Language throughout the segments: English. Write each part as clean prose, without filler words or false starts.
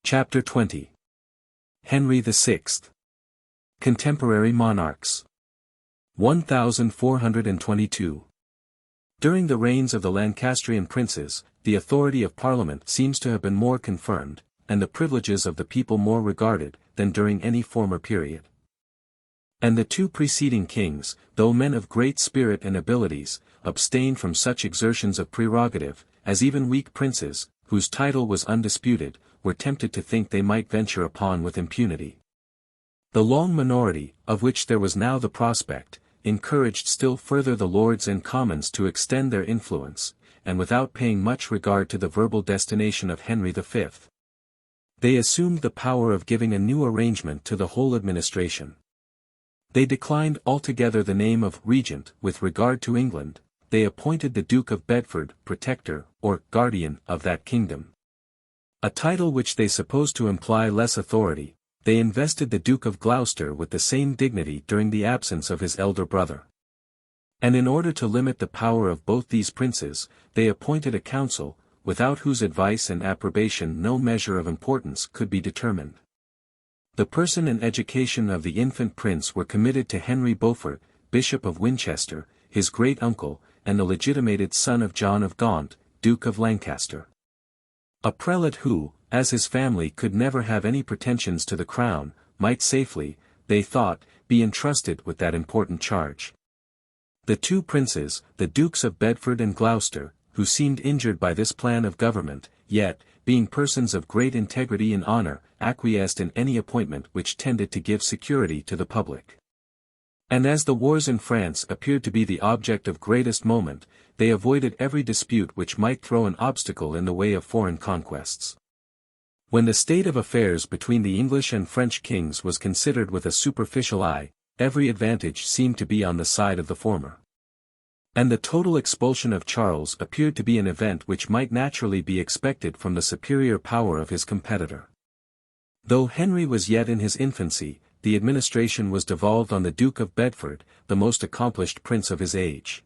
Chapter 20. Henry VI. Contemporary Monarchs. 1422. During the reigns of the Lancastrian princes, the authority of Parliament seems to have been more confirmed, and the privileges of the people more regarded, than during any former period. And the two preceding kings, though men of great spirit and abilities, abstained from such exertions of prerogative, as even weak princes, whose title was undisputed, were tempted to think they might venture upon with impunity. The long minority, of which there was now the prospect, encouraged still further the Lords and Commons to extend their influence, and without paying much regard to the verbal destination of Henry V. They assumed the power of giving a new arrangement to the whole administration. They declined altogether the name of regent with regard to England. They appointed the Duke of Bedford protector, or guardian, of that kingdom. A title which they supposed to imply less authority. They invested the Duke of Gloucester with the same dignity during the absence of his elder brother. And in order to limit the power of both these princes, they appointed a council, without whose advice and approbation no measure of importance could be determined. The person and education of the infant prince were committed to Henry Beaufort, Bishop of Winchester, his great-uncle, and the legitimated son of John of Gaunt, Duke of Lancaster. A prelate who, as his family could never have any pretensions to the crown, might safely, they thought, be entrusted with that important charge. The two princes, the Dukes of Bedford and Gloucester, who seemed injured by this plan of government, yet, being persons of great integrity and honor, acquiesced in any appointment which tended to give security to the public. And as the wars in France appeared to be the object of greatest moment, they avoided every dispute which might throw an obstacle in the way of foreign conquests. When the state of affairs between the English and French kings was considered with a superficial eye, every advantage seemed to be on the side of the former. And the total expulsion of Charles appeared to be an event which might naturally be expected from the superior power of his competitor. Though Henry was yet in his infancy, the administration was devolved on the Duke of Bedford, the most accomplished prince of his age,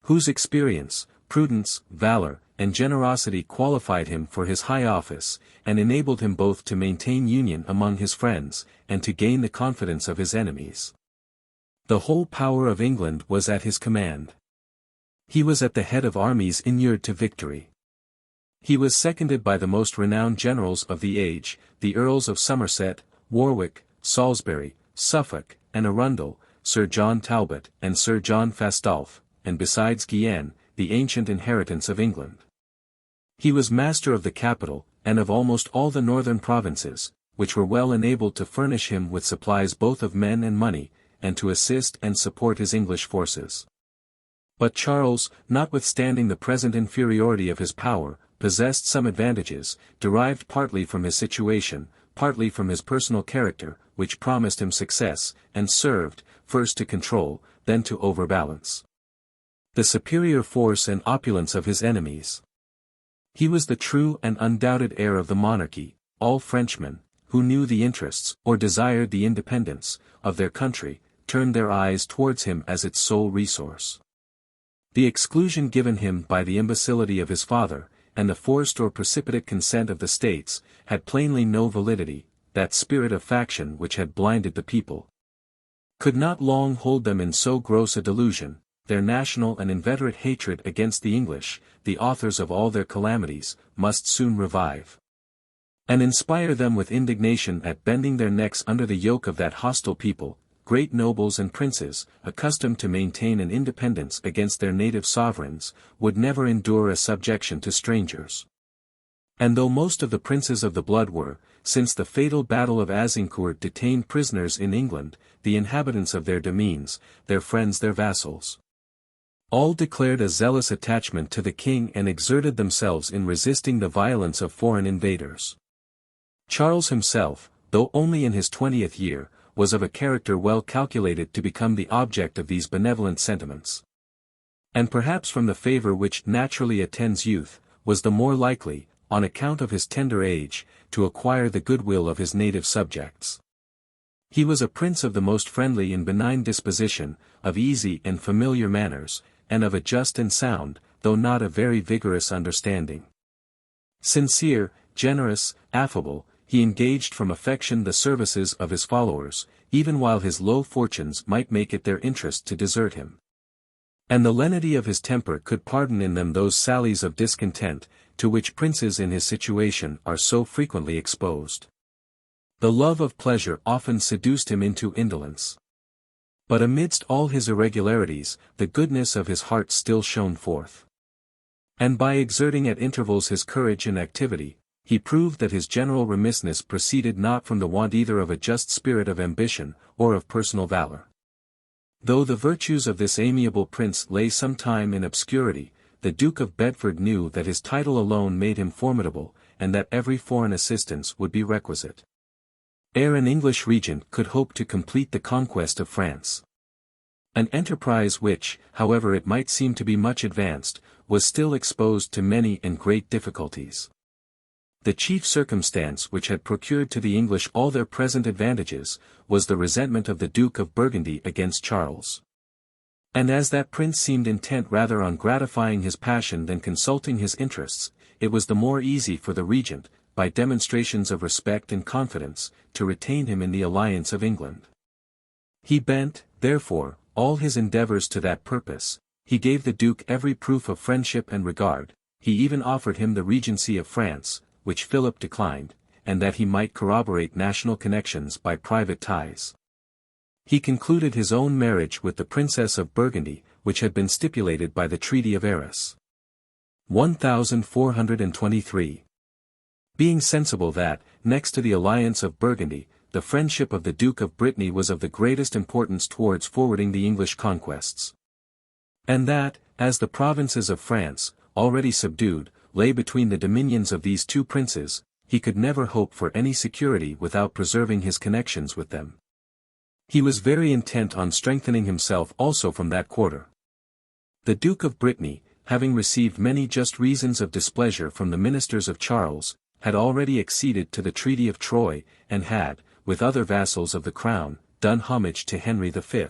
whose experience, prudence, valor, and generosity qualified him for his high office, and enabled him both to maintain union among his friends, and to gain the confidence of his enemies. The whole power of England was at his command. He was at the head of armies inured to victory. He was seconded by the most renowned generals of the age, the Earls of Somerset, Warwick, Salisbury, Suffolk, and Arundel, Sir John Talbot and Sir John Fastolfe, and besides Guienne, the ancient inheritance of England. He was master of the capital, and of almost all the northern provinces, which were well enabled to furnish him with supplies both of men and money, and to assist and support his English forces. But Charles, notwithstanding the present inferiority of his power, possessed some advantages, derived partly from his situation, partly from his personal character, which promised him success, and served, first to control, then to overbalance the superior force and opulence of his enemies. He was the true and undoubted heir of the monarchy. All Frenchmen, who knew the interests, or desired the independence, of their country, turned their eyes towards him as its sole resource. The exclusion given him by the imbecility of his father, and the forced or precipitate consent of the states, had plainly no validity. That spirit of faction which had blinded the people could not long hold them in so gross a delusion. Their national and inveterate hatred against the English, the authors of all their calamities, must soon revive, and inspire them with indignation at bending their necks under the yoke of that hostile people. Great nobles and princes, accustomed to maintain an independence against their native sovereigns, would never endure a subjection to strangers. And though most of the princes of the blood were, since the fatal battle of Azincourt, detained prisoners in England, the inhabitants of their domains, their friends, their vassals, all declared a zealous attachment to the king and exerted themselves in resisting the violence of foreign invaders. Charles himself, though only in his 20th year, was of a character well calculated to become the object of these benevolent sentiments. And perhaps from the favor which naturally attends youth, was the more likely, on account of his tender age, to acquire the goodwill of his native subjects. He was a prince of the most friendly and benign disposition, of easy and familiar manners, and of a just and sound, though not a very vigorous understanding. Sincere, generous, affable, he engaged from affection the services of his followers, even while his low fortunes might make it their interest to desert him. And the lenity of his temper could pardon in them those sallies of discontent, to which princes in his situation are so frequently exposed. The love of pleasure often seduced him into indolence. But amidst all his irregularities, the goodness of his heart still shone forth. And by exerting at intervals his courage and activity, he proved that his general remissness proceeded not from the want either of a just spirit of ambition, or of personal valor. Though the virtues of this amiable prince lay some time in obscurity, the Duke of Bedford knew that his title alone made him formidable, and that every foreign assistance would be requisite, ere an English regent could hope to complete the conquest of France. An enterprise which, however it might seem to be much advanced, was still exposed to many and great difficulties. The chief circumstance which had procured to the English all their present advantages, was the resentment of the Duke of Burgundy against Charles. And as that prince seemed intent rather on gratifying his passion than consulting his interests, it was the more easy for the regent, by demonstrations of respect and confidence, to retain him in the alliance of England. He bent, therefore, all his endeavours to that purpose. He gave the Duke every proof of friendship and regard. He even offered him the regency of France, which Philip declined, and that he might corroborate national connections by private ties. He concluded his own marriage with the Princess of Burgundy, which had been stipulated by the Treaty of Arras. 1423. Being sensible that, next to the alliance of Burgundy, the friendship of the Duke of Brittany was of the greatest importance towards forwarding the English conquests. And that, as the provinces of France, already subdued, lay between the dominions of these two princes, he could never hope for any security without preserving his connections with them. He was very intent on strengthening himself also from that quarter. The Duke of Brittany, having received many just reasons of displeasure from the ministers of Charles, had already acceded to the Treaty of Troyes, and had, with other vassals of the crown, done homage to Henry V.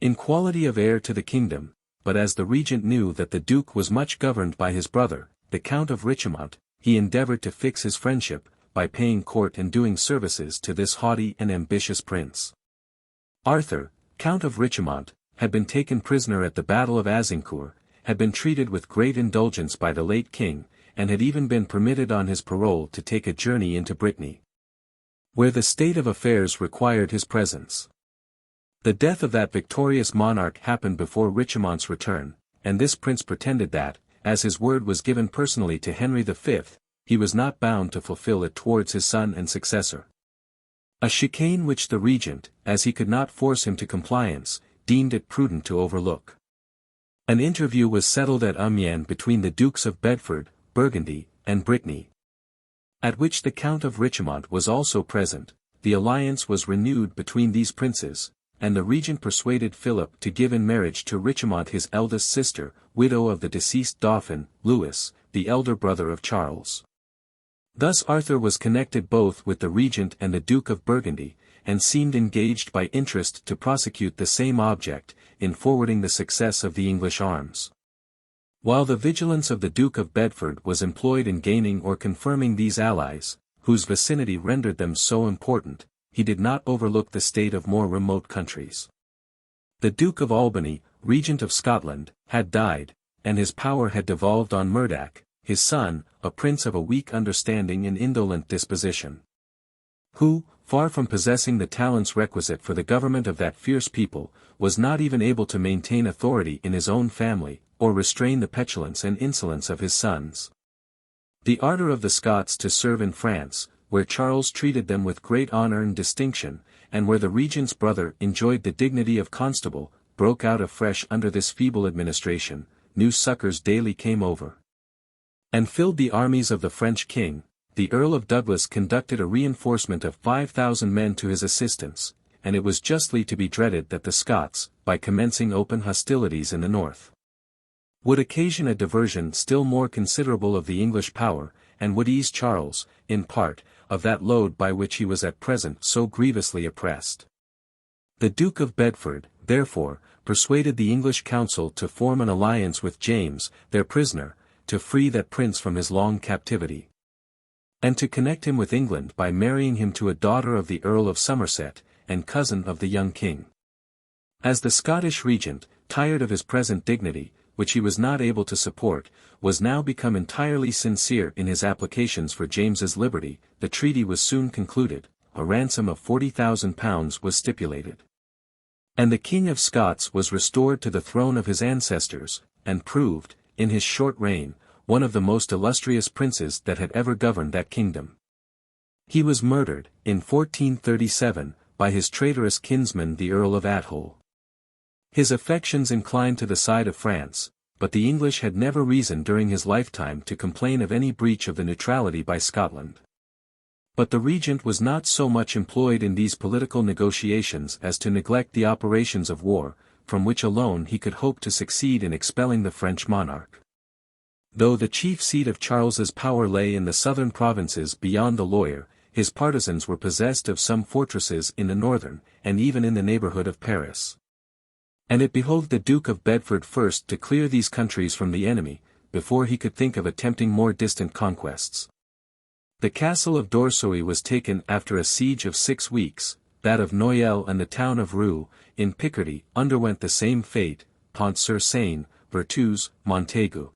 In quality of heir to the kingdom, but as the regent knew that the Duke was much governed by his brother, the Count of Richemont, he endeavoured to fix his friendship, by paying court and doing services to this haughty and ambitious prince. Arthur, Count of Richemont, had been taken prisoner at the Battle of Azincourt, had been treated with great indulgence by the late king, and had even been permitted on his parole to take a journey into Brittany, where the state of affairs required his presence. The death of that victorious monarch happened before Richemont's return, and this prince pretended that, as his word was given personally to Henry V, he was not bound to fulfill it towards his son and successor. A chicane which the regent, as he could not force him to compliance, deemed it prudent to overlook. An interview was settled at Amiens between the Dukes of Bedford, Burgundy, and Brittany, at which the Count of Richemont was also present. The alliance was renewed between these princes, and the regent persuaded Philip to give in marriage to Richemont his eldest sister, widow of the deceased Dauphin, Louis, the elder brother of Charles. Thus Arthur was connected both with the regent and the Duke of Burgundy, and seemed engaged by interest to prosecute the same object, in forwarding the success of the English arms. While the vigilance of the Duke of Bedford was employed in gaining or confirming these allies, whose vicinity rendered them so important, he did not overlook the state of more remote countries. The Duke of Albany, Regent of Scotland, had died, and his power had devolved on Murdoch, his son, a prince of a weak understanding and indolent disposition, who, far from possessing the talents requisite for the government of that fierce people, was not even able to maintain authority in his own family, or restrain the petulance and insolence of his sons. The ardor of the Scots to serve in France, where Charles treated them with great honor and distinction, and where the regent's brother enjoyed the dignity of constable, broke out afresh under this feeble administration. New succours daily came over, and filled the armies of the French king. The Earl of Douglas conducted a reinforcement of 5,000 men to his assistance, and it was justly to be dreaded that the Scots, by commencing open hostilities in the north, would occasion a diversion still more considerable of the English power, and would ease Charles, in part, of that load by which he was at present so grievously oppressed. The Duke of Bedford, therefore, persuaded the English council to form an alliance with James, their prisoner, to free that prince from his long captivity. and to connect him with England by marrying him to a daughter of the Earl of Somerset, and cousin of the young king. As the Scottish regent, tired of his present dignity, which he was not able to support, was now become entirely sincere in his applications for James's liberty, the treaty was soon concluded, a ransom of £40,000 was stipulated. And the King of Scots was restored to the throne of his ancestors, and proved, in his short reign, one of the most illustrious princes that had ever governed that kingdom. He was murdered, in 1437, by his traitorous kinsman the Earl of Athole. His affections inclined to the side of France, but the English had never reason during his lifetime to complain of any breach of the neutrality by Scotland. But the regent was not so much employed in these political negotiations as to neglect the operations of war, from which alone he could hope to succeed in expelling the French monarch. Though the chief seat of Charles's power lay in the southern provinces beyond the Loire, his partisans were possessed of some fortresses in the northern, and even in the neighborhood of Paris. And it behoved the Duke of Bedford first to clear these countries from the enemy, before he could think of attempting more distant conquests. The castle of Dorsoy was taken after a siege of 6 weeks, that of Noyelles and the town of Roux, in Picardy, underwent the same fate. Pont-sur-Seine, Vertus, Montaigu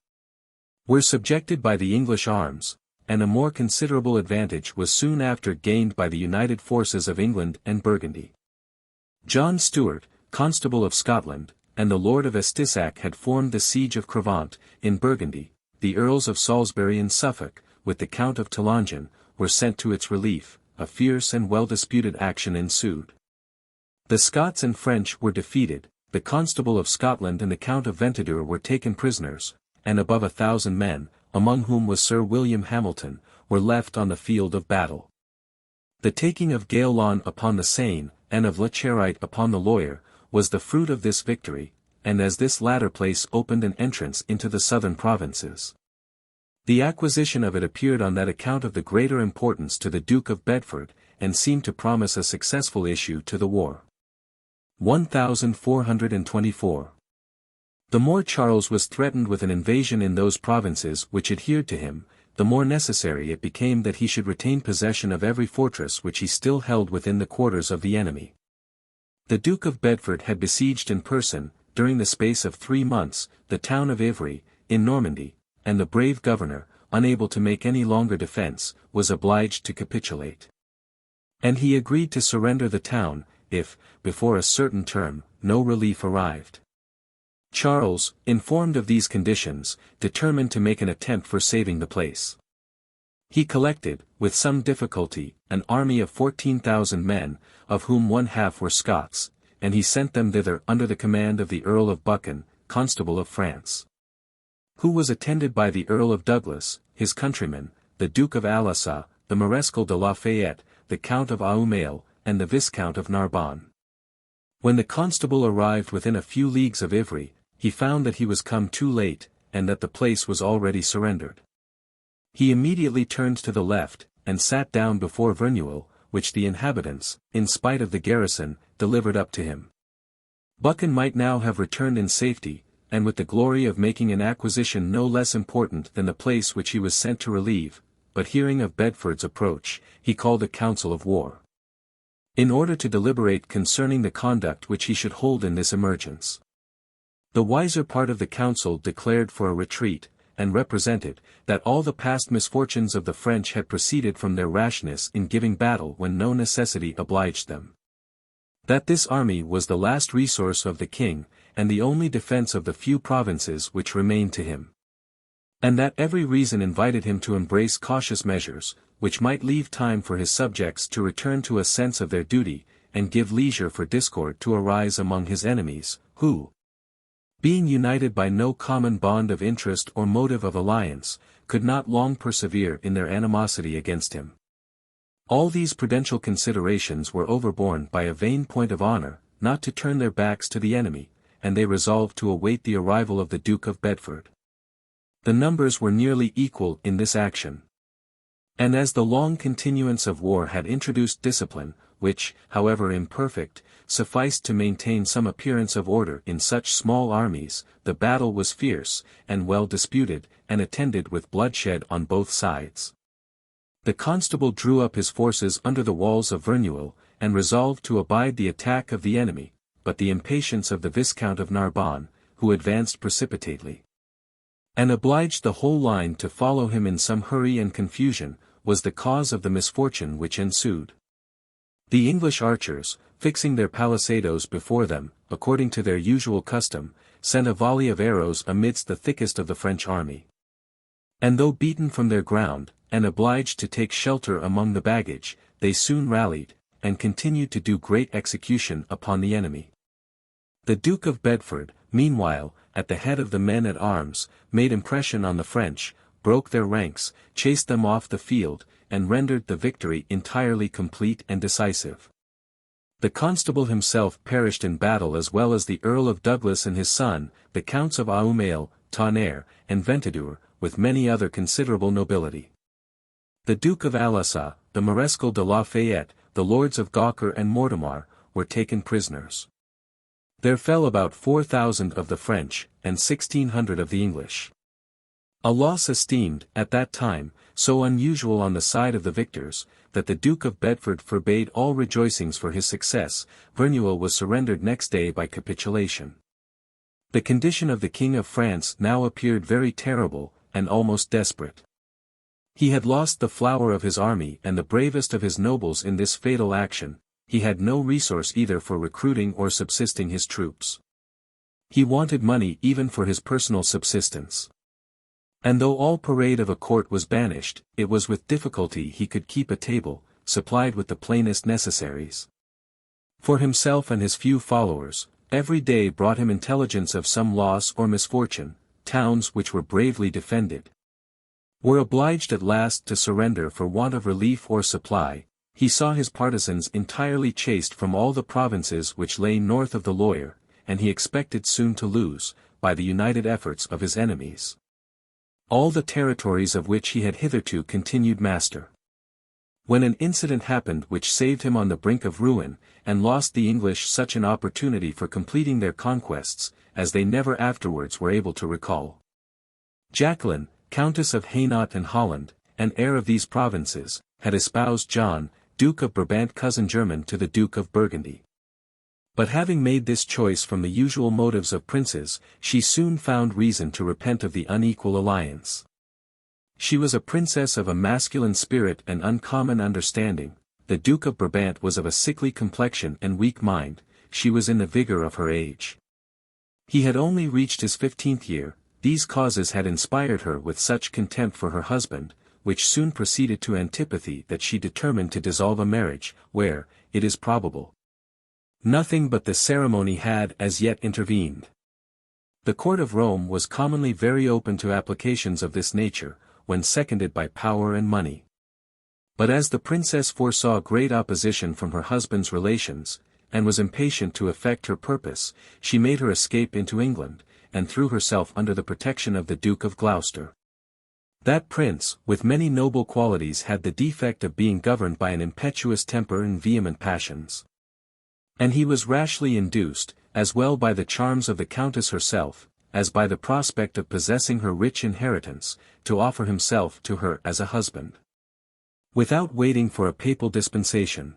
were subjected by the English arms, and a more considerable advantage was soon after gained by the united forces of England and Burgundy. John Stuart, Constable of Scotland, and the Lord of Estissac had formed the siege of Crevant, in Burgundy. The Earls of Salisbury and Suffolk, with the Count of Toulongen, were sent to its relief. A fierce and well-disputed action ensued. The Scots and French were defeated, the Constable of Scotland and the Count of Ventadour were taken prisoners, and above 1,000 men, among whom was Sir William Hamilton, were left on the field of battle. The taking of Gaillon upon the Seine, and of La Chérite upon the Loire, was the fruit of this victory, and as this latter place opened an entrance into the southern provinces, the acquisition of it appeared on that account of the greater importance to the Duke of Bedford, and seemed to promise a successful issue to the war. 1424. The more Charles was threatened with an invasion in those provinces which adhered to him, the more necessary it became that he should retain possession of every fortress which he still held within the quarters of the enemy. The Duke of Bedford had besieged in person, during the space of 3 months, the town of Ivry, in Normandy, and the brave governor, unable to make any longer defence, was obliged to capitulate. And he agreed to surrender the town, if, before a certain term, no relief arrived. Charles, informed of these conditions, determined to make an attempt for saving the place. He collected, with some difficulty, an army of 14,000 men, of whom 1/2 were Scots, and he sent them thither under the command of the Earl of Buchan, Constable of France, who was attended by the Earl of Douglas, his countryman, the Duke of Alençon, the Marescal de Lafayette, the Count of Aumerle, and the Viscount of Narbonne. When the constable arrived within a few leagues of Ivry, he found that he was come too late, and that the place was already surrendered. He immediately turned to the left, and sat down before Verneuil, which the inhabitants, in spite of the garrison, delivered up to him. Buchan might now have returned in safety, and with the glory of making an acquisition no less important than the place which he was sent to relieve, but hearing of Bedford's approach, he called a council of war, in order to deliberate concerning the conduct which he should hold in this emergence. The wiser part of the council declared for a retreat, and represented, that all the past misfortunes of the French had proceeded from their rashness in giving battle when no necessity obliged them. That this army was the last resource of the king, and the only defense of the few provinces which remained to him. And that every reason invited him to embrace cautious measures, which might leave time for his subjects to return to a sense of their duty, and give leisure for discord to arise among his enemies, who, being united by no common bond of interest or motive of alliance, could not long persevere in their animosity against him. All these prudential considerations were overborne by a vain point of honor, not to turn their backs to the enemy, and they resolved to await the arrival of the Duke of Bedford. The numbers were nearly equal in this action. And as the long continuance of war had introduced discipline, which, however imperfect, sufficed to maintain some appearance of order in such small armies, the battle was fierce, and well disputed, and attended with bloodshed on both sides. The constable drew up his forces under the walls of Verneuil, and resolved to abide the attack of the enemy, but the impatience of the Viscount of Narbonne, who advanced precipitately, and obliged the whole line to follow him in some hurry and confusion, was the cause of the misfortune which ensued. The English archers, fixing their palisadoes before them, according to their usual custom, sent a volley of arrows amidst the thickest of the French army. And though beaten from their ground, and obliged to take shelter among the baggage, they soon rallied, and continued to do great execution upon the enemy. The Duke of Bedford, meanwhile, at the head of the men-at-arms, made impression on the French, broke their ranks, chased them off the field, and rendered the victory entirely complete and decisive. The constable himself perished in battle as well as the Earl of Douglas and his son, the Counts of Aumale, Tonnerre, and Ventadour, with many other considerable nobility. The Duke of Alençon, the Marescal de Lafayette, the Lords of Gaucourt and Mortemar, were taken prisoners. There fell about 4,000 of the French, and 1,600 of the English. A loss esteemed, at that time, so unusual on the side of the victors, that the Duke of Bedford forbade all rejoicings for his success. Verneuil was surrendered next day by capitulation. The condition of the King of France now appeared very terrible, and almost desperate. He had lost the flower of his army and the bravest of his nobles in this fatal action. He had no resource either for recruiting or subsisting his troops. He wanted money even for his personal subsistence. And though all parade of a court was banished, it was with difficulty he could keep a table, supplied with the plainest necessaries. For himself and his few followers, every day brought him intelligence of some loss or misfortune. Towns which were bravely defended were obliged at last to surrender for want of relief or supply. He saw his partisans entirely chased from all the provinces which lay north of the Loire, and he expected soon to lose, by the united efforts of his enemies, all the territories of which he had hitherto continued master. When an incident happened which saved him on the brink of ruin, and lost the English such an opportunity for completing their conquests, as they never afterwards were able to recall. Jacqueline, Countess of Hainaut and Holland, and heir of these provinces, had espoused John, Duke of Brabant cousin german to the Duke of Burgundy. But having made this choice from the usual motives of princes, she soon found reason to repent of the unequal alliance. She was a princess of a masculine spirit and uncommon understanding. The Duke of Brabant was of a sickly complexion and weak mind. She was in the vigor of her age. He had only reached his 15th year. These causes had inspired her with such contempt for her husband, which soon proceeded to antipathy, that she determined to dissolve a marriage, where, it is probable, nothing but the ceremony had as yet intervened. The court of Rome was commonly very open to applications of this nature, when seconded by power and money. But as the princess foresaw great opposition from her husband's relations, and was impatient to effect her purpose, she made her escape into England, and threw herself under the protection of the Duke of Gloucester. That prince, with many noble qualities, had the defect of being governed by an impetuous temper and vehement passions. And he was rashly induced, as well by the charms of the countess herself, as by the prospect of possessing her rich inheritance, to offer himself to her as a husband. Without waiting for a papal dispensation,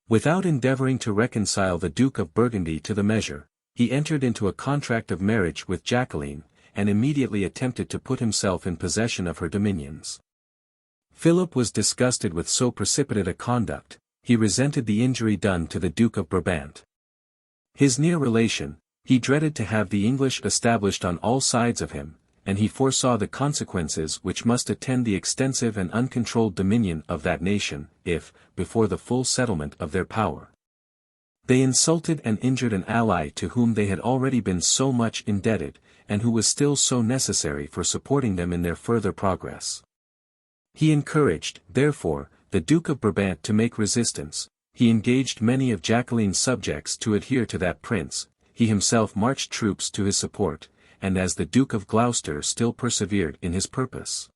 without endeavoring to reconcile the Duke of Burgundy to the measure, he entered into a contract of marriage with Jacqueline, and immediately attempted to put himself in possession of her dominions. Philip was disgusted with so precipitate a conduct. He resented the injury done to the Duke of Brabant, his near relation. He dreaded to have the English established on all sides of him, and he foresaw the consequences which must attend the extensive and uncontrolled dominion of that nation, if, before the full settlement of their power, they insulted and injured an ally to whom they had already been so much indebted, and who was still so necessary for supporting them in their further progress. He encouraged, therefore, the Duke of Brabant to make resistance. He engaged many of Jacqueline's subjects to adhere to that prince. He himself marched troops to his support, and as the Duke of Gloucester still persevered in his purpose,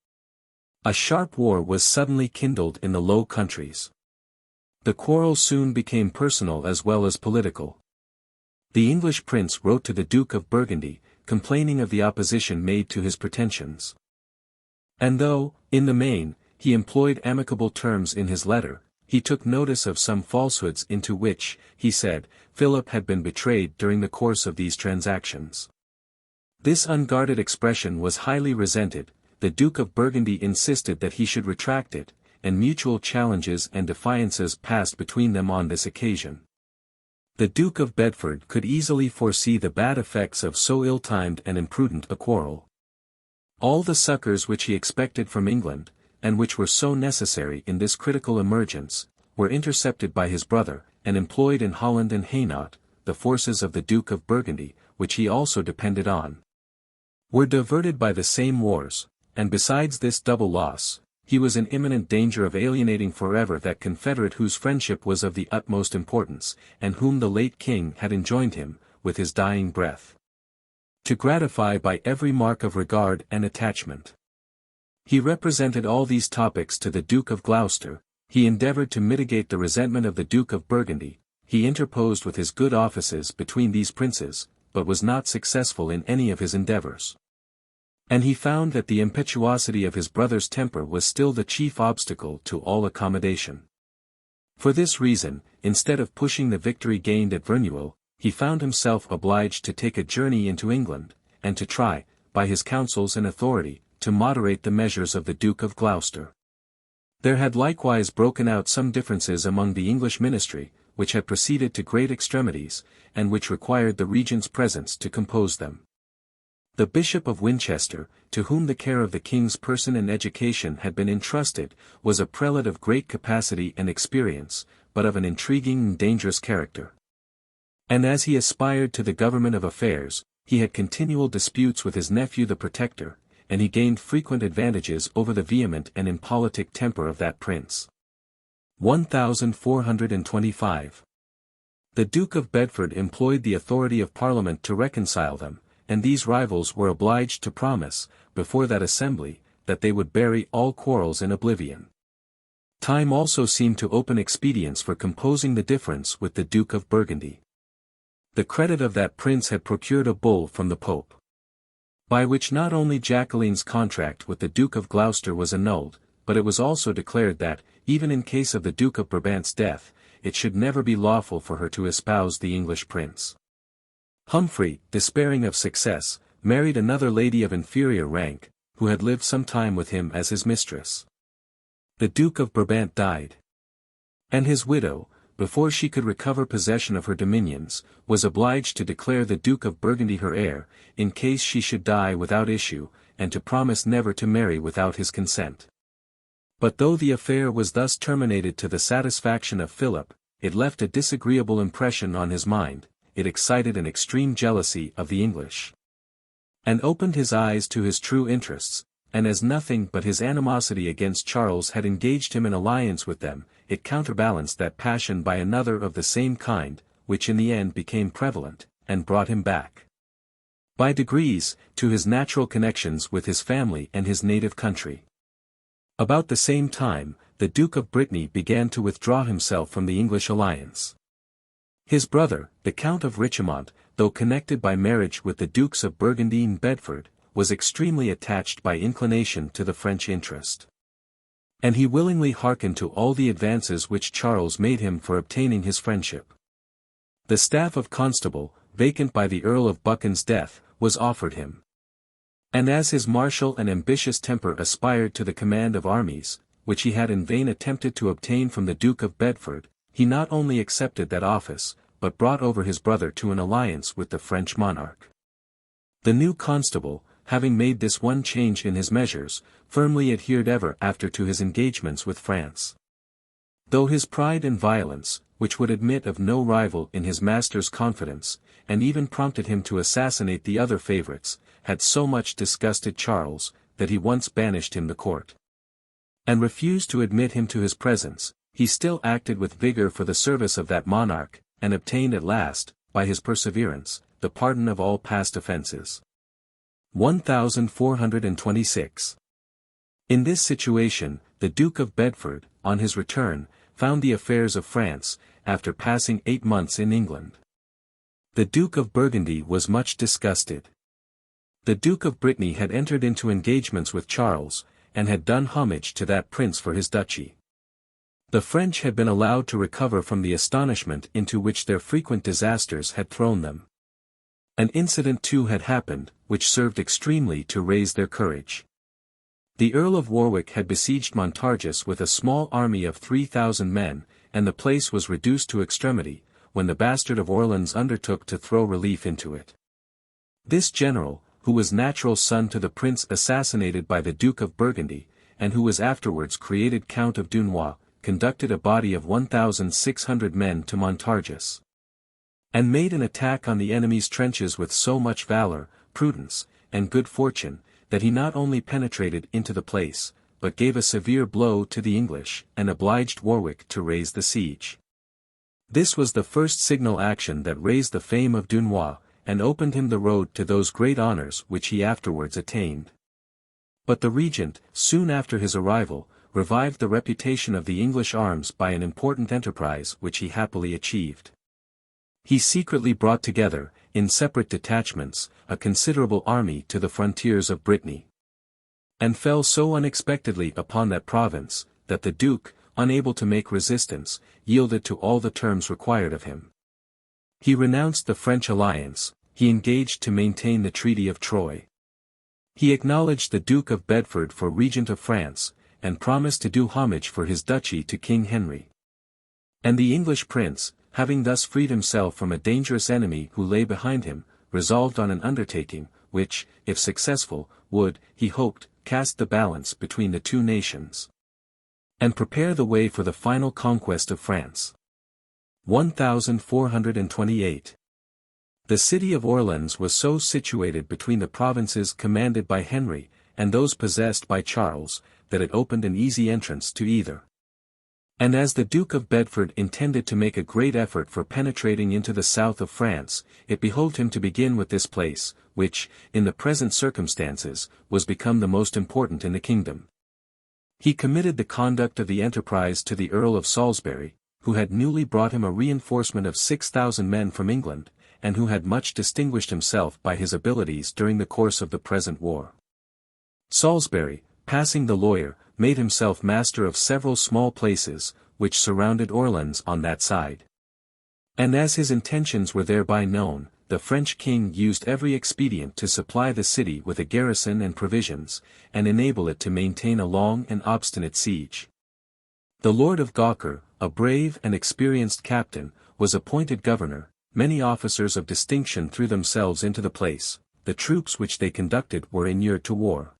a sharp war was suddenly kindled in the Low Countries. The quarrel soon became personal as well as political. The English prince wrote to the Duke of Burgundy, complaining of the opposition made to his pretensions. And though, in the main, he employed amicable terms in his letter. He took notice of some falsehoods into which, he said, Philip had been betrayed during the course of these transactions. This unguarded expression was highly resented. The Duke of Burgundy insisted that he should retract it, and mutual challenges and defiances passed between them on this occasion. The Duke of Bedford could easily foresee the bad effects of so ill-timed and imprudent a quarrel. All the succors which he expected from England, and which were so necessary in this critical emergence, were intercepted by his brother, and employed in Holland and Hainaut. The forces of the Duke of Burgundy, which he also depended on, were diverted by the same wars, and besides this double loss, he was in imminent danger of alienating forever that confederate whose friendship was of the utmost importance, and whom the late king had enjoined him, with his dying breath, to gratify by every mark of regard and attachment. He represented all these topics to the Duke of Gloucester. He endeavoured to mitigate the resentment of the Duke of Burgundy. He interposed with his good offices between these princes, but was not successful in any of his endeavours. And he found that the impetuosity of his brother's temper was still the chief obstacle to all accommodation. For this reason, instead of pushing the victory gained at Verneuil, he found himself obliged to take a journey into England, and to try, by his counsels and authority, to moderate the measures of the Duke of Gloucester. There had likewise broken out some differences among the English ministry, which had proceeded to great extremities, and which required the regent's presence to compose them. The Bishop of Winchester, to whom the care of the king's person and education had been entrusted, was a prelate of great capacity and experience, but of an intriguing and dangerous character. And as he aspired to the government of affairs, he had continual disputes with his nephew the Protector, and he gained frequent advantages over the vehement and impolitic temper of that prince. 1425. The Duke of Bedford employed the authority of Parliament to reconcile them, and these rivals were obliged to promise, before that assembly, that they would bury all quarrels in oblivion. Time also seemed to open expedients for composing the difference with the Duke of Burgundy. The credit of that prince had procured a bull from the Pope, by which not only Jacqueline's contract with the Duke of Gloucester was annulled, but it was also declared that, even in case of the Duke of Brabant's death, it should never be lawful for her to espouse the English prince. Humphrey, despairing of success, married another lady of inferior rank, who had lived some time with him as his mistress. The Duke of Brabant died, and his widow, before she could recover possession of her dominions, was obliged to declare the Duke of Burgundy her heir, in case she should die without issue, and to promise never to marry without his consent. But though the affair was thus terminated to the satisfaction of Philip, it left a disagreeable impression on his mind. It excited an extreme jealousy of the English, and opened his eyes to his true interests, and as nothing but his animosity against Charles had engaged him in alliance with them, it counterbalanced that passion by another of the same kind, which in the end became prevalent, and brought him back, by degrees, to his natural connections with his family and his native country. About the same time, the Duke of Brittany began to withdraw himself from the English alliance. His brother, the Count of Richemont, though connected by marriage with the Dukes of Burgundy and Bedford, was extremely attached by inclination to the French interest. And he willingly hearkened to all the advances which Charles made him for obtaining his friendship. The staff of Constable, vacant by the Earl of Buchan's death, was offered him. And as his martial and ambitious temper aspired to the command of armies, which he had in vain attempted to obtain from the Duke of Bedford, he not only accepted that office, but brought over his brother to an alliance with the French monarch. The new constable, having made this one change in his measures, firmly adhered ever after to his engagements with France. Though his pride and violence, which would admit of no rival in his master's confidence, and even prompted him to assassinate the other favorites, had so much disgusted Charles, that he once banished him the court, and refused to admit him to his presence, he still acted with vigor for the service of that monarch, and obtained at last, by his perseverance, the pardon of all past offences. 1426. In this situation, the Duke of Bedford, on his return, found the affairs of France, after passing 8 months in England. The Duke of Burgundy was much disgusted. The Duke of Brittany had entered into engagements with Charles, and had done homage to that prince for his duchy. The French had been allowed to recover from the astonishment into which their frequent disasters had thrown them. An incident too had happened, which served extremely to raise their courage. The Earl of Warwick had besieged Montargis with a small army of 3,000 men, and the place was reduced to extremity, when the Bastard of Orleans undertook to throw relief into it. This general, who was natural son to the prince assassinated by the Duke of Burgundy, and who was afterwards created Count of Dunois, conducted a body of 1,600 men to Montargis, and made an attack on the enemy's trenches with so much valor, prudence, and good fortune, that he not only penetrated into the place, but gave a severe blow to the English, and obliged Warwick to raise the siege. This was the first signal action that raised the fame of Dunois, and opened him the road to those great honors which he afterwards attained. But the regent, soon after his arrival, revived the reputation of the English arms by an important enterprise which he happily achieved. He secretly brought together, in separate detachments, a considerable army to the frontiers of Brittany, and fell so unexpectedly upon that province, that the Duke, unable to make resistance, yielded to all the terms required of him. He renounced the French alliance, he engaged to maintain the Treaty of Troyes. He acknowledged the Duke of Bedford for Regent of France, and promised to do homage for his duchy to King Henry. And the English prince, having thus freed himself from a dangerous enemy who lay behind him, resolved on an undertaking, which, if successful, would, he hoped, cast the balance between the two nations, and prepare the way for the final conquest of France. 1428. The city of Orleans was so situated between the provinces commanded by Henry, and those possessed by Charles, that it opened an easy entrance to either. And as the Duke of Bedford intended to make a great effort for penetrating into the south of France, it behoved him to begin with this place, which, in the present circumstances, was become the most important in the kingdom. He committed the conduct of the enterprise to the Earl of Salisbury, who had newly brought him a reinforcement of 6,000 men from England, and who had much distinguished himself by his abilities during the course of the present war. Salisbury, passing the lawyer, made himself master of several small places, which surrounded Orleans on that side. And as his intentions were thereby known, the French king used every expedient to supply the city with a garrison and provisions, and enable it to maintain a long and obstinate siege. The Lord of Gawker, a brave and experienced captain, was appointed governor. Many officers of distinction threw themselves into the place. The troops which they conducted were inured to war,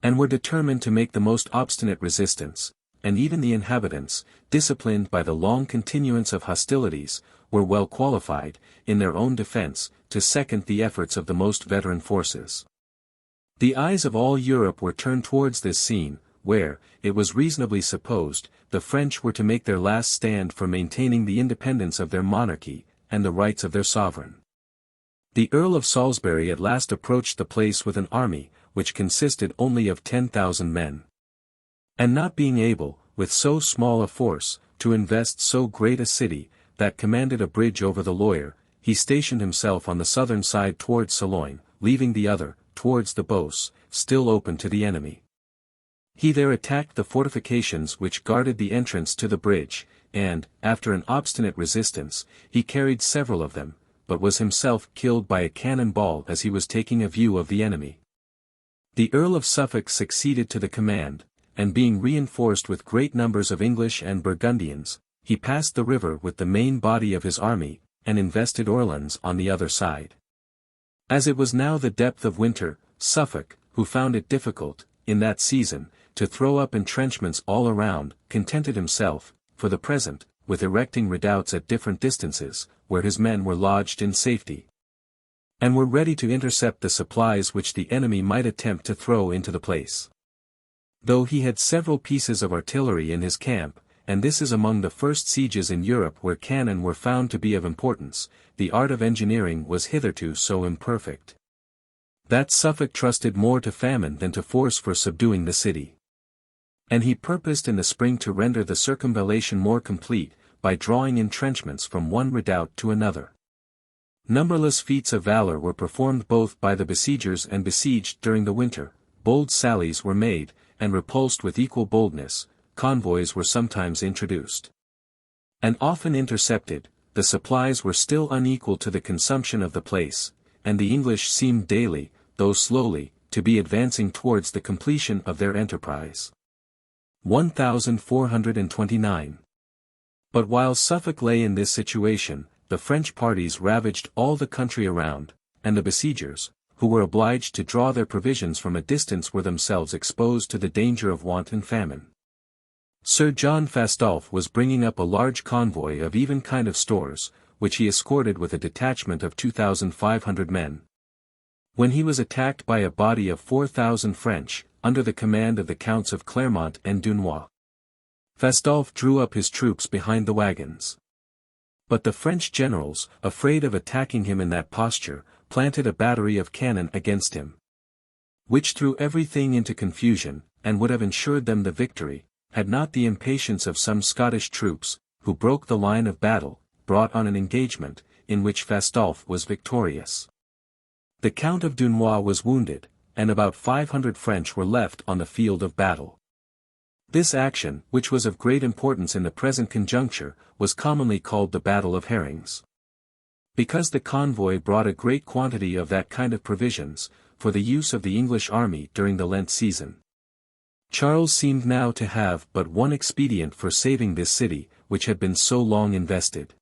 and were determined to make the most obstinate resistance, and even the inhabitants, disciplined by the long continuance of hostilities, were well qualified, in their own defense, to second the efforts of the most veteran forces. The eyes of all Europe were turned towards this scene, where, it was reasonably supposed, the French were to make their last stand for maintaining the independence of their monarchy, and the rights of their sovereign. The Earl of Salisbury at last approached the place with an army, which consisted only of 10,000 men. And not being able, with so small a force, to invest so great a city, that commanded a bridge over the Loire, he stationed himself on the southern side towards Sologne, leaving the other, towards the Beauce, still open to the enemy. He there attacked the fortifications which guarded the entrance to the bridge, and, after an obstinate resistance, he carried several of them, but was himself killed by a cannon ball as he was taking a view of the enemy. The Earl of Suffolk succeeded to the command, and being reinforced with great numbers of English and Burgundians, he passed the river with the main body of his army, and invested Orleans on the other side. As it was now the depth of winter, Suffolk, who found it difficult, in that season, to throw up entrenchments all around, contented himself, for the present, with erecting redoubts at different distances, where his men were lodged in safety, and were ready to intercept the supplies which the enemy might attempt to throw into the place. Though he had several pieces of artillery in his camp, and this is among the first sieges in Europe where cannon were found to be of importance, the art of engineering was hitherto so imperfect, that Suffolk trusted more to famine than to force for subduing the city. And he purposed in the spring to render the circumvallation more complete, by drawing entrenchments from one redoubt to another. Numberless feats of valor were performed both by the besiegers and besieged during the winter. Bold sallies were made, and repulsed with equal boldness, convoys were sometimes introduced. And often intercepted, the supplies were still unequal to the consumption of the place, and the English seemed daily, though slowly, to be advancing towards the completion of their enterprise. 1429. But while Suffolk lay in this situation, the French parties ravaged all the country around, and the besiegers, who were obliged to draw their provisions from a distance, were themselves exposed to the danger of want and famine. Sir John Fastolfe was bringing up a large convoy of even kind of stores, which he escorted with a detachment of 2,500 men. When he was attacked by a body of 4,000 French, under the command of the Counts of Clermont and Dunois, Fastolfe drew up his troops behind the wagons. But the French generals, afraid of attacking him in that posture, planted a battery of cannon against him, which threw everything into confusion, and would have ensured them the victory, had not the impatience of some Scottish troops, who broke the line of battle, brought on an engagement, in which Fastolfe was victorious. The Count of Dunois was wounded, and about 500 French were left on the field of battle. This action, which was of great importance in the present conjuncture, was commonly called the Battle of Herrings. Because the convoy brought a great quantity of that kind of provisions, for the use of the English army during the Lent season. Charles seemed now to have but one expedient for saving this city, which had been so long invested.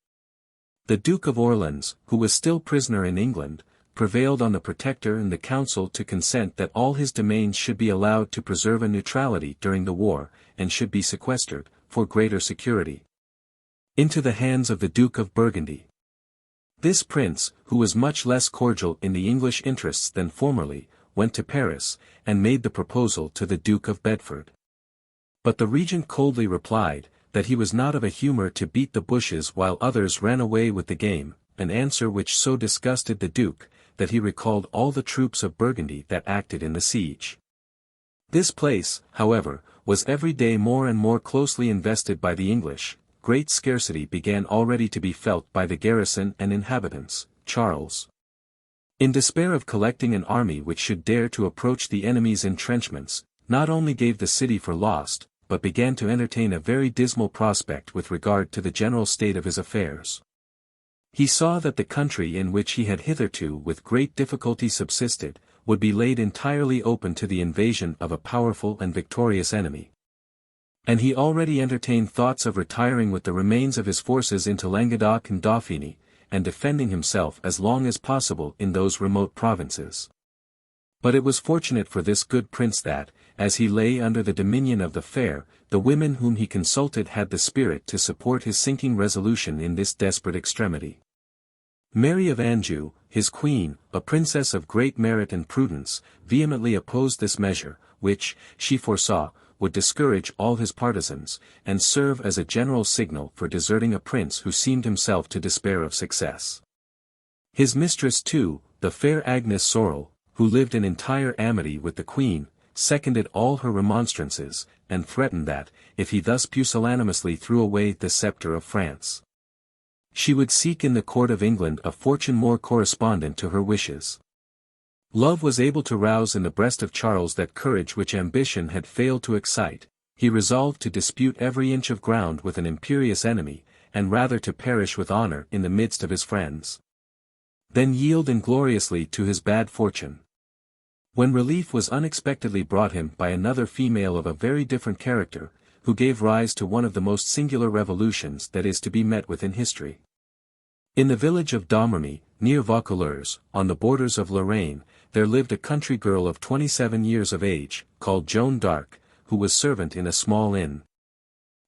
The Duke of Orleans, who was still prisoner in England, prevailed on the Protector and the Council to consent that all his domains should be allowed to preserve a neutrality during the war, and should be sequestered, for greater security, into the hands of the Duke of Burgundy. This prince, who was much less cordial in the English interests than formerly, went to Paris, and made the proposal to the Duke of Bedford. But the regent coldly replied, that he was not of a humour to beat the bushes while others ran away with the game, an answer which so disgusted the Duke, that he recalled all the troops of Burgundy that acted in the siege. This place, however, was every day more and more closely invested by the English. Great scarcity began already to be felt by the garrison and inhabitants. Charles, in despair of collecting an army which should dare to approach the enemy's entrenchments, not only gave the city for lost, but began to entertain a very dismal prospect with regard to the general state of his affairs. He saw that the country in which he had hitherto with great difficulty subsisted, would be laid entirely open to the invasion of a powerful and victorious enemy. And he already entertained thoughts of retiring with the remains of his forces into Languedoc and Dauphiny, and defending himself as long as possible in those remote provinces. But it was fortunate for this good prince that, as he lay under the dominion of the fair, the women whom he consulted had the spirit to support his sinking resolution in this desperate extremity. Mary of Anjou, his queen, a princess of great merit and prudence, vehemently opposed this measure, which, she foresaw, would discourage all his partisans, and serve as a general signal for deserting a prince who seemed himself to despair of success. His mistress too, the fair Agnes Sorel, who lived in entire amity with the queen, seconded all her remonstrances, and threatened that, if he thus pusillanimously threw away the sceptre of France, she would seek in the court of England a fortune more correspondent to her wishes. Love was able to rouse in the breast of Charles that courage which ambition had failed to excite. He resolved to dispute every inch of ground with an imperious enemy, and rather to perish with honor in the midst of his friends, than yield ingloriously to his bad fortune. When relief was unexpectedly brought him by another female of a very different character, who gave rise to one of the most singular revolutions that is to be met with in history. In the village of Domremy, near Vaucouleurs, on the borders of Lorraine, there lived a country girl of 27 years of age, called Joan d'Arc, who was servant in a small inn,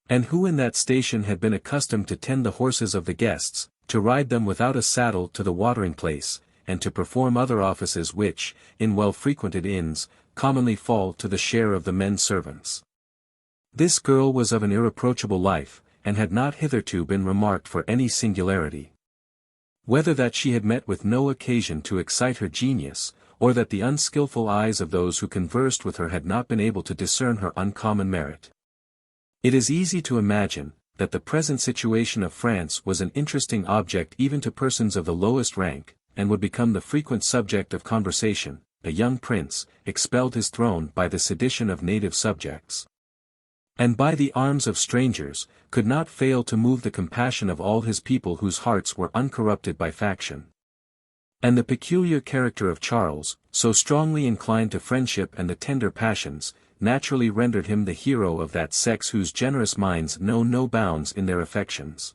and who in that station had been accustomed to tend the horses of the guests, to ride them without a saddle to the watering place, and to perform other offices which, in well-frequented inns, commonly fall to the share of the men servants. This girl was of an irreproachable life, and had not hitherto been remarked for any singularity. Whether that she had met with no occasion to excite her genius, or that the unskilful eyes of those who conversed with her had not been able to discern her uncommon merit. It is easy to imagine, that the present situation of France was an interesting object even to persons of the lowest rank, and would become the frequent subject of conversation, a young prince, expelled his throne by the sedition of native subjects. And by the arms of strangers, could not fail to move the compassion of all his people whose hearts were uncorrupted by faction. And the peculiar character of Charles, so strongly inclined to friendship and the tender passions, naturally rendered him the hero of that sex whose generous minds know no bounds in their affections.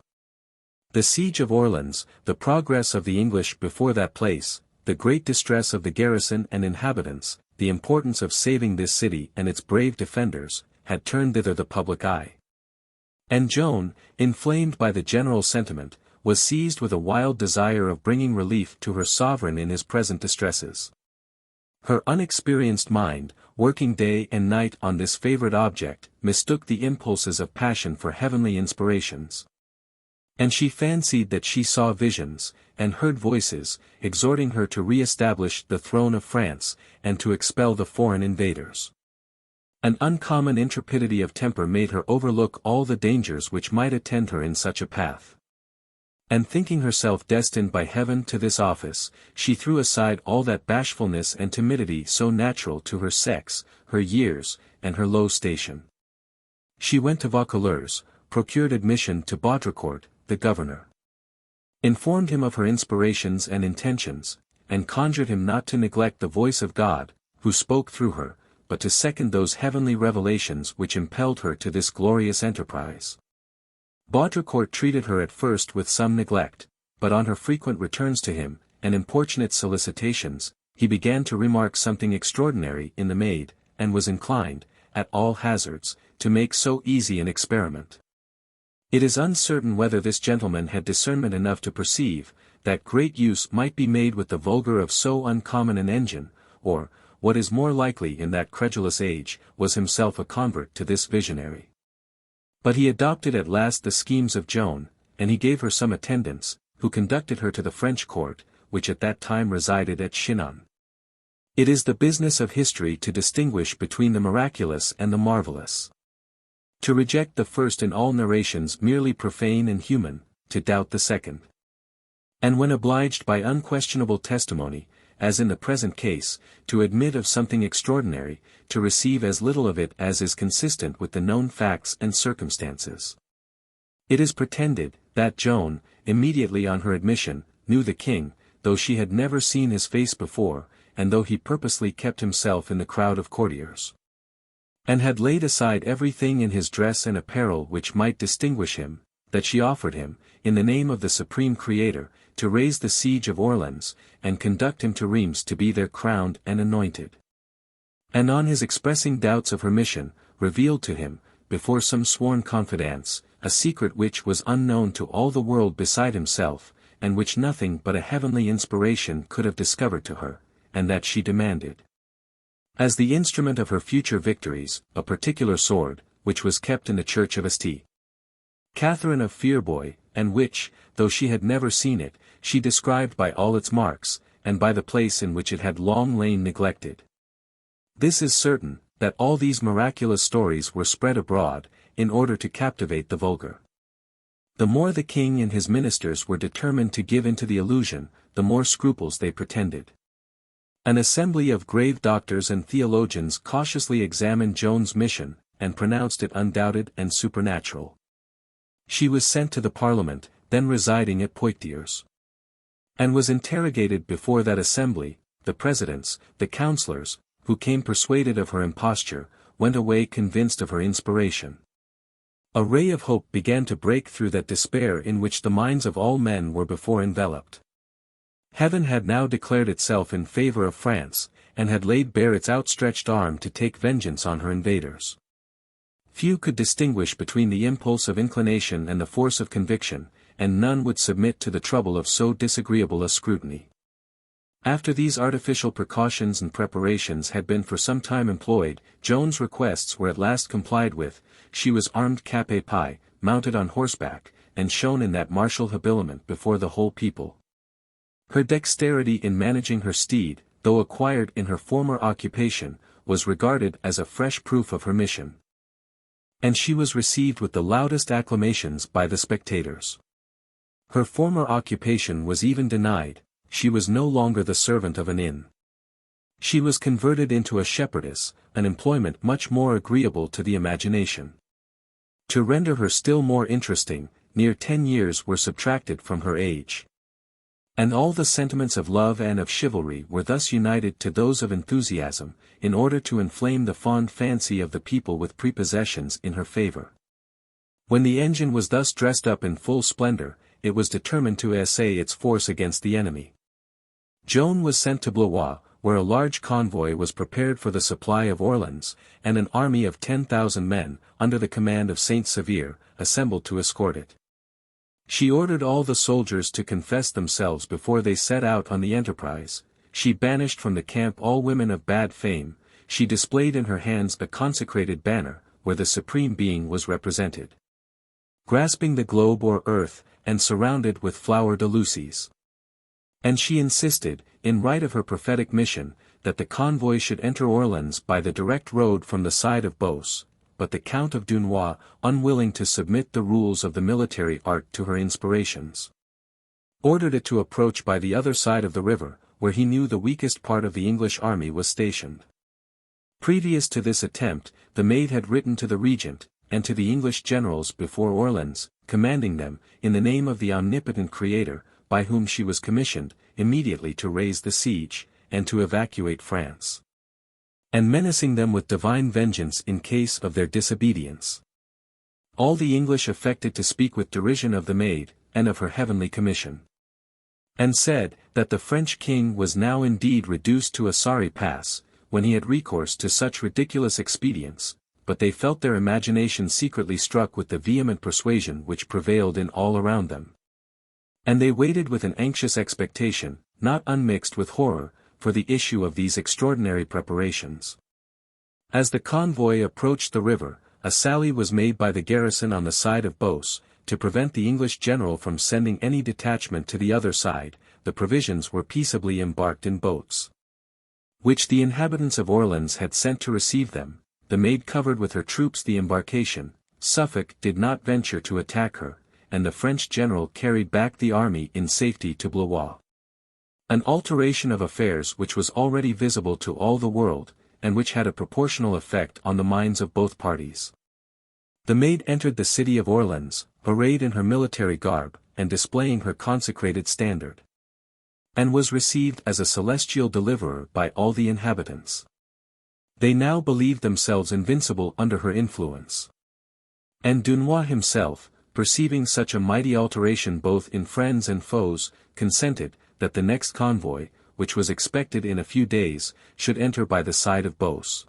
The siege of Orleans, the progress of the English before that place, the great distress of the garrison and inhabitants, the importance of saving this city and its brave defenders, had turned thither the public eye. And Joan, inflamed by the general sentiment, was seized with a wild desire of bringing relief to her sovereign in his present distresses. Her unexperienced mind, working day and night on this favorite object, mistook the impulses of passion for heavenly inspirations. And she fancied that she saw visions, and heard voices, exhorting her to re-establish the throne of France, and to expel the foreign invaders. An uncommon intrepidity of temper made her overlook all the dangers which might attend her in such a path. And thinking herself destined by heaven to this office, she threw aside all that bashfulness and timidity so natural to her sex, her years, and her low station. She went to Vaucouleurs, procured admission to Baudricourt, the governor, informed him of her inspirations and intentions, and conjured him not to neglect the voice of God, who spoke through her, but to second those heavenly revelations which impelled her to this glorious enterprise. Baudricourt treated her at first with some neglect, but on her frequent returns to him, and importunate solicitations, he began to remark something extraordinary in the maid, and was inclined, at all hazards, to make so easy an experiment. It is uncertain whether this gentleman had discernment enough to perceive, that great use might be made with the vulgar of so uncommon an engine, or, what is more likely in that credulous age, was himself a convert to this visionary. But he adopted at last the schemes of Joan, and he gave her some attendants, who conducted her to the French court, which at that time resided at Chinon. It is the business of history to distinguish between the miraculous and the marvelous. To reject the first in all narrations merely profane and human, to doubt the second. And when obliged by unquestionable testimony, as in the present case, to admit of something extraordinary, to receive as little of it as is consistent with the known facts and circumstances. It is pretended, that Joan, immediately on her admission, knew the king, though she had never seen his face before, and though he purposely kept himself in the crowd of courtiers. And had laid aside everything in his dress and apparel which might distinguish him, that she offered him, in the name of the Supreme Creator, to raise the siege of Orleans, and conduct him to Reims to be there crowned and anointed. And on his expressing doubts of her mission, revealed to him, before some sworn confidants, a secret which was unknown to all the world beside himself, and which nothing but a heavenly inspiration could have discovered to her, and that she demanded, as the instrument of her future victories, a particular sword, which was kept in the church of St. Catherine of Fierbois, and which, though she had never seen it, she described by all its marks, and by the place in which it had long lain neglected. This is certain, that all these miraculous stories were spread abroad, in order to captivate the vulgar. The more the king and his ministers were determined to give into the illusion, the more scruples they pretended. An assembly of grave doctors and theologians cautiously examined Joan's mission, and pronounced it undoubted and supernatural. She was sent to the Parliament, then residing at Poictiers, and was interrogated before that assembly. The presidents, the councillors, who came persuaded of her imposture, went away convinced of her inspiration. A ray of hope began to break through that despair in which the minds of all men were before enveloped. Heaven had now declared itself in favor of France, and had laid bare its outstretched arm to take vengeance on her invaders. Few could distinguish between the impulse of inclination and the force of conviction, and none would submit to the trouble of so disagreeable a scrutiny. After these artificial precautions and preparations had been for some time employed, Joan's requests were at last complied with. She was armed cap a pie, mounted on horseback, and shown in that martial habiliment before the whole people. Her dexterity in managing her steed, though acquired in her former occupation, was regarded as a fresh proof of her mission. And she was received with the loudest acclamations by the spectators. Her former occupation was even denied. She was no longer the servant of an inn. She was converted into a shepherdess, an employment much more agreeable to the imagination. To render her still more interesting, near 10 years were subtracted from her age. And all the sentiments of love and of chivalry were thus united to those of enthusiasm, in order to inflame the fond fancy of the people with prepossessions in her favor. When the engine was thus dressed up in full splendor, it was determined to essay its force against the enemy. Joan was sent to Blois, where a large convoy was prepared for the supply of Orleans, and an army of 10,000 men, under the command of Saint Severe, assembled to escort it. She ordered all the soldiers to confess themselves before they set out on the enterprise. She banished from the camp all women of bad fame. She displayed in her hands a consecrated banner, where the Supreme Being was represented, grasping the globe or earth, and surrounded with flower de luces. And she insisted, in right of her prophetic mission, that the convoy should enter Orleans by the direct road from the side of Beauce, but the Count of Dunois, unwilling to submit the rules of the military art to her inspirations, ordered it to approach by the other side of the river, where he knew the weakest part of the English army was stationed. Previous to this attempt, the Maid had written to the Regent, and to the English generals before Orleans, commanding them, in the name of the omnipotent Creator, by whom she was commissioned, immediately to raise the siege, and to evacuate France, and menacing them with divine vengeance in case of their disobedience. All the English affected to speak with derision of the Maid, and of her heavenly commission, and said, that the French king was now indeed reduced to a sorry pass, when he had recourse to such ridiculous expedients, but they felt their imagination secretly struck with the vehement persuasion which prevailed in all around them. And they waited with an anxious expectation, not unmixed with horror, for the issue of these extraordinary preparations. As the convoy approached the river, a sally was made by the garrison on the side of Beauce, to prevent the English general from sending any detachment to the other side. The provisions were peaceably embarked in boats, which the inhabitants of Orleans had sent to receive them. The Maid covered with her troops the embarkation. Suffolk did not venture to attack her, and the French general carried back the army in safety to Blois. An alteration of affairs which was already visible to all the world, and which had a proportional effect on the minds of both parties. The Maid entered the city of Orleans, arrayed in her military garb, and displaying her consecrated standard, and was received as a celestial deliverer by all the inhabitants. They now believed themselves invincible under her influence. And Dunois himself, perceiving such a mighty alteration both in friends and foes, consented, that the next convoy, which was expected in a few days, should enter by the side of Beauce.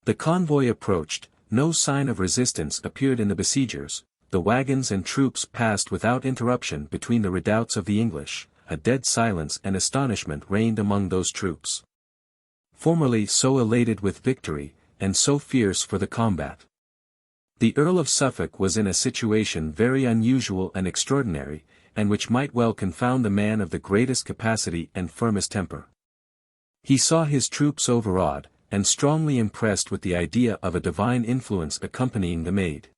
The convoy approached, no sign of resistance appeared in the besiegers, the wagons and troops passed without interruption between the redoubts of the English. A dead silence and astonishment reigned among those troops, formerly so elated with victory, and so fierce for the combat. The Earl of Suffolk was in a situation very unusual and extraordinary, and which might well confound a man of the greatest capacity and firmest temper. He saw his troops overawed, and strongly impressed with the idea of a divine influence accompanying the Maid.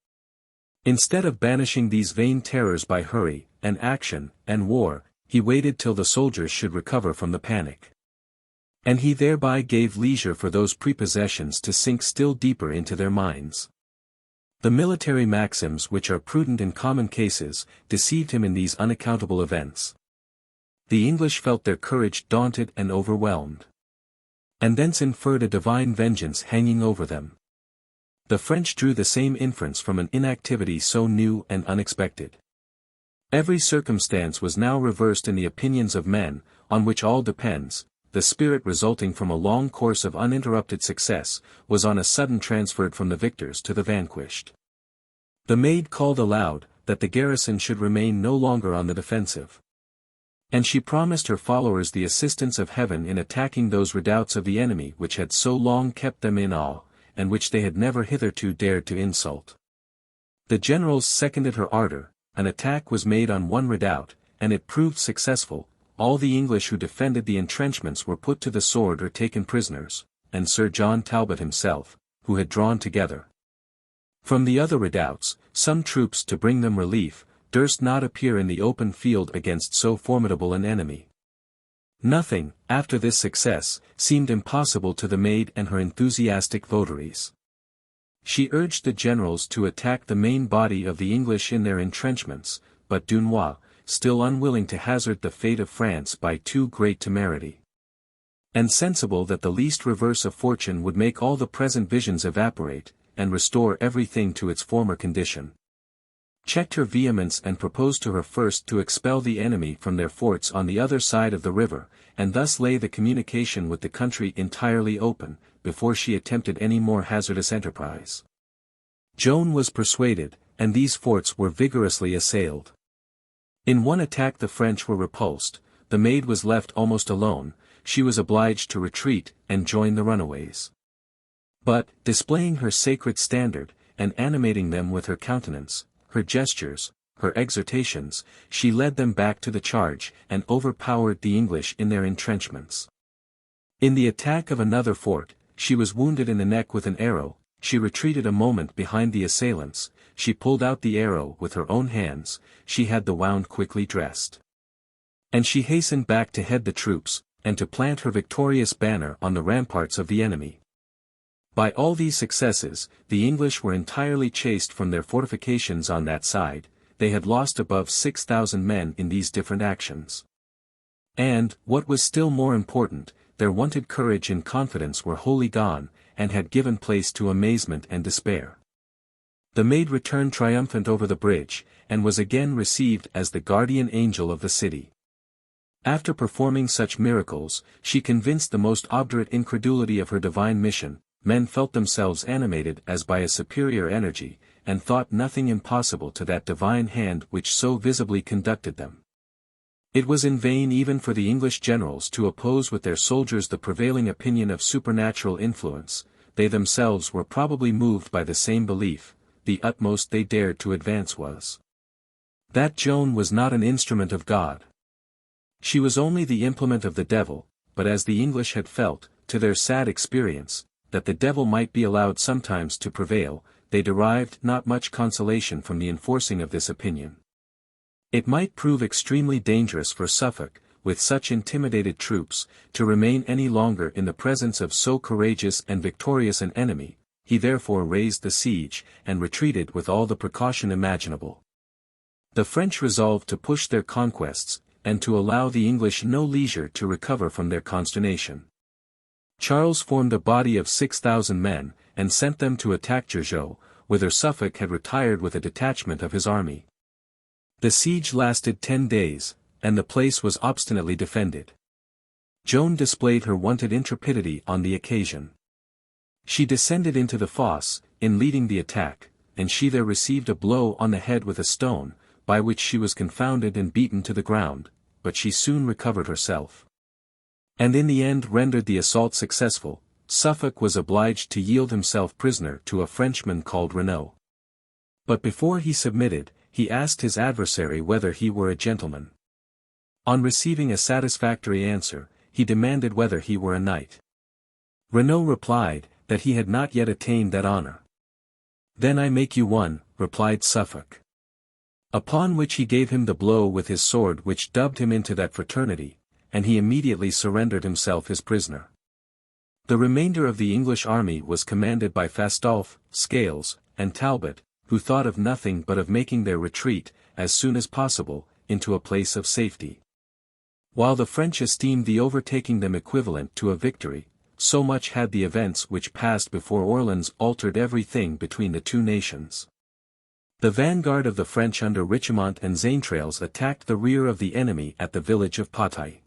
Instead of banishing these vain terrors by hurry, and action, and war, he waited till the soldiers should recover from the panic. And he thereby gave leisure for those prepossessions to sink still deeper into their minds. The military maxims which are prudent in common cases, deceived him in these unaccountable events. The English felt their courage daunted and overwhelmed, and thence inferred a divine vengeance hanging over them. The French drew the same inference from an inactivity so new and unexpected. Every circumstance was now reversed in the opinions of men, on which all depends. The spirit resulting from a long course of uninterrupted success, was on a sudden transferred from the victors to the vanquished. The Maid called aloud, that the garrison should remain no longer on the defensive. And she promised her followers the assistance of heaven in attacking those redoubts of the enemy which had so long kept them in awe, and which they had never hitherto dared to insult. The generals seconded her ardor. An attack was made on one redoubt, and it proved successful. All the English who defended the entrenchments were put to the sword or taken prisoners, and Sir John Talbot himself, who had drawn together from the other redoubts some troops to bring them relief, durst not appear in the open field against so formidable an enemy. Nothing, after this success, seemed impossible to the Maid and her enthusiastic votaries. She urged the generals to attack the main body of the English in their entrenchments, but Dunois, still unwilling to hazard the fate of France by too great temerity, and sensible that the least reverse of fortune would make all the present visions evaporate, and restore everything to its former condition, checked her vehemence and proposed to her first to expel the enemy from their forts on the other side of the river, and thus lay the communication with the country entirely open, before she attempted any more hazardous enterprise. Joan was persuaded, and these forts were vigorously assailed. In one attack the French were repulsed, the Maid was left almost alone, she was obliged to retreat and join the runaways. But, displaying her sacred standard, and animating them with her countenance, her gestures, her exhortations, she led them back to the charge, and overpowered the English in their entrenchments. In the attack of another fort, she was wounded in the neck with an arrow, she retreated a moment behind the assailants, she pulled out the arrow with her own hands, she had the wound quickly dressed. And she hastened back to head the troops, and to plant her victorious banner on the ramparts of the enemy. By all these successes, the English were entirely chased from their fortifications on that side, they had lost above 6,000 men in these different actions. And, what was still more important, their wonted courage and confidence were wholly gone, and had given place to amazement and despair. The Maid returned triumphant over the bridge, and was again received as the guardian angel of the city. After performing such miracles, she convinced the most obdurate incredulity of her divine mission. Men felt themselves animated as by a superior energy, and thought nothing impossible to that divine hand which so visibly conducted them. It was in vain even for the English generals to oppose with their soldiers the prevailing opinion of supernatural influence, they themselves were probably moved by the same belief, the utmost they dared to advance was that Joan was not an instrument of God. She was only the implement of the devil, but as the English had felt, to their sad experience, that the devil might be allowed sometimes to prevail, they derived not much consolation from the enforcing of this opinion. It might prove extremely dangerous for Suffolk, with such intimidated troops, to remain any longer in the presence of so courageous and victorious an enemy, he therefore raised the siege, and retreated with all the precaution imaginable. The French resolved to push their conquests, and to allow the English no leisure to recover from their consternation. Charles formed a body of 6,000 men, and sent them to attack Jergeau, whither Suffolk had retired with a detachment of his army. The siege lasted 10 days, and the place was obstinately defended. Joan displayed her wonted intrepidity on the occasion. She descended into the fosse, in leading the attack, and she there received a blow on the head with a stone, by which she was confounded and beaten to the ground, but she soon recovered herself, and in the end rendered the assault successful. Suffolk was obliged to yield himself prisoner to a Frenchman called Renaud. But before he submitted, he asked his adversary whether he were a gentleman. On receiving a satisfactory answer, he demanded whether he were a knight. Renaud replied, that he had not yet attained that honor. "Then I make you one," replied Suffolk. Upon which he gave him the blow with his sword which dubbed him into that fraternity, and he immediately surrendered himself his prisoner. The remainder of the English army was commanded by Fastolfe, Scales, and Talbot, who thought of nothing but of making their retreat, as soon as possible, into a place of safety. While the French esteemed the overtaking them equivalent to a victory, so much had the events which passed before Orleans altered everything between the two nations. The vanguard of the French under Richemont and Xaintrailles attacked the rear of the enemy at the village of Patay.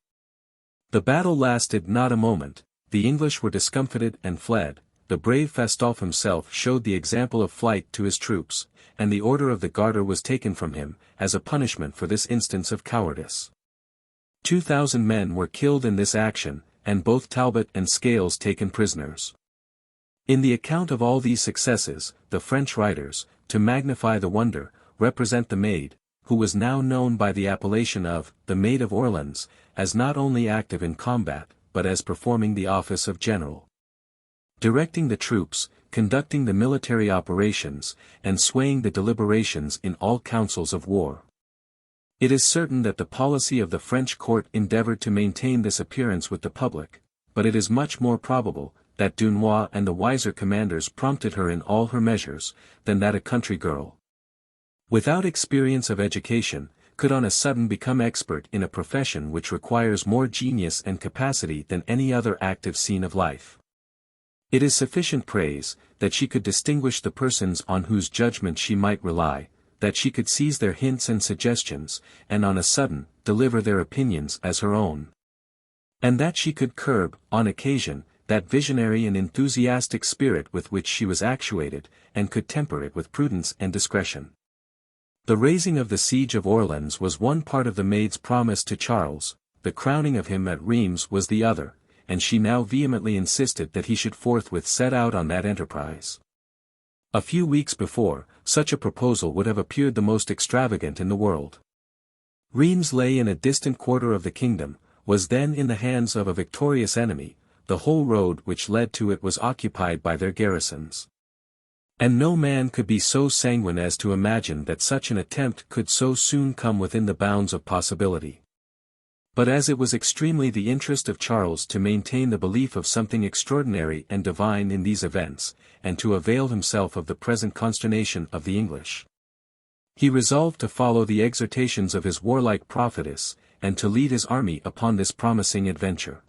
The battle lasted not a moment, the English were discomfited and fled, the brave Fastolfe himself showed the example of flight to his troops, and the order of the Garter was taken from him, as a punishment for this instance of cowardice. 2,000 men were killed in this action, and both Talbot and Scales taken prisoners. In the account of all these successes, the French writers, to magnify the wonder, represent the Maid, who was now known by the appellation of the Maid of Orleans, as not only active in combat, but as performing the office of general, directing the troops, conducting the military operations, and swaying the deliberations in all councils of war. It is certain that the policy of the French court endeavored to maintain this appearance with the public, but it is much more probable that Dunois and the wiser commanders prompted her in all her measures, than that a country girl, without experience of education, could on a sudden become expert in a profession which requires more genius and capacity than any other active scene of life. It is sufficient praise, that she could distinguish the persons on whose judgment she might rely, that she could seize their hints and suggestions, and on a sudden, deliver their opinions as her own. And that she could curb, on occasion, that visionary and enthusiastic spirit with which she was actuated, and could temper it with prudence and discretion. The raising of the siege of Orleans was one part of the maid's promise to Charles, the crowning of him at Rheims was the other, and she now vehemently insisted that he should forthwith set out on that enterprise. A few weeks before, such a proposal would have appeared the most extravagant in the world. Rheims lay in a distant quarter of the kingdom, was then in the hands of a victorious enemy, the whole road which led to it was occupied by their garrisons. And no man could be so sanguine as to imagine that such an attempt could so soon come within the bounds of possibility. But as it was extremely the interest of Charles to maintain the belief of something extraordinary and divine in these events, and to avail himself of the present consternation of the English, he resolved to follow the exhortations of his warlike prophetess, and to lead his army upon this promising adventure.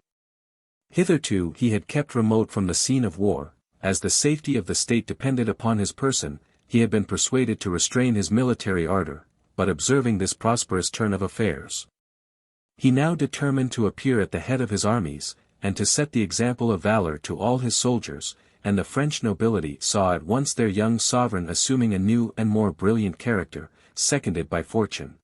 Hitherto he had kept remote from the scene of war, as the safety of the state depended upon his person, he had been persuaded to restrain his military ardor, but observing this prosperous turn of affairs, he now determined to appear at the head of his armies, and to set the example of valor to all his soldiers, and the French nobility saw at once their young sovereign assuming a new and more brilliant character, seconded by fortune,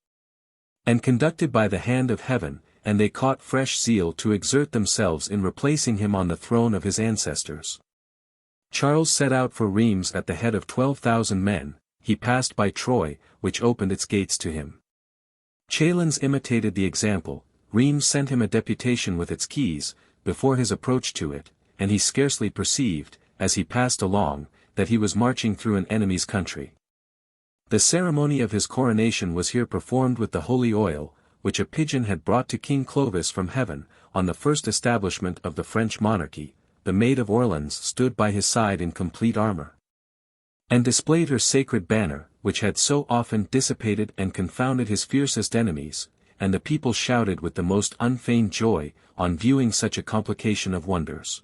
and conducted by the hand of heaven, and they caught fresh zeal to exert themselves in replacing him on the throne of his ancestors. Charles set out for Rheims at the head of 12,000 men, he passed by Troyes, which opened its gates to him. Chalons imitated the example, Rheims sent him a deputation with its keys, before his approach to it, and he scarcely perceived, as he passed along, that he was marching through an enemy's country. The ceremony of his coronation was here performed with the holy oil, which a pigeon had brought to King Clovis from heaven, on the first establishment of the French monarchy. The Maid of Orleans stood by his side in complete armor, and displayed her sacred banner, which had so often dissipated and confounded his fiercest enemies, and the people shouted with the most unfeigned joy, on viewing such a complication of wonders.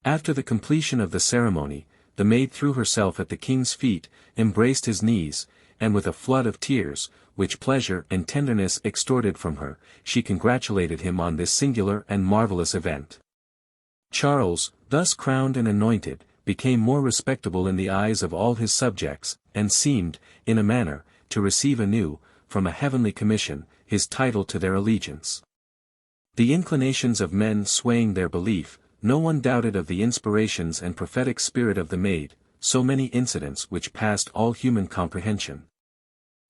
After the completion of the ceremony, the maid threw herself at the king's feet, embraced his knees, and with a flood of tears, which pleasure and tenderness extorted from her, she congratulated him on this singular and marvelous event. Charles, thus crowned and anointed, became more respectable in the eyes of all his subjects, and seemed, in a manner, to receive anew, from a heavenly commission, his title to their allegiance. The inclinations of men swaying their belief, no one doubted of the inspirations and prophetic spirit of the maid, so many incidents which passed all human comprehension,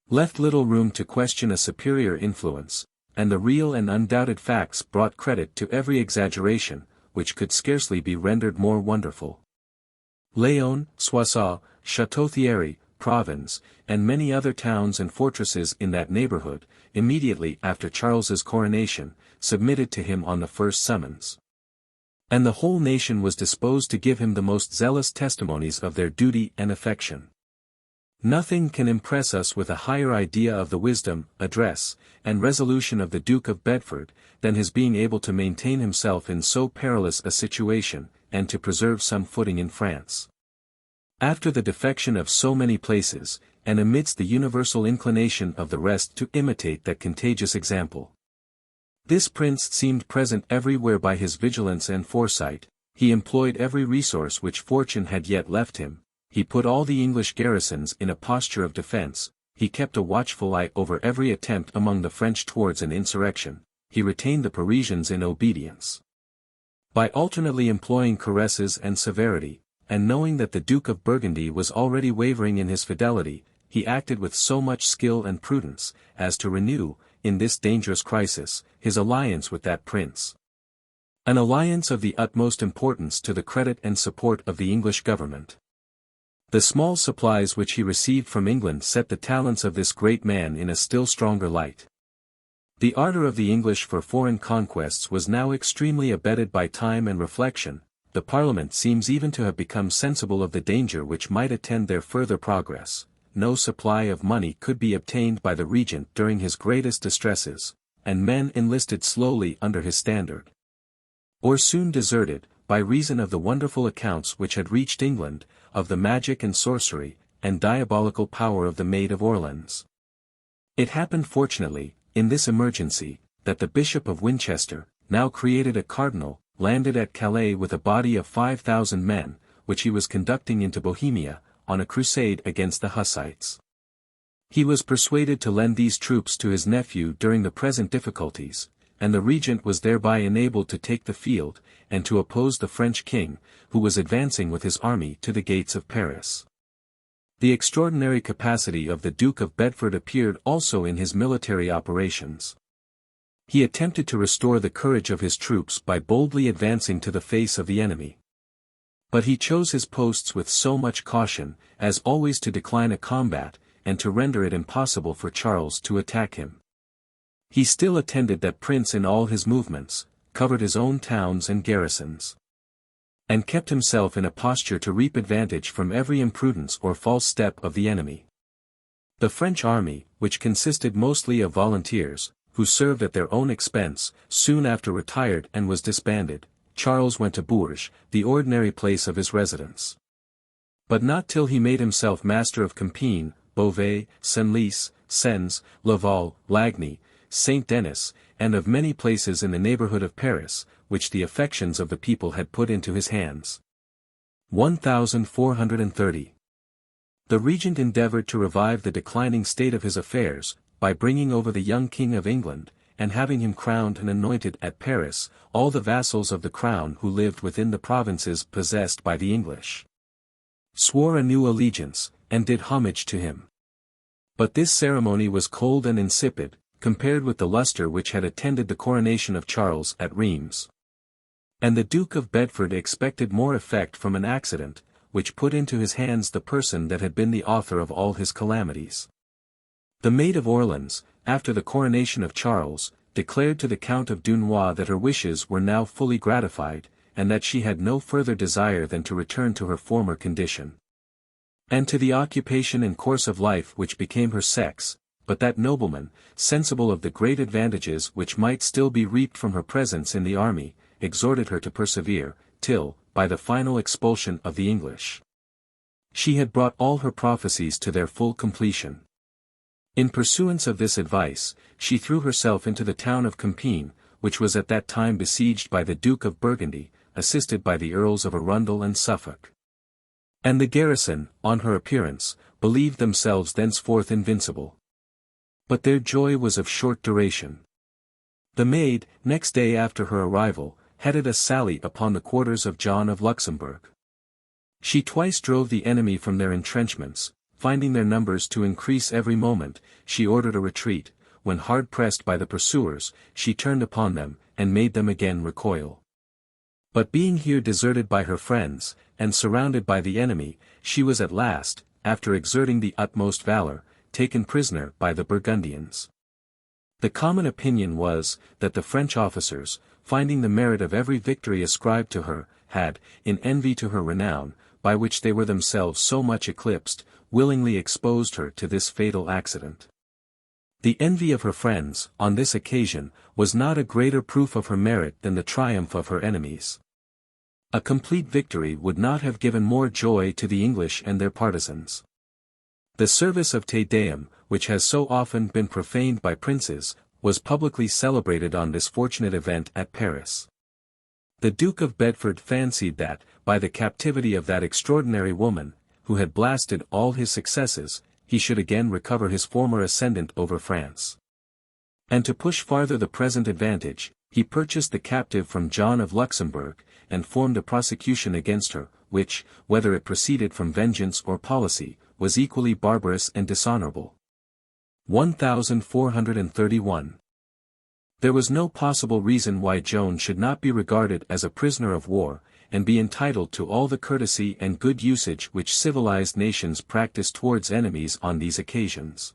left little room to question a superior influence, and the real and undoubted facts brought credit to every exaggeration, which could scarcely be rendered more wonderful. Laon, Soissons, Château-Thierry, Provins, and many other towns and fortresses in that neighborhood, immediately after Charles's coronation, submitted to him on the first summons. And the whole nation was disposed to give him the most zealous testimonies of their duty and affection. Nothing can impress us with a higher idea of the wisdom, address, and resolution of the Duke of Bedford, than his being able to maintain himself in so perilous a situation, and to preserve some footing in France, after the defection of so many places, and amidst the universal inclination of the rest to imitate that contagious example. This prince seemed present everywhere by his vigilance and foresight, he employed every resource which fortune had yet left him, he put all the English garrisons in a posture of defense, he kept a watchful eye over every attempt among the French towards an insurrection, he retained the Parisians in obedience. By alternately employing caresses and severity, and knowing that the Duke of Burgundy was already wavering in his fidelity, he acted with so much skill and prudence, as to renew, in this dangerous crisis, his alliance with that prince. An alliance of the utmost importance to the credit and support of the English government. The small supplies which he received from England set the talents of this great man in a still stronger light. The ardor of the English for foreign conquests was now extremely abetted by time and reflection. The Parliament seems even to have become sensible of the danger which might attend their further progress. No supply of money could be obtained by the regent during his greatest distresses, and men enlisted slowly under his standard, or soon deserted, by reason of the wonderful accounts which had reached England, of the magic and sorcery, and diabolical power of the Maid of Orleans. It happened fortunately, in this emergency, that the Bishop of Winchester, now created a cardinal, landed at Calais with a body of 5,000 men, which he was conducting into Bohemia, on a crusade against the Hussites. He was persuaded to lend these troops to his nephew during the present difficulties, and the regent was thereby enabled to take the field, and to oppose the French king, who was advancing with his army to the gates of Paris. The extraordinary capacity of the Duke of Bedford appeared also in his military operations. He attempted to restore the courage of his troops by boldly advancing to the face of the enemy. But he chose his posts with so much caution, as always to decline a combat, and to render it impossible for Charles to attack him. He still attended that prince in all his movements, covered his own towns and garrisons, and kept himself in a posture to reap advantage from every imprudence or false step of the enemy. The French army, which consisted mostly of volunteers, who served at their own expense, soon after retired and was disbanded. Charles went to Bourges, the ordinary place of his residence. But not till he made himself master of Compiègne, Beauvais, Senlis, Sens, Laval, Lagny, Saint-Denis, and of many places in the neighborhood of Paris, which the affections of the people had put into his hands. 1430. The regent endeavored to revive the declining state of his affairs, by bringing over the young king of England, and having him crowned and anointed at Paris, all the vassals of the crown who lived within the provinces possessed by the English, swore a new allegiance, and did homage to him. But this ceremony was cold and insipid, compared with the lustre which had attended the coronation of Charles at Rheims. And the Duke of Bedford expected more effect from an accident, which put into his hands the person that had been the author of all his calamities. The Maid of Orleans, after the coronation of Charles, declared to the Count of Dunois that her wishes were now fully gratified, and that she had no further desire than to return to her former condition, and to the occupation and course of life which became her sex. But that nobleman, sensible of the great advantages which might still be reaped from her presence in the army, exhorted her to persevere, till, by the final expulsion of the English, she had brought all her prophecies to their full completion. In pursuance of this advice, she threw herself into the town of Compiègne, which was at that time besieged by the Duke of Burgundy, assisted by the Earls of Arundel and Suffolk. And the garrison, on her appearance, believed themselves thenceforth invincible. But their joy was of short duration. The Maid, next day after her arrival, headed a sally upon the quarters of John of Luxembourg. She twice drove the enemy from their entrenchments. Finding their numbers to increase every moment, she ordered a retreat. When hard pressed by the pursuers, she turned upon them, and made them again recoil. But being here deserted by her friends, and surrounded by the enemy, she was at last, after exerting the utmost valor, taken prisoner by the Burgundians. The common opinion was, that the French officers, finding the merit of every victory ascribed to her, had, in envy to her renown, by which they were themselves so much eclipsed, willingly exposed her to this fatal accident. The envy of her friends, on this occasion, was not a greater proof of her merit than the triumph of her enemies. A complete victory would not have given more joy to the English and their partisans. The service of Te Deum, which has so often been profaned by princes, was publicly celebrated on this fortunate event at Paris. The Duke of Bedford fancied that, by the captivity of that extraordinary woman, who had blasted all his successes, he should again recover his former ascendant over France. And to push farther the present advantage, he purchased the captive from John of Luxembourg, and formed a prosecution against her, which, whether it proceeded from vengeance or policy, was equally barbarous and dishonorable. 1431. There was no possible reason why Joan should not be regarded as a prisoner of war, and be entitled to all the courtesy and good usage which civilized nations practice towards enemies on these occasions.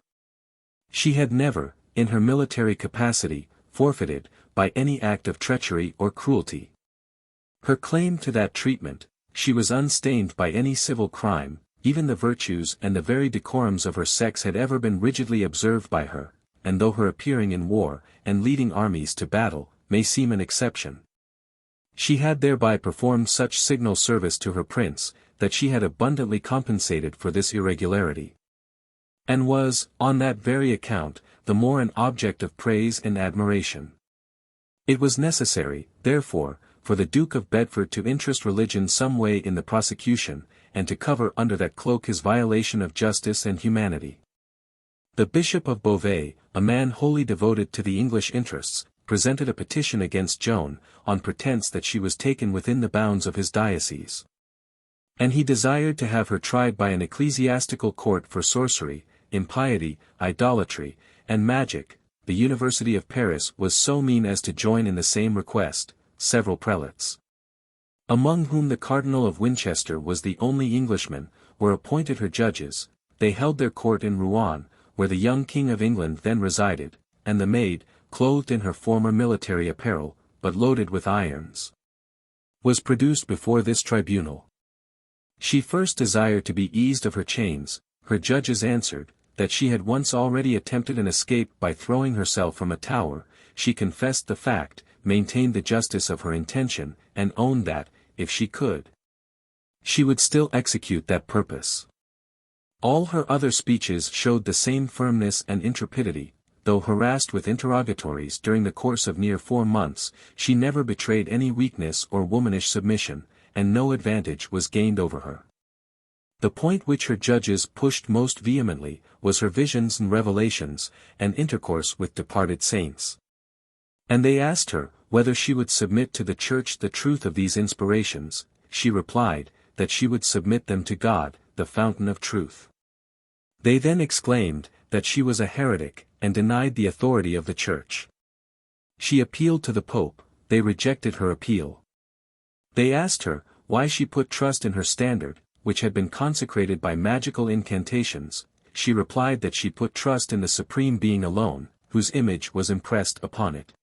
She had never, in her military capacity, forfeited, by any act of treachery or cruelty, her claim to that treatment. She was unstained by any civil crime, even the virtues and the very decorums of her sex had ever been rigidly observed by her, and though her appearing in war, and leading armies to battle, may seem an exception, she had thereby performed such signal service to her prince, that she had abundantly compensated for this irregularity, and was, on that very account, the more an object of praise and admiration. It was necessary, therefore, for the Duke of Bedford to interest religion some way in the prosecution, and to cover under that cloak his violation of justice and humanity. The Bishop of Beauvais, a man wholly devoted to the English interests, presented a petition against Joan, on pretence that she was taken within the bounds of his diocese, and he desired to have her tried by an ecclesiastical court for sorcery, impiety, idolatry, and magic. The University of Paris was so mean as to join in the same request. Several prelates, among whom the Cardinal of Winchester was the only Englishman, were appointed her judges. They held their court in Rouen, where the young King of England then resided, and the maid, clothed in her former military apparel, but loaded with irons, was produced before this tribunal. She first desired to be eased of her chains. Her judges answered, that she had once already attempted an escape by throwing herself from a tower. She confessed the fact, maintained the justice of her intention, and owned that, if she could, she would still execute that purpose. All her other speeches showed the same firmness and intrepidity. Though harassed with interrogatories during the course of near 4 months, she never betrayed any weakness or womanish submission, and no advantage was gained over her. The point which her judges pushed most vehemently, was her visions and revelations, and intercourse with departed saints. And they asked her, whether she would submit to the Church the truth of these inspirations. She replied, that she would submit them to God, the fountain of truth. They then exclaimed, that she was a heretic, and denied the authority of the Church. She appealed to the Pope. They rejected her appeal. They asked her, why she put trust in her standard, which had been consecrated by magical incantations. She replied that she put trust in the Supreme Being alone, whose image was impressed upon it.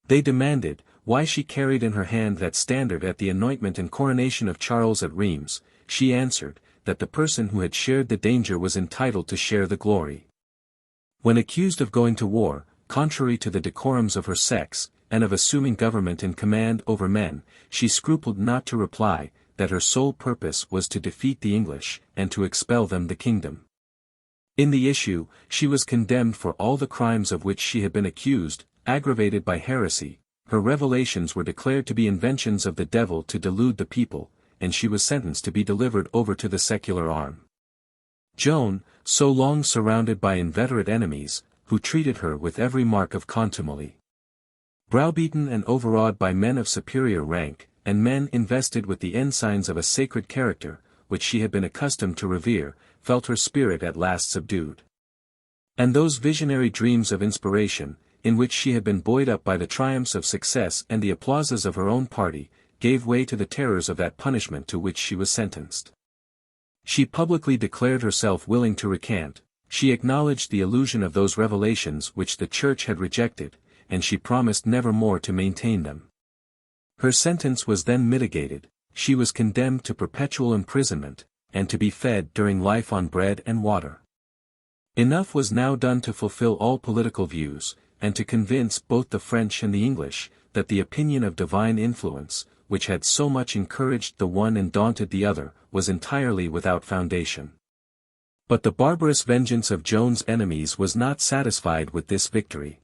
They demanded, why she carried in her hand that standard at the anointment and coronation of Charles at Rheims. She answered, that the person who had shared the danger was entitled to share the glory. When accused of going to war, contrary to the decorums of her sex, and of assuming government and command over men, she scrupled not to reply, that her sole purpose was to defeat the English, and to expel them the kingdom. In the issue, she was condemned for all the crimes of which she had been accused, aggravated by heresy. Her revelations were declared to be inventions of the devil to delude the people, and she was sentenced to be delivered over to the secular arm. Joan, so long surrounded by inveterate enemies, who treated her with every mark of contumely, browbeaten and overawed by men of superior rank, and men invested with the ensigns of a sacred character, which she had been accustomed to revere, felt her spirit at last subdued. And those visionary dreams of inspiration, in which she had been buoyed up by the triumphs of success and the applauses of her own party, gave way to the terrors of that punishment to which she was sentenced. She publicly declared herself willing to recant. She acknowledged the illusion of those revelations which the Church had rejected, and she promised never more to maintain them. Her sentence was then mitigated. She was condemned to perpetual imprisonment, and to be fed during life on bread and water. Enough was now done to fulfill all political views, and to convince both the French and the English, that the opinion of divine influence, which had so much encouraged the one and daunted the other, was entirely without foundation. But the barbarous vengeance of Joan's enemies was not satisfied with this victory.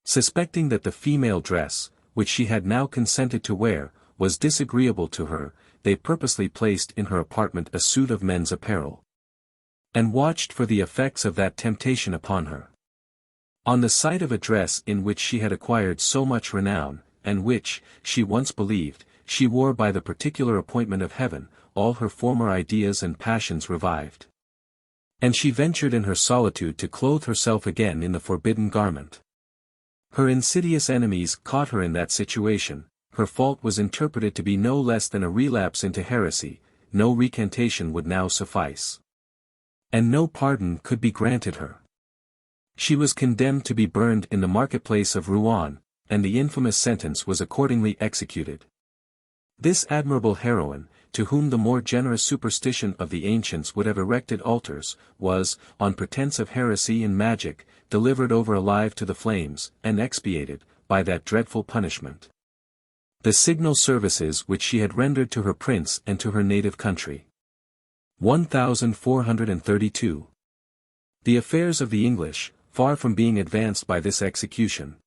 Suspecting that the female dress, which she had now consented to wear, was disagreeable to her, they purposely placed in her apartment a suit of men's apparel, and watched for the effects of that temptation upon her. On the sight of a dress in which she had acquired so much renown, and which, she once believed, she wore by the particular appointment of heaven, all her former ideas and passions revived. And she ventured in her solitude to clothe herself again in the forbidden garment. Her insidious enemies caught her in that situation. her fault was interpreted to be no less than a relapse into heresy, no recantation would now suffice. And no pardon could be granted her. She was condemned to be burned in the marketplace of Rouen, and the infamous sentence was accordingly executed. This admirable heroine, to whom the more generous superstition of the ancients would have erected altars, was, on pretence of heresy and magic, delivered over alive to the flames, and expiated, by that dreadful punishment, the signal services which she had rendered to her prince and to her native country. 1432. The affairs of the English, far from being advanced by this execution,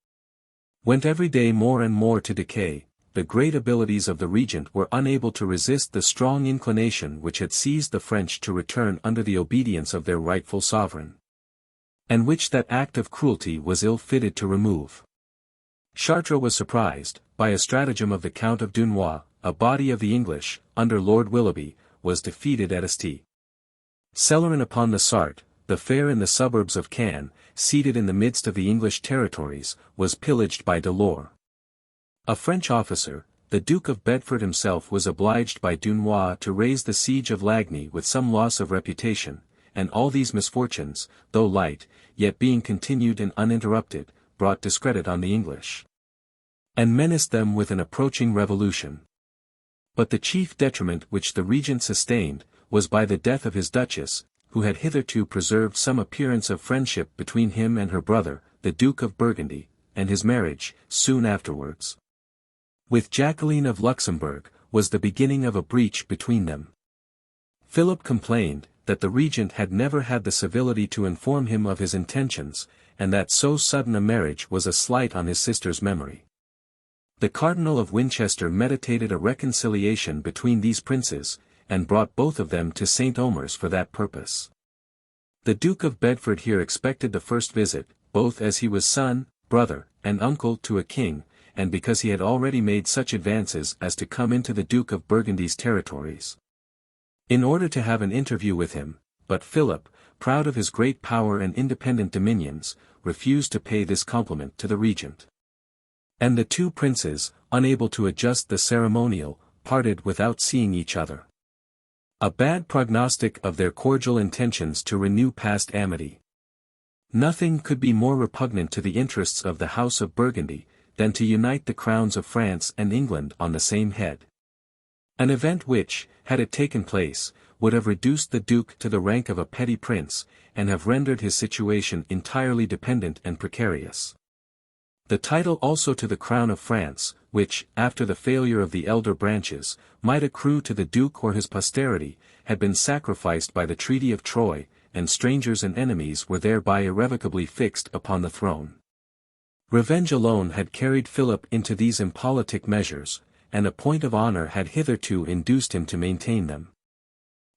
went every day more and more to decay. The great abilities of the regent were unable to resist the strong inclination which had seized the French to return under the obedience of their rightful sovereign, and which that act of cruelty was ill-fitted to remove. Chartres was surprised, by a stratagem of the Count of Dunois, a body of the English, under Lord Willoughby, was defeated at Asti. Celeron upon the Sarthe, the fair in the suburbs of Caen, seated in the midst of the English territories, was pillaged by Delort. A French officer, the Duke of Bedford himself, was obliged by Dunois to raise the siege of Lagny with some loss of reputation, and all these misfortunes, though light, yet being continued and uninterrupted, brought discredit on the English, and menaced them with an approaching revolution. But the chief detriment which the regent sustained, was by the death of his duchess, who had hitherto preserved some appearance of friendship between him and her brother, the Duke of Burgundy, and his marriage, soon afterwards, with Jacqueline of Luxembourg, was the beginning of a breach between them. Philip complained, that the regent had never had the civility to inform him of his intentions, and that so sudden a marriage was a slight on his sister's memory. The Cardinal of Winchester meditated a reconciliation between these princes, and brought both of them to St. Omer's for that purpose. The Duke of Bedford here expected the first visit, both as he was son, brother, and uncle to a king, and because he had already made such advances as to come into the Duke of Burgundy's territories, in order to have an interview with him, but Philip, proud of his great power and independent dominions, refused to pay this compliment to the regent. And the two princes, unable to adjust the ceremonial, parted without seeing each other. A bad prognostic of their cordial intentions to renew past amity. Nothing could be more repugnant to the interests of the House of Burgundy, than to unite the crowns of France and England on the same head. An event which, had it taken place, would have reduced the Duke to the rank of a petty prince, and have rendered his situation entirely dependent and precarious. The title also to the crown of France, which, after the failure of the elder branches, might accrue to the Duke or his posterity, had been sacrificed by the Treaty of Troyes, and strangers and enemies were thereby irrevocably fixed upon the throne. Revenge alone had carried Philip into these impolitic measures, and a point of honor had hitherto induced him to maintain them.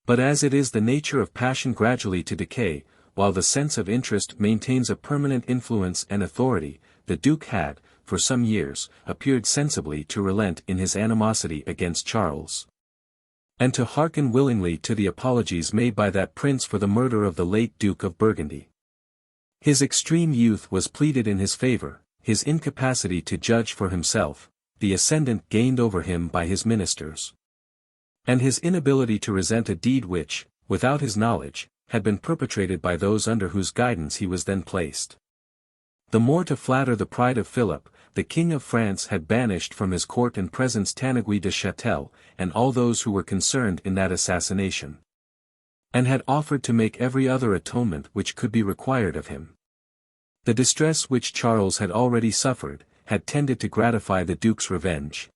But as it is the nature of passion gradually to decay, while the sense of interest maintains a permanent influence and authority, the Duke had, for some years, appeared sensibly to relent in his animosity against Charles, and to hearken willingly to the apologies made by that prince for the murder of the late Duke of Burgundy. His extreme youth was pleaded in his favor, his incapacity to judge for himself, the ascendant gained over him by his ministers, and his inability to resent a deed which, without his knowledge, had been perpetrated by those under whose guidance he was then placed. The more to flatter the pride of Philip, the King of France had banished from his court and presence Tanneguy de Châtel, and all those who were concerned in that assassination, and had offered to make every other atonement which could be required of him. The distress which Charles had already suffered, had tended to gratify the Duke's revenge.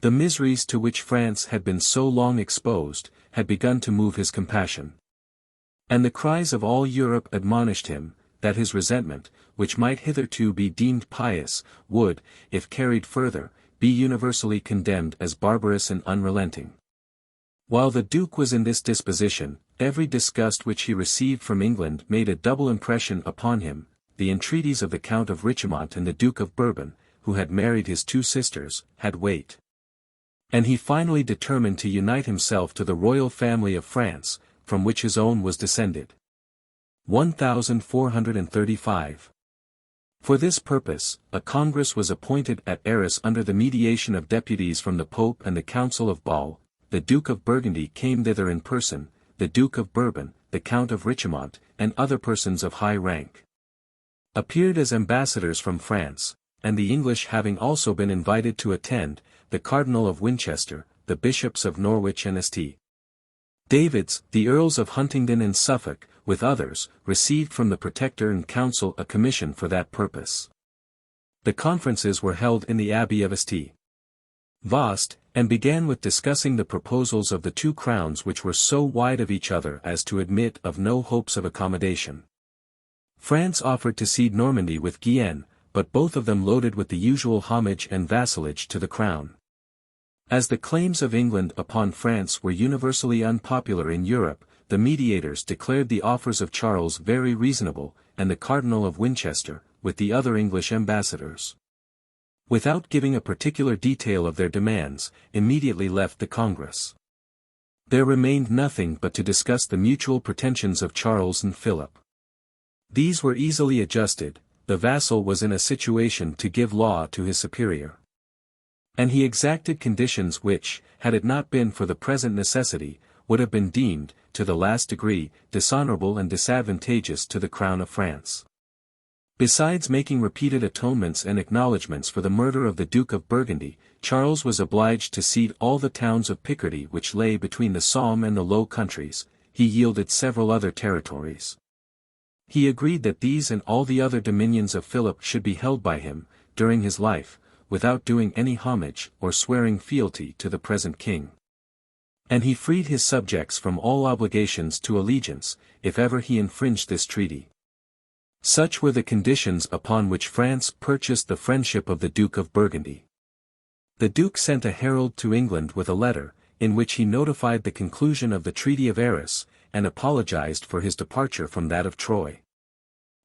The miseries to which France had been so long exposed, had begun to move his compassion. And the cries of all Europe admonished him, that his resentment, which might hitherto be deemed pious, would, if carried further, be universally condemned as barbarous and unrelenting. While the Duke was in this disposition, every disgust which he received from England made a double impression upon him. The entreaties of the Count of Richemont and the Duke of Bourbon, who had married his two sisters, had weight. And he finally determined to unite himself to the royal family of France, from which his own was descended. 1435. For this purpose, a congress was appointed at Arras under the mediation of deputies from the Pope and the Council of Bâle. The Duke of Burgundy came thither in person, the Duke of Bourbon, the Count of Richemont, and other persons of high rank appeared as ambassadors from France, and the English having also been invited to attend, the Cardinal of Winchester, the Bishops of Norwich and St. David's, the Earls of Huntingdon and Suffolk, with others, received from the Protector and Council a commission for that purpose. The conferences were held in the Abbey of St. Vaast, and began with discussing the proposals of the two crowns which were so wide of each other as to admit of no hopes of accommodation. France offered to cede Normandy with Guienne, but both of them loaded with the usual homage and vassalage to the crown. As the claims of England upon France were universally unpopular in Europe, the mediators declared the offers of Charles very reasonable, and the Cardinal of Winchester, with the other English ambassadors, without giving a particular detail of their demands, immediately left the Congress. There remained nothing but to discuss the mutual pretensions of Charles and Philip. These were easily adjusted. The vassal was in a situation to give law to his superior, and he exacted conditions which, had it not been for the present necessity, would have been deemed, to the last degree, dishonorable and disadvantageous to the crown of France. Besides making repeated atonements and acknowledgments for the murder of the Duke of Burgundy, Charles was obliged to cede all the towns of Picardy which lay between the Somme and the Low Countries. He yielded several other territories. He agreed that these and all the other dominions of Philip should be held by him, during his life, without doing any homage or swearing fealty to the present king. And he freed his subjects from all obligations to allegiance, if ever he infringed this treaty. Such were the conditions upon which France purchased the friendship of the Duke of Burgundy. The Duke sent a herald to England with a letter, in which he notified the conclusion of the Treaty of Arras, and apologized for his departure from that of Troyes.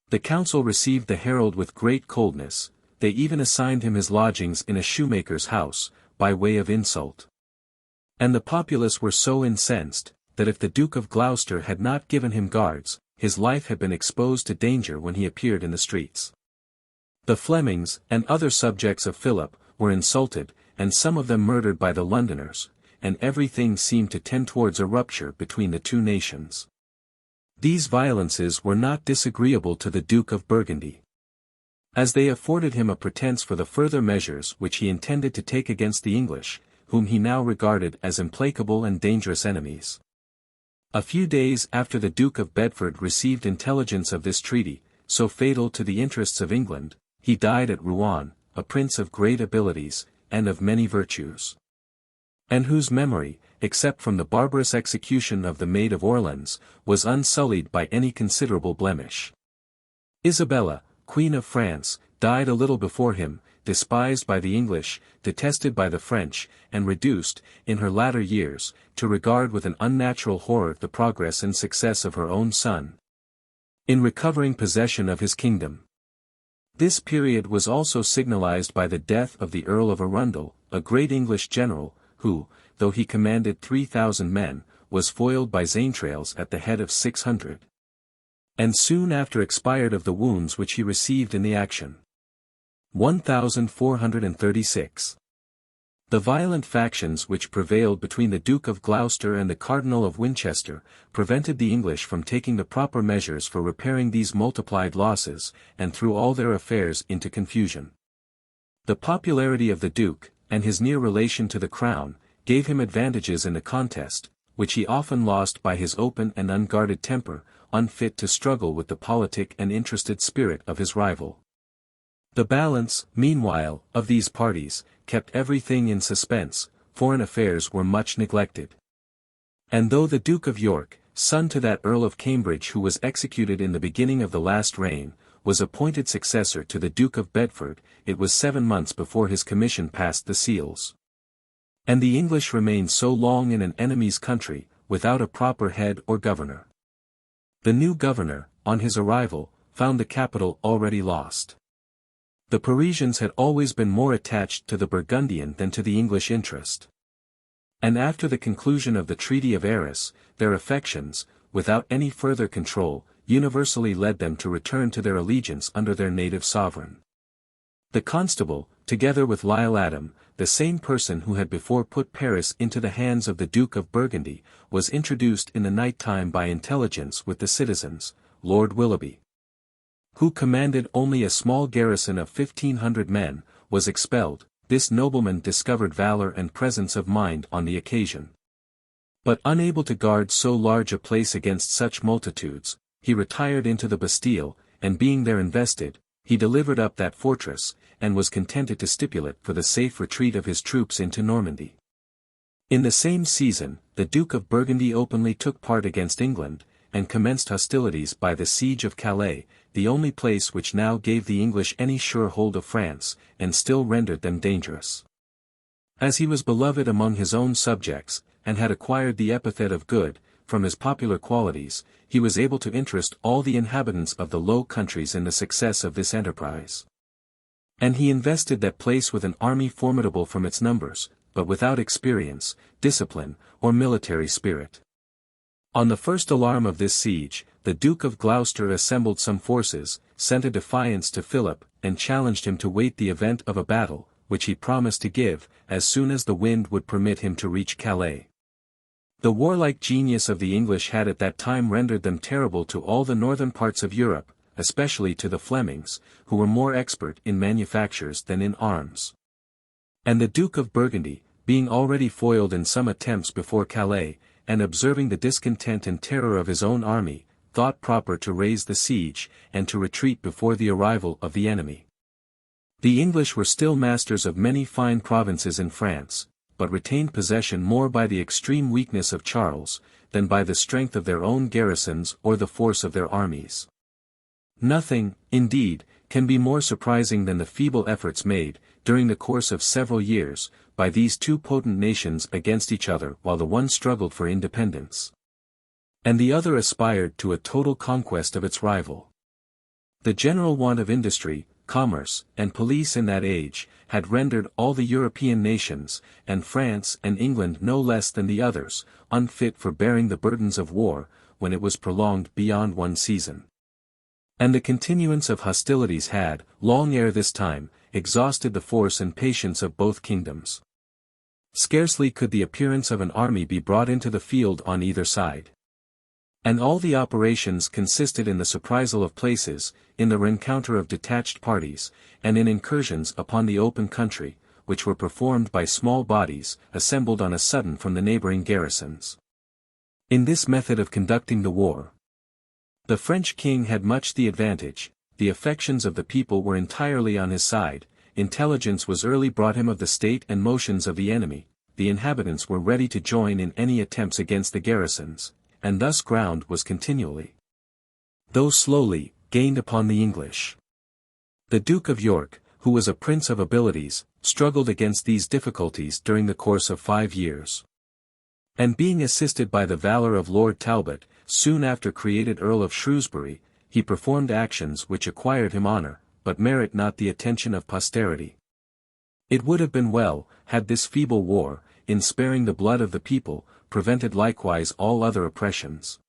The council received the herald with great coldness. They even assigned him his lodgings in a shoemaker's house, by way of insult. And the populace were so incensed, that if the Duke of Gloucester had not given him guards, his life had been exposed to danger when he appeared in the streets. The Flemings, and other subjects of Philip, were insulted, and some of them murdered by the Londoners, and everything seemed to tend towards a rupture between the two nations. These violences were not disagreeable to the Duke of Burgundy, as they afforded him a pretence for the further measures which he intended to take against the English, whom he now regarded as implacable and dangerous enemies. A few days after the Duke of Bedford received intelligence of this treaty, so fatal to the interests of England, he died at Rouen, a prince of great abilities, and of many virtues, and whose memory, except from the barbarous execution of the Maid of Orleans, was unsullied by any considerable blemish. Isabella, Queen of France, died a little before him, despised by the English, detested by the French, and reduced, in her latter years, to regard with an unnatural horror the progress and success of her own son, in recovering possession of his kingdom. This period was also signalized by the death of the Earl of Arundel, a great English general, who, though he commanded 3,000 men, was foiled by Xaintrailles at the head of 600. And soon after expired of the wounds which he received in the action. 1436. The violent factions which prevailed between the Duke of Gloucester and the Cardinal of Winchester, prevented the English from taking the proper measures for repairing these multiplied losses, and threw all their affairs into confusion. The popularity of the Duke, and his near relation to the crown, gave him advantages in the contest, which he often lost by his open and unguarded temper, unfit to struggle with the politic and interested spirit of his rival. The balance, meanwhile, of these parties, kept everything in suspense. Foreign affairs were much neglected. And though the Duke of York, son to that Earl of Cambridge who was executed in the beginning of the last reign, was appointed successor to the Duke of Bedford, it was 7 months before his commission passed the seals. And the English remained so long in an enemy's country, without a proper head or governor. The new governor, on his arrival, found the capital already lost. The Parisians had always been more attached to the Burgundian than to the English interest. And after the conclusion of the Treaty of Arras, their affections, without any further control, universally led them to return to their allegiance under their native sovereign. The constable, together with Lisle Adam, the same person who had before put Paris into the hands of the Duke of Burgundy, was introduced in the night time by intelligence with the citizens, Lord Willoughby, who commanded only a small garrison of 1,500 men, was expelled. This nobleman discovered valor and presence of mind on the occasion. But unable to guard so large a place against such multitudes, he retired into the Bastille, and being there invested, he delivered up that fortress, and was contented to stipulate for the safe retreat of his troops into Normandy. In the same season, the Duke of Burgundy openly took part against England, and commenced hostilities by the siege of Calais, the only place which now gave the English any sure hold of France, and still rendered them dangerous. As he was beloved among his own subjects, and had acquired the epithet of good, from his popular qualities, he was able to interest all the inhabitants of the Low Countries in the success of this enterprise. And he invested that place with an army formidable from its numbers, but without experience, discipline, or military spirit. On the first alarm of this siege, the Duke of Gloucester assembled some forces, sent a defiance to Philip, and challenged him to wait the event of a battle, which he promised to give, as soon as the wind would permit him to reach Calais. The warlike genius of the English had at that time rendered them terrible to all the northern parts of Europe, especially to the Flemings, who were more expert in manufactures than in arms. And the Duke of Burgundy, being already foiled in some attempts before Calais, and observing the discontent and terror of his own army, thought proper to raise the siege, and to retreat before the arrival of the enemy. The English were still masters of many fine provinces in France, but retained possession more by the extreme weakness of Charles, than by the strength of their own garrisons or the force of their armies. Nothing, indeed, can be more surprising than the feeble efforts made, during the course of several years, by these two potent nations against each other while the one struggled for independence, and the other aspired to a total conquest of its rival. The general want of industry, commerce, and police in that age, had rendered all the European nations, and France and England no less than the others, unfit for bearing the burdens of war, when it was prolonged beyond one season. And the continuance of hostilities had, long ere this time, exhausted the force and patience of both kingdoms. Scarcely could the appearance of an army be brought into the field on either side. And all the operations consisted in the surprisal of places, in the rencounter of detached parties, and in incursions upon the open country, which were performed by small bodies, assembled on a sudden from the neighboring garrisons. In this method of conducting the war, the French king had much the advantage. The affections of the people were entirely on his side, intelligence was early brought him of the state and motions of the enemy, the inhabitants were ready to join in any attempts against the garrisons, and thus ground was continually, though slowly, gained upon the English. The Duke of York, who was a prince of abilities, struggled against these difficulties during the course of 5 years. And being assisted by the valour of Lord Talbot, soon after created Earl of Shrewsbury, he performed actions which acquired him honour, but merit not the attention of posterity. It would have been well, had this feeble war, in sparing the blood of the people, prevented likewise all other oppressions.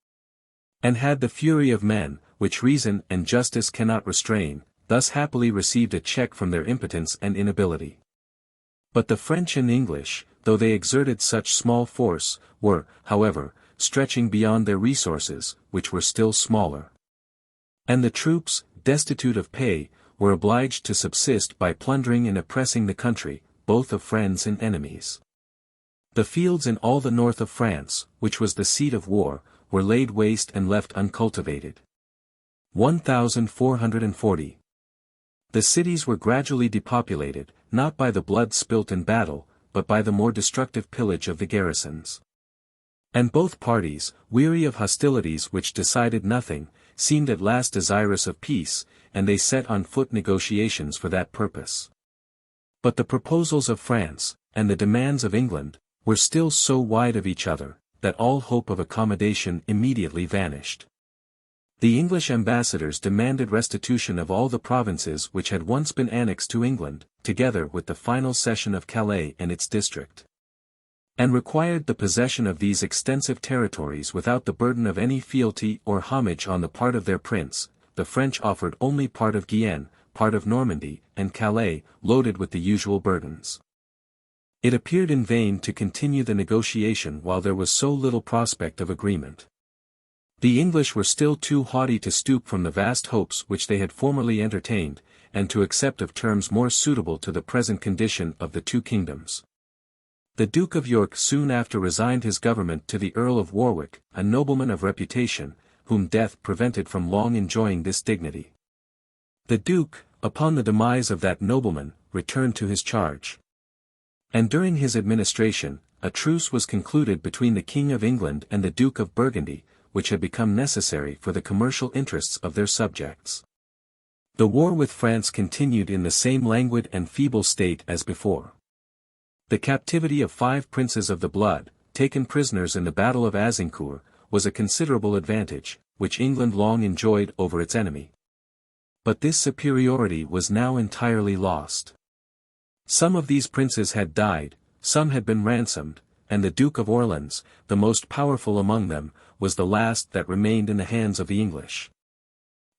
And had the fury of men, which reason and justice cannot restrain, thus happily received a check from their impotence and inability. But the French and English, though they exerted such small force, were, however, stretching beyond their resources, which were still smaller. And the troops, destitute of pay, were obliged to subsist by plundering and oppressing the country, both of friends and enemies. The fields in all the north of France, which was the seat of war, were laid waste and left uncultivated. 1440. The cities were gradually depopulated, not by the blood spilt in battle, but by the more destructive pillage of the garrisons. And both parties, weary of hostilities which decided nothing, seemed at last desirous of peace, and they set on foot negotiations for that purpose. But the proposals of France, and the demands of England, were still so wide of each other, that all hope of accommodation immediately vanished. The English ambassadors demanded restitution of all the provinces which had once been annexed to England, together with the final cession of Calais and its district. and required the possession of these extensive territories without the burden of any fealty or homage on the part of their prince. The French offered only part of Guienne, part of Normandy, and Calais, loaded with the usual burdens. It appeared in vain to continue the negotiation while there was so little prospect of agreement. The English were still too haughty to stoop from the vast hopes which they had formerly entertained, and to accept of terms more suitable to the present condition of the two kingdoms. The Duke of York soon after resigned his government to the Earl of Warwick, a nobleman of reputation, whom death prevented from long enjoying this dignity. The Duke, upon the demise of that nobleman, returned to his charge. And during his administration, a truce was concluded between the King of England and the Duke of Burgundy, which had become necessary for the commercial interests of their subjects. The war with France continued in the same languid and feeble state as before. The captivity of 5 princes of the blood, taken prisoners in the Battle of Azincourt, was a considerable advantage, which England long enjoyed over its enemy. But this superiority was now entirely lost. Some of these princes had died, some had been ransomed, and the Duke of Orleans, the most powerful among them, was the last that remained in the hands of the English.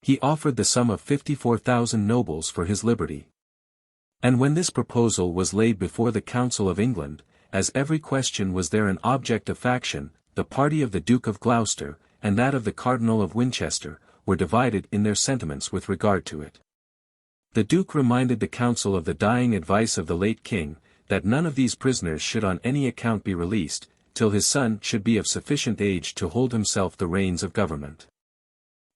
He offered the sum of 54,000 nobles for his liberty. And when this proposal was laid before the Council of England, as every question was there an object of faction, the party of the Duke of Gloucester, and that of the Cardinal of Winchester, were divided in their sentiments with regard to it. The Duke reminded the Council of the dying advice of the late King, that none of these prisoners should on any account be released, till his son should be of sufficient age to hold himself the reins of government.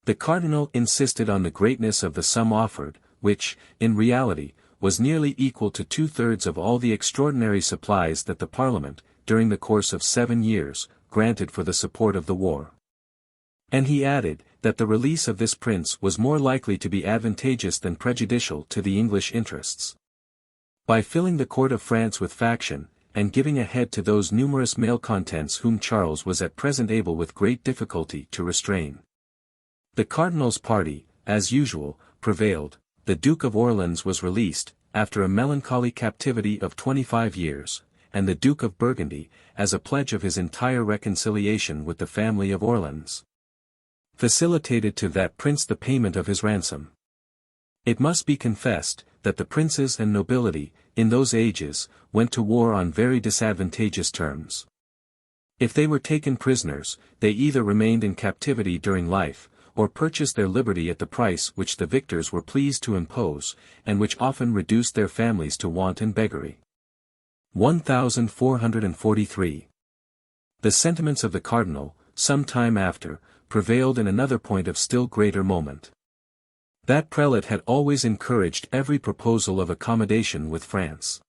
The Cardinal insisted on the greatness of the sum offered, which, in reality, was nearly equal to 2/3 of all the extraordinary supplies that the Parliament, during the course of 7 years, granted for the support of the war. And he added, that the release of this prince was more likely to be advantageous than prejudicial to the English interests. By filling the court of France with faction, and giving a head to those numerous malcontents whom Charles was at present able with great difficulty to restrain. The Cardinal's party, as usual, prevailed. The Duke of Orleans was released, after a melancholy captivity of 25 years, and the Duke of Burgundy, as a pledge of his entire reconciliation with the family of Orleans, facilitated to that prince the payment of his ransom. It must be confessed, that the princes and nobility, in those ages, went to war on very disadvantageous terms. If they were taken prisoners, they either remained in captivity during life, or purchased their liberty at the price which the victors were pleased to impose, and which often reduced their families to want and beggary. 1443. The sentiments of the Cardinal, some time after, prevailed in another point of still greater moment. That prelate had always encouraged every proposal of accommodation with France,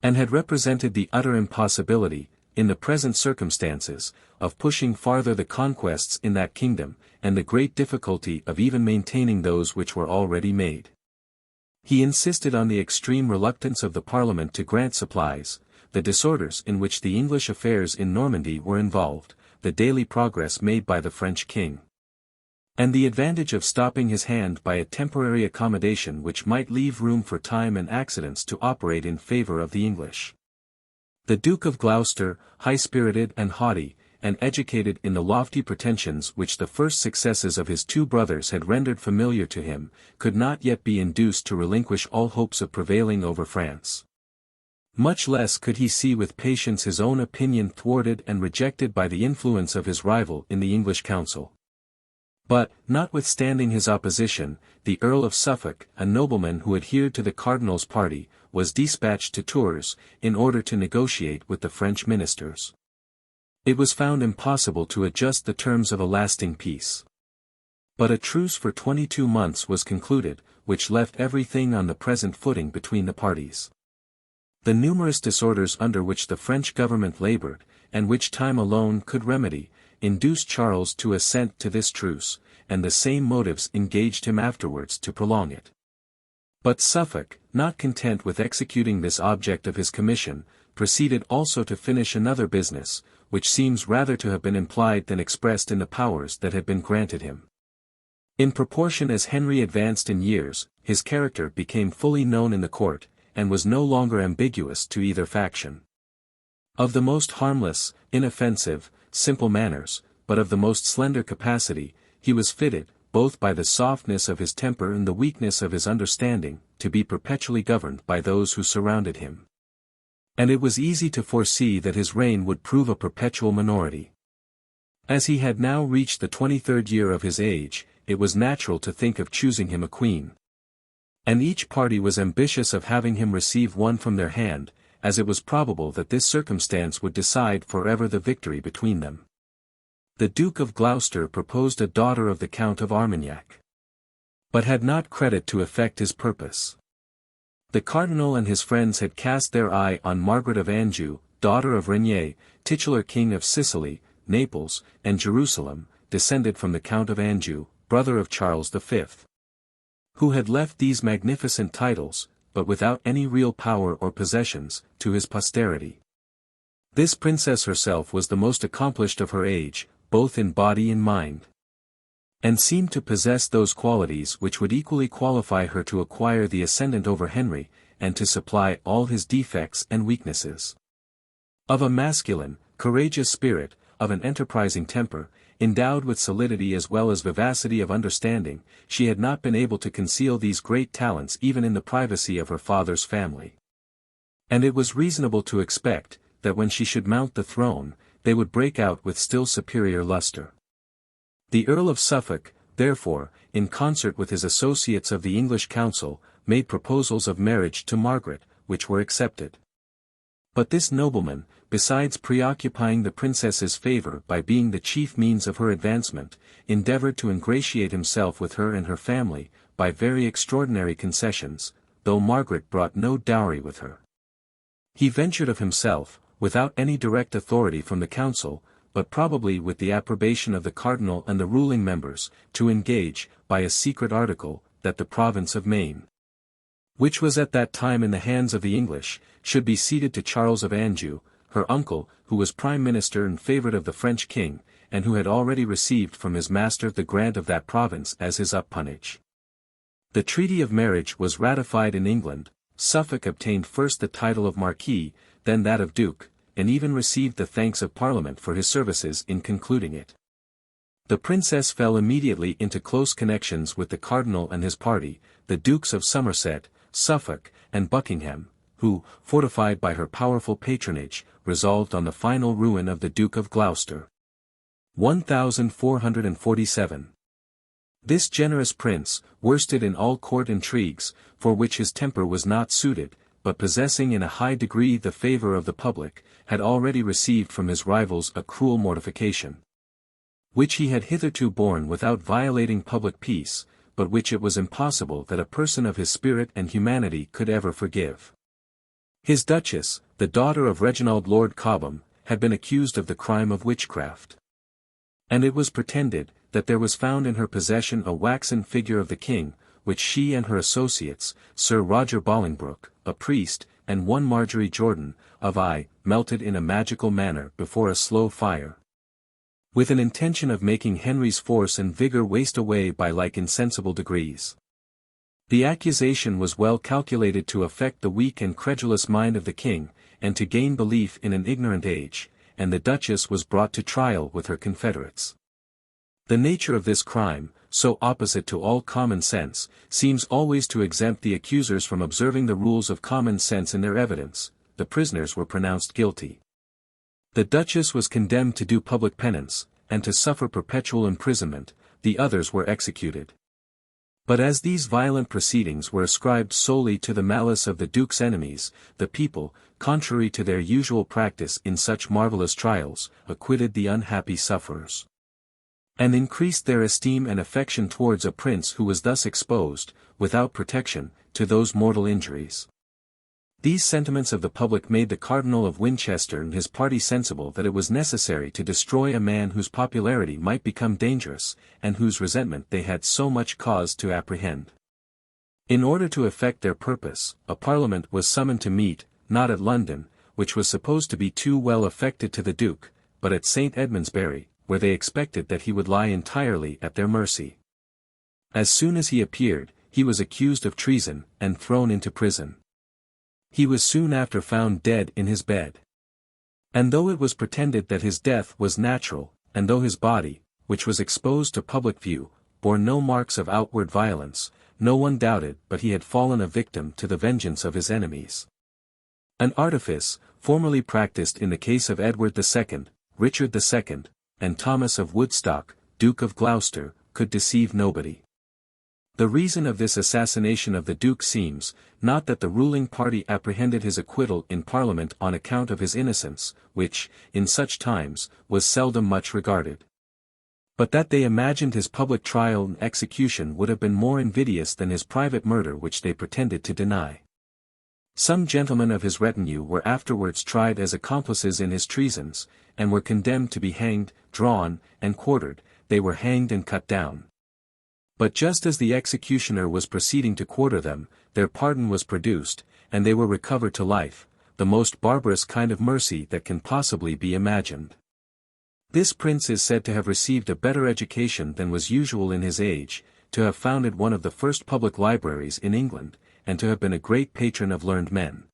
and had represented the utter impossibility, in the present circumstances, of pushing farther the conquests in that kingdom, and the great difficulty of even maintaining those which were already made. He insisted on the extreme reluctance of the Parliament to grant supplies, the disorders in which the English affairs in Normandy were involved, the daily progress made by the French king, and the advantage of stopping his hand by a temporary accommodation which might leave room for time and accidents to operate in favor of the English. The Duke of Gloucester, high-spirited and haughty, and educated in the lofty pretensions which the first successes of his 2 brothers had rendered familiar to him, could not yet be induced to relinquish all hopes of prevailing over France. Much less could he see with patience his own opinion thwarted and rejected by the influence of his rival in the English council. But, notwithstanding his opposition, the Earl of Suffolk, a nobleman who adhered to the Cardinal's party, was dispatched to Tours, in order to negotiate with the French ministers. It was found impossible to adjust the terms of a lasting peace. But a truce for 22 months was concluded, which left everything on the present footing between the parties. The numerous disorders under which the French government labored, and which time alone could remedy, induced Charles to assent to this truce, and the same motives engaged him afterwards to prolong it. But Suffolk, not content with executing this object of his commission, proceeded also to finish another business, which seems rather to have been implied than expressed in the powers that had been granted him. In proportion as Henry advanced in years, his character became fully known in the court, and was no longer ambiguous to either faction. Of the most harmless, inoffensive, simple manners, but of the most slender capacity, he was fitted, both by the softness of his temper and the weakness of his understanding, to be perpetually governed by those who surrounded him. And it was easy to foresee that his reign would prove a perpetual minority. As he had now reached the 23rd year of his age, it was natural to think of choosing him a queen. And each party was ambitious of having him receive one from their hand, as it was probable that this circumstance would decide forever the victory between them. The Duke of Gloucester proposed a daughter of the Count of Armagnac, but had not credit to effect his purpose. The cardinal and his friends had cast their eye on Margaret of Anjou, daughter of Regnier, titular king of Sicily, Naples, and Jerusalem, descended from the Count of Anjou, brother of Charles V, who had left these magnificent titles, but without any real power or possessions, to his posterity. This princess herself was the most accomplished of her age, both in body and mind, and seemed to possess those qualities which would equally qualify her to acquire the ascendant over Henry, and to supply all his defects and weaknesses. Of a masculine, courageous spirit, of an enterprising temper, endowed with solidity as well as vivacity of understanding, she had not been able to conceal these great talents even in the privacy of her father's family. And it was reasonable to expect, that when she should mount the throne, they would break out with still superior luster. The Earl of Suffolk, therefore, in concert with his associates of the English Council, made proposals of marriage to Margaret, which were accepted. But this nobleman, besides preoccupying the princess's favour by being the chief means of her advancement, endeavoured to ingratiate himself with her and her family, by very extraordinary concessions, though Margaret brought no dowry with her. He ventured of himself, without any direct authority from the council, but probably with the approbation of the cardinal and the ruling members, to engage, by a secret article, that the province of Maine, which was at that time in the hands of the English, should be ceded to Charles of Anjou, her uncle, who was prime minister and favourite of the French king, and who had already received from his master the grant of that province as his uppunnage. The treaty of marriage was ratified in England. Suffolk obtained first the title of Marquis, then that of Duke, and even received the thanks of Parliament for his services in concluding it. The princess fell immediately into close connections with the cardinal and his party, the Dukes of Somerset, Suffolk, and Buckingham, who, fortified by her powerful patronage, resolved on the final ruin of the Duke of Gloucester. 1447. This generous prince, worsted in all court intrigues, for which his temper was not suited, but possessing in a high degree the favour of the public, had already received from his rivals a cruel mortification, which he had hitherto borne without violating public peace, but which it was impossible that a person of his spirit and humanity could ever forgive. His duchess, the daughter of Reginald Lord Cobham, had been accused of the crime of witchcraft. And it was pretended, that there was found in her possession a waxen figure of the king, which she and her associates, Sir Roger Bolingbroke, a priest, and one Marjorie Jordan, of Eye, melted in a magical manner before a slow fire, with an intention of making Henry's force and vigour waste away by like insensible degrees. The accusation was well calculated to affect the weak and credulous mind of the king, and to gain belief in an ignorant age, and the duchess was brought to trial with her confederates. The nature of this crime, so opposite to all common sense, seems always to exempt the accusers from observing the rules of common sense in their evidence. The prisoners were pronounced guilty. The duchess was condemned to do public penance, and to suffer perpetual imprisonment. The others were executed. But as these violent proceedings were ascribed solely to the malice of the duke's enemies, the people, contrary to their usual practice in such marvellous trials, acquitted the unhappy sufferers, and increased their esteem and affection towards a prince who was thus exposed, without protection, to those mortal injuries. These sentiments of the public made the Cardinal of Winchester and his party sensible that it was necessary to destroy a man whose popularity might become dangerous, and whose resentment they had so much cause to apprehend. In order to effect their purpose, a parliament was summoned to meet, not at London, which was supposed to be too well affected to the Duke, but at St. Edmundsbury, where they expected that he would lie entirely at their mercy. As soon as he appeared, he was accused of treason, and thrown into prison. He was soon after found dead in his bed. And though it was pretended that his death was natural, and though his body, which was exposed to public view, bore no marks of outward violence, no one doubted but he had fallen a victim to the vengeance of his enemies. An artifice, formerly practiced in the case of Edward II, Richard II, and Thomas of Woodstock, Duke of Gloucester, could deceive nobody. The reason of this assassination of the Duke seems, not that the ruling party apprehended his acquittal in Parliament on account of his innocence, which, in such times, was seldom much regarded, but that they imagined his public trial and execution would have been more invidious than his private murder which they pretended to deny. Some gentlemen of his retinue were afterwards tried as accomplices in his treasons, and were condemned to be hanged, drawn, and quartered. They were hanged and cut down. But just as the executioner was proceeding to quarter them, their pardon was produced, and they were recovered to life, the most barbarous kind of mercy that can possibly be imagined. This prince is said to have received a better education than was usual in his age, to have founded one of the first public libraries in England, and to have been a great patron of learned men.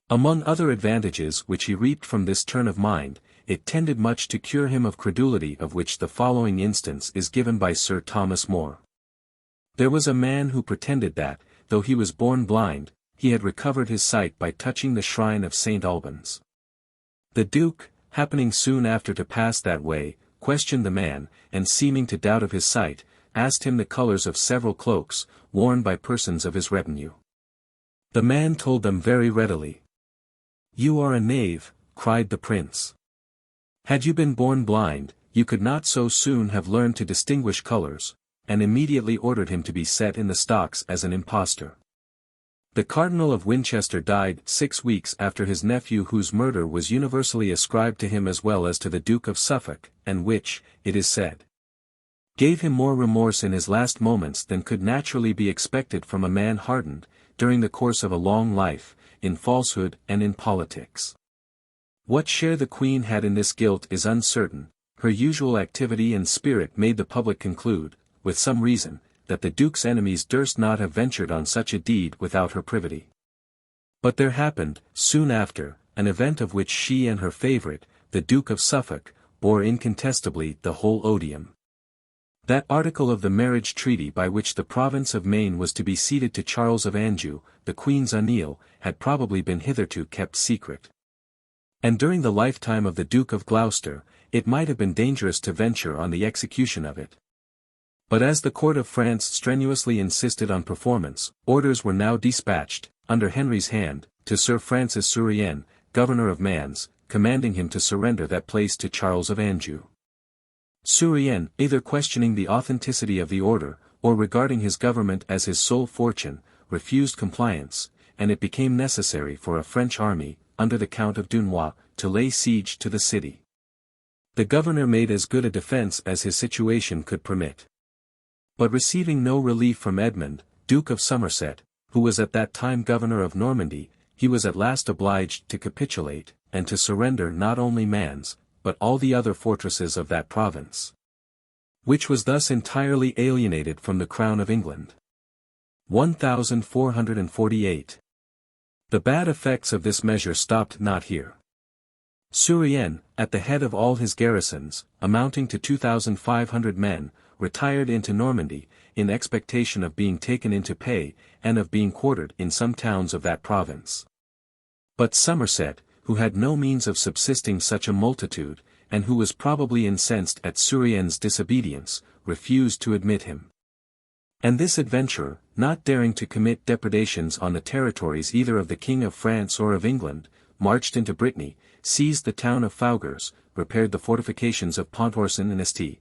Among other advantages which he reaped from this turn of mind, it tended much to cure him of credulity, of which the following instance is given by Sir Thomas More. There was a man who pretended that, though he was born blind, he had recovered his sight by touching the shrine of St. Albans. The Duke, happening soon after to pass that way, questioned the man, and seeming to doubt of his sight, asked him the colours of several cloaks, worn by persons of his retinue. The man told them very readily. "You are a knave," cried the prince. "Had you been born blind, you could not so soon have learned to distinguish colours," and immediately ordered him to be set in the stocks as an impostor. The Cardinal of Winchester died 6 weeks after his nephew, whose murder was universally ascribed to him as well as to the Duke of Suffolk, and which, it is said, gave him more remorse in his last moments than could naturally be expected from a man hardened, during the course of a long life, in falsehood and in politics. What share the Queen had in this guilt is uncertain. Her usual activity and spirit made the public conclude, with some reason, that the Duke's enemies durst not have ventured on such a deed without her privity. But there happened, soon after, an event of which she and her favourite, the Duke of Suffolk, bore incontestably the whole odium. That article of the marriage treaty by which the province of Maine was to be ceded to Charles of Anjou, the Queen's Anneal, had probably been hitherto kept secret. And during the lifetime of the Duke of Gloucester, it might have been dangerous to venture on the execution of it. But as the court of France strenuously insisted on performance, orders were now dispatched, under Henry's hand, to Sir Francis Surien, governor of Mans, commanding him to surrender that place to Charles of Anjou. Surien, either questioning the authenticity of the order, or regarding his government as his sole fortune, refused compliance, and it became necessary for a French army, under the Count of Dunois, to lay siege to the city. The governor made as good a defence as his situation could permit. But receiving no relief from Edmund, Duke of Somerset, who was at that time governor of Normandy, he was at last obliged to capitulate, and to surrender not only Mans, but all the other fortresses of that province, which was thus entirely alienated from the crown of England. 1448. The bad effects of this measure stopped not here. Surien, at the head of all his garrisons, amounting to 2,500 men, retired into Normandy, in expectation of being taken into pay, and of being quartered in some towns of that province. But Somerset, who had no means of subsisting such a multitude, and who was probably incensed at Surien's disobedience, refused to admit him. And this adventurer, not daring to commit depredations on the territories either of the King of France or of England, marched into Brittany, seized the town of Foughers, repaired the fortifications of Pontorson and St.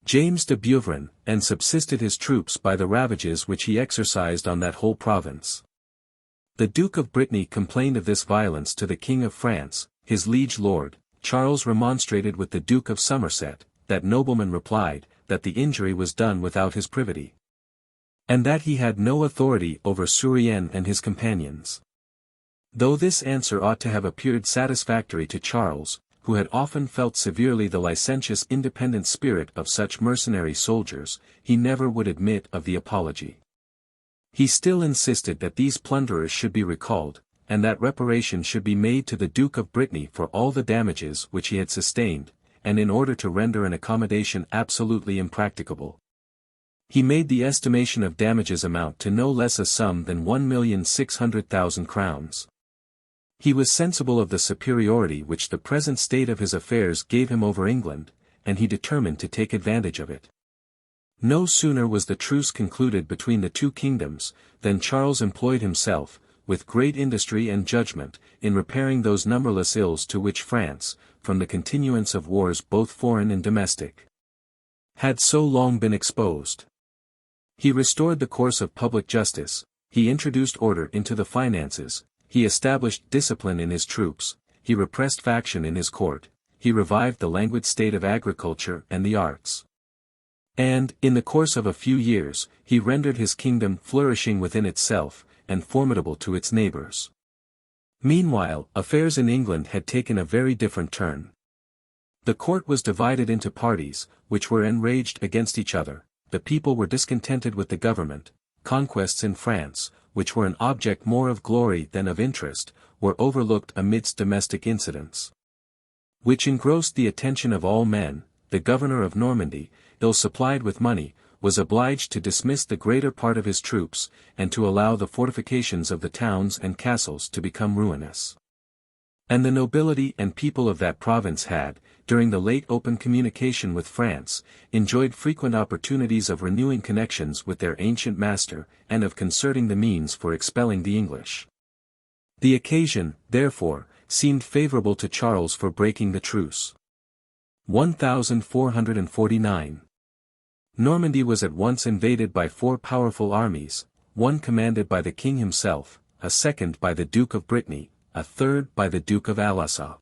James de Beuvron, and subsisted his troops by the ravages which he exercised on that whole province. The Duke of Brittany complained of this violence to the King of France, his liege lord. Charles remonstrated with the Duke of Somerset. That nobleman replied, that the injury was done without his privity, and that he had no authority over Surien and his companions. Though this answer ought to have appeared satisfactory to Charles, who had often felt severely the licentious independent spirit of such mercenary soldiers, he never would admit of the apology. He still insisted that these plunderers should be recalled, and that reparation should be made to the Duke of Brittany for all the damages which he had sustained, and in order to render an accommodation absolutely impracticable, he made the estimation of damages amount to no less a sum than 1,600,000 crowns. He was sensible of the superiority which the present state of his affairs gave him over England, and he determined to take advantage of it. No sooner was the truce concluded between the two kingdoms, than Charles employed himself, with great industry and judgment, in repairing those numberless ills to which France, from the continuance of wars both foreign and domestic, had so long been exposed. He restored the course of public justice, he introduced order into the finances, he established discipline in his troops, he repressed faction in his court, he revived the languid state of agriculture and the arts. And, in the course of a few years, he rendered his kingdom flourishing within itself, and formidable to its neighbours. Meanwhile, affairs in England had taken a very different turn. The court was divided into parties, which were enraged against each other, the people were discontented with the government, conquests in France, which were an object more of glory than of interest, were overlooked amidst domestic incidents, which engrossed the attention of all men. The governor of Normandy, ill supplied with money, was obliged to dismiss the greater part of his troops, and to allow the fortifications of the towns and castles to become ruinous. And the nobility and people of that province had, during the late open communication with France, enjoyed frequent opportunities of renewing connections with their ancient master, and of concerting the means for expelling the English. The occasion, therefore, seemed favourable to Charles for breaking the truce. 1449. Normandy was at once invaded by 4 powerful armies, one commanded by the king himself, a second by the Duke of Brittany, a third by the Duke of Alençon,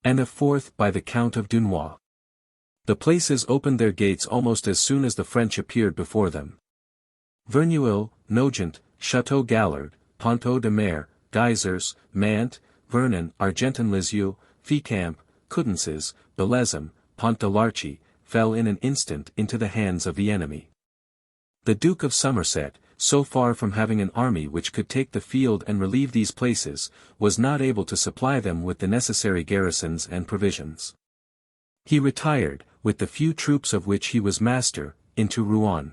and a fourth by the Count of Dunois. The places opened their gates almost as soon as the French appeared before them. Verneuil, Nogent, Château Gallard, Ponteau de Mer, Geysers, Mantes, Vernon, Argenton-Lisieux, Fécamp, Coutances, Belezem, Pont de l'Arche, fell in an instant into the hands of the enemy. The Duke of Somerset, so far from having an army which could take the field and relieve these places, was not able to supply them with the necessary garrisons and provisions. He retired, with the few troops of which he was master, into Rouen,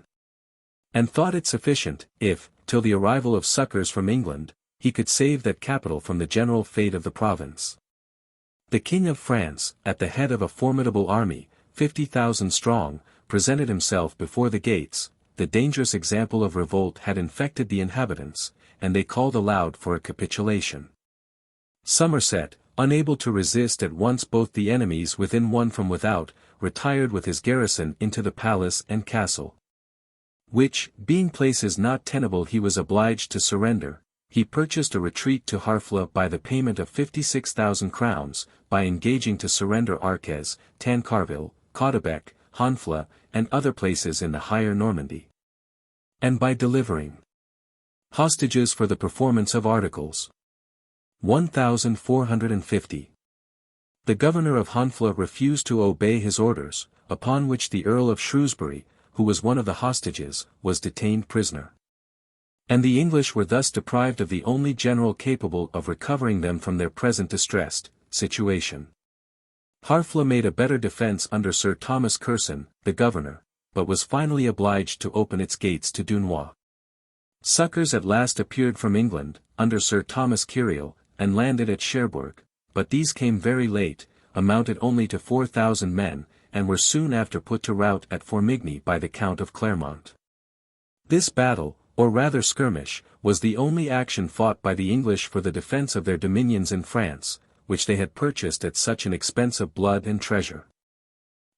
and thought it sufficient, if, till the arrival of succours from England, he could save that capital from the general fate of the province. The King of France, at the head of a formidable army, 50,000 strong, presented himself before the gates. The dangerous example of revolt had infected the inhabitants, and they called aloud for a capitulation. Somerset, unable to resist at once both the enemies within and from without, retired with his garrison into the palace and castle, which, being places not tenable, he was obliged to surrender. He purchased a retreat to Harfleur by the payment of 56,000 crowns, by engaging to surrender Arques, Tancarville, Caudebec, Honfleur, and other places in the higher Normandy, and by delivering hostages for the performance of articles. 1450. The governor of Honfleur refused to obey his orders, upon which the Earl of Shrewsbury, who was one of the hostages, was detained prisoner. And the English were thus deprived of the only general capable of recovering them from their present distressed situation. Harfleur made a better defence under Sir Thomas Curson, the governor, but was finally obliged to open its gates to Dunois. Succours at last appeared from England, under Sir Thomas Kyriel, and landed at Cherbourg, but these came very late, amounted only to 4,000 men, and were soon after put to rout at Formigny by the Count of Clermont. This battle, or rather skirmish, was the only action fought by the English for the defence of their dominions in France, which they had purchased at such an expense of blood and treasure.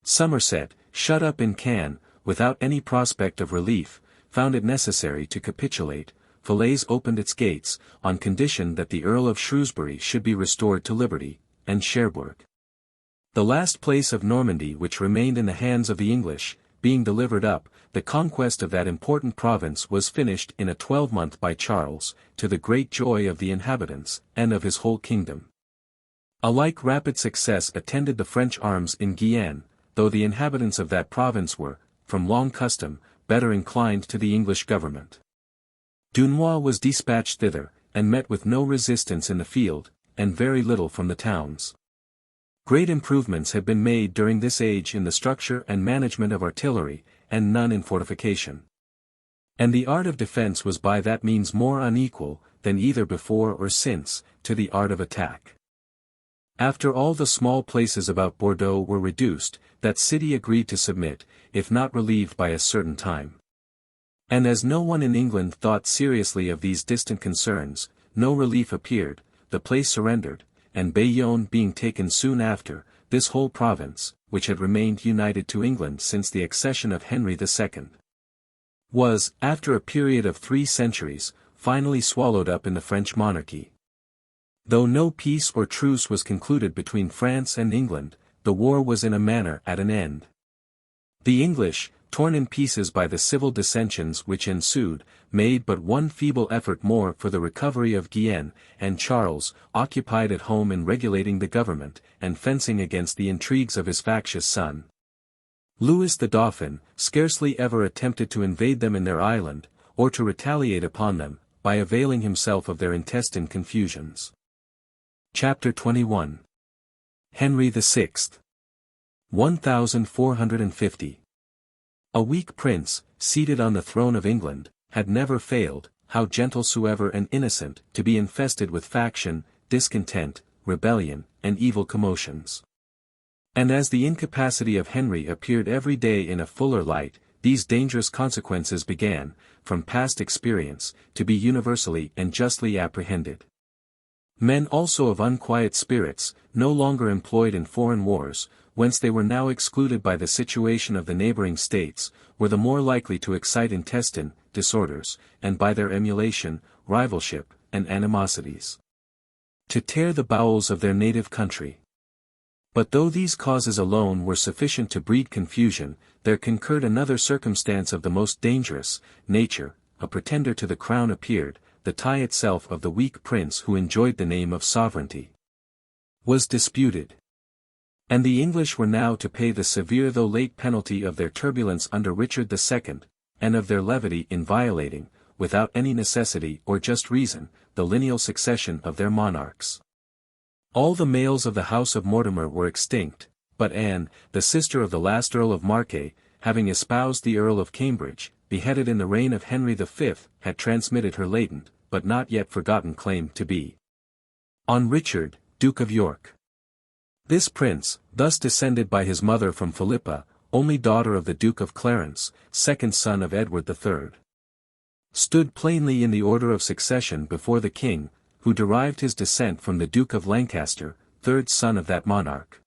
Somerset, shut up in Caen, without any prospect of relief, found it necessary to capitulate. Falaise opened its gates, on condition that the Earl of Shrewsbury should be restored to liberty, and Cherbourg, the last place of Normandy which remained in the hands of the English, being delivered up, the conquest of that important province was finished in a 12-month by Charles, to the great joy of the inhabitants, and of his whole kingdom. A like rapid success attended the French arms in Guienne, though the inhabitants of that province were, from long custom, better inclined to the English government. Dunois was dispatched thither, and met with no resistance in the field, and very little from the towns. Great improvements had been made during this age in the structure and management of artillery, and none in fortification. And the art of defense was by that means more unequal, than either before or since, to the art of attack. After all the small places about Bordeaux were reduced, that city agreed to submit, if not relieved by a certain time. And as no one in England thought seriously of these distant concerns, no relief appeared, the place surrendered, and Bayonne being taken soon after, this whole province, which had remained united to England since the accession of Henry II, was, after a period of 3 centuries, finally swallowed up in the French monarchy. Though no peace or truce was concluded between France and England, the war was in a manner at an end. The English, torn in pieces by the civil dissensions which ensued, made but one feeble effort more for the recovery of Guienne, and Charles, occupied at home in regulating the government, and fencing against the intrigues of his factious son, Louis the Dauphin, scarcely ever attempted to invade them in their island, or to retaliate upon them, by availing himself of their intestine confusions. Chapter 21. Henry VI. 1450. A weak prince, seated on the throne of England, had never failed, how gentle soever and innocent, to be infested with faction, discontent, rebellion, and evil commotions. And as the incapacity of Henry appeared every day in a fuller light, these dangerous consequences began, from past experience, to be universally and justly apprehended. Men also of unquiet spirits, no longer employed in foreign wars, whence they were now excluded by the situation of the neighboring states, were the more likely to excite intestine disorders, and by their emulation, rivalship, and animosities, to tear the bowels of their native country. But though these causes alone were sufficient to breed confusion, there concurred another circumstance of the most dangerous nature. A pretender to the crown appeared, the tie itself of the weak prince who enjoyed the name of sovereignty was disputed. And the English were now to pay the severe though late penalty of their turbulence under Richard II, and of their levity in violating, without any necessity or just reason, the lineal succession of their monarchs. All the males of the House of Mortimer were extinct, but Anne, the sister of the last Earl of Marche, having espoused the Earl of Cambridge, beheaded in the reign of Henry V, had transmitted her latent, but not yet forgotten claim to be on Richard, Duke of York. This prince, thus descended by his mother from Philippa, only daughter of the Duke of Clarence, second son of Edward III, stood plainly in the order of succession before the king, who derived his descent from the Duke of Lancaster, third son of that monarch.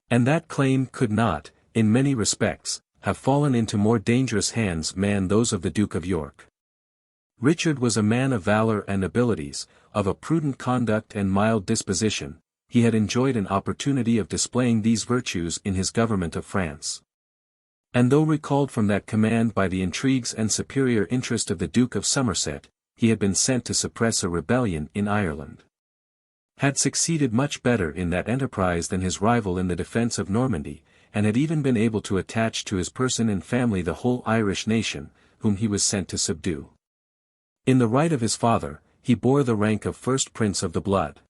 And that claim could not, in many respects, have fallen into more dangerous hands than those of the Duke of York. Richard was a man of valor and abilities, of a prudent conduct and mild disposition. He had enjoyed an opportunity of displaying these virtues in his government of France. And though recalled from that command by the intrigues and superior interest of the Duke of Somerset, he had been sent to suppress a rebellion in Ireland. Had succeeded much better in that enterprise than his rival in the defence of Normandy, and had even been able to attach to his person and family the whole Irish nation, whom he was sent to subdue. In the right of his father, he bore the rank of first prince of the blood.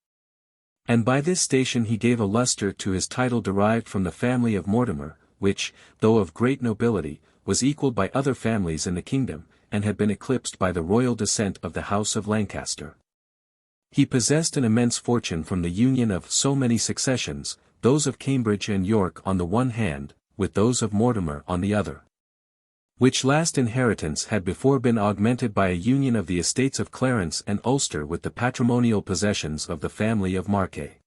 And by this station he gave a lustre to his title derived from the family of Mortimer, which, though of great nobility, was equalled by other families in the kingdom, and had been eclipsed by the royal descent of the House of Lancaster. He possessed an immense fortune from the union of so many successions, those of Cambridge and York on the one hand, with those of Mortimer on the other. Which last inheritance had before been augmented by a union of the estates of Clarence and Ulster with the patrimonial possessions of the family of Marche.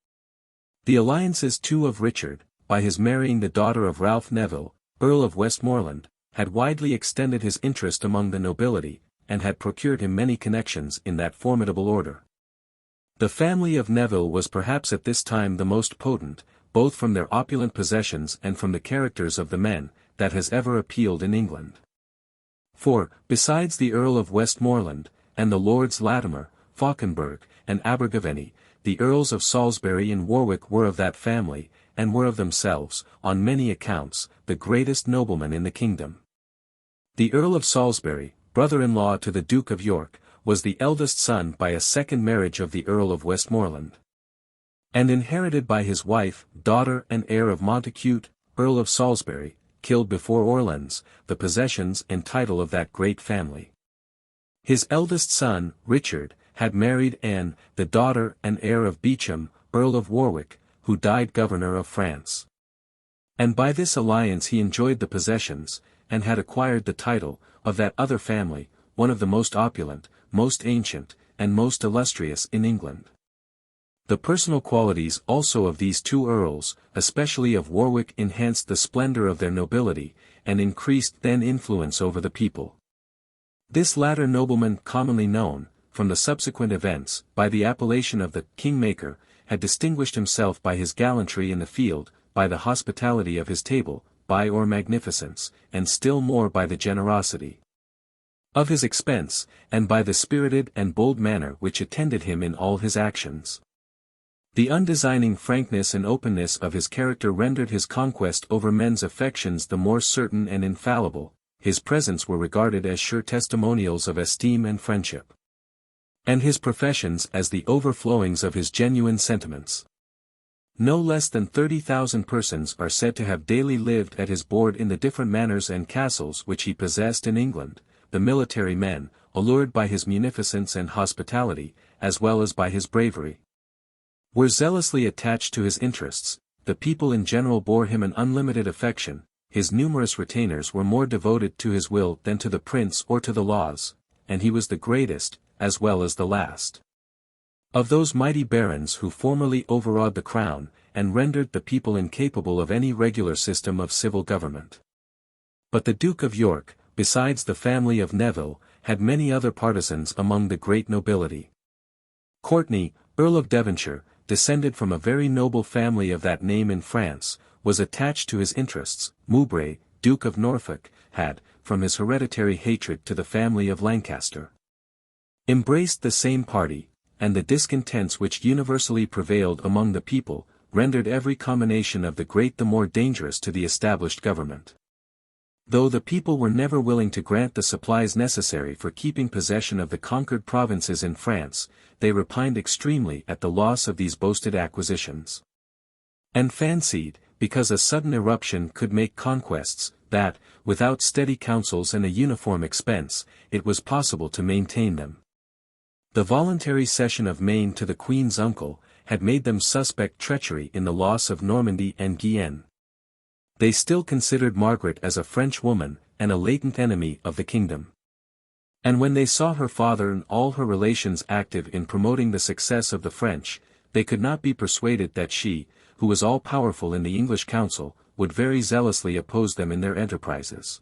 The alliances too of Richard, by his marrying the daughter of Ralph Neville, Earl of Westmoreland, had widely extended his interest among the nobility, and had procured him many connections in that formidable order. The family of Neville was perhaps at this time the most potent, both from their opulent possessions and from the characters of the men, that has ever appealed in England. For, besides the Earl of Westmoreland, and the Lords Latimer, Fauconberg, and Abergavenny, the Earls of Salisbury and Warwick were of that family, and were of themselves, on many accounts, the greatest noblemen in the kingdom. The Earl of Salisbury, brother-in-law to the Duke of York, was the eldest son by a second marriage of the Earl of Westmoreland, and inherited by his wife, daughter and heir of Montacute, Earl of Salisbury, killed before Orleans, the possessions and title of that great family. His eldest son, Richard, had married Anne, the daughter and heir of Beauchamp, Earl of Warwick, who died governor of France. And by this alliance he enjoyed the possessions, and had acquired the title, of that other family, one of the most opulent, most ancient, and most illustrious in England. The personal qualities also of these two earls, especially of Warwick, enhanced the splendor of their nobility, and increased their influence over the people. This latter nobleman, commonly known, from the subsequent events, by the appellation of the Kingmaker, had distinguished himself by his gallantry in the field, by the hospitality of his table, by or magnificence, and still more by the generosity of his expense, and by the spirited and bold manner which attended him in all his actions. The undesigning frankness and openness of his character rendered his conquest over men's affections the more certain and infallible. His presents were regarded as sure testimonials of esteem and friendship, and his professions as the overflowings of his genuine sentiments. No less than 30,000 persons are said to have daily lived at his board in the different manors and castles which he possessed in England. The military men, allured by his munificence and hospitality, as well as by his bravery, were zealously attached to his interests. The people in general bore him an unlimited affection. His numerous retainers were more devoted to his will than to the prince or to the laws, and he was the greatest, as well as the last, of those mighty barons who formerly overawed the crown, and rendered the people incapable of any regular system of civil government. But the Duke of York, besides the family of Neville, had many other partisans among the great nobility. Courtenay, Earl of Devonshire, descended from a very noble family of that name in France, was attached to his interests. Mowbray, Duke of Norfolk, had, from his hereditary hatred to the family of Lancaster, embraced the same party, and the discontents which universally prevailed among the people, rendered every combination of the great the more dangerous to the established government. Though the people were never willing to grant the supplies necessary for keeping possession of the conquered provinces in France, they repined extremely at the loss of these boasted acquisitions, and fancied, because a sudden eruption could make conquests, that, without steady counsels and a uniform expense, it was possible to maintain them. The voluntary cession of Maine to the Queen's uncle, had made them suspect treachery in the loss of Normandy and Guienne. They still considered Margaret as a French woman, and a latent enemy of the kingdom. And when they saw her father and all her relations active in promoting the success of the French, they could not be persuaded that she, who was all-powerful in the English council, would very zealously oppose them in their enterprises.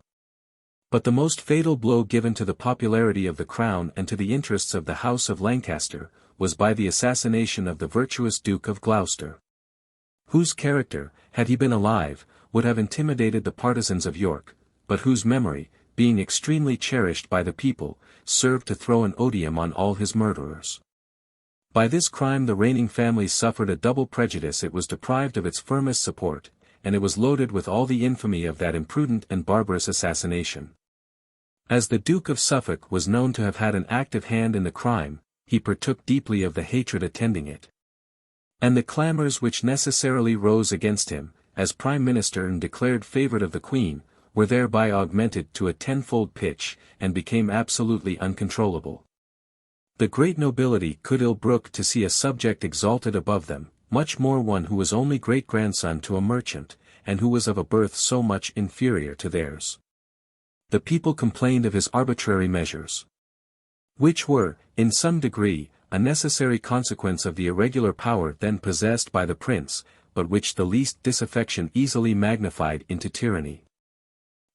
But the most fatal blow given to the popularity of the crown and to the interests of the House of Lancaster, was by the assassination of the virtuous Duke of Gloucester, whose character, had he been alive, would have intimidated the partisans of York, but whose memory, being extremely cherished by the people, served to throw an odium on all his murderers. By this crime the reigning family suffered a double prejudice. It was deprived of its firmest support, and it was loaded with all the infamy of that imprudent and barbarous assassination. As the Duke of Suffolk was known to have had an active hand in the crime, he partook deeply of the hatred attending it. And the clamours which necessarily rose against him, as Prime Minister and declared favourite of the Queen, were thereby augmented to a tenfold pitch, and became absolutely uncontrollable. The great nobility could ill brook to see a subject exalted above them, much more one who was only great-grandson to a merchant, and who was of a birth so much inferior to theirs. The people complained of his arbitrary measures, which were, in some degree, a necessary consequence of the irregular power then possessed by the prince, but which the least disaffection easily magnified into tyranny.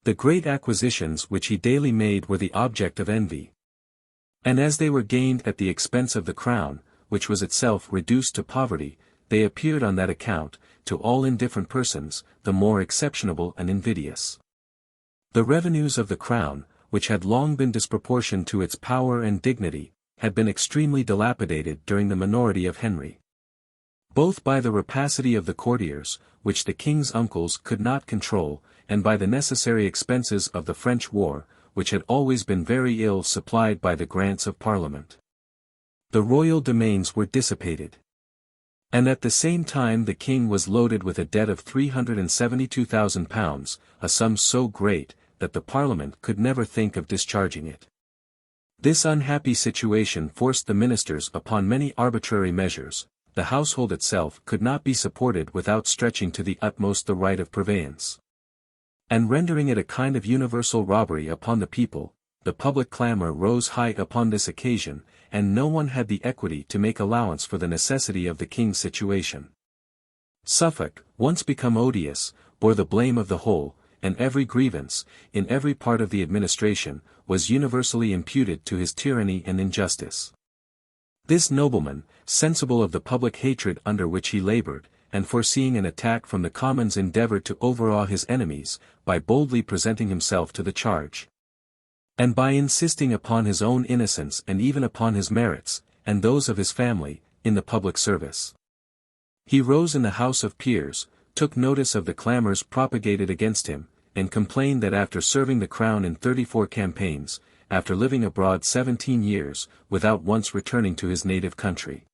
The great acquisitions which he daily made were the object of envy, and as they were gained at the expense of the crown, which was itself reduced to poverty, they appeared on that account, to all indifferent persons, the more exceptionable and invidious. The revenues of the crown, which had long been disproportioned to its power and dignity, had been extremely dilapidated during the minority of Henry, both by the rapacity of the courtiers, which the king's uncles could not control, and by the necessary expenses of the French war, which had always been very ill supplied by the grants of Parliament. The royal domains were dissipated. And at the same time the king was loaded with a debt of £372,000, a sum so great, that the Parliament could never think of discharging it. This unhappy situation forced the ministers upon many arbitrary measures. The household itself could not be supported without stretching to the utmost the right of purveyance, and rendering it a kind of universal robbery upon the people. The public clamour rose high upon this occasion, and no one had the equity to make allowance for the necessity of the king's situation. Suffolk, once become odious, bore the blame of the whole, and every grievance, in every part of the administration, was universally imputed to his tyranny and injustice. This nobleman, sensible of the public hatred under which he laboured, and foreseeing an attack from the Commons, endeavoured to overawe his enemies, by boldly presenting himself to the charge, and by insisting upon his own innocence and even upon his merits, and those of his family, in the public service. He rose in the House of Peers, took notice of the clamours propagated against him, and complained that after serving the crown in 34 campaigns, after living abroad 17 years, without once returning to his native country,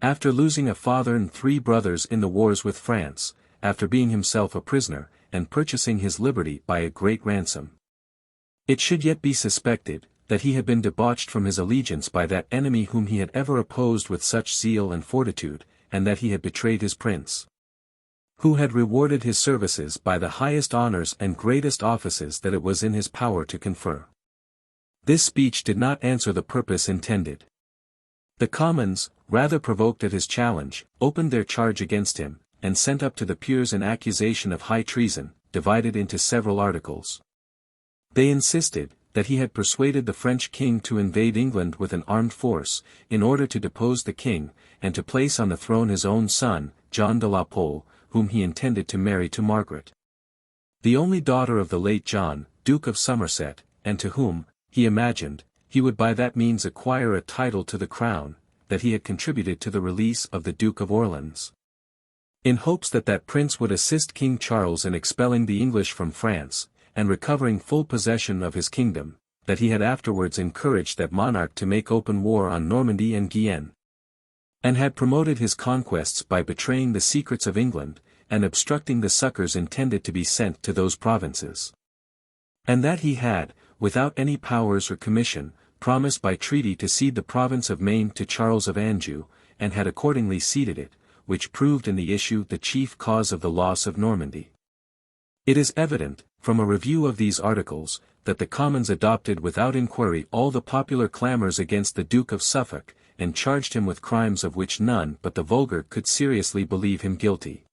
after losing a father and 3 brothers in the wars with France, after being himself a prisoner, and purchasing his liberty by a great ransom, it should yet be suspected, that he had been debauched from his allegiance by that enemy whom he had ever opposed with such zeal and fortitude, and that he had betrayed his prince, who had rewarded his services by the highest honours and greatest offices that it was in his power to confer. This speech did not answer the purpose intended. The Commons, rather provoked at his challenge, opened their charge against him, and sent up to the Peers an accusation of high treason, divided into several articles. They insisted, that he had persuaded the French king to invade England with an armed force, in order to depose the king, and to place on the throne his own son, John de la Pole, whom he intended to marry to Margaret, the only daughter of the late John, Duke of Somerset, and to whom, he imagined, he would by that means acquire a title to the crown, that he had contributed to the release of the Duke of Orleans, in hopes that that prince would assist King Charles in expelling the English from France, and recovering full possession of his kingdom, that he had afterwards encouraged that monarch to make open war on Normandy and Guienne, and had promoted his conquests by betraying the secrets of England, and obstructing the succours intended to be sent to those provinces, and that he had, without any powers or commission, promised by treaty to cede the province of Maine to Charles of Anjou, and had accordingly ceded it, which proved in the issue the chief cause of the loss of Normandy. It is evident, from a review of these articles, that the Commons adopted without inquiry all the popular clamours against the Duke of Suffolk, and charged him with crimes of which none but the vulgar could seriously believe him guilty.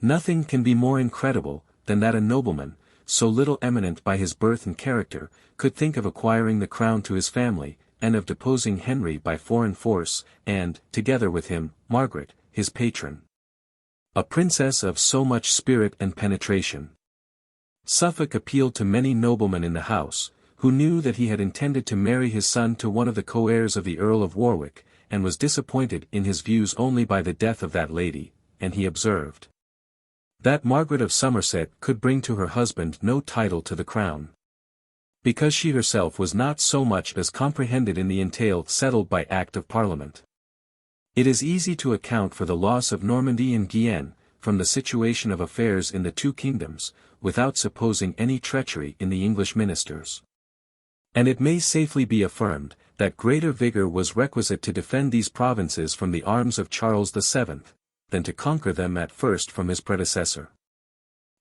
Nothing can be more incredible, than that a nobleman, so little eminent by his birth and character, could think of acquiring the crown to his family, and of deposing Henry by foreign force, and, together with him, Margaret, his patron, a princess of so much spirit and penetration. Suffolk appealed to many noblemen in the house, who knew that he had intended to marry his son to one of the co-heirs of the Earl of Warwick, and was disappointed in his views only by the death of that lady, and he observed that Margaret of Somerset could bring to her husband no title to the crown, because she herself was not so much as comprehended in the entail settled by Act of Parliament. It is easy to account for the loss of Normandy and Guienne, from the situation of affairs in the two kingdoms, without supposing any treachery in the English ministers. And it may safely be affirmed, that greater vigour was requisite to defend these provinces from the arms of Charles VII, than to conquer them at first from his predecessor.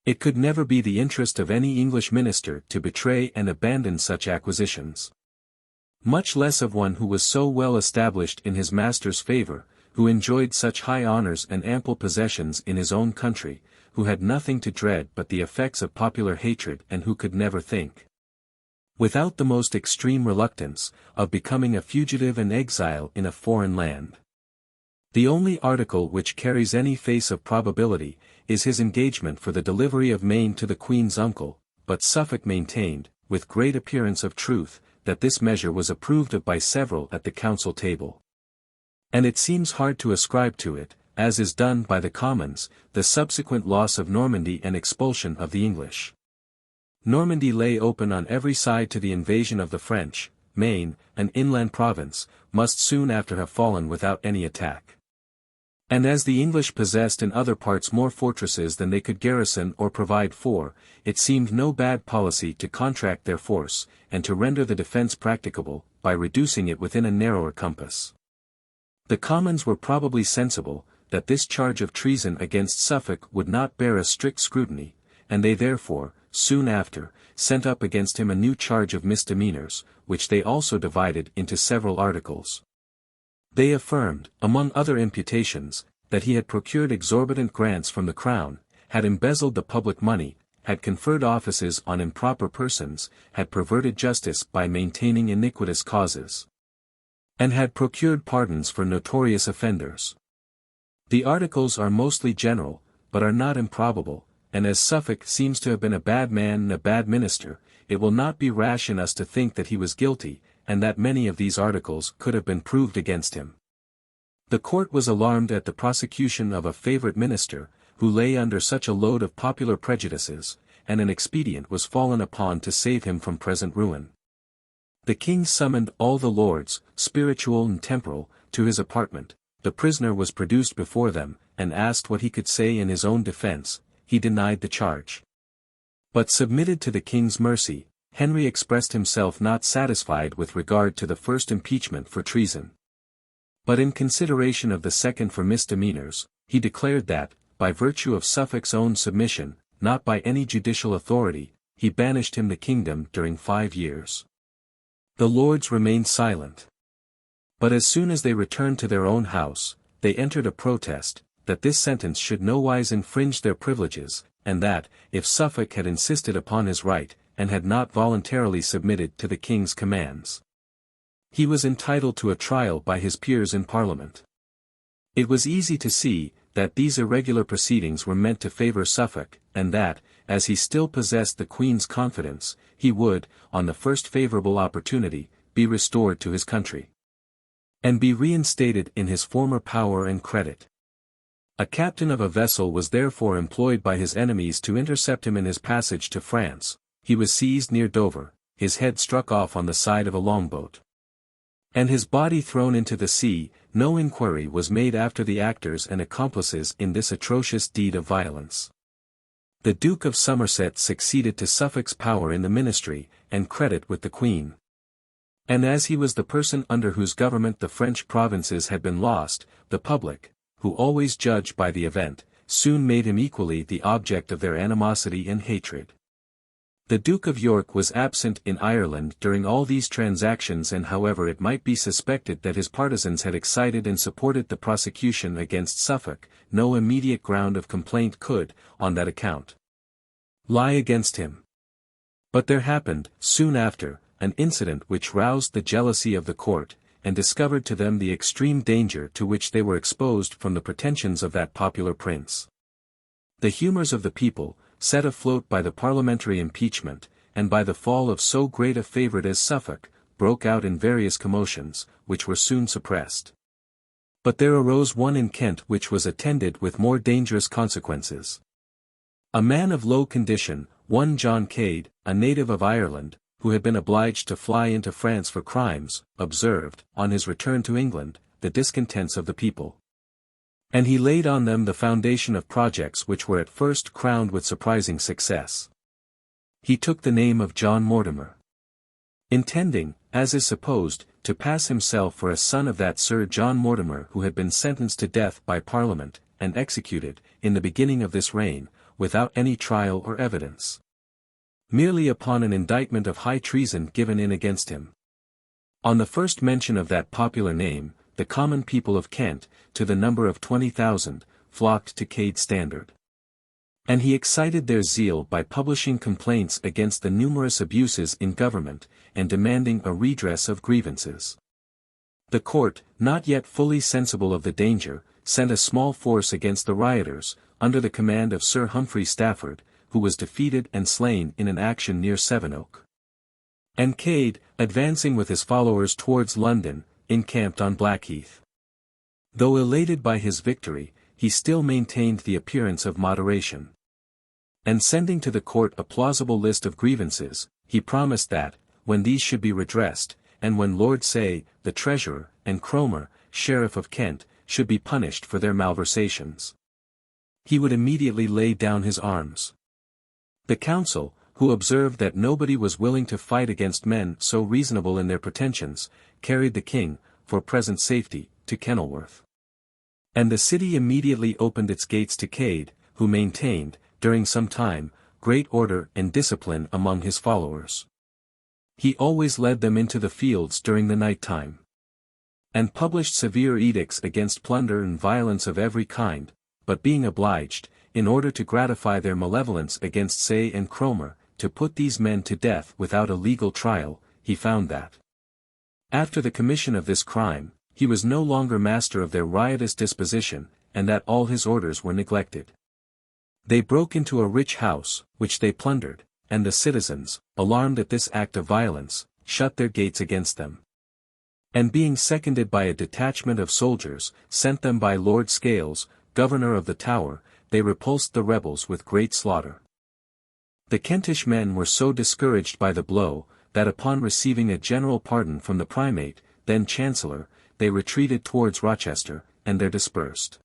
It could never be the interest of any English minister to betray and abandon such acquisitions, much less of one who was so well established in his master's favour, who enjoyed such high honours and ample possessions in his own country, who had nothing to dread but the effects of popular hatred, and who could never think, without the most extreme reluctance, of becoming a fugitive and exile in a foreign land. The only article which carries any face of probability, is his engagement for the delivery of Maine to the Queen's uncle, but Suffolk maintained, with great appearance of truth, that this measure was approved of by several at the council table. And it seems hard to ascribe to it, as is done by the Commons, the subsequent loss of Normandy and expulsion of the English. Normandy lay open on every side to the invasion of the French. Maine, an inland province, must soon after have fallen without any attack. And as the English possessed in other parts more fortresses than they could garrison or provide for, it seemed no bad policy to contract their force, and to render the defence practicable, by reducing it within a narrower compass. The Commons were probably sensible, that this charge of treason against Suffolk would not bear a strict scrutiny, and they therefore, soon after, sent up against him a new charge of misdemeanours, which they also divided into several articles. They affirmed, among other imputations, that he had procured exorbitant grants from the crown, had embezzled the public money, had conferred offices on improper persons, had perverted justice by maintaining iniquitous causes, and had procured pardons for notorious offenders. The articles are mostly general, but are not improbable, and as Suffolk seems to have been a bad man and a bad minister, it will not be rash in us to think that he was guilty, and that many of these articles could have been proved against him. The court was alarmed at the prosecution of a favourite minister, who lay under such a load of popular prejudices, and an expedient was fallen upon to save him from present ruin. The king summoned all the lords, spiritual and temporal, to his apartment. The prisoner was produced before them, and asked what he could say in his own defence. He denied the charge, but submitted to the king's mercy. Henry expressed himself not satisfied with regard to the first impeachment for treason, but in consideration of the second for misdemeanours, he declared that, by virtue of Suffolk's own submission, not by any judicial authority, he banished him the kingdom during 5 years. The lords remained silent, but as soon as they returned to their own house, they entered a protest, that this sentence should nowise infringe their privileges, and that, if Suffolk had insisted upon his right, and had not voluntarily submitted to the king's commands, he was entitled to a trial by his peers in Parliament. It was easy to see, that these irregular proceedings were meant to favour Suffolk, and that, as he still possessed the Queen's confidence, he would, on the first favourable opportunity, be restored to his country, and be reinstated in his former power and credit. A captain of a vessel was therefore employed by his enemies to intercept him in his passage to France. He was seized near Dover, his head struck off on the side of a longboat, and his body thrown into the sea. No inquiry was made after the actors and accomplices in this atrocious deed of violence. The Duke of Somerset succeeded to Suffolk's power in the ministry, and credit with the Queen. And as he was the person under whose government the French provinces had been lost, the public, who always judge by the event, soon made him equally the object of their animosity and hatred. The Duke of York was absent in Ireland during all these transactions, and however it might be suspected that his partisans had excited and supported the prosecution against Suffolk, no immediate ground of complaint could, on that account, lie against him. But there happened, soon after, an incident which roused the jealousy of the court, and discovered to them the extreme danger to which they were exposed from the pretensions of that popular prince. The humours of the people, set afloat by the parliamentary impeachment, and by the fall of so great a favourite as Suffolk, broke out in various commotions, which were soon suppressed. But there arose one in Kent which was attended with more dangerous consequences. A man of low condition, one John Cade, a native of Ireland, who had been obliged to fly into France for crimes, observed, on his return to England, the discontents of the people. And he laid on them the foundation of projects which were at first crowned with surprising success. He took the name of John Mortimer, intending, as is supposed, to pass himself for a son of that Sir John Mortimer who had been sentenced to death by Parliament, and executed, in the beginning of this reign, without any trial or evidence, merely upon an indictment of high treason given in against him. On the first mention of that popular name, the common people of Kent, to the number of 20,000, flocked to Cade's standard. And he excited their zeal by publishing complaints against the numerous abuses in government, and demanding a redress of grievances. The court, not yet fully sensible of the danger, sent a small force against the rioters, under the command of Sir Humphrey Stafford, who was defeated and slain in an action near Sevenoak. And Cade, advancing with his followers towards London, encamped on Blackheath. Though elated by his victory, he still maintained the appearance of moderation. And sending to the court a plausible list of grievances, he promised that, when these should be redressed, and when Lord Say, the treasurer, and Cromer, sheriff of Kent, should be punished for their malversations, he would immediately lay down his arms. The council, who observed that nobody was willing to fight against men so reasonable in their pretensions, carried the king, for present safety, to Kenilworth. And the city immediately opened its gates to Cade, who maintained, during some time, great order and discipline among his followers. He always led them into the fields during the night time, and published severe edicts against plunder and violence of every kind, but being obliged, in order to gratify their malevolence against Say and Cromer, to put these men to death without a legal trial, he found that, after the commission of this crime, he was no longer master of their riotous disposition, and that all his orders were neglected. They broke into a rich house, which they plundered, and the citizens, alarmed at this act of violence, shut their gates against them. And being seconded by a detachment of soldiers, sent them by Lord Scales, governor of the Tower, they repulsed the rebels with great slaughter. The Kentish men were so discouraged by the blow, that upon receiving a general pardon from the primate, then chancellor, they retreated towards Rochester, and there dispersed.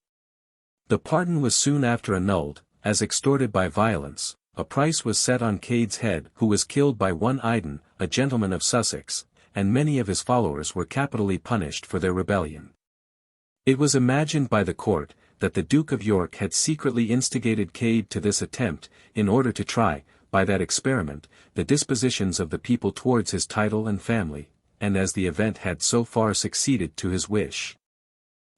The pardon was soon after annulled, as extorted by violence. A price was set on Cade's head, who was killed by one Iden, a gentleman of Sussex, and many of his followers were capitally punished for their rebellion. It was imagined by the court, that the Duke of York had secretly instigated Cade to this attempt, in order to try, by that experiment, the dispositions of the people towards his title and family, and as the event had so far succeeded to his wish,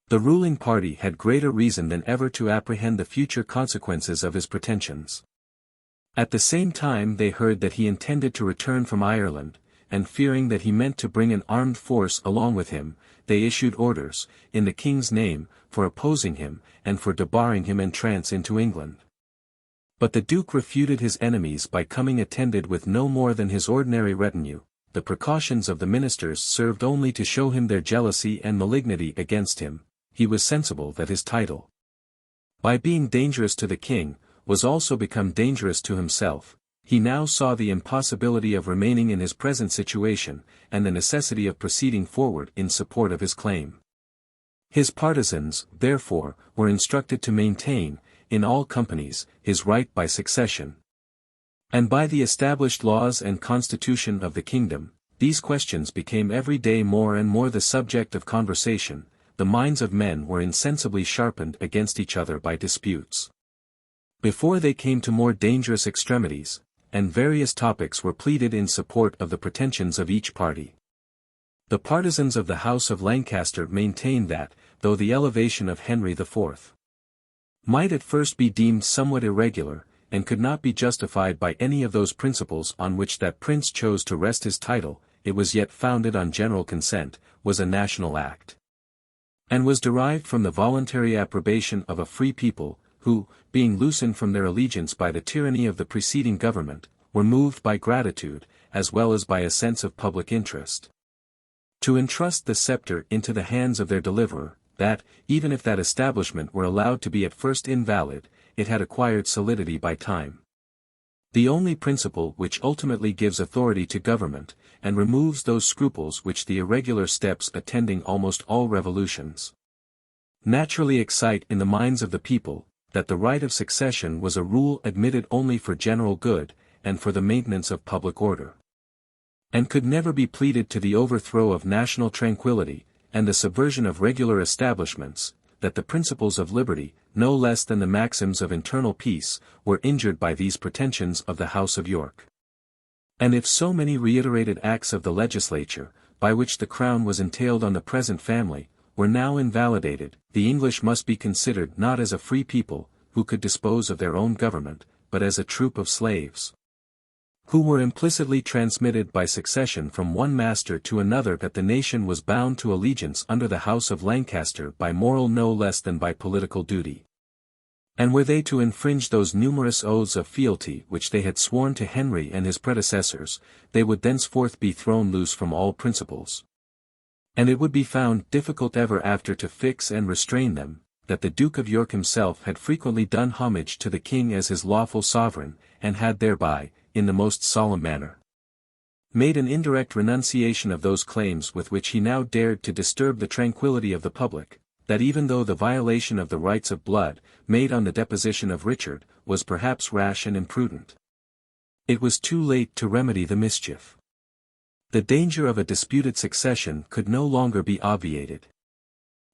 the ruling party had greater reason than ever to apprehend the future consequences of his pretensions. At the same time they heard that he intended to return from Ireland, and fearing that he meant to bring an armed force along with him, they issued orders, in the king's name, for opposing him, and for debarring him entrance into England. But the duke refuted his enemies by coming attended with no more than his ordinary retinue. The precautions of the ministers served only to show him their jealousy and malignity against him. He was sensible that his title, by being dangerous to the king, was also become dangerous to himself. He now saw the impossibility of remaining in his present situation, and the necessity of proceeding forward in support of his claim. His partisans, therefore, were instructed to maintain, in all companies, his right by succession. And by the established laws and constitution of the kingdom, these questions became every day more and more the subject of conversation. The minds of men were insensibly sharpened against each other by disputes, before they came to more dangerous extremities, and various topics were pleaded in support of the pretensions of each party. The partisans of the House of Lancaster maintained that, though the elevation of Henry IV might at first be deemed somewhat irregular, and could not be justified by any of those principles on which that prince chose to rest his title, it was yet founded on general consent, was a national act, and was derived from the voluntary approbation of a free people, who, being loosened from their allegiance by the tyranny of the preceding government, were moved by gratitude, as well as by a sense of public interest, to entrust the scepter into the hands of their deliverer, that, even if that establishment were allowed to be at first invalid, it had acquired solidity by time. The only principle which ultimately gives authority to government, and removes those scruples which the irregular steps attending almost all revolutions naturally excite in the minds of the people, that the right of succession was a rule admitted only for general good, and for the maintenance of public order, and could never be pleaded to the overthrow of national tranquility, and the subversion of regular establishments, that the principles of liberty, no less than the maxims of internal peace, were injured by these pretensions of the House of York. And if so many reiterated acts of the legislature, by which the crown was entailed on the present family, were now invalidated, the English must be considered not as a free people, who could dispose of their own government, but as a troop of slaves, who were implicitly transmitted by succession from one master to another, that the nation was bound to allegiance under the House of Lancaster by moral no less than by political duty. And were they to infringe those numerous oaths of fealty which they had sworn to Henry and his predecessors, they would thenceforth be thrown loose from all principles, and it would be found difficult ever after to fix and restrain them. that the Duke of York himself had frequently done homage to the king as his lawful sovereign, and had thereby, in the most solemn manner, made an indirect renunciation of those claims with which he now dared to disturb the tranquillity of the public, that even though the violation of the rights of blood, made on the deposition of Richard, was perhaps rash and imprudent, it was too late to remedy the mischief. The danger of a disputed succession could no longer be obviated.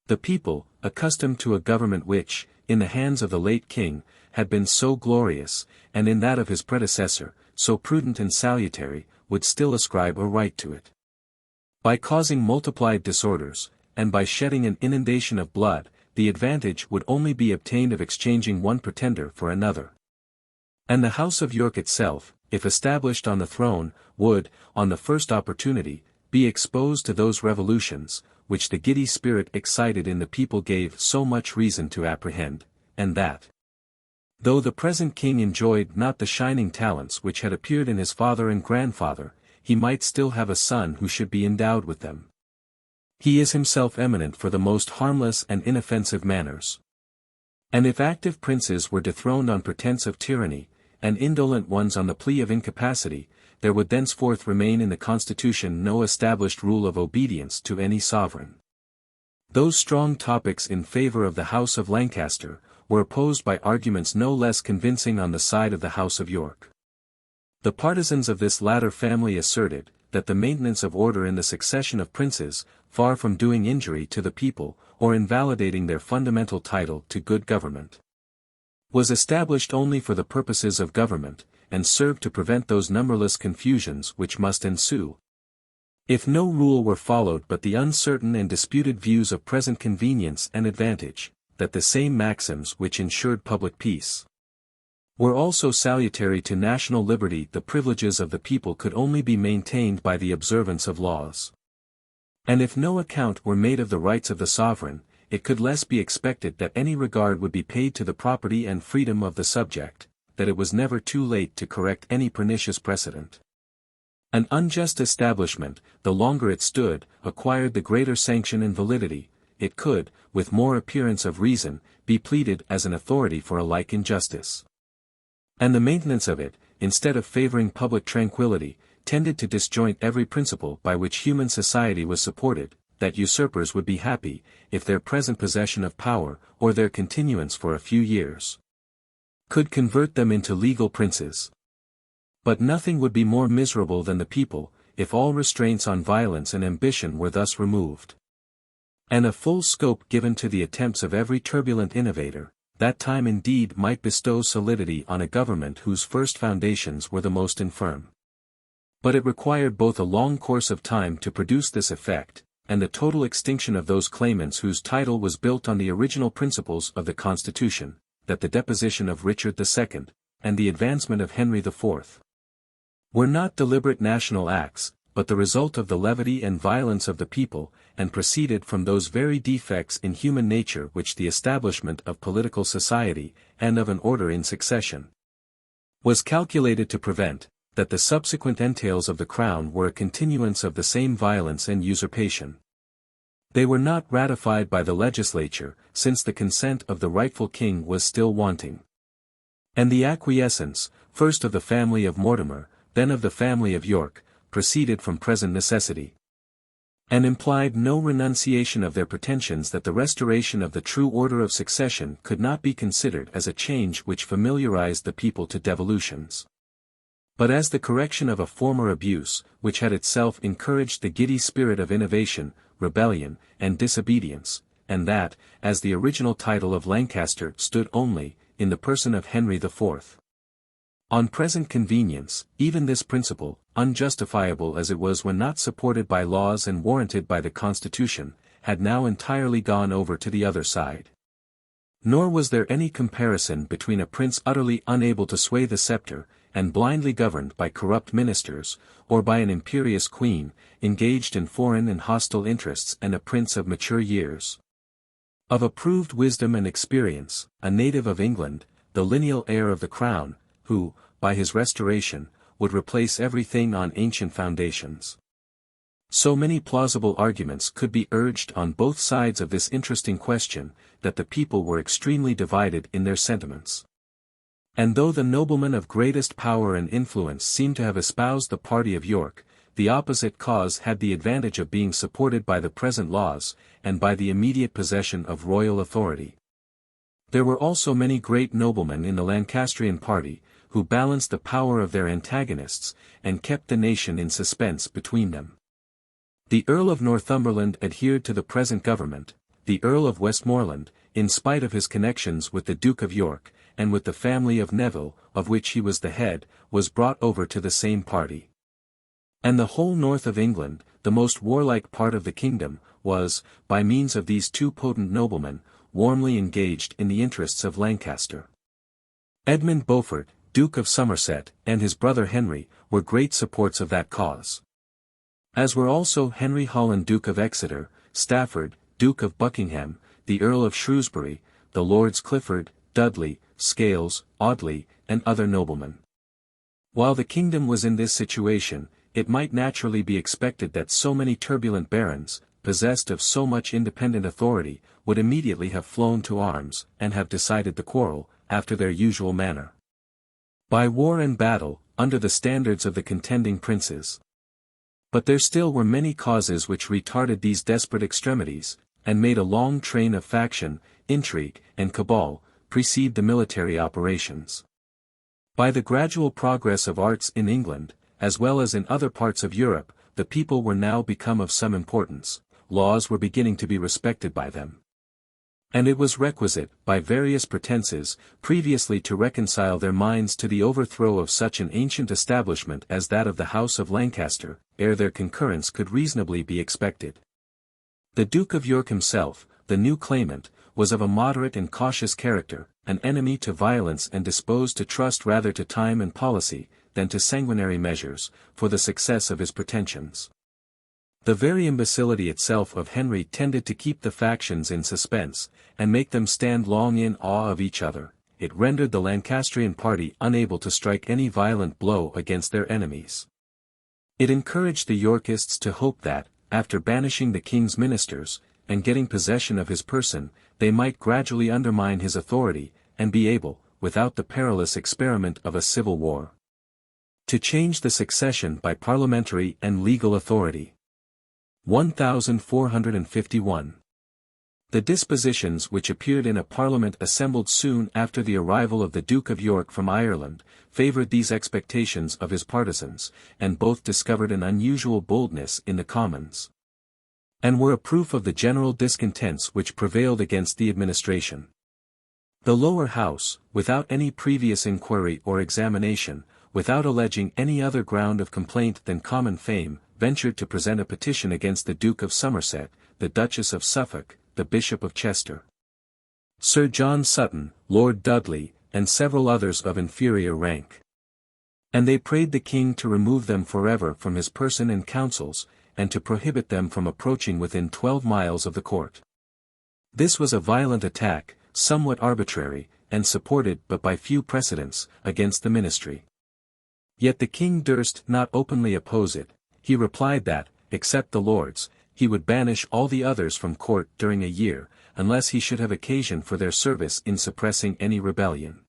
The people, accustomed to a government which, in the hands of the late king, had been so glorious, and in that of his predecessor, so prudent and salutary, would still ascribe a right to it. By causing multiplied disorders, and by shedding an inundation of blood, the advantage would only be obtained of exchanging one pretender for another. And the House of York itself, if established on the throne, would, on the first opportunity, be exposed to those revolutions, which the giddy spirit excited in the people gave so much reason to apprehend, and that, though the present king enjoyed not the shining talents which had appeared in his father and grandfather, he might still have a son who should be endowed with them. He is himself eminent for the most harmless and inoffensive manners. And if active princes were dethroned on pretence of tyranny, and indolent ones on the plea of incapacity, there would thenceforth remain in the constitution no established rule of obedience to any sovereign. Those strong topics in favor of the House of Lancaster, were opposed by arguments no less convincing on the side of the House of York. The partisans of this latter family asserted, that the maintenance of order in the succession of princes, far from doing injury to the people, or invalidating their fundamental title to good government, was established only for the purposes of government, and served to prevent those numberless confusions which must ensue, if no rule were followed but the uncertain and disputed views of present convenience and advantage, that the same maxims which ensured public peace were also salutary to national liberty. The privileges of the people could only be maintained by the observance of laws. And if no account were made of the rights of the sovereign, it could less be expected that any regard would be paid to the property and freedom of the subject, that it was never too late to correct any pernicious precedent. An unjust establishment, the longer it stood, acquired the greater sanction and validity. It could, with more appearance of reason, be pleaded as an authority for a like injustice. And the maintenance of it, instead of favoring public tranquillity, tended to disjoint every principle by which human society was supported, that usurpers would be happy, if their present possession of power, or their continuance for a few years, could convert them into legal princes. But nothing would be more miserable than the people, if all restraints on violence and ambition were thus removed, and a full scope given to the attempts of every turbulent innovator. That time indeed might bestow solidity on a government whose first foundations were the most infirm. But it required both a long course of time to produce this effect, and the total extinction of those claimants whose title was built on the original principles of the Constitution, that the deposition of Richard II, and the advancement of Henry IV, were not deliberate national acts, but the result of the levity and violence of the people, and proceeded from those very defects in human nature which the establishment of political society, and of an order in succession, was calculated to prevent, that the subsequent entails of the crown were a continuance of the same violence and usurpation. They were not ratified by the legislature, since the consent of the rightful king was still wanting. And the acquiescence, first of the family of Mortimer, then of the family of York, proceeded from present necessity, and implied no renunciation of their pretensions that the restoration of the true order of succession could not be considered as a change which familiarized the people to devolutions, but as the correction of a former abuse, which had itself encouraged the giddy spirit of innovation, rebellion, and disobedience, and that, as the original title of Lancaster stood only, in the person of Henry IV. On present convenience, even this principle, unjustifiable as it was when not supported by laws and warranted by the Constitution, had now entirely gone over to the other side. Nor was there any comparison between a prince utterly unable to sway the scepter, and blindly governed by corrupt ministers, or by an imperious queen, engaged in foreign and hostile interests, and a prince of mature years, of approved wisdom and experience, a native of England, the lineal heir of the crown, who, by his restoration, would replace everything on ancient foundations. So many plausible arguments could be urged on both sides of this interesting question, that the people were extremely divided in their sentiments. And though the noblemen of greatest power and influence seem to have espoused the party of York, the opposite cause had the advantage of being supported by the present laws, and by the immediate possession of royal authority. There were also many great noblemen in the Lancastrian party, who balanced the power of their antagonists, and kept the nation in suspense between them. The Earl of Northumberland adhered to the present government. The Earl of Westmoreland, in spite of his connections with the Duke of York, and with the family of Neville, of which he was the head, was brought over to the same party. And the whole north of England, the most warlike part of the kingdom, was, by means of these two potent noblemen, warmly engaged in the interests of Lancaster. Edmund Beaufort, Duke of Somerset, and his brother Henry, were great supports of that cause. As were also Henry Holland, Duke of Exeter, Stafford, Duke of Buckingham, the Earl of Shrewsbury, the Lords Clifford, Dudley, Scales, Audley, and other noblemen. While the kingdom was in this situation, it might naturally be expected that so many turbulent barons, possessed of so much independent authority, would immediately have flown to arms, and have decided the quarrel, after their usual manner. By war and battle, under the standards of the contending princes. But there still were many causes which retarded these desperate extremities, and made a long train of faction, intrigue, and cabal, precede the military operations. By the gradual progress of arts in England, as well as in other parts of Europe, the people were now become of some importance, laws were beginning to be respected by them. And it was requisite, by various pretenses, previously to reconcile their minds to the overthrow of such an ancient establishment as that of the House of Lancaster, ere their concurrence could reasonably be expected. The Duke of York himself, the new claimant, was of a moderate and cautious character, an enemy to violence and disposed to trust rather to time and policy, than to sanguinary measures, for the success of his pretensions. The very imbecility itself of Henry tended to keep the factions in suspense, and make them stand long in awe of each other. It rendered the Lancastrian party unable to strike any violent blow against their enemies. It encouraged the Yorkists to hope that, after banishing the king's ministers, and getting possession of his person, they might gradually undermine his authority, and be able, without the perilous experiment of a civil war, to change the succession by parliamentary and legal authority. 1451. The dispositions which appeared in a parliament assembled soon after the arrival of the Duke of York from Ireland, favoured these expectations of his partisans, and both discovered an unusual boldness in the Commons, and were a proof of the general discontents which prevailed against the administration. The lower house, without any previous inquiry or examination, without alleging any other ground of complaint than common fame, ventured to present a petition against the Duke of Somerset, the Duchess of Suffolk, the Bishop of Chester, Sir John Sutton, Lord Dudley, and several others of inferior rank. And they prayed the king to remove them forever from his person and councils, and to prohibit them from approaching within 12 miles of the court. This was a violent attack, somewhat arbitrary, and supported but by few precedents, against the ministry. Yet the king durst not openly oppose it. He replied that, except the lords, he would banish all the others from court during a year, unless he should have occasion for their service in suppressing any rebellion.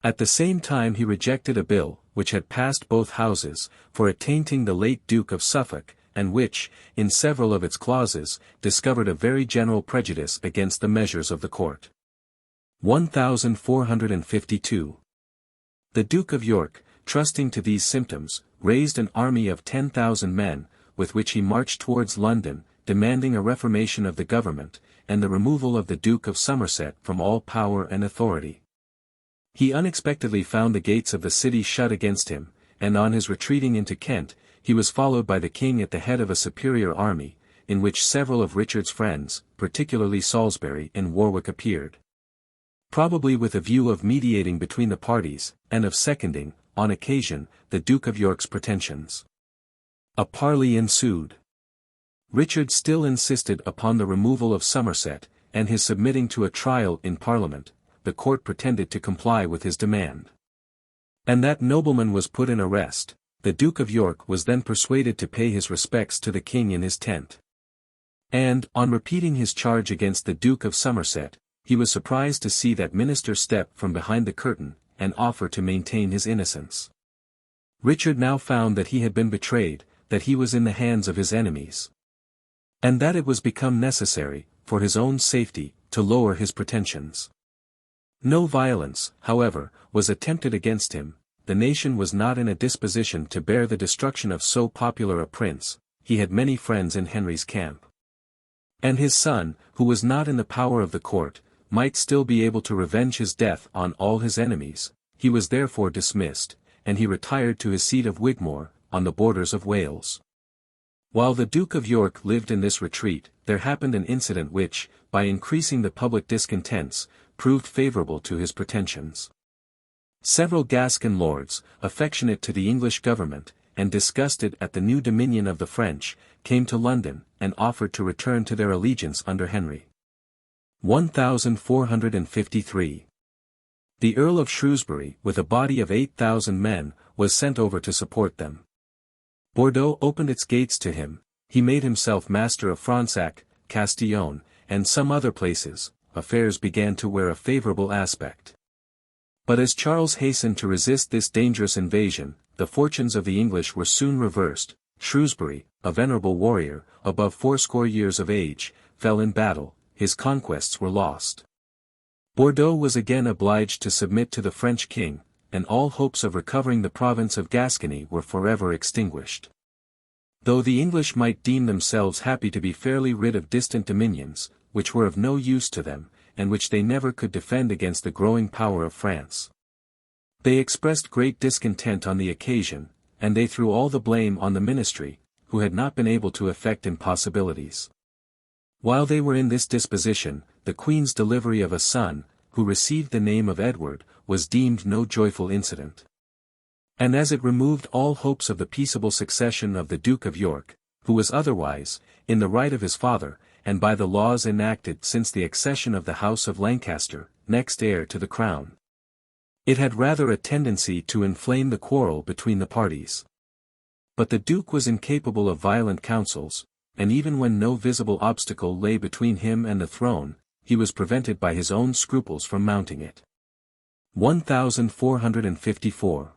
At the same time he rejected a bill, which had passed both houses, for attainting the late Duke of Suffolk, and which, in several of its clauses, discovered a very general prejudice against the measures of the court. 1452. The Duke of York, trusting to these symptoms, raised an army of 10,000 men, with which he marched towards London, demanding a reformation of the government, and the removal of the Duke of Somerset from all power and authority. He unexpectedly found the gates of the city shut against him, and on his retreating into Kent, he was followed by the king at the head of a superior army, in which several of Richard's friends, particularly Salisbury and Warwick, appeared. Probably with a view of mediating between the parties, and of seconding, on occasion, the Duke of York's pretensions. A parley ensued. Richard still insisted upon the removal of Somerset, and his submitting to a trial in Parliament. The court pretended to comply with his demand. And that nobleman was put in arrest, the Duke of York was then persuaded to pay his respects to the king in his tent. And, on repeating his charge against the Duke of Somerset, he was surprised to see that minister step from behind the curtain, and offer to maintain his innocence. Richard now found that he had been betrayed, that he was in the hands of his enemies. And that it was become necessary, for his own safety, to lower his pretensions. No violence, however, was attempted against him. The nation was not in a disposition to bear the destruction of so popular a prince. He had many friends in Henry's camp. And his son, who was not in the power of the court, might still be able to revenge his death on all his enemies. He was therefore dismissed, and he retired to his seat of Wigmore, on the borders of Wales. While the Duke of York lived in this retreat, there happened an incident which, by increasing the public discontents, proved favourable to his pretensions. Several Gascon lords, affectionate to the English government, and disgusted at the new dominion of the French, came to London, and offered to return to their allegiance under Henry. 1453. The Earl of Shrewsbury, with a body of 8,000 men, was sent over to support them. Bordeaux opened its gates to him. He made himself master of Fronsac, Castillon, and some other places. Affairs began to wear a favourable aspect. But as Charles hastened to resist this dangerous invasion, the fortunes of the English were soon reversed. Shrewsbury, a venerable warrior, above 80 years of age, fell in battle. His conquests were lost. Bordeaux was again obliged to submit to the French king, and all hopes of recovering the province of Gascony were forever extinguished. Though the English might deem themselves happy to be fairly rid of distant dominions, which were of no use to them, and which they never could defend against the growing power of France. They expressed great discontent on the occasion, and they threw all the blame on the ministry, who had not been able to effect impossibilities. While they were in this disposition, the Queen's delivery of a son, who received the name of Edward, was deemed no joyful incident. And as it removed all hopes of the peaceable succession of the Duke of York, who was otherwise, in the right of his father, and by the laws enacted since the accession of the House of Lancaster, next heir to the crown, it had rather a tendency to inflame the quarrel between the parties. But the Duke was incapable of violent counsels, and even when no visible obstacle lay between him and the throne, he was prevented by his own scruples from mounting it. 1454.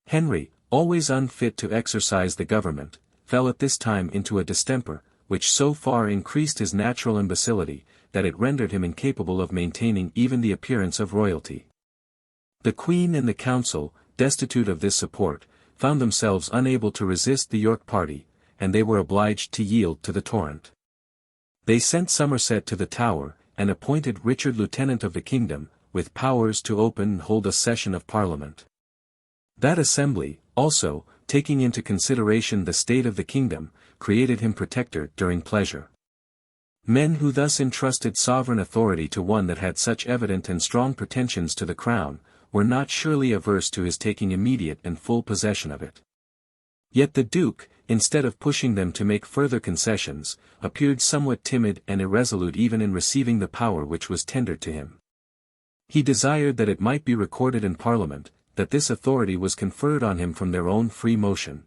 Henry, always unfit to exercise the government, fell at this time into a distemper, which so far increased his natural imbecility, that it rendered him incapable of maintaining even the appearance of royalty. The Queen and the Council, destitute of this support, found themselves unable to resist the York party, and they were obliged to yield to the torrent. They sent Somerset to the Tower, and appointed Richard lieutenant of the kingdom, with powers to open and hold a session of Parliament. That assembly, also, taking into consideration the state of the kingdom, created him protector during pleasure. Men who thus entrusted sovereign authority to one that had such evident and strong pretensions to the crown, were not surely averse to his taking immediate and full possession of it. Yet the Duke, instead of pushing them to make further concessions, appeared somewhat timid and irresolute even in receiving the power which was tendered to him. He desired that it might be recorded in Parliament, that this authority was conferred on him from their own free motion.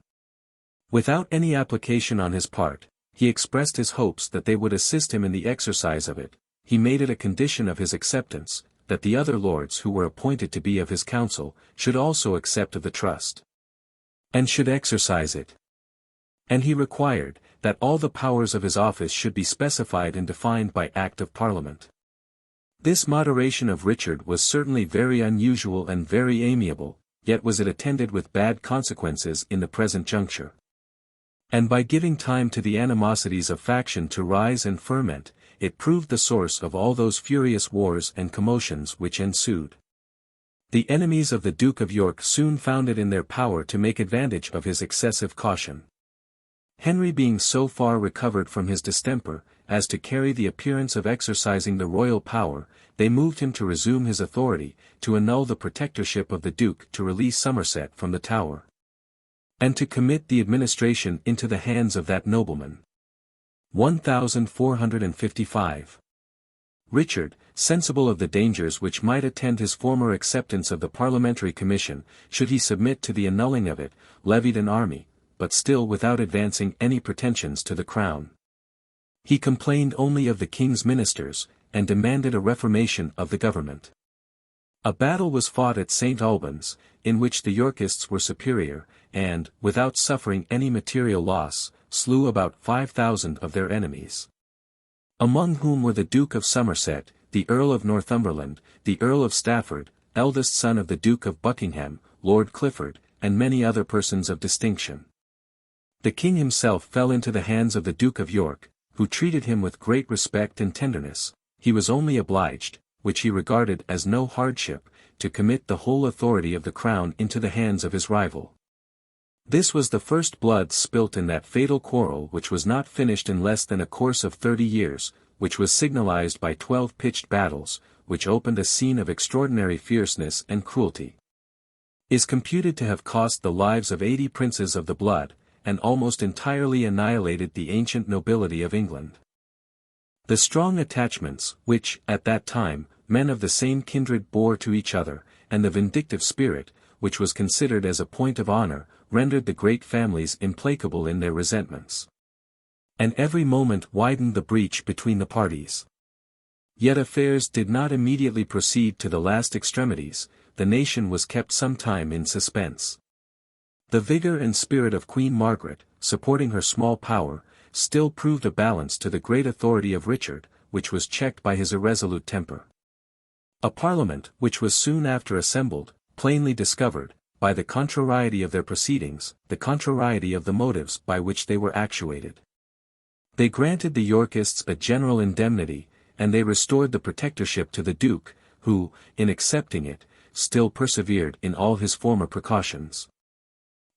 Without any application on his part, he expressed his hopes that they would assist him in the exercise of it. He made it a condition of his acceptance, that the other lords who were appointed to be of his council, should also accept of the trust, and should exercise it. And he required, that all the powers of his office should be specified and defined by Act of Parliament. This moderation of Richard was certainly very unusual and very amiable, yet was it attended with bad consequences in the present juncture. And by giving time to the animosities of faction to rise and ferment, it proved the source of all those furious wars and commotions which ensued. The enemies of the Duke of York soon found it in their power to make advantage of his excessive caution. Henry being so far recovered from his distemper, as to carry the appearance of exercising the royal power, they moved him to resume his authority, to annul the protectorship of the Duke, to release Somerset from the Tower, and to commit the administration into the hands of that nobleman. 1455. Richard, sensible of the dangers which might attend his former acceptance of the parliamentary commission, should he submit to the annulling of it, levied an army, but still without advancing any pretensions to the crown. He complained only of the king's ministers, and demanded a reformation of the government. A battle was fought at St. Albans, in which the Yorkists were superior, and, without suffering any material loss, slew about 5,000 of their enemies. Among whom were the Duke of Somerset, the Earl of Northumberland, the Earl of Stafford, eldest son of the Duke of Buckingham, Lord Clifford, and many other persons of distinction. The king himself fell into the hands of the Duke of York, who treated him with great respect and tenderness. He was only obliged, which he regarded as no hardship, to commit the whole authority of the crown into the hands of his rival. This was the first blood spilt in that fatal quarrel which was not finished in less than a course of 30 years, which was signalized by 12 pitched battles, which opened a scene of extraordinary fierceness and cruelty. Is computed to have cost the lives of 80 princes of the blood, and almost entirely annihilated the ancient nobility of England. The strong attachments, which, at that time, men of the same kindred bore to each other, and the vindictive spirit, which was considered as a point of honor, rendered the great families implacable in their resentments. And every moment widened the breach between the parties. Yet affairs did not immediately proceed to the last extremities. The nation was kept some time in suspense. The vigor and spirit of Queen Margaret, supporting her small power, still proved a balance to the great authority of Richard, which was checked by his irresolute temper. A parliament, which was soon after assembled, plainly discovered, by the contrariety of their proceedings, the contrariety of the motives by which they were actuated. They granted the Yorkists a general indemnity, and they restored the protectorship to the Duke, who, in accepting it, still persevered in all his former precautions.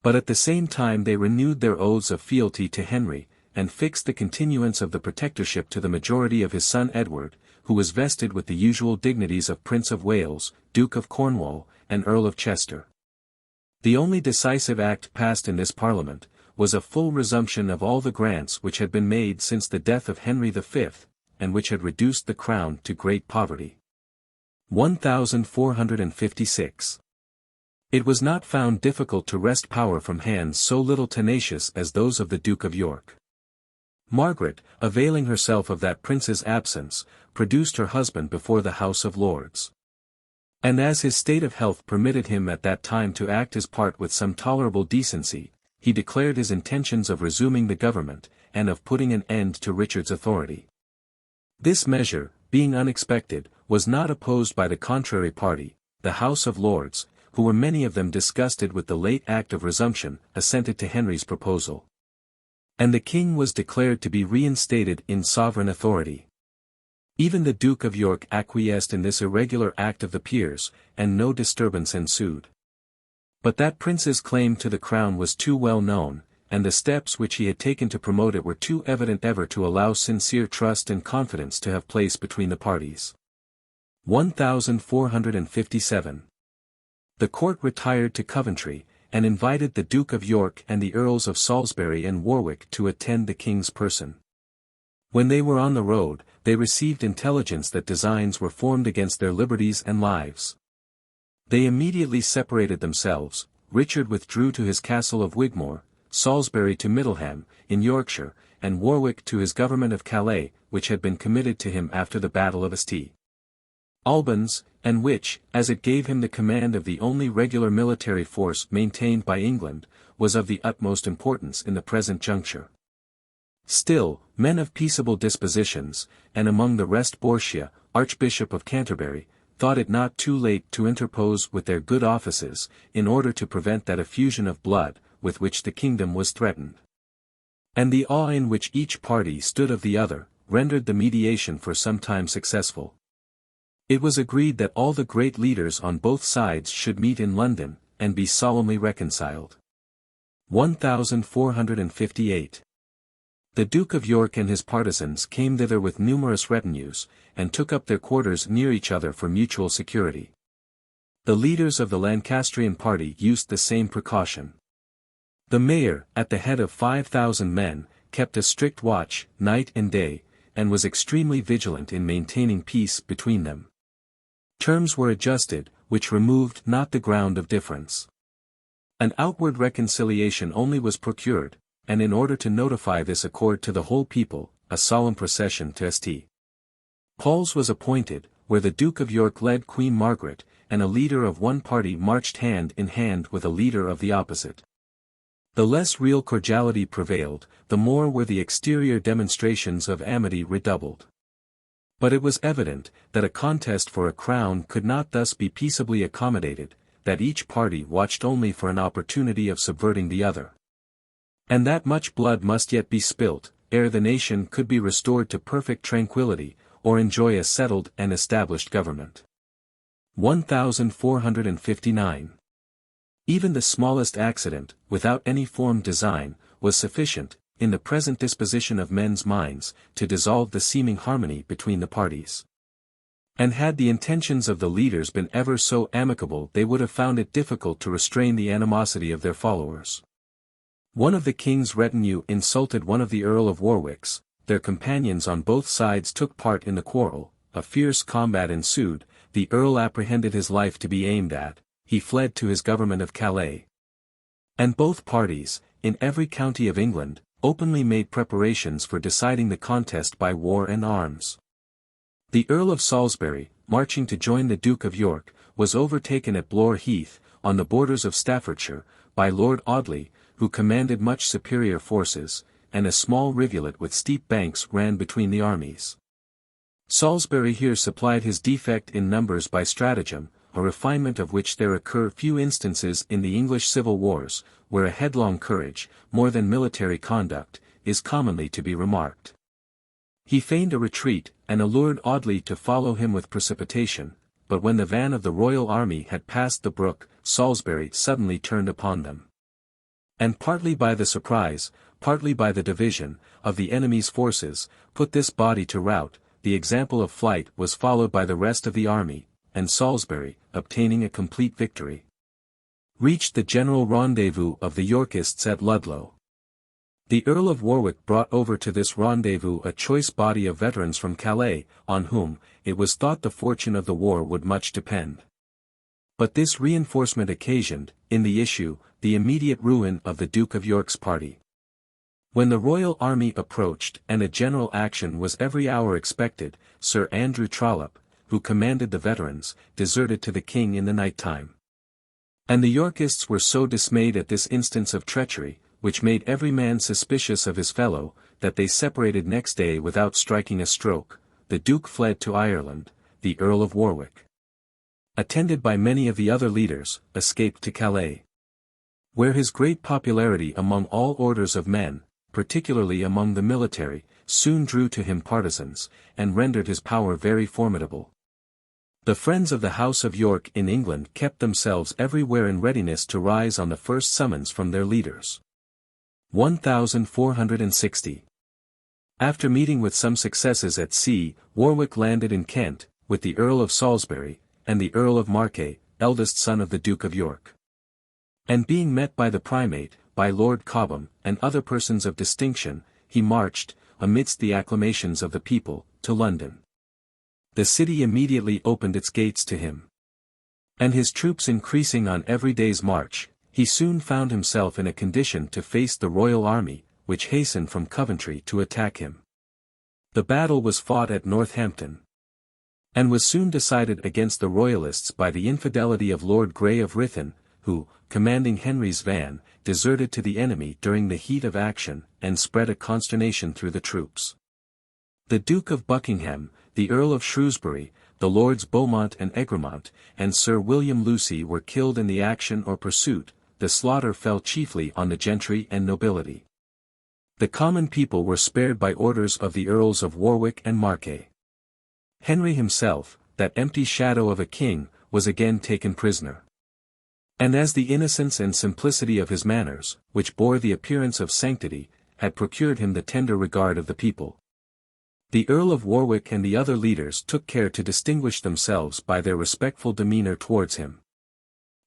But at the same time they renewed their oaths of fealty to Henry, and fixed the continuance of the protectorship to the majority of his son Edward, who was vested with the usual dignities of Prince of Wales, Duke of Cornwall, and Earl of Chester. The only decisive act passed in this Parliament, was a full resumption of all the grants which had been made since the death of Henry V, and which had reduced the crown to great poverty. 1456. It was not found difficult to wrest power from hands so little tenacious as those of the Duke of York. Margaret, availing herself of that prince's absence, produced her husband before the House of Lords. And as his state of health permitted him at that time to act his part with some tolerable decency, he declared his intentions of resuming the government, and of putting an end to Richard's authority. This measure, being unexpected, was not opposed by the contrary party. The House of Lords, who were many of them disgusted with the late act of resumption, assented to Henry's proposal. And the king was declared to be reinstated in sovereign authority. Even the Duke of York acquiesced in this irregular act of the peers, and no disturbance ensued. But that prince's claim to the crown was too well known, and the steps which he had taken to promote it were too evident ever to allow sincere trust and confidence to have place between the parties. 1457. The court retired to Coventry, and invited the Duke of York and the Earls of Salisbury and Warwick to attend the king's person. When they were on the road, they received intelligence that designs were formed against their liberties and lives. They immediately separated themselves. Richard withdrew to his castle of Wigmore, Salisbury to Middleham, in Yorkshire, and Warwick to his government of Calais, which had been committed to him after the Battle of St. Albans, and which, as it gave him the command of the only regular military force maintained by England, was of the utmost importance in the present juncture. Still, men of peaceable dispositions, and among the rest Borcia, Archbishop of Canterbury, thought it not too late to interpose with their good offices, in order to prevent that effusion of blood, with which the kingdom was threatened. And the awe in which each party stood of the other, rendered the mediation for some time successful. It was agreed that all the great leaders on both sides should meet in London, and be solemnly reconciled. 1458. The Duke of York and his partisans came thither with numerous retinues, and took up their quarters near each other for mutual security. The leaders of the Lancastrian party used the same precaution. The mayor, at the head of 5,000 men, kept a strict watch, night and day, and was extremely vigilant in maintaining peace between them. Terms were adjusted, which removed not the ground of difference. An outward reconciliation only was procured, and in order to notify this accord to the whole people, a solemn procession to St. Paul's was appointed, where the Duke of York led Queen Margaret, and a leader of one party marched hand in hand with a leader of the opposite. The less real cordiality prevailed, the more were the exterior demonstrations of amity redoubled. But it was evident, that a contest for a crown could not thus be peaceably accommodated, that each party watched only for an opportunity of subverting the other. And that much blood must yet be spilt, ere the nation could be restored to perfect tranquility, or enjoy a settled and established government. 1459. Even the smallest accident, without any formed design, was sufficient, in the present disposition of men's minds, to dissolve the seeming harmony between the parties. And had the intentions of the leaders been ever so amicable, they would have found it difficult to restrain the animosity of their followers. One of the king's retinue insulted one of the Earl of Warwick's, their companions on both sides took part in the quarrel, a fierce combat ensued, the Earl apprehended his life to be aimed at, he fled to his government of Calais. And both parties, in every county of England, openly made preparations for deciding the contest by war and arms. The Earl of Salisbury, marching to join the Duke of York, was overtaken at Blore Heath, on the borders of Staffordshire, by Lord Audley, who commanded much superior forces, and a small rivulet with steep banks ran between the armies. Salisbury here supplied his defect in numbers by stratagem, a refinement of which there occur few instances in the English civil wars, where a headlong courage, more than military conduct, is commonly to be remarked. He feigned a retreat, and allured Audley to follow him with precipitation, but when the van of the royal army had passed the brook, Salisbury suddenly turned upon them. And partly by the surprise, partly by the division, of the enemy's forces, put this body to rout, the example of flight was followed by the rest of the army, and Salisbury, obtaining a complete victory, reached the general rendezvous of the Yorkists at Ludlow. The Earl of Warwick brought over to this rendezvous a choice body of veterans from Calais, on whom, it was thought the fortune of the war would much depend. But this reinforcement occasioned, in the issue, the immediate ruin of the Duke of York's party. When the royal army approached and a general action was every hour expected, Sir Andrew Trollope, who commanded the veterans, deserted to the king in the night time. And the Yorkists were so dismayed at this instance of treachery, which made every man suspicious of his fellow, that they separated next day without striking a stroke. The Duke fled to Ireland, the Earl of Warwick, attended by many of the other leaders, escaped to Calais, where his great popularity among all orders of men, particularly among the military, soon drew to him partisans, and rendered his power very formidable. The friends of the House of York in England kept themselves everywhere in readiness to rise on the first summons from their leaders. 1460. After meeting with some successes at sea, Warwick landed in Kent, with the Earl of Salisbury, and the Earl of Marche, eldest son of the Duke of York. And being met by the Primate, by Lord Cobham, and other persons of distinction, he marched, amidst the acclamations of the people, to London. The city immediately opened its gates to him. And his troops increasing on every day's march, he soon found himself in a condition to face the royal army, which hastened from Coventry to attack him. The battle was fought at Northampton, and was soon decided against the royalists by the infidelity of Lord Grey of Ruthin, who, commanding Henry's van, deserted to the enemy during the heat of action, and spread a consternation through the troops. The Duke of Buckingham, the Earl of Shrewsbury, the Lords Beaumont and Egremont, and Sir William Lucy were killed in the action or pursuit. The slaughter fell chiefly on the gentry and nobility. The common people were spared by orders of the Earls of Warwick and Marche. Henry himself, that empty shadow of a king, was again taken prisoner. And as the innocence and simplicity of his manners, which bore the appearance of sanctity, had procured him the tender regard of the people, the Earl of Warwick and the other leaders took care to distinguish themselves by their respectful demeanour towards him.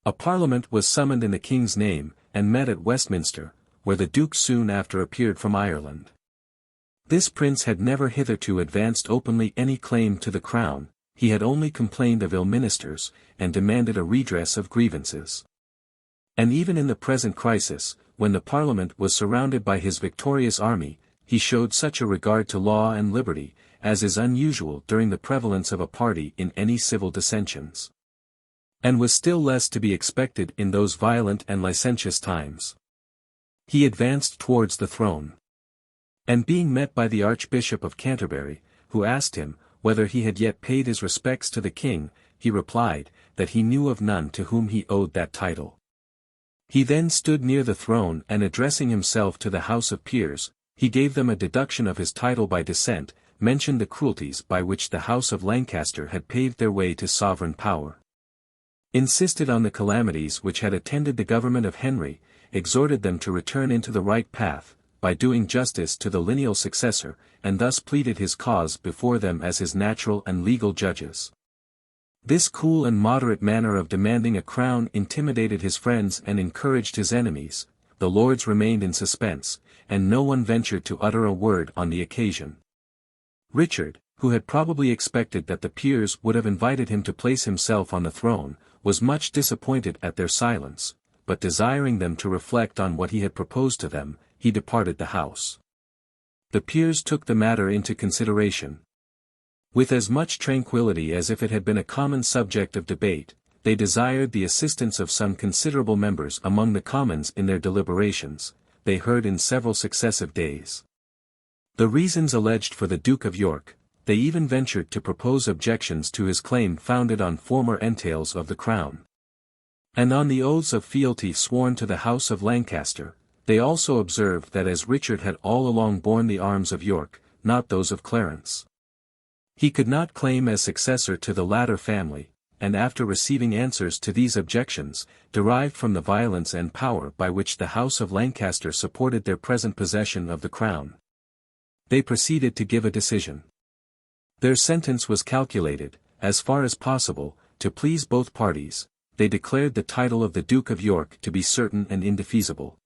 A parliament was summoned in the king's name, and met at Westminster, where the Duke soon after appeared from Ireland. This prince had never hitherto advanced openly any claim to the crown, he had only complained of ill ministers, and demanded a redress of grievances. And even in the present crisis, when the Parliament was surrounded by his victorious army, he showed such a regard to law and liberty, as is unusual during the prevalence of a party in any civil dissensions. And was still less to be expected in those violent and licentious times. He advanced towards the throne. And being met by the Archbishop of Canterbury, who asked him, whether he had yet paid his respects to the king, he replied, that he knew of none to whom he owed that title. He then stood near the throne and addressing himself to the House of Peers, he gave them a deduction of his title by descent, mentioned the cruelties by which the House of Lancaster had paved their way to sovereign power. Insisted on the calamities which had attended the government of Henry, exhorted them to return into the right path, by doing justice to the lineal successor, and thus pleaded his cause before them as his natural and legal judges. This cool and moderate manner of demanding a crown intimidated his friends and encouraged his enemies. The lords remained in suspense, and no one ventured to utter a word on the occasion. Richard, who had probably expected that the peers would have invited him to place himself on the throne, was much disappointed at their silence, but desiring them to reflect on what he had proposed to them, he departed the house. The peers took the matter into consideration. With as much tranquillity as if it had been a common subject of debate, they desired the assistance of some considerable members among the Commons in their deliberations, they heard in several successive days. The reasons alleged for the Duke of York, they even ventured to propose objections to his claim founded on former entails of the crown. And on the oaths of fealty sworn to the House of Lancaster, they also observed that as Richard had all along borne the arms of York, not those of Clarence, he could not claim as successor to the latter family, and after receiving answers to these objections, derived from the violence and power by which the House of Lancaster supported their present possession of the crown, they proceeded to give a decision. Their sentence was calculated, as far as possible, to please both parties. They declared the title of the Duke of York to be certain and indefeasible.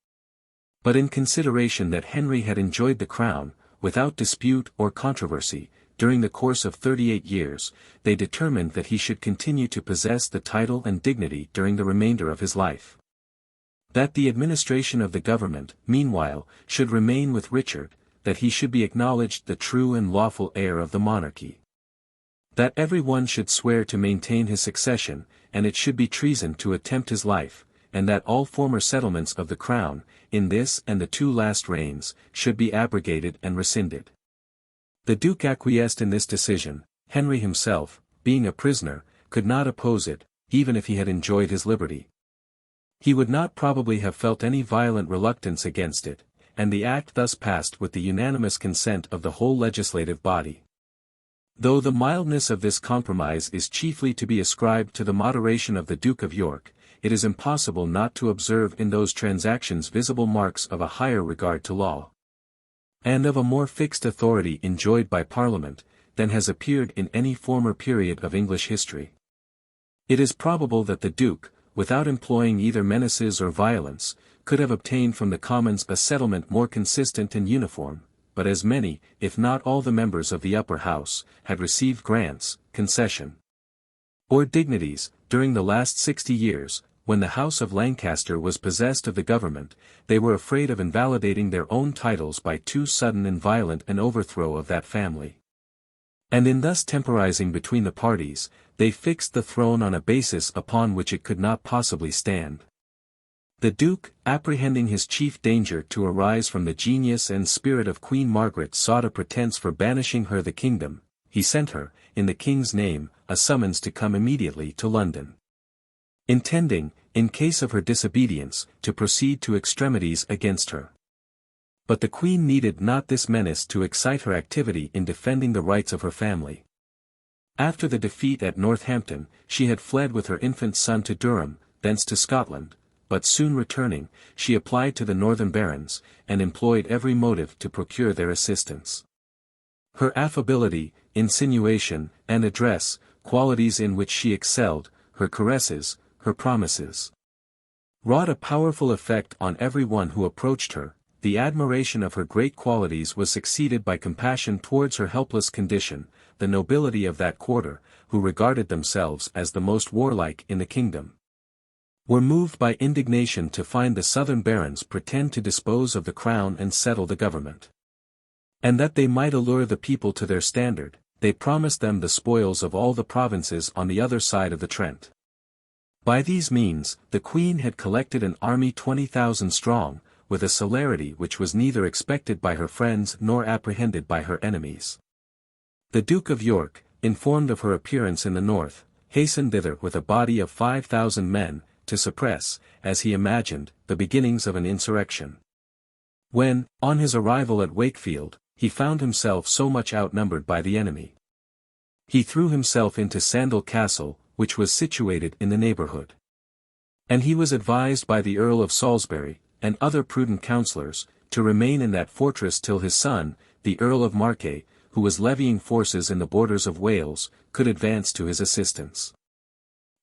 But in consideration that Henry had enjoyed the crown, without dispute or controversy, during the course of 38 years, they determined that he should continue to possess the title and dignity during the remainder of his life. That the administration of the government, meanwhile, should remain with Richard, that he should be acknowledged the true and lawful heir of the monarchy. That every one should swear to maintain his succession, and it should be treason to attempt his life, and that all former settlements of the crown, in this and the 2 last reigns, should be abrogated and rescinded. The Duke acquiesced in this decision. Henry himself, being a prisoner, could not oppose it, even if he had enjoyed his liberty. He would not probably have felt any violent reluctance against it, and the act thus passed with the unanimous consent of the whole legislative body. Though the mildness of this compromise is chiefly to be ascribed to the moderation of the Duke of York, it is impossible not to observe in those transactions visible marks of a higher regard to law, and of a more fixed authority enjoyed by Parliament, than has appeared in any former period of English history. It is probable that the Duke, without employing either menaces or violence, could have obtained from the Commons a settlement more consistent and uniform, but as many, if not all the members of the upper house, had received grants, concession, or dignities, during the last 60 years, when the House of Lancaster was possessed of the government, they were afraid of invalidating their own titles by too sudden and violent an overthrow of that family. And in thus temporizing between the parties, they fixed the throne on a basis upon which it could not possibly stand. The Duke, apprehending his chief danger to arise from the genius and spirit of Queen Margaret, sought a pretence for banishing her the kingdom. He sent her, in the king's name, a summons to come immediately to London, intending, in case of her disobedience, to proceed to extremities against her. But the Queen needed not this menace to excite her activity in defending the rights of her family. After the defeat at Northampton, she had fled with her infant son to Durham, thence to Scotland, but soon returning, she applied to the northern barons, and employed every motive to procure their assistance. Her affability, insinuation, and address, qualities in which she excelled, her caresses, her promises, wrought a powerful effect on every one who approached her, the admiration of her great qualities was succeeded by compassion towards her helpless condition. The nobility of that quarter, who regarded themselves as the most warlike in the kingdom, were moved by indignation to find the southern barons pretend to dispose of the crown and settle the government. And that they might allure the people to their standard, they promised them the spoils of all the provinces on the other side of the Trent. By these means, the Queen had collected an army 20,000 strong, with a celerity which was neither expected by her friends nor apprehended by her enemies. The Duke of York, informed of her appearance in the north, hastened thither with a body of 5,000 men, to suppress, as he imagined, the beginnings of an insurrection. When, on his arrival at Wakefield, he found himself so much outnumbered by the enemy, he threw himself into Sandal Castle, which was situated in the neighbourhood. And he was advised by the Earl of Salisbury, and other prudent counsellors, to remain in that fortress till his son, the Earl of Marche, who was levying forces in the borders of Wales, could advance to his assistance.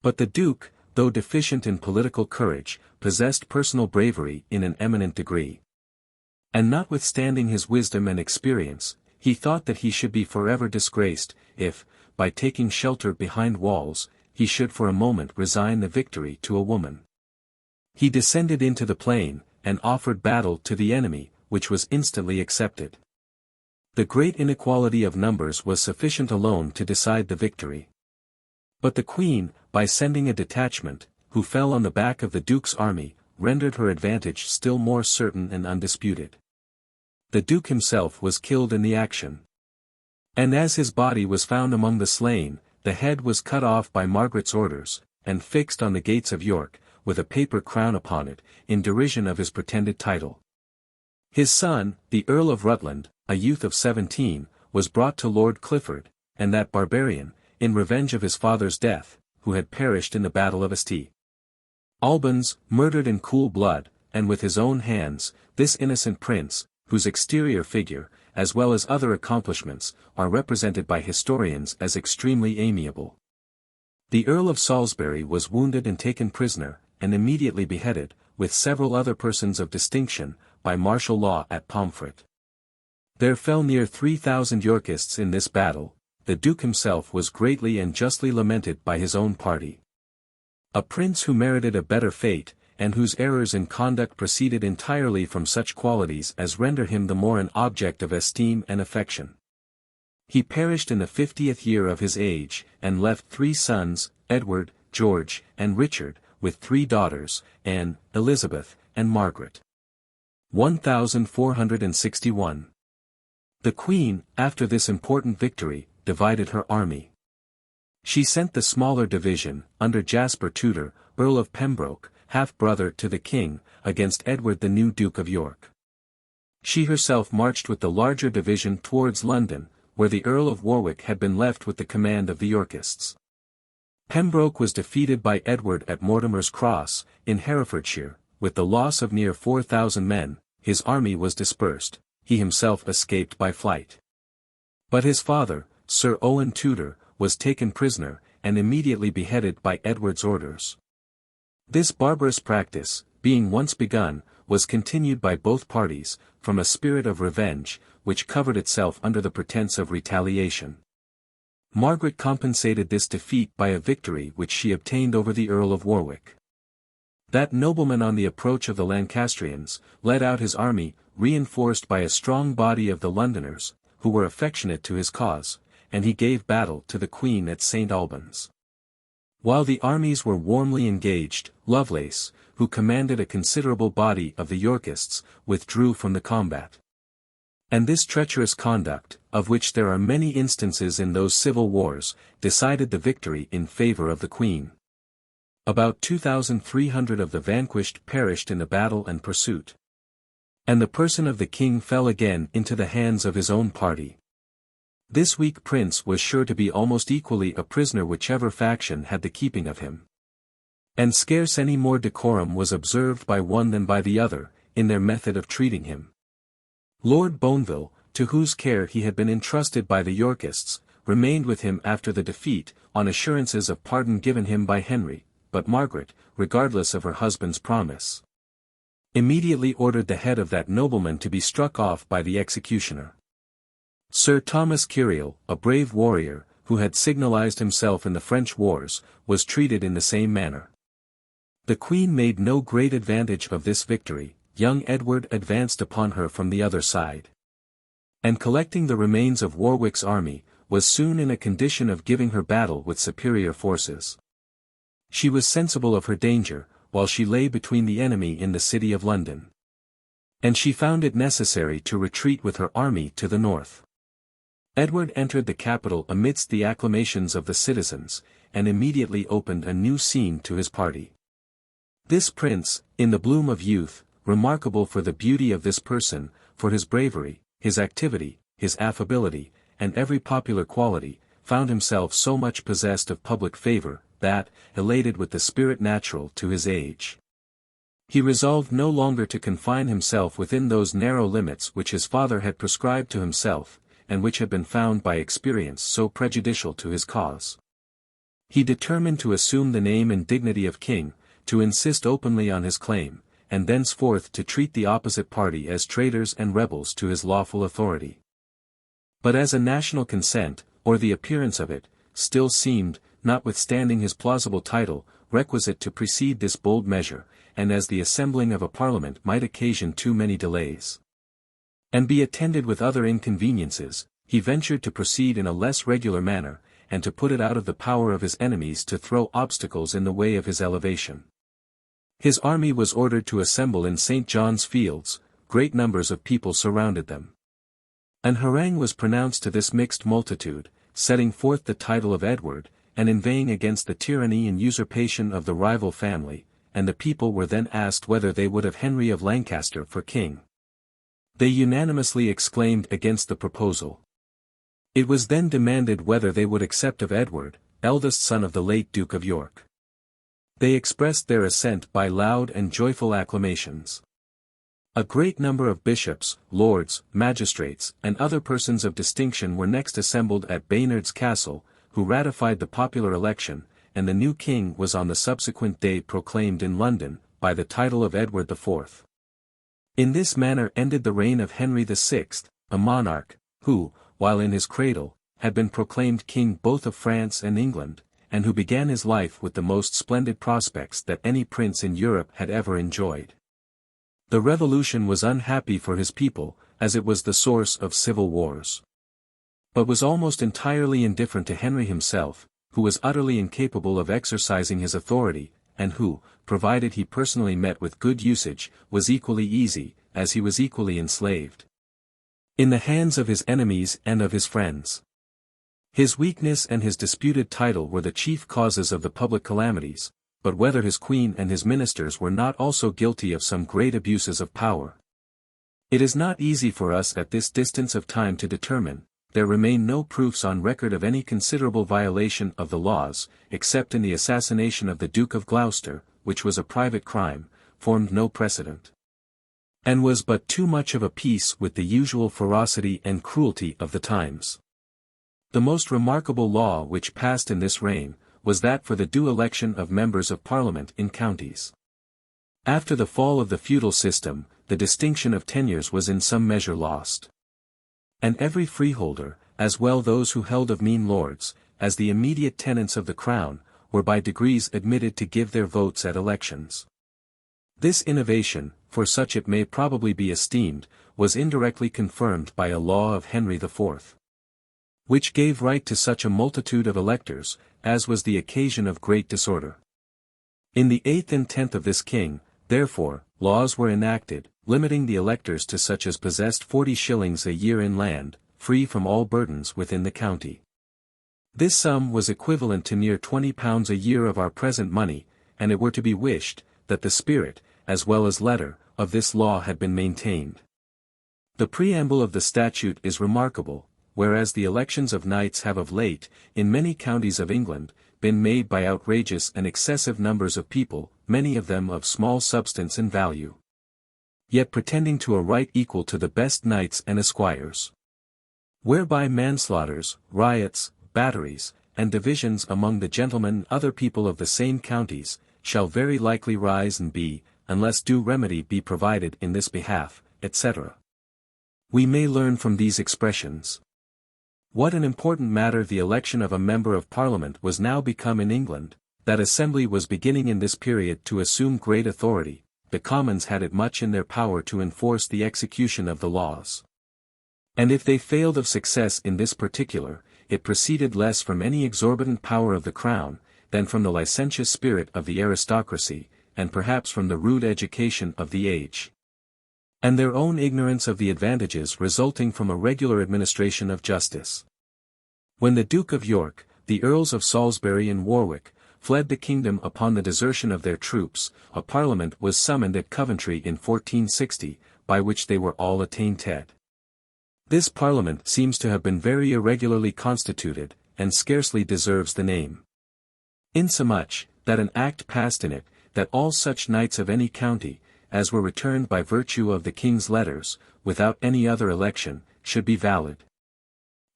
But the Duke, though deficient in political courage, possessed personal bravery in an eminent degree. And notwithstanding his wisdom and experience, he thought that he should be forever disgraced, if, by taking shelter behind walls, he should for a moment resign the victory to a woman. He descended into the plain, and offered battle to the enemy, which was instantly accepted. The great inequality of numbers was sufficient alone to decide the victory. But the Queen, by sending a detachment, who fell on the back of the Duke's army, rendered her advantage still more certain and undisputed. The Duke himself was killed in the action. And as his body was found among the slain, the head was cut off by Margaret's orders, and fixed on the gates of York, with a paper crown upon it, in derision of his pretended title. His son, the Earl of Rutland, a youth of 17, was brought to Lord Clifford, and that barbarian, in revenge of his father's death, who had perished in the battle of St. Albans, murdered in cool blood, and with his own hands, this innocent prince, whose exterior figure, as well as other accomplishments, are represented by historians as extremely amiable. The Earl of Salisbury was wounded and taken prisoner, and immediately beheaded, with several other persons of distinction, by martial law at Pomfret. There fell near 3,000 Yorkists in this battle. The Duke himself was greatly and justly lamented by his own party. A prince who merited a better fate, and whose errors in conduct proceeded entirely from such qualities as render him the more an object of esteem and affection. He perished in the 50th year of his age, and left 3 sons, Edward, George, and Richard, with 3 daughters, Anne, Elizabeth, and Margaret. 1461. The Queen, after this important victory, divided her army. She sent the smaller division, under Jasper Tudor, Earl of Pembroke, half-brother to the king, against Edward the new Duke of York. She herself marched with the larger division towards London, where the Earl of Warwick had been left with the command of the Yorkists. Pembroke was defeated by Edward at Mortimer's Cross, in Herefordshire, with the loss of near 4,000 men. His army was dispersed, he himself escaped by flight. But his father, Sir Owen Tudor, was taken prisoner, and immediately beheaded by Edward's orders. This barbarous practice, being once begun, was continued by both parties, from a spirit of revenge, which covered itself under the pretence of retaliation. Margaret compensated this defeat by a victory which she obtained over the Earl of Warwick. That nobleman on the approach of the Lancastrians, led out his army, reinforced by a strong body of the Londoners, who were affectionate to his cause, and he gave battle to the Queen at St. Albans. While the armies were warmly engaged, Lovelace, who commanded a considerable body of the Yorkists, withdrew from the combat. And this treacherous conduct, of which there are many instances in those civil wars, decided the victory in favour of the Queen. About 2,300 of the vanquished perished in the battle and pursuit. And the person of the king fell again into the hands of his own party. This weak prince was sure to be almost equally a prisoner whichever faction had the keeping of him. And scarce any more decorum was observed by one than by the other, in their method of treating him. Lord Boneville, to whose care he had been entrusted by the Yorkists, remained with him after the defeat, on assurances of pardon given him by Henry, but Margaret, regardless of her husband's promise, immediately ordered the head of that nobleman to be struck off by the executioner. Sir Thomas Kyriel, a brave warrior, who had signalized himself in the French wars, was treated in the same manner. The Queen made no great advantage of this victory. Young Edward advanced upon her from the other side, and collecting the remains of Warwick's army, was soon in a condition of giving her battle with superior forces. She was sensible of her danger, while she lay between the enemy in the city of London. And she found it necessary to retreat with her army to the north. Edward entered the capital amidst the acclamations of the citizens, and immediately opened a new scene to his party. This prince, in the bloom of youth, remarkable for the beauty of this person, for his bravery, his activity, his affability, and every popular quality, found himself so much possessed of public favor, that, elated with the spirit natural to his age, he resolved no longer to confine himself within those narrow limits which his father had prescribed to himself, and which had been found by experience so prejudicial to his cause. He determined to assume the name and dignity of king, to insist openly on his claim, and thenceforth to treat the opposite party as traitors and rebels to his lawful authority. But as a national consent, or the appearance of it, still seemed, notwithstanding his plausible title, requisite to precede this bold measure, and as the assembling of a parliament might occasion too many delays, and be attended with other inconveniences, he ventured to proceed in a less regular manner, and to put it out of the power of his enemies to throw obstacles in the way of his elevation. His army was ordered to assemble in St. John's Fields. Great numbers of people surrounded them. An harangue was pronounced to this mixed multitude, setting forth the title of Edward, and inveighing against the tyranny and usurpation of the rival family, and the people were then asked whether they would have Henry of Lancaster for king. They unanimously exclaimed against the proposal. It was then demanded whether they would accept of Edward, eldest son of the late Duke of York. They expressed their assent by loud and joyful acclamations. A great number of bishops, lords, magistrates, and other persons of distinction were next assembled at Baynard's Castle, who ratified the popular election, and the new king was on the subsequent day proclaimed in London, by the title of Edward IV. In this manner ended the reign of Henry VI, a monarch, who, while in his cradle, had been proclaimed king both of France and England, and who began his life with the most splendid prospects that any prince in Europe had ever enjoyed. The Revolution was unhappy for his people, as it was the source of civil wars, but was almost entirely indifferent to Henry himself, who was utterly incapable of exercising his authority, and who, provided he personally met with good usage, was equally easy, as he was equally enslaved, in the hands of his enemies and of his friends. His weakness and his disputed title were the chief causes of the public calamities, but whether his queen and his ministers were not also guilty of some great abuses of power, it is not easy for us at this distance of time to determine. There remain no proofs on record of any considerable violation of the laws, except in the assassination of the Duke of Gloucester, which was a private crime, formed no precedent, and was but too much of a piece with the usual ferocity and cruelty of the times. The most remarkable law which passed in this reign, was that for the due election of members of Parliament in counties. After the fall of the feudal system, the distinction of tenures was in some measure lost. And every freeholder, as well those who held of mean lords, as the immediate tenants of the crown, were by degrees admitted to give their votes at elections. This innovation, for such it may probably be esteemed, was indirectly confirmed by a law of Henry IV, which gave right to such a multitude of electors, as was the occasion of great disorder. In the 8th and 10th of this king, therefore, laws were enacted, limiting the electors to such as possessed 40 shillings a year in land, free from all burdens within the county. This sum was equivalent to near £20 a year of our present money, and it were to be wished, that the spirit, as well as letter, of this law had been maintained. The preamble of the statute is remarkable, whereas the elections of knights have of late, in many counties of England, been made by outrageous and excessive numbers of people, many of them of small substance and value, yet pretending to a right equal to the best knights and esquires. Whereby manslaughters, riots, batteries, and divisions among the gentlemen and other people of the same counties, shall very likely rise and be, unless due remedy be provided in this behalf, etc. We may learn from these expressions what an important matter the election of a member of Parliament was now become in England. That assembly was beginning in this period to assume great authority. The Commons had it much in their power to enforce the execution of the laws. And if they failed of success in this particular, it proceeded less from any exorbitant power of the crown, than from the licentious spirit of the aristocracy, and perhaps from the rude education of the age, and their own ignorance of the advantages resulting from a regular administration of justice. When the Duke of York, the Earls of Salisbury and Warwick, fled the kingdom upon the desertion of their troops, a parliament was summoned at Coventry in 1460, by which they were all attainted. This parliament seems to have been very irregularly constituted, and scarcely deserves the name. Insomuch, that an act passed in it, that all such knights of any county, as were returned by virtue of the king's letters, without any other election, should be valid.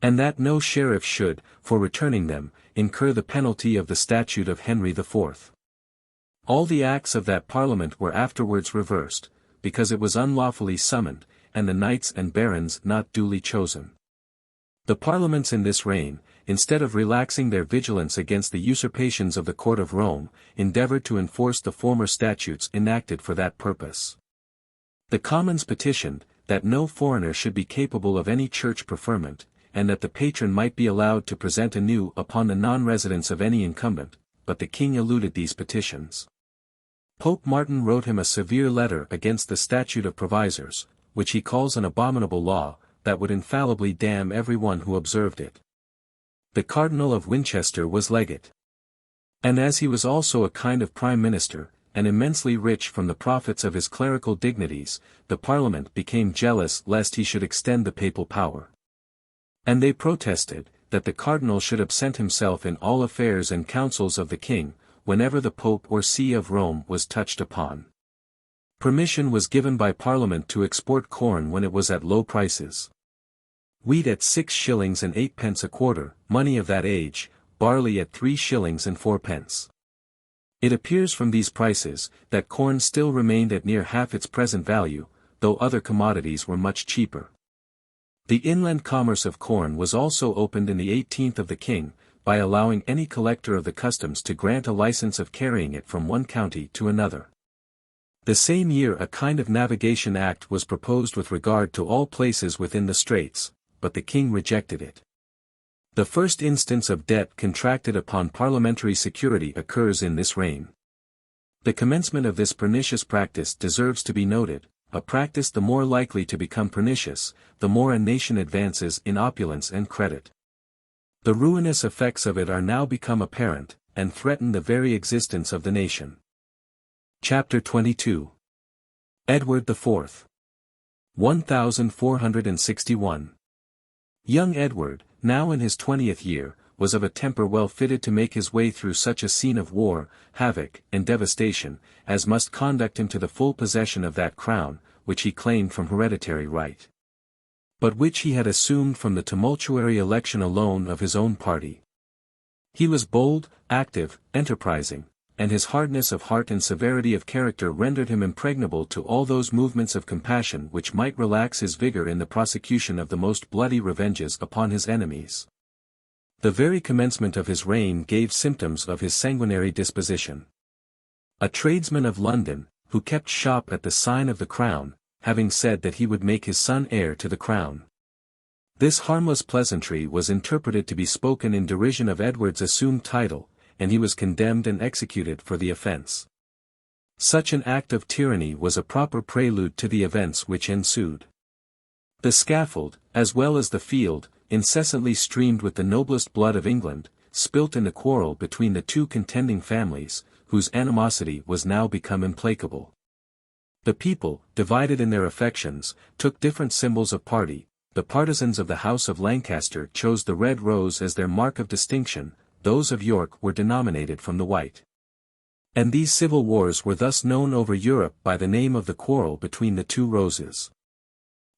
And that no sheriff should, for returning them, incur the penalty of the statute of Henry IV. All the acts of that parliament were afterwards reversed, because it was unlawfully summoned, and the knights and barons not duly chosen. The parliaments in this reign, instead of relaxing their vigilance against the usurpations of the court of Rome, endeavored to enforce the former statutes enacted for that purpose. The Commons petitioned, that no foreigner should be capable of any church preferment, and that the patron might be allowed to present anew upon the non-residence of any incumbent, but the king eluded these petitions. Pope Martin wrote him a severe letter against the statute of provisors, which he calls an abominable law, that would infallibly damn every one who observed it. The Cardinal of Winchester was legate. And as he was also a kind of prime minister, and immensely rich from the profits of his clerical dignities, the Parliament became jealous lest he should extend the papal power. And they protested, that the cardinal should absent himself in all affairs and councils of the king, whenever the Pope or See of Rome was touched upon. Permission was given by Parliament to export corn when it was at low prices. Wheat at 6 shillings and 8 pence a quarter, money of that age, barley at 3 shillings and 4 pence. It appears from these prices, that corn still remained at near half its present value, though other commodities were much cheaper. The inland commerce of corn was also opened in the 18th of the king, by allowing any collector of the customs to grant a license of carrying it from one county to another. The same year a kind of navigation act was proposed with regard to all places within the straits, but the king rejected it. The first instance of debt contracted upon parliamentary security occurs in this reign. The commencement of this pernicious practice deserves to be noted, a practice the more likely to become pernicious, the more a nation advances in opulence and credit. The ruinous effects of it are now become apparent, and threaten the very existence of the nation. Chapter 22. Edward IV. 1461. Young Edward, now in his 20th year, was of a temper well fitted to make his way through such a scene of war, havoc, and devastation, as must conduct him to the full possession of that crown, which he claimed from hereditary right, but which he had assumed from the tumultuary election alone of his own party. He was bold, active, enterprising, and his hardness of heart and severity of character rendered him impregnable to all those movements of compassion which might relax his vigor in the prosecution of the most bloody revenges upon his enemies. The very commencement of his reign gave symptoms of his sanguinary disposition. A tradesman of London, who kept shop at the Sign of the Crown, having said that he would make his son heir to the crown. This harmless pleasantry was interpreted to be spoken in derision of Edward's assumed title, and he was condemned and executed for the offence. Such an act of tyranny was a proper prelude to the events which ensued. The scaffold, as well as the field, incessantly streamed with the noblest blood of England, spilt in the quarrel between the two contending families, whose animosity was now become implacable. The people, divided in their affections, took different symbols of party. The partisans of the House of Lancaster chose the red rose as their mark of distinction, those of York were denominated from the white. And these civil wars were thus known over Europe by the name of the quarrel between the two roses.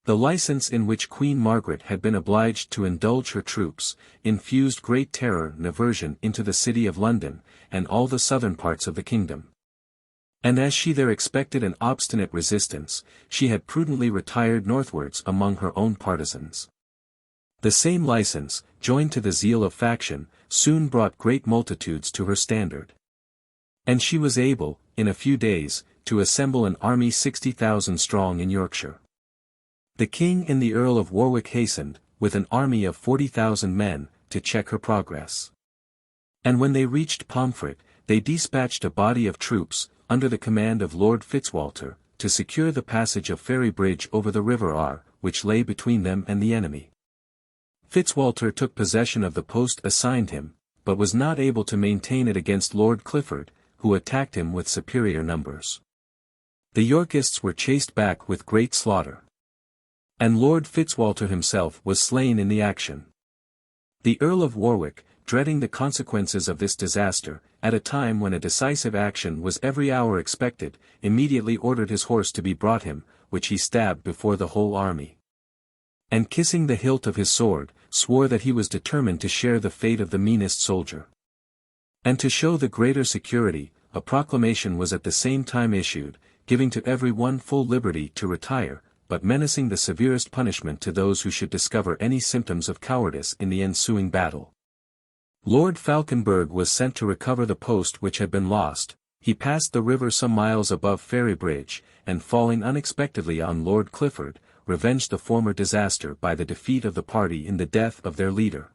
The license in which Queen Margaret had been obliged to indulge her troops, infused great terror and aversion into the city of London, and all the southern parts of the kingdom. And as she there expected an obstinate resistance, she had prudently retired northwards among her own partisans. The same license, joined to the zeal of faction, soon brought great multitudes to her standard. And she was able, in a few days, to assemble an army 60,000 strong in Yorkshire. The king and the Earl of Warwick hastened, with an army of 40,000 men, to check her progress. And when they reached Pomfret, they dispatched a body of troops, under the command of Lord Fitzwalter, to secure the passage of Ferry Bridge over the River Are, which lay between them and the enemy. Fitzwalter took possession of the post assigned him, but was not able to maintain it against Lord Clifford, who attacked him with superior numbers. The Yorkists were chased back with great slaughter. And Lord Fitzwalter himself was slain in the action. The Earl of Warwick, dreading the consequences of this disaster, at a time when a decisive action was every hour expected, immediately ordered his horse to be brought him, which he stabbed before the whole army. And kissing the hilt of his sword, swore that he was determined to share the fate of the meanest soldier. And to show the greater security, a proclamation was at the same time issued, giving to every one full liberty to retire, but menacing the severest punishment to those who should discover any symptoms of cowardice in the ensuing battle. Lord Falconberg was sent to recover the post which had been lost. He passed the river some miles above Ferry Bridge, and falling unexpectedly on Lord Clifford, revenged the former disaster by the defeat of the party in the death of their leader.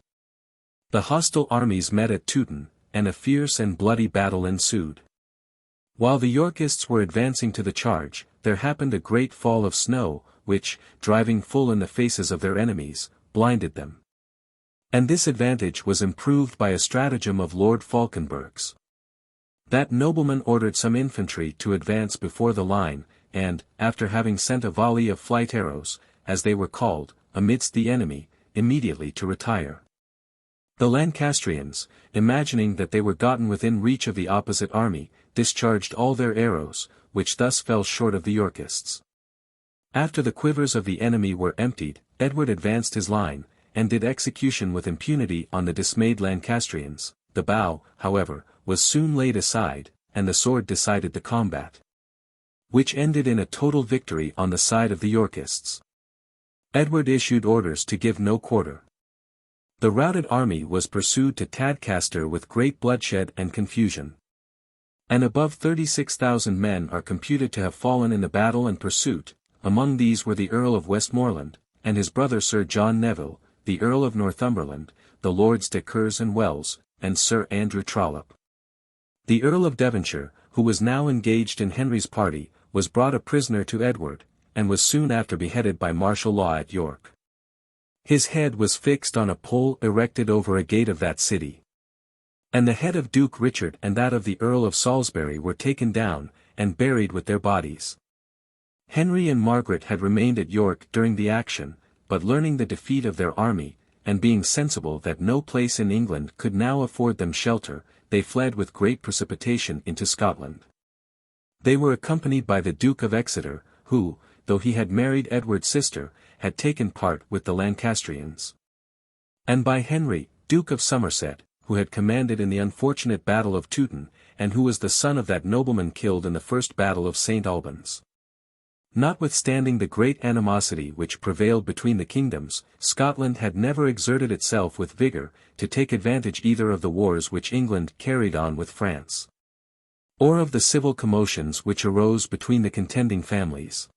The hostile armies met at Tewton, and a fierce and bloody battle ensued. While the Yorkists were advancing to the charge, there happened a great fall of snow, which, driving full in the faces of their enemies, blinded them. And this advantage was improved by a stratagem of Lord Falconberg's. That nobleman ordered some infantry to advance before the line, and, after having sent a volley of flight arrows, as they were called, amidst the enemy, immediately to retire. The Lancastrians, imagining that they were gotten within reach of the opposite army, discharged all their arrows, which thus fell short of the Yorkists. After the quivers of the enemy were emptied, Edward advanced his line, and did execution with impunity on the dismayed Lancastrians. The bow, however, was soon laid aside, and the sword decided the combat, which ended in a total victory on the side of the Yorkists. Edward issued orders to give no quarter. The routed army was pursued to Tadcaster with great bloodshed and confusion. And above 36,000 men are computed to have fallen in the battle and pursuit. Among these were the Earl of Westmoreland, and his brother Sir John Neville, the Earl of Northumberland, the Lords de Kers and Wells, and Sir Andrew Trollope. The Earl of Devonshire, who was now engaged in Henry's party, was brought a prisoner to Edward, and was soon after beheaded by martial law at York. His head was fixed on a pole erected over a gate of that city. And the head of Duke Richard and that of the Earl of Salisbury were taken down, and buried with their bodies. Henry and Margaret had remained at York during the action, but learning the defeat of their army, and being sensible that no place in England could now afford them shelter, they fled with great precipitation into Scotland. They were accompanied by the Duke of Exeter, who, though he had married Edward's sister, had taken part with the Lancastrians. And by Henry, Duke of Somerset, who had commanded in the unfortunate battle of Tewton, and who was the son of that nobleman killed in the first battle of St. Albans. Notwithstanding the great animosity which prevailed between the kingdoms, Scotland had never exerted itself with vigor, to take advantage either of the wars which England carried on with France, or of the civil commotions which arose between the contending families.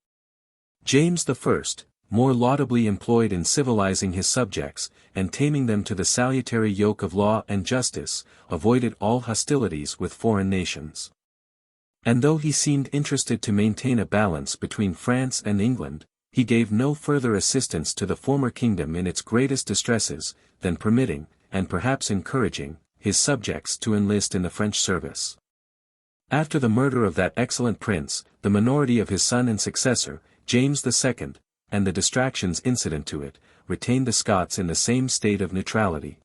James I, more laudably employed in civilizing his subjects, and taming them to the salutary yoke of law and justice, avoided all hostilities with foreign nations. And though he seemed interested to maintain a balance between France and England, he gave no further assistance to the former kingdom in its greatest distresses, than permitting, and perhaps encouraging, his subjects to enlist in the French service. After the murder of that excellent prince, the minority of his son and successor, James II, and the distractions incident to it, retained the Scots in the same state of neutrality.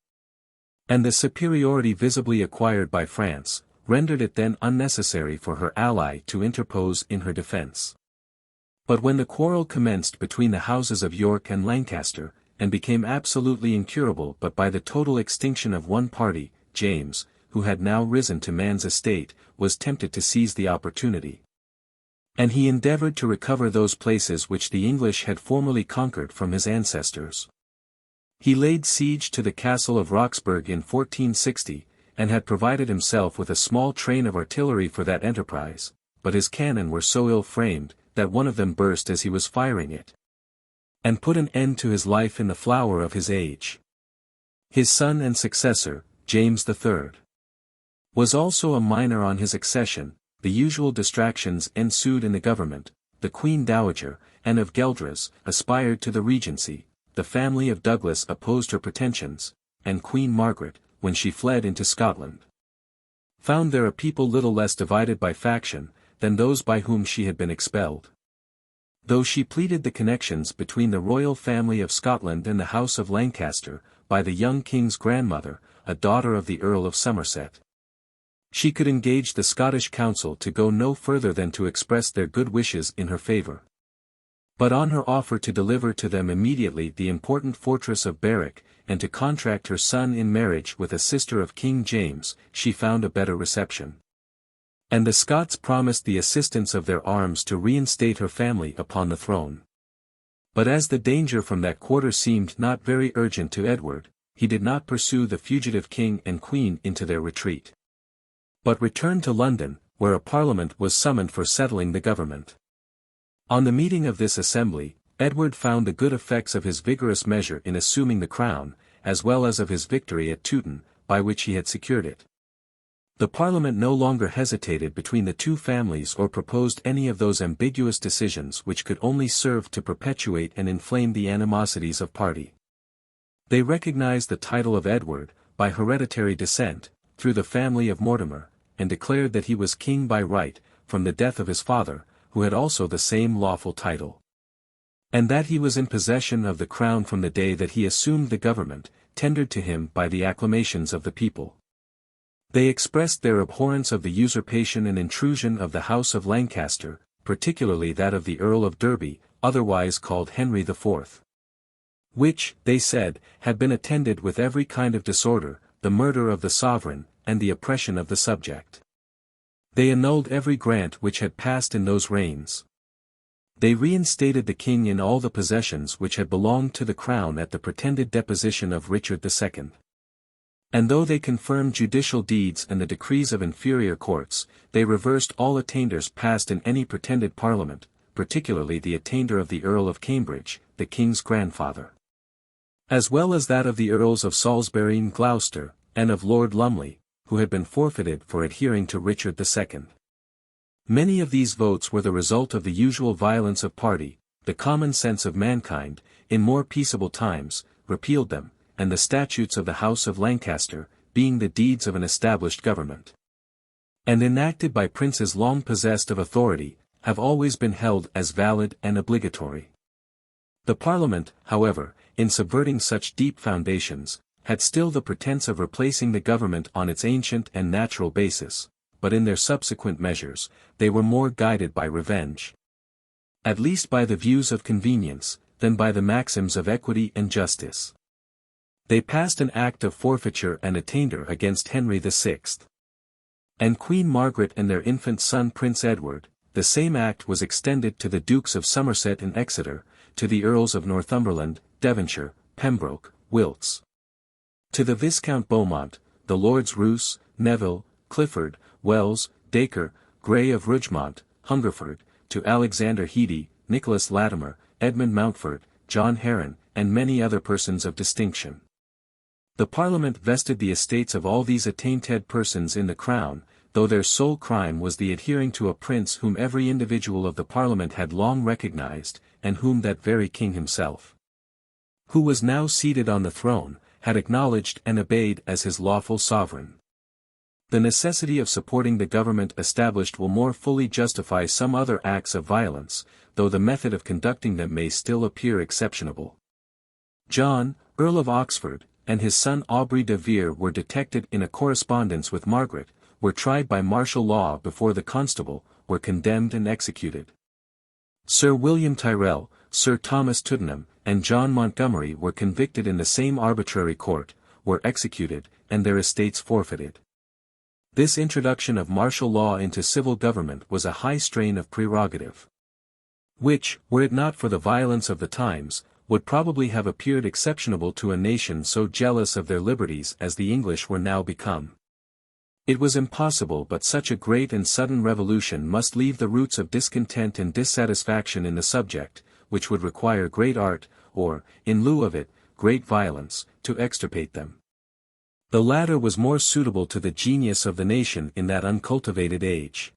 And the superiority visibly acquired by France, rendered it then unnecessary for her ally to interpose in her defence. But when the quarrel commenced between the houses of York and Lancaster, and became absolutely incurable but by the total extinction of one party, James, who had now risen to man's estate, was tempted to seize the opportunity. And he endeavored to recover those places which the English had formerly conquered from his ancestors. He laid siege to the castle of Roxburgh in 1460, and had provided himself with a small train of artillery for that enterprise, but his cannon were so ill-framed, that one of them burst as he was firing it, and put an end to his life in the flower of his age. His son and successor, James III, was also a minor on his accession. The usual distractions ensued in the government. The Queen Dowager, Anne of Gueldres, aspired to the regency, the family of Douglas opposed her pretensions, and Queen Margaret, when she fled into Scotland, found there a people little less divided by faction, than those by whom she had been expelled. Though she pleaded the connections between the royal family of Scotland and the House of Lancaster, by the young king's grandmother, a daughter of the Earl of Somerset, she could engage the Scottish Council to go no further than to express their good wishes in her favour. But on her offer to deliver to them immediately the important fortress of Berwick, and to contract her son in marriage with a sister of King James, she found a better reception. And the Scots promised the assistance of their arms to reinstate her family upon the throne. But as the danger from that quarter seemed not very urgent to Edward, he did not pursue the fugitive king and queen into their retreat, but returned to London, where a parliament was summoned for settling the government. On the meeting of this assembly, Edward found the good effects of his vigorous measure in assuming the crown, as well as of his victory at Tewton, by which he had secured it. The parliament no longer hesitated between the two families or proposed any of those ambiguous decisions which could only serve to perpetuate and inflame the animosities of party. They recognized the title of Edward, by hereditary descent, through the family of Mortimer, and declared that he was king by right, from the death of his father, who had also the same lawful title, and that he was in possession of the crown from the day that he assumed the government, tendered to him by the acclamations of the people. They expressed their abhorrence of the usurpation and intrusion of the House of Lancaster, particularly that of the Earl of Derby, otherwise called Henry IV, which, they said, had been attended with every kind of disorder, the murder of the sovereign, and the oppression of the subject. They annulled every grant which had passed in those reigns. They reinstated the king in all the possessions which had belonged to the crown at the pretended deposition of Richard II. And though they confirmed judicial deeds and the decrees of inferior courts, they reversed all attainders passed in any pretended parliament, particularly the attainder of the Earl of Cambridge, the king's grandfather, as well as that of the Earls of Salisbury and Gloucester, and of Lord Lumley, who had been forfeited for adhering to Richard II. Many of these votes were the result of the usual violence of party. The common sense of mankind, in more peaceable times, repealed them, and the statutes of the House of Lancaster, being the deeds of an established government, and enacted by princes long possessed of authority, have always been held as valid and obligatory. The Parliament, however, in subverting such deep foundations, had still the pretence of replacing the government on its ancient and natural basis, but in their subsequent measures, they were more guided by revenge, at least by the views of convenience, than by the maxims of equity and justice. They passed an act of forfeiture and attainder against Henry VI. And Queen Margaret and their infant son Prince Edward. The same act was extended to the Dukes of Somerset and Exeter, to the Earls of Northumberland, Devonshire, Pembroke, Wilts, to the Viscount Beaumont, the Lords Roos, Neville, Clifford, Wells, Dacre, Grey of Rougemont, Hungerford, to Alexander Heady, Nicholas Latimer, Edmund Mountford, John Heron, and many other persons of distinction. The Parliament vested the estates of all these attainted persons in the Crown, though their sole crime was the adhering to a prince whom every individual of the Parliament had long recognized, and whom that very king himself, who was now seated on the throne, had acknowledged and obeyed as his lawful sovereign. The necessity of supporting the government established will more fully justify some other acts of violence, though the method of conducting them may still appear exceptionable. John, Earl of Oxford, and his son Aubrey de Vere were detected in a correspondence with Margaret, were tried by martial law before the Constable, were condemned and executed. Sir William Tyrrell, Sir Thomas Tuddenham, and John Montgomery were convicted in the same arbitrary court, were executed, and their estates forfeited. This introduction of martial law into civil government was a high strain of prerogative, which, were it not for the violence of the times, would probably have appeared exceptionable to a nation so jealous of their liberties as the English were now become. It was impossible, but such a great and sudden revolution must leave the roots of discontent and dissatisfaction in the subject, which would require great art, or, in lieu of it, great violence, to extirpate them. The latter was more suitable to the genius of the nation in that uncultivated age.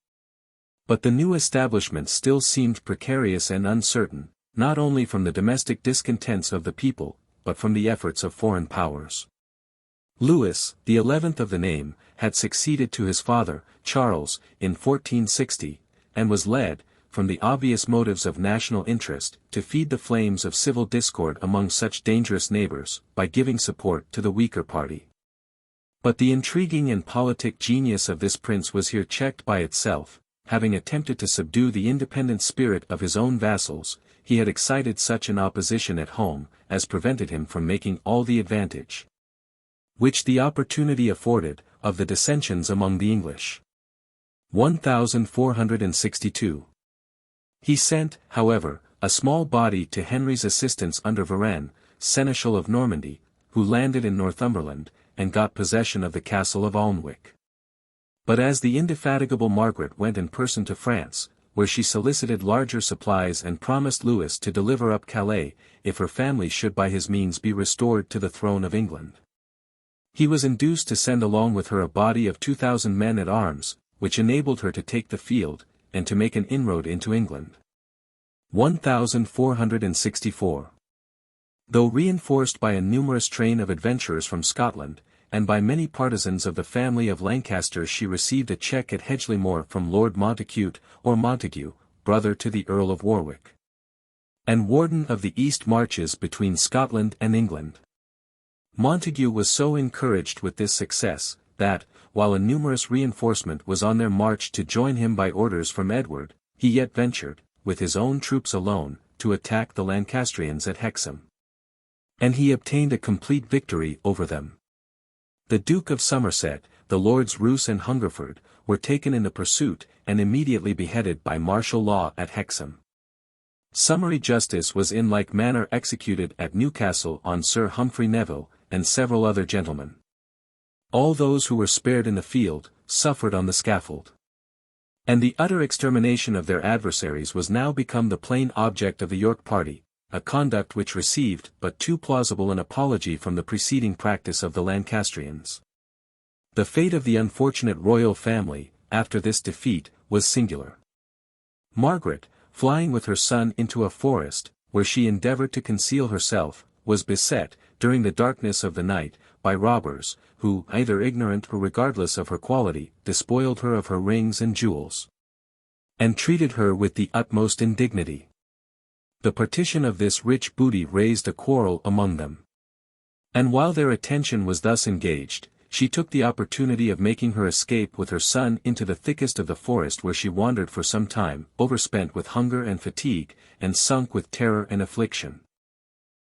But the new establishment still seemed precarious and uncertain, not only from the domestic discontents of the people, but from the efforts of foreign powers. Louis, the 11th of the name, had succeeded to his father, Charles, in 1460, and was led, from the obvious motives of national interest, to feed the flames of civil discord among such dangerous neighbors, by giving support to the weaker party. But the intriguing and politic genius of this prince was here checked by itself. Having attempted to subdue the independent spirit of his own vassals, he had excited such an opposition at home, as prevented him from making all the advantage which the opportunity afforded, of the dissensions among the English. 1462. He sent, however, a small body to Henry's assistance under Varenne, seneschal of Normandy, who landed in Northumberland, and got possession of the castle of Alnwick. But as the indefatigable Margaret went in person to France, where she solicited larger supplies and promised Louis to deliver up Calais, if her family should by his means be restored to the throne of England, he was induced to send along with her a body of 2,000 men at arms, which enabled her to take the field, and to make an inroad into England. 1464. Though reinforced by a numerous train of adventurers from Scotland, and by many partisans of the family of Lancaster, she received a check at Hedgeley Moor from Lord Montacute, or Montague, brother to the Earl of Warwick, and warden of the East Marches between Scotland and England. Montague was so encouraged with this success, that, while a numerous reinforcement was on their march to join him by orders from Edward, he yet ventured, with his own troops alone, to attack the Lancastrians at Hexham. And he obtained a complete victory over them. The Duke of Somerset, the Lords Roos and Hungerford, were taken in the pursuit, and immediately beheaded by martial law at Hexham. Summary justice was in like manner executed at Newcastle on Sir Humphrey Neville, and several other gentlemen. All those who were spared in the field, suffered on the scaffold. And the utter extermination of their adversaries was now become the plain object of the York party, a conduct which received but too plausible an apology from the preceding practice of the Lancastrians. The fate of the unfortunate royal family, after this defeat, was singular. Margaret, flying with her son into a forest, where she endeavored to conceal herself, was beset, during the darkness of the night, by robbers, who, either ignorant or regardless of her quality, despoiled her of her rings and jewels, and treated her with the utmost indignity. The partition of this rich booty raised a quarrel among them. And while their attention was thus engaged, she took the opportunity of making her escape with her son into the thickest of the forest, where she wandered for some time, overspent with hunger and fatigue, and sunk with terror and affliction.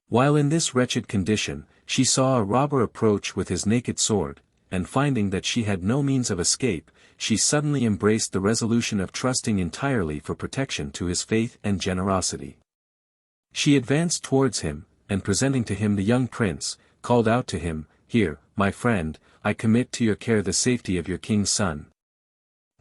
While in this wretched condition, she saw a robber approach with his naked sword, and finding that she had no means of escape, she suddenly embraced the resolution of trusting entirely for protection to his faith and generosity. She advanced towards him, and presenting to him the young prince, called out to him, "Here, my friend, I commit to your care the safety of your king's son."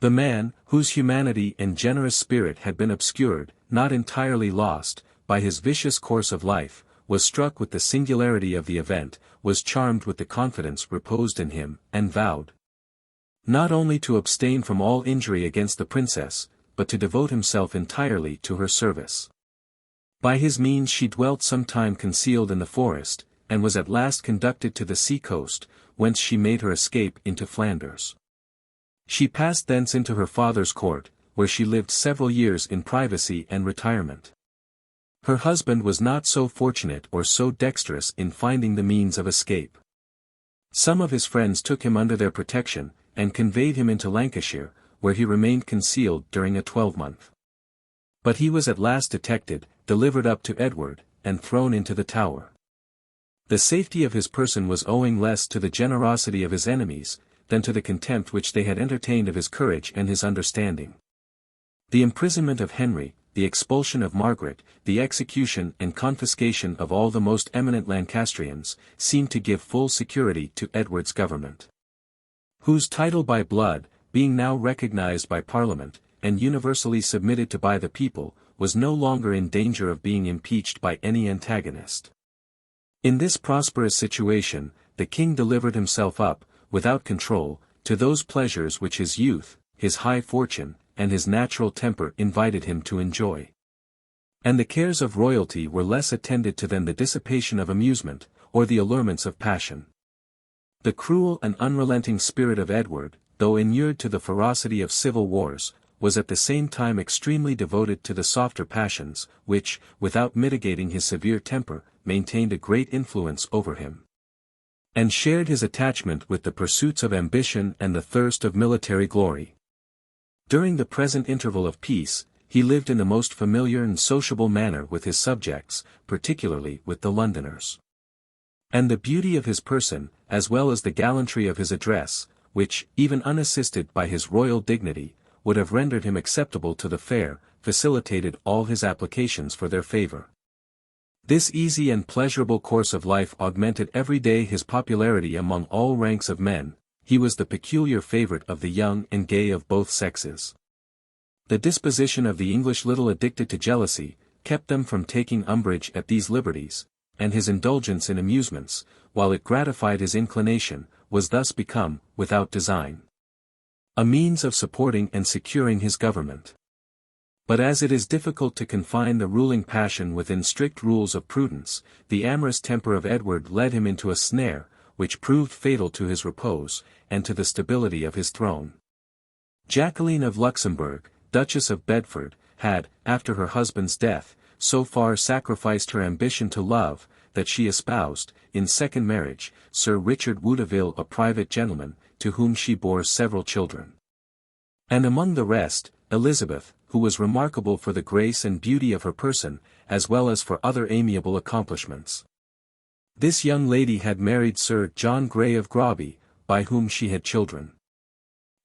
The man, whose humanity and generous spirit had been obscured, not entirely lost, by his vicious course of life, was struck with the singularity of the event, was charmed with the confidence reposed in him, and vowed not only to abstain from all injury against the princess, but to devote himself entirely to her service. By his means she dwelt some time concealed in the forest, and was at last conducted to the sea-coast, whence she made her escape into Flanders. She passed thence into her father's court, where she lived several years in privacy and retirement. Her husband was not so fortunate or so dexterous in finding the means of escape. Some of his friends took him under their protection, and conveyed him into Lancashire, where he remained concealed during a 12-month. But he was at last detected, delivered up to Edward, and thrown into the Tower. The safety of his person was owing less to the generosity of his enemies, than to the contempt which they had entertained of his courage and his understanding. The imprisonment of Henry, the expulsion of Margaret, the execution and confiscation of all the most eminent Lancastrians, seemed to give full security to Edward's government, whose title by blood, being now recognized by Parliament, and universally submitted to by the people, was no longer in danger of being impeached by any antagonist. In this prosperous situation, the king delivered himself up, without control, to those pleasures which his youth, his high fortune, and his natural temper invited him to enjoy. And the cares of royalty were less attended to than the dissipation of amusement, or the allurements of passion. The cruel and unrelenting spirit of Edward, though inured to the ferocity of civil wars, was at the same time extremely devoted to the softer passions, which, without mitigating his severe temper, maintained a great influence over him, and shared his attachment with the pursuits of ambition and the thirst of military glory. During the present interval of peace, he lived in the most familiar and sociable manner with his subjects, particularly with the Londoners. And the beauty of his person, as well as the gallantry of his address, which, even unassisted by his royal dignity, would have rendered him acceptable to the fair, facilitated all his applications for their favor. This easy and pleasurable course of life augmented every day his popularity among all ranks of men. He was the peculiar favorite of the young and gay of both sexes. The disposition of the English, little addicted to jealousy, kept them from taking umbrage at these liberties, and his indulgence in amusements, while it gratified his inclination, was thus become, without design, a means of supporting and securing his government. But as it is difficult to confine the ruling passion within strict rules of prudence, the amorous temper of Edward led him into a snare, which proved fatal to his repose, and to the stability of his throne. Jacqueline of Luxembourg, Duchess of Bedford, had, after her husband's death, so far sacrificed her ambition to love, that she espoused, in second marriage, Sir Richard Woodeville, a private gentleman, to whom she bore several children. And among the rest, Elizabeth, who was remarkable for the grace and beauty of her person, as well as for other amiable accomplishments. This young lady had married Sir John Grey of Groby, by whom she had children.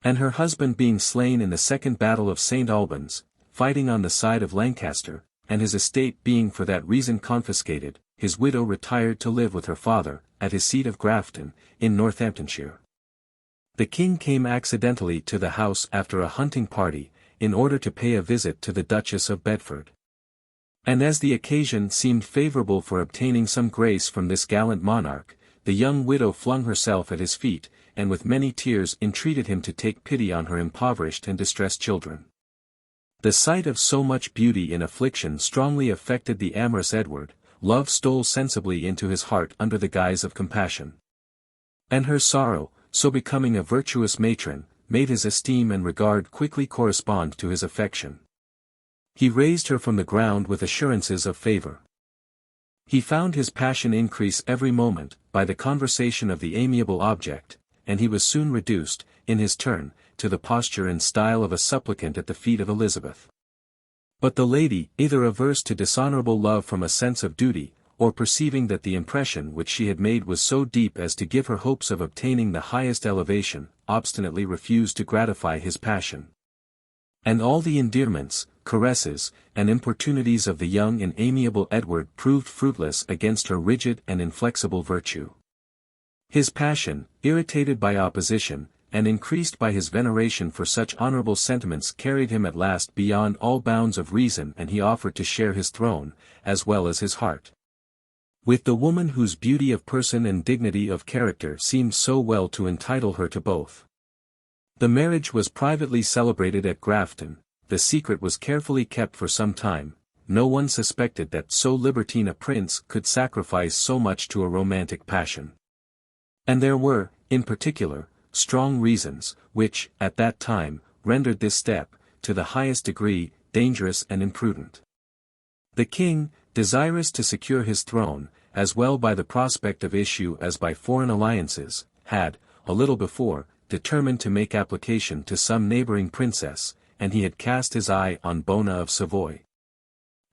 And her husband being slain in the second battle of St. Albans, fighting on the side of Lancaster, and his estate being for that reason confiscated, his widow retired to live with her father, at his seat of Grafton, in Northamptonshire. The king came accidentally to the house after a hunting party, in order to pay a visit to the Duchess of Bedford. And as the occasion seemed favourable for obtaining some grace from this gallant monarch, the young widow flung herself at his feet, and with many tears entreated him to take pity on her impoverished and distressed children. The sight of so much beauty in affliction strongly affected the amorous Edward. Love stole sensibly into his heart under the guise of compassion. And her sorrow, so becoming a virtuous matron, made his esteem and regard quickly correspond to his affection. He raised her from the ground with assurances of favour. He found his passion increase every moment, by the conversation of the amiable object, and he was soon reduced, in his turn, to the posture and style of a supplicant at the feet of Elizabeth. But the lady, either averse to dishonourable love from a sense of duty, or perceiving that the impression which she had made was so deep as to give her hopes of obtaining the highest elevation, obstinately refused to gratify his passion. And all the endearments, caresses, and importunities of the young and amiable Edward proved fruitless against her rigid and inflexible virtue. His passion, irritated by opposition, and increased by his veneration for such honourable sentiments, carried him at last beyond all bounds of reason, and he offered to share his throne, as well as his heart, with the woman whose beauty of person and dignity of character seemed so well to entitle her to both. The marriage was privately celebrated at Grafton. The secret was carefully kept for some time. No one suspected that so libertine a prince could sacrifice so much to a romantic passion. And there were, in particular, strong reasons, which, at that time, rendered this step, to the highest degree, dangerous and imprudent. The king, desirous to secure his throne, as well by the prospect of issue as by foreign alliances, had, a little before, determined to make application to some neighbouring princess, and he had cast his eye on Bona of Savoy,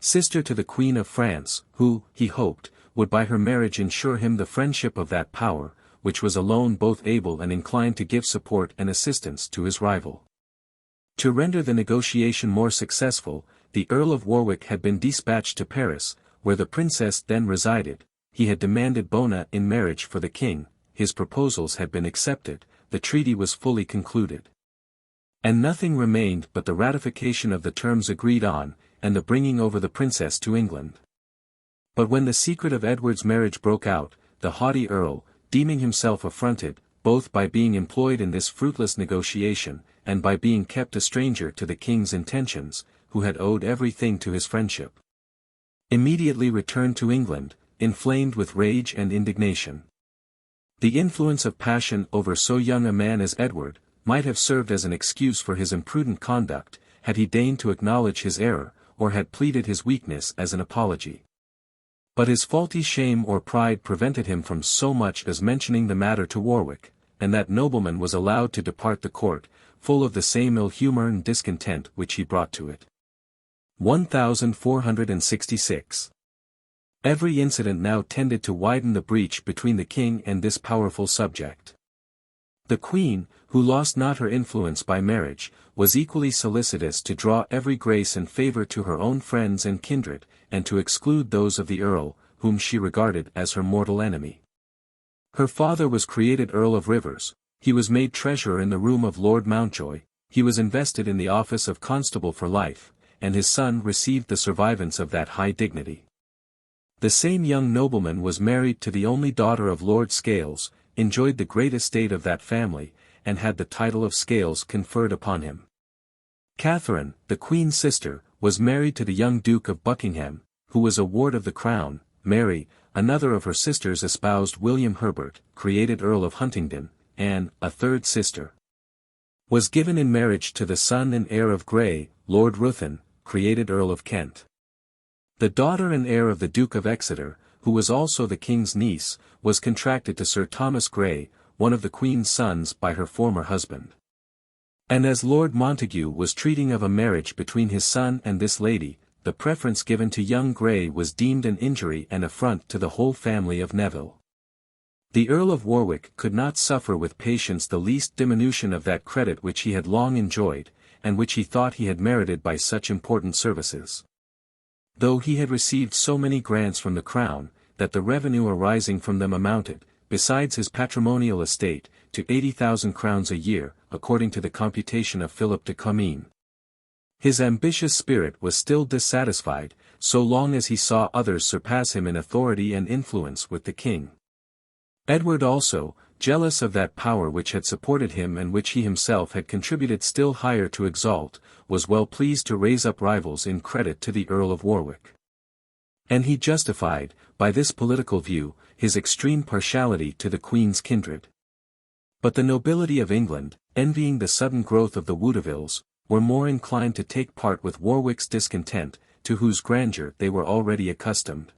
sister to the Queen of France, who, he hoped, would by her marriage ensure him the friendship of that power, which was alone both able and inclined to give support and assistance to his rival. To render the negotiation more successful, the Earl of Warwick had been dispatched to Paris, where the princess then resided. He had demanded Bona in marriage for the king, his proposals had been accepted, the treaty was fully concluded. And nothing remained but the ratification of the terms agreed on, and the bringing over the princess to England. But when the secret of Edward's marriage broke out, the haughty earl, deeming himself affronted, both by being employed in this fruitless negotiation, and by being kept a stranger to the king's intentions, who had owed everything to his friendship, immediately returned to England, inflamed with rage and indignation. The influence of passion over so young a man as Edward, might have served as an excuse for his imprudent conduct, had he deigned to acknowledge his error, or had pleaded his weakness as an apology. But his faulty shame or pride prevented him from so much as mentioning the matter to Warwick, and that nobleman was allowed to depart the court, full of the same ill humour and discontent which he brought to it. 1466. Every incident now tended to widen the breach between the king and this powerful subject. The queen, who lost not her influence by marriage, was equally solicitous to draw every grace and favour to her own friends and kindred, and to exclude those of the earl, whom she regarded as her mortal enemy. Her father was created Earl of Rivers, he was made treasurer in the room of Lord Mountjoy, he was invested in the office of constable for life, and his son received the survivance of that high dignity. The same young nobleman was married to the only daughter of Lord Scales, enjoyed the great estate of that family, and had the title of Scales conferred upon him. Catherine, the Queen's sister, was married to the young Duke of Buckingham, who was a ward of the Crown. Mary, another of her sisters, espoused William Herbert, created Earl of Huntingdon, and, a third sister, was given in marriage to the son and heir of Grey, Lord Ruthven, created Earl of Kent. The daughter and heir of the Duke of Exeter, who was also the king's niece, was contracted to Sir Thomas Grey, one of the Queen's sons by her former husband. And as Lord Montague was treating of a marriage between his son and this lady, the preference given to young Grey was deemed an injury and affront to the whole family of Neville. The Earl of Warwick could not suffer with patience the least diminution of that credit which he had long enjoyed, and which he thought he had merited by such important services. Though he had received so many grants from the Crown, that the revenue arising from them amounted, besides his patrimonial estate, to 80,000 crowns a year, according to the computation of Philip de Comines. His ambitious spirit was still dissatisfied, so long as he saw others surpass him in authority and influence with the king. Edward also, jealous of that power which had supported him and which he himself had contributed still higher to exalt, was well pleased to raise up rivals in credit to the Earl of Warwick. And he justified, by this political view, his extreme partiality to the Queen's kindred. But the nobility of England, envying the sudden growth of the Woutevilles, were more inclined to take part with Warwick's discontent, to whose grandeur they were already accustomed,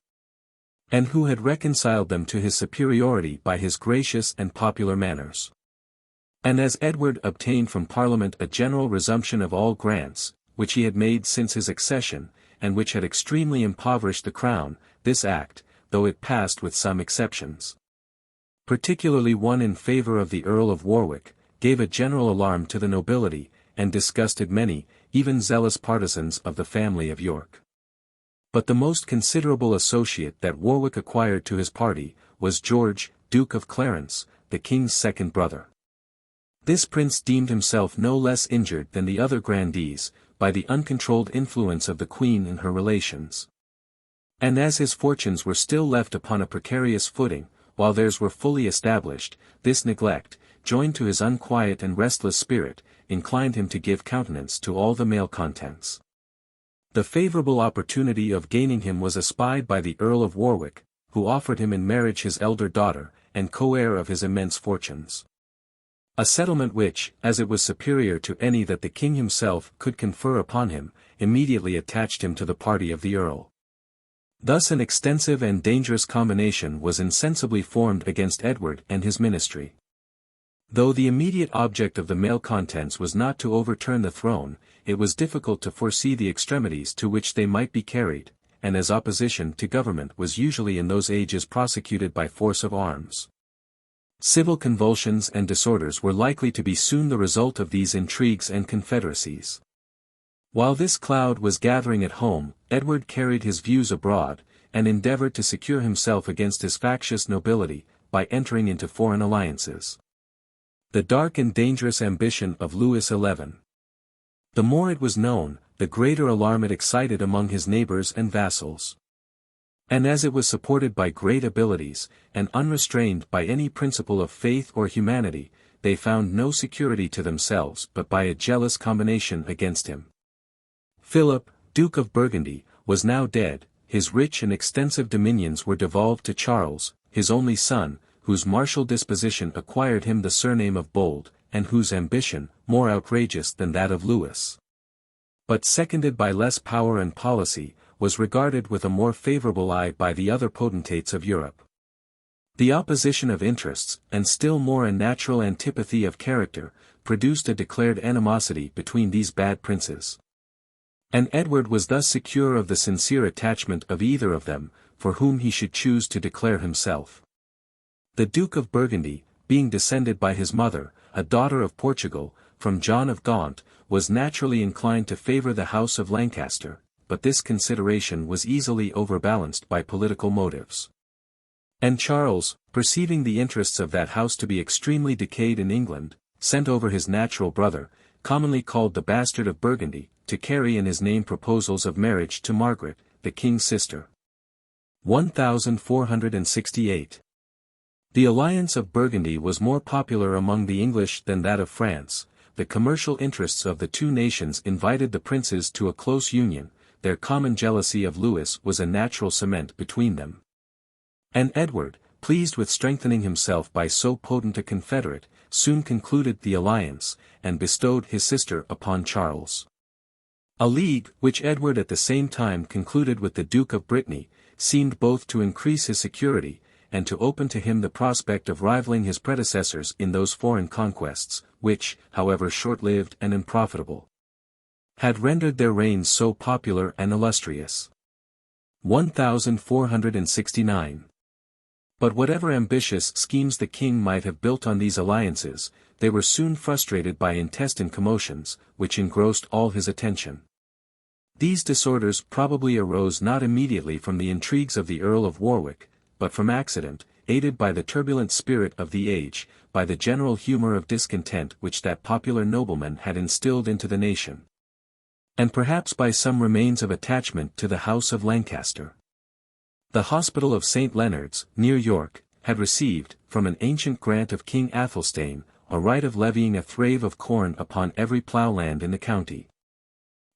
and who had reconciled them to his superiority by his gracious and popular manners. And as Edward obtained from Parliament a general resumption of all grants, which he had made since his accession, and which had extremely impoverished the Crown, this act, though it passed with some exceptions, particularly one in favour of the Earl of Warwick, gave a general alarm to the nobility, and disgusted many, even zealous partisans of the family of York. But the most considerable associate that Warwick acquired to his party, was George, Duke of Clarence, the king's second brother. This prince deemed himself no less injured than the other grandees, by the uncontrolled influence of the Queen and her relations. And as his fortunes were still left upon a precarious footing, while theirs were fully established, this neglect, joined to his unquiet and restless spirit, inclined him to give countenance to all the malcontents. The favourable opportunity of gaining him was espied by the Earl of Warwick, who offered him in marriage his elder daughter, and co-heir of his immense fortunes. A settlement which, as it was superior to any that the king himself could confer upon him, immediately attached him to the party of the Earl. Thus an extensive and dangerous combination was insensibly formed against Edward and his ministry. Though the immediate object of the malcontents was not to overturn the throne, it was difficult to foresee the extremities to which they might be carried, and as opposition to government was usually in those ages prosecuted by force of arms, Civil convulsions and disorders were likely to be soon the result of these intrigues and confederacies. While this cloud was gathering at home, Edward carried his views abroad, and endeavored to secure himself against his factious nobility, by entering into foreign alliances. The dark and dangerous ambition of Louis XI. The more it was known, the greater alarm it excited among his neighbors and vassals. And as it was supported by great abilities, and unrestrained by any principle of faith or humanity, they found no security to themselves but by a jealous combination against him. Philip, Duke of Burgundy, was now dead, his rich and extensive dominions were devolved to Charles, his only son, whose martial disposition acquired him the surname of Bold, and whose ambition, more outrageous than that of Louis, but seconded by less power and policy, was regarded with a more favorable eye by the other potentates of Europe. The opposition of interests, and still more a natural antipathy of character, produced a declared animosity between these bad princes. And Edward was thus secure of the sincere attachment of either of them, for whom he should choose to declare himself. The Duke of Burgundy, being descended by his mother, a daughter of Portugal, from John of Gaunt, was naturally inclined to favour the House of Lancaster, but this consideration was easily overbalanced by political motives. And Charles, perceiving the interests of that house to be extremely decayed in England, sent over his natural brother, commonly called the Bastard of Burgundy, to carry in his name proposals of marriage to Margaret, the king's sister. 1468. The alliance of Burgundy was more popular among the English than that of France. The commercial interests of the two nations invited the princes to a close union, their common jealousy of Louis was a natural cement between them. And Edward, pleased with strengthening himself by so potent a confederate, soon concluded the alliance, and bestowed his sister upon Charles. A league, which Edward at the same time concluded with the Duke of Brittany, seemed both to increase his security, and to open to him the prospect of rivaling his predecessors in those foreign conquests, which, however short-lived and unprofitable, had rendered their reigns so popular and illustrious. 1469. But whatever ambitious schemes the king might have built on these alliances, they were soon frustrated by intestine commotions, which engrossed all his attention. These disorders probably arose not immediately from the intrigues of the Earl of Warwick, but from accident, aided by the turbulent spirit of the age, by the general humour of discontent which that popular nobleman had instilled into the nation, and perhaps by some remains of attachment to the House of Lancaster. The hospital of St. Leonard's, near York, had received, from an ancient grant of King Athelstane, a right of levying a thrave of corn upon every ploughland in the county.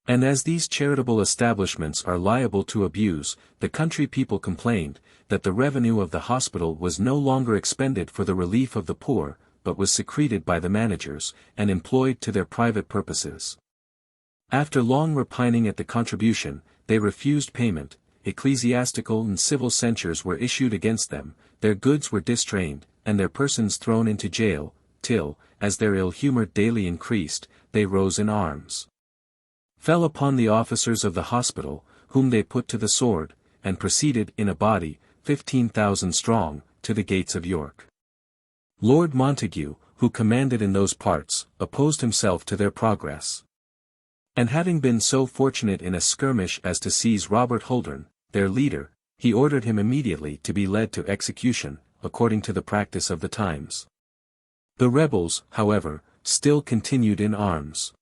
And as these charitable establishments are liable to abuse, the country people complained, that the revenue of the hospital was no longer expended for the relief of the poor, but was secreted by the managers, and employed to their private purposes. After long repining at the contribution, they refused payment, ecclesiastical and civil censures were issued against them, their goods were distrained, and their persons thrown into jail, till, as their ill humour daily increased, they rose in arms, fell upon the officers of the hospital, whom they put to the sword, and proceeded in a body, 15,000 strong, to the gates of York. Lord Montague, who commanded in those parts, opposed himself to their progress. And having been so fortunate in a skirmish as to seize Robert Huldern, their leader, he ordered him immediately to be led to execution, according to the practice of the times. The rebels, however, still continued in arms.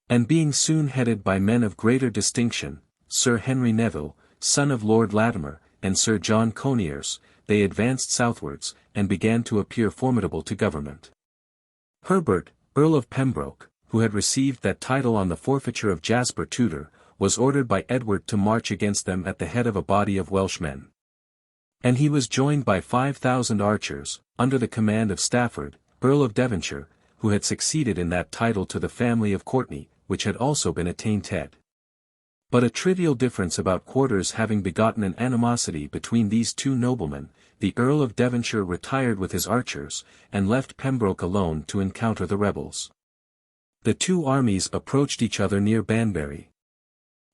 And being soon headed by men of greater distinction, Sir Henry Neville, son of Lord Latimer, and Sir John Coniers, they advanced southwards, and began to appear formidable to government. Herbert, Earl of Pembroke, who had received that title on the forfeiture of Jasper Tudor, was ordered by Edward to march against them at the head of a body of Welshmen. And he was joined by 5,000 archers, under the command of Stafford, Earl of Devonshire, who had succeeded in that title to the family of Courtenay, which had also been attainted head. But a trivial difference about quarters having begotten an animosity between these two noblemen, the Earl of Devonshire retired with his archers, and left Pembroke alone to encounter the rebels. The two armies approached each other near Banbury.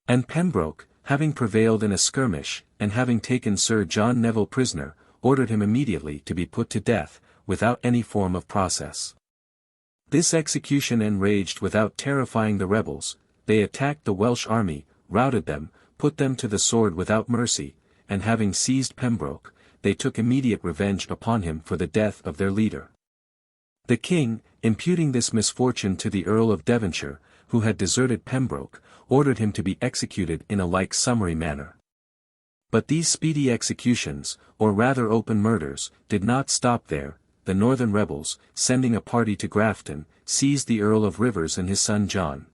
And Pembroke, having prevailed in a skirmish, and having taken Sir John Neville prisoner, ordered him immediately to be put to death, without any form of process. This execution enraged without terrifying the rebels. They attacked the Welsh army, routed them, put them to the sword without mercy, and having seized Pembroke, they took immediate revenge upon him for the death of their leader. The king, imputing this misfortune to the Earl of Devonshire, who had deserted Pembroke, ordered him to be executed in a like summary manner. But these speedy executions, or rather open murders, did not stop there. The northern rebels, sending a party to Grafton, seized the Earl of Rivers and his son John.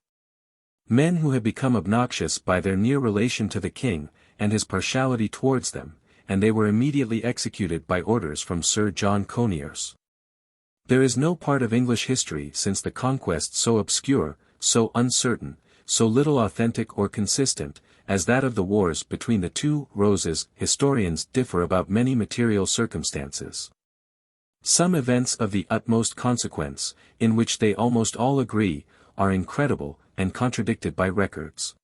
Men who had become obnoxious by their near relation to the king, and his partiality towards them, and they were immediately executed by orders from Sir John Coniers. There is no part of English history since the Conquest so obscure, so uncertain, so little authentic or consistent, as that of the wars between the two Roses. Historians differ about many material circumstances. Some events of the utmost consequence, in which they almost all agree, are incredible, and contradicted by records.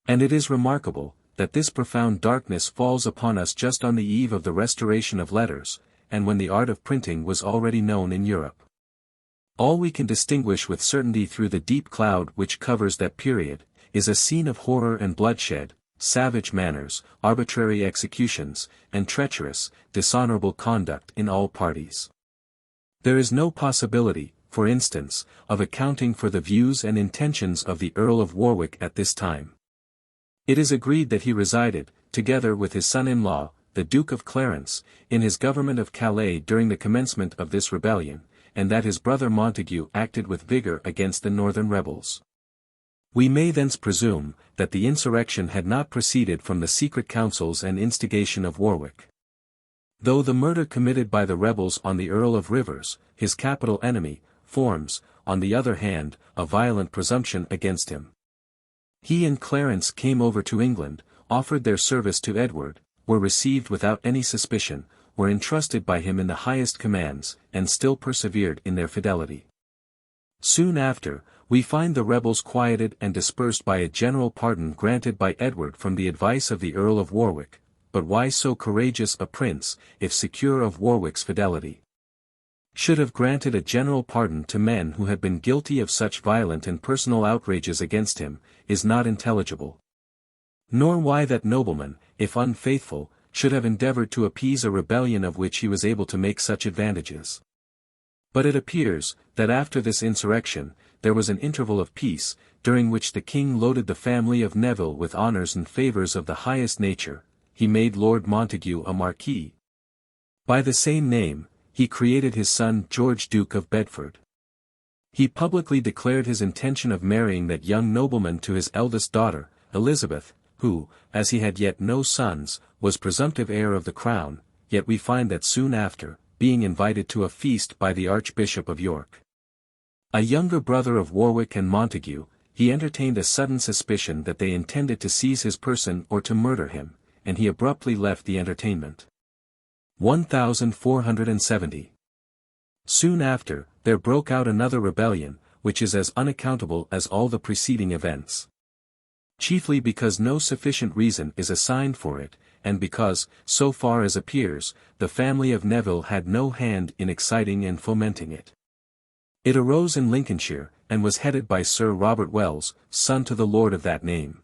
And it is remarkable, that this profound darkness falls upon us just on the eve of the restoration of letters, and when the art of printing was already known in Europe. All we can distinguish with certainty through the deep cloud which covers that period, is a scene of horror and bloodshed, savage manners, arbitrary executions, and treacherous, dishonorable conduct in all parties. There is no possibility, for instance, of accounting for the views and intentions of the Earl of Warwick at this time. It is agreed that he resided, together with his son-in-law, the Duke of Clarence, in his government of Calais during the commencement of this rebellion, and that his brother Montague acted with vigor against the northern rebels. We may thence presume, that the insurrection had not proceeded from the secret counsels and instigation of Warwick. Though the murder committed by the rebels on the Earl of Rivers, his capital enemy, forms, on the other hand, a violent presumption against him. He and Clarence came over to England, offered their service to Edward, were received without any suspicion, were entrusted by him in the highest commands, and still persevered in their fidelity. Soon after, we find the rebels quieted and dispersed by a general pardon granted by Edward from the advice of the Earl of Warwick. But why so courageous a prince, if secure of Warwick's fidelity, should have granted a general pardon to men who had been guilty of such violent and personal outrages against him, is not intelligible. Nor why that nobleman, if unfaithful, should have endeavored to appease a rebellion of which he was able to make such advantages. But it appears, that after this insurrection, there was an interval of peace, during which the king loaded the family of Neville with honours and favours of the highest nature. He made Lord Montague a marquis. By the same name, he created his son George Duke of Bedford. He publicly declared his intention of marrying that young nobleman to his eldest daughter, Elizabeth, who, as he had yet no sons, was presumptive heir of the crown, yet we find that soon after, being invited to a feast by the Archbishop of York, a younger brother of Warwick and Montague, he entertained a sudden suspicion that they intended to seize his person or to murder him, and he abruptly left the entertainment. 1470. Soon after, there broke out another rebellion, which is as unaccountable as all the preceding events. Chiefly because no sufficient reason is assigned for it, and because, so far as appears, the family of Neville had no hand in exciting and fomenting it. It arose in Lincolnshire, and was headed by Sir Robert Wells, son to the lord of that name.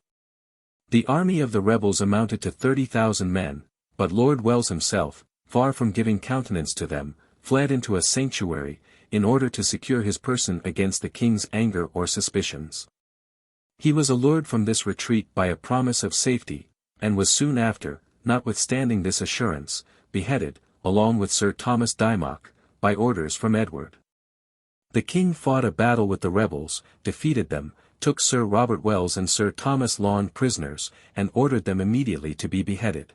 The army of the rebels amounted to 30,000 men, but Lord Wells himself, far from giving countenance to them, fled into a sanctuary, in order to secure his person against the king's anger or suspicions. He was allured from this retreat by a promise of safety, and was soon after, notwithstanding this assurance, beheaded, along with Sir Thomas Dymock, by orders from Edward. The king fought a battle with the rebels, defeated them, took Sir Robert Wells and Sir Thomas Lawn prisoners, and ordered them immediately to be beheaded.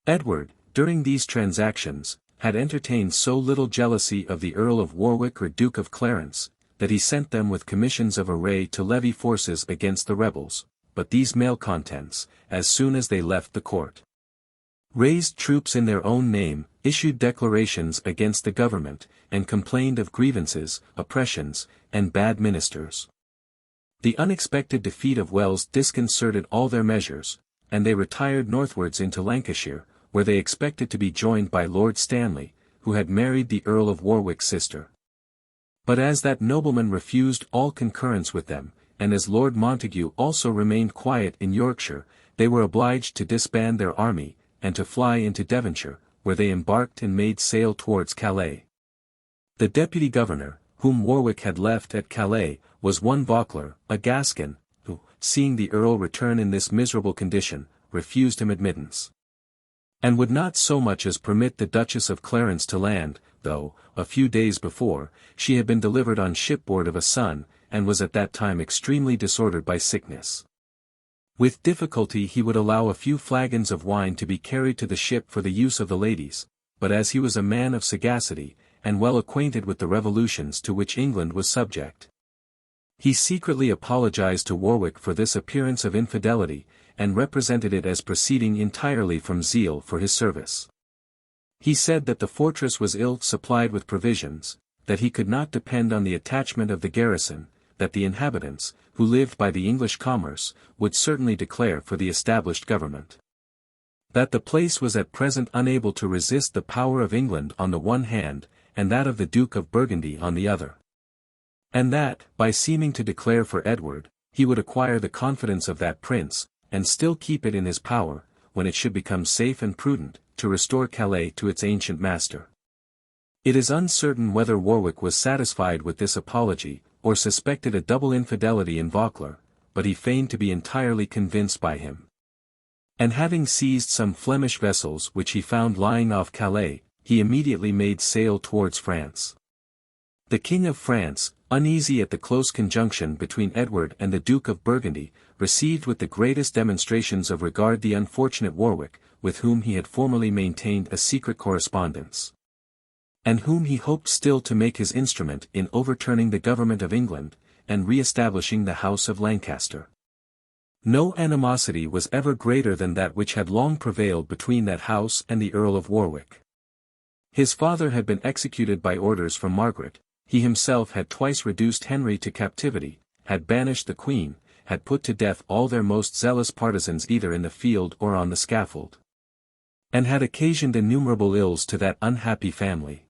Edward, during these transactions, had entertained so little jealousy of the Earl of Warwick or Duke of Clarence, that he sent them with commissions of array to levy forces against the rebels, but these malcontents, as soon as they left the court, raised troops in their own name, issued declarations against the government, and complained of grievances, oppressions, and bad ministers. The unexpected defeat of Wells disconcerted all their measures, and they retired northwards into Lancashire, where they expected to be joined by Lord Stanley, who had married the Earl of Warwick's sister. But as that nobleman refused all concurrence with them, and as Lord Montague also remained quiet in Yorkshire, they were obliged to disband their army, and to fly into Devonshire, where they embarked and made sail towards Calais. The deputy governor, whom Warwick had left at Calais, was one Vauquelin, a Gascon, who, seeing the Earl return in this miserable condition, refused him admittance. And would not so much as permit the Duchess of Clarence to land, though, a few days before, she had been delivered on shipboard of a son, and was at that time extremely disordered by sickness. With difficulty he would allow a few flagons of wine to be carried to the ship for the use of the ladies, but as he was a man of sagacity, and well acquainted with the revolutions to which England was subject, he secretly apologized to Warwick for this appearance of infidelity, and represented it as proceeding entirely from zeal for his service. He said that the fortress was ill supplied with provisions, that he could not depend on the attachment of the garrison, that the inhabitants, who lived by the English commerce, would certainly declare for the established government. That the place was at present unable to resist the power of England on the one hand, and that of the Duke of Burgundy on the other. And that, by seeming to declare for Edward, he would acquire the confidence of that prince, and still keep it in his power, when it should become safe and prudent, to restore Calais to its ancient master. It is uncertain whether Warwick was satisfied with this apology, or suspected a double infidelity in Vauquelin, but he feigned to be entirely convinced by him. And having seized some Flemish vessels which he found lying off Calais, he immediately made sail towards France. The King of France, uneasy at the close conjunction between Edward and the Duke of Burgundy, received with the greatest demonstrations of regard the unfortunate Warwick, with whom he had formerly maintained a secret correspondence, and whom he hoped still to make his instrument in overturning the government of England, and re-establishing the House of Lancaster. No animosity was ever greater than that which had long prevailed between that house and the Earl of Warwick. His father had been executed by orders from Margaret, he himself had twice reduced Henry to captivity, had banished the Queen, had put to death all their most zealous partisans either in the field or on the scaffold, and had occasioned innumerable ills to that unhappy family.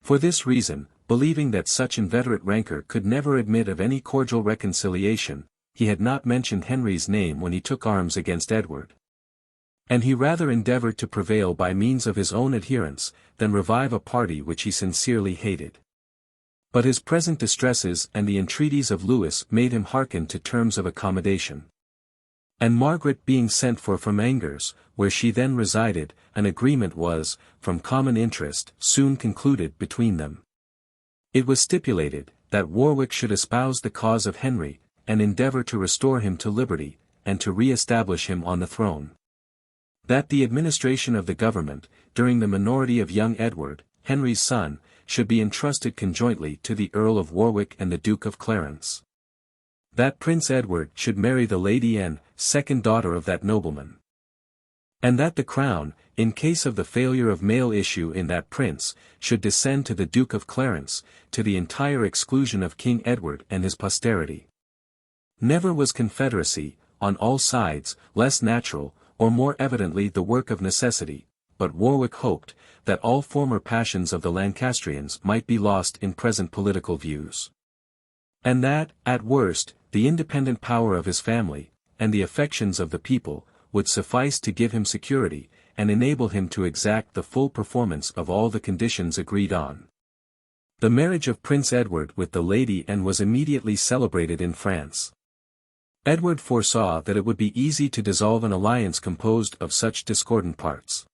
For this reason, believing that such inveterate rancor could never admit of any cordial reconciliation, he had not mentioned Henry's name when he took arms against Edward. And he rather endeavored to prevail by means of his own adherents, than revive a party which he sincerely hated. But his present distresses and the entreaties of Louis made him hearken to terms of accommodation. And Margaret being sent for from Angers, where she then resided, an agreement was, from common interest, soon concluded between them. It was stipulated, that Warwick should espouse the cause of Henry, and endeavour to restore him to liberty, and to re-establish him on the throne. That the administration of the government, during the minority of young Edward, Henry's son, should be entrusted conjointly to the Earl of Warwick and the Duke of Clarence. That Prince Edward should marry the lady and second daughter of that nobleman. And that the crown, in case of the failure of male issue in that prince, should descend to the Duke of Clarence, to the entire exclusion of King Edward and his posterity. Never was confederacy, on all sides, less natural, or more evidently the work of necessity, but Warwick hoped, that all former passions of the Lancastrians might be lost in present political views. And that, at worst, the independent power of his family, and the affections of the people, would suffice to give him security, and enable him to exact the full performance of all the conditions agreed on. The marriage of Prince Edward with the Lady Anne was immediately celebrated in France. Edward foresaw that it would be easy to dissolve an alliance composed of such discordant parts.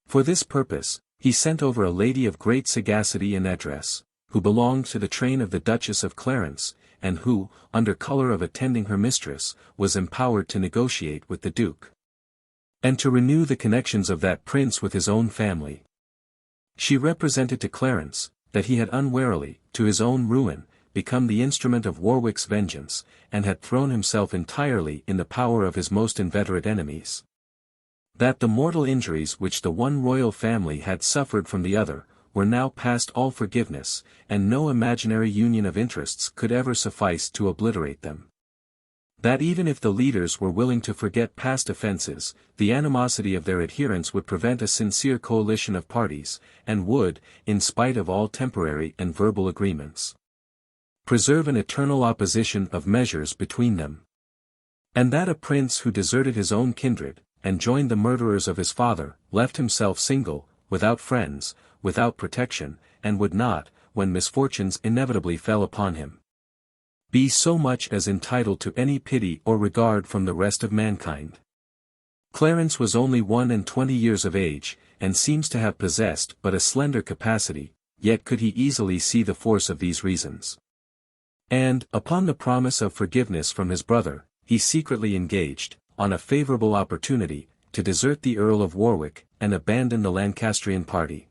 For this purpose, he sent over a lady of great sagacity and address, who belonged to the train of the Duchess of Clarence, and who, under colour of attending her mistress, was empowered to negotiate with the Duke, and to renew the connections of that prince with his own family. She represented to Clarence, that he had unwarily, to his own ruin, become the instrument of Warwick's vengeance, and had thrown himself entirely in the power of his most inveterate enemies. That the mortal injuries which the one royal family had suffered from the other, were now past all forgiveness, and no imaginary union of interests could ever suffice to obliterate them. That even if the leaders were willing to forget past offenses, the animosity of their adherents would prevent a sincere coalition of parties, and would, in spite of all temporary and verbal agreements, preserve an eternal opposition of measures between them. And that a prince who deserted his own kindred, and joined the murderers of his father, left himself single, without friends, without protection, and would not, when misfortunes inevitably fell upon him, be so much as entitled to any pity or regard from the rest of mankind. Clarence was only 21 years of age, and seems to have possessed but a slender capacity, yet could he easily see the force of these reasons. And, upon the promise of forgiveness from his brother, he secretly engaged, on a favourable opportunity, to desert the Earl of Warwick, and abandon the Lancastrian party.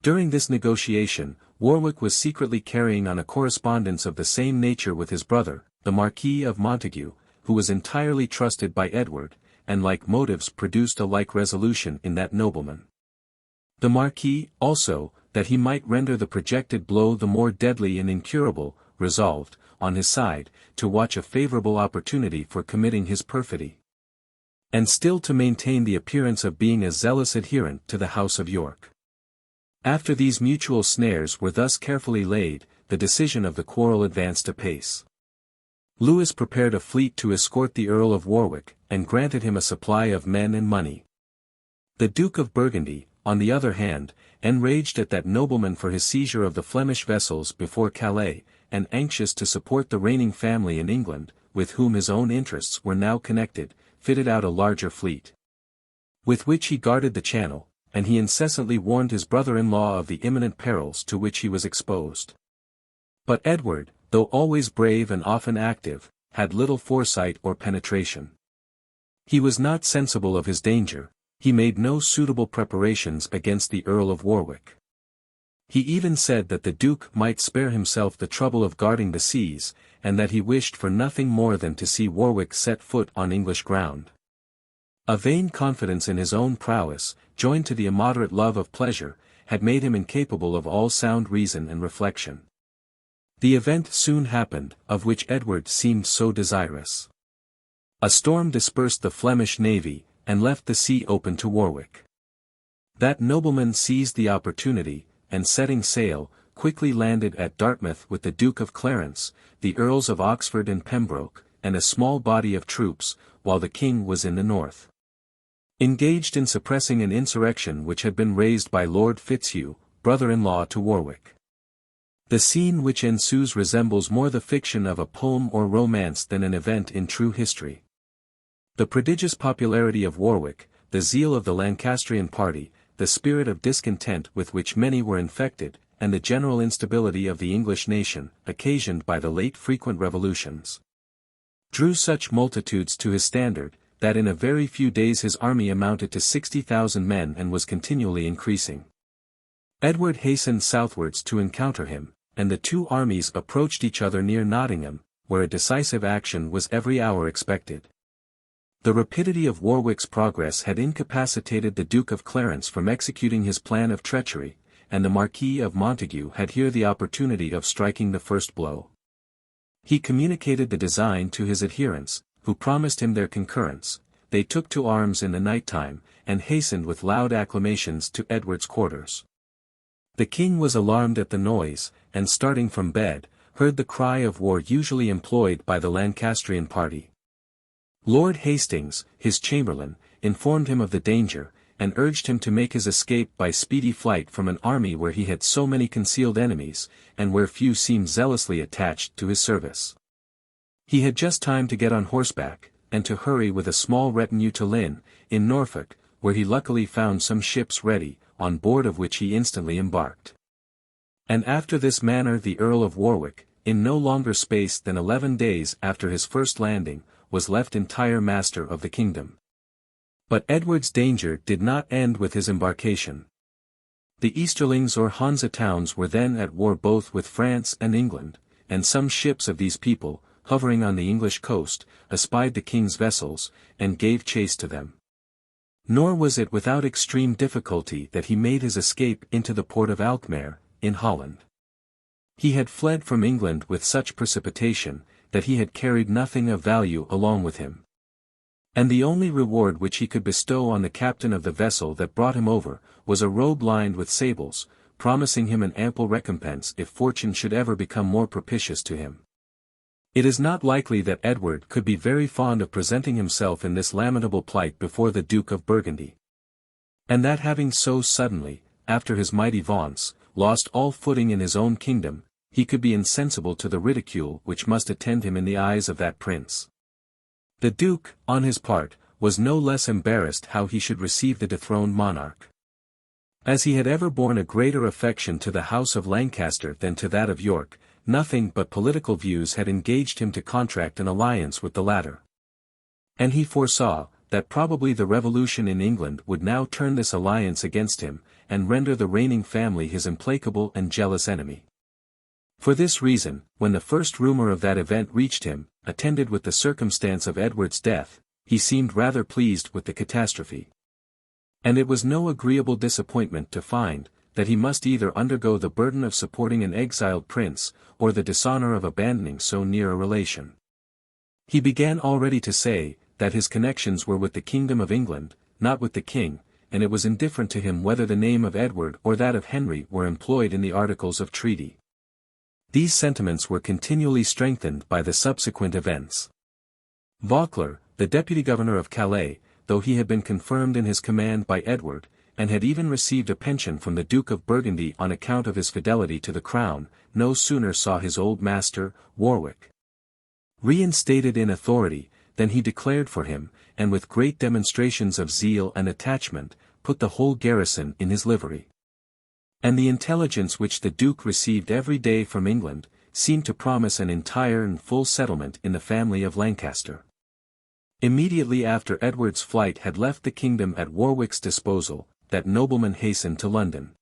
During this negotiation, Warwick was secretly carrying on a correspondence of the same nature with his brother, the Marquis of Montague, who was entirely trusted by Edward, and like motives produced a like resolution in that nobleman. The Marquis, also, that he might render the projected blow the more deadly and incurable, resolved, on his side, to watch a favourable opportunity for committing his perfidy, and still to maintain the appearance of being a zealous adherent to the House of York. After these mutual snares were thus carefully laid, the decision of the quarrel advanced apace. Louis prepared a fleet to escort the Earl of Warwick, and granted him a supply of men and money. The Duke of Burgundy, on the other hand, enraged at that nobleman for his seizure of the Flemish vessels before Calais, and anxious to support the reigning family in England, with whom his own interests were now connected, fitted out a larger fleet, with which he guarded the Channel, and he incessantly warned his brother-in-law of the imminent perils to which he was exposed. But Edward, though always brave and often active, had little foresight or penetration. He was not sensible of his danger, he made no suitable preparations against the Earl of Warwick. He even said that the Duke might spare himself the trouble of guarding the seas, and that he wished for nothing more than to see Warwick set foot on English ground. A vain confidence in his own prowess, joined to the immoderate love of pleasure, had made him incapable of all sound reason and reflection. The event soon happened, of which Edward seemed so desirous. A storm dispersed the Flemish navy, and left the sea open to Warwick. That nobleman seized the opportunity, and setting sail, quickly landed at Dartmouth with the Duke of Clarence, the Earls of Oxford and Pembroke, and a small body of troops, while the king was in the north, engaged in suppressing an insurrection which had been raised by Lord Fitzhugh, brother-in-law to Warwick. The scene which ensues resembles more the fiction of a poem or romance than an event in true history. The prodigious popularity of Warwick, the zeal of the Lancastrian party, the spirit of discontent with which many were infected, and the general instability of the English nation, occasioned by the late frequent revolutions, drew such multitudes to his standard, that in a very few days his army amounted to 60,000 men and was continually increasing. Edward hastened southwards to encounter him, and the two armies approached each other near Nottingham, where a decisive action was every hour expected. The rapidity of Warwick's progress had incapacitated the Duke of Clarence from executing his plan of treachery, and the Marquis of Montague had here the opportunity of striking the first blow. He communicated the design to his adherents, who promised him their concurrence. They took to arms in the night time, and hastened with loud acclamations to Edward's quarters. The king was alarmed at the noise, and starting from bed, heard the cry of war usually employed by the Lancastrian party. Lord Hastings, his chamberlain, informed him of the danger, and urged him to make his escape by speedy flight from an army where he had so many concealed enemies, and where few seemed zealously attached to his service. He had just time to get on horseback, and to hurry with a small retinue to Lynn, in Norfolk, where he luckily found some ships ready, on board of which he instantly embarked. And after this manner the Earl of Warwick, in no longer space than 11 days after his first landing, was left entire master of the kingdom. But Edward's danger did not end with his embarkation. The Easterlings or Hanse towns were then at war both with France and England, and some ships of these people, hovering on the English coast, espied the king's vessels, and gave chase to them. Nor was it without extreme difficulty that he made his escape into the port of Alkmaar, in Holland. He had fled from England with such precipitation, that he had carried nothing of value along with him. And the only reward which he could bestow on the captain of the vessel that brought him over, was a robe lined with sables, promising him an ample recompense if fortune should ever become more propitious to him. It is not likely that Edward could be very fond of presenting himself in this lamentable plight before the Duke of Burgundy. And that having so suddenly, after his mighty vaunts, lost all footing in his own kingdom, he could be insensible to the ridicule which must attend him in the eyes of that prince. The Duke, on his part, was no less embarrassed how he should receive the dethroned monarch. As he had ever borne a greater affection to the House of Lancaster than to that of York, nothing but political views had engaged him to contract an alliance with the latter. And he foresaw, that probably the revolution in England would now turn this alliance against him, and render the reigning family his implacable and jealous enemy. For this reason, when the first rumor of that event reached him, attended with the circumstance of Edward's death, he seemed rather pleased with the catastrophe. And it was no agreeable disappointment to find, that he must either undergo the burden of supporting an exiled prince, or the dishonor of abandoning so near a relation. He began already to say, that his connections were with the kingdom of England, not with the king, and it was indifferent to him whether the name of Edward or that of Henry were employed in the articles of treaty. These sentiments were continually strengthened by the subsequent events. Vauquelin, the deputy governor of Calais, though he had been confirmed in his command by Edward, and had even received a pension from the Duke of Burgundy on account of his fidelity to the crown, no sooner saw his old master, Warwick, reinstated in authority, than he declared for him, and with great demonstrations of zeal and attachment, put the whole garrison in his livery. And the intelligence which the Duke received every day from England, seemed to promise an entire and full settlement in the family of Lancaster. Immediately after Edward's flight had left the kingdom at Warwick's disposal, that nobleman hastened to London.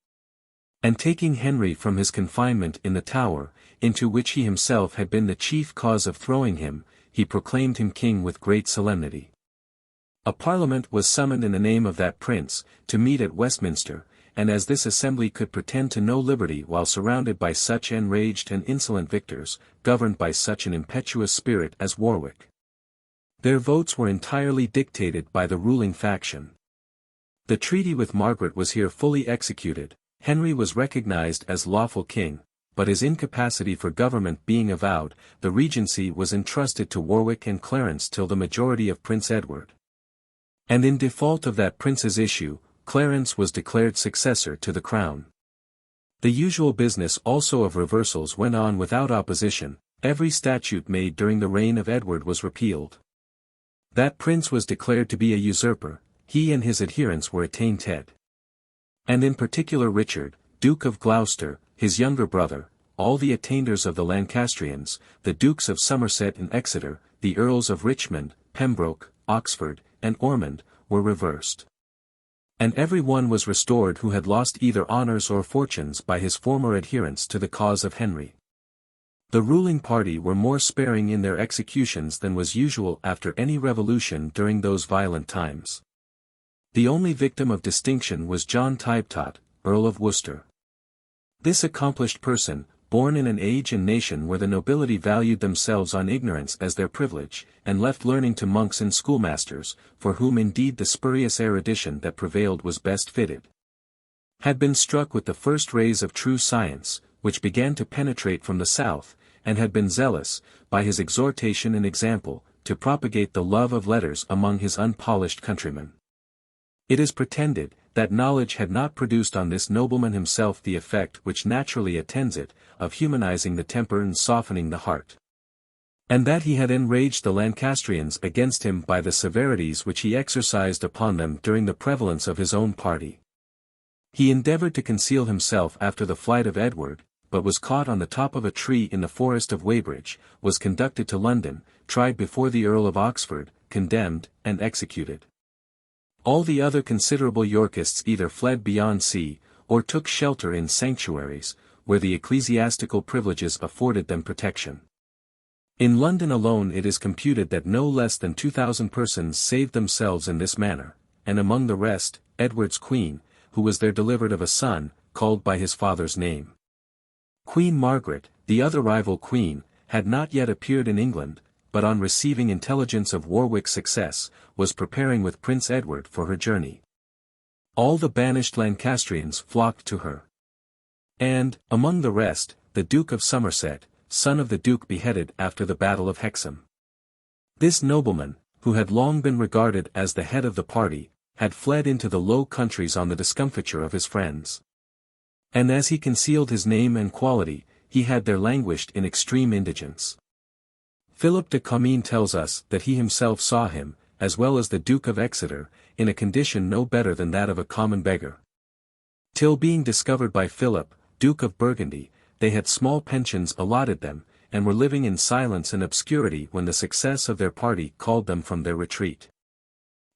And taking Henry from his confinement in the Tower, into which he himself had been the chief cause of throwing him, he proclaimed him king with great solemnity. A parliament was summoned in the name of that prince, to meet at Westminster, and as this assembly could pretend to no liberty while surrounded by such enraged and insolent victors, governed by such an impetuous spirit as Warwick, their votes were entirely dictated by the ruling faction. The treaty with Margaret was here fully executed, Henry was recognized as lawful king, but his incapacity for government being avowed, the regency was entrusted to Warwick and Clarence till the majority of Prince Edward. And in default of that prince's issue, Clarence was declared successor to the crown. The usual business also of reversals went on without opposition, every statute made during the reign of Edward was repealed. That prince was declared to be a usurper, he and his adherents were attainted. And in particular Richard, Duke of Gloucester, his younger brother, all the attainders of the Lancastrians, the Dukes of Somerset and Exeter, the Earls of Richmond, Pembroke, Oxford, and Ormond, were reversed. And every one was restored who had lost either honors or fortunes by his former adherence to the cause of Henry. The ruling party were more sparing in their executions than was usual after any revolution during those violent times. The only victim of distinction was John Tybetot, Earl of Worcester. This accomplished person, born in an age and nation where the nobility valued themselves on ignorance as their privilege, and left learning to monks and schoolmasters, for whom indeed the spurious erudition that prevailed was best fitted, had been struck with the first rays of true science, which began to penetrate from the south, and had been zealous, by his exhortation and example, to propagate the love of letters among his unpolished countrymen. It is pretended, that knowledge had not produced on this nobleman himself the effect which naturally attends it, of humanizing the temper and softening the heart. And that he had enraged the Lancastrians against him by the severities which he exercised upon them during the prevalence of his own party. He endeavored to conceal himself after the flight of Edward, but was caught on the top of a tree in the forest of Weybridge, was conducted to London, tried before the Earl of Oxford, condemned, and executed. All the other considerable Yorkists either fled beyond sea, or took shelter in sanctuaries, where the ecclesiastical privileges afforded them protection. In London alone it is computed that no less than 2,000 persons saved themselves in this manner, and among the rest, Edward's queen, who was there delivered of a son, called by his father's name. Queen Margaret, the other rival queen, had not yet appeared in England, but on receiving intelligence of Warwick's success, was preparing with Prince Edward for her journey. All the banished Lancastrians flocked to her. And, among the rest, the Duke of Somerset, son of the Duke beheaded after the Battle of Hexham. This nobleman, who had long been regarded as the head of the party, had fled into the Low Countries on the discomfiture of his friends. And as he concealed his name and quality, he had there languished in extreme indigence. Philip de Comines tells us that he himself saw him, as well as the Duke of Exeter, in a condition no better than that of a common beggar. Till being discovered by Philip, Duke of Burgundy, they had small pensions allotted them, and were living in silence and obscurity when the success of their party called them from their retreat.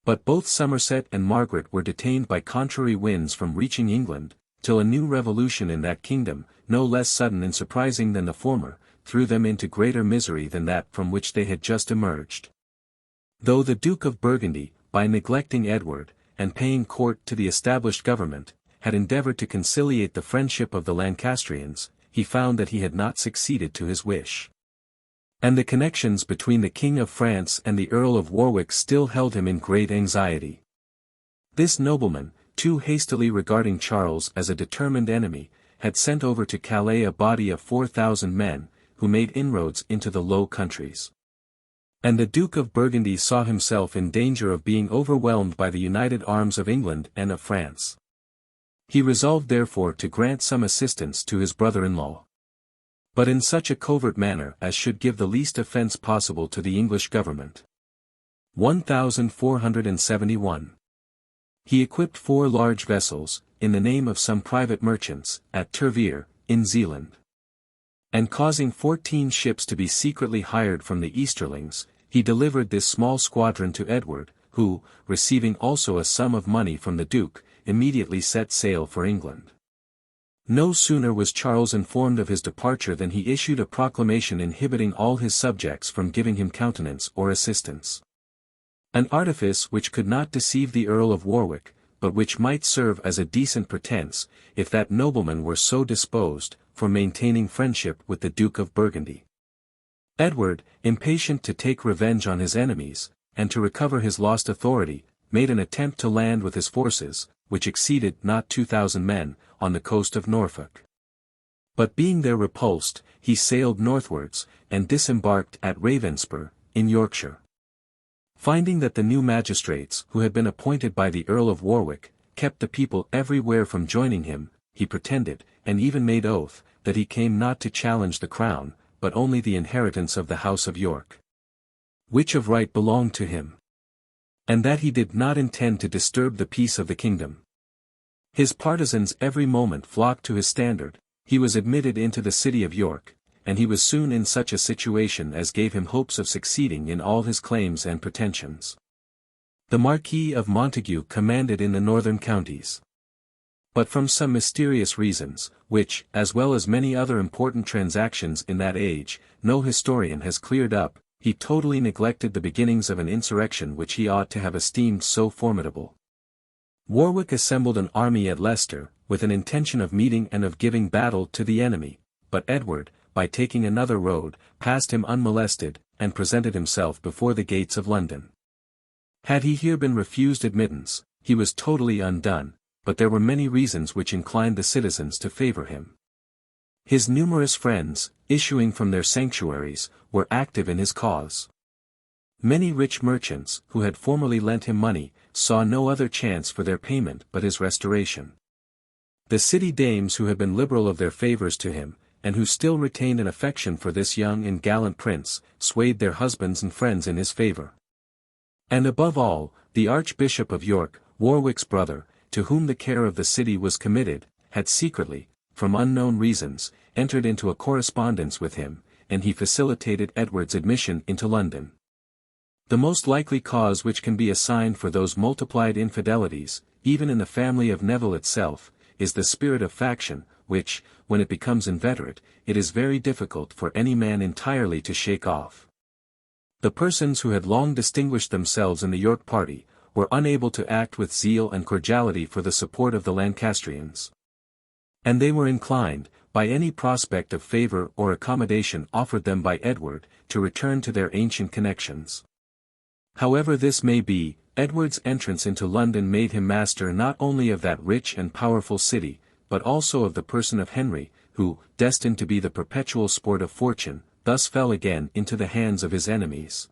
But both Somerset and Margaret were detained by contrary winds from reaching England, till a new revolution in that kingdom, no less sudden and surprising than the former, threw them into greater misery than that from which they had just emerged. Though the Duke of Burgundy, by neglecting Edward, and paying court to the established government, had endeavoured to conciliate the friendship of the Lancastrians, he found that he had not succeeded to his wish. And the connections between the King of France and the Earl of Warwick still held him in great anxiety. This nobleman, too hastily regarding Charles as a determined enemy, had sent over to Calais a body of 4,000 men, who made inroads into the Low Countries. And the Duke of Burgundy saw himself in danger of being overwhelmed by the united arms of England and of France. He resolved therefore to grant some assistance to his brother-in-law, but in such a covert manner as should give the least offence possible to the English government. 1471. He equipped 4 large vessels, in the name of some private merchants, at Tervier, in Zealand. And causing 14 ships to be secretly hired from the Easterlings, he delivered this small squadron to Edward, who, receiving also a sum of money from the Duke, immediately set sail for England. No sooner was Charles informed of his departure than he issued a proclamation inhibiting all his subjects from giving him countenance or assistance. An artifice which could not deceive the Earl of Warwick, but which might serve as a decent pretence, if that nobleman were so disposed, for maintaining friendship with the Duke of Burgundy. Edward, impatient to take revenge on his enemies, and to recover his lost authority, made an attempt to land with his forces, which exceeded not 2,000 men, on the coast of Norfolk. But being there repulsed, he sailed northwards, and disembarked at Ravenspur, in Yorkshire. Finding that the new magistrates who had been appointed by the Earl of Warwick, kept the people everywhere from joining him, he pretended, and even made oath, that he came not to challenge the crown, but only the inheritance of the House of York, which of right belonged to him, and that he did not intend to disturb the peace of the kingdom. His partisans every moment flocked to his standard, he was admitted into the city of York, and he was soon in such a situation as gave him hopes of succeeding in all his claims and pretensions. The Marquis of Montague commanded in the northern counties. But from some mysterious reasons, which, as well as many other important transactions in that age, no historian has cleared up, he totally neglected the beginnings of an insurrection which he ought to have esteemed so formidable. Warwick assembled an army at Leicester, with an intention of meeting and of giving battle to the enemy, but Edward, by taking another road, passed him unmolested, and presented himself before the gates of London. Had he here been refused admittance, he was totally undone, but there were many reasons which inclined the citizens to favour him. His numerous friends, issuing from their sanctuaries, were active in his cause. Many rich merchants, who had formerly lent him money, saw no other chance for their payment but his restoration. The city dames who had been liberal of their favours to him, and who still retained an affection for this young and gallant prince, swayed their husbands and friends in his favour. And above all, the Archbishop of York, Warwick's brother, to whom the care of the city was committed, had secretly, from unknown reasons, entered into a correspondence with him, and he facilitated Edward's admission into London. The most likely cause which can be assigned for those multiplied infidelities, even in the family of Neville itself, is the spirit of faction, which, when it becomes inveterate, it is very difficult for any man entirely to shake off. The persons who had long distinguished themselves in the York party, were unable to act with zeal and cordiality for the support of the Lancastrians. And they were inclined, by any prospect of favour or accommodation offered them by Edward, to return to their ancient connections. However this may be, Edward's entrance into London made him master not only of that rich and powerful city, but also of the person of Henry, who, destined to be the perpetual sport of fortune, thus fell again into the hands of his enemies.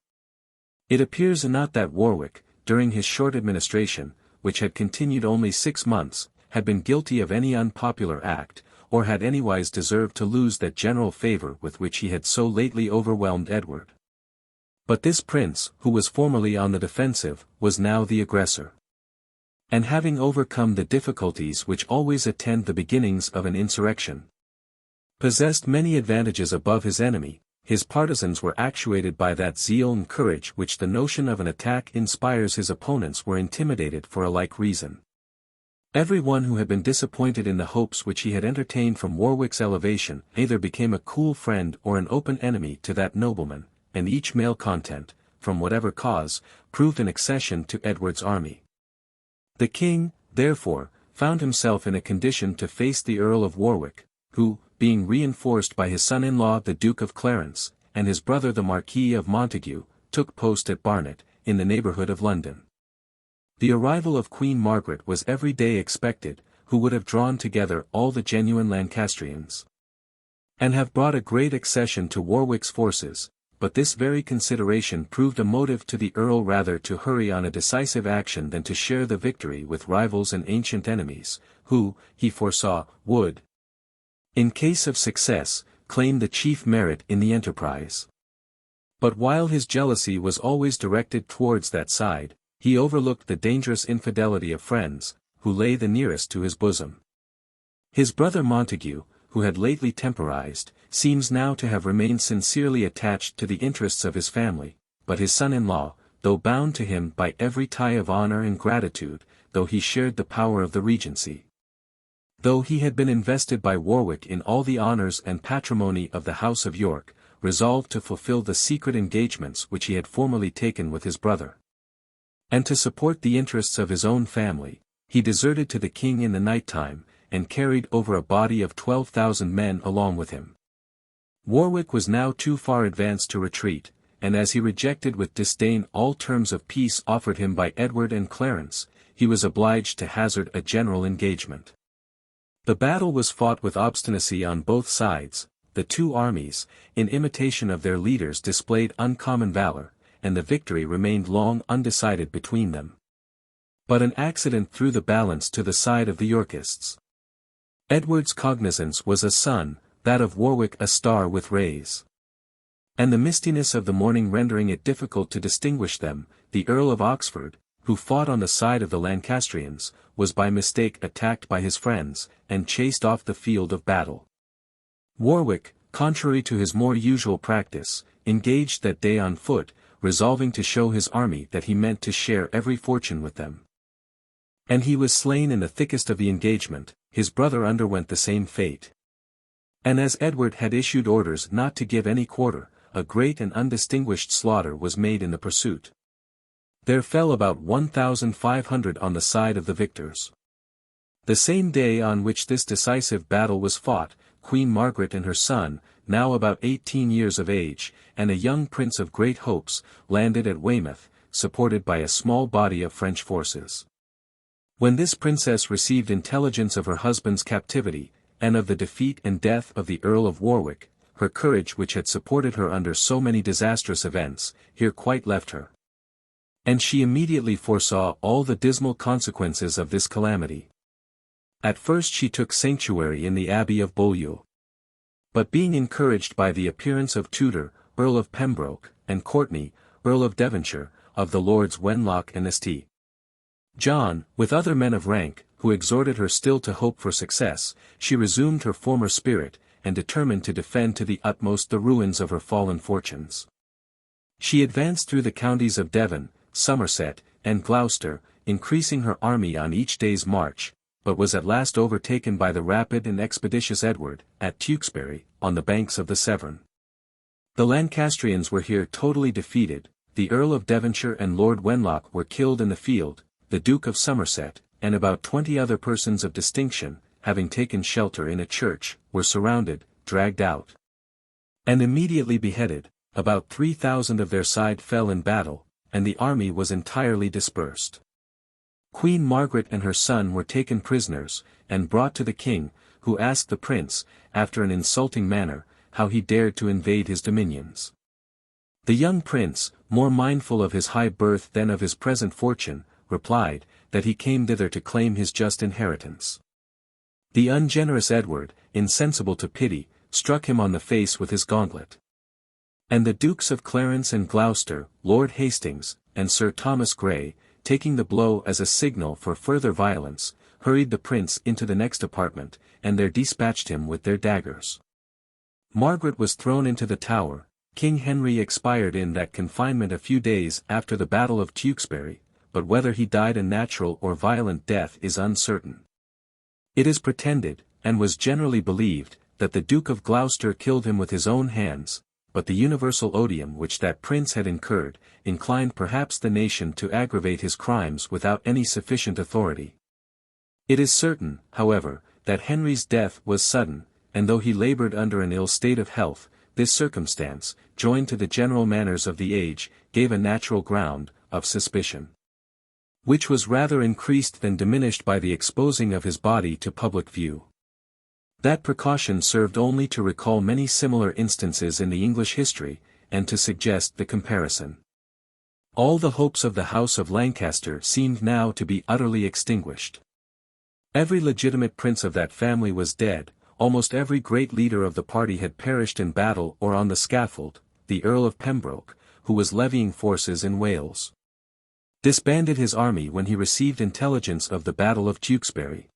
It appears not that Warwick, during his short administration, which had continued only 6 months, had been guilty of any unpopular act, or had anywise deserved to lose that general favour with which he had so lately overwhelmed Edward. But this prince, who was formerly on the defensive, was now the aggressor. And having overcome the difficulties which always attend the beginnings of an insurrection, possessed many advantages above his enemy, his partisans were actuated by that zeal and courage which the notion of an attack inspires. His opponents were intimidated for a like reason. Every one who had been disappointed in the hopes which he had entertained from Warwick's elevation either became a cool friend or an open enemy to that nobleman, and each malcontent, from whatever cause, proved an accession to Edward's army. The king, therefore, found himself in a condition to face the Earl of Warwick, who, being reinforced by his son-in-law the Duke of Clarence, and his brother the Marquis of Montague, took post at Barnet, in the neighbourhood of London. The arrival of Queen Margaret was every day expected, who would have drawn together all the genuine Lancastrians, and have brought a great accession to Warwick's forces, but this very consideration proved a motive to the Earl rather to hurry on a decisive action than to share the victory with rivals and ancient enemies, who, he foresaw, would, in case of success, claim the chief merit in the enterprise. But while his jealousy was always directed towards that side, he overlooked the dangerous infidelity of friends, who lay the nearest to his bosom. His brother Montague, who had lately temporized, seems now to have remained sincerely attached to the interests of his family, but his son-in-law, though bound to him by every tie of honour and gratitude, though he shared the power of the regency, though he had been invested by Warwick in all the honours and patrimony of the House of York, resolved to fulfil the secret engagements which he had formerly taken with his brother. And to support the interests of his own family, he deserted to the king in the night time, and carried over a body of 12,000 men along with him. Warwick was now too far advanced to retreat, and as he rejected with disdain all terms of peace offered him by Edward and Clarence, he was obliged to hazard a general engagement. The battle was fought with obstinacy on both sides. The two armies, in imitation of their leaders, displayed uncommon valor, and the victory remained long undecided between them. But an accident threw the balance to the side of the Yorkists. Edward's cognizance was a sun, that of Warwick a star with rays. And the mistiness of the morning rendering it difficult to distinguish them, the Earl of Oxford, who fought on the side of the Lancastrians, was by mistake attacked by his friends, and chased off the field of battle. Warwick, contrary to his more usual practice, engaged that day on foot, resolving to show his army that he meant to share every fortune with them. And he was slain in the thickest of the engagement. His brother underwent the same fate. And as Edward had issued orders not to give any quarter, a great and undistinguished slaughter was made in the pursuit. There fell about 1,500 on the side of the victors. The same day on which this decisive battle was fought, Queen Margaret and her son, now about 18 years of age, and a young prince of great hopes, landed at Weymouth, supported by a small body of French forces. When this princess received intelligence of her husband's captivity, and of the defeat and death of the Earl of Warwick, her courage which had supported her under so many disastrous events, here quite left her. And she immediately foresaw all the dismal consequences of this calamity. At first she took sanctuary in the Abbey of Beaulieu. But being encouraged by the appearance of Tudor, Earl of Pembroke, and Courtenay, Earl of Devonshire, of the Lords Wenlock and St. John, with other men of rank, who exhorted her still to hope for success, she resumed her former spirit, and determined to defend to the utmost the ruins of her fallen fortunes. She advanced through the counties of Devon, Somerset, and Gloucester, increasing her army on each day's march, but was at last overtaken by the rapid and expeditious Edward, at Tewkesbury, on the banks of the Severn. The Lancastrians were here totally defeated, the Earl of Devonshire and Lord Wenlock were killed in the field, the Duke of Somerset, and about 20 other persons of distinction, having taken shelter in a church, were surrounded, dragged out, and immediately beheaded. About 3,000 of their side fell in battle, and the army was entirely dispersed. Queen Margaret and her son were taken prisoners, and brought to the king, who asked the prince, after an insulting manner, how he dared to invade his dominions. The young prince, more mindful of his high birth than of his present fortune, replied, that he came thither to claim his just inheritance. The ungenerous Edward, insensible to pity, struck him on the face with his gauntlet. And the Dukes of Clarence and Gloucester, Lord Hastings, and Sir Thomas Grey, taking the blow as a signal for further violence, hurried the prince into the next apartment, and there dispatched him with their daggers. Margaret was thrown into the Tower. King Henry expired in that confinement a few days after the Battle of Tewkesbury, but whether he died a natural or violent death is uncertain. It is pretended, and was generally believed, that the Duke of Gloucester killed him with his own hands, but the universal odium which that prince had incurred, inclined perhaps the nation to aggravate his crimes without any sufficient authority. It is certain, however, that Henry's death was sudden, and though he labored under an ill state of health, this circumstance, joined to the general manners of the age, gave a natural ground of suspicion, which was rather increased than diminished by the exposing of his body to public view. That precaution served only to recall many similar instances in the English history, and to suggest the comparison. All the hopes of the House of Lancaster seemed now to be utterly extinguished. Every legitimate prince of that family was dead, almost every great leader of the party had perished in battle or on the scaffold. The Earl of Pembroke, who was levying forces in Wales, disbanded his army when he received intelligence of the Battle of Tewkesbury,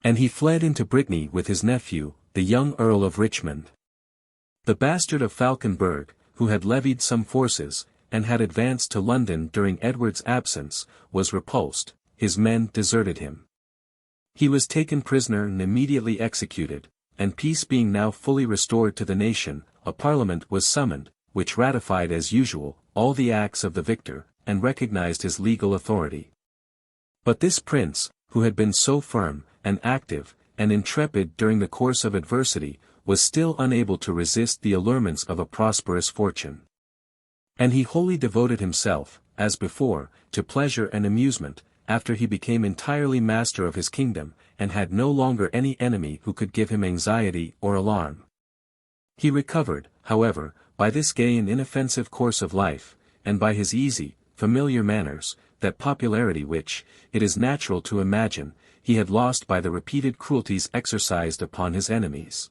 and he fled into Brittany with his nephew, the young Earl of Richmond. The bastard of Falconberg, who had levied some forces, and had advanced to London during Edward's absence, was repulsed, his men deserted him. He was taken prisoner and immediately executed, and peace being now fully restored to the nation, a parliament was summoned, which ratified as usual all the acts of the victor, and recognized his legal authority. But this prince, who had been so firm, and active, and intrepid during the course of adversity, was still unable to resist the allurements of a prosperous fortune. And he wholly devoted himself, as before, to pleasure and amusement, after he became entirely master of his kingdom, and had no longer any enemy who could give him anxiety or alarm. He recovered, however, by this gay and inoffensive course of life, and by his easy, familiar manners, that popularity which, it is natural to imagine, he had lost by the repeated cruelties exercised upon his enemies.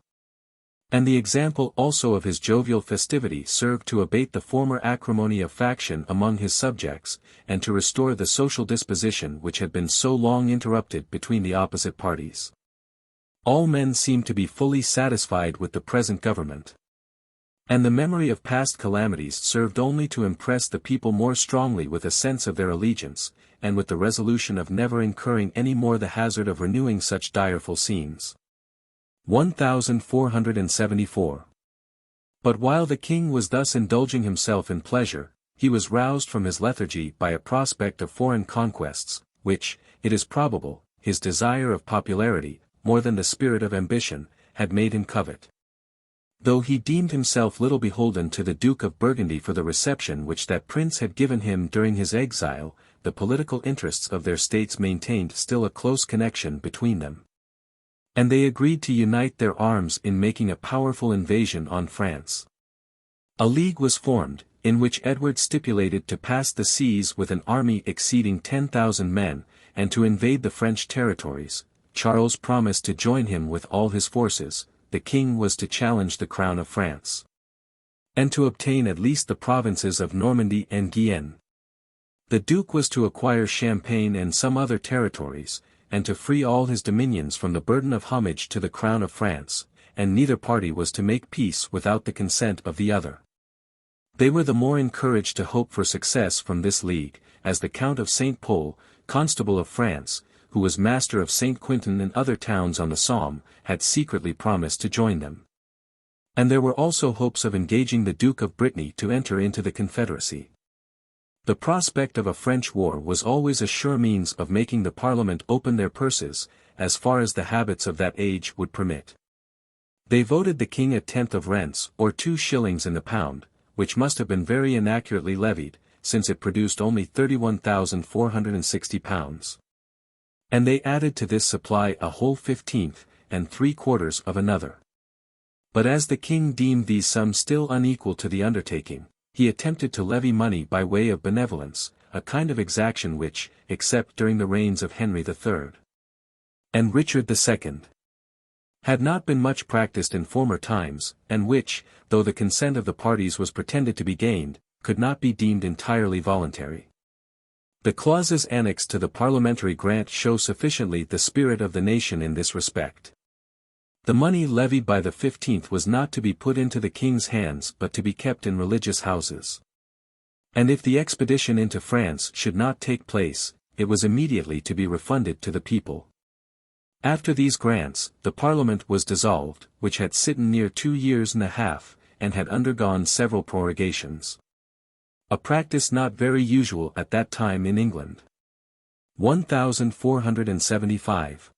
And the example also of his jovial festivity served to abate the former acrimony of faction among his subjects, and to restore the social disposition which had been so long interrupted between the opposite parties. All men seemed to be fully satisfied with the present government, and the memory of past calamities served only to impress the people more strongly with a sense of their allegiance, and with the resolution of never incurring any more the hazard of renewing such direful scenes. 1474. But while the king was thus indulging himself in pleasure, he was roused from his lethargy by a prospect of foreign conquests, which, it is probable, his desire of popularity, more than the spirit of ambition, had made him covet. Though he deemed himself little beholden to the Duke of Burgundy for the reception which that prince had given him during his exile, the political interests of their states maintained still a close connection between them, and they agreed to unite their arms in making a powerful invasion on France. A league was formed, in which Edward stipulated to pass the seas with an army exceeding 10,000 men, and to invade the French territories. Charles promised to join him with all his forces. The king was to challenge the crown of France, and to obtain at least the provinces of Normandy and Guienne. The duke was to acquire Champagne and some other territories, and to free all his dominions from the burden of homage to the crown of France, and neither party was to make peace without the consent of the other. They were the more encouraged to hope for success from this league, as the Count of St. Pol, Constable of France, who was master of St. Quentin and other towns on the Somme, had secretly promised to join them. And there were also hopes of engaging the Duke of Brittany to enter into the confederacy. The prospect of a French war was always a sure means of making the Parliament open their purses, as far as the habits of that age would permit. They voted the king a tenth of rents, or 2 shillings in the pound, which must have been very inaccurately levied, since it produced only £31,460. And they added to this supply a whole 15th, and 3/4 of another. But as the king deemed these sums still unequal to the undertaking, he attempted to levy money by way of benevolence, a kind of exaction which, except during the reigns of Henry III. and Richard II, had not been much practiced in former times, and which, though the consent of the parties was pretended to be gained, could not be deemed entirely voluntary. The clauses annexed to the parliamentary grant show sufficiently the spirit of the nation in this respect. The money levied by the 15th was not to be put into the king's hands but to be kept in religious houses. And if the expedition into France should not take place, it was immediately to be refunded to the people. After these grants, the Parliament was dissolved, which had sitten near 2 years and a half, and had undergone several prorogations. A practice not very usual at that time in England. 1475.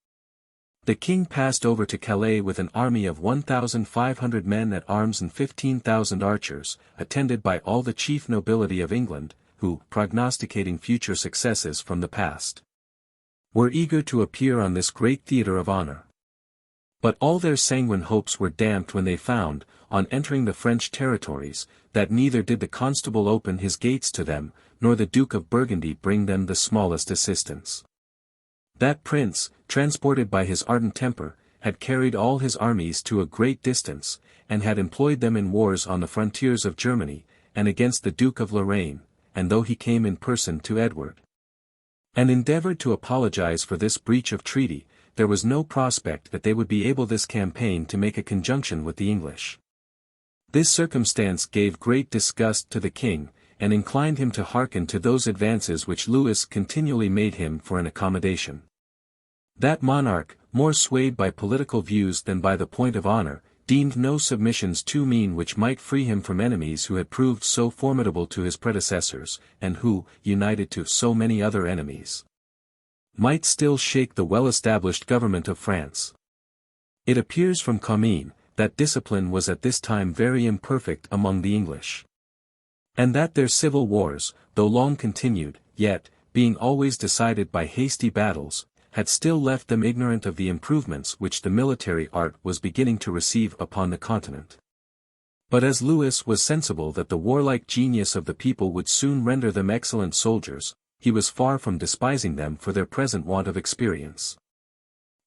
The king passed over to Calais with an army of 1,500 men at arms and 15,000 archers, attended by all the chief nobility of England, who, prognosticating future successes from the past, were eager to appear on this great theatre of honor. But all their sanguine hopes were damped when they found, on entering the French territories, that neither did the constable open his gates to them, nor the Duke of Burgundy bring them the smallest assistance. That prince, transported by his ardent temper, had carried all his armies to a great distance, and had employed them in wars on the frontiers of Germany, and against the Duke of Lorraine, and though he came in person to Edward, and endeavored to apologize for this breach of treaty, there was no prospect that they would be able this campaign to make a conjunction with the English. This circumstance gave great disgust to the king, and inclined him to hearken to those advances which Louis continually made him for an accommodation. That monarch, more swayed by political views than by the point of honor, deemed no submissions too mean which might free him from enemies who had proved so formidable to his predecessors, and who, united to so many other enemies, might still shake the well-established government of France. It appears from Comines, that discipline was at this time very imperfect among the English, and that their civil wars, though long continued, yet, being always decided by hasty battles, had still left them ignorant of the improvements which the military art was beginning to receive upon the continent. But as Louis was sensible that the warlike genius of the people would soon render them excellent soldiers, he was far from despising them for their present want of experience.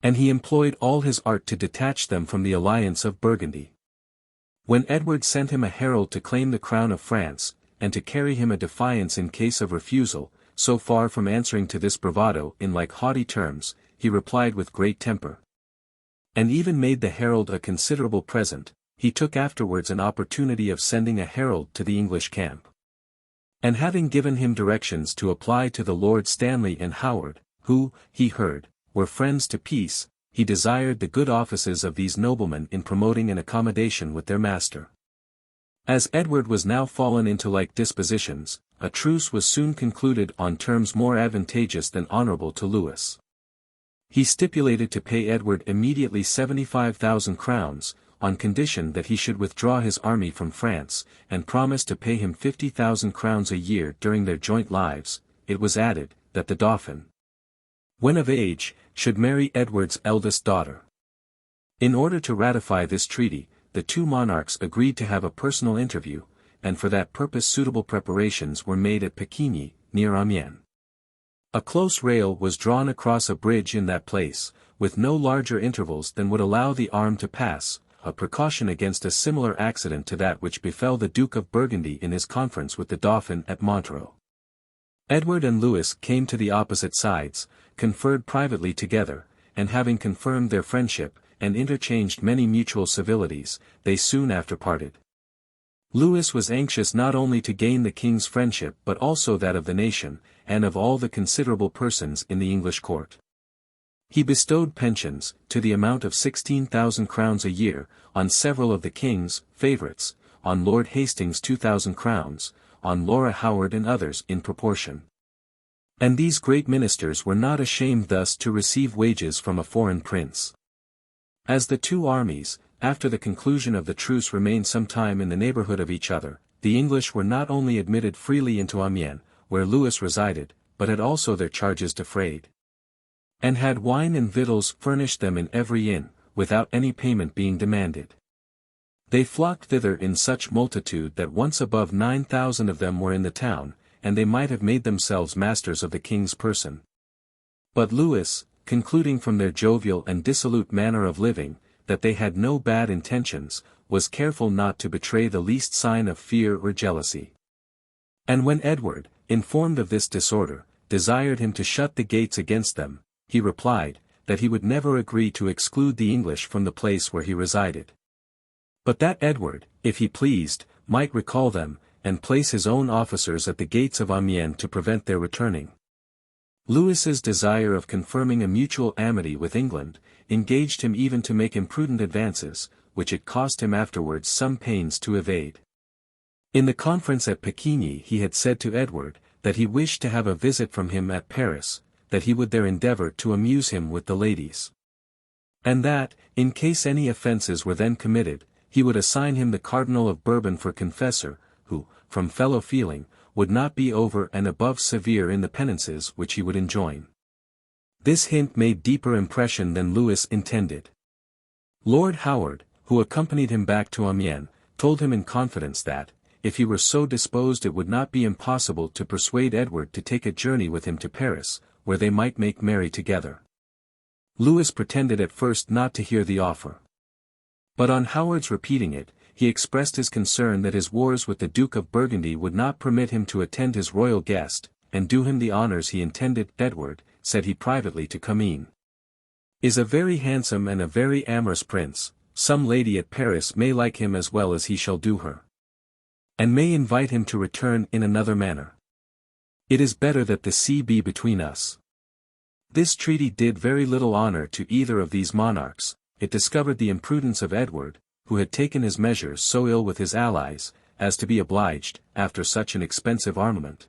And he employed all his art to detach them from the alliance of Burgundy. When Edward sent him a herald to claim the crown of France, and to carry him a defiance in case of refusal, so far from answering to this bravado in like haughty terms, he replied with great temper, and even made the herald a considerable present. He took afterwards an opportunity of sending a herald to the English camp, and having given him directions to apply to the Lord Stanley and Howard, who, he heard, were friends to peace, he desired the good offices of these noblemen in promoting an accommodation with their master. As Edward was now fallen into like dispositions, a truce was soon concluded on terms more advantageous than honorable to Louis. He stipulated to pay Edward immediately 75,000 crowns, on condition that he should withdraw his army from France, and promised to pay him 50,000 crowns a year during their joint lives. It was added, that the Dauphin, when of age, should marry Edward's eldest daughter. In order to ratify this treaty, the two monarchs agreed to have a personal interview, and for that purpose suitable preparations were made at Pecquigny, near Amiens. A close rail was drawn across a bridge in that place, with no larger intervals than would allow the arm to pass, a precaution against a similar accident to that which befell the Duke of Burgundy in his conference with the Dauphin at Montreux. Edward and Louis came to the opposite sides, conferred privately together, and having confirmed their friendship, and interchanged many mutual civilities, they soon after parted. Louis was anxious not only to gain the king's friendship but also that of the nation, and of all the considerable persons in the English court. He bestowed pensions, to the amount of 16,000 crowns a year, on several of the king's favourites, on Lord Hastings 2,000 crowns, on Laura Howard and others in proportion. And these great ministers were not ashamed thus to receive wages from a foreign prince. As the two armies, after the conclusion of the truce, remained some time in the neighborhood of each other, the English were not only admitted freely into Amiens, where Louis resided, but had also their charges defrayed. And had wine and victuals furnished them in every inn, without any payment being demanded. They flocked thither in such multitude that once above 9,000 of them were in the town, and they might have made themselves masters of the king's person. But Louis, concluding from their jovial and dissolute manner of living, that they had no bad intentions, was careful not to betray the least sign of fear or jealousy. And when Edward, informed of this disorder, desired him to shut the gates against them, he replied, that he would never agree to exclude the English from the place where he resided. But that Edward, if he pleased, might recall them, and place his own officers at the gates of Amiens to prevent their returning. Louis's desire of confirming a mutual amity with England, engaged him even to make imprudent advances, which it cost him afterwards some pains to evade. In the conference at Pecquigny he had said to Edward, that he wished to have a visit from him at Paris, that he would there endeavour to amuse him with the ladies. And that, in case any offences were then committed, he would assign him the Cardinal of Bourbon for confessor, who, from fellow feeling, would not be over and above severe in the penances which he would enjoin. This hint made deeper impression than Louis intended. Lord Howard, who accompanied him back to Amiens, told him in confidence that, if he were so disposed, it would not be impossible to persuade Edward to take a journey with him to Paris, where they might make merry together. Louis pretended at first not to hear the offer. But on Howard's repeating it, he expressed his concern that his wars with the Duke of Burgundy would not permit him to attend his royal guest, and do him the honours he intended. Edward, said he privately to Comines, is a very handsome and a very amorous prince. Some lady at Paris may like him as well as he shall do her, and may invite him to return in another manner. It is better that the sea be between us. This treaty did very little honour to either of these monarchs. It discovered the imprudence of Edward, who had taken his measures so ill with his allies, as to be obliged, after such an expensive armament,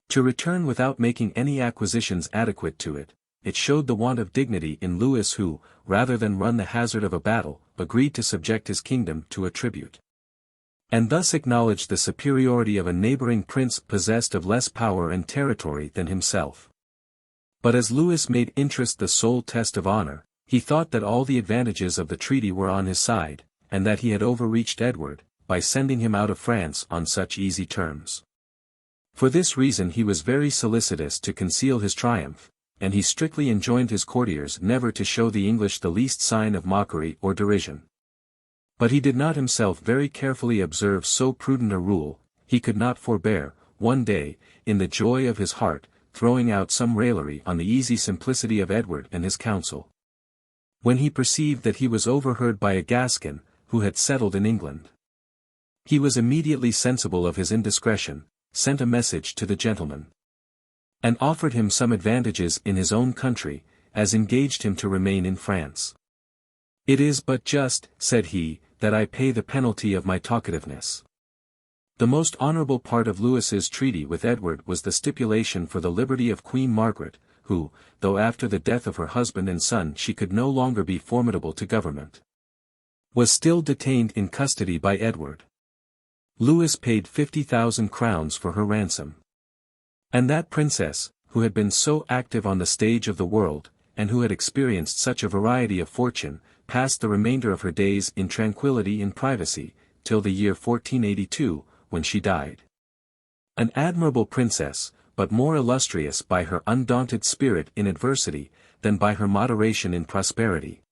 to return without making any acquisitions adequate to it. It showed the want of dignity in Louis, who, rather than run the hazard of a battle, agreed to subject his kingdom to a tribute, and thus acknowledged the superiority of a neighbouring prince possessed of less power and territory than himself. But as Louis made interest the sole test of honour, he thought that all the advantages of the treaty were on his side, and that he had overreached Edward, by sending him out of France on such easy terms. For this reason he was very solicitous to conceal his triumph, and he strictly enjoined his courtiers never to show the English the least sign of mockery or derision. But he did not himself very carefully observe so prudent a rule. He could not forbear, one day, in the joy of his heart, throwing out some raillery on the easy simplicity of Edward and his council. When he perceived that he was overheard by a Gascon, who had settled in England, he was immediately sensible of his indiscretion, sent a message to the gentleman, and offered him some advantages in his own country, as engaged him to remain in France. "It is but just," said he, "that I pay the penalty of my talkativeness." The most honourable part of Louis's treaty with Edward was the stipulation for the liberty of Queen Margaret, who, though after the death of her husband and son she could no longer be formidable to government, was still detained in custody by Edward. Louis paid 50,000 crowns for her ransom. And that princess, who had been so active on the stage of the world, and who had experienced such a variety of fortune, passed the remainder of her days in tranquillity and privacy, till the year 1482, when she died. An admirable princess, but more illustrious by her undaunted spirit in adversity, than by her moderation in prosperity.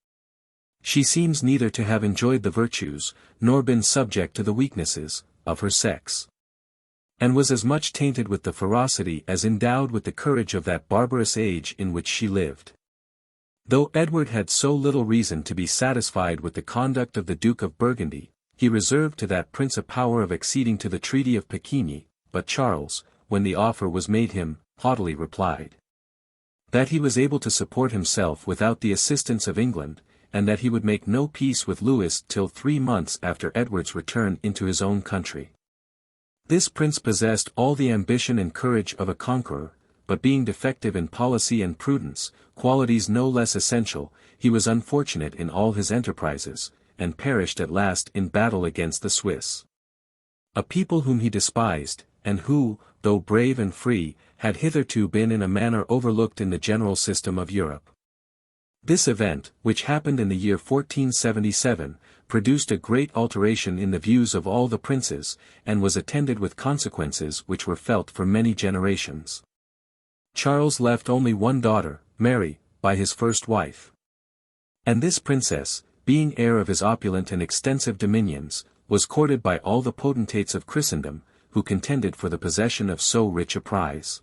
She seems neither to have enjoyed the virtues, nor been subject to the weaknesses, of her sex, and was as much tainted with the ferocity as endowed with the courage of that barbarous age in which she lived. Though Edward had so little reason to be satisfied with the conduct of the Duke of Burgundy, he reserved to that prince a power of acceding to the Treaty of Pecquigny, but Charles, when the offer was made him, haughtily replied that he was able to support himself without the assistance of England, and that he would make no peace with Louis till 3 months after Edward's return into his own country. This prince possessed all the ambition and courage of a conqueror, but being defective in policy and prudence, qualities no less essential, he was unfortunate in all his enterprises, and perished at last in battle against the Swiss. A people whom he despised, and who, though brave and free, had hitherto been in a manner overlooked in the general system of Europe. This event, which happened in the year 1477, produced a great alteration in the views of all the princes, and was attended with consequences which were felt for many generations. Charles left only one daughter, Mary, by his first wife. And this princess, being heir of his opulent and extensive dominions, was courted by all the potentates of Christendom, who contended for the possession of so rich a prize.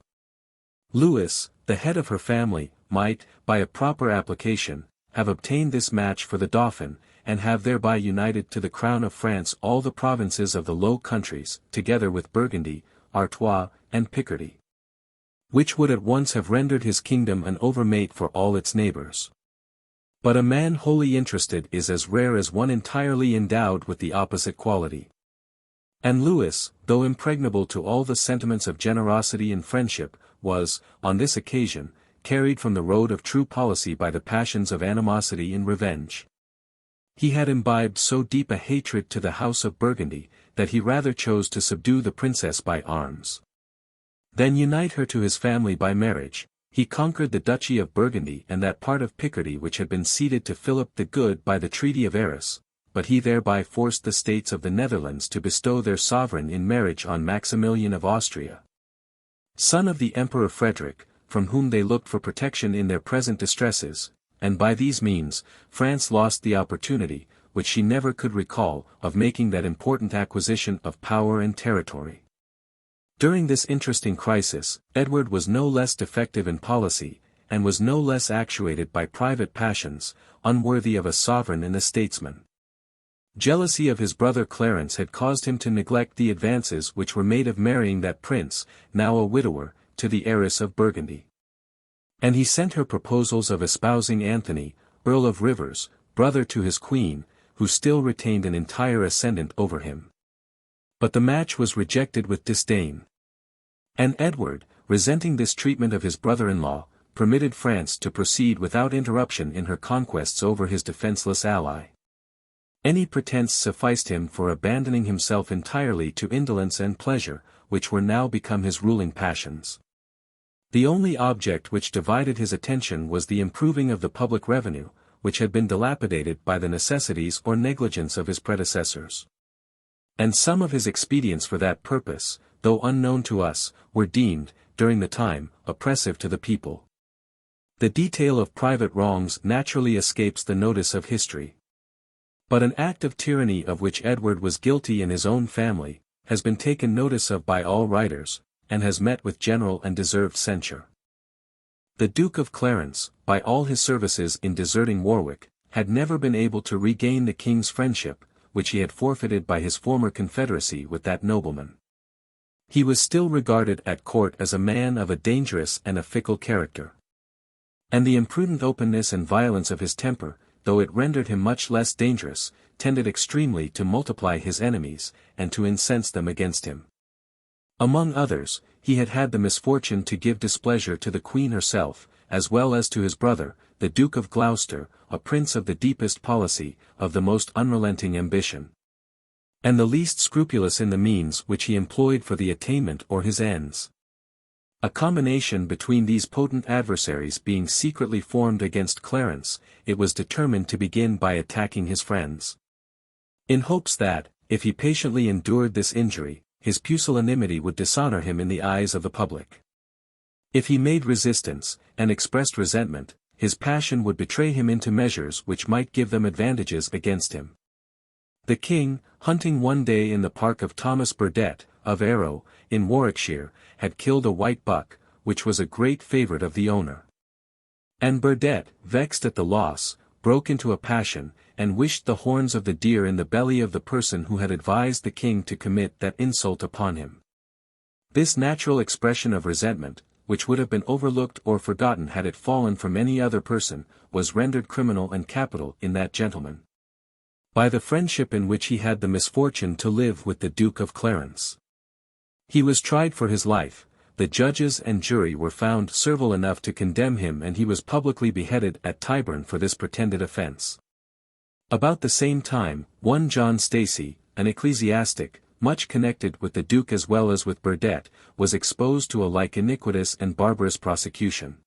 Louis, the head of her family, might, by a proper application, have obtained this match for the Dauphin, and have thereby united to the crown of France all the provinces of the Low Countries, together with Burgundy, Artois, and Picardy, which would at once have rendered his kingdom an overmate for all its neighbors. But a man wholly interested is as rare as one entirely endowed with the opposite quality. And Louis, though impregnable to all the sentiments of generosity and friendship, was, on this occasion, carried from the road of true policy by the passions of animosity and revenge. He had imbibed so deep a hatred to the House of Burgundy, that he rather chose to subdue the princess by arms than unite her to his family by marriage. He conquered the Duchy of Burgundy and that part of Picardy which had been ceded to Philip the Good by the Treaty of Arras, but he thereby forced the states of the Netherlands to bestow their sovereign in marriage on Maximilian of Austria, son of the Emperor Frederick, from whom they looked for protection in their present distresses, and by these means, France lost the opportunity, which she never could recall, of making that important acquisition of power and territory. During this interesting crisis, Edward was no less defective in policy, and was no less actuated by private passions, unworthy of a sovereign and a statesman. Jealousy of his brother Clarence had caused him to neglect the advances which were made of marrying that prince, now a widower, to the heiress of Burgundy. And he sent her proposals of espousing Anthony, Earl of Rivers, brother to his queen, who still retained an entire ascendant over him. But the match was rejected with disdain. And Edward, resenting this treatment of his brother-in-law, permitted France to proceed without interruption in her conquests over his defenseless ally. Any pretense sufficed him for abandoning himself entirely to indolence and pleasure, which were now become his ruling passions. The only object which divided his attention was the improving of the public revenue, which had been dilapidated by the necessities or negligence of his predecessors. And some of his expedients for that purpose, though unknown to us, were deemed, during the time, oppressive to the people. The detail of private wrongs naturally escapes the notice of history. But an act of tyranny of which Edward was guilty in his own family, has been taken notice of by all writers, and has met with general and deserved censure. The Duke of Clarence, by all his services in deserting Warwick, had never been able to regain the king's friendship, which he had forfeited by his former confederacy with that nobleman. He was still regarded at court as a man of a dangerous and a fickle character. And the imprudent openness and violence of his temper, though it rendered him much less dangerous, tended extremely to multiply his enemies, and to incense them against him. Among others, he had had the misfortune to give displeasure to the Queen herself, as well as to his brother, the Duke of Gloucester, a prince of the deepest policy, of the most unrelenting ambition, and the least scrupulous in the means which he employed for the attainment or his ends. A combination between these potent adversaries being secretly formed against Clarence, it was determined to begin by attacking his friends, in hopes that, if he patiently endured this injury, his pusillanimity would dishonor him in the eyes of the public. If he made resistance, and expressed resentment, his passion would betray him into measures which might give them advantages against him. The king, hunting one day in the park of Thomas Burdett, of Arrow, in Warwickshire, had killed a white buck, which was a great favourite of the owner. And Burdett, vexed at the loss, broke into a passion, and wished the horns of the deer in the belly of the person who had advised the king to commit that insult upon him. This natural expression of resentment, which would have been overlooked or forgotten had it fallen from any other person, was rendered criminal and capital in that gentleman, by the friendship in which he had the misfortune to live with the Duke of Clarence. He was tried for his life, the judges and jury were found servile enough to condemn him, and he was publicly beheaded at Tyburn for this pretended offence. About the same time, one John Stacey, an ecclesiastic, much connected with the Duke as well as with Burdett, was exposed to a like iniquitous and barbarous prosecution.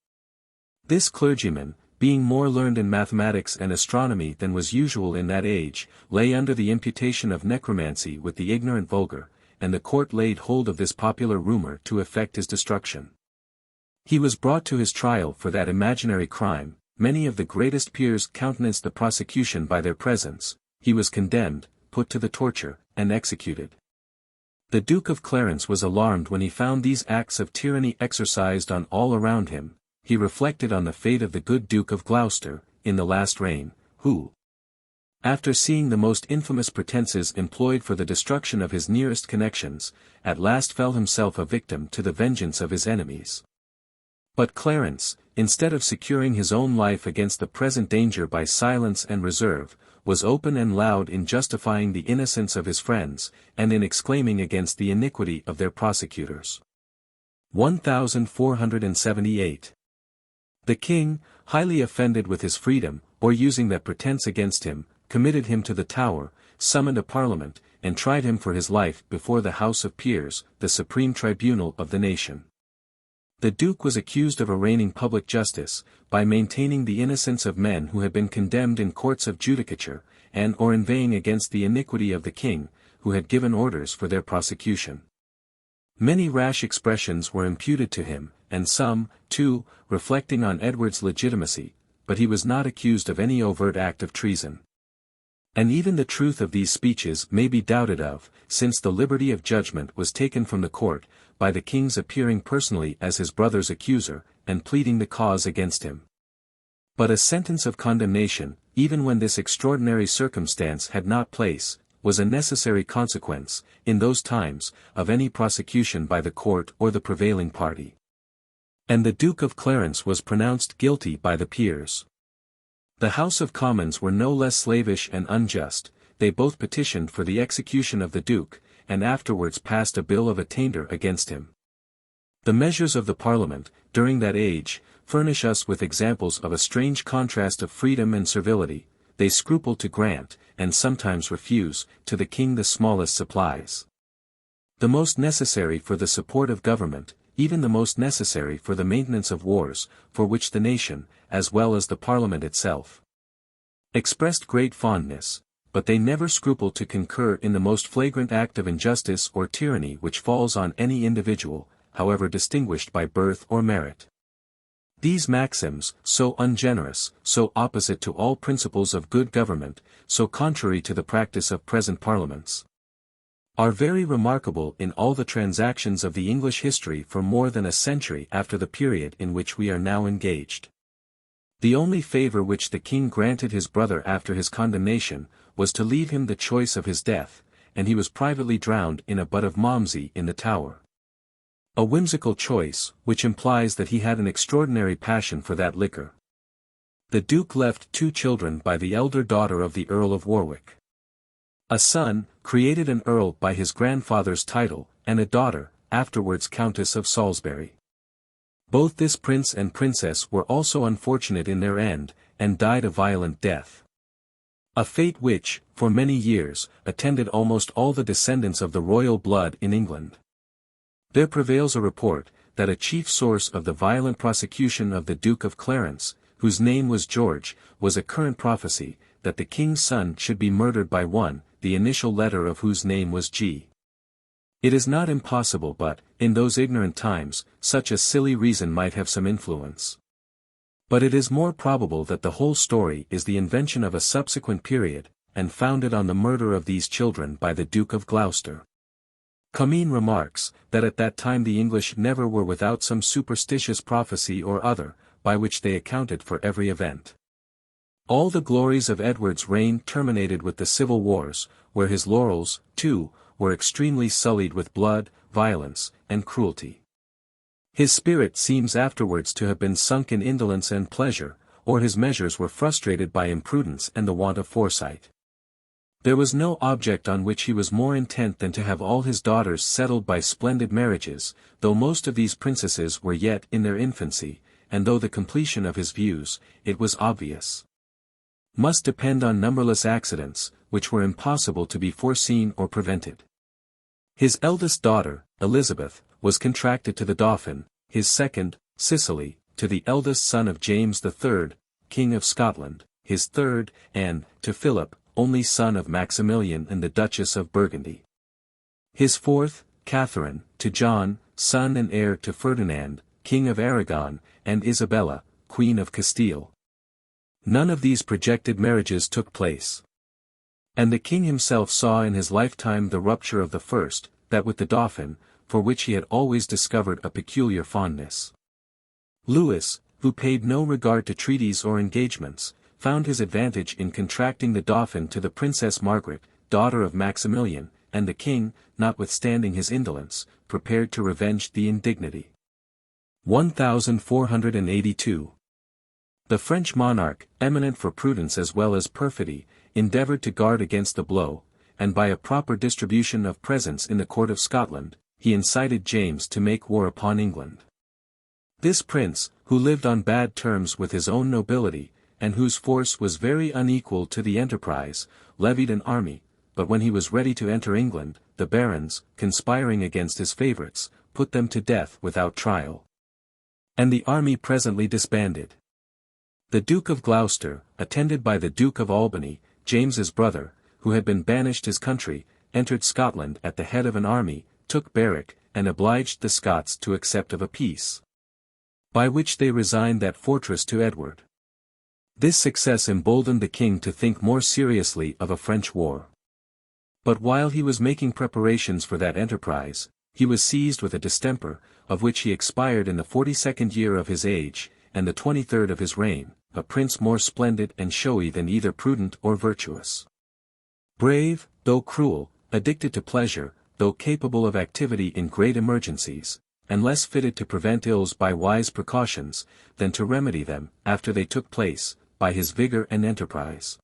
This clergyman, being more learned in mathematics and astronomy than was usual in that age, lay under the imputation of necromancy with the ignorant vulgar, and the court laid hold of this popular rumour to effect his destruction. He was brought to his trial for that imaginary crime, many of the greatest peers countenanced the prosecution by their presence, he was condemned, put to the torture, and executed. The Duke of Clarence was alarmed when he found these acts of tyranny exercised on all around him. He reflected on the fate of the good Duke of Gloucester, in the last reign, who, after seeing the most infamous pretences employed for the destruction of his nearest connections, at last fell himself a victim to the vengeance of his enemies. But Clarence, instead of securing his own life against the present danger by silence and reserve, was open and loud in justifying the innocence of his friends, and in exclaiming against the iniquity of their prosecutors. 1478. The king, highly offended with his freedom, or using that pretence against him, committed him to the Tower, summoned a parliament, and tried him for his life before the House of Peers, the supreme tribunal of the nation. The Duke was accused of arraigning public justice, by maintaining the innocence of men who had been condemned in courts of judicature, and or inveighing against the iniquity of the king, who had given orders for their prosecution. Many rash expressions were imputed to him, and some, too, reflecting on Edward's legitimacy, but he was not accused of any overt act of treason. And even the truth of these speeches may be doubted of, since the liberty of judgment was taken from the court, by the king's appearing personally as his brother's accuser, and pleading the cause against him. But a sentence of condemnation, even when this extraordinary circumstance had not place, was a necessary consequence, in those times, of any prosecution by the court or the prevailing party. And the Duke of Clarence was pronounced guilty by the peers. The House of Commons were no less slavish and unjust, they both petitioned for the execution of the Duke, and afterwards passed a bill of attainder against him. The measures of the Parliament, during that age, furnish us with examples of a strange contrast of freedom and servility. They scruple to grant, and sometimes refuse, to the king the smallest supplies. The most necessary for the support of government, even the most necessary for the maintenance of wars, for which the nation, as well as the Parliament itself, expressed great fondness, but they never scruple to concur in the most flagrant act of injustice or tyranny which falls on any individual, however distinguished by birth or merit. These maxims, so ungenerous, so opposite to all principles of good government, so contrary to the practice of present parliaments, are very remarkable in all the transactions of the English history for more than a century after the period in which we are now engaged. The only favour which the king granted his brother after his condemnation, was to leave him the choice of his death, and he was privately drowned in a butt of Malmsey in the Tower. A whimsical choice, which implies that he had an extraordinary passion for that liquor. The Duke left 2 children by the elder daughter of the Earl of Warwick. A son, created an earl by his grandfather's title, and a daughter, afterwards Countess of Salisbury. Both this prince and princess were also unfortunate in their end, and died a violent death. A fate which, for many years, attended almost all the descendants of the royal blood in England. There prevails a report, that a chief source of the violent prosecution of the Duke of Clarence, whose name was George, was a current prophecy, that the king's son should be murdered by one, the initial letter of whose name was G. It is not impossible, but, in those ignorant times, such a silly reason might have some influence. But it is more probable that the whole story is the invention of a subsequent period, and founded on the murder of these children by the Duke of Gloucester. Comines remarks, that at that time the English never were without some superstitious prophecy or other, by which they accounted for every event. All the glories of Edward's reign terminated with the civil wars, where his laurels, too, were extremely sullied with blood, violence, and cruelty. His spirit seems afterwards to have been sunk in indolence and pleasure, or his measures were frustrated by imprudence and the want of foresight. There was no object on which he was more intent than to have all his daughters settled by splendid marriages, though most of these princesses were yet in their infancy, and though the completion of his views, it was obvious, must depend on numberless accidents, which were impossible to be foreseen or prevented. His eldest daughter, Elizabeth, was contracted to the Dauphin, his second, Cicely, to the eldest son of James III, King of Scotland, his third, and, to Philip, only son of Maximilian and the Duchess of Burgundy. His fourth, Catherine, to John, son and heir to Ferdinand, King of Aragon, and Isabella, Queen of Castile. None of these projected marriages took place. And the king himself saw in his lifetime the rupture of the first, that with the Dauphin, for which he had always discovered a peculiar fondness. Louis, who paid no regard to treaties or engagements, found his advantage in contracting the Dauphin to the Princess Margaret, daughter of Maximilian, and the king, notwithstanding his indolence, prepared to revenge the indignity. 1482. The French monarch, eminent for prudence as well as perfidy, endeavoured to guard against the blow, and by a proper distribution of presents in the court of Scotland, he incited James to make war upon England. This prince, who lived on bad terms with his own nobility, and whose force was very unequal to the enterprise, levied an army, but when he was ready to enter England, the barons, conspiring against his favourites, put them to death without trial. And the army presently disbanded. The Duke of Gloucester, attended by the Duke of Albany, James's brother, who had been banished his country, entered Scotland at the head of an army, took Berwick, and obliged the Scots to accept of a peace, by which they resigned that fortress to Edward. This success emboldened the king to think more seriously of a French war. But while he was making preparations for that enterprise, he was seized with a distemper, of which he expired in the 42nd year of his age, and the 23rd of his reign, a prince more splendid and showy than either prudent or virtuous. Brave, though cruel, addicted to pleasure, though capable of activity in great emergencies, and less fitted to prevent ills by wise precautions, than to remedy them, after they took place, by his vigour and enterprise.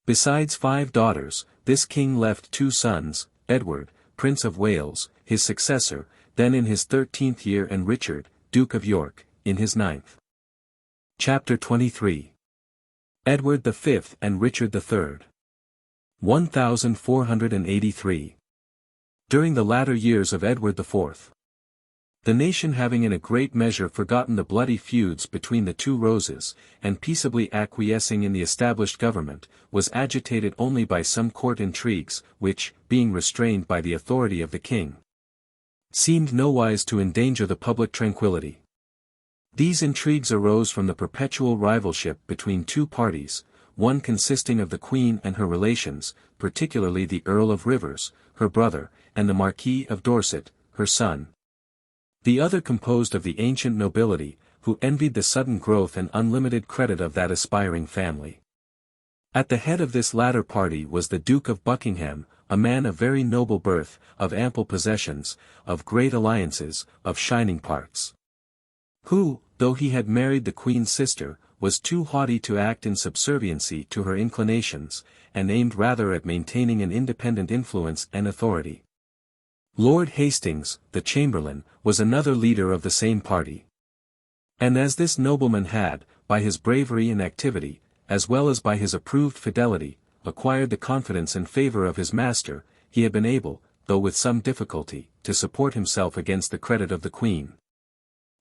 Besides 5 daughters, this king left 2 sons, Edward, Prince of Wales, his successor, then in his 13th year, and Richard, Duke of York, in his 9th. Chapter 23. Edward V and Richard III. 1483. During the latter years of Edward IV, the nation having in a great measure forgotten the bloody feuds between the 2 Roses, and peaceably acquiescing in the established government, was agitated only by some court intrigues, which, being restrained by the authority of the king, seemed nowise to endanger the public tranquillity. These intrigues arose from the perpetual rivalship between 2 parties, one consisting of the Queen and her relations, particularly the Earl of Rivers, her brother, and the Marquis of Dorset, her son. The other composed of the ancient nobility, who envied the sudden growth and unlimited credit of that aspiring family. At the head of this latter party was the Duke of Buckingham, a man of very noble birth, of ample possessions, of great alliances, of shining parts, who, though he had married the Queen's sister, was too haughty to act in subserviency to her inclinations, and aimed rather at maintaining an independent influence and authority. Lord Hastings, the Chamberlain, was another leader of the same party. And as this nobleman had, by his bravery and activity, as well as by his approved fidelity, acquired the confidence and favour of his master, he had been able, though with some difficulty, to support himself against the credit of the Queen.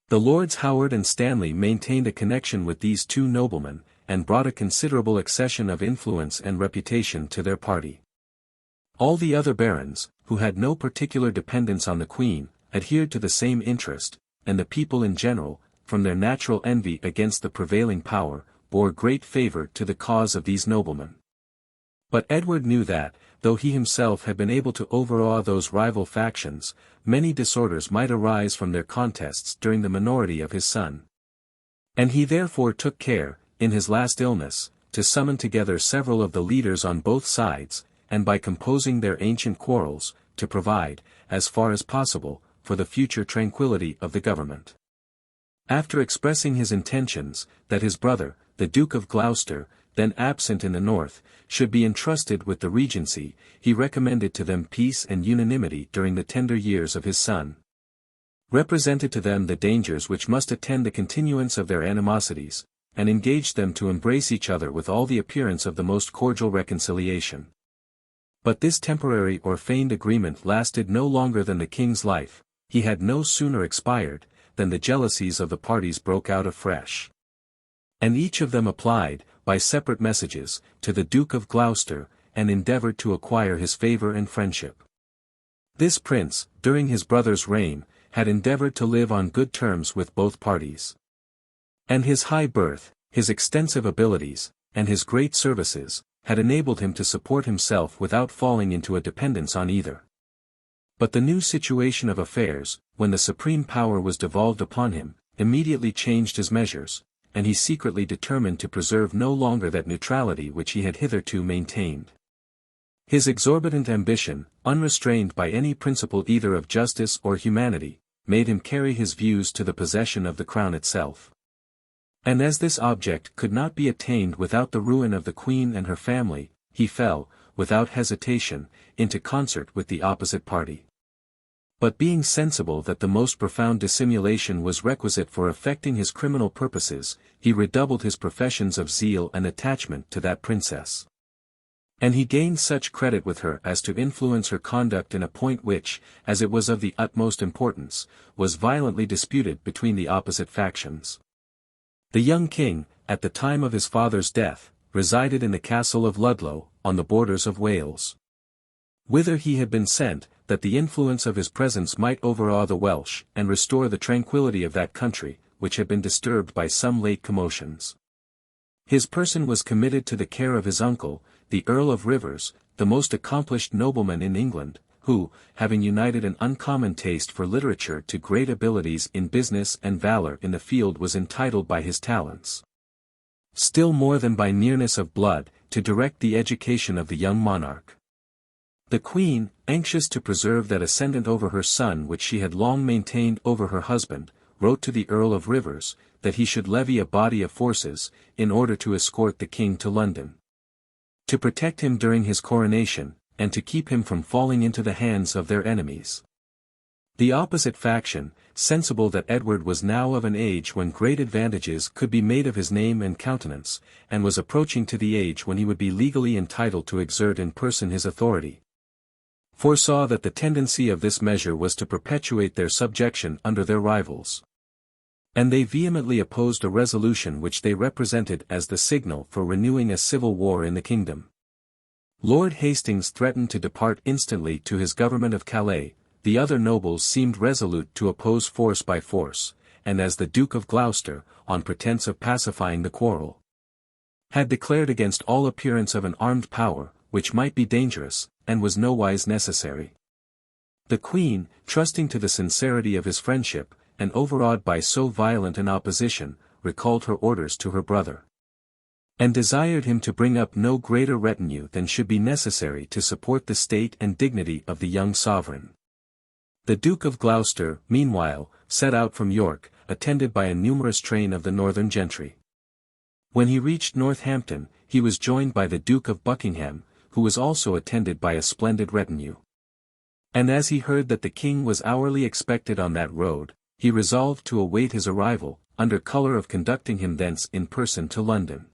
The Lords Howard and Stanley maintained a connection with these 2 noblemen, and brought a considerable accession of influence and reputation to their party. All the other barons, who had no particular dependence on the Queen, adhered to the same interest, and the people in general, from their natural envy against the prevailing power, bore great favour to the cause of these noblemen. But Edward knew that, though he himself had been able to overawe those rival factions, many disorders might arise from their contests during the minority of his son. And he therefore took care, in his last illness, to summon together several of the leaders on both sides, and by composing their ancient quarrels, to provide, as far as possible, for the future tranquillity of the government. After expressing his intentions, that his brother, the Duke of Gloucester, then absent in the north, should be entrusted with the regency, he recommended to them peace and unanimity during the tender years of his son. Represented to them the dangers which must attend the continuance of their animosities, and engaged them to embrace each other with all the appearance of the most cordial reconciliation. But this temporary or feigned agreement lasted no longer than the king's life. He had no sooner expired, than the jealousies of the parties broke out afresh. And each of them applied, by separate messages, to the Duke of Gloucester, and endeavoured to acquire his favour and friendship. This prince, during his brother's reign, had endeavoured to live on good terms with both parties. And his high birth, his extensive abilities, and his great services, had enabled him to support himself without falling into a dependence on either. But the new situation of affairs, when the supreme power was devolved upon him, immediately changed his measures, and he secretly determined to preserve no longer that neutrality which he had hitherto maintained. His exorbitant ambition, unrestrained by any principle either of justice or humanity, made him carry his views to the possession of the crown itself. And as this object could not be attained without the ruin of the Queen and her family, he fell, without hesitation, into concert with the opposite party. But being sensible that the most profound dissimulation was requisite for effecting his criminal purposes, he redoubled his professions of zeal and attachment to that princess. And he gained such credit with her as to influence her conduct in a point which, as it was of the utmost importance, was violently disputed between the opposite factions. The young king, at the time of his father's death, resided in the castle of Ludlow, on the borders of Wales. Whither he had been sent, that the influence of his presence might overawe the Welsh, and restore the tranquillity of that country, which had been disturbed by some late commotions. His person was committed to the care of his uncle, the Earl of Rivers, the most accomplished nobleman in England, who, having united an uncommon taste for literature to great abilities in business and valour in the field, was entitled by his talents, still more than by nearness of blood, to direct the education of the young monarch. The Queen, anxious to preserve that ascendant over her son which she had long maintained over her husband, wrote to the Earl of Rivers, that he should levy a body of forces, in order to escort the king to London, to protect him during his coronation, and to keep him from falling into the hands of their enemies. The opposite faction, sensible that Edward was now of an age when great advantages could be made of his name and countenance, and was approaching to the age when he would be legally entitled to exert in person his authority, foresaw that the tendency of this measure was to perpetuate their subjection under their rivals. And they vehemently opposed a resolution which they represented as the signal for renewing a civil war in the kingdom. Lord Hastings threatened to depart instantly to his government of Calais. The other nobles seemed resolute to oppose force by force, and as the Duke of Gloucester, on pretence of pacifying the quarrel, had declared against all appearance of an armed power, which might be dangerous, and was nowise necessary. The Queen, trusting to the sincerity of his friendship, and overawed by so violent an opposition, recalled her orders to her brother, and desired him to bring up no greater retinue than should be necessary to support the state and dignity of the young sovereign. The Duke of Gloucester, meanwhile, set out from York, attended by a numerous train of the northern gentry. When he reached Northampton, he was joined by the Duke of Buckingham, who was also attended by a splendid retinue. And as he heard that the king was hourly expected on that road, he resolved to await his arrival, under colour of conducting him thence in person to London.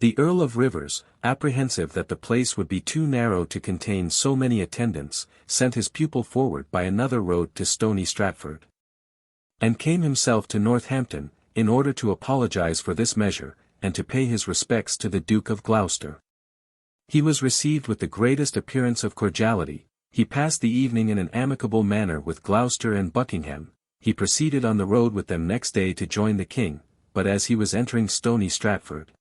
The Earl of Rivers, apprehensive that the place would be too narrow to contain so many attendants, sent his pupil forward by another road to Stony Stratford, and came himself to Northampton, in order to apologize for this measure, and to pay his respects to the Duke of Gloucester. He was received with the greatest appearance of cordiality. He passed the evening in an amicable manner with Gloucester and Buckingham. He proceeded on the road with them next day to join the king, but as he was entering Stony Stratford,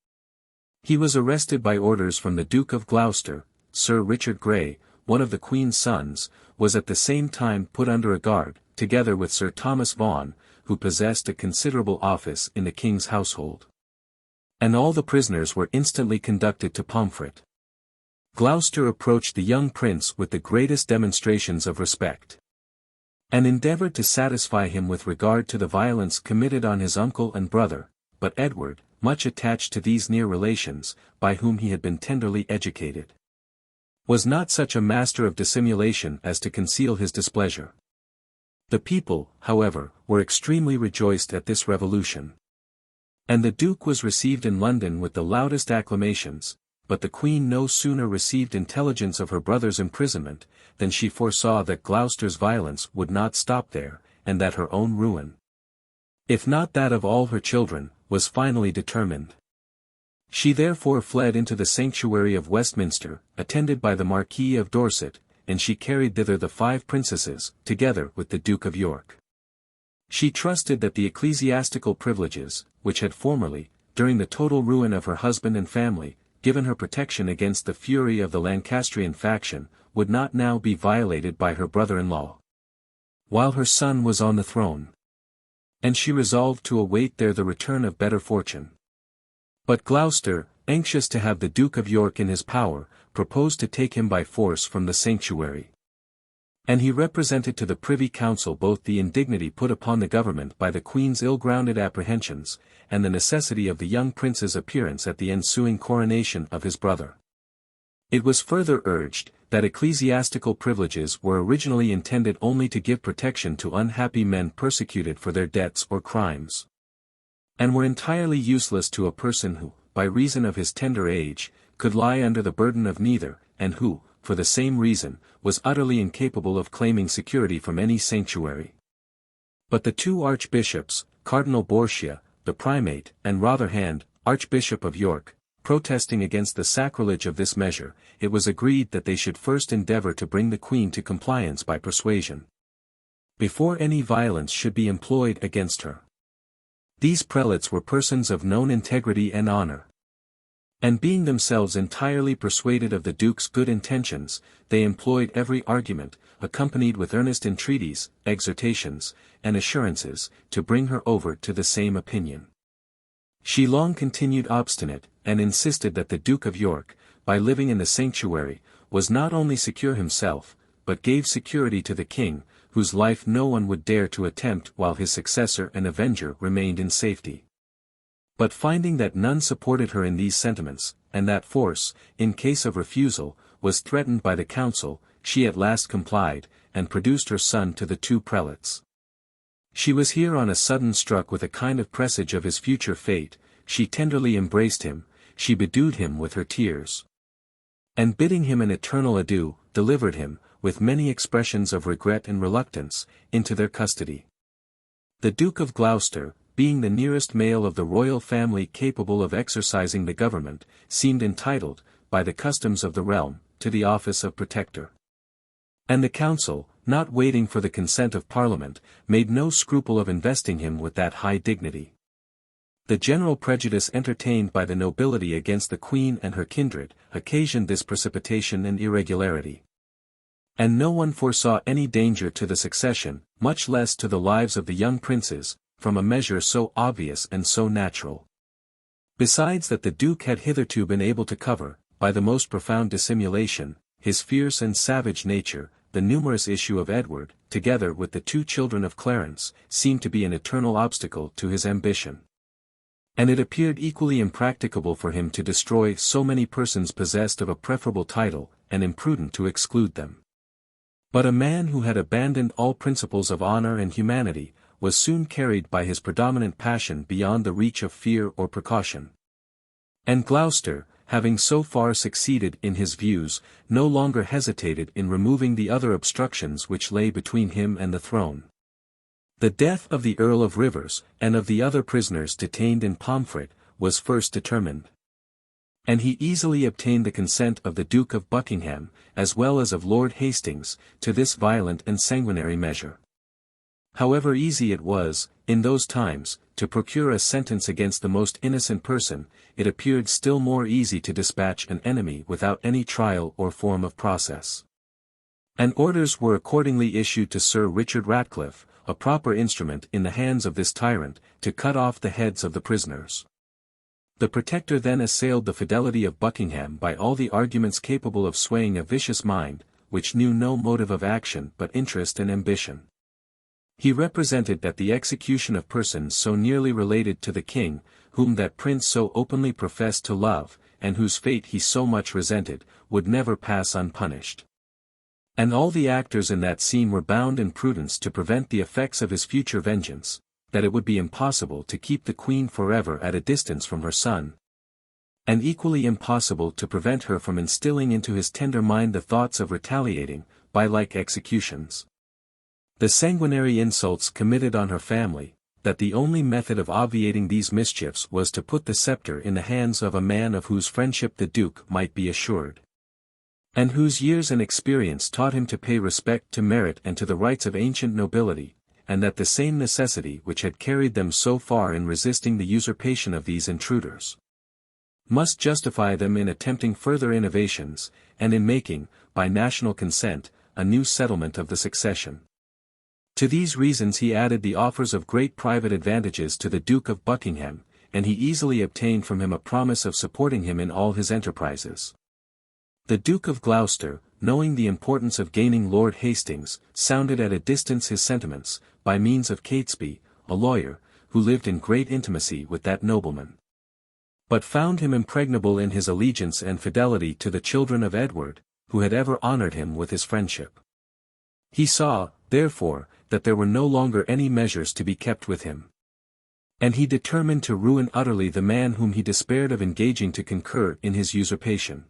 he was arrested by orders from the Duke of Gloucester. Sir Richard Grey, one of the Queen's sons, was at the same time put under a guard, together with Sir Thomas Vaughan, who possessed a considerable office in the king's household. And all the prisoners were instantly conducted to Pomfret. Gloucester approached the young prince with the greatest demonstrations of respect, and endeavoured to satisfy him with regard to the violence committed on his uncle and brother, but Edward, much attached to these near relations, by whom he had been tenderly educated, was not such a master of dissimulation as to conceal his displeasure. The people, however, were extremely rejoiced at this revolution. And the Duke was received in London with the loudest acclamations, but the Queen no sooner received intelligence of her brother's imprisonment, than she foresaw that Gloucester's violence would not stop there, and that her own ruin, if not that of all her children, was finally determined. She therefore fled into the sanctuary of Westminster, attended by the Marquis of Dorset, and she carried thither the 5 princesses, together with the Duke of York. She trusted that the ecclesiastical privileges, which had formerly, during the total ruin of her husband and family, given her protection against the fury of the Lancastrian faction, would not now be violated by her brother-in-law, while her son was on the throne. And she resolved to await there the return of better fortune. But Gloucester, anxious to have the Duke of York in his power, proposed to take him by force from the sanctuary. And he represented to the Privy Council both the indignity put upon the government by the Queen's ill-grounded apprehensions, and the necessity of the young prince's appearance at the ensuing coronation of his brother. It was further urged, that ecclesiastical privileges were originally intended only to give protection to unhappy men persecuted for their debts or crimes, and were entirely useless to a person who, by reason of his tender age, could lie under the burden of neither, and who, for the same reason, was utterly incapable of claiming security from any sanctuary. But the 2 archbishops, Cardinal Borgia, the primate, and Rotherhand, Archbishop of York, protesting against the sacrilege of this measure, it was agreed that they should first endeavour to bring the Queen to compliance by persuasion, before any violence should be employed against her. These prelates were persons of known integrity and honour, and being themselves entirely persuaded of the Duke's good intentions, they employed every argument, accompanied with earnest entreaties, exhortations, and assurances, to bring her over to the same opinion. She long continued obstinate, and insisted that the Duke of York, by living in the sanctuary, was not only secure himself, but gave security to the king, whose life no one would dare to attempt while his successor and avenger remained in safety. But finding that none supported her in these sentiments, and that force, in case of refusal, was threatened by the council, she at last complied, and produced her son to the 2 prelates. She was here on a sudden struck with a kind of presage of his future fate, she tenderly embraced him, she bedewed him with her tears, and bidding him an eternal adieu, delivered him, with many expressions of regret and reluctance, into their custody. The Duke of Gloucester, being the nearest male of the royal family capable of exercising the government, seemed entitled, by the customs of the realm, to the office of protector. And the council, not waiting for the consent of Parliament, made no scruple of investing him with that high dignity. The general prejudice entertained by the nobility against the Queen and her kindred, occasioned this precipitation and irregularity. And no one foresaw any danger to the succession, much less to the lives of the young princes, from a measure so obvious and so natural. Besides that the Duke had hitherto been able to cover, by the most profound dissimulation, his fierce and savage nature, the numerous issue of Edward, together with the 2 children of Clarence, seemed to be an eternal obstacle to his ambition. And it appeared equally impracticable for him to destroy so many persons possessed of a preferable title, and imprudent to exclude them. But a man who had abandoned all principles of honour and humanity, was soon carried by his predominant passion beyond the reach of fear or precaution. And Gloucester, having so far succeeded in his views, no longer hesitated in removing the other obstructions which lay between him and the throne. The death of the Earl of Rivers, and of the other prisoners detained in Pomfret, was first determined. And he easily obtained the consent of the Duke of Buckingham, as well as of Lord Hastings, to this violent and sanguinary measure. However easy it was, in those times, to procure a sentence against the most innocent person, it appeared still more easy to dispatch an enemy without any trial or form of process. And orders were accordingly issued to Sir Richard Ratcliffe, a proper instrument in the hands of this tyrant, to cut off the heads of the prisoners. The Protector then assailed the fidelity of Buckingham by all the arguments capable of swaying a vicious mind, which knew no motive of action but interest and ambition. He represented that the execution of persons so nearly related to the king, whom that prince so openly professed to love, and whose fate he so much resented, would never pass unpunished. And all the actors in that scene were bound in prudence to prevent the effects of his future vengeance, that it would be impossible to keep the queen forever at a distance from her son, and equally impossible to prevent her from instilling into his tender mind the thoughts of retaliating, by like executions, the sanguinary insults committed on her family, that the only method of obviating these mischiefs was to put the scepter in the hands of a man of whose friendship the duke might be assured, and whose years and experience taught him to pay respect to merit and to the rights of ancient nobility, and that the same necessity which had carried them so far in resisting the usurpation of these intruders must justify them in attempting further innovations, and in making, by national consent, a new settlement of the succession. To these reasons he added the offers of great private advantages to the Duke of Buckingham, and he easily obtained from him a promise of supporting him in all his enterprises. The Duke of Gloucester, knowing the importance of gaining Lord Hastings, sounded at a distance his sentiments, by means of Catesby, a lawyer, who lived in great intimacy with that nobleman, but found him impregnable in his allegiance and fidelity to the children of Edward, who had ever honored him with his friendship. He saw, therefore, that there were no longer any measures to be kept with him, and he determined to ruin utterly the man whom he despaired of engaging to concur in his usurpation.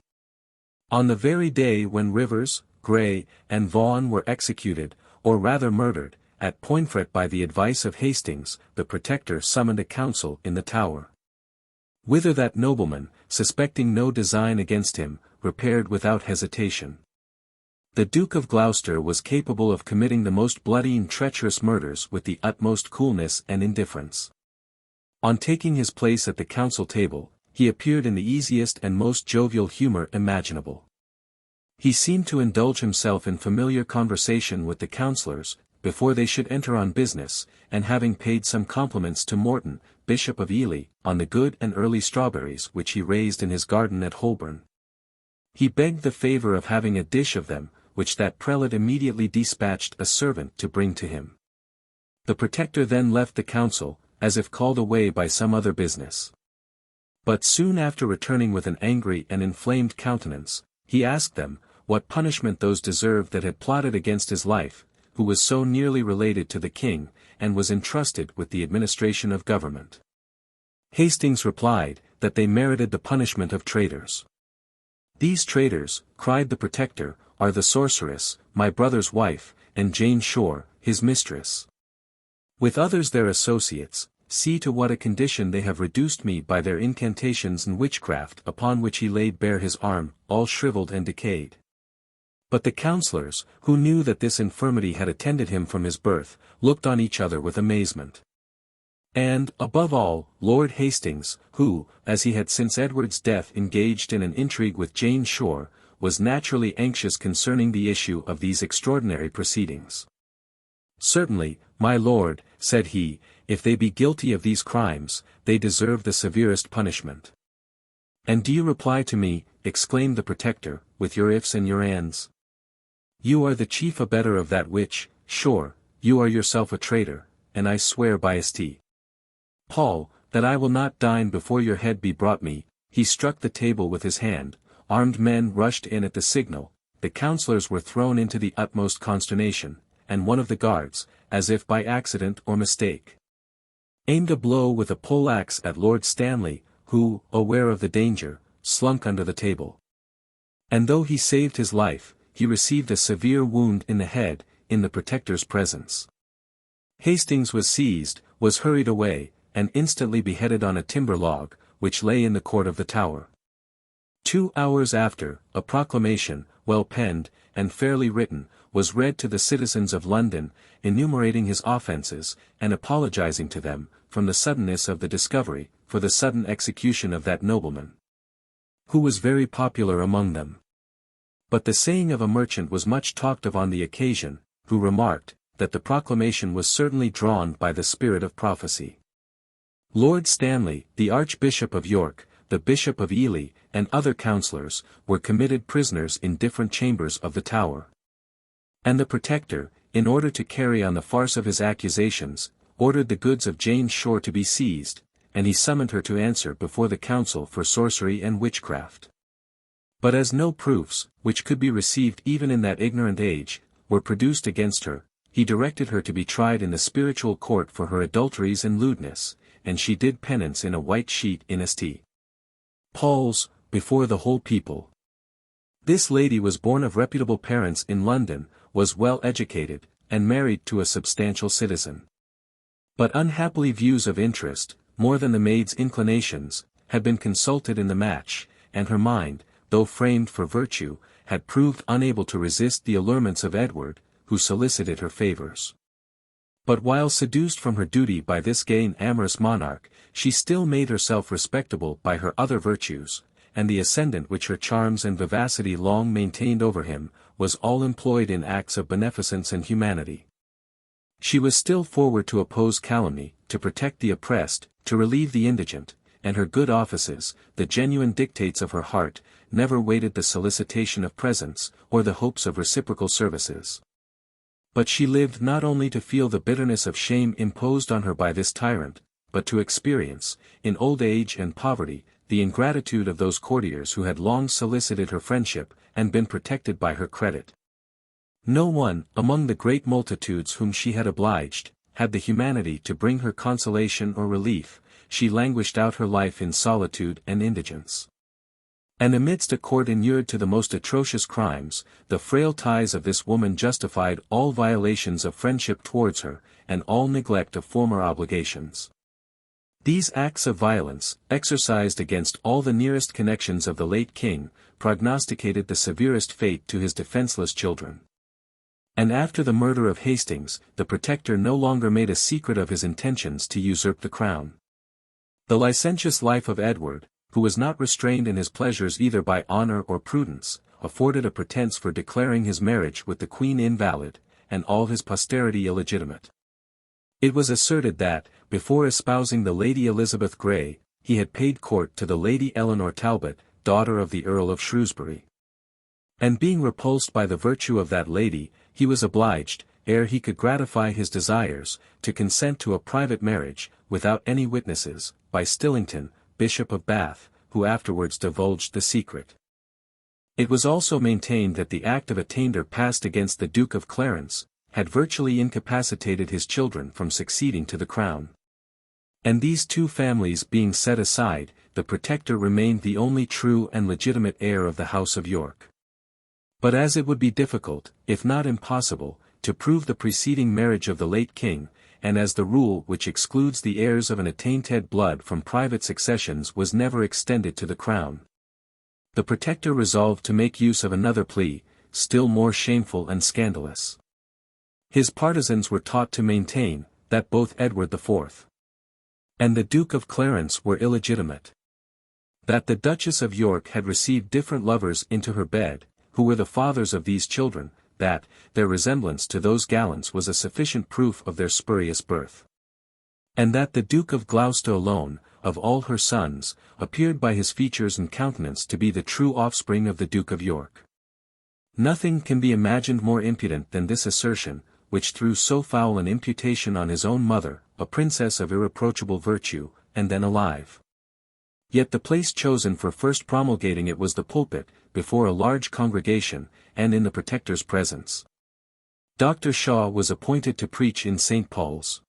On the very day when Rivers, Grey, and Vaughan were executed, or rather murdered, at Pontefract by the advice of Hastings, the Protector summoned a council in the Tower, whither that nobleman, suspecting no design against him, repaired without hesitation. The Duke of Gloucester was capable of committing the most bloody and treacherous murders with the utmost coolness and indifference. On taking his place at the council table, he appeared in the easiest and most jovial humor imaginable. He seemed to indulge himself in familiar conversation with the councillors, before they should enter on business, and having paid some compliments to Morton, Bishop of Ely, on the good and early strawberries which he raised in his garden at Holborn, he begged the favour of having a dish of them, which that prelate immediately dispatched a servant to bring to him. The Protector then left the council, as if called away by some other business. But soon after returning with an angry and inflamed countenance, he asked them, what punishment those deserved that had plotted against his life, who was so nearly related to the king, and was entrusted with the administration of government. Hastings replied, that they merited the punishment of traitors. These traitors, cried the Protector, are the sorceress, my brother's wife, and Jane Shore, his mistress, with others their associates. See to what a condition they have reduced me by their incantations and witchcraft, upon which he laid bare his arm, all shriveled and decayed. But the councillors, who knew that this infirmity had attended him from his birth, looked on each other with amazement. And, above all, Lord Hastings, who, as he had since Edward's death engaged in an intrigue with Jane Shore, was naturally anxious concerning the issue of these extraordinary proceedings. Certainly, my lord, said he, if they be guilty of these crimes, they deserve the severest punishment. And do you reply to me, exclaimed the Protector, with your ifs and your ands? You are the chief abettor of that which, sure, you are yourself a traitor, and I swear by St. Paul, that I will not dine before your head be brought me. He struck the table with his hand, armed men rushed in at the signal, the councillors were thrown into the utmost consternation, and one of the guards, as if by accident or mistake, aimed a blow with a pole-axe at Lord Stanley, who, aware of the danger, slunk under the table. And though he saved his life, he received a severe wound in the head, in the Protector's presence. Hastings was seized, was hurried away, and instantly beheaded on a timber log, which lay in the court of the Tower. 2 hours after, a proclamation, well penned, and fairly written, was read to the citizens of London, enumerating his offences, and apologizing to them, from the suddenness of the discovery, for the sudden execution of that nobleman, who was very popular among them. But the saying of a merchant was much talked of on the occasion, who remarked, that the proclamation was certainly drawn by the spirit of prophecy. Lord Stanley, the Archbishop of York, the Bishop of Ely, and other councillors, were committed prisoners in different chambers of the Tower. And the Protector, in order to carry on the farce of his accusations, ordered the goods of Jane Shore to be seized, and he summoned her to answer before the council for sorcery and witchcraft. But as no proofs, which could be received even in that ignorant age, were produced against her, he directed her to be tried in the spiritual court for her adulteries and lewdness, and she did penance in a white sheet in St. Paul's, before the whole people. This lady was born of reputable parents in London, was well educated, and married to a substantial citizen. But unhappily views of interest, more than the maid's inclinations, had been consulted in the match, and her mind, though framed for virtue, had proved unable to resist the allurements of Edward, who solicited her favors. But while seduced from her duty by this gay and amorous monarch, she still made herself respectable by her other virtues, and the ascendant which her charms and vivacity long maintained over him, was all employed in acts of beneficence and humanity. She was still forward to oppose calumny, to protect the oppressed, to relieve the indigent, and her good offices, the genuine dictates of her heart, never waited the solicitation of presents, or the hopes of reciprocal services. But she lived not only to feel the bitterness of shame imposed on her by this tyrant, but to experience, in old age and poverty, the ingratitude of those courtiers who had long solicited her friendship, and been protected by her credit. No one, among the great multitudes whom she had obliged, had the humanity to bring her consolation or relief. She languished out her life in solitude and indigence. And amidst a court inured to the most atrocious crimes, the frail ties of this woman justified all violations of friendship towards her, and all neglect of former obligations. These acts of violence, exercised against all the nearest connections of the late king, prognosticated the severest fate to his defenceless children. And after the murder of Hastings, the Protector no longer made a secret of his intentions to usurp the crown. The licentious life of Edward, who was not restrained in his pleasures either by honor or prudence, afforded a pretence for declaring his marriage with the Queen invalid, and all his posterity illegitimate. It was asserted that, before espousing the Lady Elizabeth Grey, he had paid court to the Lady Eleanor Talbot, daughter of the Earl of Shrewsbury. And being repulsed by the virtue of that lady, he was obliged, ere he could gratify his desires, to consent to a private marriage, without any witnesses, by Stillington, Bishop of Bath, who afterwards divulged the secret. It was also maintained that the Act of Attainder passed against the Duke of Clarence, had virtually incapacitated his children from succeeding to the crown. And these two families being set aside, the Protector remained the only true and legitimate heir of the House of York. But as it would be difficult, if not impossible, to prove the preceding marriage of the late king, and as the rule which excludes the heirs of an attainted blood from private successions was never extended to the crown, the Protector resolved to make use of another plea, still more shameful and scandalous. His partisans were taught to maintain, that both Edward IV and the Duke of Clarence were illegitimate. That the Duchess of York had received different lovers into her bed, who were the fathers of these children, that their resemblance to those gallants was a sufficient proof of their spurious birth. And that the Duke of Gloucester alone, of all her sons, appeared by his features and countenance to be the true offspring of the Duke of York. Nothing can be imagined more impudent than this assertion, which threw so foul an imputation on his own mother, a princess of irreproachable virtue, and then alive. Yet the place chosen for first promulgating it was the pulpit, before a large congregation, and in the Protector's presence. Dr. Shaw was appointed to preach in St. Paul's.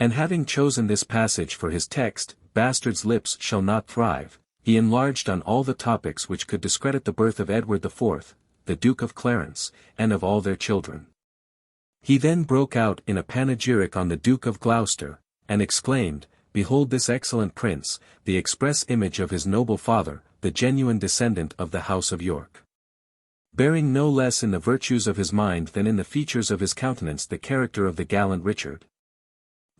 And having chosen this passage for his text, "Bastards' lips shall not thrive," he enlarged on all the topics which could discredit the birth of Edward IV, the Duke of Clarence, and of all their children. He then broke out in a panegyric on the Duke of Gloucester, and exclaimed, "Behold this excellent prince, the express image of his noble father, the genuine descendant of the House of York. Bearing no less in the virtues of his mind than in the features of his countenance the character of the gallant Richard.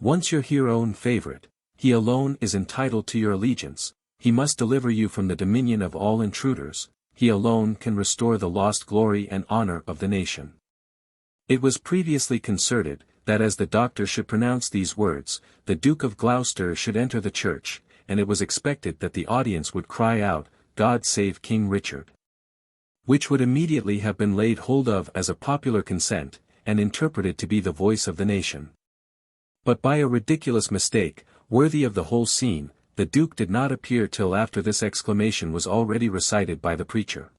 Once your hero and favourite, he alone is entitled to your allegiance, he must deliver you from the dominion of all intruders, he alone can restore the lost glory and honour of the nation." It was previously concerted, that as the doctor should pronounce these words, the Duke of Gloucester should enter the church, and it was expected that the audience would cry out, "God save King Richard," which would immediately have been laid hold of as a popular consent, and interpreted to be the voice of the nation. But by a ridiculous mistake, worthy of the whole scene, the Duke did not appear till after this exclamation was already recited by the preacher.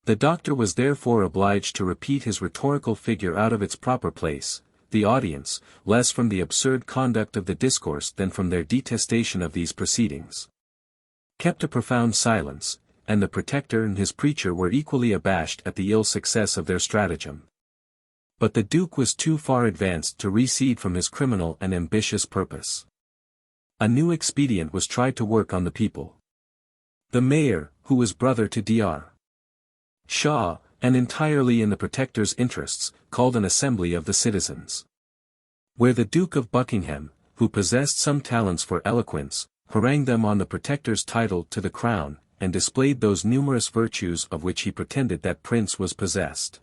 The doctor was therefore obliged to repeat his rhetorical figure out of its proper place. The audience, less from the absurd conduct of the discourse than from their detestation of these proceedings, kept a profound silence, and the Protector and his preacher were equally abashed at the ill success of their stratagem. But the Duke was too far advanced to recede from his criminal and ambitious purpose. A new expedient was tried to work on the people. The mayor, who was brother to Dr. Shaw, and entirely in the Protector's interests, called an assembly of the citizens, where the Duke of Buckingham, who possessed some talents for eloquence, harangued them on the Protector's title to the crown, and displayed those numerous virtues of which he pretended that prince was possessed.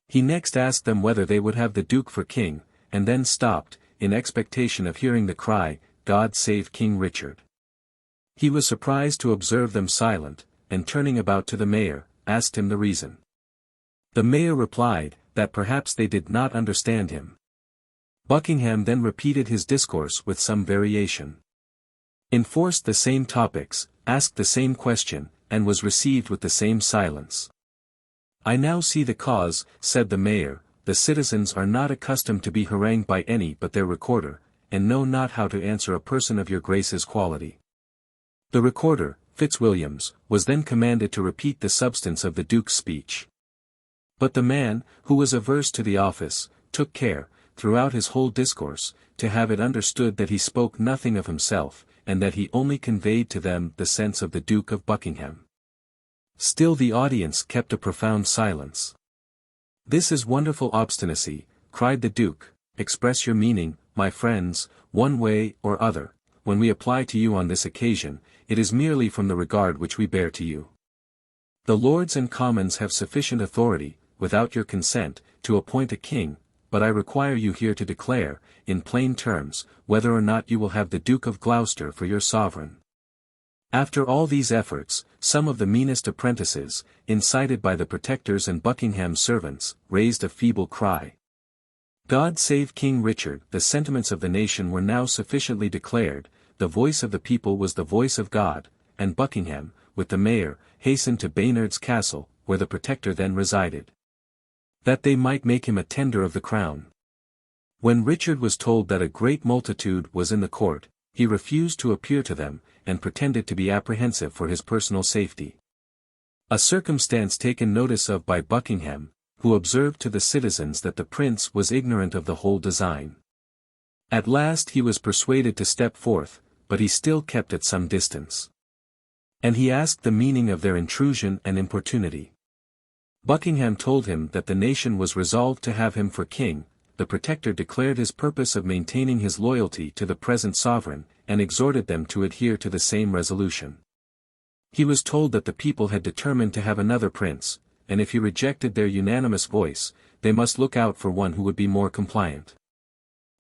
He next asked them whether they would have the Duke for king, and then stopped, in expectation of hearing the cry, "God save King Richard." He was surprised to observe them silent, and turning about to the mayor, asked him the reason. The mayor replied, that perhaps they did not understand him. Buckingham then repeated his discourse with some variation, enforced the same topics, asked the same question, and was received with the same silence. "I now see the cause," said the mayor, "the citizens are not accustomed to be harangued by any but their recorder, and know not how to answer a person of your grace's quality." The recorder, Fitzwilliams, was then commanded to repeat the substance of the Duke's speech. But the man, who was averse to the office, took care, throughout his whole discourse, to have it understood that he spoke nothing of himself, and that he only conveyed to them the sense of the Duke of Buckingham. Still the audience kept a profound silence. "This is wonderful obstinacy," cried the Duke. "Express your meaning, my friends, one way or other. When we apply to you on this occasion, it is merely from the regard which we bear to you. The Lords and Commons have sufficient authority, without your consent, to appoint a king, but I require you here to declare, in plain terms, whether or not you will have the Duke of Gloucester for your sovereign." After all these efforts, some of the meanest apprentices, incited by the Protector's and Buckingham's servants, raised a feeble cry. "God save King Richard." The sentiments of the nation were now sufficiently declared, the voice of the people was the voice of God, and Buckingham, with the mayor, hastened to Baynard's Castle, where the Protector then resided, that they might make him a tender of the crown. When Richard was told that a great multitude was in the court, he refused to appear to them, and pretended to be apprehensive for his personal safety. A circumstance taken notice of by Buckingham, who observed to the citizens that the prince was ignorant of the whole design. At last he was persuaded to step forth, but he still kept at some distance. And he asked the meaning of their intrusion and importunity. Buckingham told him that the nation was resolved to have him for king. The Protector declared his purpose of maintaining his loyalty to the present sovereign, and exhorted them to adhere to the same resolution. He was told that the people had determined to have another prince, and if he rejected their unanimous voice, they must look out for one who would be more compliant.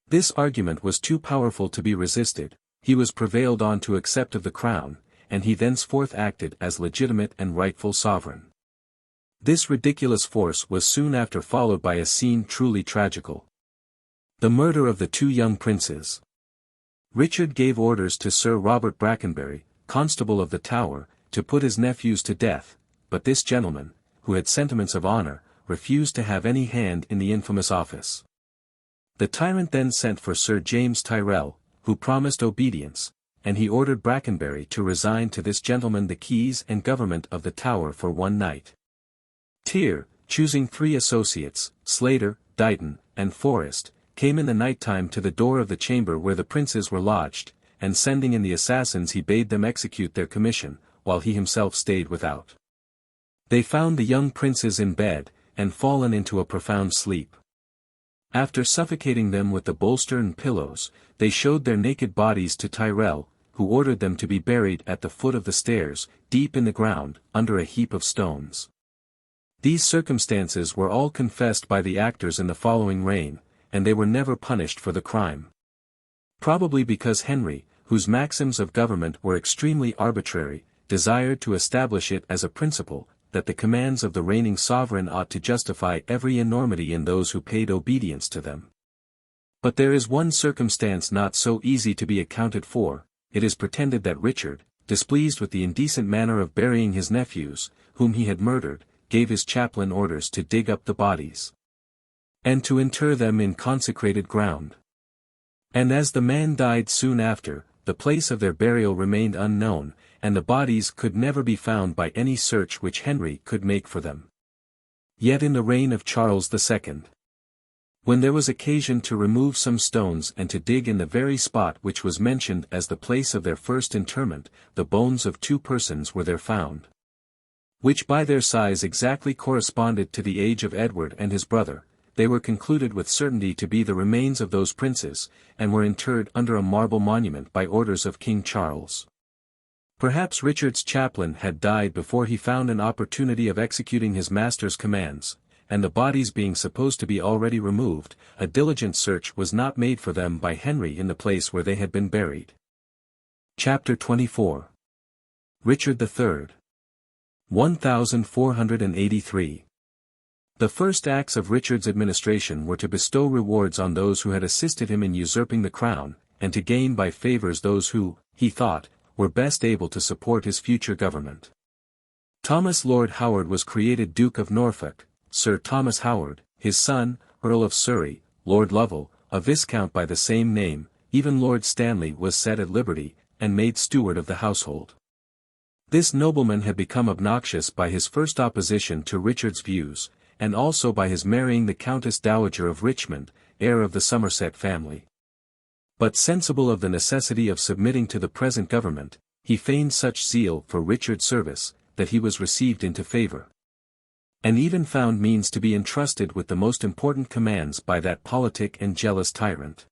This argument was too powerful to be resisted. He was prevailed on to accept of the crown, and he thenceforth acted as legitimate and rightful sovereign. This ridiculous farce was soon after followed by a scene truly tragical. The murder of the two young princes. Richard gave orders to Sir Robert Brackenbury, Constable of the Tower, to put his nephews to death, but this gentleman, who had sentiments of honor, refused to have any hand in the infamous office. The tyrant then sent for Sir James Tyrrell, who promised obedience, and he ordered Brackenbury to resign to this gentleman the keys and government of the Tower for one night. Tyr, choosing 3 associates, Slater, Dighton, and Forrest, came in the night time to the door of the chamber where the princes were lodged, and sending in the assassins he bade them execute their commission, while he himself stayed without. They found the young princes in bed, and fallen into a profound sleep. After suffocating them with the bolster and pillows, they showed their naked bodies to Tyrrell, who ordered them to be buried at the foot of the stairs, deep in the ground, under a heap of stones. These circumstances were all confessed by the actors in the following reign, and they were never punished for the crime. Probably because Henry, whose maxims of government were extremely arbitrary, desired to establish it as a principle, that the commands of the reigning sovereign ought to justify every enormity in those who paid obedience to them. But there is one circumstance not so easy to be accounted for. It is pretended that Richard, displeased with the indecent manner of burying his nephews, whom he had murdered, gave his chaplain orders to dig up the bodies, and to inter them in consecrated ground. And as the man died soon after, the place of their burial remained unknown, and the bodies could never be found by any search which Henry could make for them. Yet in the reign of Charles II, when there was occasion to remove some stones and to dig in the very spot which was mentioned as the place of their first interment, the bones of two persons were there found, which by their size exactly corresponded to the age of Edward and his brother. They were concluded with certainty to be the remains of those princes, and were interred under a marble monument by orders of King Charles. Perhaps Richard's chaplain had died before he found an opportunity of executing his master's commands, and the bodies being supposed to be already removed, a diligent search was not made for them by Henry in the place where they had been buried. Chapter 24. Richard III. 1483. The first acts of Richard's administration were to bestow rewards on those who had assisted him in usurping the crown, and to gain by favours those who, he thought, were best able to support his future government. Thomas Lord Howard was created Duke of Norfolk, Sir Thomas Howard, his son, Earl of Surrey, Lord Lovell, a Viscount by the same name. Even Lord Stanley was set at liberty, and made steward of the household. This nobleman had become obnoxious by his first opposition to Richard's views, and also by his marrying the Countess Dowager of Richmond, heir of the Somerset family. But sensible of the necessity of submitting to the present government, he feigned such zeal for Richard's service, that he was received into favour, and even found means to be entrusted with the most important commands by that politic and jealous tyrant.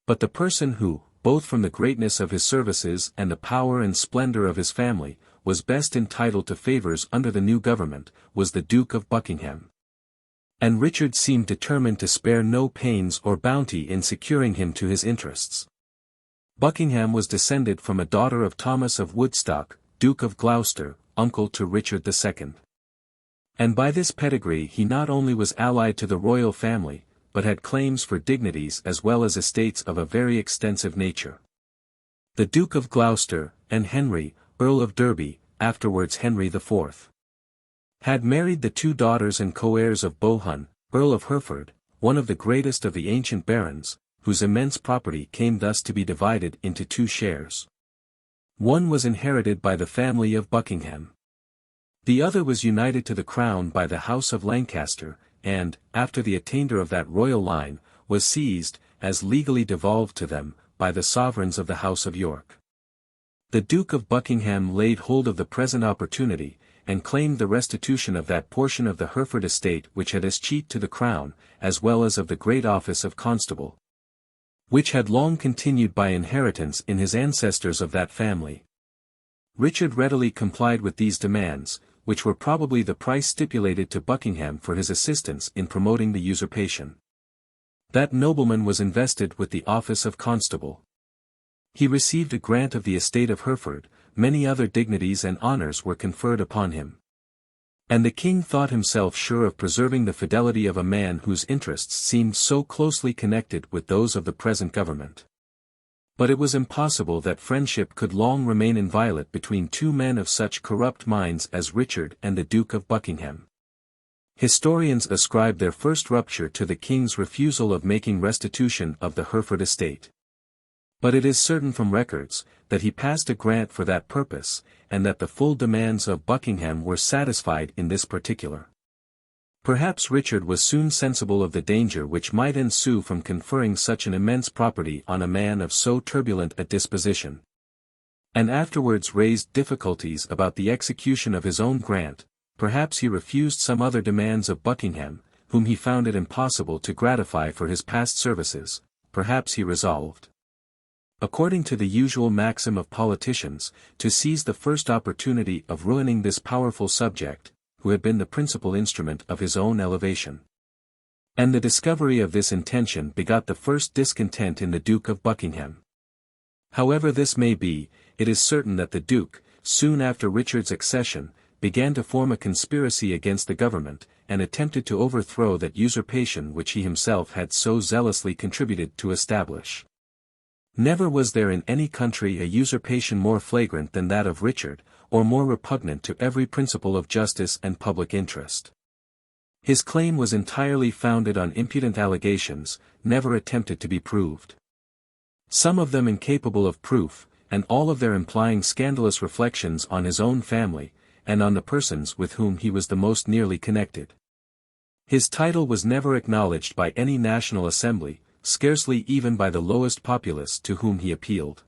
But the person who, both from the greatness of his services and the power and splendour of his family, was best entitled to favours under the new government, was the Duke of Buckingham. And Richard seemed determined to spare no pains or bounty in securing him to his interests. Buckingham was descended from a daughter of Thomas of Woodstock, Duke of Gloucester, uncle to Richard II. And by this pedigree he not only was allied to the royal family, but had claims for dignities as well as estates of a very extensive nature. The Duke of Gloucester, and Henry, Earl of Derby, afterwards Henry IV, had married the two daughters and co-heirs of Bohun, Earl of Hereford, one of the greatest of the ancient barons, whose immense property came thus to be divided into two shares. One was inherited by the family of Buckingham. The other was united to the crown by the House of Lancaster, and, after the attainder of that royal line, was seized, as legally devolved to them, by the sovereigns of the House of York. The Duke of Buckingham laid hold of the present opportunity, and claimed the restitution of that portion of the Hereford estate which had escheat to the crown, as well as of the great office of constable, which had long continued by inheritance in his ancestors of that family. Richard readily complied with these demands, which were probably the price stipulated to Buckingham for his assistance in promoting the usurpation. That nobleman was invested with the office of constable. He received a grant of the estate of Hereford, many other dignities and honours were conferred upon him. And the king thought himself sure of preserving the fidelity of a man whose interests seemed so closely connected with those of the present government. But it was impossible that friendship could long remain inviolate between two men of such corrupt minds as Richard and the Duke of Buckingham. Historians ascribe their first rupture to the king's refusal of making restitution of the Hereford estate. But it is certain from records, that he passed a grant for that purpose, and that the full demands of Buckingham were satisfied in this particular. Perhaps Richard was soon sensible of the danger which might ensue from conferring such an immense property on a man of so turbulent a disposition, and afterwards raised difficulties about the execution of his own grant. Perhaps he refused some other demands of Buckingham, whom he found it impossible to gratify for his past services. Perhaps he resolved, according to the usual maxim of politicians, to seize the first opportunity of ruining this powerful subject, who had been the principal instrument of his own elevation. And the discovery of this intention begot the first discontent in the Duke of Buckingham. However this may be, it is certain that the Duke, soon after Richard's accession, began to form a conspiracy against the government, and attempted to overthrow that usurpation which he himself had so zealously contributed to establish. Never was there in any country a usurpation more flagrant than that of Richard, or more repugnant to every principle of justice and public interest. His claim was entirely founded on impudent allegations, never attempted to be proved. Some of them incapable of proof, and all of their implying scandalous reflections on his own family, and on the persons with whom he was the most nearly connected. His title was never acknowledged by any national assembly, scarcely even by the lowest populace to whom he appealed.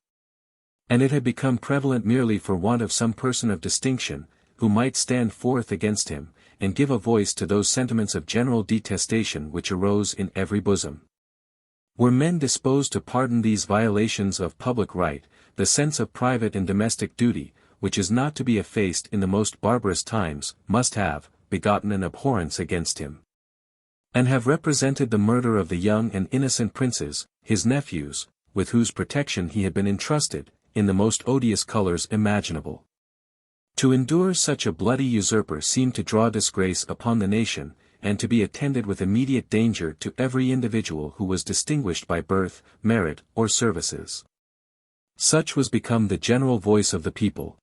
And it had become prevalent merely for want of some person of distinction, who might stand forth against him, and give a voice to those sentiments of general detestation which arose in every bosom. Were men disposed to pardon these violations of public right, the sense of private and domestic duty, which is not to be effaced in the most barbarous times, must have begotten an abhorrence against him, and have represented the murder of the young and innocent princes, his nephews, with whose protection he had been entrusted, in the most odious colors imaginable. To endure such a bloody usurper seemed to draw disgrace upon the nation, and to be attended with immediate danger to every individual who was distinguished by birth, merit, or services. Such was become the general voice of the people.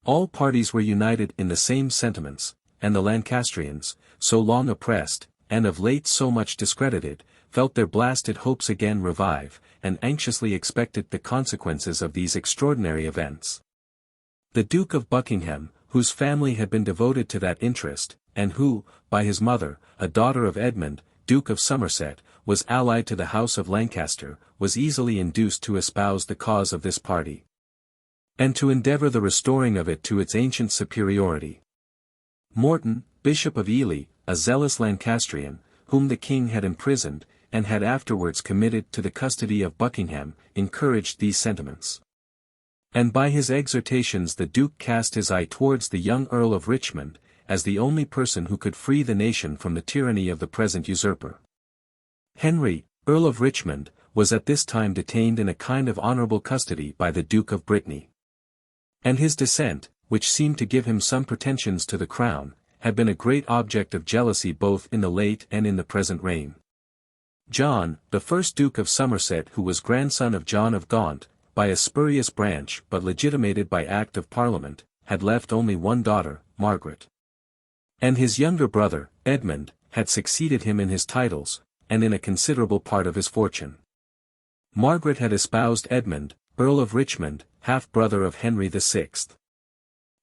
All parties were united in the same sentiments, and the Lancastrians, so long oppressed, and of late so much discredited, felt their blasted hopes again revive, and anxiously expected the consequences of these extraordinary events. The Duke of Buckingham, whose family had been devoted to that interest, and who, by his mother, a daughter of Edmund, Duke of Somerset, was allied to the House of Lancaster, was easily induced to espouse the cause of this party, and to endeavour the restoring of it to its ancient superiority. Morton, Bishop of Ely, a zealous Lancastrian, whom the king had imprisoned, and had afterwards committed to the custody of Buckingham, encouraged these sentiments. And by his exhortations the Duke cast his eye towards the young Earl of Richmond, as the only person who could free the nation from the tyranny of the present usurper. Henry, Earl of Richmond, was at this time detained in a kind of honourable custody by the Duke of Brittany. And his descent, which seemed to give him some pretensions to the crown, had been a great object of jealousy both in the late and in the present reign. John, the first Duke of Somerset, who was grandson of John of Gaunt, by a spurious branch but legitimated by Act of Parliament, had left only one daughter, Margaret. And his younger brother, Edmund, had succeeded him in his titles, and in a considerable part of his fortune. Margaret had espoused Edmund, Earl of Richmond, half-brother of Henry VI.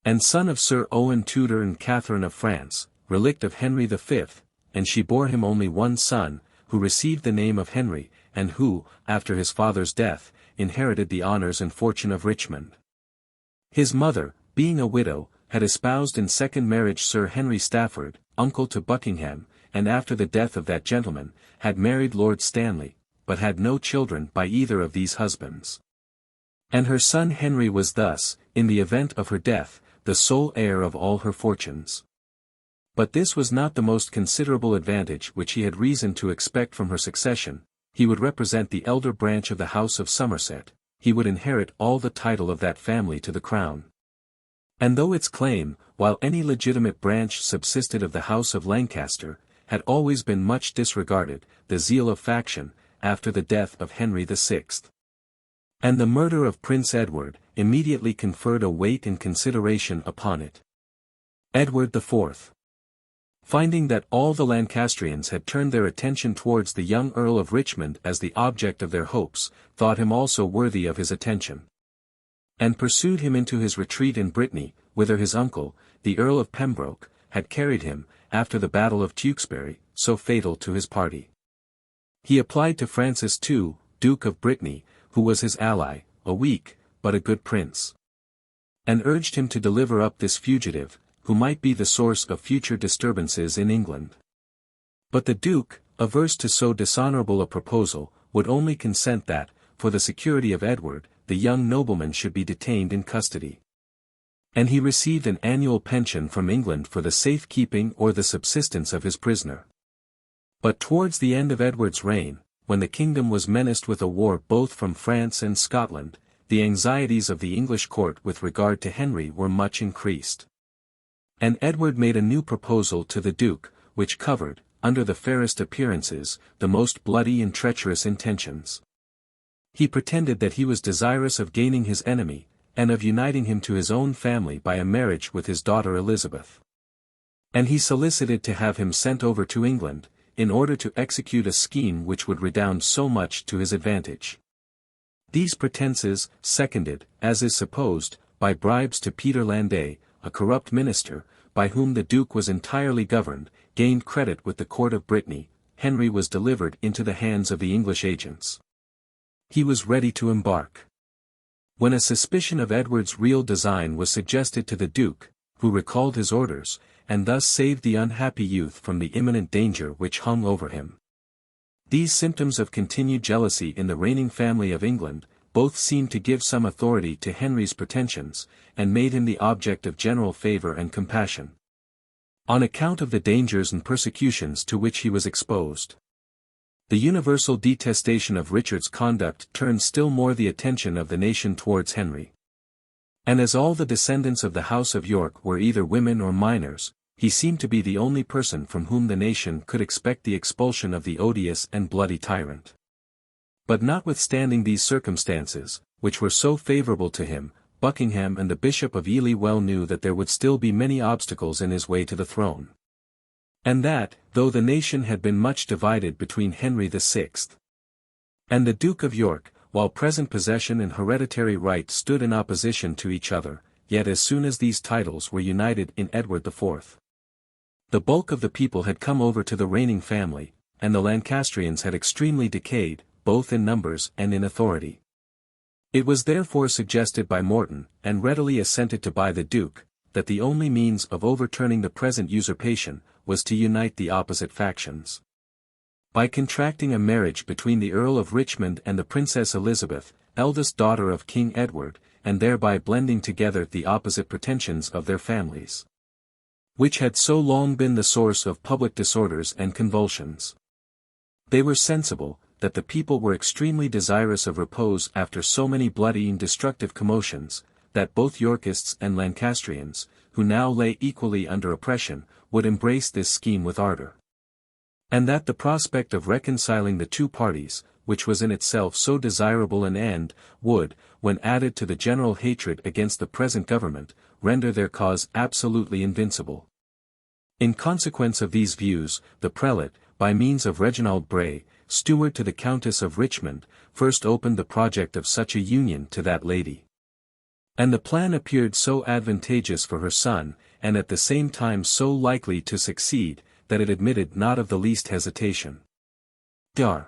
And son of Sir Owen Tudor and Catherine of France, relict of Henry V, and she bore him only one son, who received the name of Henry, and who, after his father's death, inherited the honours and fortune of Richmond. His mother, being a widow, had espoused in second marriage Sir Henry Stafford, uncle to Buckingham, and after the death of that gentleman, had married Lord Stanley, but had no children by either of these husbands. And her son Henry was thus, in the event of her death, the sole heir of all her fortunes. But this was not the most considerable advantage which he had reason to expect from her succession. He would represent the elder branch of the House of Somerset, he would inherit all the title of that family to the crown. And though its claim, while any legitimate branch subsisted of the House of Lancaster, had always been much disregarded, the zeal of faction, after the death of Henry VI. And the murder of Prince Edward, immediately conferred a weight and consideration upon it. Edward IV. Finding that all the Lancastrians had turned their attention towards the young Earl of Richmond as the object of their hopes, thought him also worthy of his attention, and pursued him into his retreat in Brittany, whither his uncle, the Earl of Pembroke, had carried him, after the battle of Tewkesbury, so fatal to his party. He applied to Francis too, Duke of Brittany, who was his ally, a weak, but a good prince, and urged him to deliver up this fugitive, who might be the source of future disturbances in England. But the Duke, averse to so dishonourable a proposal, would only consent that, for the security of Edward, the young nobleman should be detained in custody. And he received an annual pension from England for the safe keeping or the subsistence of his prisoner. But towards the end of Edward's reign, when the kingdom was menaced with a war both from France and Scotland, the anxieties of the English court with regard to Henry were much increased. And Edward made a new proposal to the Duke, which covered, under the fairest appearances, the most bloody and treacherous intentions. He pretended that he was desirous of gaining his enemy, and of uniting him to his own family by a marriage with his daughter Elizabeth. And he solicited to have him sent over to England, in order to execute a scheme which would redound so much to his advantage. These pretenses, seconded, as is supposed, by bribes to Peter Landais, a corrupt minister, by whom the Duke was entirely governed, gained credit with the court of Brittany. Henry was delivered into the hands of the English agents. He was ready to embark. When a suspicion of Edward's real design was suggested to the Duke, who recalled his orders, and thus saved the unhappy youth from the imminent danger which hung over him. These symptoms of continued jealousy in the reigning family of England, both seemed to give some authority to Henry's pretensions, and made him the object of general favour and compassion. On account of the dangers and persecutions to which he was exposed, the universal detestation of Richard's conduct turned still more the attention of the nation towards Henry. And as all the descendants of the House of York were either women or minors, he seemed to be the only person from whom the nation could expect the expulsion of the odious and bloody tyrant. But notwithstanding these circumstances, which were so favourable to him, Buckingham and the Bishop of Ely well knew that there would still be many obstacles in his way to the throne. And that, though the nation had been much divided between Henry VI. And the Duke of York, while present possession and hereditary right stood in opposition to each other, yet as soon as these titles were united in Edward IV, the bulk of the people had come over to the reigning family, and the Lancastrians had extremely decayed, both in numbers and in authority. It was therefore suggested by Morton, and readily assented to by the Duke, that the only means of overturning the present usurpation, was to unite the opposite factions. By contracting a marriage between the Earl of Richmond and the Princess Elizabeth, eldest daughter of King Edward, and thereby blending together the opposite pretensions of their families, which had so long been the source of public disorders and convulsions. They were sensible, that the people were extremely desirous of repose after so many bloody and destructive commotions, that both Yorkists and Lancastrians, who now lay equally under oppression, would embrace this scheme with ardour. And that the prospect of reconciling the two parties, which was in itself so desirable an end, would, when added to the general hatred against the present government, render their cause absolutely invincible. In consequence of these views, the prelate, by means of Reginald Bray, steward to the Countess of Richmond, first opened the project of such a union to that lady. And the plan appeared so advantageous for her son, and at the same time so likely to succeed, that it admitted not of the least hesitation. Dr.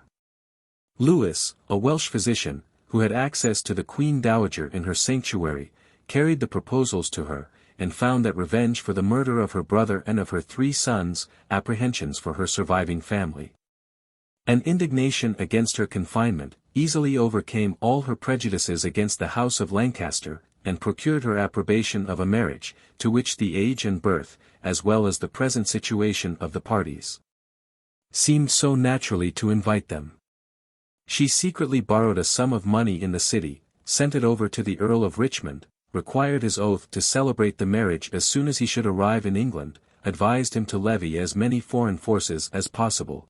Lewis, a Welsh physician, who had access to the Queen Dowager in her sanctuary, carried the proposals to her, and found that revenge for the murder of her brother and of her 3 sons, apprehensions for her surviving family, and indignation against her confinement, easily overcame all her prejudices against the House of Lancaster, and procured her approbation of a marriage, to which the age and birth, as well as the present situation of the parties, seemed so naturally to invite them. She secretly borrowed a sum of money in the city, sent it over to the Earl of Richmond, required his oath to celebrate the marriage as soon as he should arrive in England, advised him to levy as many foreign forces as possible,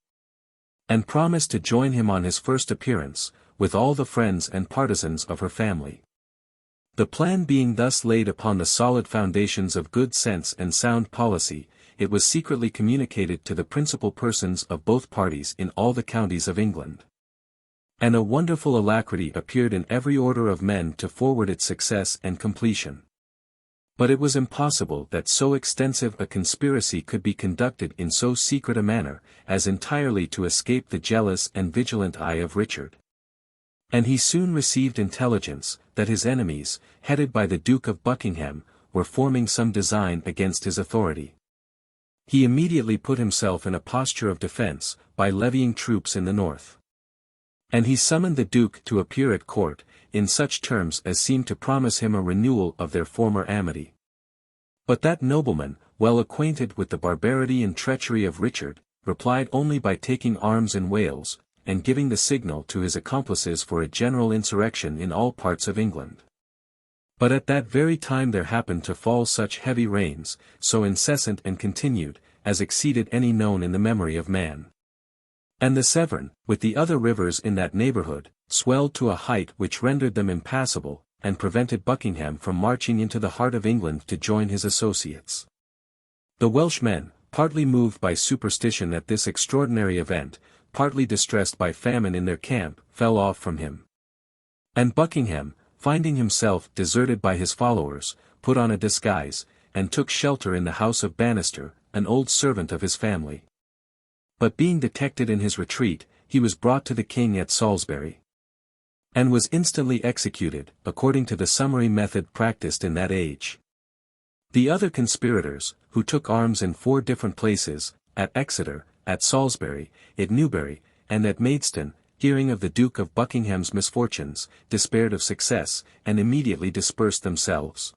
and promised to join him on his first appearance, with all the friends and partisans of her family. The plan being thus laid upon the solid foundations of good sense and sound policy, it was secretly communicated to the principal persons of both parties in all the counties of England. And a wonderful alacrity appeared in every order of men to forward its success and completion. But it was impossible that so extensive a conspiracy could be conducted in so secret a manner, as entirely to escape the jealous and vigilant eye of Richard. And he soon received intelligence, that his enemies, headed by the Duke of Buckingham, were forming some design against his authority. He immediately put himself in a posture of defence, by levying troops in the north. And he summoned the Duke to appear at court, in such terms as seemed to promise him a renewal of their former amity. But that nobleman, well acquainted with the barbarity and treachery of Richard, replied only by taking arms in Wales, and giving the signal to his accomplices for a general insurrection in all parts of England. But at that very time there happened to fall such heavy rains, so incessant and continued, as exceeded any known in the memory of man. And the Severn, with the other rivers in that neighbourhood, swelled to a height which rendered them impassable, and prevented Buckingham from marching into the heart of England to join his associates. The Welshmen, partly moved by superstition at this extraordinary event, partly distressed by famine in their camp, fell off from him. And Buckingham, finding himself deserted by his followers, put on a disguise, and took shelter in the house of Bannister, an old servant of his family. But being detected in his retreat, he was brought to the king at Salisbury, and was instantly executed, according to the summary method practiced in that age. The other conspirators, who took arms in 4 different places, at Exeter, at Salisbury, at Newbury, and at Maidstone, hearing of the Duke of Buckingham's misfortunes, despaired of success, and immediately dispersed themselves.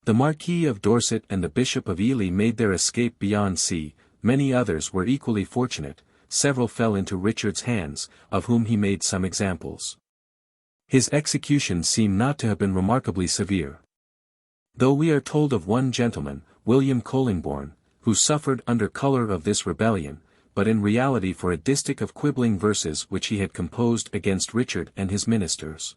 The Marquis of Dorset and the Bishop of Ely made their escape beyond sea, many others were equally fortunate, several fell into Richard's hands, of whom he made some examples. His execution seemed not to have been remarkably severe. Though we are told of one gentleman, William Collingbourne, who suffered under colour of this rebellion, but in reality for a distich of quibbling verses which he had composed against Richard and his ministers.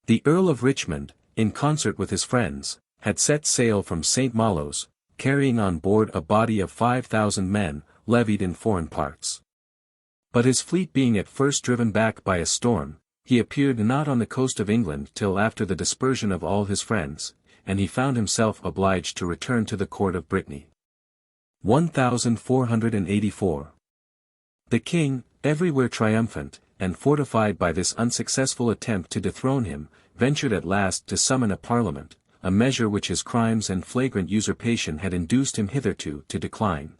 The Earl of Richmond, in concert with his friends, had set sail from St. Malo's, carrying on board a body of 5,000 men, levied in foreign parts. But his fleet being at first driven back by a storm, he appeared not on the coast of England till after the dispersion of all his friends, and he found himself obliged to return to the court of Brittany. 1484. The king, everywhere triumphant, and fortified by this unsuccessful attempt to dethrone him, ventured at last to summon a parliament, a measure which his crimes and flagrant usurpation had induced him hitherto to decline.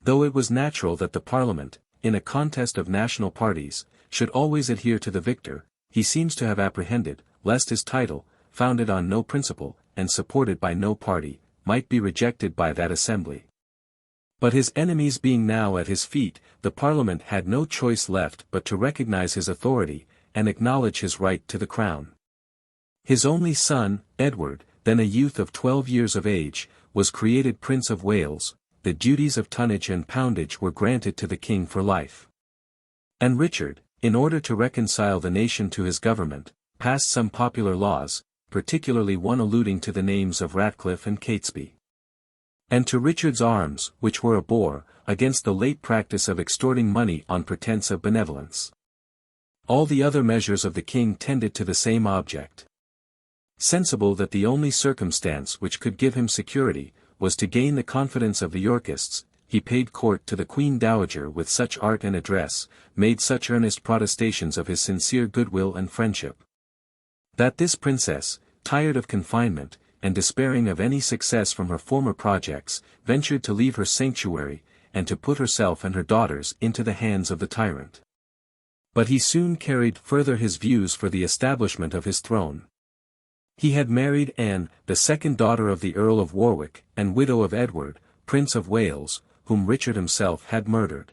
Though it was natural that the parliament, in a contest of national parties, should always adhere to the victor, he seems to have apprehended, lest his title, founded on no principle, and supported by no party, might be rejected by that assembly. But his enemies being now at his feet, the Parliament had no choice left but to recognize his authority, and acknowledge his right to the crown. His only son, Edward, then a youth of 12 years of age, was created Prince of Wales. The duties of tonnage and poundage were granted to the king for life. And Richard, in order to reconcile the nation to his government, passed some popular laws, particularly one alluding to the names of Ratcliffe and Catesby, and to Richard's arms, which were a bore, against the late practice of extorting money on pretence of benevolence. All the other measures of the king tended to the same object. Sensible that the only circumstance which could give him security, was to gain the confidence of the Yorkists, he paid court to the Queen Dowager with such art and address, made such earnest protestations of his sincere goodwill and friendship, that this princess, tired of confinement, and despairing of any success from her former projects, ventured to leave her sanctuary, and to put herself and her daughters into the hands of the tyrant. But he soon carried further his views for the establishment of his throne. He had married Anne, the second daughter of the Earl of Warwick, and widow of Edward, Prince of Wales, whom Richard himself had murdered.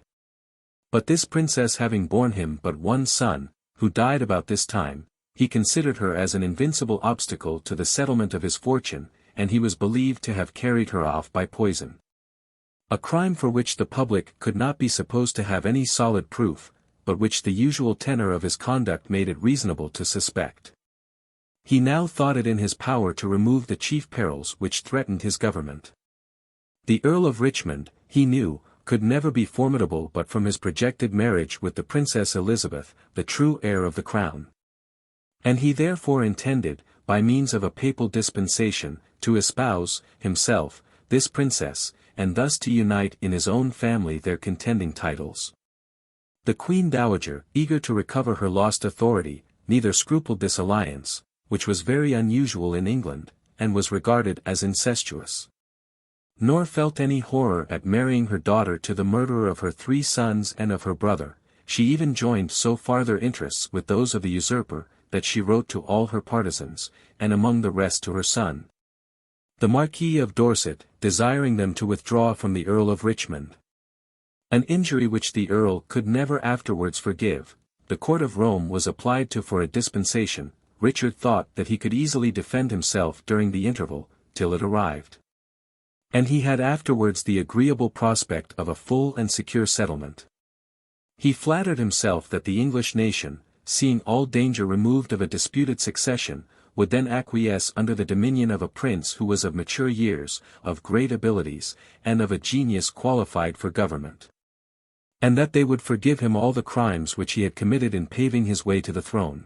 But this princess having borne him but one son, who died about this time, he considered her as an invincible obstacle to the settlement of his fortune, and he was believed to have carried her off by poison. A crime for which the public could not be supposed to have any solid proof, but which the usual tenor of his conduct made it reasonable to suspect. He now thought it in his power to remove the chief perils which threatened his government. The Earl of Richmond, he knew, could never be formidable but from his projected marriage with the Princess Elizabeth, the true heir of the crown. And he therefore intended, by means of a papal dispensation, to espouse, himself, this princess, and thus to unite in his own family their contending titles. The Queen Dowager, eager to recover her lost authority, neither scrupled this alliance, which was very unusual in England, and was regarded as incestuous, nor felt any horror at marrying her daughter to the murderer of her 3 sons and of her brother. She even joined so far their interests with those of the usurper, that she wrote to all her partisans, and among the rest to her son, the Marquis of Dorset, desiring them to withdraw from the Earl of Richmond. An injury which the Earl could never afterwards forgive. The court of Rome was applied to for a dispensation. Richard thought that he could easily defend himself during the interval, till it arrived. And he had afterwards the agreeable prospect of a full and secure settlement. He flattered himself that the English nation, seeing all danger removed of a disputed succession, would then acquiesce under the dominion of a prince who was of mature years, of great abilities, and of a genius qualified for government. And that they would forgive him all the crimes which he had committed in paving his way to the throne.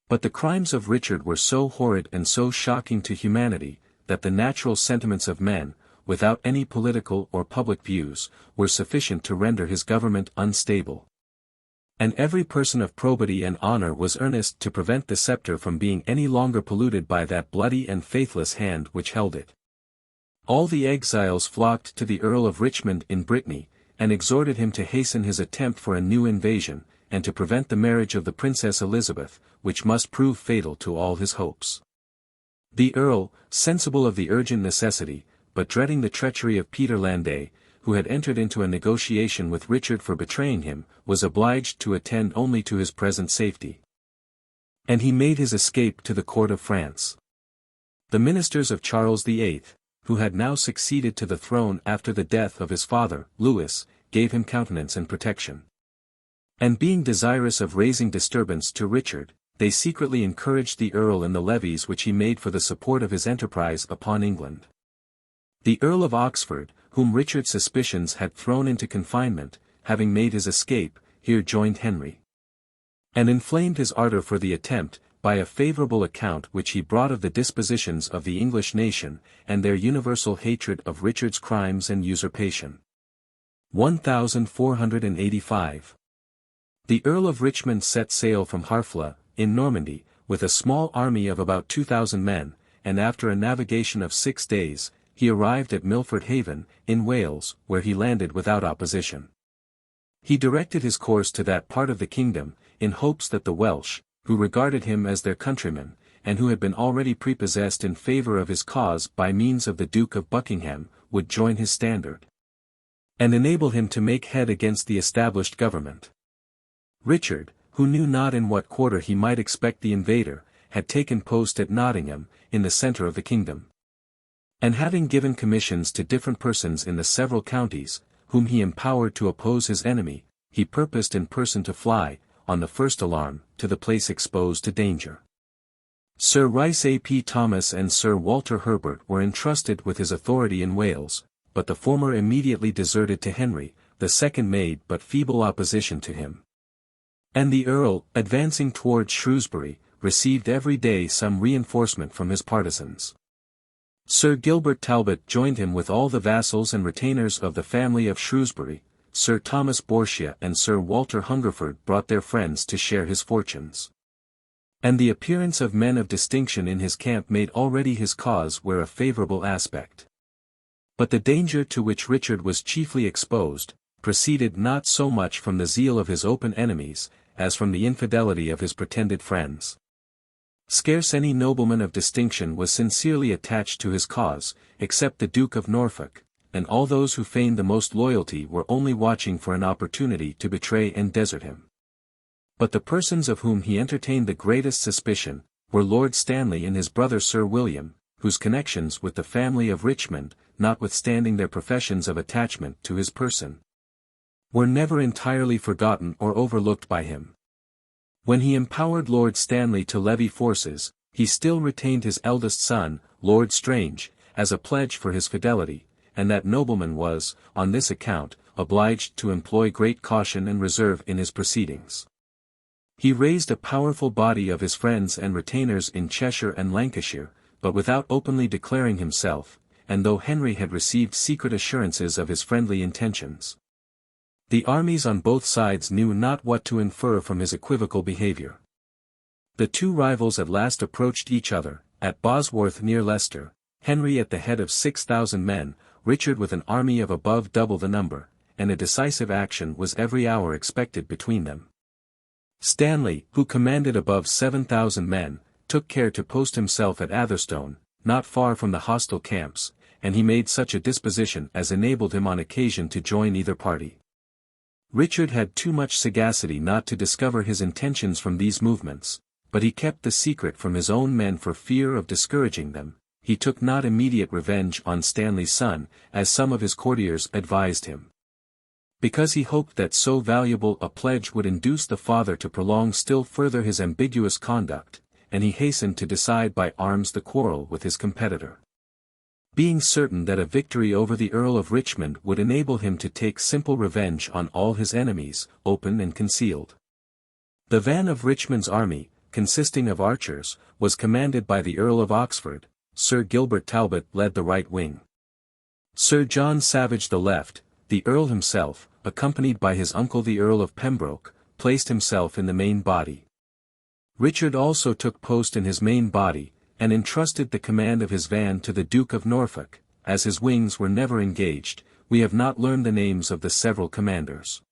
But the crimes of Richard were so horrid and so shocking to humanity, that the natural sentiments of men, without any political or public views, were sufficient to render his government unstable. And every person of probity and honor was earnest to prevent the scepter from being any longer polluted by that bloody and faithless hand which held it. All the exiles flocked to the Earl of Richmond in Brittany, and exhorted him to hasten his attempt for a new invasion, and to prevent the marriage of the Princess Elizabeth, which must prove fatal to all his hopes. The Earl, sensible of the urgent necessity, but dreading the treachery of Peter Landais, who had entered into a negotiation with Richard for betraying him, was obliged to attend only to his present safety. And he made his escape to the court of France. The ministers of Charles VIII, who had now succeeded to the throne after the death of his father, Louis, gave him countenance and protection. And being desirous of raising disturbance to Richard, they secretly encouraged the Earl in the levies which he made for the support of his enterprise upon England. The Earl of Oxford, whom Richard's suspicions had thrown into confinement, having made his escape, here joined Henry. And inflamed his ardor for the attempt, by a favourable account which he brought of the dispositions of the English nation, and their universal hatred of Richard's crimes and usurpation. 1485. The Earl of Richmond set sail from Harfleur, in Normandy, with a small army of about 2,000 men, and after a navigation of 6 days, he arrived at Milford Haven, in Wales, where he landed without opposition. He directed his course to that part of the kingdom, in hopes that the Welsh, who regarded him as their countryman, and who had been already prepossessed in favour of his cause by means of the Duke of Buckingham, would join his standard, and enable him to make head against the established government. Richard, who knew not in what quarter he might expect the invader, had taken post at Nottingham, in the centre of the kingdom. And having given commissions to different persons in the several counties, whom he empowered to oppose his enemy, he purposed in person to fly, on the first alarm, to the place exposed to danger. Sir Rice ap Thomas and Sir Walter Herbert were entrusted with his authority in Wales, but the former immediately deserted to Henry, the second made but feeble opposition to him. And the Earl, advancing towards Shrewsbury, received every day some reinforcement from his partisans. Sir Gilbert Talbot joined him with all the vassals and retainers of the family of Shrewsbury. Sir Thomas Borcia and Sir Walter Hungerford brought their friends to share his fortunes. And the appearance of men of distinction in his camp made already his cause wear a favourable aspect. But the danger to which Richard was chiefly exposed, proceeded not so much from the zeal of his open enemies, as from the infidelity of his pretended friends. Scarce any nobleman of distinction was sincerely attached to his cause, except the Duke of Norfolk, and all those who feigned the most loyalty were only watching for an opportunity to betray and desert him. But the persons of whom he entertained the greatest suspicion, were Lord Stanley and his brother Sir William, whose connections with the family of Richmond, notwithstanding their professions of attachment to his person, were never entirely forgotten or overlooked by him. When he empowered Lord Stanley to levy forces, he still retained his eldest son, Lord Strange, as a pledge for his fidelity, and that nobleman was, on this account, obliged to employ great caution and reserve in his proceedings. He raised a powerful body of his friends and retainers in Cheshire and Lancashire, but without openly declaring himself, and though Henry had received secret assurances of his friendly intentions. The armies on both sides knew not what to infer from his equivocal behaviour. The two rivals at last approached each other, at Bosworth near Leicester, Henry at the head of 6,000 men, Richard with an army of above double the number, and a decisive action was every hour expected between them. Stanley, who commanded above 7,000 men, took care to post himself at Atherstone, not far from the hostile camps, and he made such a disposition as enabled him on occasion to join either party. Richard had too much sagacity not to discover his intentions from these movements, but he kept the secret from his own men for fear of discouraging them. he took not immediate revenge on Stanley's son, as some of his courtiers advised him. Because he hoped that so valuable a pledge would induce the father to prolong still further his ambiguous conduct, and he hastened to decide by arms the quarrel with his competitor. Being certain that a victory over the Earl of Richmond would enable him to take simple revenge on all his enemies, open and concealed. The van of Richmond's army, consisting of archers, was commanded by the Earl of Oxford. Sir Gilbert Talbot led the right wing. Sir John Savage the left. The Earl himself, accompanied by his uncle the Earl of Pembroke, placed himself in the main body. Richard also took post in his main body, and entrusted the command of his van to the Duke of Norfolk. As his wings were never engaged, we have not learned the names of the several commanders.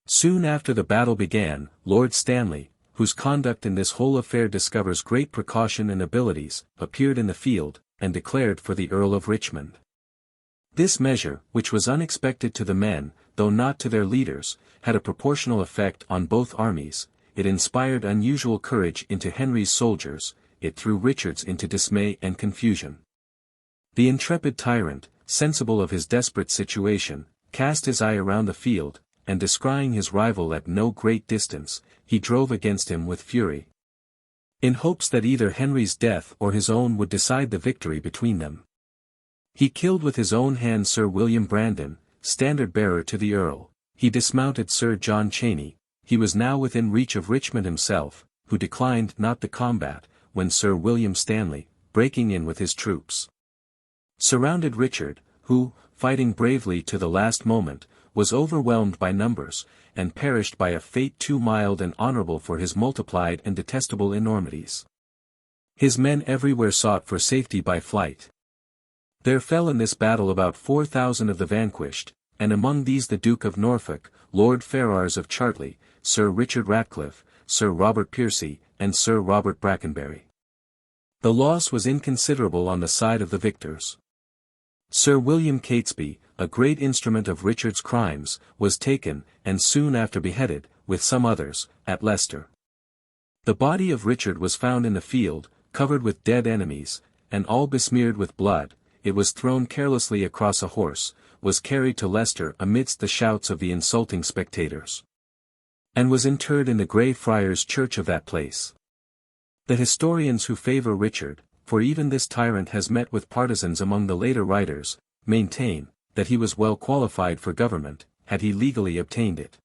Soon after the battle began, Lord Stanley, whose conduct in this whole affair discovers great precaution and abilities, appeared in the field, and declared for the Earl of Richmond. This measure, which was unexpected to the men, though not to their leaders, had a proportional effect on both armies. It inspired unusual courage into Henry's soldiers, it threw Richard's into dismay and confusion. The intrepid tyrant, sensible of his desperate situation, cast his eye around the field, and descrying his rival at no great distance, he drove against him with fury. In hopes that either Henry's death or his own would decide the victory between them, he killed with his own hand Sir William Brandon, standard-bearer to the Earl. He dismounted Sir John Cheney. He was now within reach of Richmond himself, who declined not the combat, when Sir William Stanley, breaking in with his troops, surrounded Richard, who, fighting bravely to the last moment, was overwhelmed by numbers, and perished by a fate too mild and honourable for his multiplied and detestable enormities. His men everywhere sought for safety by flight. There fell in this battle about 4,000 of the vanquished, and among these the Duke of Norfolk, Lord Ferrars of Chartley, Sir Richard Ratcliffe, Sir Robert Piercy, and Sir Robert Brackenbury. The loss was inconsiderable on the side of the victors. Sir William Catesby, a great instrument of Richard's crimes, was taken, and soon after beheaded, with some others, at Leicester. The body of Richard was found in the field, covered with dead enemies, and all besmeared with blood. It was thrown carelessly across a horse, was carried to Leicester amidst the shouts of the insulting spectators, and was interred in the Grey Friars Church of that place. The historians who favour Richard, for even this tyrant has met with partisans among the later writers, maintain, that he was well qualified for government, had he legally obtained it,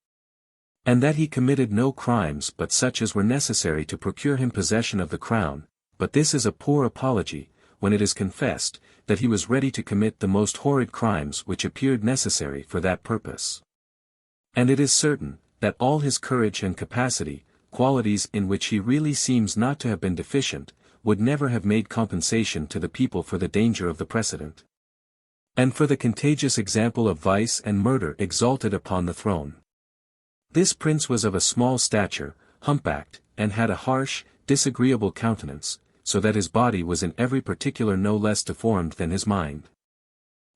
and that he committed no crimes but such as were necessary to procure him possession of the crown. But this is a poor apology, when it is confessed, that he was ready to commit the most horrid crimes which appeared necessary for that purpose. And it is certain, that all his courage and capacity, qualities in which he really seems not to have been deficient, would never have made compensation to the people for the danger of the precedent, and for the contagious example of vice and murder exalted upon the throne. This prince was of a small stature, humpbacked, and had a harsh, disagreeable countenance, so that his body was in every particular no less deformed than his mind.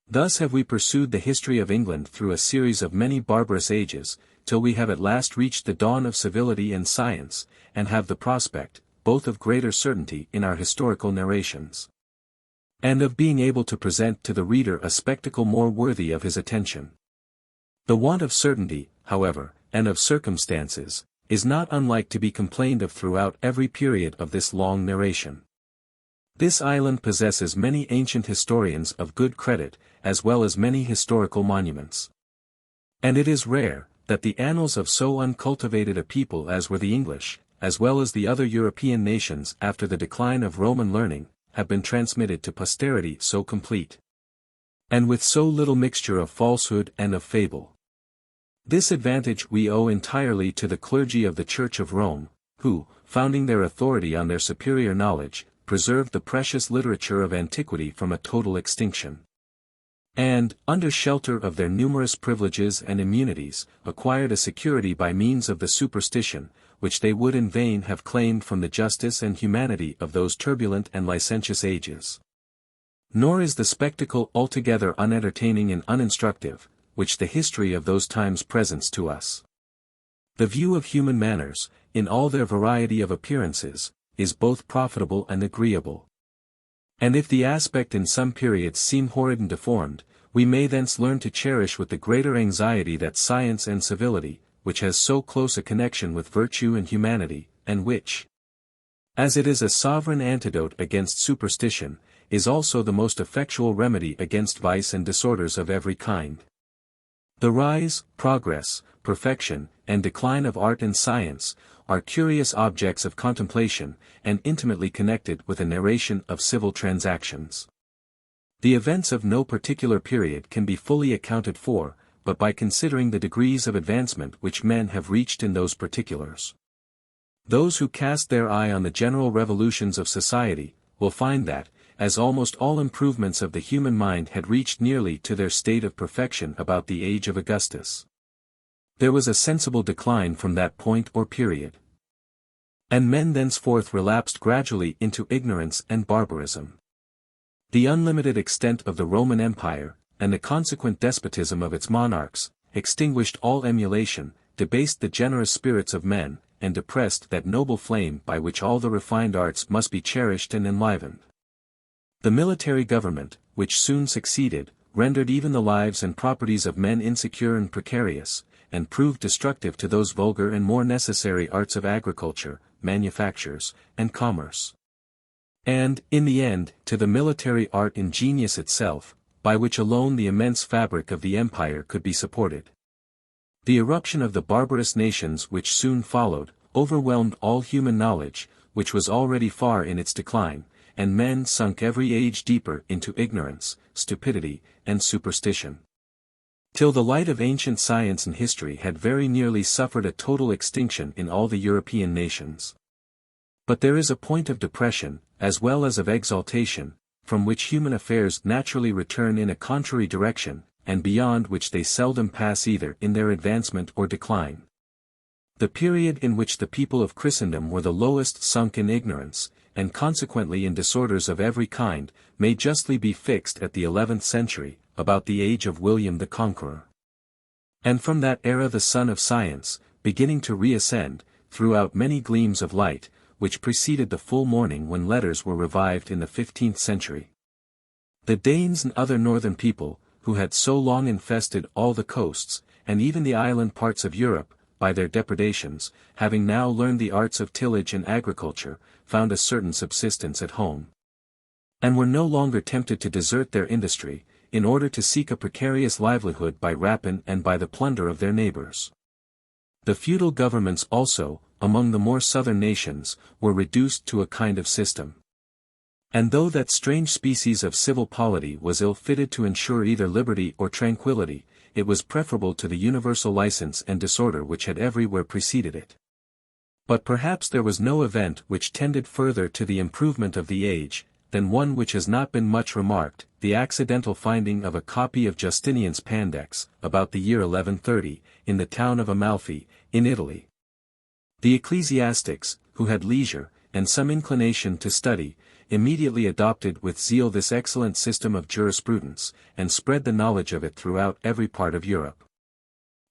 Thus have we pursued the history of England through a series of many barbarous ages, till we have at last reached the dawn of civility and science, and have the prospect, both of greater certainty in our historical narrations, and of being able to present to the reader a spectacle more worthy of his attention. The want of certainty, however, and of circumstances, is not unlike to be complained of throughout every period of this long narration. This island possesses many ancient historians of good credit, as well as many historical monuments. And it is rare, that the annals of so uncultivated a people as were the English, as well as the other European nations after the decline of Roman learning, have been transmitted to posterity so complete, and with so little mixture of falsehood and of fable. This advantage we owe entirely to the clergy of the Church of Rome, who, founding their authority on their superior knowledge, preserved the precious literature of antiquity from a total extinction, and, under shelter of their numerous privileges and immunities, acquired a security by means of the superstition, which they would in vain have claimed from the justice and humanity of those turbulent and licentious ages. Nor is the spectacle altogether unentertaining and uninstructive, which the history of those times presents to us. The view of human manners, in all their variety of appearances, is both profitable and agreeable. And if the aspect in some periods seem horrid and deformed, we may thence learn to cherish with the greater anxiety that science and civility, which has so close a connection with virtue and humanity, and which, as it is a sovereign antidote against superstition, is also the most effectual remedy against vice and disorders of every kind. The rise, progress, perfection, and decline of art and science, are curious objects of contemplation, and intimately connected with a narration of civil transactions. The events of no particular period can be fully accounted for, but by considering the degrees of advancement which men have reached in those particulars. Those who cast their eye on the general revolutions of society, will find that, as almost all improvements of the human mind had reached nearly to their state of perfection about the age of Augustus, there was a sensible decline from that point or period. And men thenceforth relapsed gradually into ignorance and barbarism. The unlimited extent of the Roman Empire, and the consequent despotism of its monarchs, extinguished all emulation, debased the generous spirits of men, and depressed that noble flame by which all the refined arts must be cherished and enlivened. The military government, which soon succeeded, rendered even the lives and properties of men insecure and precarious, and proved destructive to those vulgar and more necessary arts of agriculture, manufactures, and commerce. And, in the end, to the military art in genius itself, by which alone the immense fabric of the empire could be supported. The eruption of the barbarous nations which soon followed, overwhelmed all human knowledge, which was already far in its decline, and men sunk every age deeper into ignorance, stupidity, and superstition. Till the light of ancient science and history had very nearly suffered a total extinction in all the European nations. But there is a point of depression, as well as of exaltation, from which human affairs naturally return in a contrary direction, and beyond which they seldom pass either in their advancement or decline. The period in which the people of Christendom were the lowest sunk in ignorance, and consequently in disorders of every kind, may justly be fixed at the 11th century, about the age of William the Conqueror. And from that era the sun of science, beginning to reascend, threw out many gleams of light, which preceded the full morning when letters were revived in the 15th century. The Danes and other northern people, who had so long infested all the coasts, and even the island parts of Europe, by their depredations, having now learned the arts of tillage and agriculture, found a certain subsistence at home. And were no longer tempted to desert their industry, in order to seek a precarious livelihood by rapine and by the plunder of their neighbors. The feudal governments also, among the more southern nations, were reduced to a kind of system. And though that strange species of civil polity was ill-fitted to ensure either liberty or tranquillity, it was preferable to the universal license and disorder which had everywhere preceded it. But perhaps there was no event which tended further to the improvement of the age, than one which has not been much remarked, the accidental finding of a copy of Justinian's Pandects, about the year 1130, in the town of Amalfi, in Italy. The ecclesiastics, who had leisure, and some inclination to study, immediately adopted with zeal this excellent system of jurisprudence, and spread the knowledge of it throughout every part of Europe.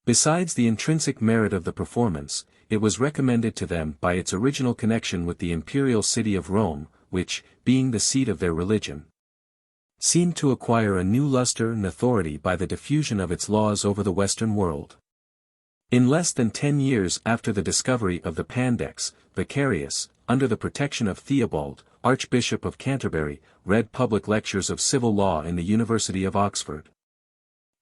Besides the intrinsic merit of the performance, it was recommended to them by its original connection with the imperial city of Rome, which, being the seat of their religion, seemed to acquire a new luster and authority by the diffusion of its laws over the Western world. In less than 10 years after the discovery of the Pandects, Vicarius, under the protection of Theobald, Archbishop of Canterbury, read public lectures of civil law in the University of Oxford.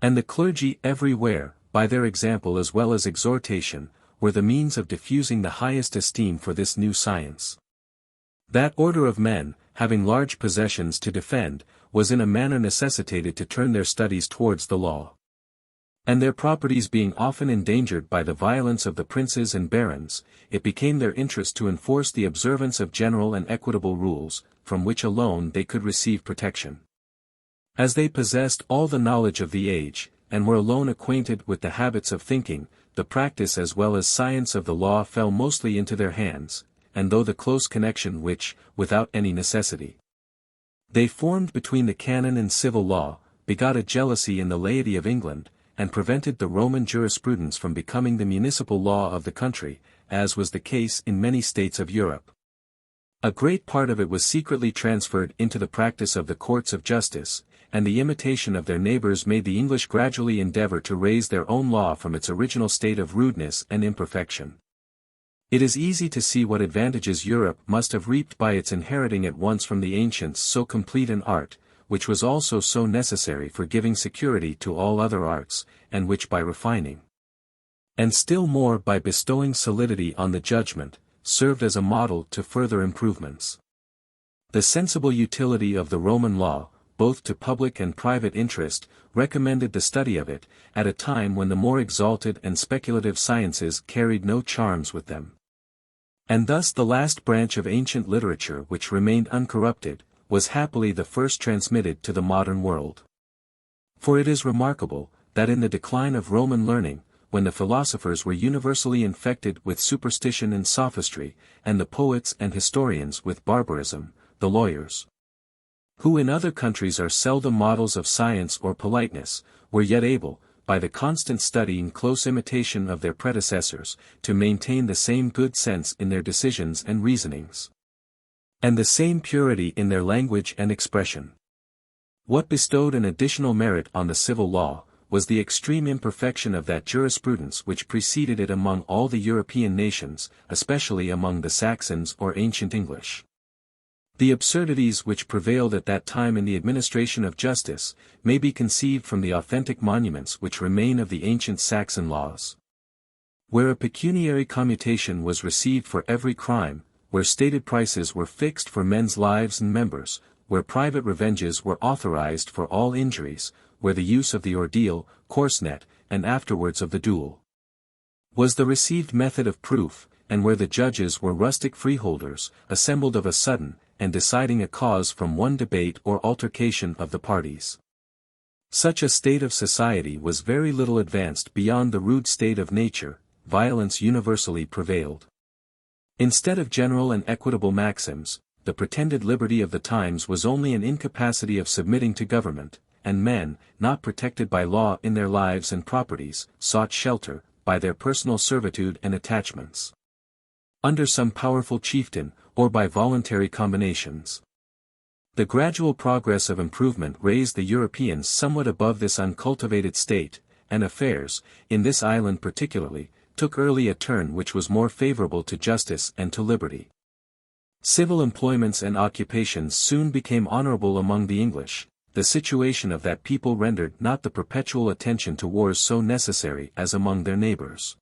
And the clergy everywhere, by their example as well as exhortation, were the means of diffusing the highest esteem for this new science. That order of men, having large possessions to defend, was in a manner necessitated to turn their studies towards the law. And their properties being often endangered by the violence of the princes and barons, it became their interest to enforce the observance of general and equitable rules, from which alone they could receive protection. As they possessed all the knowledge of the age, and were alone acquainted with the habits of thinking, the practice as well as science of the law fell mostly into their hands, and though the close connection which, without any necessity, they formed between the canon and civil law, begot a jealousy in the laity of England, and prevented the Roman jurisprudence from becoming the municipal law of the country, as was the case in many states of Europe. A great part of it was secretly transferred into the practice of the courts of justice, and the imitation of their neighbors made the English gradually endeavor to raise their own law from its original state of rudeness and imperfection. It is easy to see what advantages Europe must have reaped by its inheriting at once from the ancients so complete an art, which was also so necessary for giving security to all other arts, and which by refining, and still more by bestowing solidity on the judgment, served as a model to further improvements. The sensible utility of the Roman law, both to public and private interest, recommended the study of it, at a time when the more exalted and speculative sciences carried no charms with them. And thus the last branch of ancient literature which remained uncorrupted, was happily the first transmitted to the modern world. For it is remarkable, that in the decline of Roman learning, when the philosophers were universally infected with superstition and sophistry, and the poets and historians with barbarism, the lawyers, who in other countries are seldom models of science or politeness, were yet able, by the constant study and close imitation of their predecessors, to maintain the same good sense in their decisions and reasonings, and the same purity in their language and expression. What bestowed an additional merit on the civil law, was the extreme imperfection of that jurisprudence which preceded it among all the European nations, especially among the Saxons or ancient English. The absurdities which prevailed at that time in the administration of justice, may be conceived from the authentic monuments which remain of the ancient Saxon laws. Where a pecuniary commutation was received for every crime, where stated prices were fixed for men's lives and members, where private revenges were authorized for all injuries, where the use of the ordeal, corsnet, and afterwards of the duel, was the received method of proof, and where the judges were rustic freeholders, assembled of a sudden, and deciding a cause from one debate or altercation of the parties. Such a state of society was very little advanced beyond the rude state of nature, violence universally prevailed. Instead of general and equitable maxims, the pretended liberty of the times was only an incapacity of submitting to government, and men, not protected by law in their lives and properties, sought shelter, by their personal servitude and attachments, under some powerful chieftain, or by voluntary combinations. The gradual progress of improvement raised the Europeans somewhat above this uncultivated state, and affairs, in this island particularly, took early a turn which was more favorable to justice and to liberty. Civil employments and occupations soon became honorable among the English, the situation of that people rendered not the perpetual attention to wars so necessary as among their neighbors.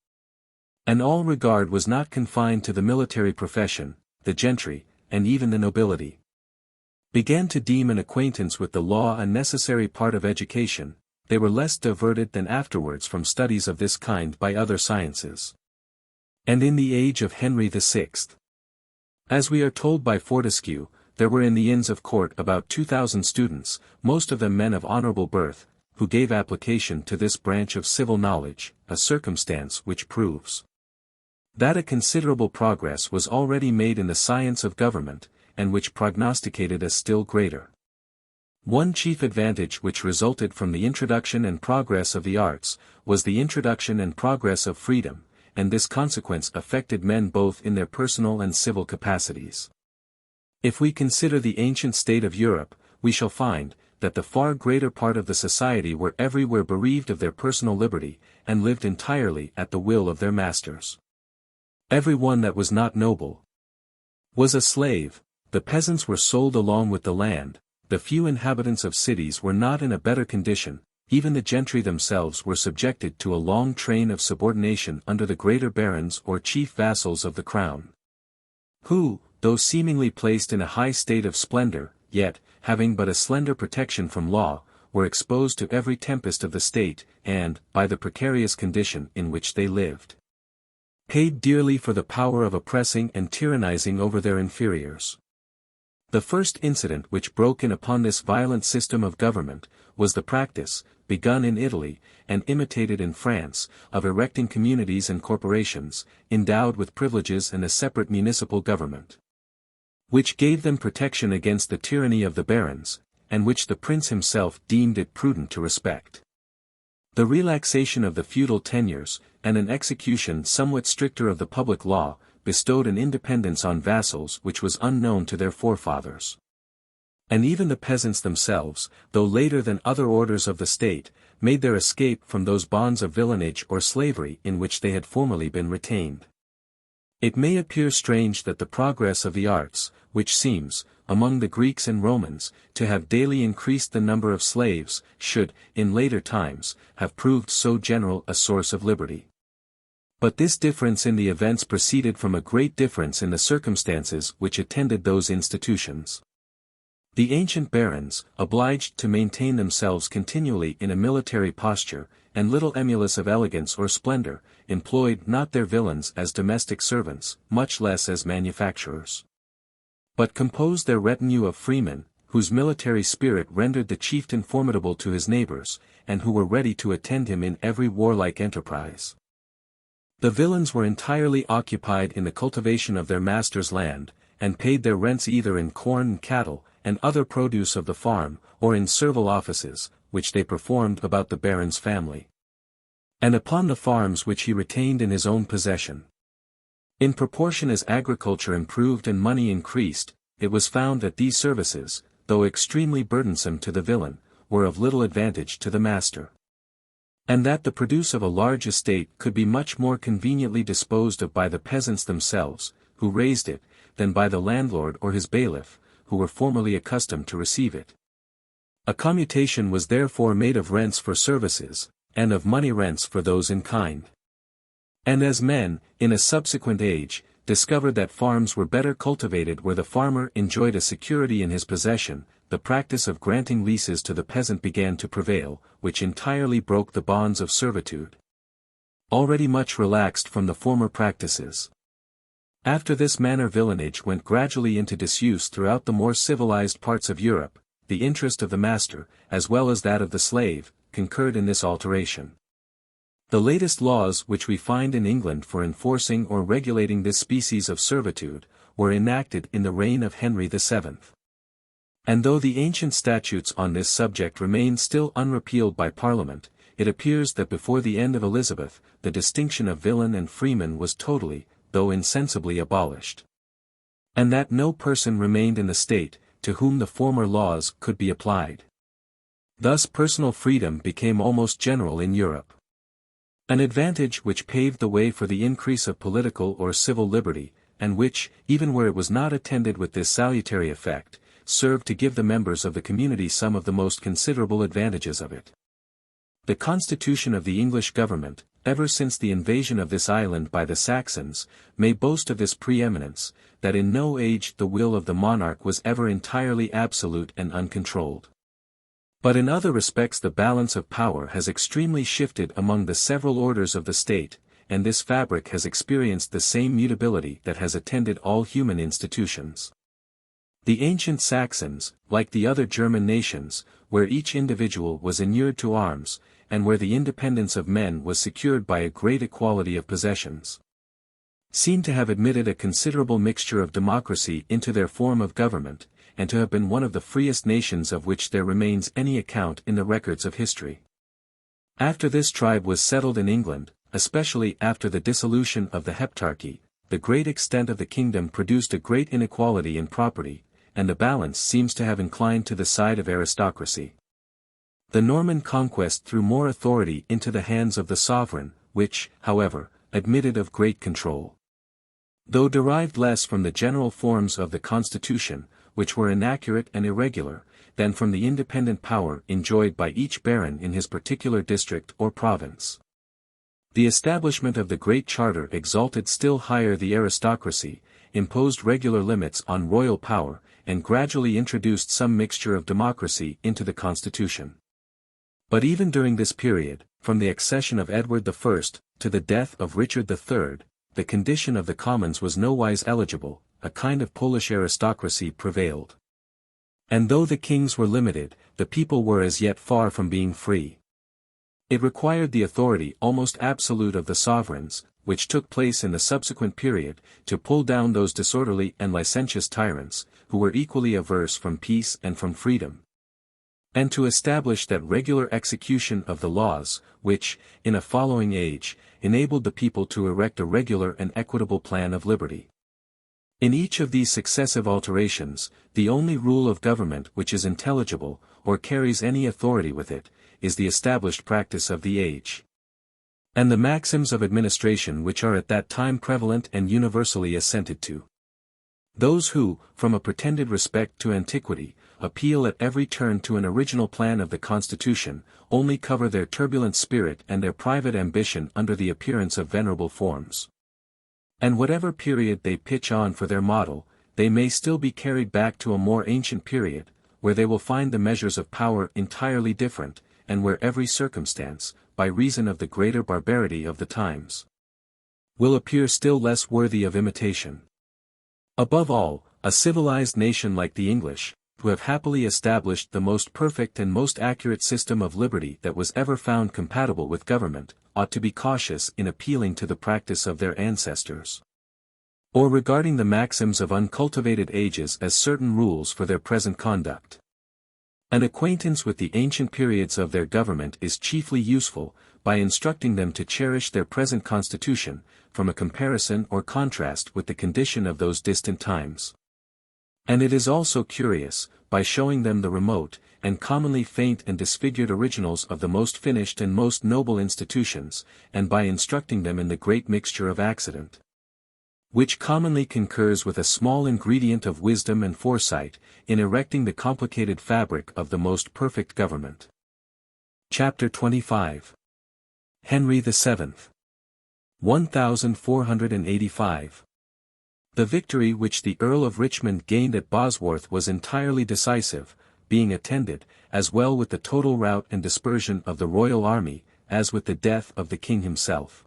And all regard was not confined to the military profession, the gentry, and even the nobility began to deem an acquaintance with the law a necessary part of education. They were less diverted than afterwards from studies of this kind by other sciences. And in the age of Henry VI, as we are told by Fortescue, there were in the Inns of Court about 2,000 students, most of them men of honorable birth, who gave application to this branch of civil knowledge, a circumstance which proves that a considerable progress was already made in the science of government, and which prognosticated a still greater. One chief advantage which resulted from the introduction and progress of the arts, was the introduction and progress of freedom, and this consequence affected men both in their personal and civil capacities. If we consider the ancient state of Europe, we shall find, that the far greater part of the society were everywhere bereaved of their personal liberty, and lived entirely at the will of their masters. Every one that was not noble was a slave, the peasants were sold along with the land, the few inhabitants of cities were not in a better condition, even the gentry themselves were subjected to a long train of subordination under the greater barons or chief vassals of the crown, who, though seemingly placed in a high state of splendor, yet, having but a slender protection from law, were exposed to every tempest of the state, and, by the precarious condition in which they lived, paid dearly for the power of oppressing and tyrannizing over their inferiors. The first incident which broke in upon this violent system of government, was the practice, begun in Italy, and imitated in France, of erecting communities and corporations, endowed with privileges and a separate municipal government, which gave them protection against the tyranny of the barons, and which the prince himself deemed it prudent to respect. The relaxation of the feudal tenures, and an execution somewhat stricter of the public law, bestowed an independence on vassals which was unknown to their forefathers. And even the peasants themselves, though later than other orders of the state, made their escape from those bonds of villanage or slavery in which they had formerly been retained. It may appear strange that the progress of the arts, which seems, among the Greeks and Romans, to have daily increased the number of slaves, should, in later times, have proved so general a source of liberty. But this difference in the events proceeded from a great difference in the circumstances which attended those institutions. The ancient barons, obliged to maintain themselves continually in a military posture, and little emulous of elegance or splendor, employed not their villains as domestic servants, much less as manufacturers, but composed their retinue of freemen, whose military spirit rendered the chieftain formidable to his neighbors, and who were ready to attend him in every warlike enterprise. The villains were entirely occupied in the cultivation of their master's land, and paid their rents either in corn and cattle, and other produce of the farm, or in servile offices, which they performed about the baron's family, and upon the farms which he retained in his own possession. In proportion as agriculture improved and money increased, it was found that these services, though extremely burdensome to the villain, were of little advantage to the master, and that the produce of a large estate could be much more conveniently disposed of by the peasants themselves, who raised it, than by the landlord or his bailiff, who were formerly accustomed to receive it. A commutation was therefore made of rents for services, and of money rents for those in kind. And as men, in a subsequent age, discovered that farms were better cultivated where the farmer enjoyed a security in his possession, the practice of granting leases to the peasant began to prevail, which entirely broke the bonds of servitude, already much relaxed from the former practices. After this manner villanage went gradually into disuse throughout the more civilized parts of Europe. The interest of the master, as well as that of the slave, concurred in this alteration. The latest laws which we find in England for enforcing or regulating this species of servitude, were enacted in the reign of Henry VII. And though the ancient statutes on this subject remain still unrepealed by Parliament, it appears that before the end of Elizabeth, the distinction of villain and freeman was totally, though insensibly abolished. And that no person remained in the state, to whom the former laws could be applied. Thus personal freedom became almost general in Europe. An advantage which paved the way for the increase of political or civil liberty, and which, even where it was not attended with this salutary effect, served to give the members of the community some of the most considerable advantages of it. The constitution of the English government, ever since the invasion of this island by the Saxons, may boast of this preeminence, that in no age the will of the monarch was ever entirely absolute and uncontrolled. But in other respects the balance of power has extremely shifted among the several orders of the state, and this fabric has experienced the same mutability that has attended all human institutions. The ancient Saxons, like the other German nations, where each individual was inured to arms, and where the independence of men was secured by a great equality of possessions, seem to have admitted a considerable mixture of democracy into their form of government, and to have been one of the freest nations of which there remains any account in the records of history. After this tribe was settled in England, especially after the dissolution of the Heptarchy, the great extent of the kingdom produced a great inequality in property, and the balance seems to have inclined to the side of aristocracy. The Norman conquest threw more authority into the hands of the sovereign, which, however, admitted of great control, though derived less from the general forms of the constitution, which were inaccurate and irregular, than from the independent power enjoyed by each baron in his particular district or province. The establishment of the Great Charter exalted still higher the aristocracy, imposed regular limits on royal power, and gradually introduced some mixture of democracy into the constitution. But even during this period, from the accession of Edward I, to the death of Richard III, the condition of the commons was nowise eligible, a kind of Polish aristocracy prevailed. And though the kings were limited, the people were as yet far from being free. It required the authority almost absolute of the sovereigns, which took place in the subsequent period, to pull down those disorderly and licentious tyrants, who were equally averse from peace and from freedom, and to establish that regular execution of the laws, which, in a following age, enabled the people to erect a regular and equitable plan of liberty. In each of these successive alterations, the only rule of government which is intelligible, or carries any authority with it, is the established practice of the age. And the maxims of administration which are at that time prevalent and universally assented to. Those who, from a pretended respect to antiquity, appeal at every turn to an original plan of the Constitution, only cover their turbulent spirit and their private ambition under the appearance of venerable forms. And whatever period they pitch on for their model, they may still be carried back to a more ancient period, where they will find the measures of power entirely different, and where every circumstance, by reason of the greater barbarity of the times, will appear still less worthy of imitation. Above all, a civilized nation like the English, who have happily established the most perfect and most accurate system of liberty that was ever found compatible with government, ought to be cautious in appealing to the practice of their ancestors, or regarding the maxims of uncultivated ages as certain rules for their present conduct. An acquaintance with the ancient periods of their government is chiefly useful, by instructing them to cherish their present constitution, from a comparison or contrast with the condition of those distant times. And it is also curious, by showing them the remote, and commonly faint and disfigured originals of the most finished and most noble institutions, and by instructing them in the great mixture of accident, which commonly concurs with a small ingredient of wisdom and foresight, in erecting the complicated fabric of the most perfect government. Chapter 25. Henry VII. 1485. The victory which the Earl of Richmond gained at Bosworth was entirely decisive, being attended, as well with the total rout and dispersion of the royal army, as with the death of the king himself.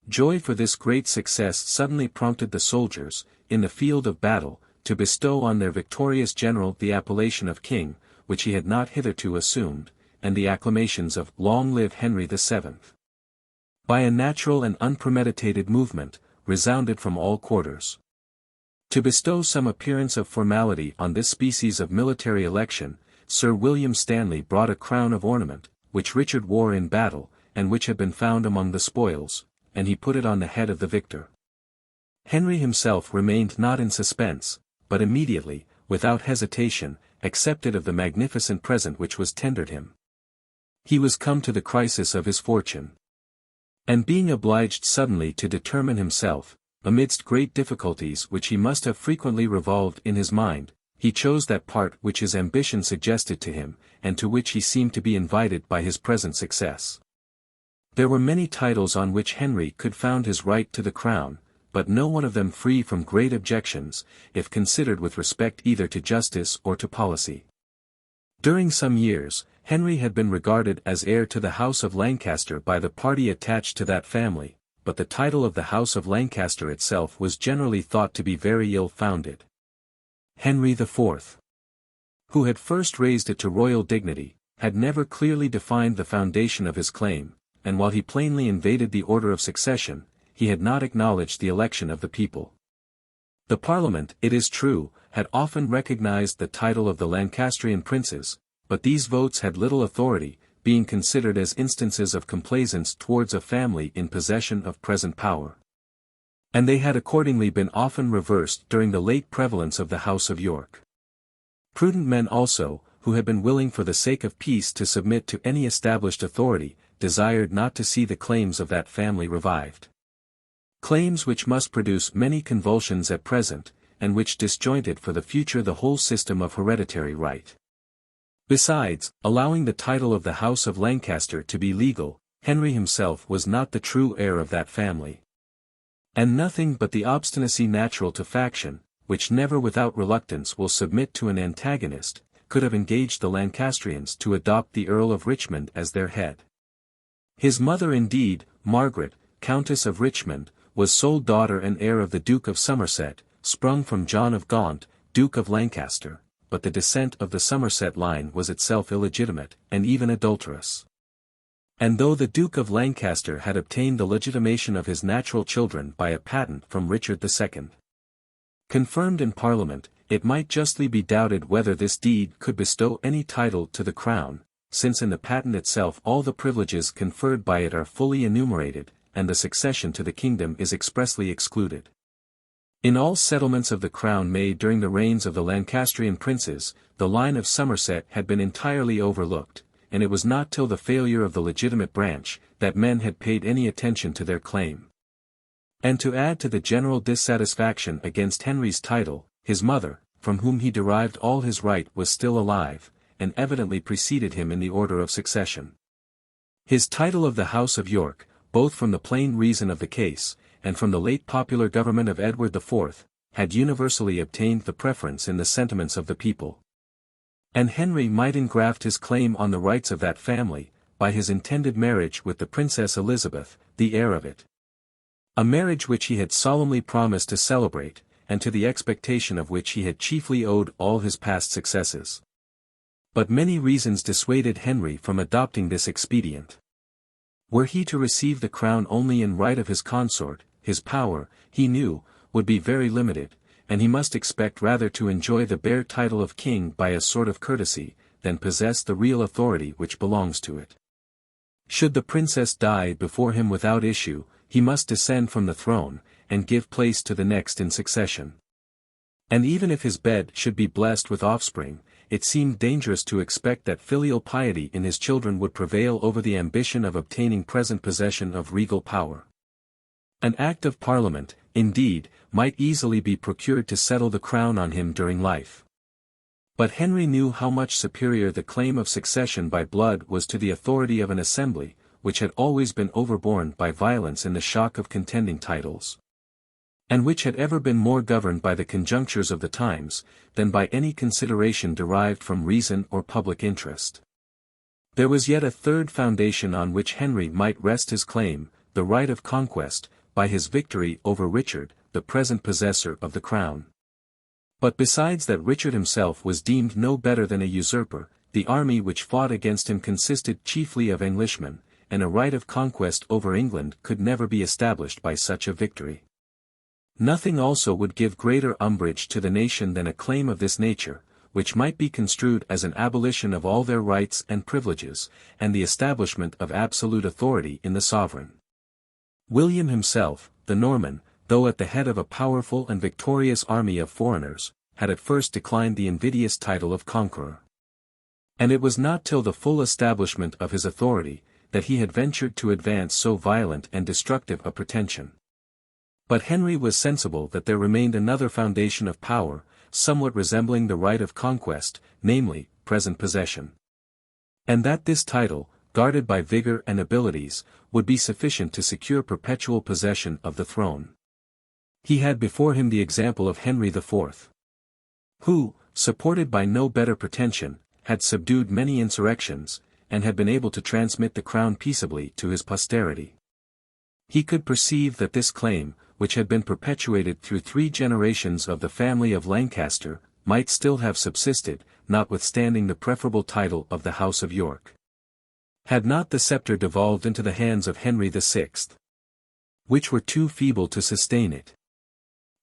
Joy for this great success suddenly prompted the soldiers, in the field of battle, to bestow on their victorious general the appellation of king, which he had not hitherto assumed, and the acclamations of "Long live Henry VII." By a natural and unpremeditated movement, resounded from all quarters. To bestow some appearance of formality on this species of military election, Sir William Stanley brought a crown of ornament, which Richard wore in battle, and which had been found among the spoils, and he put it on the head of the victor. Henry himself remained not in suspense, but immediately, without hesitation, accepted of the magnificent present which was tendered him. He was come to the crisis of his fortune. And being obliged suddenly to determine himself, amidst great difficulties which he must have frequently revolved in his mind, he chose that part which his ambition suggested to him, and to which he seemed to be invited by his present success. There were many titles on which Henry could found his right to the crown, but no one of them free from great objections, if considered with respect either to justice or to policy. During some years, Henry had been regarded as heir to the House of Lancaster by the party attached to that family, but the title of the House of Lancaster itself was generally thought to be very ill-founded. Henry IV, who had first raised it to royal dignity, had never clearly defined the foundation of his claim, and while he plainly invaded the order of succession, he had not acknowledged the election of the people. The Parliament, it is true, had often recognized the title of the Lancastrian princes, but these votes had little authority, being considered as instances of complaisance towards a family in possession of present power. And they had accordingly been often reversed during the late prevalence of the House of York. Prudent men also, who had been willing for the sake of peace to submit to any established authority, desired not to see the claims of that family revived. Claims which must produce many convulsions at present, and which disjointed for the future the whole system of hereditary right. Besides, allowing the title of the House of Lancaster to be legal, Henry himself was not the true heir of that family. And nothing but the obstinacy natural to faction, which never without reluctance will submit to an antagonist, could have engaged the Lancastrians to adopt the Earl of Richmond as their head. His mother indeed, Margaret, Countess of Richmond, was sole daughter and heir of the Duke of Somerset, sprung from John of Gaunt, Duke of Lancaster, but the descent of the Somerset line was itself illegitimate, and even adulterous. And though the Duke of Lancaster had obtained the legitimation of his natural children by a patent from Richard II, confirmed in Parliament, it might justly be doubted whether this deed could bestow any title to the crown, since in the patent itself all the privileges conferred by it are fully enumerated, and the succession to the kingdom is expressly excluded. In all settlements of the crown made during the reigns of the Lancastrian princes, the line of Somerset had been entirely overlooked, and it was not till the failure of the legitimate branch, that men had paid any attention to their claim. And to add to the general dissatisfaction against Henry's title, his mother, from whom he derived all his right, was still alive, and evidently preceded him in the order of succession. His title of the House of York, both from the plain reason of the case, and from the late popular government of Edward IV, had universally obtained the preference in the sentiments of the people. And Henry might engraft his claim on the rights of that family, by his intended marriage with the Princess Elizabeth, the heir of it. A marriage which he had solemnly promised to celebrate, and to the expectation of which he had chiefly owed all his past successes. But many reasons dissuaded Henry from adopting this expedient. Were he to receive the crown only in right of his consort, his power, he knew, would be very limited, and he must expect rather to enjoy the bare title of king by a sort of courtesy, than possess the real authority which belongs to it. Should the princess die before him without issue, he must descend from the throne, and give place to the next in succession. And even if his bed should be blessed with offspring, it seemed dangerous to expect that filial piety in his children would prevail over the ambition of obtaining present possession of regal power. An Act of Parliament, indeed, might easily be procured to settle the crown on him during life. But Henry knew how much superior the claim of succession by blood was to the authority of an assembly, which had always been overborne by violence in the shock of contending titles, and which had ever been more governed by the conjunctures of the times, than by any consideration derived from reason or public interest. There was yet a third foundation on which Henry might rest his claim, the right of conquest, by his victory over Richard, the present possessor of the crown. But besides that Richard himself was deemed no better than a usurper, the army which fought against him consisted chiefly of Englishmen, and a right of conquest over England could never be established by such a victory. Nothing also would give greater umbrage to the nation than a claim of this nature, which might be construed as an abolition of all their rights and privileges, and the establishment of absolute authority in the sovereign. William himself, the Norman, though at the head of a powerful and victorious army of foreigners, had at first declined the invidious title of conqueror. And it was not till the full establishment of his authority, that he had ventured to advance so violent and destructive a pretension. But Henry was sensible that there remained another foundation of power, somewhat resembling the right of conquest, namely, present possession. And that this title, guarded by vigor and abilities, would be sufficient to secure perpetual possession of the throne. He had before him the example of Henry IV, who, supported by no better pretension, had subdued many insurrections, and had been able to transmit the crown peaceably to his posterity. He could perceive that this claim, which had been perpetuated through 3 generations of the family of Lancaster, might still have subsisted, notwithstanding the preferable title of the House of York, had not the sceptre devolved into the hands of Henry VI, which were too feeble to sustain it.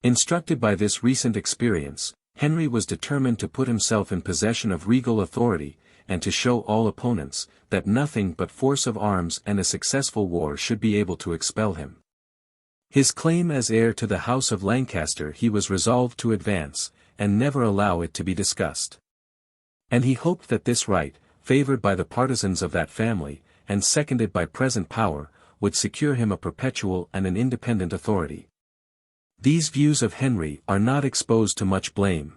Instructed by this recent experience, Henry was determined to put himself in possession of regal authority, and to show all opponents, that nothing but force of arms and a successful war should be able to expel him. His claim as heir to the House of Lancaster he was resolved to advance, and never allow it to be discussed. And he hoped that this right, favored by the partisans of that family, and seconded by present power, would secure him a perpetual and an independent authority. These views of Henry are not exposed to much blame,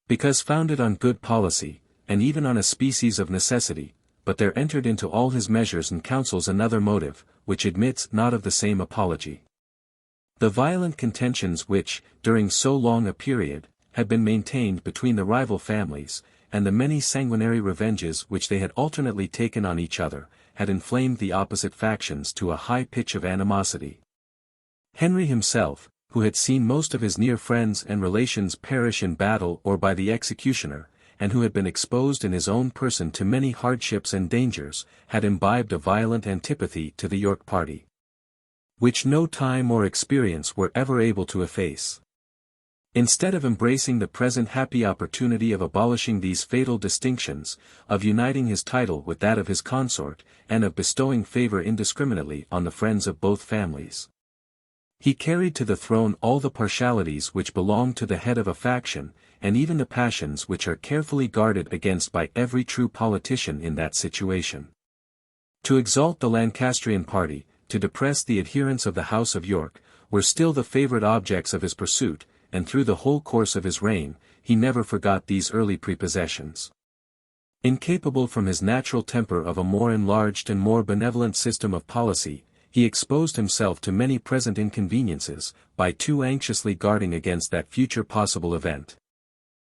because founded on good policy, and even on a species of necessity, but there entered into all his measures and counsels another motive, which admits not of the same apology. The violent contentions which, during so long a period, had been maintained between the rival families, and the many sanguinary revenges which they had alternately taken on each other, had inflamed the opposite factions to a high pitch of animosity. Henry himself, who had seen most of his near friends and relations perish in battle or by the executioner, and who had been exposed in his own person to many hardships and dangers, had imbibed a violent antipathy to the York party, which no time or experience were ever able to efface. Instead of embracing the present happy opportunity of abolishing these fatal distinctions, of uniting his title with that of his consort, and of bestowing favor indiscriminately on the friends of both families, he carried to the throne all the partialities which belong to the head of a faction, and even the passions which are carefully guarded against by every true politician in that situation. To exalt the Lancastrian party, to depress the adherents of the House of York, were still the favourite objects of his pursuit, and through the whole course of his reign, he never forgot these early prepossessions. Incapable from his natural temper of a more enlarged and more benevolent system of policy, he exposed himself to many present inconveniences, by too anxiously guarding against that future possible event,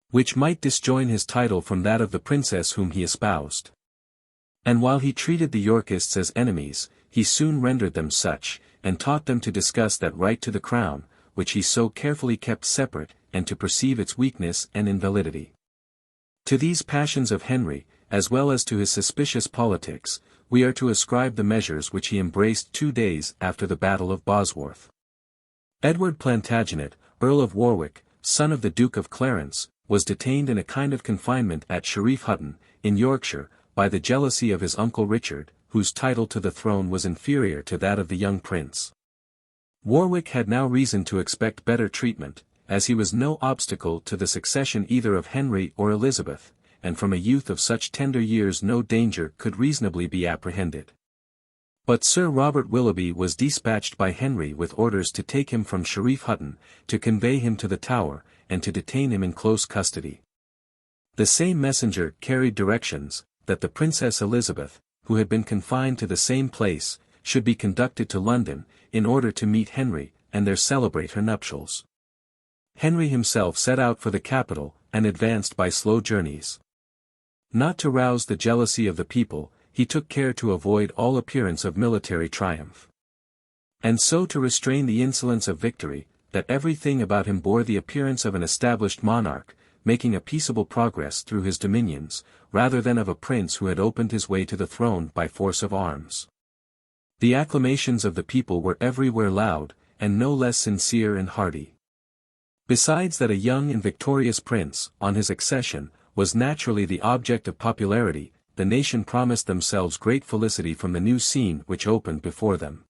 which might disjoin his title from that of the princess whom he espoused. And while he treated the Yorkists as enemies, he soon rendered them such, and taught them to discuss that right to the crown, which he so carefully kept separate, and to perceive its weakness and invalidity. To these passions of Henry, as well as to his suspicious politics, we are to ascribe the measures which he embraced 2 days after the Battle of Bosworth. Edward Plantagenet, Earl of Warwick, son of the Duke of Clarence, was detained in a kind of confinement at Sherif Hutton, in Yorkshire, by the jealousy of his uncle Richard, whose title to the throne was inferior to that of the young prince. Warwick had now reason to expect better treatment, as he was no obstacle to the succession either of Henry or Elizabeth, and from a youth of such tender years no danger could reasonably be apprehended. But Sir Robert Willoughby was dispatched by Henry with orders to take him from Sherif Hutton, to convey him to the Tower, and to detain him in close custody. The same messenger carried directions, that the Princess Elizabeth, who had been confined to the same place, should be conducted to London, in order to meet Henry, and there celebrate her nuptials. Henry himself set out for the capital, and advanced by slow journeys. Not to rouse the jealousy of the people, he took care to avoid all appearance of military triumph, and so to restrain the insolence of victory, that everything about him bore the appearance of an established monarch, making a peaceable progress through his dominions, rather than of a prince who had opened his way to the throne by force of arms. The acclamations of the people were everywhere loud, and no less sincere and hearty. Besides that a young and victorious prince, on his accession, was naturally the object of popularity, the nation promised themselves great felicity from the new scene which opened before them.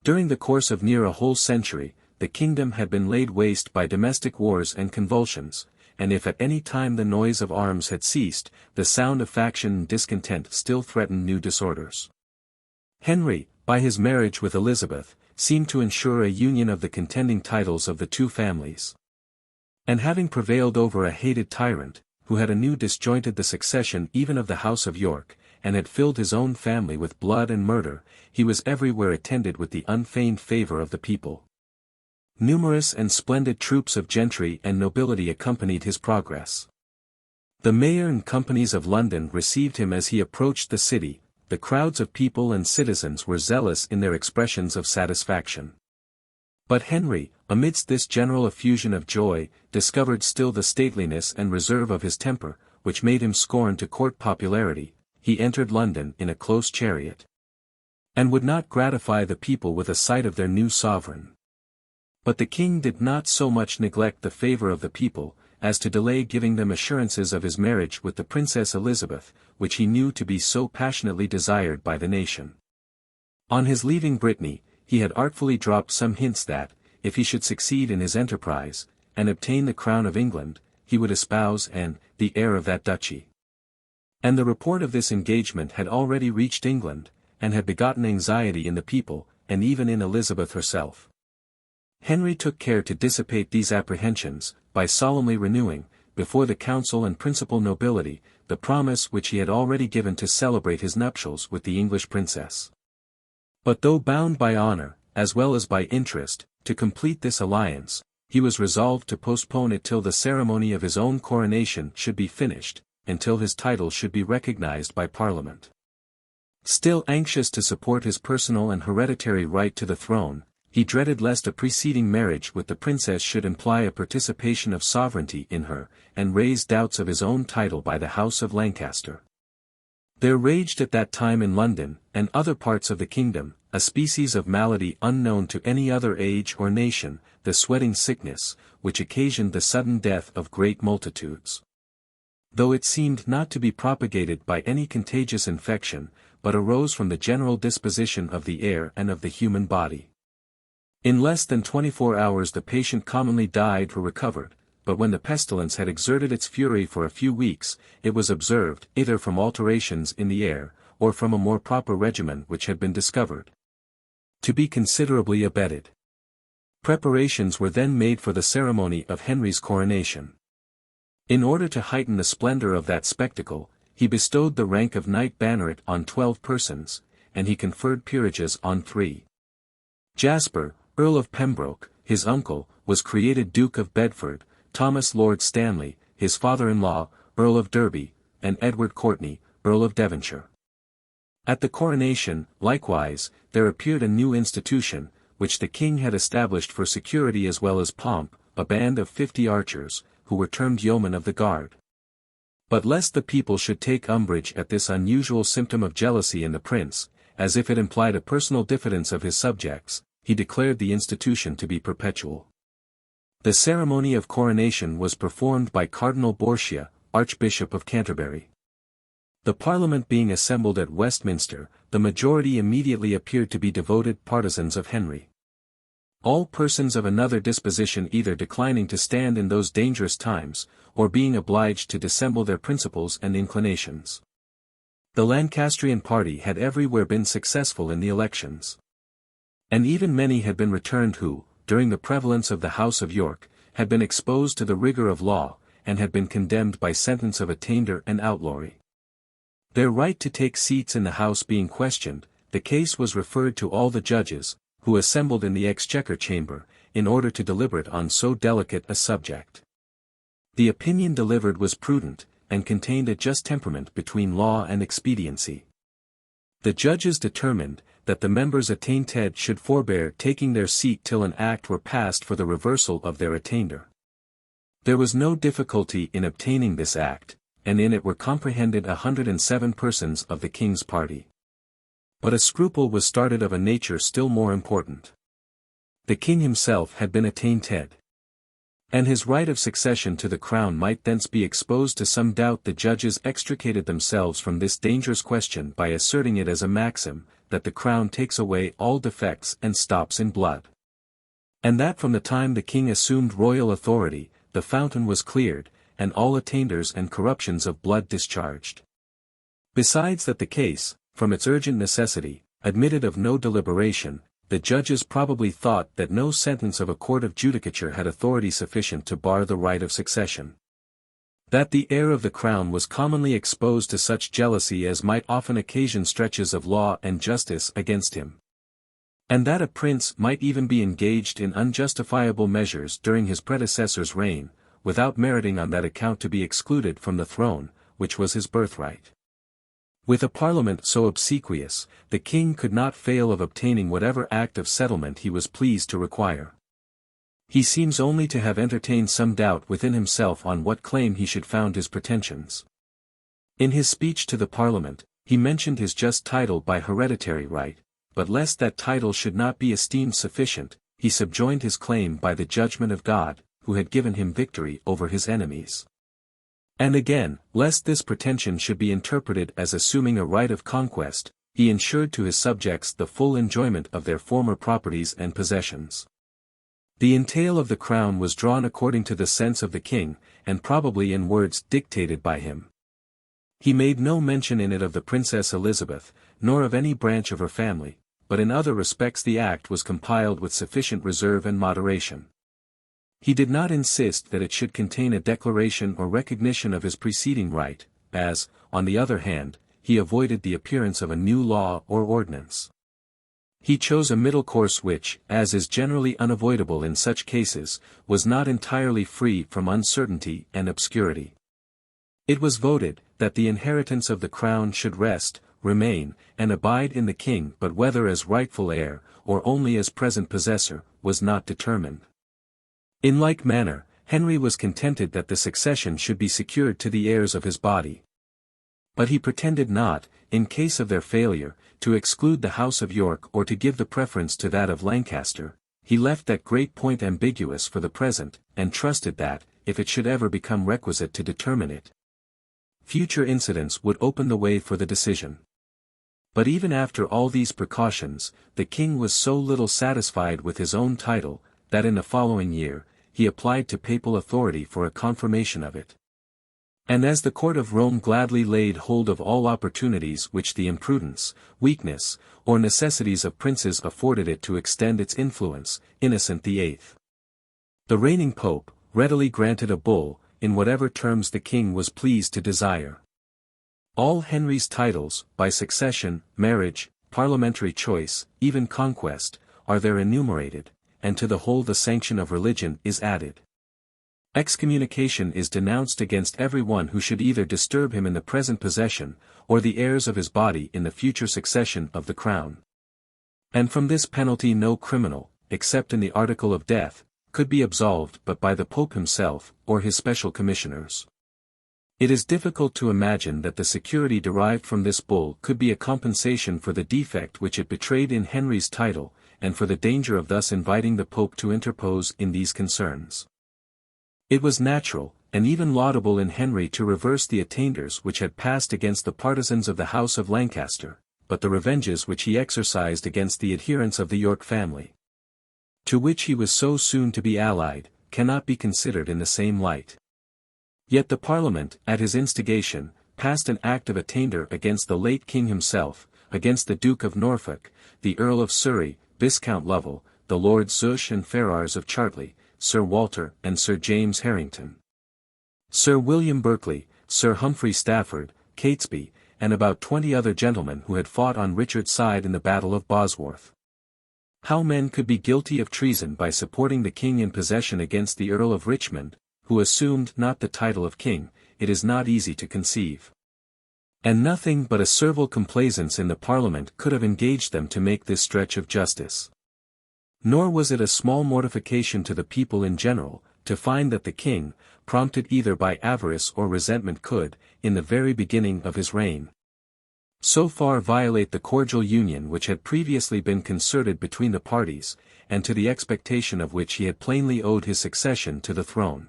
During the course of near a whole century, the kingdom had been laid waste by domestic wars and convulsions, and if at any time the noise of arms had ceased, the sound of faction and discontent still threatened new disorders. Henry, by his marriage with Elizabeth, seemed to ensure a union of the contending titles of the two families. And having prevailed over a hated tyrant, who had anew disjointed the succession even of the House of York, and had filled his own family with blood and murder, he was everywhere attended with the unfeigned favour of the people. Numerous and splendid troops of gentry and nobility accompanied his progress. The mayor and companies of London received him as he approached the city. The crowds of people and citizens were zealous in their expressions of satisfaction. But Henry, amidst this general effusion of joy, discovered still the stateliness and reserve of his temper, which made him scorn to court popularity. He entered London in a close chariot, and would not gratify the people with a sight of their new sovereign. But the king did not so much neglect the favour of the people, as to delay giving them assurances of his marriage with the Princess Elizabeth, which he knew to be so passionately desired by the nation. On his leaving Brittany, he had artfully dropped some hints that, if he should succeed in his enterprise, and obtain the crown of England, he would espouse Anne, the heir of that duchy. And the report of this engagement had already reached England, and had begotten anxiety in the people, and even in Elizabeth herself. Henry took care to dissipate these apprehensions, by solemnly renewing, before the council and principal nobility, the promise which he had already given to celebrate his nuptials with the English princess. But though bound by honour, as well as by interest, to complete this alliance, he was resolved to postpone it till the ceremony of his own coronation should be finished, and till his title should be recognized by Parliament. Still anxious to support his personal and hereditary right to the throne, he dreaded lest a preceding marriage with the princess should imply a participation of sovereignty in her, and raise doubts of his own title by the House of Lancaster. There raged at that time in London, and other parts of the kingdom, a species of malady unknown to any other age or nation, the sweating sickness, which occasioned the sudden death of great multitudes. Though it seemed not to be propagated by any contagious infection, but arose from the general disposition of the air and of the human body. In less than 24 hours the patient commonly died or recovered, but when the pestilence had exerted its fury for a few weeks, it was observed, either from alterations in the air, or from a more proper regimen which had been discovered, to be considerably abated. Preparations were then made for the ceremony of Henry's coronation. In order to heighten the splendor of that spectacle, he bestowed the rank of Knight Banneret on 12 persons, and he conferred peerages on 3. Jasper, Earl of Pembroke, his uncle, was created Duke of Bedford, Thomas Lord Stanley, his father-in-law, Earl of Derby, and Edward Courtenay, Earl of Devonshire. At the coronation, likewise, there appeared a new institution, which the king had established for security as well as pomp, a band of 50 archers, who were termed yeomen of the guard. But lest the people should take umbrage at this unusual symptom of jealousy in the prince, as if it implied a personal diffidence of his subjects, he declared the institution to be perpetual. The ceremony of coronation was performed by Cardinal Borgia, Archbishop of Canterbury. The Parliament being assembled at Westminster, the majority immediately appeared to be devoted partisans of Henry. All persons of another disposition either declining to stand in those dangerous times, or being obliged to dissemble their principles and inclinations. The Lancastrian party had everywhere been successful in the elections. And even many had been returned who, during the prevalence of the House of York, had been exposed to the rigor of law, and had been condemned by sentence of attainder and outlawry. Their right to take seats in the House being questioned, the case was referred to all the judges, who assembled in the Exchequer Chamber, in order to deliberate on so delicate a subject. The opinion delivered was prudent, and contained a just temperament between law and expediency. The judges determined, that the members attainted should forbear taking their seat till an act were passed for the reversal of their attainder. There was no difficulty in obtaining this act, and in it were comprehended 107 persons of the king's party. But a scruple was started of a nature still more important. The king himself had been attainted, and his right of succession to the crown might thence be exposed to some doubt. The judges extricated themselves from this dangerous question by asserting it as a maxim, that the crown takes away all defects and stops in blood. And that from the time the king assumed royal authority, the fountain was cleared, and all attainders and corruptions of blood discharged. Besides that the case, from its urgent necessity, admitted of no deliberation, the judges probably thought that no sentence of a court of judicature had authority sufficient to bar the right of succession. That the heir of the crown was commonly exposed to such jealousy as might often occasion stretches of law and justice against him. And that a prince might even be engaged in unjustifiable measures during his predecessor's reign, without meriting on that account to be excluded from the throne, which was his birthright. With a parliament so obsequious, the king could not fail of obtaining whatever act of settlement he was pleased to require. He seems only to have entertained some doubt within himself on what claim he should found his pretensions. In his speech to the parliament, he mentioned his just title by hereditary right, but lest that title should not be esteemed sufficient, he subjoined his claim by the judgment of God, who had given him victory over his enemies. And again, lest this pretension should be interpreted as assuming a right of conquest, he ensured to his subjects the full enjoyment of their former properties and possessions. The entail of the crown was drawn according to the sense of the king, and probably in words dictated by him. He made no mention in it of the Princess Elizabeth, nor of any branch of her family, but in other respects the act was compiled with sufficient reserve and moderation. He did not insist that it should contain a declaration or recognition of his preceding right, as, on the other hand, he avoided the appearance of a new law or ordinance. He chose a middle course which, as is generally unavoidable in such cases, was not entirely free from uncertainty and obscurity. It was voted, that the inheritance of the crown should rest, remain, and abide in the king, but whether as rightful heir, or only as present possessor, was not determined. In like manner, Henry was contented that the succession should be secured to the heirs of his body. But he pretended not, in case of their failure, to exclude the House of York or to give the preference to that of Lancaster. he left that great point ambiguous for the present, and trusted that, if it should ever become requisite to determine it, future incidents would open the way for the decision. But even after all these precautions, the king was so little satisfied with his own title, that in the following year, he applied to papal authority for a confirmation of it. And as the court of Rome gladly laid hold of all opportunities which the imprudence, weakness, or necessities of princes afforded it to extend its influence, Innocent VIII, the reigning pope, readily granted a bull, in whatever terms the king was pleased to desire. All Henry's titles, by succession, marriage, parliamentary choice, even conquest, are there enumerated, and to the whole the sanction of religion is added. Excommunication is denounced against every one who should either disturb him in the present possession, or the heirs of his body in the future succession of the crown. And from this penalty no criminal, except in the article of death, could be absolved but by the Pope himself, or his special commissioners. It is difficult to imagine that the security derived from this bull could be a compensation for the defect which it betrayed in Henry's title, and for the danger of thus inviting the Pope to interpose in these concerns. It was natural, and even laudable in Henry to reverse the attainders which had passed against the partisans of the House of Lancaster, but the revenges which he exercised against the adherents of the York family, to which he was so soon to be allied, cannot be considered in the same light. Yet the Parliament, at his instigation, passed an act of attainder against the late king himself, against the Duke of Norfolk, the Earl of Surrey, Viscount Lovell, the Lords Zouche and Ferrars of Chartley, Sir Walter and Sir James Harrington, Sir William Berkeley, Sir Humphrey Stafford, Catesby, and about 20 other gentlemen who had fought on Richard's side in the Battle of Bosworth. How men could be guilty of treason by supporting the king in possession against the Earl of Richmond, who assumed not the title of king, it is not easy to conceive. And nothing but a servile complaisance in the Parliament could have engaged them to make this stretch of justice. Nor was it a small mortification to the people in general, to find that the king, prompted either by avarice or resentment could, in the very beginning of his reign, so far violate the cordial union which had previously been concerted between the parties, and to the expectation of which he had plainly owed his succession to the throne.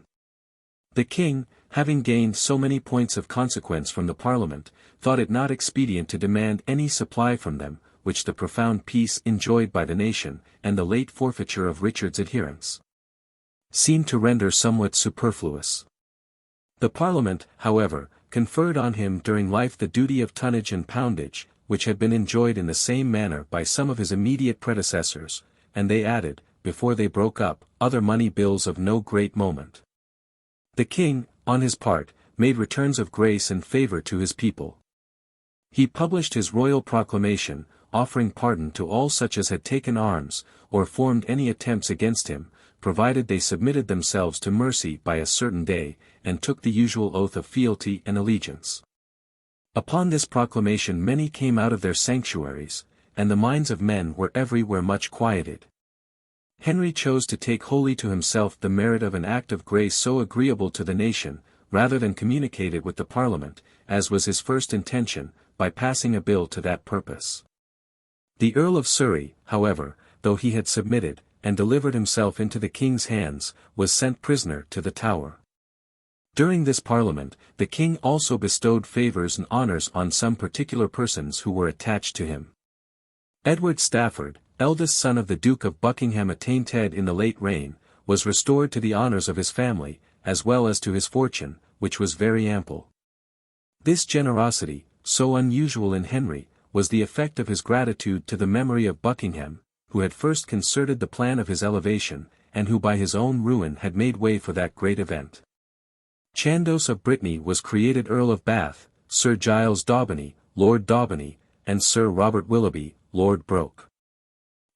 The king, having gained so many points of consequence from the Parliament, thought it not expedient to demand any supply from them, which the profound peace enjoyed by the nation, and the late forfeiture of Richard's adherents, seemed to render somewhat superfluous. The Parliament, however, conferred on him during life the duty of tonnage and poundage, which had been enjoyed in the same manner by some of his immediate predecessors, and they added, before they broke up, other money bills of no great moment. The king, on his part, made returns of grace and favour to his people. He published his royal proclamation, offering pardon to all such as had taken arms, or formed any attempts against him, provided they submitted themselves to mercy by a certain day, and took the usual oath of fealty and allegiance. Upon this proclamation many came out of their sanctuaries, and the minds of men were everywhere much quieted. Henry chose to take wholly to himself the merit of an act of grace so agreeable to the nation, rather than communicate it with the Parliament, as was his first intention, by passing a bill to that purpose. The Earl of Surrey, however, though he had submitted, and delivered himself into the king's hands, was sent prisoner to the Tower. During this Parliament, the king also bestowed favours and honours on some particular persons who were attached to him. Edward Stafford, eldest son of the Duke of Buckingham attainted in the late reign, was restored to the honours of his family, as well as to his fortune, which was very ample. This generosity, so unusual in Henry, was the effect of his gratitude to the memory of Buckingham, who had first concerted the plan of his elevation, and who by his own ruin had made way for that great event. Chandos of Brittany was created Earl of Bath, Sir Giles Daubeny, Lord Daubeny, and Sir Robert Willoughby, Lord Broke.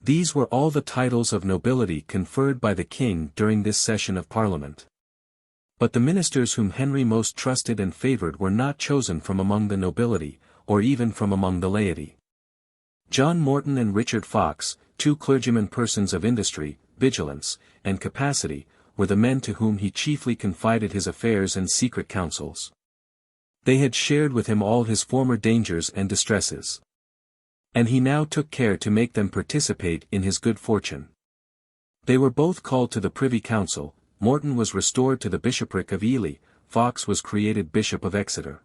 These were all the titles of nobility conferred by the king during this session of Parliament. But the ministers whom Henry most trusted and favoured were not chosen from among the nobility, or even from among the laity. John Morton and Richard Fox, two clergymen persons of industry, vigilance, and capacity, were the men to whom he chiefly confided his affairs and secret counsels. They had shared with him all his former dangers and distresses, and he now took care to make them participate in his good fortune. They were both called to the Privy Council. Morton was restored to the bishopric of Ely, Fox was created Bishop of Exeter.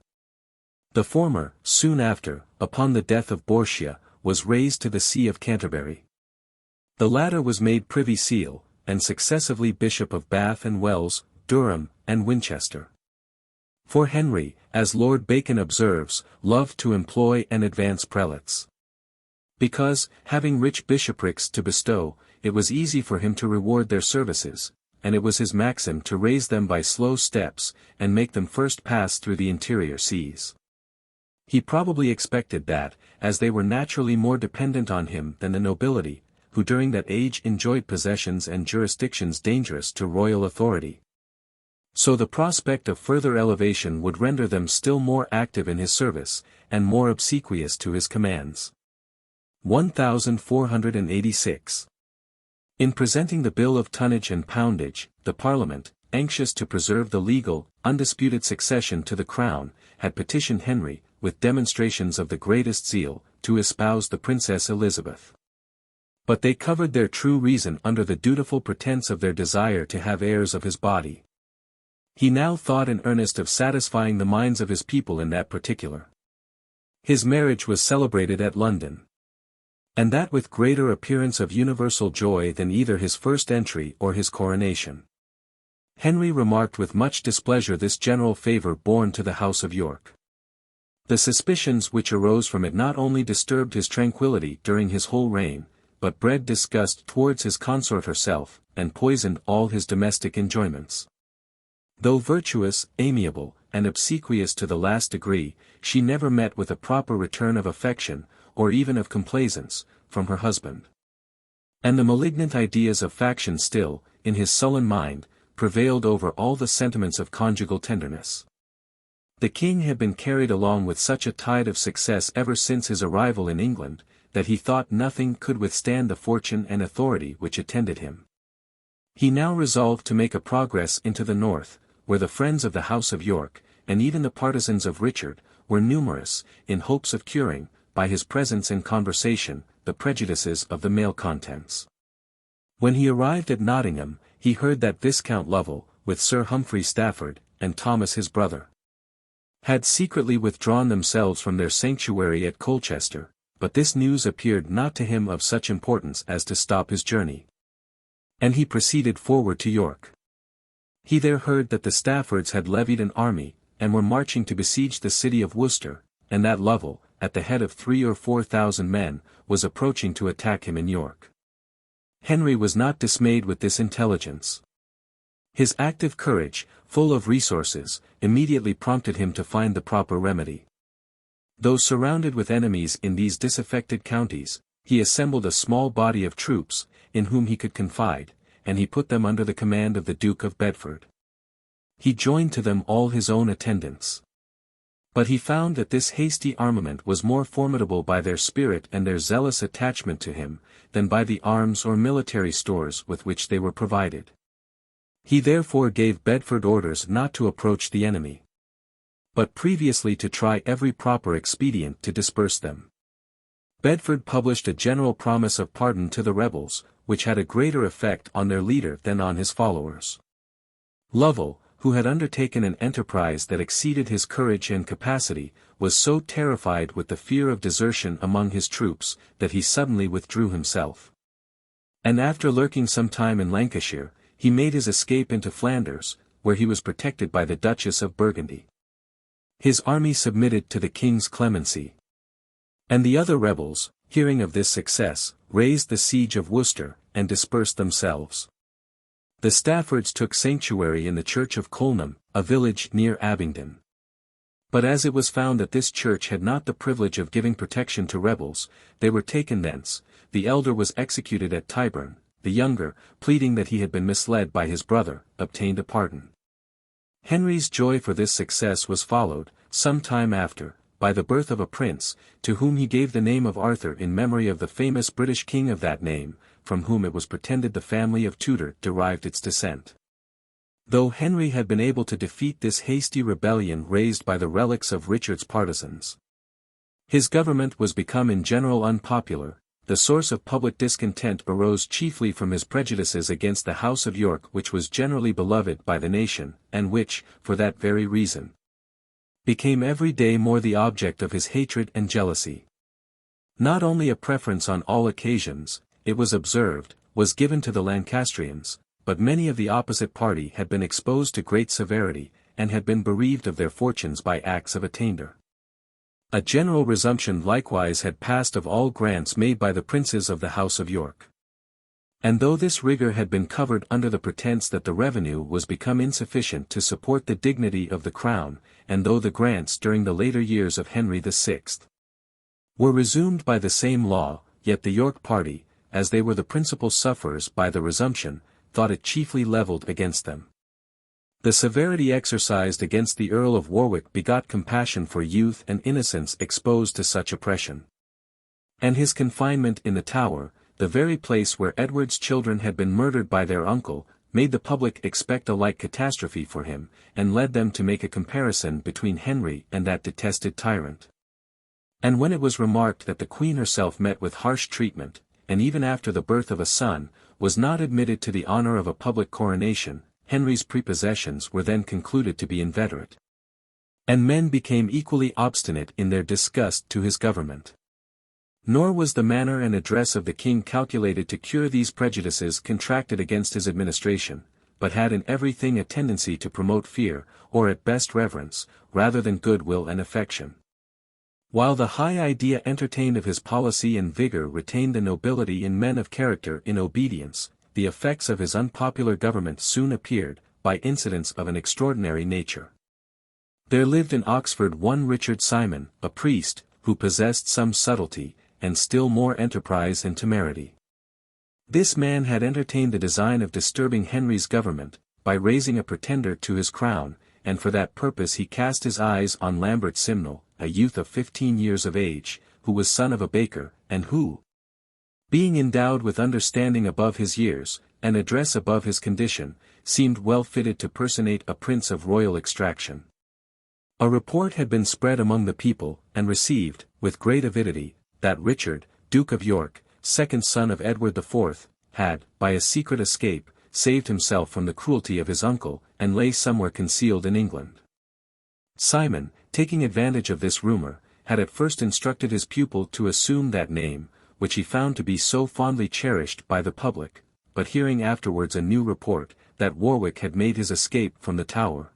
The former, soon after, upon the death of Bortia, was raised to the see of Canterbury. The latter was made Privy Seal, and successively Bishop of Bath and Wells, Durham, and Winchester. For Henry, as Lord Bacon observes, loved to employ and advance prelates. Because, having rich bishoprics to bestow, it was easy for him to reward their services, and it was his maxim to raise them by slow steps, and make them first pass through the interior seas. He probably expected that, as they were naturally more dependent on him than the nobility, who during that age enjoyed possessions and jurisdictions dangerous to royal authority, so the prospect of further elevation would render them still more active in his service, and more obsequious to his commands. 1486. In presenting the Bill of Tonnage and Poundage, the Parliament, anxious to preserve the legal, undisputed succession to the crown, had petitioned Henry, with demonstrations of the greatest zeal, to espouse the Princess Elizabeth. But they covered their true reason under the dutiful pretence of their desire to have heirs of his body. He now thought in earnest of satisfying the minds of his people in that particular. His marriage was celebrated at London, and that with greater appearance of universal joy than either his first entry or his coronation. Henry remarked with much displeasure this general favour borne to the House of York. The suspicions which arose from it not only disturbed his tranquillity during his whole reign, but bred disgust towards his consort herself, and poisoned all his domestic enjoyments. Though virtuous, amiable, and obsequious to the last degree, she never met with a proper return of affection, or even of complaisance, from her husband. And the malignant ideas of faction still, in his sullen mind, prevailed over all the sentiments of conjugal tenderness. The king had been carried along with such a tide of success ever since his arrival in England, that he thought nothing could withstand the fortune and authority which attended him. He now resolved to make a progress into the north, where the friends of the House of York, and even the partisans of Richard, were numerous, in hopes of curing, by his presence and conversation, the prejudices of the male contents. When he arrived at Nottingham, he heard that Viscount Lovell, with Sir Humphrey Stafford, and Thomas his brother, had secretly withdrawn themselves from their sanctuary at Colchester, but this news appeared not to him of such importance as to stop his journey. And he proceeded forward to York. He there heard that the Staffords had levied an army, and were marching to besiege the city of Worcester, and that Lovell, at the head of 3,000 or 4,000 men, was approaching to attack him in York. Henry was not dismayed with this intelligence. His active courage, full of resources, immediately prompted him to find the proper remedy. Though surrounded with enemies in these disaffected counties, he assembled a small body of troops, in whom he could confide, and he put them under the command of the Duke of Bedford. He joined to them all his own attendants. But he found that this hasty armament was more formidable by their spirit and their zealous attachment to him, than by the arms or military stores with which they were provided. He therefore gave Bedford orders not to approach the enemy, but previously to try every proper expedient to disperse them. Bedford published a general promise of pardon to the rebels, which had a greater effect on their leader than on his followers. Lovell, who had undertaken an enterprise that exceeded his courage and capacity, was so terrified with the fear of desertion among his troops, that he suddenly withdrew himself. And after lurking some time in Lancashire, he made his escape into Flanders, where he was protected by the Duchess of Burgundy. His army submitted to the king's clemency. And the other rebels, hearing of this success, raised the siege of Worcester, and dispersed themselves. The Staffords took sanctuary in the church of Colnham, a village near Abingdon. But as it was found that this church had not the privilege of giving protection to rebels, they were taken thence. The elder was executed at Tyburn, the younger, pleading that he had been misled by his brother, obtained a pardon. Henry's joy for this success was followed, some time after, by the birth of a prince, to whom he gave the name of Arthur in memory of the famous British king of that name, from whom it was pretended the family of Tudor derived its descent. Though Henry had been able to defeat this hasty rebellion raised by the relics of Richard's partisans, his government was become in general unpopular, the source of public discontent arose chiefly from his prejudices against the House of York, which was generally beloved by the nation, and which, for that very reason, became every day more the object of his hatred and jealousy. Not only a preference on all occasions, it was observed, was given to the Lancastrians, but many of the opposite party had been exposed to great severity, and had been bereaved of their fortunes by acts of attainder. A general resumption likewise had passed of all grants made by the princes of the House of York. And though this rigor had been covered under the pretence that the revenue was become insufficient to support the dignity of the crown, and though the grants during the later years of Henry VI were resumed by the same law, yet the York party, as they were the principal sufferers by the resumption, thought it chiefly levelled against them. The severity exercised against the Earl of Warwick begot compassion for youth and innocence exposed to such oppression. And his confinement in the Tower, the very place where Edward's children had been murdered by their uncle, made the public expect a like catastrophe for him, and led them to make a comparison between Henry and that detested tyrant. And when it was remarked that the Queen herself met with harsh treatment, and even after the birth of a son, was not admitted to the honour of a public coronation, Henry's prepossessions were then concluded to be inveterate. And men became equally obstinate in their disgust to his government. Nor was the manner and address of the king calculated to cure these prejudices contracted against his administration, but had in everything a tendency to promote fear, or at best reverence, rather than goodwill and affection. While the high idea entertained of his policy and vigour retained the nobility in men of character in obedience, the effects of his unpopular government soon appeared, by incidents of an extraordinary nature. There lived in Oxford one Richard Simon, a priest, who possessed some subtlety, and still more enterprise and temerity. This man had entertained the design of disturbing Henry's government, by raising a pretender to his crown, and for that purpose he cast his eyes on Lambert Simnel, a youth of 15 years of age, who was son of a baker, and who, being endowed with understanding above his years, and address above his condition, seemed well fitted to personate a prince of royal extraction. A report had been spread among the people, and received, with great avidity, that Richard, Duke of York, second son of Edward IV, had, by a secret escape, saved himself from the cruelty of his uncle, and lay somewhere concealed in England. Simon, taking advantage of this rumour, had at first instructed his pupil to assume that name, which he found to be so fondly cherished by the public, but hearing afterwards a new report, that Warwick had made his escape from the Tower,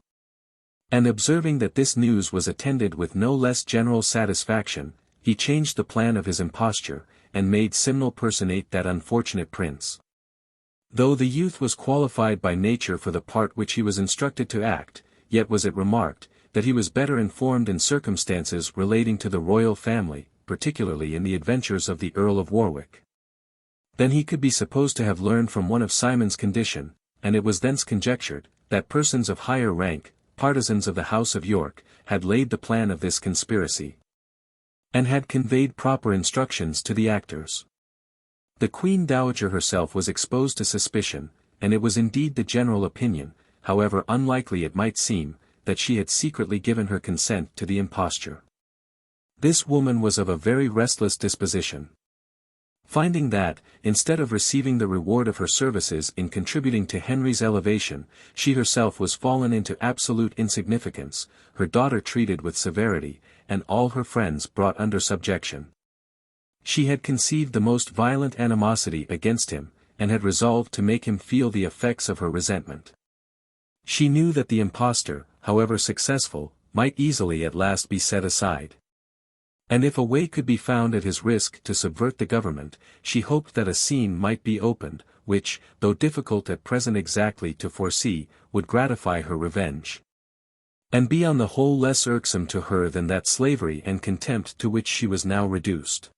and observing that this news was attended with no less general satisfaction, he changed the plan of his imposture, and made Simnel personate that unfortunate prince. Though the youth was qualified by nature for the part which he was instructed to act, yet was it remarked, that he was better informed in circumstances relating to the royal family, particularly in the adventures of the Earl of Warwick, than he could be supposed to have learned from one of Simon's condition, and it was thence conjectured, that persons of higher rank, partisans of the House of York, had laid the plan of this conspiracy, and had conveyed proper instructions to the actors. The Queen Dowager herself was exposed to suspicion, and it was indeed the general opinion, however unlikely it might seem, that she had secretly given her consent to the imposture. This woman was of a very restless disposition. Finding that, instead of receiving the reward of her services in contributing to Henry's elevation, she herself was fallen into absolute insignificance, her daughter treated with severity, and all her friends brought under subjection, she had conceived the most violent animosity against him, and had resolved to make him feel the effects of her resentment. She knew that the impostor, however successful, might easily at last be set aside. And if a way could be found at his risk to subvert the government, she hoped that a scene might be opened, which, though difficult at present exactly to foresee, would gratify her revenge, and be on the whole less irksome to her than that slavery and contempt to which she was now reduced.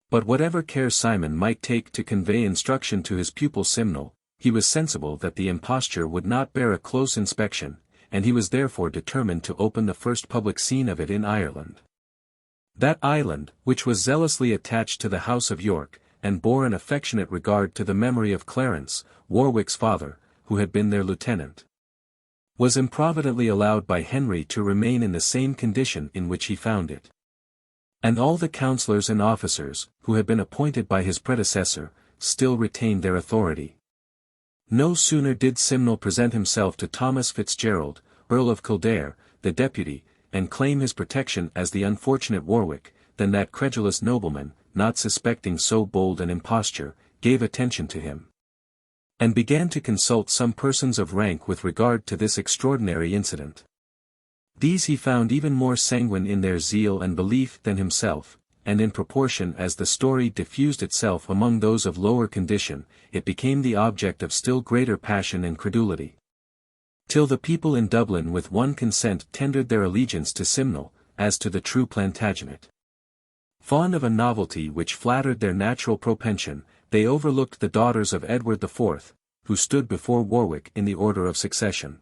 But whatever care Simon might take to convey instruction to his pupil Simnel, he was sensible that the imposture would not bear a close inspection, and he was therefore determined to open the first public scene of it in Ireland. That island, which was zealously attached to the House of York, and bore an affectionate regard to the memory of Clarence, Warwick's father, who had been their lieutenant, was improvidently allowed by Henry to remain in the same condition in which he found it. And all the councillors and officers, who had been appointed by his predecessor, still retained their authority. No sooner did Simnel present himself to Thomas Fitzgerald, Earl of Kildare, the deputy, and claim his protection as the unfortunate Warwick, than that credulous nobleman, not suspecting so bold an imposture, gave attention to him, and began to consult some persons of rank with regard to this extraordinary incident. These he found even more sanguine in their zeal and belief than himself, and in proportion as the story diffused itself among those of lower condition, it became the object of still greater passion and credulity. Till the people in Dublin with one consent tendered their allegiance to Simnel, as to the true Plantagenet. Fond of a novelty which flattered their natural propension, they overlooked the daughters of Edward IV, who stood before Warwick in the order of succession.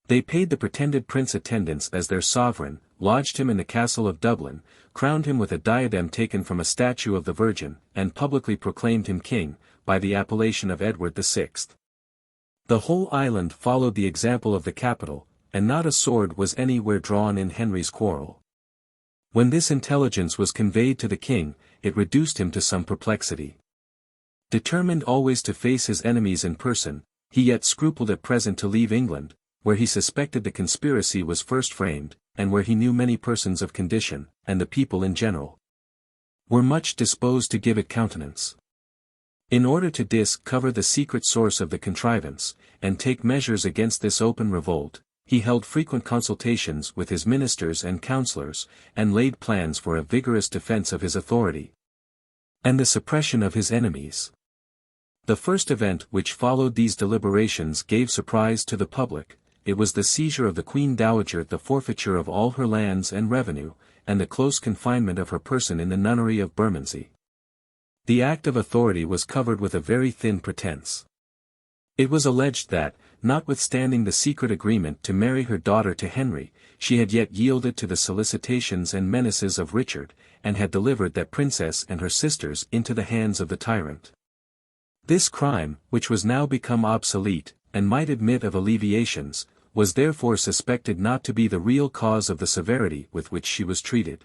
They paid the pretended prince attendance as their sovereign, lodged him in the castle of Dublin, crowned him with a diadem taken from a statue of the Virgin, and publicly proclaimed him king, by the appellation of Edward VI. The whole island followed the example of the capital, and not a sword was anywhere drawn in Henry's quarrel. When this intelligence was conveyed to the king, it reduced him to some perplexity. Determined always to face his enemies in person, he yet scrupled at present to leave England, where he suspected the conspiracy was first framed, and where he knew many persons of condition, and the people in general, were much disposed to give it countenance. In order to discover the secret source of the contrivance, and take measures against this open revolt, he held frequent consultations with his ministers and councillors, and laid plans for a vigorous defence of his authority, and the suppression of his enemies. The first event which followed these deliberations gave surprise to the public. It was the seizure of the Queen Dowager, the forfeiture of all her lands and revenue, and the close confinement of her person in the nunnery of Bermondsey. The act of authority was covered with a very thin pretence. It was alleged that, notwithstanding the secret agreement to marry her daughter to Henry, she had yet yielded to the solicitations and menaces of Richard, and had delivered that princess and her sisters into the hands of the tyrant. This crime, which was now become obsolete, and might admit of alleviations, was therefore suspected not to be the real cause of the severity with which she was treated.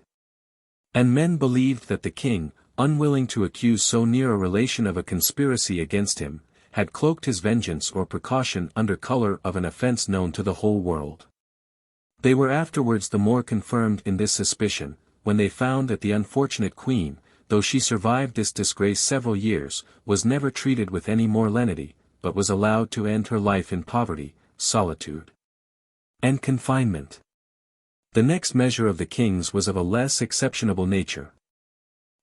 And men believed that the king, unwilling to accuse so near a relation of a conspiracy against him, had cloaked his vengeance or precaution under colour of an offence known to the whole world. They were afterwards the more confirmed in this suspicion, when they found that the unfortunate queen, though she survived this disgrace several years, was never treated with any more lenity, but was allowed to end her life in poverty, solitude, and confinement. The next measure of the king's was of a less exceptionable nature.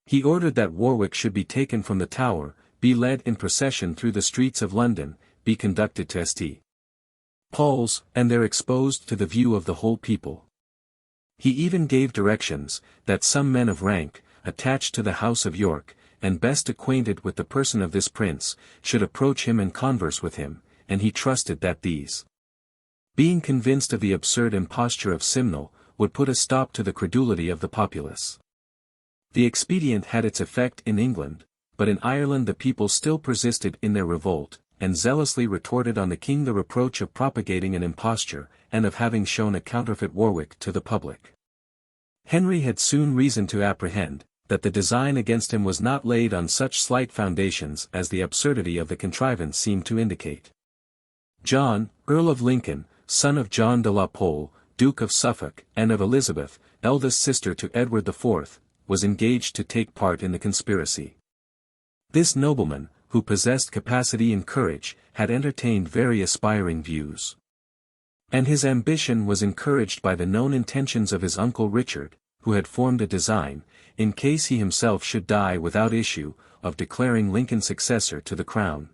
He ordered that Warwick should be taken from the Tower, be led in procession through the streets of London, be conducted to St. Paul's, and there exposed to the view of the whole people. He even gave directions, that some men of rank, attached to the House of York, and best acquainted with the person of this prince, should approach him and converse with him, and he trusted that these, being convinced of the absurd imposture of Simnel, would put a stop to the credulity of the populace. The expedient had its effect in England, but in Ireland the people still persisted in their revolt, and zealously retorted on the king the reproach of propagating an imposture, and of having shown a counterfeit Warwick to the public. Henry had soon reason to apprehend, that the design against him was not laid on such slight foundations as the absurdity of the contrivance seemed to indicate. John, Earl of Lincoln, son of John de la Pole, Duke of Suffolk, and of Elizabeth, eldest sister to Edward IV, was engaged to take part in the conspiracy. This nobleman, who possessed capacity and courage, had entertained very aspiring views. And his ambition was encouraged by the known intentions of his uncle Richard, who had formed a design, in case he himself should die without issue, of declaring Lincoln successor to the crown.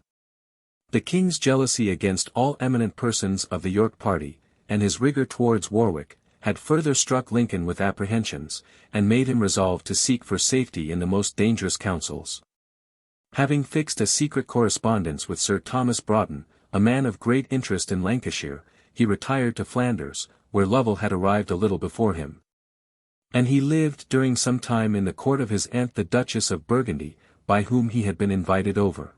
The king's jealousy against all eminent persons of the York party, and his rigor towards Warwick, had further struck Lincoln with apprehensions, and made him resolve to seek for safety in the most dangerous counsels. Having fixed a secret correspondence with Sir Thomas Broughton, a man of great interest in Lancashire, he retired to Flanders, where Lovell had arrived a little before him. And he lived during some time in the court of his aunt the Duchess of Burgundy, by whom he had been invited over.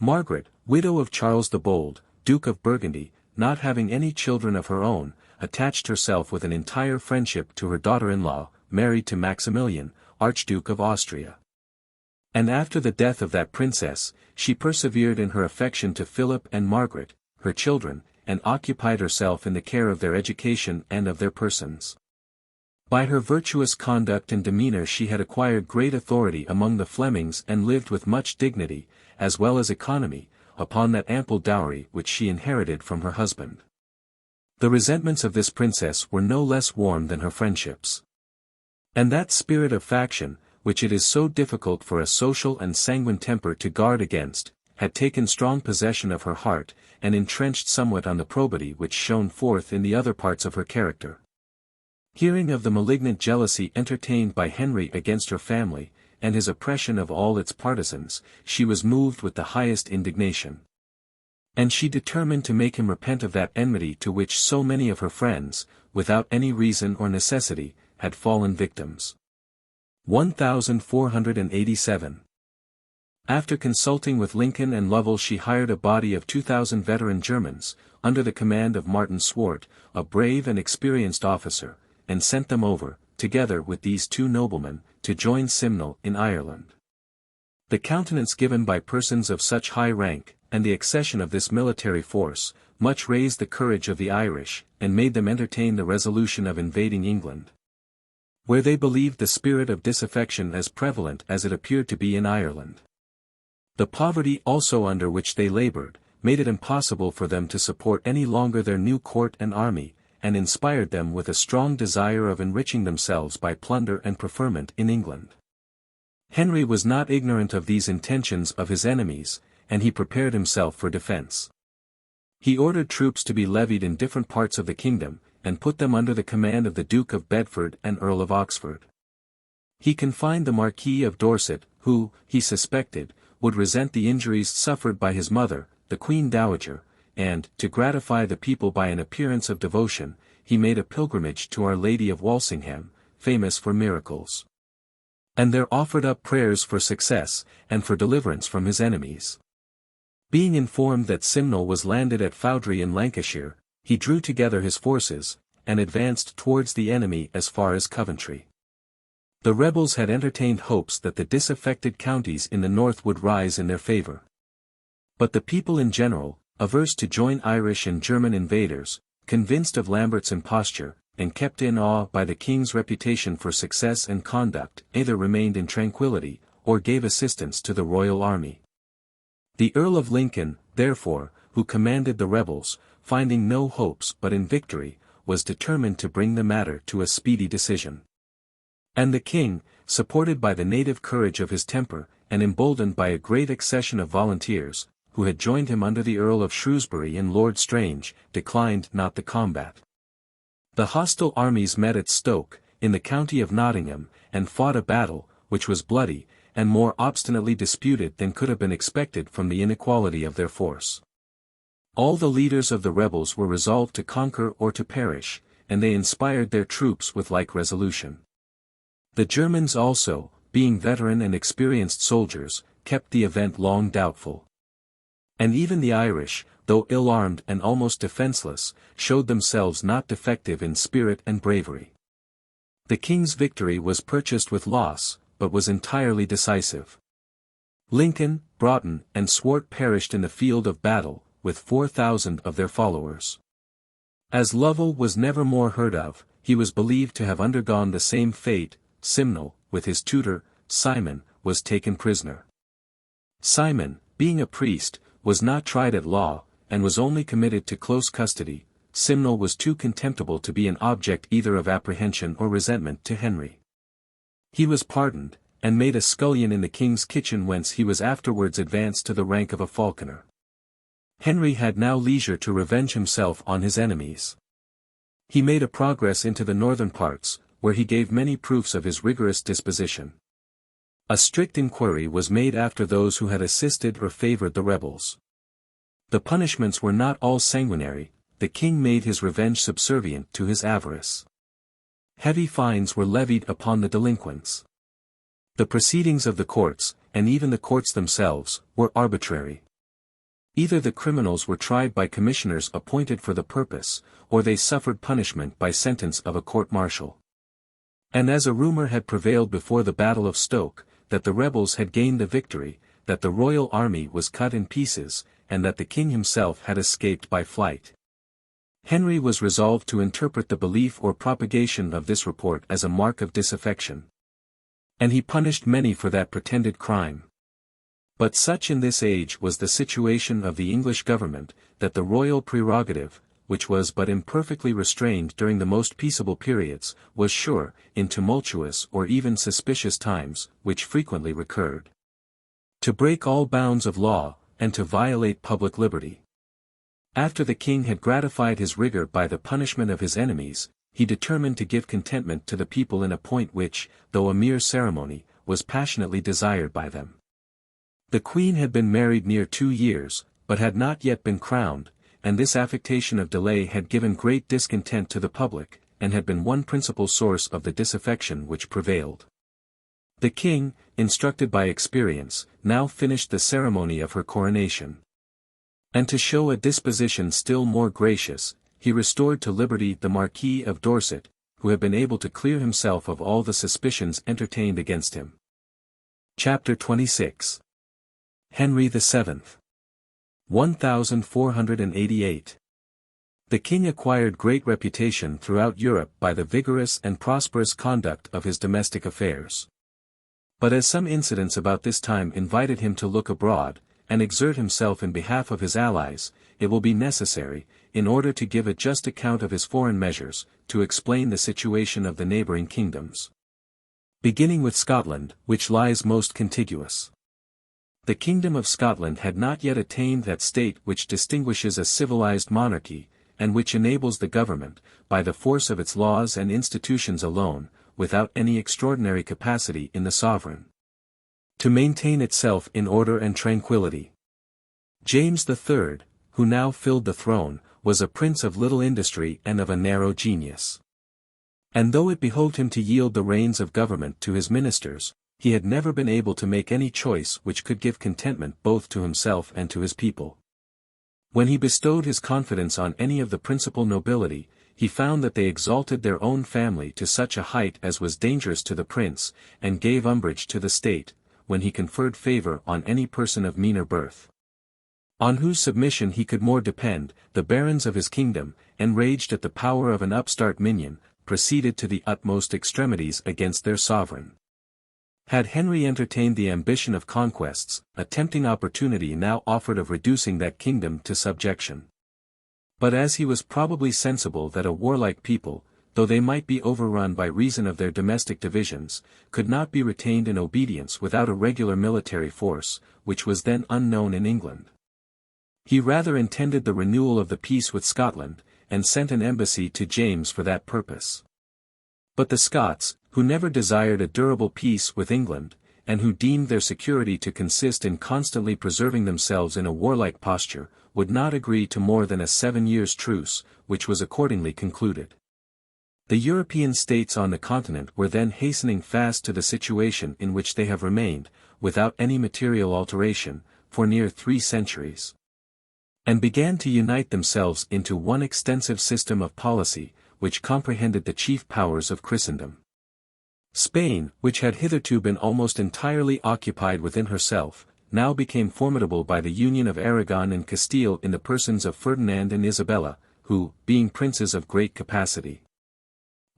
Margaret, widow of Charles the Bold, Duke of Burgundy, not having any children of her own, attached herself with an entire friendship to her daughter-in-law, married to Maximilian, Archduke of Austria. And after the death of that princess, she persevered in her affection to Philip and Margaret, her children, and occupied herself in the care of their education and of their persons. By her virtuous conduct and demeanour she had acquired great authority among the Flemings and lived with much dignity, as well as economy, upon that ample dowry which she inherited from her husband. The resentments of this princess were no less warm than her friendships. And that spirit of faction, which it is so difficult for a social and sanguine temper to guard against, had taken strong possession of her heart, and entrenched somewhat on the probity which shone forth in the other parts of her character. Hearing of the malignant jealousy entertained by Henry against her family, and his oppression of all its partisans, she was moved with the highest indignation. And she determined to make him repent of that enmity to which so many of her friends, without any reason or necessity, had fallen victims. 1487. After consulting with Lincoln and Lovell she hired a body of 2,000 veteran Germans, under the command of Martin Swart, a brave and experienced officer, and sent them over, together with these two noblemen, to join Simnel in Ireland. The countenance given by persons of such high rank, and the accession of this military force, much raised the courage of the Irish, and made them entertain the resolution of invading England, where they believed the spirit of disaffection as prevalent as it appeared to be in Ireland. The poverty also under which they labored, made it impossible for them to support any longer their new court and army, and inspired them with a strong desire of enriching themselves by plunder and preferment in England. Henry was not ignorant of these intentions of his enemies, and he prepared himself for defense. He ordered troops to be levied in different parts of the kingdom, and put them under the command of the Duke of Bedford and Earl of Oxford. He confined the Marquis of Dorset, who, he suspected, would resent the injuries suffered by his mother, the Queen Dowager, and, to gratify the people by an appearance of devotion, he made a pilgrimage to Our Lady of Walsingham, famous for miracles. And there offered up prayers for success, and for deliverance from his enemies. Being informed that Simnel was landed at Fowdry in Lancashire, he drew together his forces, and advanced towards the enemy as far as Coventry. The rebels had entertained hopes that the disaffected counties in the north would rise in their favour. But the people in general, averse to join Irish and German invaders, convinced of Lambert's imposture, and kept in awe by the king's reputation for success and conduct, either remained in tranquillity, or gave assistance to the royal army. The Earl of Lincoln, therefore, who commanded the rebels, finding no hopes but in victory, was determined to bring the matter to a speedy decision. And the king, supported by the native courage of his temper, and emboldened by a great accession of volunteers, who had joined him under the Earl of Shrewsbury and Lord Strange, declined not the combat. The hostile armies met at Stoke, in the county of Nottingham, and fought a battle, which was bloody, and more obstinately disputed than could have been expected from the inequality of their force. All the leaders of the rebels were resolved to conquer or to perish, and they inspired their troops with like resolution. The Germans also, being veteran and experienced soldiers, kept the event long doubtful. And even the Irish, though ill-armed and almost defenceless, showed themselves not defective in spirit and bravery. The king's victory was purchased with loss, but was entirely decisive. Lincoln, Broughton, and Swart perished in the field of battle, with 4,000 of their followers. As Lovell was never more heard of, he was believed to have undergone the same fate. Simnel, with his tutor, Simon, was taken prisoner. Simon, being a priest, was not tried at law, and was only committed to close custody. Simnel was too contemptible to be an object either of apprehension or resentment to Henry. He was pardoned, and made a scullion in the king's kitchen, whence he was afterwards advanced to the rank of a falconer. Henry had now leisure to revenge himself on his enemies. He made a progress into the northern parts, where he gave many proofs of his rigorous disposition. A strict inquiry was made after those who had assisted or favoured the rebels. The punishments were not all sanguinary. The king made his revenge subservient to his avarice. Heavy fines were levied upon the delinquents. The proceedings of the courts, and even the courts themselves, were arbitrary. Either the criminals were tried by commissioners appointed for the purpose, or they suffered punishment by sentence of a court-martial. And as a rumour had prevailed before the Battle of Stoke, that the rebels had gained the victory, that the royal army was cut in pieces, and that the king himself had escaped by flight, Henry was resolved to interpret the belief or propagation of this report as a mark of disaffection. And he punished many for that pretended crime. But such in this age was the situation of the English government, that the royal prerogative, which was but imperfectly restrained during the most peaceable periods, was sure, in tumultuous or even suspicious times, which frequently recurred, to break all bounds of law, and to violate public liberty. After the king had gratified his rigor by the punishment of his enemies, he determined to give contentment to the people in a point which, though a mere ceremony, was passionately desired by them. The queen had been married near 2 years, but had not yet been crowned, and this affectation of delay had given great discontent to the public, and had been one principal source of the disaffection which prevailed. The king, instructed by experience, now finished the ceremony of her coronation. And to show a disposition still more gracious, he restored to liberty the Marquis of Dorset, who had been able to clear himself of all the suspicions entertained against him. Chapter 26. Henry VII. 1488. The king acquired great reputation throughout Europe by the vigorous and prosperous conduct of his domestic affairs. But as some incidents about this time invited him to look abroad, and exert himself in behalf of his allies, it will be necessary, in order to give a just account of his foreign measures, to explain the situation of the neighbouring kingdoms. Beginning with Scotland, which lies most contiguous. The kingdom of Scotland had not yet attained that state which distinguishes a civilized monarchy, and which enables the government, by the force of its laws and institutions alone, without any extraordinary capacity in the sovereign, to maintain itself in order and tranquillity. James III, who now filled the throne, was a prince of little industry and of a narrow genius. And though it behoved him to yield the reins of government to his ministers, he had never been able to make any choice which could give contentment both to himself and to his people. When he bestowed his confidence on any of the principal nobility, he found that they exalted their own family to such a height as was dangerous to the prince, and gave umbrage to the state, when he conferred favour on any person of meaner birth, on whose submission he could more depend. The barons of his kingdom, enraged at the power of an upstart minion, proceeded to the utmost extremities against their sovereign. Had Henry entertained the ambition of conquests, a tempting opportunity now offered of reducing that kingdom to subjection. But as he was probably sensible that a warlike people, though they might be overrun by reason of their domestic divisions, could not be retained in obedience without a regular military force, which was then unknown in England, he rather intended the renewal of the peace with Scotland, and sent an embassy to James for that purpose. But the Scots, who never desired a durable peace with England, and who deemed their security to consist in constantly preserving themselves in a warlike posture, would not agree to more than a 7 years' truce, which was accordingly concluded. The European states on the continent were then hastening fast to the situation in which they have remained, without any material alteration, for near 3 centuries. And began to unite themselves into one extensive system of policy, which comprehended the chief powers of Christendom. Spain, which had hitherto been almost entirely occupied within herself, now became formidable by the union of Aragon and Castile in the persons of Ferdinand and Isabella, who, being princes of great capacity,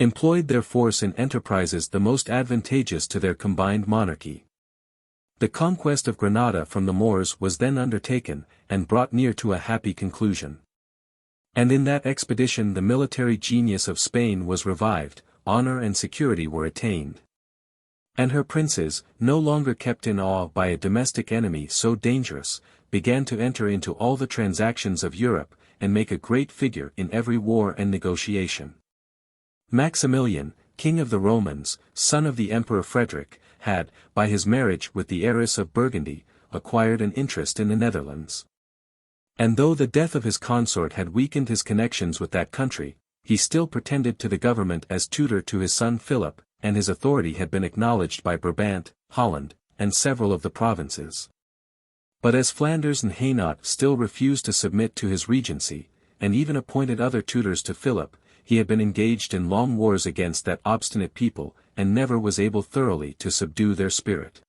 employed their force in enterprises the most advantageous to their combined monarchy. The conquest of Granada from the Moors was then undertaken, and brought near to a happy conclusion. And in that expedition the military genius of Spain was revived, honor and security were attained. And her princes, no longer kept in awe by a domestic enemy so dangerous, began to enter into all the transactions of Europe, and make a great figure in every war and negotiation. Maximilian, king of the Romans, son of the Emperor Frederick, had, by his marriage with the heiress of Burgundy, acquired an interest in the Netherlands. And though the death of his consort had weakened his connections with that country, he still pretended to the government as tutor to his son Philip, and his authority had been acknowledged by Brabant, Holland, and several of the provinces. But as Flanders and Hainaut still refused to submit to his regency, and even appointed other tutors to Philip, he had been engaged in long wars against that obstinate people, and never was able thoroughly to subdue their spirit.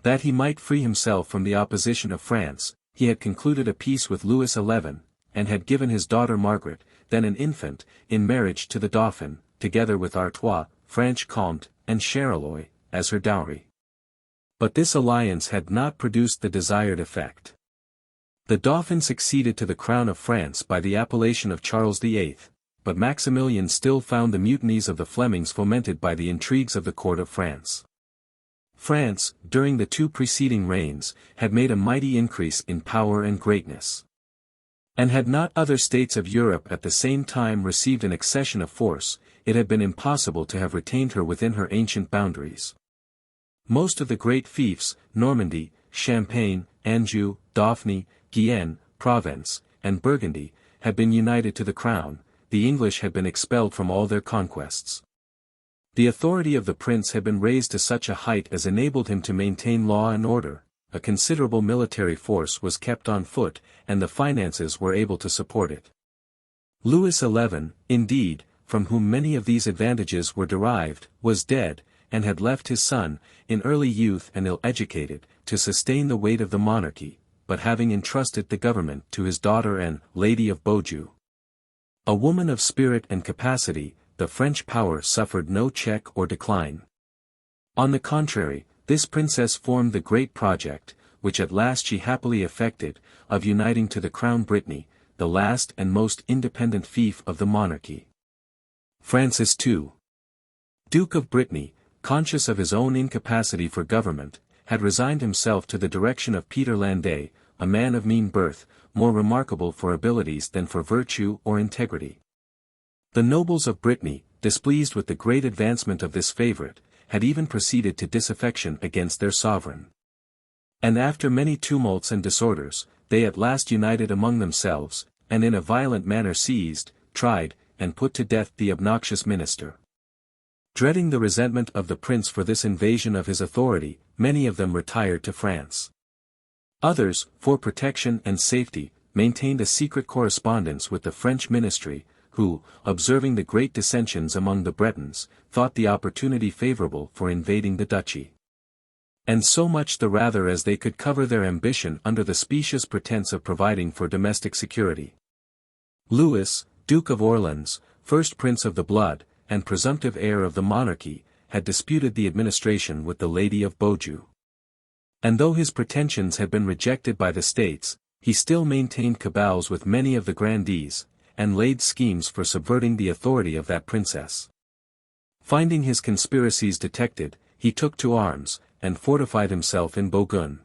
That he might free himself from the opposition of France, he had concluded a peace with Louis XI, and had given his daughter Margaret, then an infant, in marriage to the Dauphin, together with Artois, Franche-Comté, and Charolais, as her dowry. But this alliance had not produced the desired effect. The Dauphin succeeded to the crown of France by the appellation of Charles VIII, but Maximilian still found the mutinies of the Flemings fomented by the intrigues of the court of France. France, during the 2 preceding reigns, had made a mighty increase in power and greatness. And had not other states of Europe at the same time received an accession of force, it had been impossible to have retained her within her ancient boundaries. Most of the great fiefs, Normandy, Champagne, Anjou, Dauphiny, Guyenne, Provence, and Burgundy, had been united to the crown. The English had been expelled from all their conquests. The authority of the prince had been raised to such a height as enabled him to maintain law and order, a considerable military force was kept on foot, and the finances were able to support it. Louis XI, indeed, from whom many of these advantages were derived, was dead, and had left his son, in early youth and ill-educated, to sustain the weight of the monarchy, but having entrusted the government to his daughter Anne, Lady of Beaujeu. A woman of spirit and capacity, the French power suffered no check or decline. On the contrary, this princess formed the great project, which at last she happily effected, of uniting to the crown Brittany, the last and most independent fief of the monarchy. Francis II, Duke of Brittany, conscious of his own incapacity for government, had resigned himself to the direction of Peter Landais, a man of mean birth, more remarkable for abilities than for virtue or integrity. The nobles of Brittany, displeased with the great advancement of this favourite, had even proceeded to disaffection against their sovereign. And after many tumults and disorders, they at last united among themselves, and in a violent manner seized, tried, and put to death the obnoxious minister. Dreading the resentment of the prince for this invasion of his authority, many of them retired to France. Others, for protection and safety, maintained a secret correspondence with the French ministry, who, observing the great dissensions among the Bretons, thought the opportunity favourable for invading the duchy. And so much the rather as they could cover their ambition under the specious pretence of providing for domestic security. Louis, Duke of Orleans, first prince of the blood, and presumptive heir of the monarchy, had disputed the administration with the Lady of Beaujeu. And though his pretensions had been rejected by the states, he still maintained cabals with many of the grandees, and laid schemes for subverting the authority of that princess. Finding his conspiracies detected, he took to arms, and fortified himself in Bourgogne.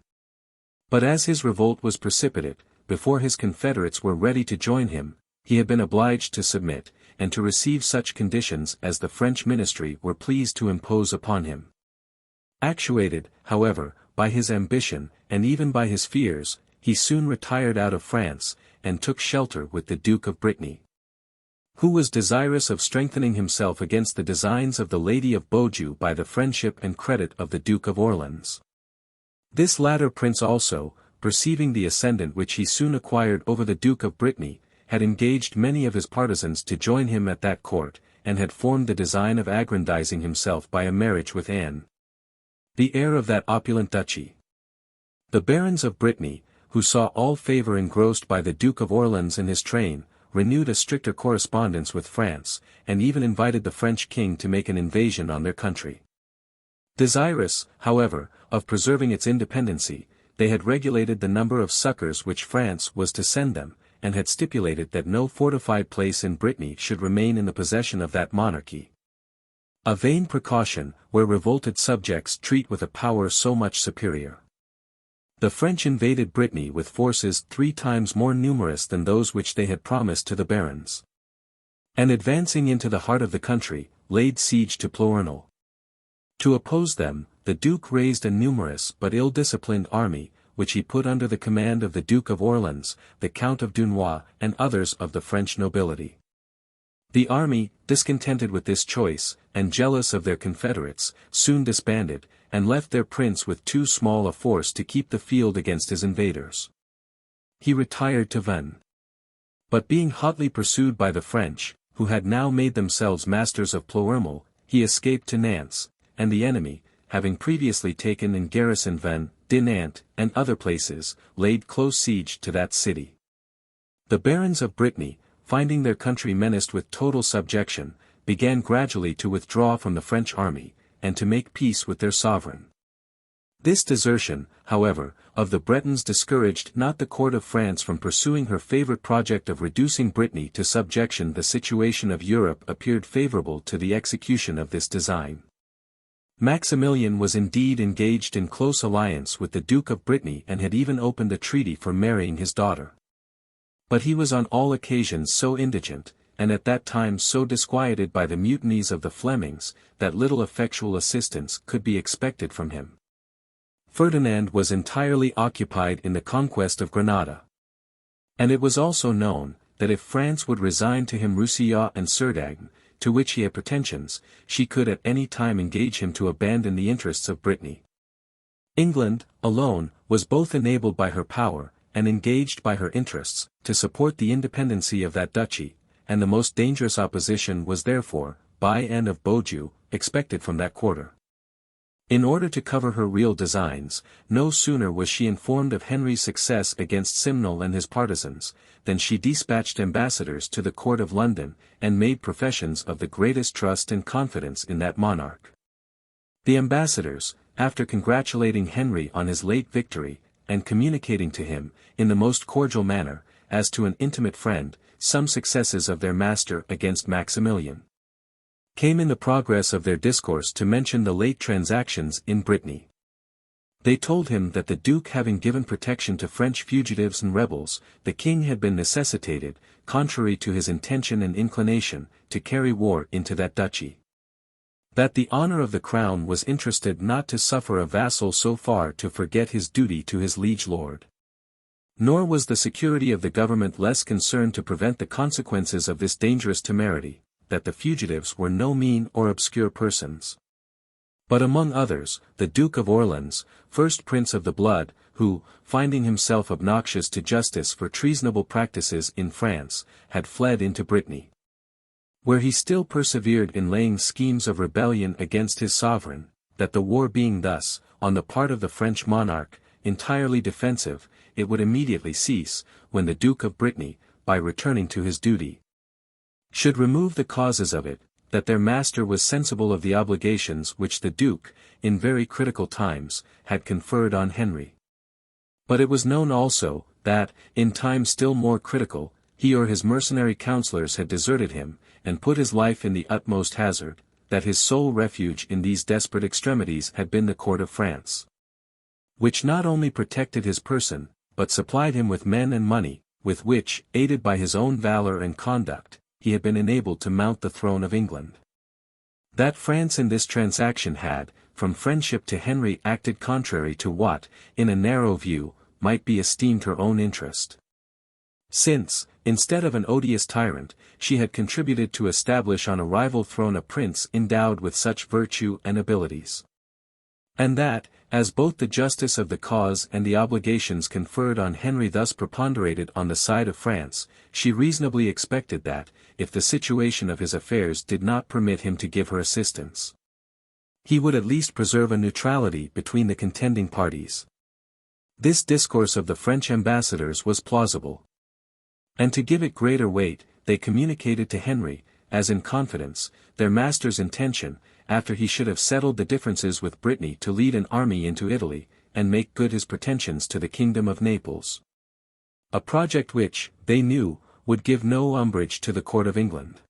But as his revolt was precipitate, before his confederates were ready to join him, he had been obliged to submit, and to receive such conditions as the French ministry were pleased to impose upon him. Actuated, however, by his ambition, and even by his fears, he soon retired out of France, and took shelter with the Duke of Brittany, who was desirous of strengthening himself against the designs of the Lady of Beaujeu by the friendship and credit of the Duke of Orleans. This latter prince also, perceiving the ascendant which he soon acquired over the Duke of Brittany, had engaged many of his partisans to join him at that court, and had formed the design of aggrandizing himself by a marriage with Anne, the heir of that opulent duchy. The barons of Brittany, who saw all favour engrossed by the Duke of Orleans in his train, renewed a stricter correspondence with France, and even invited the French king to make an invasion on their country. Desirous, however, of preserving its independency, they had regulated the number of succours which France was to send them, and had stipulated that no fortified place in Brittany should remain in the possession of that monarchy. A vain precaution, where revolted subjects treat with a power so much superior. The French invaded Brittany with forces 3 times more numerous than those which they had promised to the barons. And advancing into the heart of the country, laid siege to Ploermel. To oppose them, the Duke raised a numerous but ill-disciplined army, which he put under the command of the Duke of Orleans, the Count of Dunois, and others of the French nobility. The army, discontented with this choice, and jealous of their confederates, soon disbanded, and left their prince with too small a force to keep the field against his invaders. He retired to Vannes. But being hotly pursued by the French, who had now made themselves masters of Ploermel, he escaped to Nantes, and the enemy, having previously taken and garrisoned Vannes, Dinant, and other places, laid close siege to that city. The barons of Brittany, finding their country menaced with total subjection, began gradually to withdraw from the French army, and to make peace with their sovereign. This desertion, however, of the Bretons discouraged not the court of France from pursuing her favorite project of reducing Brittany to subjection. The situation of Europe appeared favorable to the execution of this design. Maximilian was indeed engaged in close alliance with the Duke of Brittany and had even opened a treaty for marrying his daughter. But he was on all occasions so indigent, and at that time so disquieted by the mutinies of the Flemings, that little effectual assistance could be expected from him. Ferdinand was entirely occupied in the conquest of Granada. And it was also known, that if France would resign to him Roussillon and Cerdagne, to which he had pretensions, she could at any time engage him to abandon the interests of Brittany. England, alone, was both enabled by her power, and engaged by her interests, to support the independency of that duchy, and the most dangerous opposition was therefore, by Anne of Beaujeu, expected from that quarter. In order to cover her real designs, no sooner was she informed of Henry's success against Simnel and his partisans, than she dispatched ambassadors to the court of London, and made professions of the greatest trust and confidence in that monarch. The ambassadors, after congratulating Henry on his late victory, and communicating to him, in the most cordial manner, as to an intimate friend, some successes of their master against Maximilian, came in the progress of their discourse to mention the late transactions in Brittany. They told him that the Duke having given protection to French fugitives and rebels, the king had been necessitated, contrary to his intention and inclination, to carry war into that duchy. That the honor of the crown was interested not to suffer a vassal so far to forget his duty to his liege lord. Nor was the security of the government less concerned to prevent the consequences of this dangerous temerity, that the fugitives were no mean or obscure persons. But among others, the Duke of Orleans, first prince of the blood, who, finding himself obnoxious to justice for treasonable practices in France, had fled into Brittany, where he still persevered in laying schemes of rebellion against his sovereign, that the war being thus, on the part of the French monarch, entirely defensive, it would immediately cease, when the Duke of Brittany, by returning to his duty, should remove the causes of it, that their master was sensible of the obligations which the Duke, in very critical times, had conferred on Henry. But it was known also, that, in times still more critical, he or his mercenary counsellors had deserted him, and put his life in the utmost hazard, that his sole refuge in these desperate extremities had been the court of France, which not only protected his person, but supplied him with men and money, with which, aided by his own valour and conduct, he had been enabled to mount the throne of England. That France in this transaction had, from friendship to Henry, acted contrary to what, in a narrow view, might be esteemed her own interest. Since, instead of an odious tyrant, she had contributed to establish on a rival throne a prince endowed with such virtue and abilities. And that, as both the justice of the cause and the obligations conferred on Henry thus preponderated on the side of France, she reasonably expected that, if the situation of his affairs did not permit him to give her assistance, he would at least preserve a neutrality between the contending parties. This discourse of the French ambassadors was plausible. And to give it greater weight, they communicated to Henry, as in confidence, their master's intention, after he should have settled the differences with Brittany, to lead an army into Italy, and make good his pretensions to the kingdom of Naples. A project which, they knew, would give no umbrage to the court of England.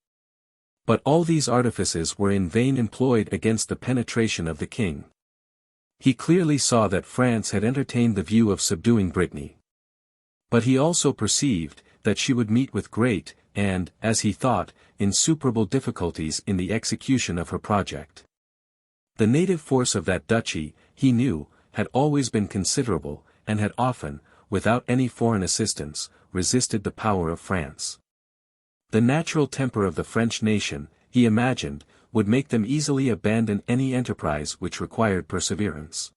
But all these artifices were in vain employed against the penetration of the king. He clearly saw that France had entertained the view of subduing Brittany. But he also perceived, that she would meet with great, and, as he thought, insuperable difficulties in the execution of her project. The native force of that duchy, he knew, had always been considerable, and had often, without any foreign assistance, resisted the power of France. The natural temper of the French nation, he imagined, would make them easily abandon any enterprise which required perseverance.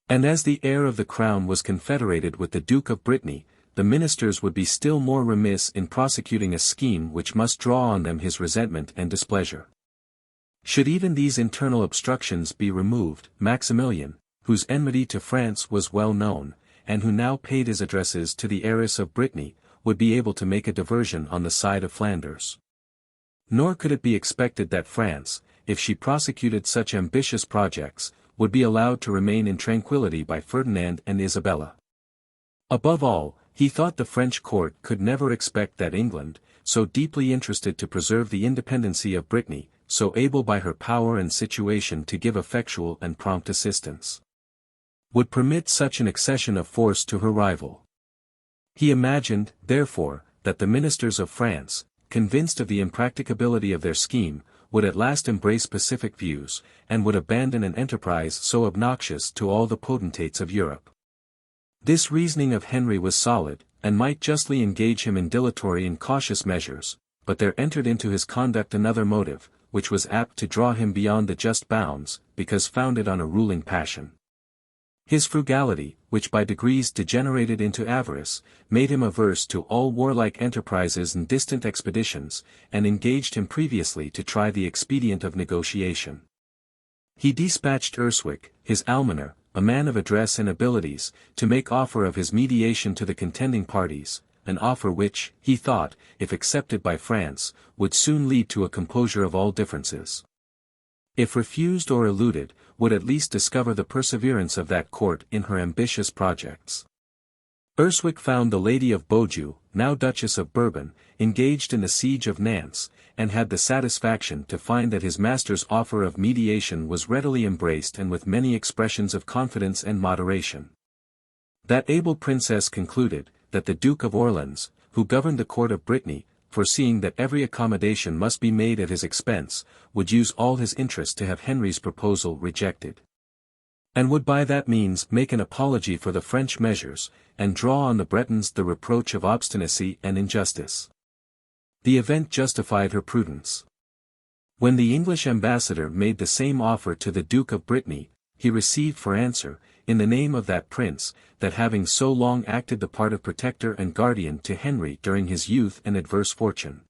And as the heir of the crown was confederated with the Duke of Brittany, the ministers would be still more remiss in prosecuting a scheme which must draw on them his resentment and displeasure. Should even these internal obstructions be removed, Maximilian, whose enmity to France was well known, and who now paid his addresses to the heiress of Brittany, would be able to make a diversion on the side of Flanders. Nor could it be expected that France, if she prosecuted such ambitious projects, would be allowed to remain in tranquillity by Ferdinand and Isabella. Above all, he thought the French court could never expect that England, so deeply interested to preserve the independency of Brittany, so able by her power and situation to give effectual and prompt assistance, would permit such an accession of force to her rival. He imagined, therefore, that the ministers of France, convinced of the impracticability of their scheme, would at last embrace pacific views, and would abandon an enterprise so obnoxious to all the potentates of Europe. This reasoning of Henry was solid, and might justly engage him in dilatory and cautious measures, but there entered into his conduct another motive, which was apt to draw him beyond the just bounds, because founded on a ruling passion. His frugality, which by degrees degenerated into avarice, made him averse to all warlike enterprises and distant expeditions, and engaged him previously to try the expedient of negotiation. He despatched Urswick, his almoner, a man of address and abilities, to make offer of his mediation to the contending parties, an offer which, he thought, if accepted by France, would soon lead to a composure of all differences. If refused or eluded, would at least discover the perseverance of that court in her ambitious projects. Urswick found the Lady of Beaujeu, now Duchess of Bourbon, engaged in the siege of Nantes, and had the satisfaction to find that his master's offer of mediation was readily embraced and with many expressions of confidence and moderation. That able princess concluded, that the Duke of Orleans, who governed the court of Brittany, foreseeing that every accommodation must be made at his expense, would use all his interest to have Henry's proposal rejected, and would by that means make an apology for the French measures, and draw on the Bretons the reproach of obstinacy and injustice. The event justified her prudence. When the English ambassador made the same offer to the Duke of Brittany, he received for answer, in the name of that prince, that having so long acted the part of protector and guardian to Henry during his youth and adverse fortune,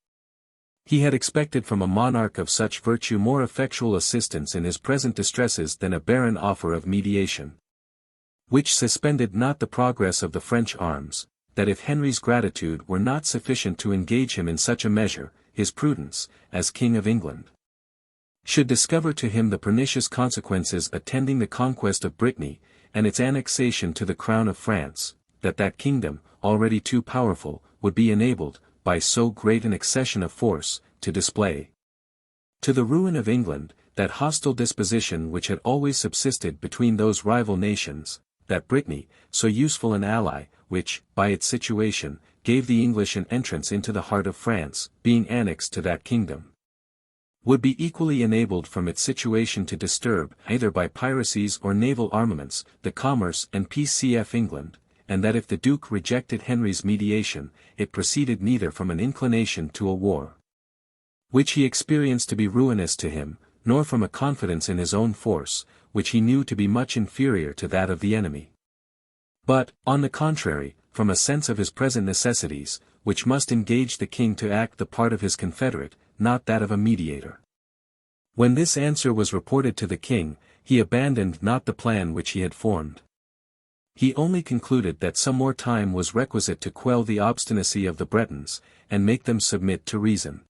he had expected from a monarch of such virtue more effectual assistance in his present distresses than a barren offer of mediation, which suspended not the progress of the French arms, that if Henry's gratitude were not sufficient to engage him in such a measure, his prudence, as King of England, should discover to him the pernicious consequences attending the conquest of Brittany, and its annexation to the crown of France, that kingdom, already too powerful, would be enabled, by so great an accession of force, to display, to the ruin of England, that hostile disposition which had always subsisted between those rival nations, that Brittany, so useful an ally, which, by its situation, gave the English an entrance into the heart of France, being annexed to that kingdom, would be equally enabled from its situation to disturb, either by piracies or naval armaments, the commerce and peace of England, and that if the Duke rejected Henry's mediation, it proceeded neither from an inclination to a war, which he experienced to be ruinous to him, nor from a confidence in his own force, which he knew to be much inferior to that of the enemy, but, on the contrary, from a sense of his present necessities, which must engage the king to act the part of his confederate, not that of a mediator. When this answer was reported to the king, he abandoned not the plan which he had formed. He only concluded that some more time was requisite to quell the obstinacy of the Bretons, and make them submit to reason.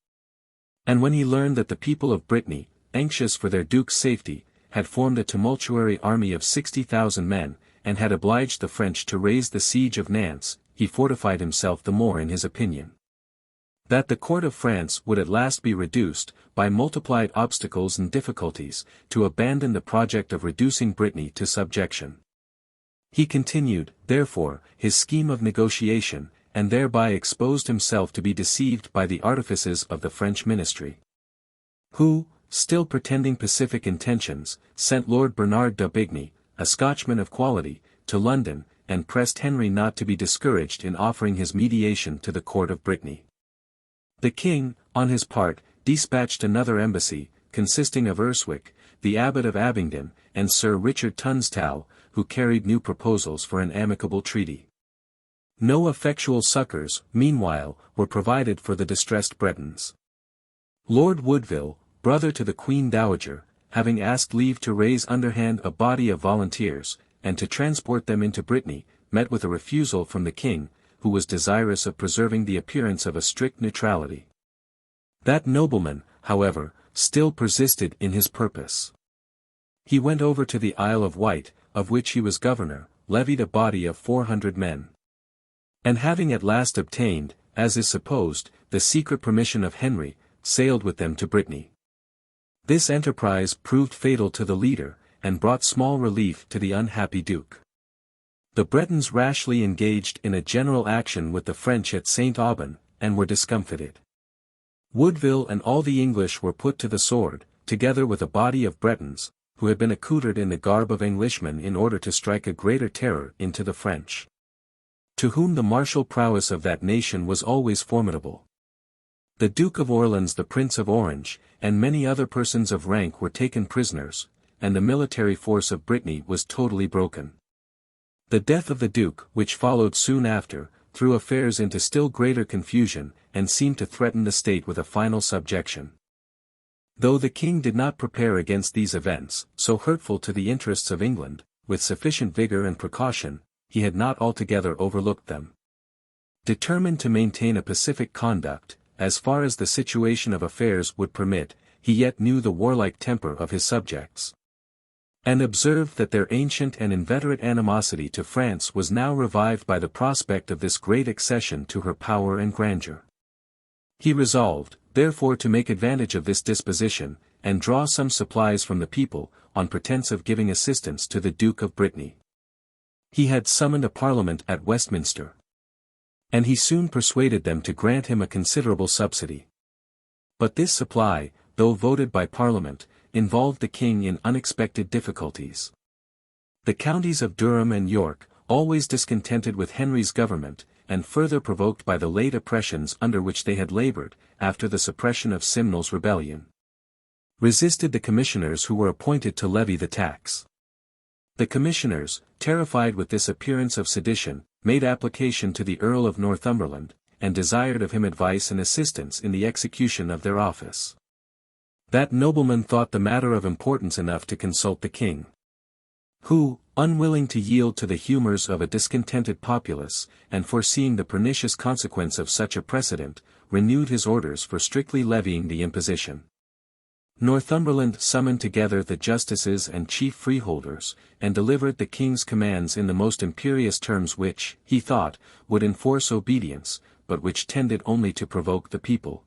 And when he learned that the people of Brittany, anxious for their duke's safety, had formed a tumultuary army of 60,000 men, and had obliged the French to raise the siege of Nantes, he fortified himself the more in his opinion that the court of France would at last be reduced, by multiplied obstacles and difficulties, to abandon the project of reducing Brittany to subjection. He continued, therefore, his scheme of negotiation, and thereby exposed himself to be deceived by the artifices of the French ministry, who, still pretending pacific intentions, sent Lord Bernard d'Aubigny, a Scotchman of quality, to London, and pressed Henry not to be discouraged in offering his mediation to the court of Brittany. The king, on his part, despatched another embassy, consisting of Urswick, the abbot of Abingdon, and Sir Richard Tunstall, who carried new proposals for an amicable treaty. No effectual succours, meanwhile, were provided for the distressed Bretons. Lord Woodville, brother to the Queen Dowager, having asked leave to raise underhand a body of volunteers, and to transport them into Brittany, met with a refusal from the king, who was desirous of preserving the appearance of a strict neutrality. That nobleman, however, still persisted in his purpose. He went over to the Isle of Wight, of which he was governor, levied a body of 400 men. And having at last obtained, as is supposed, the secret permission of Henry, sailed with them to Brittany. This enterprise proved fatal to the leader, and brought small relief to the unhappy duke. The Bretons rashly engaged in a general action with the French at St. Aubin, and were discomfited. Woodville and all the English were put to the sword, together with a body of Bretons, who had been accoutred in the garb of Englishmen in order to strike a greater terror into the French, to whom the martial prowess of that nation was always formidable. The Duke of Orleans, the Prince of Orange, and many other persons of rank were taken prisoners, and the military force of Brittany was totally broken. The death of the Duke, which followed soon after, threw affairs into still greater confusion, and seemed to threaten the state with a final subjection. Though the king did not prepare against these events, so hurtful to the interests of England, with sufficient vigor and precaution, he had not altogether overlooked them. Determined to maintain a pacific conduct, as far as the situation of affairs would permit, he yet knew the warlike temper of his subjects, and observed that their ancient and inveterate animosity to France was now revived by the prospect of this great accession to her power and grandeur. He resolved, therefore, to make advantage of this disposition, and draw some supplies from the people, on pretence of giving assistance to the Duke of Brittany. He had summoned a parliament at Westminster, and he soon persuaded them to grant him a considerable subsidy. But this supply, though voted by Parliament, involved the king in unexpected difficulties. The counties of Durham and York, always discontented with Henry's government, and further provoked by the late oppressions under which they had laboured, after the suppression of Simnel's rebellion, resisted the commissioners who were appointed to levy the tax. The commissioners, terrified with this appearance of sedition, made application to the Earl of Northumberland, and desired of him advice and assistance in the execution of their office. That nobleman thought the matter of importance enough to consult the king, who, unwilling to yield to the humours of a discontented populace, and foreseeing the pernicious consequence of such a precedent, renewed his orders for strictly levying the imposition. Northumberland summoned together the justices and chief freeholders, and delivered the king's commands in the most imperious terms which, he thought, would enforce obedience, but which tended only to provoke the people,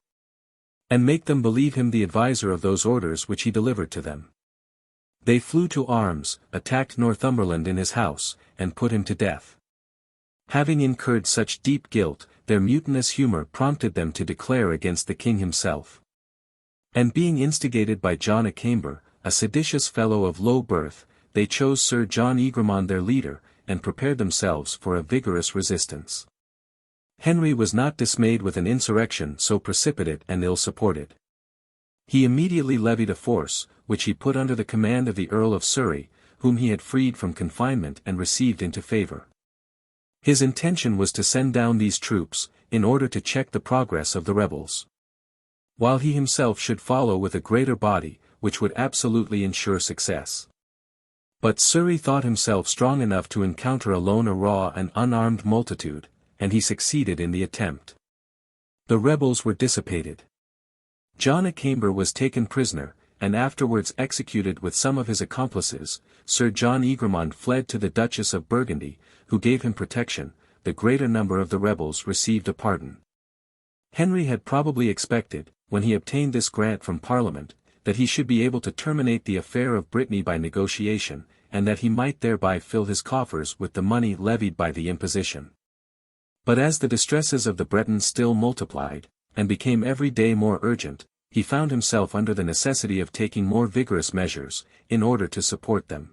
and make them believe him the adviser of those orders which he delivered to them. They flew to arms, attacked Northumberland in his house, and put him to death. Having incurred such deep guilt, their mutinous humour prompted them to declare against the king himself. And being instigated by John a Camber, a seditious fellow of low birth, they chose Sir John Egremond their leader, and prepared themselves for a vigorous resistance. Henry was not dismayed with an insurrection so precipitate and ill-supported. He immediately levied a force, which he put under the command of the Earl of Surrey, whom he had freed from confinement and received into favour. His intention was to send down these troops, in order to check the progress of the rebels, while he himself should follow with a greater body, which would absolutely ensure success. But Surrey thought himself strong enough to encounter alone a raw and unarmed multitude, and he succeeded in the attempt. The rebels were dissipated. John a Camber was taken prisoner, and afterwards executed with some of his accomplices. Sir John Egremond fled to the Duchess of Burgundy, who gave him protection. The greater number of the rebels received a pardon. Henry had probably expected, when he obtained this grant from Parliament, that he should be able to terminate the affair of Brittany by negotiation, and that he might thereby fill his coffers with the money levied by the imposition. But as the distresses of the Bretons still multiplied, and became every day more urgent, he found himself under the necessity of taking more vigorous measures, in order to support them.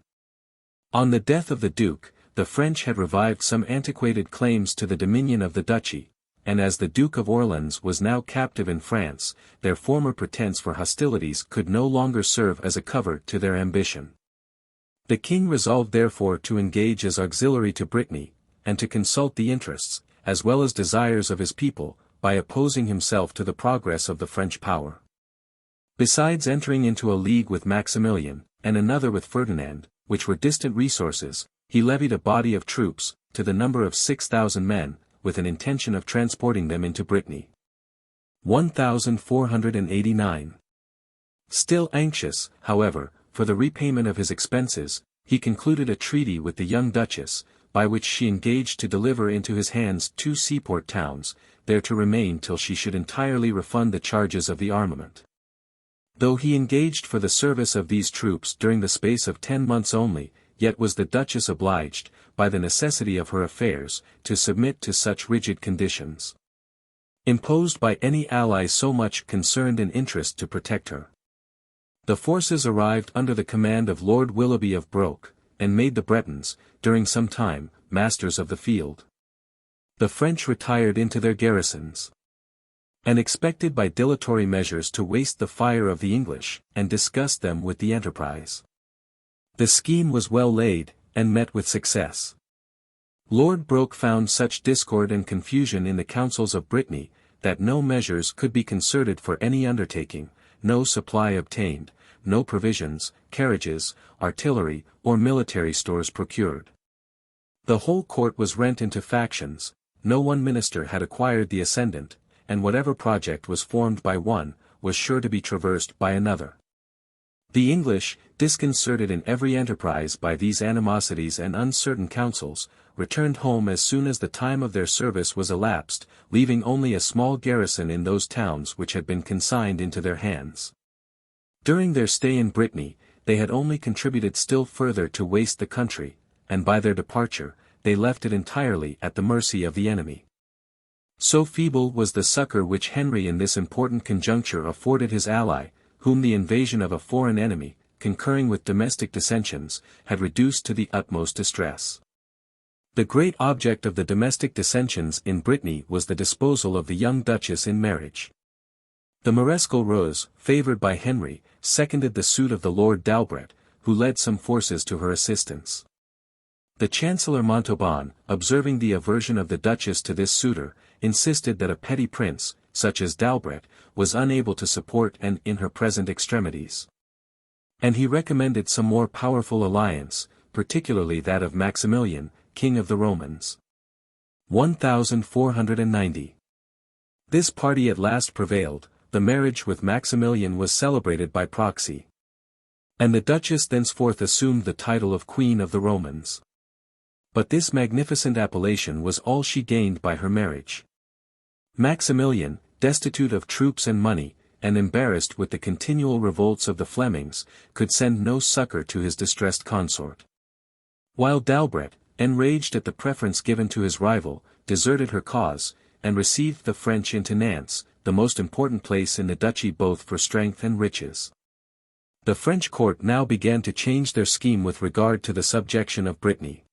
On the death of the Duke, the French had revived some antiquated claims to the dominion of the duchy, and as the Duke of Orleans was now captive in France, their former pretence for hostilities could no longer serve as a cover to their ambition. The king resolved therefore to engage as auxiliary to Brittany, and to consult the interests, as well as desires of his people, by opposing himself to the progress of the French power. Besides entering into a league with Maximilian, and another with Ferdinand, which were distant resources, he levied a body of troops, to the number of 6,000 men, with an intention of transporting them into Brittany. 1489. Still anxious, however, for the repayment of his expenses, he concluded a treaty with the young Duchess, by which she engaged to deliver into his hands 2 seaport towns, there to remain till she should entirely refund the charges of the armament. Though he engaged for the service of these troops during the space of 10 months only, yet was the Duchess obliged, by the necessity of her affairs, to submit to such rigid conditions, imposed by any ally so much concerned in interest to protect her. The forces arrived under the command of Lord Willoughby of Broke, and made the Bretons, during some time, masters of the field. The French retired into their garrisons, and expected by dilatory measures to waste the fire of the English, and disgust them with the enterprise. The scheme was well laid, and met with success. Lord Broke found such discord and confusion in the councils of Brittany, that no measures could be concerted for any undertaking, no supply obtained, no provisions, carriages, artillery, or military stores procured. The whole court was rent into factions, no one minister had acquired the ascendant, and whatever project was formed by one, was sure to be traversed by another. The English, disconcerted in every enterprise by these animosities and uncertain counsels, returned home as soon as the time of their service was elapsed, leaving only a small garrison in those towns which had been consigned into their hands. During their stay in Brittany, they had only contributed still further to waste the country, and by their departure, they left it entirely at the mercy of the enemy. So feeble was the succor which Henry in this important conjuncture afforded his ally, whom the invasion of a foreign enemy, concurring with domestic dissensions, had reduced to the utmost distress. The great object of the domestic dissensions in Brittany was the disposal of the young Duchess in marriage. The Mareschal Rose, favoured by Henry, seconded the suit of the Lord d'Albret, who led some forces to her assistance. The Chancellor Montauban, observing the aversion of the Duchess to this suitor, insisted that a petty prince, such as d'Albret, was unable to support and in her present extremities. And he recommended some more powerful alliance, particularly that of Maximilian, King of the Romans. 1490. This party at last prevailed, the marriage with Maximilian was celebrated by proxy, and the Duchess thenceforth assumed the title of Queen of the Romans. But this magnificent appellation was all she gained by her marriage. Maximilian, destitute of troops and money, and embarrassed with the continual revolts of the Flemings, could send no succor to his distressed consort. While d'Albret, enraged at the preference given to his rival, deserted her cause, and received the French into Nantes, the most important place in the duchy both for strength and riches. The French court now began to change their scheme with regard to the subjection of Brittany.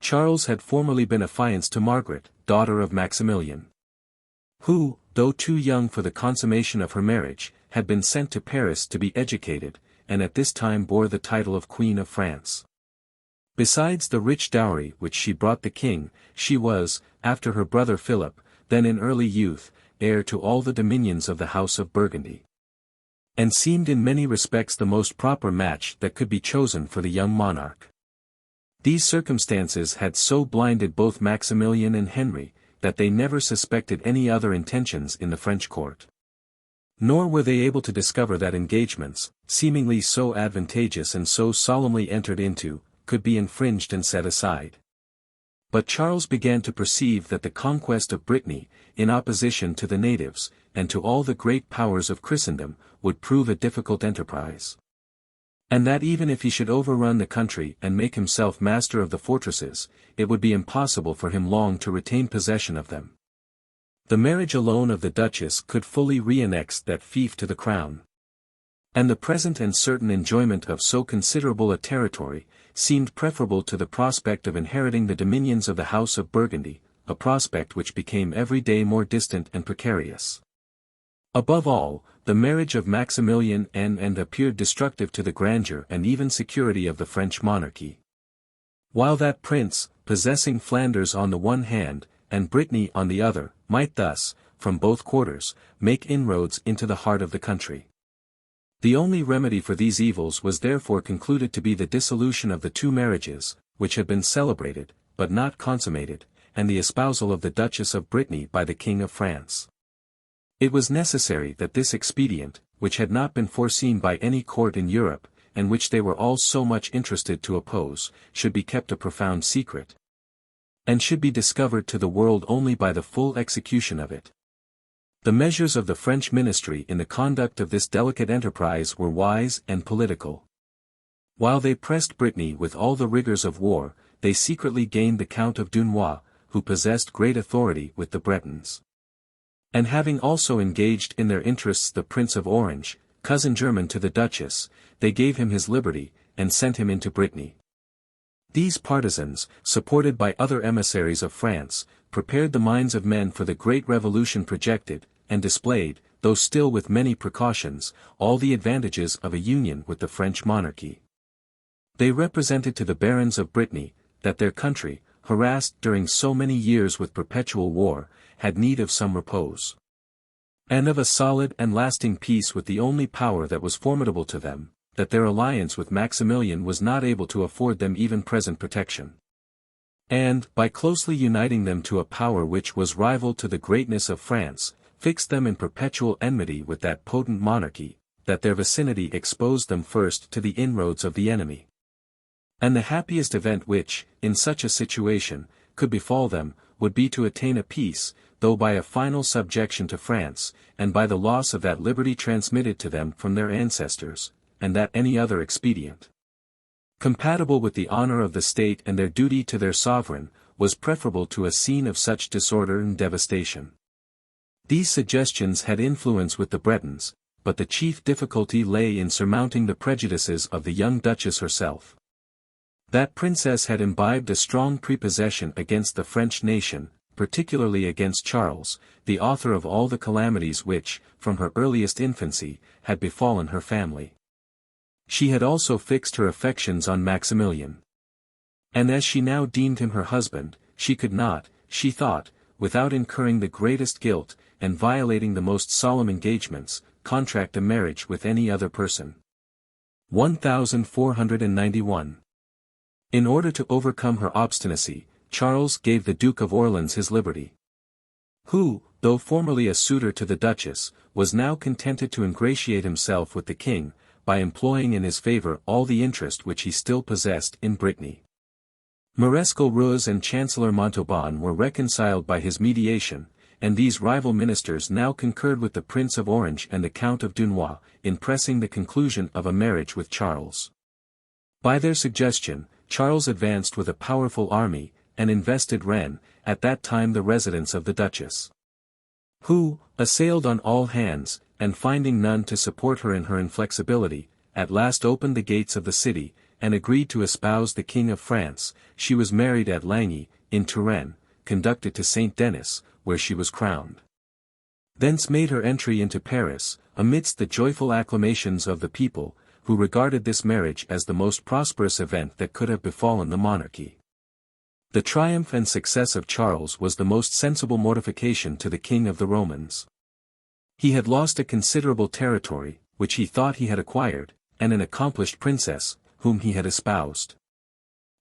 Charles had formerly been affianced to Margaret, daughter of Maximilian, who, though too young for the consummation of her marriage, had been sent to Paris to be educated, and at this time bore the title of Queen of France. Besides the rich dowry which she brought the king, she was, after her brother Philip, then in early youth, heir to all the dominions of the House of Burgundy, and seemed in many respects the most proper match that could be chosen for the young monarch. These circumstances had so blinded both Maximilian and Henry, that they never suspected any other intentions in the French court. Nor were they able to discover that engagements, seemingly so advantageous and so solemnly entered into, could be infringed and set aside. But Charles began to perceive that the conquest of Brittany, in opposition to the natives, and to all the great powers of Christendom, would prove a difficult enterprise. And that even if he should overrun the country and make himself master of the fortresses, it would be impossible for him long to retain possession of them. The marriage alone of the Duchess could fully re-annex that fief to the crown. And the present and certain enjoyment of so considerable a territory, seemed preferable to the prospect of inheriting the dominions of the House of Burgundy, a prospect which became every day more distant and precarious. Above all, the marriage of Maximilian and appeared destructive to the grandeur and even security of the French monarchy. While that prince, possessing Flanders on the one hand, and Brittany on the other, might thus, from both quarters, make inroads into the heart of the country. The only remedy for these evils was therefore concluded to be the dissolution of the two marriages, which had been celebrated, but not consummated, and the espousal of the Duchess of Brittany by the King of France. It was necessary that this expedient, which had not been foreseen by any court in Europe, and which they were all so much interested to oppose, should be kept a profound secret, and should be discovered to the world only by the full execution of it. The measures of the French ministry in the conduct of this delicate enterprise were wise and political. While they pressed Brittany with all the rigors of war, they secretly gained the Count of Dunois, who possessed great authority with the Bretons. And having also engaged in their interests the Prince of Orange, cousin german to the Duchess, they gave him his liberty, and sent him into Brittany. These partisans, supported by other emissaries of France, prepared the minds of men for the great revolution projected, and displayed, though still with many precautions, all the advantages of a union with the French monarchy. They represented to the barons of Brittany, that their country, harassed during so many years with perpetual war, had need of some repose, and of a solid and lasting peace with the only power that was formidable to them, that their alliance with Maximilian was not able to afford them even present protection. And, by closely uniting them to a power which was rival to the greatness of France, fixed them in perpetual enmity with that potent monarchy, that their vicinity exposed them first to the inroads of the enemy. And the happiest event which, in such a situation, could befall them, would be to attain a peace, though by a final subjection to France, and by the loss of that liberty transmitted to them from their ancestors, and that any other expedient, compatible with the honor of the state and their duty to their sovereign, was preferable to a scene of such disorder and devastation. These suggestions had influence with the Bretons, but the chief difficulty lay in surmounting the prejudices of the young Duchess herself. That princess had imbibed a strong prepossession against the French nation, particularly against Charles, the author of all the calamities which, from her earliest infancy, had befallen her family. She had also fixed her affections on Maximilian. And as she now deemed him her husband, she could not, she thought, without incurring the greatest guilt, and violating the most solemn engagements, contract a marriage with any other person. 1491. In order to overcome her obstinacy, Charles gave the Duke of Orleans his liberty, who, though formerly a suitor to the Duchess, was now contented to ingratiate himself with the king, by employing in his favor all the interest which he still possessed in Brittany. Mareschal Ruz and Chancellor Montauban were reconciled by his mediation, and these rival ministers now concurred with the Prince of Orange and the Count of Dunois, in pressing the conclusion of a marriage with Charles. By their suggestion, Charles advanced with a powerful army, and invested Rennes, at that time the residence of the Duchess, who, assailed on all hands, and finding none to support her in her inflexibility, at last opened the gates of the city, and agreed to espouse the King of France. She was married at Lagny, in Touraine, conducted to Saint Denis, where she was crowned. Thence made her entry into Paris, amidst the joyful acclamations of the people, who regarded this marriage as the most prosperous event that could have befallen the monarchy. The triumph and success of Charles was the most sensible mortification to the King of the Romans. He had lost a considerable territory, which he thought he had acquired, and an accomplished princess, whom he had espoused.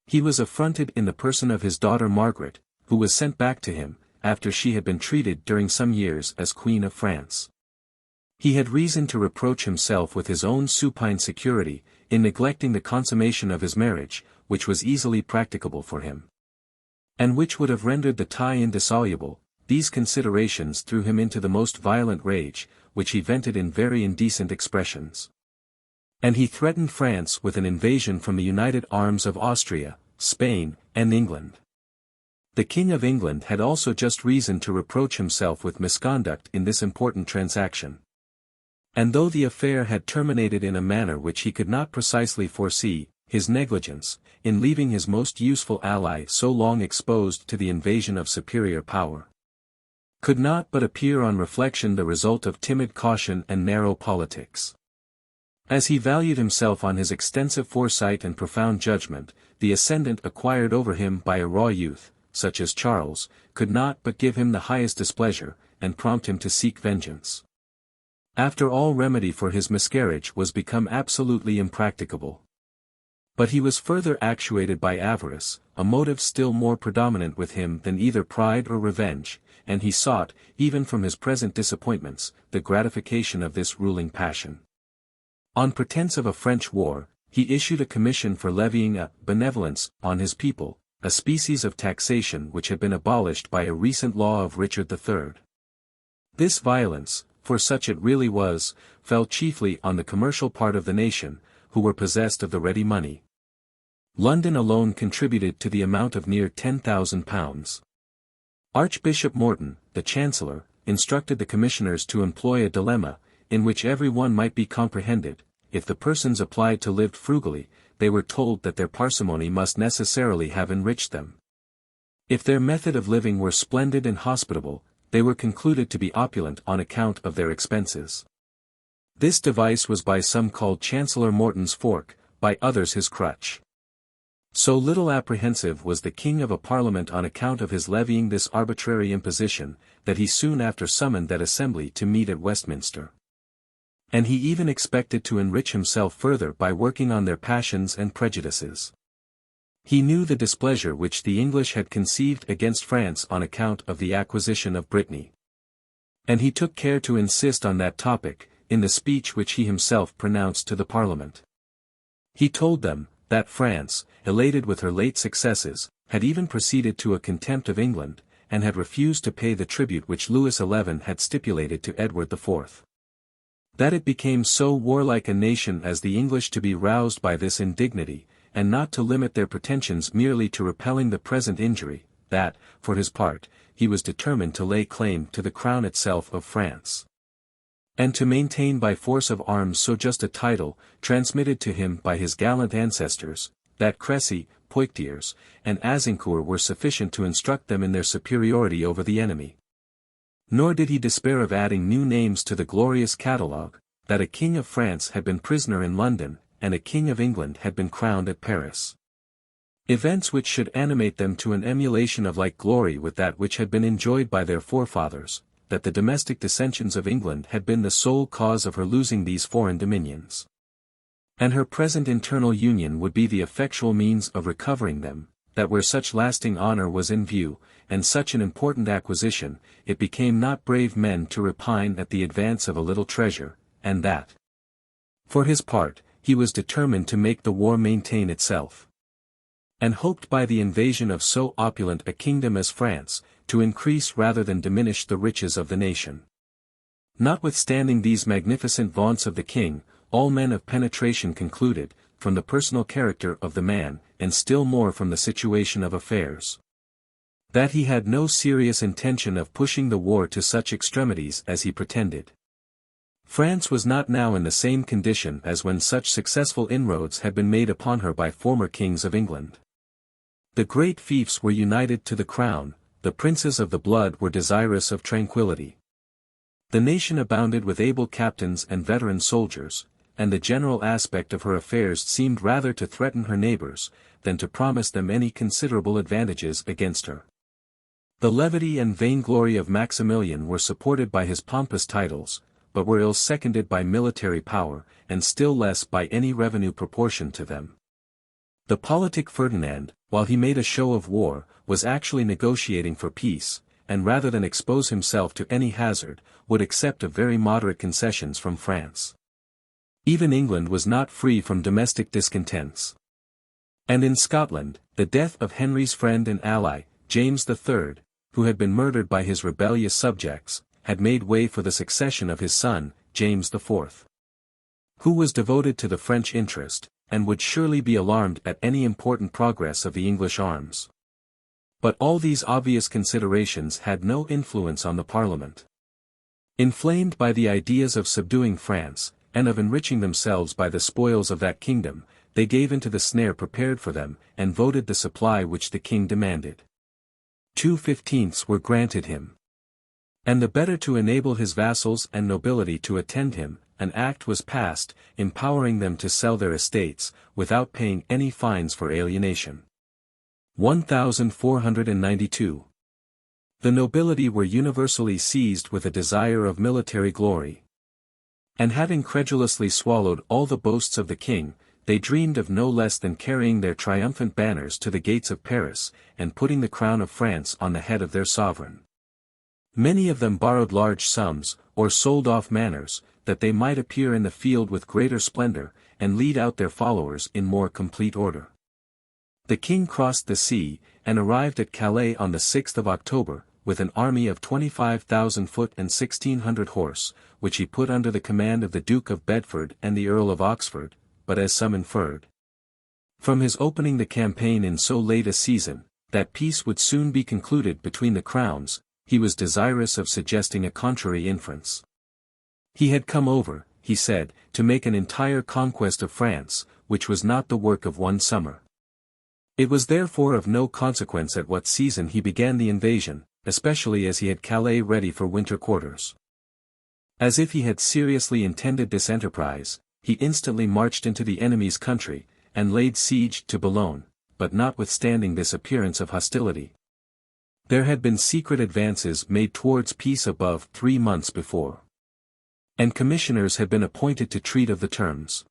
He was affronted in the person of his daughter Margaret, who was sent back to him, after she had been treated during some years as Queen of France. He had reason to reproach himself with his own supine security, in neglecting the consummation of his marriage, which was easily practicable for him, and which would have rendered the tie indissoluble. These considerations threw him into the most violent rage, which he vented in very indecent expressions. And he threatened France with an invasion from the united arms of Austria, Spain, and England. The King of England had also just reason to reproach himself with misconduct in this important transaction. And though the affair had terminated in a manner which he could not precisely foresee, his negligence, in leaving his most useful ally so long exposed to the invasion of superior power, could not but appear on reflection the result of timid caution and narrow politics. As he valued himself on his extensive foresight and profound judgment, the ascendant acquired over him by a raw youth, such as Charles, could not but give him the highest displeasure, and prompt him to seek vengeance. After all, remedy for his miscarriage was become absolutely impracticable. But he was further actuated by avarice, a motive still more predominant with him than either pride or revenge, and he sought, even from his present disappointments, the gratification of this ruling passion. On pretense of a French war, he issued a commission for levying a benevolence on his people, a species of taxation which had been abolished by a recent law of Richard III. This violence, for such it really was, fell chiefly on the commercial part of the nation, who were possessed of the ready money. London alone contributed to the amount of near £10,000. Archbishop Morton, the Chancellor, instructed the commissioners to employ a dilemma, in which every one might be comprehended. If the persons applied to lived frugally, they were told that their parsimony must necessarily have enriched them. If their method of living were splendid and hospitable, they were concluded to be opulent on account of their expenses. This device was by some called Chancellor Morton's fork, by others his crutch. So little apprehensive was the king of a parliament on account of his levying this arbitrary imposition, that he soon after summoned that assembly to meet at Westminster. And he even expected to enrich himself further by working on their passions and prejudices. He knew the displeasure which the English had conceived against France on account of the acquisition of Brittany. And he took care to insist on that topic, in the speech which he himself pronounced to the Parliament. He told them, that France, elated with her late successes, had even proceeded to a contempt of England, and had refused to pay the tribute which Louis XI had stipulated to Edward IV. That it became so warlike a nation as the English to be roused by this indignity, and not to limit their pretensions merely to repelling the present injury, that, for his part, he was determined to lay claim to the crown itself of France. And to maintain by force of arms so just a title, transmitted to him by his gallant ancestors, that Crécy, Poictiers, and Azincourt were sufficient to instruct them in their superiority over the enemy. Nor did he despair of adding new names to the glorious catalogue, that a king of France had been prisoner in London, and a king of England had been crowned at Paris. Events which should animate them to an emulation of like glory with that which had been enjoyed by their forefathers, that the domestic dissensions of England had been the sole cause of her losing these foreign dominions. And her present internal union would be the effectual means of recovering them, that where such lasting honor was in view, and such an important acquisition, it became not brave men to repine at the advance of a little treasure, and that, for his part, he was determined to make the war maintain itself. And hoped by the invasion of so opulent a kingdom as France, to increase rather than diminish the riches of the nation. Notwithstanding these magnificent vaunts of the king, all men of penetration concluded, from the personal character of the man, and still more from the situation of affairs, that he had no serious intention of pushing the war to such extremities as he pretended. France was not now in the same condition as when such successful inroads had been made upon her by former kings of England. The great fiefs were united to the crown, the princes of the blood were desirous of tranquillity. The nation abounded with able captains and veteran soldiers, and the general aspect of her affairs seemed rather to threaten her neighbors, than to promise them any considerable advantages against her. The levity and vainglory of Maximilian were supported by his pompous titles, but were ill seconded by military power, and still less by any revenue proportioned to them. The politic Ferdinand, while he made a show of war, was actually negotiating for peace, and rather than expose himself to any hazard, would accept of very moderate concessions from France. Even England was not free from domestic discontents. And in Scotland, the death of Henry's friend and ally, James III, who had been murdered by his rebellious subjects, had made way for the succession of his son, James IV, who was devoted to the French interest, and would surely be alarmed at any important progress of the English arms. But all these obvious considerations had no influence on the Parliament. Inflamed by the ideas of subduing France, and of enriching themselves by the spoils of that kingdom, they gave into the snare prepared for them, and voted the supply which the king demanded. 2/15 were granted him. And the better to enable his vassals and nobility to attend him, an act was passed, empowering them to sell their estates, without paying any fines for alienation. 1492. The nobility were universally seized with a desire of military glory. And having credulously swallowed all the boasts of the king, they dreamed of no less than carrying their triumphant banners to the gates of Paris, and putting the crown of France on the head of their sovereign. Many of them borrowed large sums, or sold off manors, that they might appear in the field with greater splendor, and lead out their followers in more complete order. The king crossed the sea, and arrived at Calais on the 6th of October, with an army of 25,000 foot and 1,600 horse, which he put under the command of the Duke of Bedford and the Earl of Oxford, but as some inferred, from his opening the campaign in so late a season, that peace would soon be concluded between the crowns, he was desirous of suggesting a contrary inference. He had come over, he said, to make an entire conquest of France, which was not the work of one summer. It was therefore of no consequence at what season he began the invasion, especially as he had Calais ready for winter quarters. As if he had seriously intended this enterprise, he instantly marched into the enemy's country, and laid siege to Boulogne, but notwithstanding this appearance of hostility, there had been secret advances made towards peace above 3 months before. And commissioners had been appointed to treat of the terms.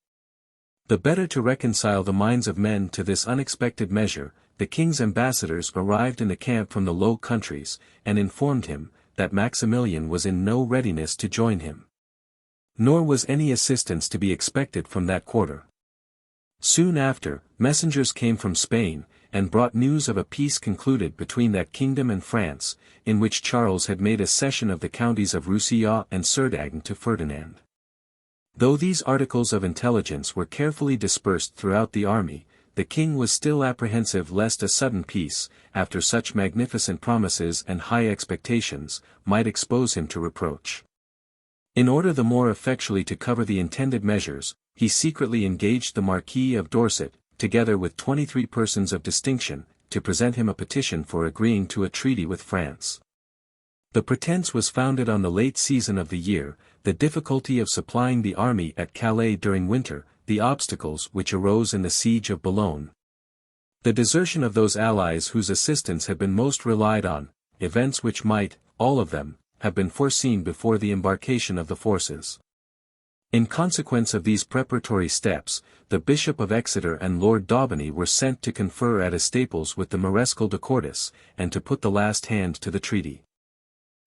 The better to reconcile the minds of men to this unexpected measure, the king's ambassadors arrived in the camp from the Low Countries, and informed him, that Maximilian was in no readiness to join him. Nor was any assistance to be expected from that quarter. Soon after, messengers came from Spain, and brought news of a peace concluded between that kingdom and France, in which Charles had made a cession of the counties of Roussillon and Cerdagne to Ferdinand. Though these articles of intelligence were carefully dispersed throughout the army, the king was still apprehensive lest a sudden peace, after such magnificent promises and high expectations, might expose him to reproach. In order the more effectually to cover the intended measures, he secretly engaged the Marquis of Dorset, together with 23 persons of distinction, to present him a petition for agreeing to a treaty with France. The pretence was founded on the late season of the year, the difficulty of supplying the army at Calais during winter, the obstacles which arose in the siege of Boulogne, the desertion of those allies whose assistance had been most relied on, events which might, all of them, have been foreseen before the embarkation of the forces. In consequence of these preparatory steps, the Bishop of Exeter and Lord Daubeny were sent to confer at Estaples with the Mareschal de Cordes, and to put the last hand to the treaty.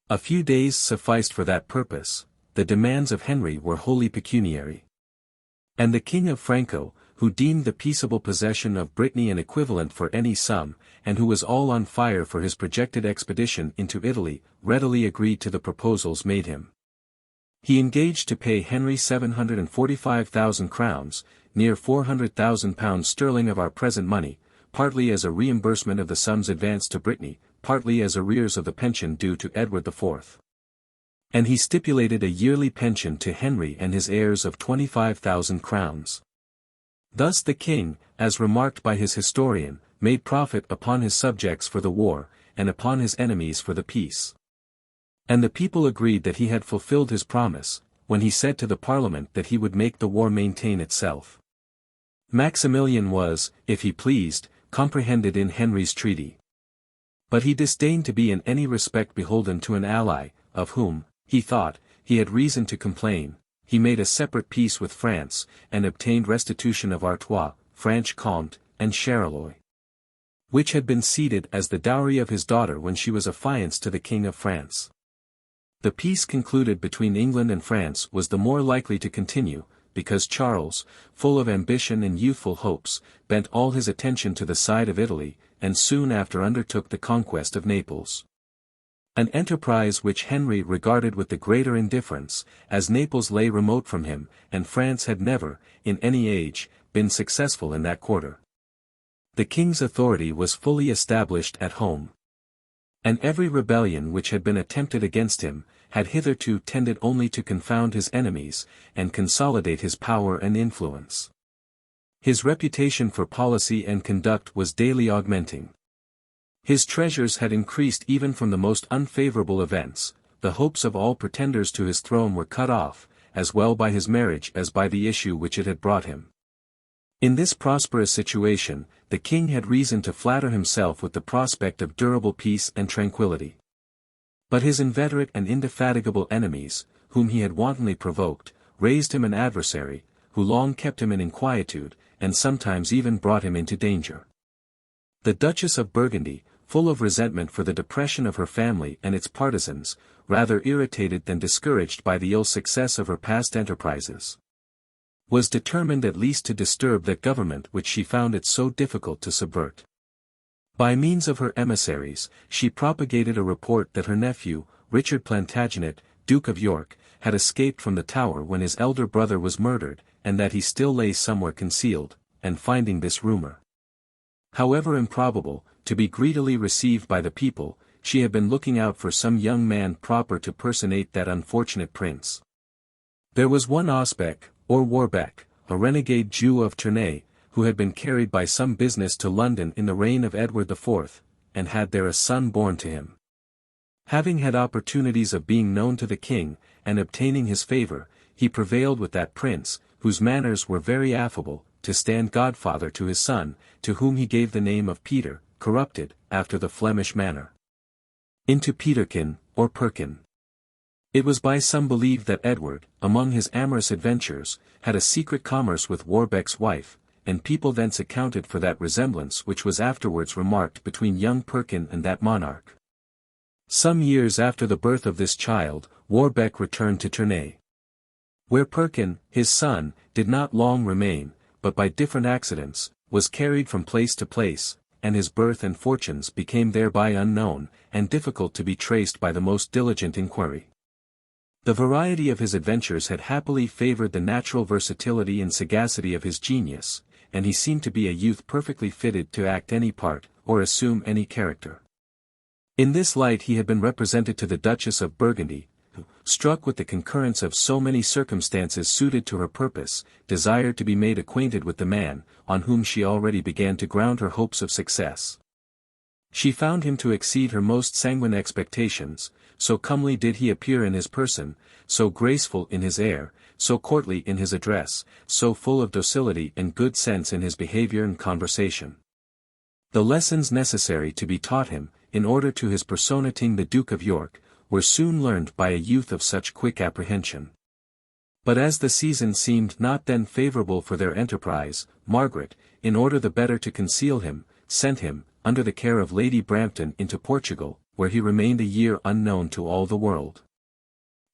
A few days sufficed for that purpose. The demands of Henry were wholly pecuniary. And the King of Franco, who deemed the peaceable possession of Brittany an equivalent for any sum, and who was all on fire for his projected expedition into Italy, readily agreed to the proposals made him. He engaged to pay Henry 745,000 crowns, near £400,000 sterling of our present money, partly as a reimbursement of the sums advanced to Brittany, partly as arrears of the pension due to Edward IV. And he stipulated a yearly pension to Henry and his heirs of 25,000 crowns. Thus the king, as remarked by his historian, made profit upon his subjects for the war, and upon his enemies for the peace. And the people agreed that he had fulfilled his promise, when he said to the Parliament that he would make the war maintain itself. Maximilian was, if he pleased, comprehended in Henry's treaty. But he disdained to be in any respect beholden to an ally, of whom, he thought, he had reason to complain. He made a separate peace with France, and obtained restitution of Artois, Franche-Comté, and Charleroi, which had been ceded as the dowry of his daughter when she was affianced to the King of France. The peace concluded between England and France was the more likely to continue, because Charles, full of ambition and youthful hopes, bent all his attention to the side of Italy, and soon after undertook the conquest of Naples. An enterprise which Henry regarded with the greater indifference, as Naples lay remote from him, and France had never, in any age, been successful in that quarter. The king's authority was fully established at home. And every rebellion which had been attempted against him, had hitherto tended only to confound his enemies, and consolidate his power and influence. His reputation for policy and conduct was daily augmenting. His treasures had increased even from the most unfavorable events, the hopes of all pretenders to his throne were cut off, as well by his marriage as by the issue which it had brought him. In this prosperous situation, the king had reason to flatter himself with the prospect of durable peace and tranquility. But his inveterate and indefatigable enemies, whom he had wantonly provoked, raised him an adversary, who long kept him in inquietude, and sometimes even brought him into danger. The Duchess of Burgundy, full of resentment for the depression of her family and its partisans, rather irritated than discouraged by the ill success of her past enterprises, was determined at least to disturb that government which she found it so difficult to subvert. By means of her emissaries, she propagated a report that her nephew, Richard Plantagenet, Duke of York, had escaped from the Tower when his elder brother was murdered, and that he still lay somewhere concealed, and finding this rumor, however improbable, to be greedily received by the people, she had been looking out for some young man proper to personate that unfortunate prince. There was one Osbeck, or Warbeck, a renegade Jew of Tournai, who had been carried by some business to London in the reign of Edward IV, and had there a son born to him. Having had opportunities of being known to the king, and obtaining his favour, he prevailed with that prince, whose manners were very affable, to stand godfather to his son, to whom he gave the name of Peter, corrupted, after the Flemish manner, into Peterkin, or Perkin. It was by some believed that Edward, among his amorous adventures, had a secret commerce with Warbeck's wife, and people thence accounted for that resemblance which was afterwards remarked between young Perkin and that monarch. Some years after the birth of this child, Warbeck returned to Tournai, where Perkin, his son, did not long remain, but by different accidents, was carried from place to place, and his birth and fortunes became thereby unknown, and difficult to be traced by the most diligent inquiry. The variety of his adventures had happily favoured the natural versatility and sagacity of his genius, and he seemed to be a youth perfectly fitted to act any part, or assume any character. In this light he had been represented to the Duchess of Burgundy, who, struck with the concurrence of so many circumstances suited to her purpose, desired to be made acquainted with the man, on whom she already began to ground her hopes of success. She found him to exceed her most sanguine expectations, so comely did he appear in his person, so graceful in his air, so courtly in his address, so full of docility and good sense in his behavior and conversation. The lessons necessary to be taught him, in order to his personating the Duke of York, were soon learned by a youth of such quick apprehension. But as the season seemed not then favourable for their enterprise, Margaret, in order the better to conceal him, sent him, under the care of Lady Brampton, into Portugal, where he remained a year unknown to all the world.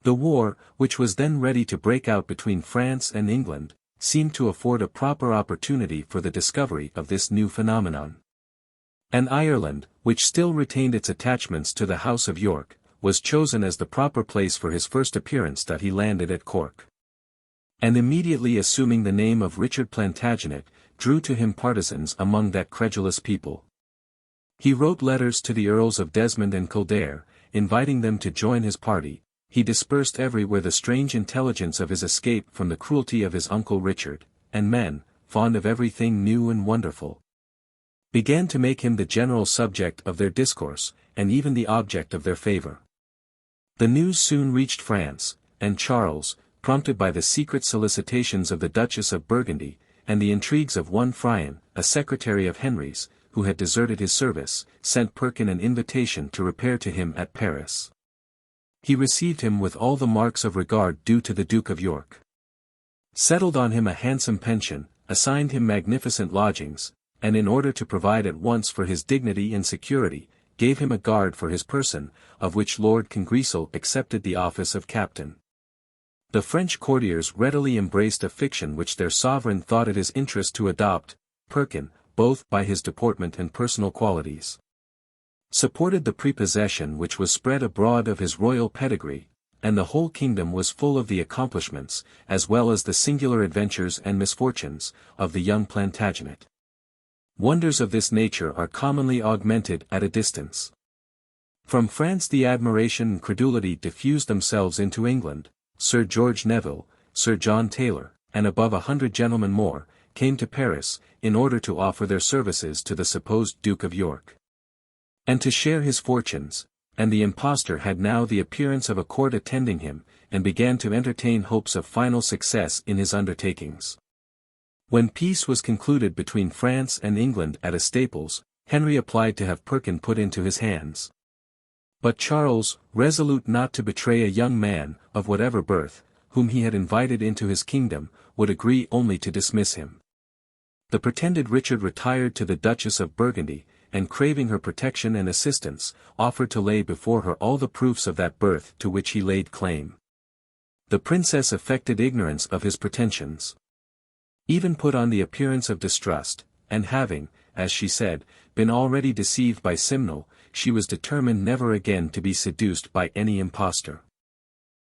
The war, which was then ready to break out between France and England, seemed to afford a proper opportunity for the discovery of this new phenomenon. And Ireland, which still retained its attachments to the House of York, was chosen as the proper place for his first appearance that he landed at Cork. And immediately assuming the name of Richard Plantagenet, drew to him partisans among that credulous people. He wrote letters to the Earls of Desmond and Kildare, inviting them to join his party. He dispersed everywhere the strange intelligence of his escape from the cruelty of his uncle Richard, and men, fond of everything new and wonderful, began to make him the general subject of their discourse, and even the object of their favour. The news soon reached France, and Charles, prompted by the secret solicitations of the Duchess of Burgundy, and the intrigues of one Frian, a secretary of Henry's, who had deserted his service, sent Perkin an invitation to repair to him at Paris. He received him with all the marks of regard due to the Duke of York, settled on him a handsome pension, assigned him magnificent lodgings, and in order to provide at once for his dignity and security, gave him a guard for his person, of which Lord Congresal accepted the office of captain. The French courtiers readily embraced a fiction which their sovereign thought it his interest to adopt. Perkin, both by his deportment and personal qualities, supported the prepossession which was spread abroad of his royal pedigree, and the whole kingdom was full of the accomplishments, as well as the singular adventures and misfortunes, of the young Plantagenet. Wonders of this nature are commonly augmented at a distance. From France the admiration and credulity diffused themselves into England. Sir George Neville, Sir John Taylor, and above 100 gentlemen more, came to Paris, in order to offer their services to the supposed Duke of York, and to share his fortunes, and the impostor had now the appearance of a court attending him, and began to entertain hopes of final success in his undertakings. When peace was concluded between France and England at Staples, Henry applied to have Perkin put into his hands. But Charles, resolute not to betray a young man, of whatever birth, whom he had invited into his kingdom, would agree only to dismiss him. The pretended Richard retired to the Duchess of Burgundy, and craving her protection and assistance, offered to lay before her all the proofs of that birth to which he laid claim. The princess affected ignorance of his pretensions. Even put on the appearance of distrust, and having, as she said, been already deceived by Simnel, she was determined never again to be seduced by any impostor.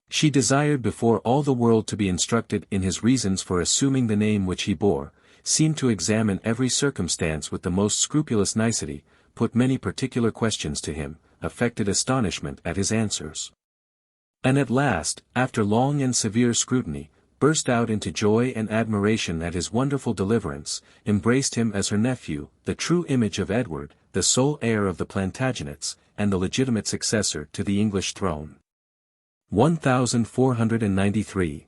She desired before all the world to be instructed in his reasons for assuming the name which he bore, seemed to examine every circumstance with the most scrupulous nicety, put many particular questions to him, affected astonishment at his answers. And at last, after long and severe scrutiny, burst out into joy and admiration at his wonderful deliverance, embraced him as her nephew, the true image of Edward, the sole heir of the Plantagenets, and the legitimate successor to the English throne. 1493.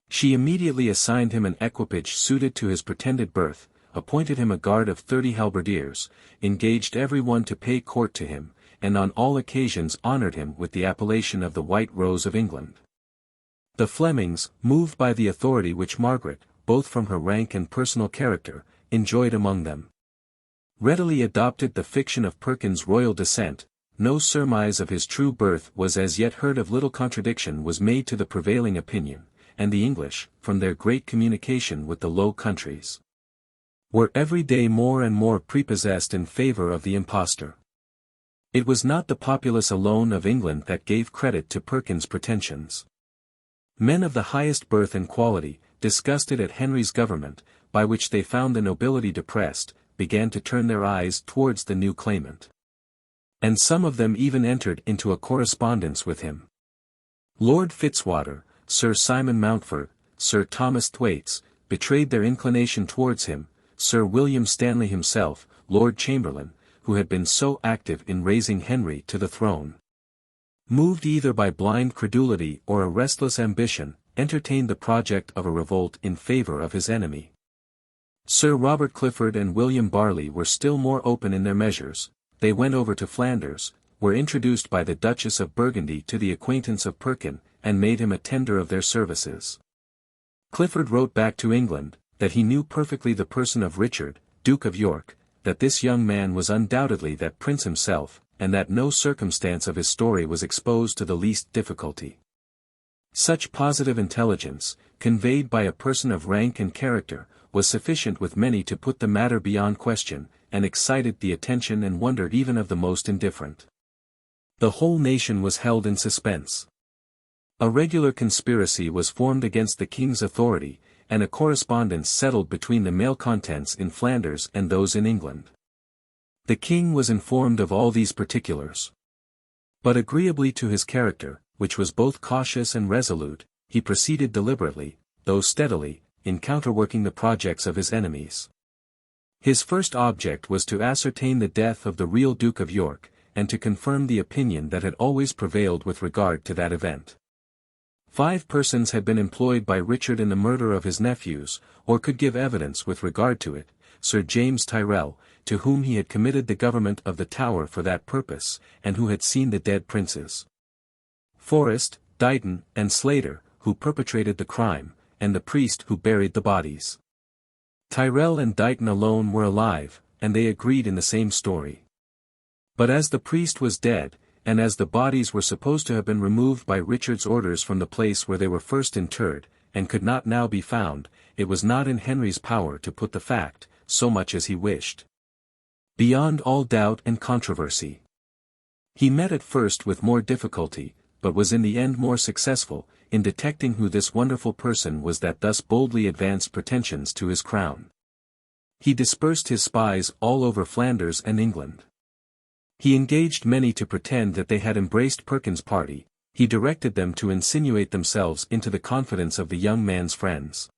She immediately assigned him an equipage suited to his pretended birth, appointed him a guard of 30 halberdiers, engaged every one to pay court to him, and on all occasions honoured him with the appellation of the White Rose of England. The Flemings, moved by the authority which Margaret, both from her rank and personal character, enjoyed among them, readily adopted the fiction of Perkin's royal descent. No surmise of his true birth was as yet heard of. Little contradiction was made to the prevailing opinion, and the English, from their great communication with the Low Countries, were every day more and more prepossessed in favour of the impostor. It was not the populace alone of England that gave credit to Perkin's pretensions. Men of the highest birth and quality, disgusted at Henry's government, by which they found the nobility depressed, began to turn their eyes towards the new claimant. And some of them even entered into a correspondence with him. Lord Fitzwater, Sir Simon Mountfort, Sir Thomas Thwaites, betrayed their inclination towards him. Sir William Stanley himself, Lord Chamberlain, who had been so active in raising Henry to the throne, moved either by blind credulity or a restless ambition, entertained the project of a revolt in favour of his enemy. Sir Robert Clifford and William Barley were still more open in their measures. They went over to Flanders, were introduced by the Duchess of Burgundy to the acquaintance of Perkin, and made him a tender of their services. Clifford wrote back to England, that he knew perfectly the person of Richard, Duke of York, that this young man was undoubtedly that prince himself, and that no circumstance of his story was exposed to the least difficulty. Such positive intelligence, conveyed by a person of rank and character, was sufficient with many to put the matter beyond question, and excited the attention and wonder even of the most indifferent. The whole nation was held in suspense. A regular conspiracy was formed against the king's authority, and a correspondence settled between the malcontents in Flanders and those in England. The king was informed of all these particulars. But agreeably to his character, which was both cautious and resolute, he proceeded deliberately, though steadily, in counterworking the projects of his enemies. His first object was to ascertain the death of the real Duke of York, and to confirm the opinion that had always prevailed with regard to that event. 5 persons had been employed by Richard in the murder of his nephews, or could give evidence with regard to it: Sir James Tyrrell, to whom he had committed the government of the Tower for that purpose, and who had seen the dead princes; Forrest, Dighton, and Slater, who perpetrated the crime, and the priest who buried the bodies. Tyrrell and Dighton alone were alive, and they agreed in the same story. But as the priest was dead, and as the bodies were supposed to have been removed by Richard's orders from the place where they were first interred, and could not now be found, it was not in Henry's power to put the fact, so much as he wished, beyond all doubt and controversy. He met at first with more difficulty, but was in the end more successful, in detecting who this wonderful person was that thus boldly advanced pretensions to his crown. He dispersed his spies all over Flanders and England. He engaged many to pretend that they had embraced Perkin's party. He directed them to insinuate themselves into the confidence of the young man's friends.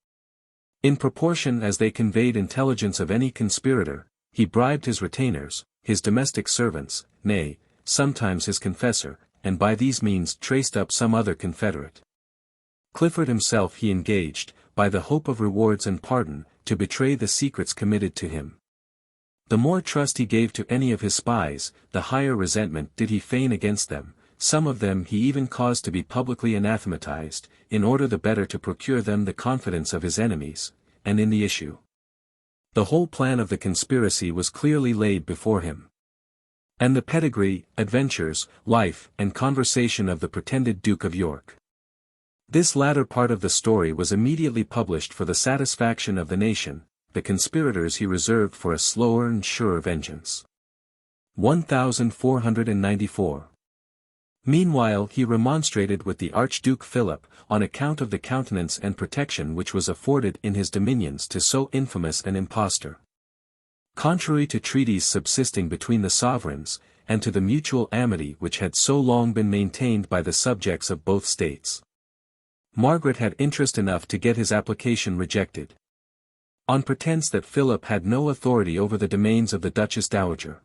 In proportion as they conveyed intelligence of any conspirator, he bribed his retainers, his domestic servants, nay, sometimes his confessor, and by these means traced up some other confederate. Clifford himself he engaged, by the hope of rewards and pardon, to betray the secrets committed to him. The more trust he gave to any of his spies, the higher resentment did he feign against them. Some of them he even caused to be publicly anathematized, in order the better to procure them the confidence of his enemies, and in the issue, the whole plan of the conspiracy was clearly laid before him. And the pedigree, adventures, life, and conversation of the pretended Duke of York. This latter part of the story was immediately published for the satisfaction of the nation. The conspirators he reserved for a slower and surer vengeance. 1494. Meanwhile he remonstrated with the Archduke Philip, on account of the countenance and protection which was afforded in his dominions to so infamous an impostor. Contrary to treaties subsisting between the sovereigns, and to the mutual amity which had so long been maintained by the subjects of both states, Margaret had interest enough to get his application rejected, on pretence that Philip had no authority over the domains of the Duchess Dowager.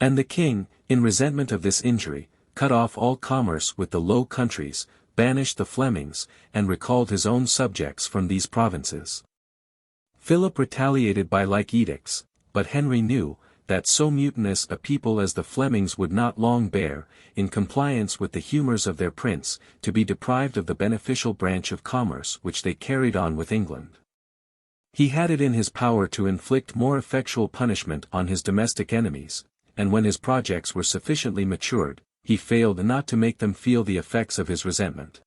And the king, in resentment of this injury, cut off all commerce with the Low Countries, banished the Flemings, and recalled his own subjects from these provinces. Philip retaliated by like edicts, but Henry knew, that so mutinous a people as the Flemings would not long bear, in compliance with the humours of their prince, to be deprived of the beneficial branch of commerce which they carried on with England. He had it in his power to inflict more effectual punishment on his domestic enemies, and when his projects were sufficiently matured, he failed not to make them feel the effects of his resentment.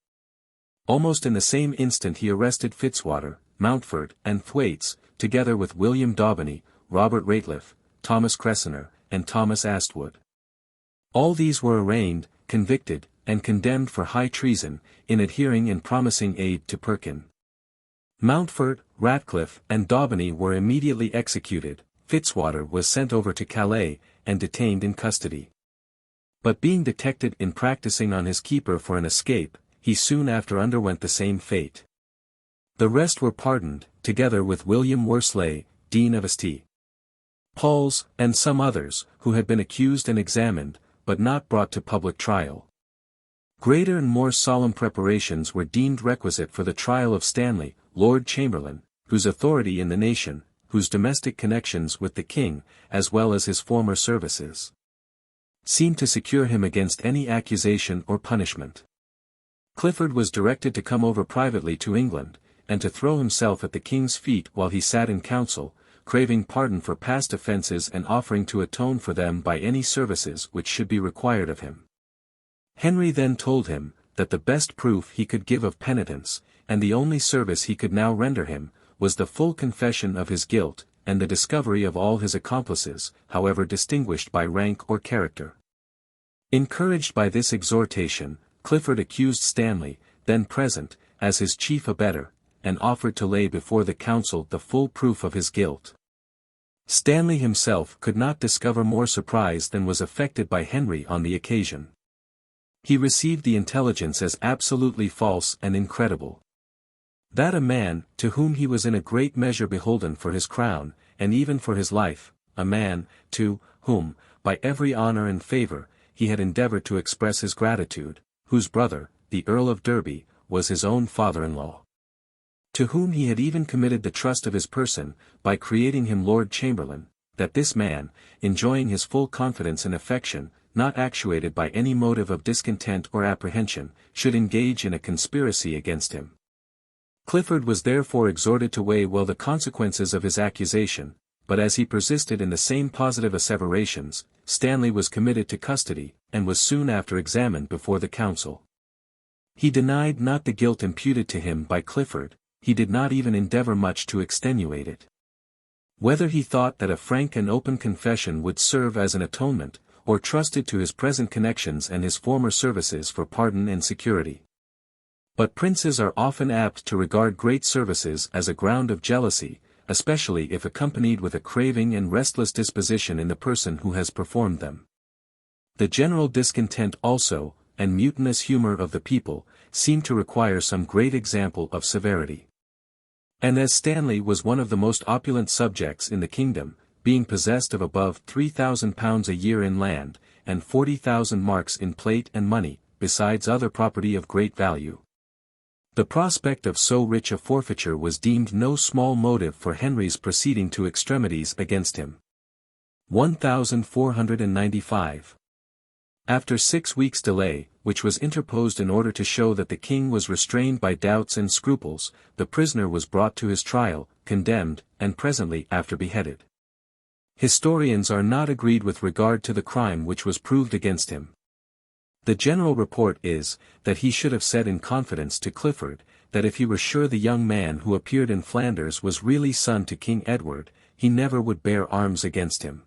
Almost in the same instant he arrested Fitzwater, Mountfort, and Thwaites, together with William Daubeny, Robert Rateliff, Thomas Cressener, and Thomas Astwood. All these were arraigned, convicted, and condemned for high treason, in adhering and promising aid to Perkin. Mountfort, Ratcliffe, and Daubeny were immediately executed. Fitzwater was sent over to Calais, and detained in custody. But being detected in practicing on his keeper for an escape, he soon after underwent the same fate. The rest were pardoned, together with William Worsley, Dean of St. Paul's, and some others, who had been accused and examined, but not brought to public trial. Greater and more solemn preparations were deemed requisite for the trial of Stanley, Lord Chamberlain, whose authority in the nation, whose domestic connections with the king, as well as his former services, seemed to secure him against any accusation or punishment. Clifford was directed to come over privately to England, and to throw himself at the king's feet while he sat in council, craving pardon for past offences and offering to atone for them by any services which should be required of him. Henry then told him, that the best proof he could give of penitence, and the only service he could now render him, was the full confession of his guilt, and the discovery of all his accomplices, however distinguished by rank or character. Encouraged by this exhortation, Clifford accused Stanley, then present, as his chief abettor, and offered to lay before the council the full proof of his guilt. Stanley himself could not discover more surprise than was affected by Henry on the occasion. He received the intelligence as absolutely false and incredible. That a man, to whom he was in a great measure beholden for his crown, and even for his life, a man, to whom, by every honour and favour, he had endeavoured to express his gratitude, whose brother, the Earl of Derby, was his own father-in-law, to whom he had even committed the trust of his person, by creating him Lord Chamberlain, that this man, enjoying his full confidence and affection, not actuated by any motive of discontent or apprehension, should engage in a conspiracy against him. Clifford was therefore exhorted to weigh well the consequences of his accusation, but as he persisted in the same positive asseverations, Stanley was committed to custody, and was soon after examined before the council. He denied not the guilt imputed to him by Clifford, he did not even endeavour much to extenuate it. Whether he thought that a frank and open confession would serve as an atonement, or trusted to his present connections and his former services for pardon and security. But princes are often apt to regard great services as a ground of jealousy, especially if accompanied with a craving and restless disposition in the person who has performed them. The general discontent also, and mutinous humour of the people, seemed to require some great example of severity. And as Stanley was one of the most opulent subjects in the kingdom, being possessed of above £3,000 a year in land, and 40,000 marks in plate and money, besides other property of great value, The prospect of so rich a forfeiture was deemed no small motive for Henry's proceeding to extremities against him. 1495. After 6 weeks' delay, which was interposed in order to show that the king was restrained by doubts and scruples, the prisoner was brought to his trial, condemned, and presently after beheaded. Historians are not agreed with regard to the crime which was proved against him. The general report is, that he should have said in confidence to Clifford, that if he were sure the young man who appeared in Flanders was really son to King Edward, he never would bear arms against him.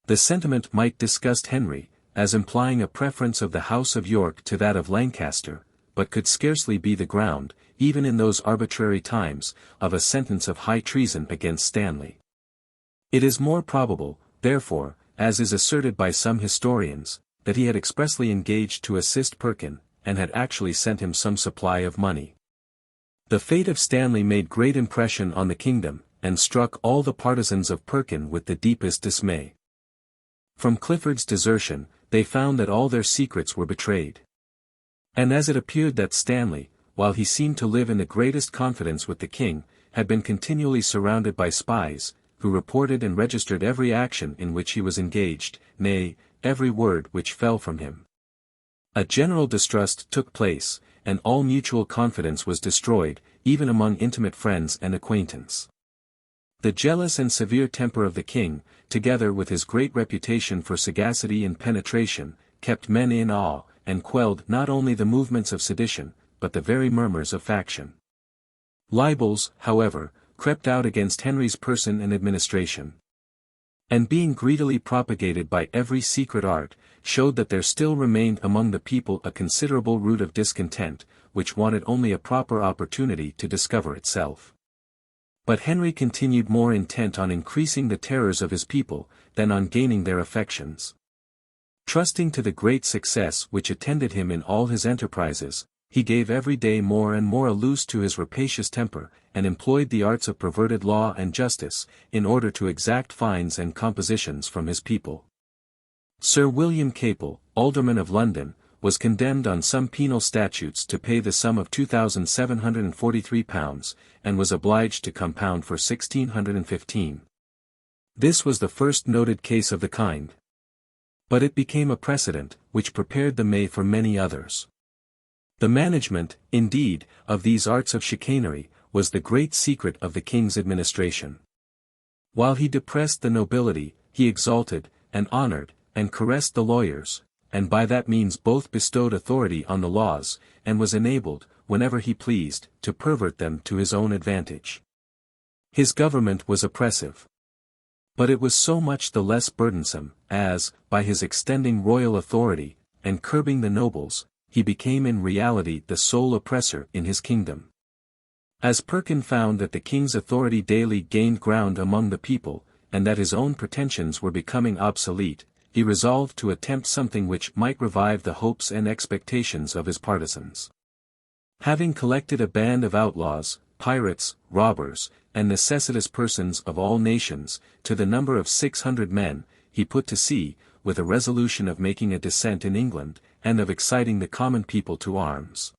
The sentiment might disgust Henry, as implying a preference of the House of York to that of Lancaster, but could scarcely be the ground, even in those arbitrary times, of a sentence of high treason against Stanley. It is more probable, therefore, as is asserted by some historians, that he had expressly engaged to assist Perkin, and had actually sent him some supply of money. The fate of Stanley made great impression on the kingdom, and struck all the partisans of Perkin with the deepest dismay. From Clifford's desertion, they found that all their secrets were betrayed. And as it appeared that Stanley, while he seemed to live in the greatest confidence with the king, had been continually surrounded by spies, who reported and registered every action in which he was engaged, nay, every word which fell from him. A general distrust took place, and all mutual confidence was destroyed, even among intimate friends and acquaintance. The jealous and severe temper of the king, together with his great reputation for sagacity and penetration, kept men in awe, and quelled not only the movements of sedition, but the very murmurs of faction. Libels, however, crept out against Henry's person and administration. And being greedily propagated by every secret art, showed that there still remained among the people a considerable root of discontent, which wanted only a proper opportunity to discover itself. But Henry continued more intent on increasing the terrors of his people, than on gaining their affections. Trusting to the great success which attended him in all his enterprises, he gave every day more and more a loose to his rapacious temper, and employed the arts of perverted law and justice, in order to exact fines and compositions from his people. Sir William Capel, alderman of London, was condemned on some penal statutes to pay the sum of £2,743, and was obliged to compound for 1,615. This was the first noted case of the kind. But it became a precedent, which prepared the way for many others. The management, indeed, of these arts of chicanery, was the great secret of the king's administration. While he depressed the nobility, he exalted, and honored, and caressed the lawyers, and by that means both bestowed authority on the laws, and was enabled, whenever he pleased, to pervert them to his own advantage. His government was oppressive. But it was so much the less burdensome, as, by his extending royal authority, and curbing the nobles, he became in reality the sole oppressor in his kingdom. As Perkin found that the king's authority daily gained ground among the people, and that his own pretensions were becoming obsolete, he resolved to attempt something which might revive the hopes and expectations of his partisans. Having collected a band of outlaws, pirates, robbers, and necessitous persons of all nations, to the number of 600 men, he put to sea, with a resolution of making a descent in England, and of exciting the common people to arms.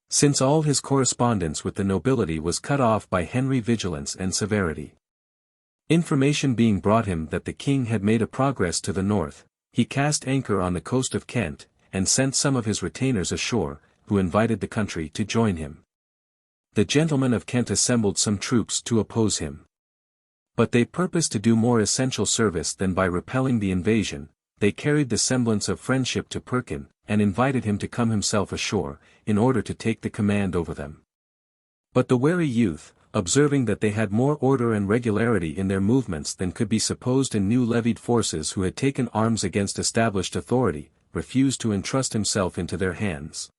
Since all his correspondence with the nobility was cut off by Henry's vigilance and severity. Information being brought him that the king had made a progress to the north, he cast anchor on the coast of Kent, and sent some of his retainers ashore, who invited the country to join him. The gentlemen of Kent assembled some troops to oppose him. But they purposed to do more essential service than by repelling the invasion. They carried the semblance of friendship to Perkin, and invited him to come himself ashore, in order to take the command over them. But the wary youth, observing that they had more order and regularity in their movements than could be supposed in new levied forces who had taken arms against established authority, refused to entrust himself into their hands.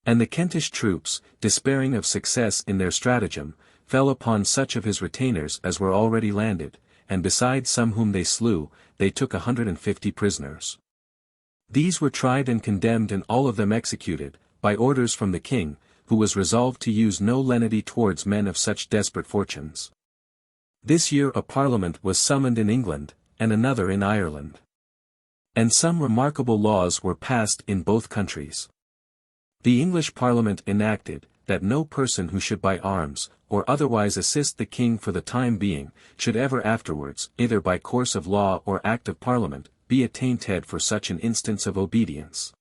And the Kentish troops, despairing of success in their stratagem, fell upon such of his retainers as were already landed, and besides some whom they slew, they took 150 prisoners. These were tried and condemned and all of them executed, by orders from the king, who was resolved to use no lenity towards men of such desperate fortunes. This year a parliament was summoned in England, and another in Ireland. And some remarkable laws were passed in both countries. The English Parliament enacted, that no person who should buy arms, or otherwise assist the king for the time being, should ever afterwards, either by course of law or act of Parliament, be attainted for such an instance of obedience.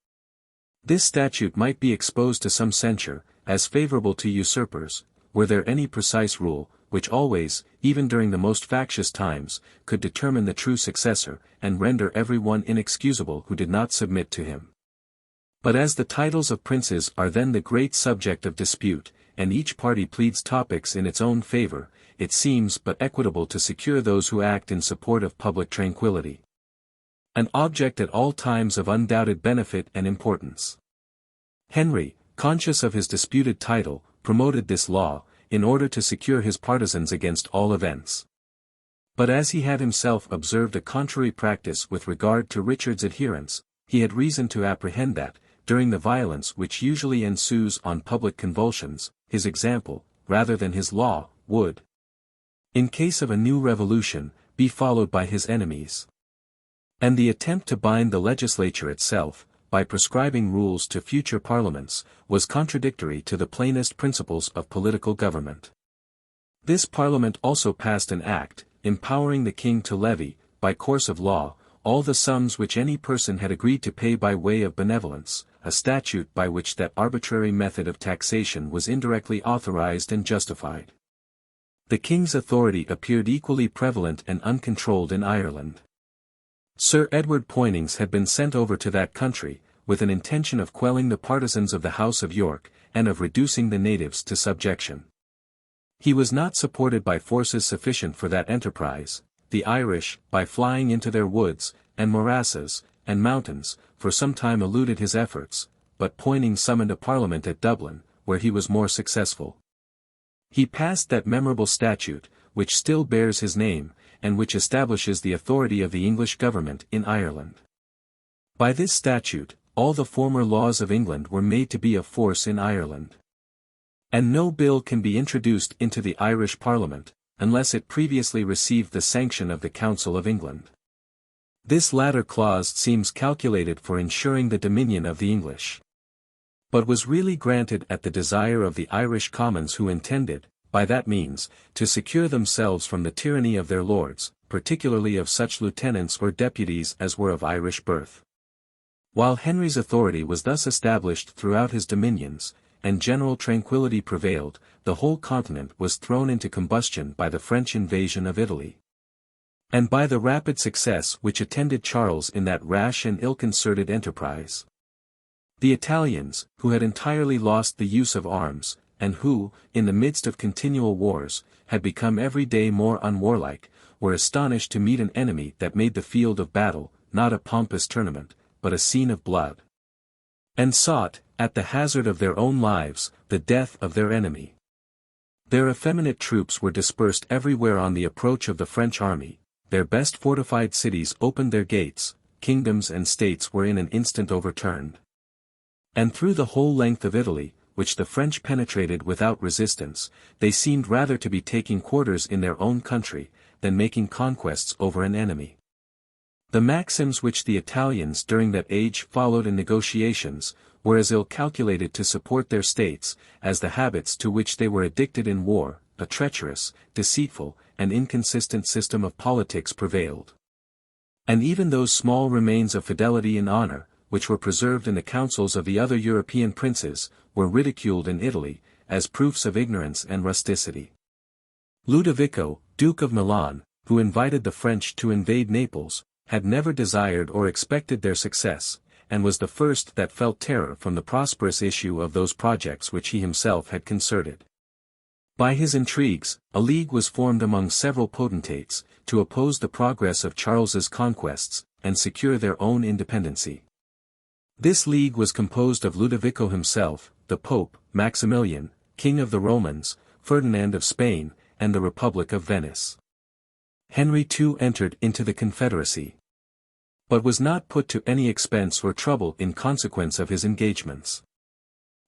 This statute might be exposed to some censure, as favourable to usurpers, were there any precise rule, which always, even during the most factious times, could determine the true successor, and render every one inexcusable who did not submit to him. But as the titles of princes are then the great subject of dispute, and each party pleads topics in its own favour, it seems but equitable to secure those who act in support of public tranquillity. An object at all times of undoubted benefit and importance. Henry, conscious of his disputed title, promoted this law, in order to secure his partisans against all events. But as he had himself observed a contrary practice with regard to Richard's adherents, he had reason to apprehend that, during the violence which usually ensues on public convulsions, his example, rather than his law, would, in case of a new revolution, be followed by his enemies. And the attempt to bind the legislature itself, by prescribing rules to future parliaments, was contradictory to the plainest principles of political government. This parliament also passed an act, empowering the king to levy, by course of law, all the sums which any person had agreed to pay by way of benevolence, a statute by which that arbitrary method of taxation was indirectly authorized and justified. The king's authority appeared equally prevalent and uncontrolled in Ireland. Sir Edward Poynings had been sent over to that country, with an intention of quelling the partisans of the House of York, and of reducing the natives to subjection. He was not supported by forces sufficient for that enterprise. The Irish, by flying into their woods, and morasses, and mountains, for some time eluded his efforts, but Poynings summoned a parliament at Dublin, where he was more successful. He passed that memorable statute, which still bears his name, and which establishes the authority of the English government in Ireland. By this statute, all the former laws of England were made to be of force in Ireland. And no bill can be introduced into the Irish Parliament, unless it previously received the sanction of the Council of England. This latter clause seems calculated for ensuring the dominion of the English, but was really granted at the desire of the Irish Commons, who intended, by that means, to secure themselves from the tyranny of their lords, particularly of such lieutenants or deputies as were of Irish birth. While Henry's authority was thus established throughout his dominions, and general tranquillity prevailed, the whole continent was thrown into combustion by the French invasion of Italy, and by the rapid success which attended Charles in that rash and ill-concerted enterprise. The Italians, who had entirely lost the use of arms, and who, in the midst of continual wars, had become every day more unwarlike, were astonished to meet an enemy that made the field of battle, not a pompous tournament, but a scene of blood, and sought, at the hazard of their own lives, the death of their enemy. Their effeminate troops were dispersed everywhere on the approach of the French army, their best fortified cities opened their gates, kingdoms and states were in an instant overturned. And through the whole length of Italy, which the French penetrated without resistance, they seemed rather to be taking quarters in their own country, than making conquests over an enemy. The maxims which the Italians during that age followed in negotiations, were as ill calculated to support their states, as the habits to which they were addicted in war, a treacherous, deceitful, and inconsistent system of politics prevailed. And even those small remains of fidelity and honor, which were preserved in the councils of the other European princes, were ridiculed in Italy, as proofs of ignorance and rusticity. Ludovico, Duke of Milan, who invited the French to invade Naples, had never desired or expected their success, and was the first that felt terror from the prosperous issue of those projects which he himself had concerted. By his intrigues, a league was formed among several potentates, to oppose the progress of Charles's conquests, and secure their own independency. This league was composed of Ludovico himself, the Pope, Maximilian, King of the Romans, Ferdinand of Spain, and the Republic of Venice. Henry too entered into the confederacy, but was not put to any expense or trouble in consequence of his engagements.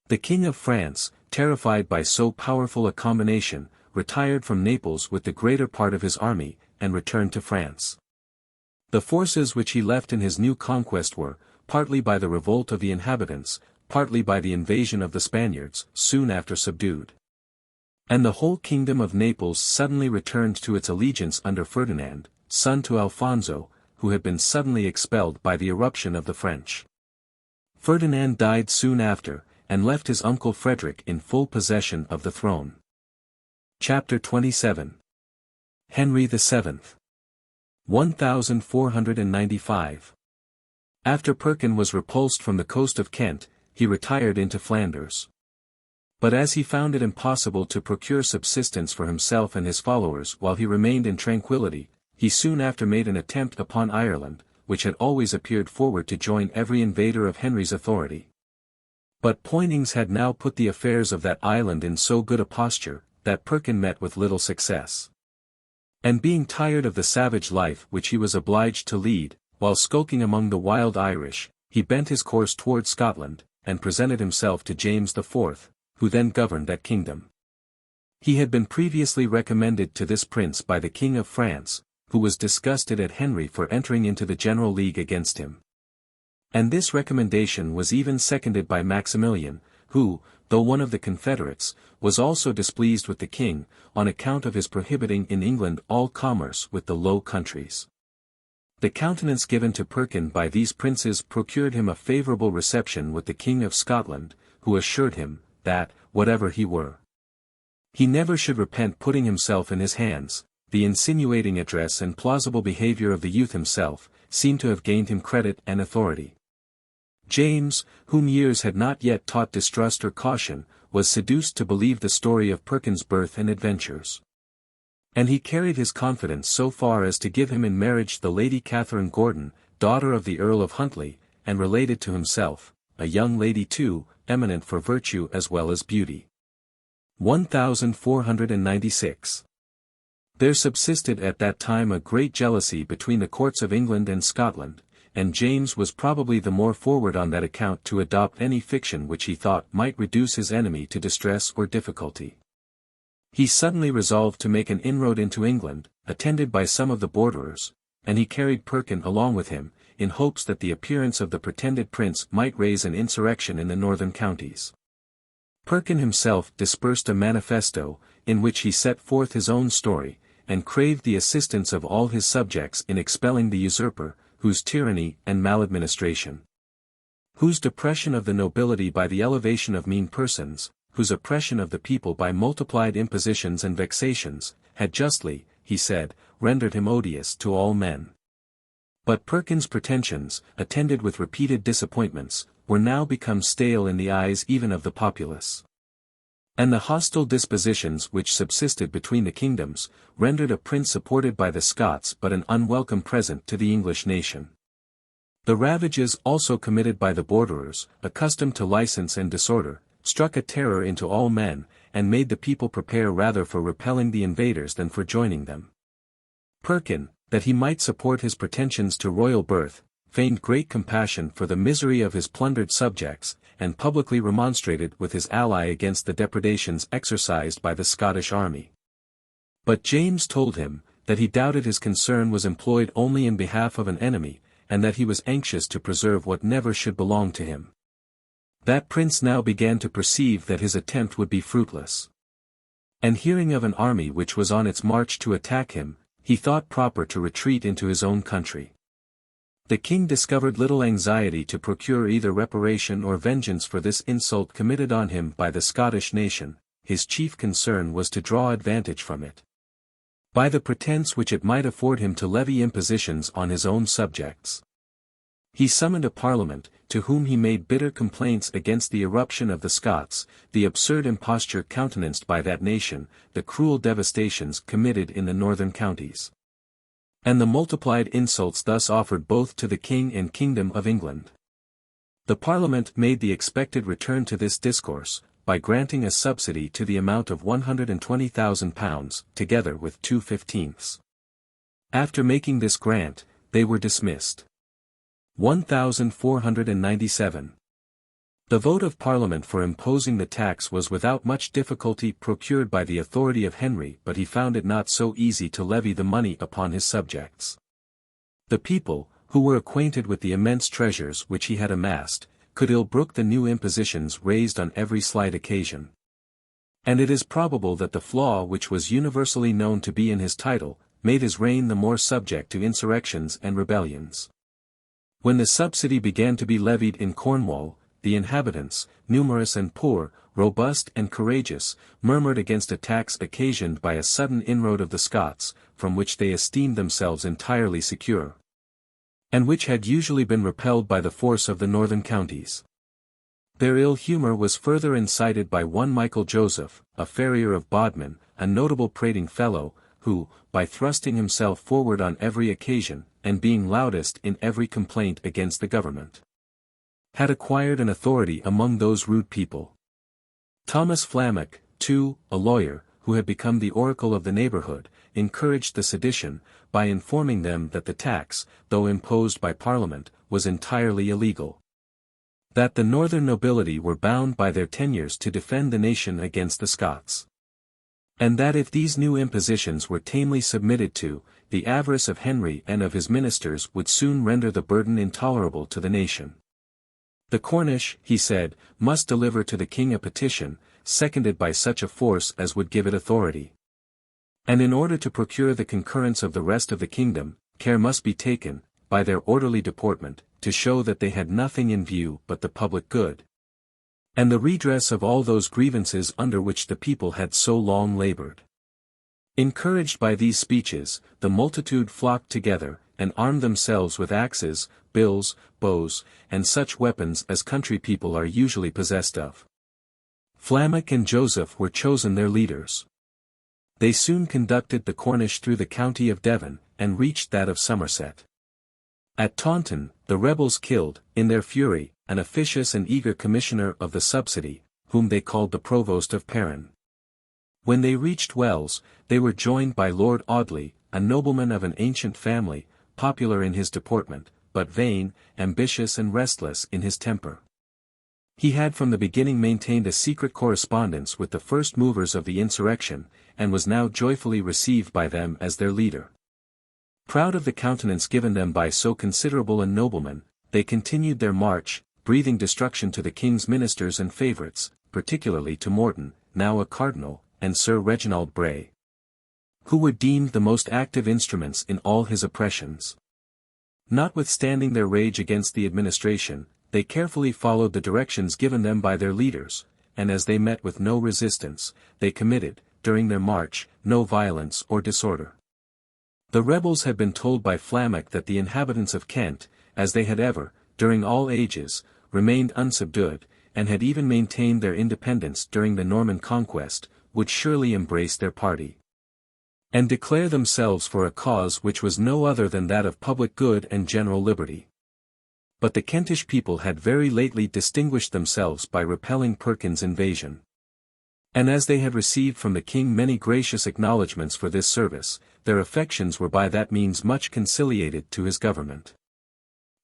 The King of France, terrified by so powerful a combination, retired from Naples with the greater part of his army, and returned to France. The forces which he left in his new conquest were, partly by the revolt of the inhabitants, partly by the invasion of the Spaniards, soon after subdued. And the whole kingdom of Naples suddenly returned to its allegiance under Ferdinand, son to Alfonso, who had been suddenly expelled by the eruption of the French. Ferdinand died soon after, and left his uncle Frederick in full possession of the throne. Chapter 27. Henry VII. 1495. After Perkin was repulsed from the coast of Kent, he retired into Flanders. But as he found it impossible to procure subsistence for himself and his followers while he remained in tranquillity, he soon after made an attempt upon Ireland, which had always appeared forward to join every invader of Henry's authority. But Poynings had now put the affairs of that island in so good a posture, that Perkin met with little success. And being tired of the savage life which he was obliged to lead, while skulking among the wild Irish, he bent his course towards Scotland, and presented himself to James IV, who then governed that kingdom. He had been previously recommended to this prince by the King of France, who was disgusted at Henry for entering into the general league against him. And this recommendation was even seconded by Maximilian, who, though one of the confederates, was also displeased with the king, on account of his prohibiting in England all commerce with the Low Countries. The countenance given to Perkin by these princes procured him a favourable reception with the King of Scotland, who assured him, that, whatever he were, he never should repent putting himself in his hands. The insinuating address and plausible behaviour of the youth himself, seemed to have gained him credit and authority. James, whom years had not yet taught distrust or caution, was seduced to believe the story of Perkin's birth and adventures. And he carried his confidence so far as to give him in marriage the Lady Catherine Gordon, daughter of the Earl of Huntly, and related to himself, a young lady too, eminent for virtue as well as beauty. 1496. There subsisted at that time a great jealousy between the courts of England and Scotland, and James was probably the more forward on that account to adopt any fiction which he thought might reduce his enemy to distress or difficulty. He suddenly resolved to make an inroad into England, attended by some of the borderers, and he carried Perkin along with him, in hopes that the appearance of the pretended prince might raise an insurrection in the northern counties. Perkin himself dispersed a manifesto, in which he set forth his own story, and craved the assistance of all his subjects in expelling the usurper, whose tyranny and maladministration, whose depression of the nobility by the elevation of mean persons, whose oppression of the people by multiplied impositions and vexations, had justly, he said, rendered him odious to all men. But Perkin's pretensions, attended with repeated disappointments, were now become stale in the eyes even of the populace. And the hostile dispositions which subsisted between the kingdoms, rendered a prince supported by the Scots but an unwelcome present to the English nation. The ravages also committed by the borderers, accustomed to license and disorder, struck a terror into all men, and made the people prepare rather for repelling the invaders than for joining them. Perkin, that he might support his pretensions to royal birth, feigned great compassion for the misery of his plundered subjects, and publicly remonstrated with his ally against the depredations exercised by the Scottish army. But James told him, that he doubted his concern was employed only in behalf of an enemy, and that he was anxious to preserve what never should belong to him. That prince now began to perceive that his attempt would be fruitless. And hearing of an army which was on its march to attack him, he thought proper to retreat into his own country. The king discovered little anxiety to procure either reparation or vengeance for this insult committed on him by the Scottish nation. His chief concern was to draw advantage from it, by the pretence which it might afford him to levy impositions on his own subjects. He summoned a parliament, to whom he made bitter complaints against the eruption of the Scots, the absurd imposture countenanced by that nation, the cruel devastations committed in the northern counties, and the multiplied insults thus offered both to the king and kingdom of England. The Parliament made the expected return to this discourse, by granting a subsidy to the amount of £120,000, together with 2/15. After making this grant, they were dismissed. 1497. The vote of Parliament for imposing the tax was without much difficulty procured by the authority of Henry, but he found it not so easy to levy the money upon his subjects. The people, who were acquainted with the immense treasures which he had amassed, could ill brook the new impositions raised on every slight occasion. And it is probable that the flaw which was universally known to be in his title, made his reign the more subject to insurrections and rebellions. When the subsidy began to be levied in Cornwall, the inhabitants, numerous and poor, robust and courageous, murmured against a tax occasioned by a sudden inroad of the Scots, from which they esteemed themselves entirely secure, and which had usually been repelled by the force of the northern counties. Their ill humour was further incited by one Michael Joseph, a farrier of Bodmin, a notable prating fellow, who, by thrusting himself forward on every occasion, and being loudest in every complaint against the government, had acquired an authority among those rude people. Thomas Flammock, too, a lawyer, who had become the oracle of the neighbourhood, encouraged the sedition, by informing them that the tax, though imposed by Parliament, was entirely illegal. That the northern nobility were bound by their tenures to defend the nation against the Scots. And that if these new impositions were tamely submitted to, the avarice of Henry and of his ministers would soon render the burden intolerable to the nation. The Cornish, he said, must deliver to the king a petition, seconded by such a force as would give it authority. And in order to procure the concurrence of the rest of the kingdom, care must be taken, by their orderly deportment, to show that they had nothing in view but the public good, and the redress of all those grievances under which the people had so long laboured. Encouraged by these speeches, the multitude flocked together, and armed themselves with axes, bills, bows, and such weapons as country people are usually possessed of. Flammock and Joseph were chosen their leaders. They soon conducted the Cornish through the county of Devon, and reached that of Somerset. At Taunton, the rebels killed, in their fury, an officious and eager commissioner of the subsidy, whom they called the Provost of Perrin. When they reached Wells, they were joined by Lord Audley, a nobleman of an ancient family, popular in his deportment, but vain, ambitious and restless in his temper. He had from the beginning maintained a secret correspondence with the first movers of the insurrection, and was now joyfully received by them as their leader. Proud of the countenance given them by so considerable a nobleman, they continued their march, breathing destruction to the king's ministers and favourites, particularly to Morton, now a cardinal, and Sir Reginald Bray, who were deemed the most active instruments in all his oppressions. Notwithstanding their rage against the administration, they carefully followed the directions given them by their leaders, and as they met with no resistance, they committed, during their march, no violence or disorder. The rebels had been told by Flammock that the inhabitants of Kent, as they had ever, during all ages, remained unsubdued, and had even maintained their independence during the Norman conquest, would surely embrace their party, and declare themselves for a cause which was no other than that of public good and general liberty. But the Kentish people had very lately distinguished themselves by repelling Perkin's invasion. And as they had received from the king many gracious acknowledgments for this service, their affections were by that means much conciliated to his government.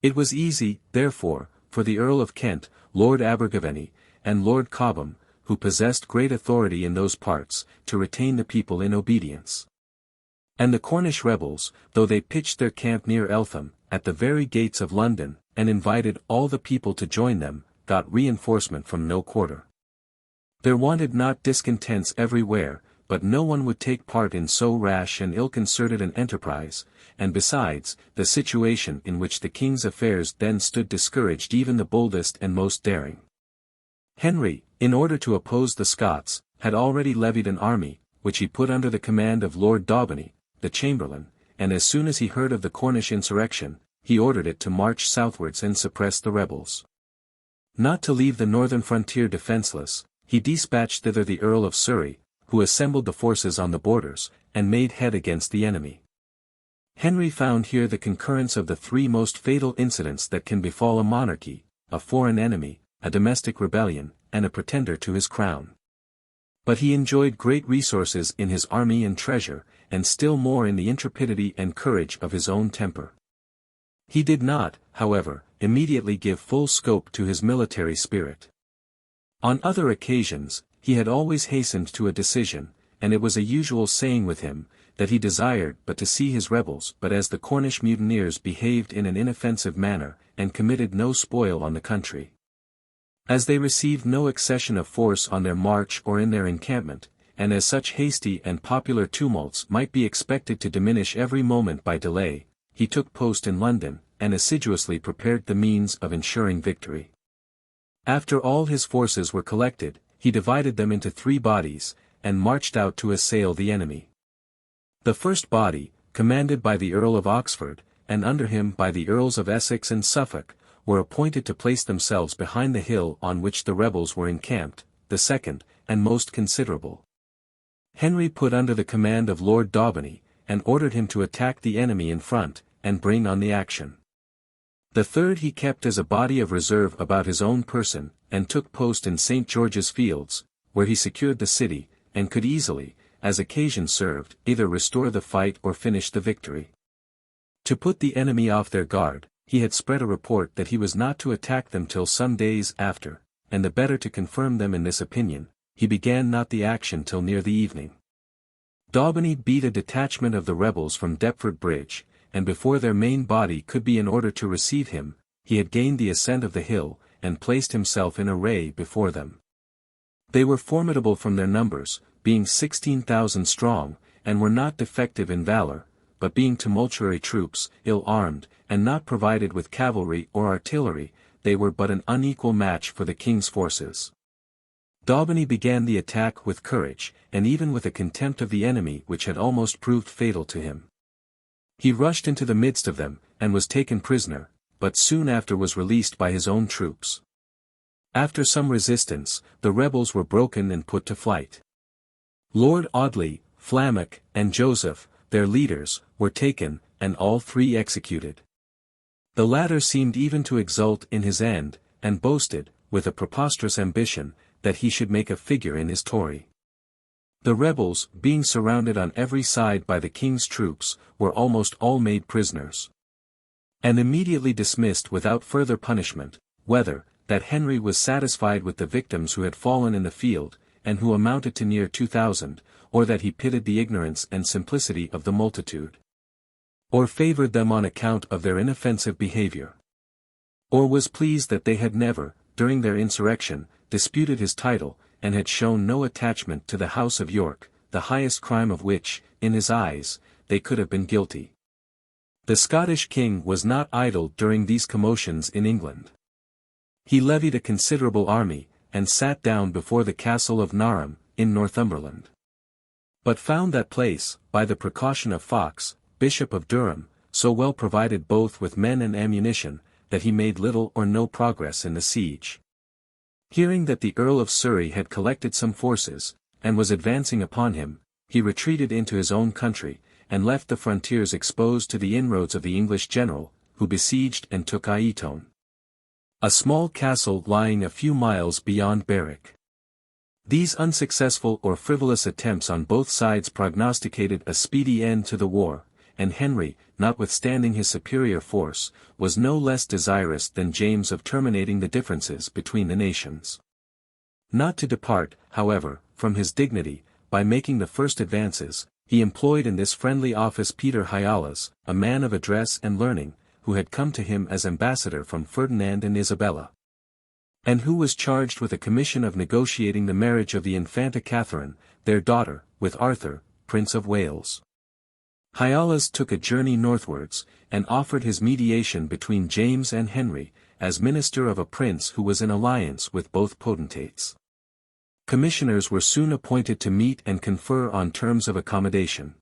It was easy, therefore, for the Earl of Kent, Lord Abergavenny, and Lord Cobham, who possessed great authority in those parts, to retain the people in obedience. And the Cornish rebels, though they pitched their camp near Eltham, at the very gates of London, and invited all the people to join them, got reinforcement from no quarter. There wanted not discontents everywhere, but no one would take part in so rash and ill-concerted an enterprise, and besides, the situation in which the king's affairs then stood discouraged even the boldest and most daring. Henry, in order to oppose the Scots, had already levied an army, which he put under the command of Lord Daubeny, the Chamberlain, and as soon as he heard of the Cornish insurrection, he ordered it to march southwards and suppress the rebels. Not to leave the northern frontier defenceless, he dispatched thither the Earl of Surrey, who assembled the forces on the borders, and made head against the enemy. Henry found here the concurrence of the three most fatal incidents that can befall a monarchy: a foreign enemy, a domestic rebellion, and a pretender to his crown. But he enjoyed great resources in his army and treasure, and still more in the intrepidity and courage of his own temper. He did not, however, immediately give full scope to his military spirit. On other occasions, he had always hastened to a decision, and it was a usual saying with him, that he desired but to see his rebels but as the Cornish mutineers behaved in an inoffensive manner, and committed no spoil on the country. As they received no accession of force on their march or in their encampment, and as such hasty and popular tumults might be expected to diminish every moment by delay, he took post in London, and assiduously prepared the means of ensuring victory. After all his forces were collected, he divided them into 3 bodies, and marched out to assail the enemy. The first body, commanded by the Earl of Oxford, and under him by the Earls of Essex and Suffolk, were appointed to place themselves behind the hill on which the rebels were encamped. The second, and most considerable, Henry put under the command of Lord Daubeny, and ordered him to attack the enemy in front, and bring on the action. The third he kept as a body of reserve about his own person, and took post in St. George's Fields, where he secured the city, and could easily, as occasion served, either restore the fight or finish the victory. To put the enemy off their guard, he had spread a report that he was not to attack them till some days after, and the better to confirm them in this opinion, he began not the action till near the evening. Daubeny beat a detachment of the rebels from Deptford Bridge, and before their main body could be in order to receive him, he had gained the ascent of the hill, and placed himself in array before them. They were formidable from their numbers, being 16,000 strong, and were not defective in valor, but being tumultuary troops, ill-armed, and not provided with cavalry or artillery, they were but an unequal match for the king's forces. Daubeny began the attack with courage, and even with a contempt of the enemy which had almost proved fatal to him. He rushed into the midst of them, and was taken prisoner, but soon after was released by his own troops. After some resistance, the rebels were broken and put to flight. Lord Audley, Flammock, and Joseph, their leaders, were taken, and all 3 executed. The latter seemed even to exult in his end, and boasted, with a preposterous ambition, that he should make a figure in his Tory. The rebels, being surrounded on every side by the king's troops, were almost all made prisoners, and immediately dismissed without further punishment, whether, that Henry was satisfied with the victims who had fallen in the field, and who amounted to near 2,000, or that he pitied the ignorance and simplicity of the multitude, or favored them on account of their inoffensive behavior, or was pleased that they had never, during their insurrection, disputed his title, and had shown no attachment to the House of York, the highest crime of which, in his eyes, they could have been guilty. The Scottish king was not idle during these commotions in England. He levied a considerable army, and sat down before the castle of Nareham, in Northumberland. But found that place, by the precaution of Fox, Bishop of Durham, so well provided both with men and ammunition, that he made little or no progress in the siege. Hearing that the Earl of Surrey had collected some forces, and was advancing upon him, he retreated into his own country, and left the frontiers exposed to the inroads of the English general, who besieged and took Ayton, a small castle lying a few miles beyond Berwick. These unsuccessful or frivolous attempts on both sides prognosticated a speedy end to the war, and Henry, notwithstanding his superior force, was no less desirous than James of terminating the differences between the nations. Not to depart, however, from his dignity, by making the first advances, he employed in this friendly office Peter Hylas, a man of address and learning, who had come to him as ambassador from Ferdinand and Isabella, and who was charged with a commission of negotiating the marriage of the Infanta Catherine, their daughter, with Arthur, Prince of Wales. Hylas took a journey northwards, and offered his mediation between James and Henry, as minister of a prince who was in alliance with both potentates. Commissioners were soon appointed to meet and confer on terms of accommodation.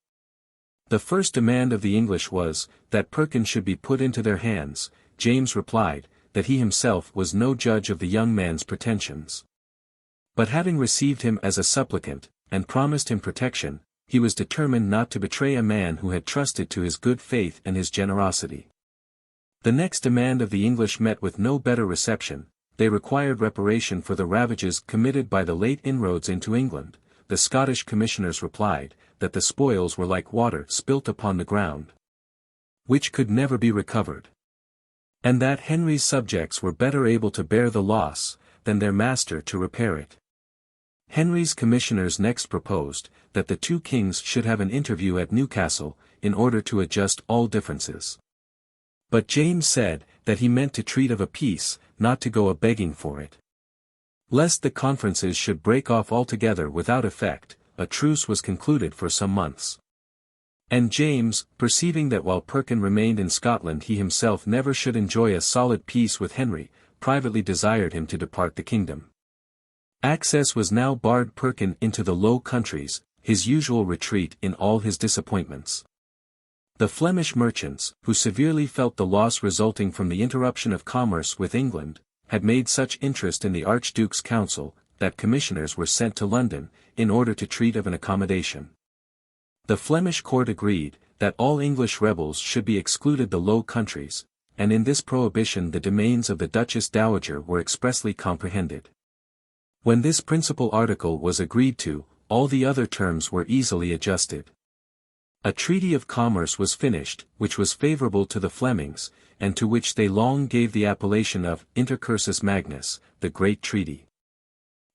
The first demand of the English was, that Perkin should be put into their hands. James replied, that he himself was no judge of the young man's pretensions. But having received him as a supplicant, and promised him protection, he was determined not to betray a man who had trusted to his good faith and his generosity. The next demand of the English met with no better reception. They required reparation for the ravages committed by the late inroads into England. The Scottish commissioners replied, that the spoils were like water spilt upon the ground, which could never be recovered, and that Henry's subjects were better able to bear the loss, than their master to repair it. Henry's commissioners next proposed, that the two kings should have an interview at Newcastle, in order to adjust all differences. But James said, that he meant to treat of a peace, not to go a begging for it. Lest the conferences should break off altogether without effect, a truce was concluded for some months. And James, perceiving that while Perkin remained in Scotland he himself never should enjoy a solid peace with Henry, privately desired him to depart the kingdom. Access was now barred Perkin into the Low Countries, his usual retreat in all his disappointments. The Flemish merchants, who severely felt the loss resulting from the interruption of commerce with England, had made such interest in the Archduke's council, that commissioners were sent to London, in order to treat of an accommodation. The Flemish court agreed, that all English rebels should be excluded the Low Countries, and in this prohibition the domains of the Duchess Dowager were expressly comprehended. When this principal article was agreed to, all the other terms were easily adjusted. A treaty of commerce was finished, which was favourable to the Flemings, and to which they long gave the appellation of Intercursus Magnus, the Great Treaty.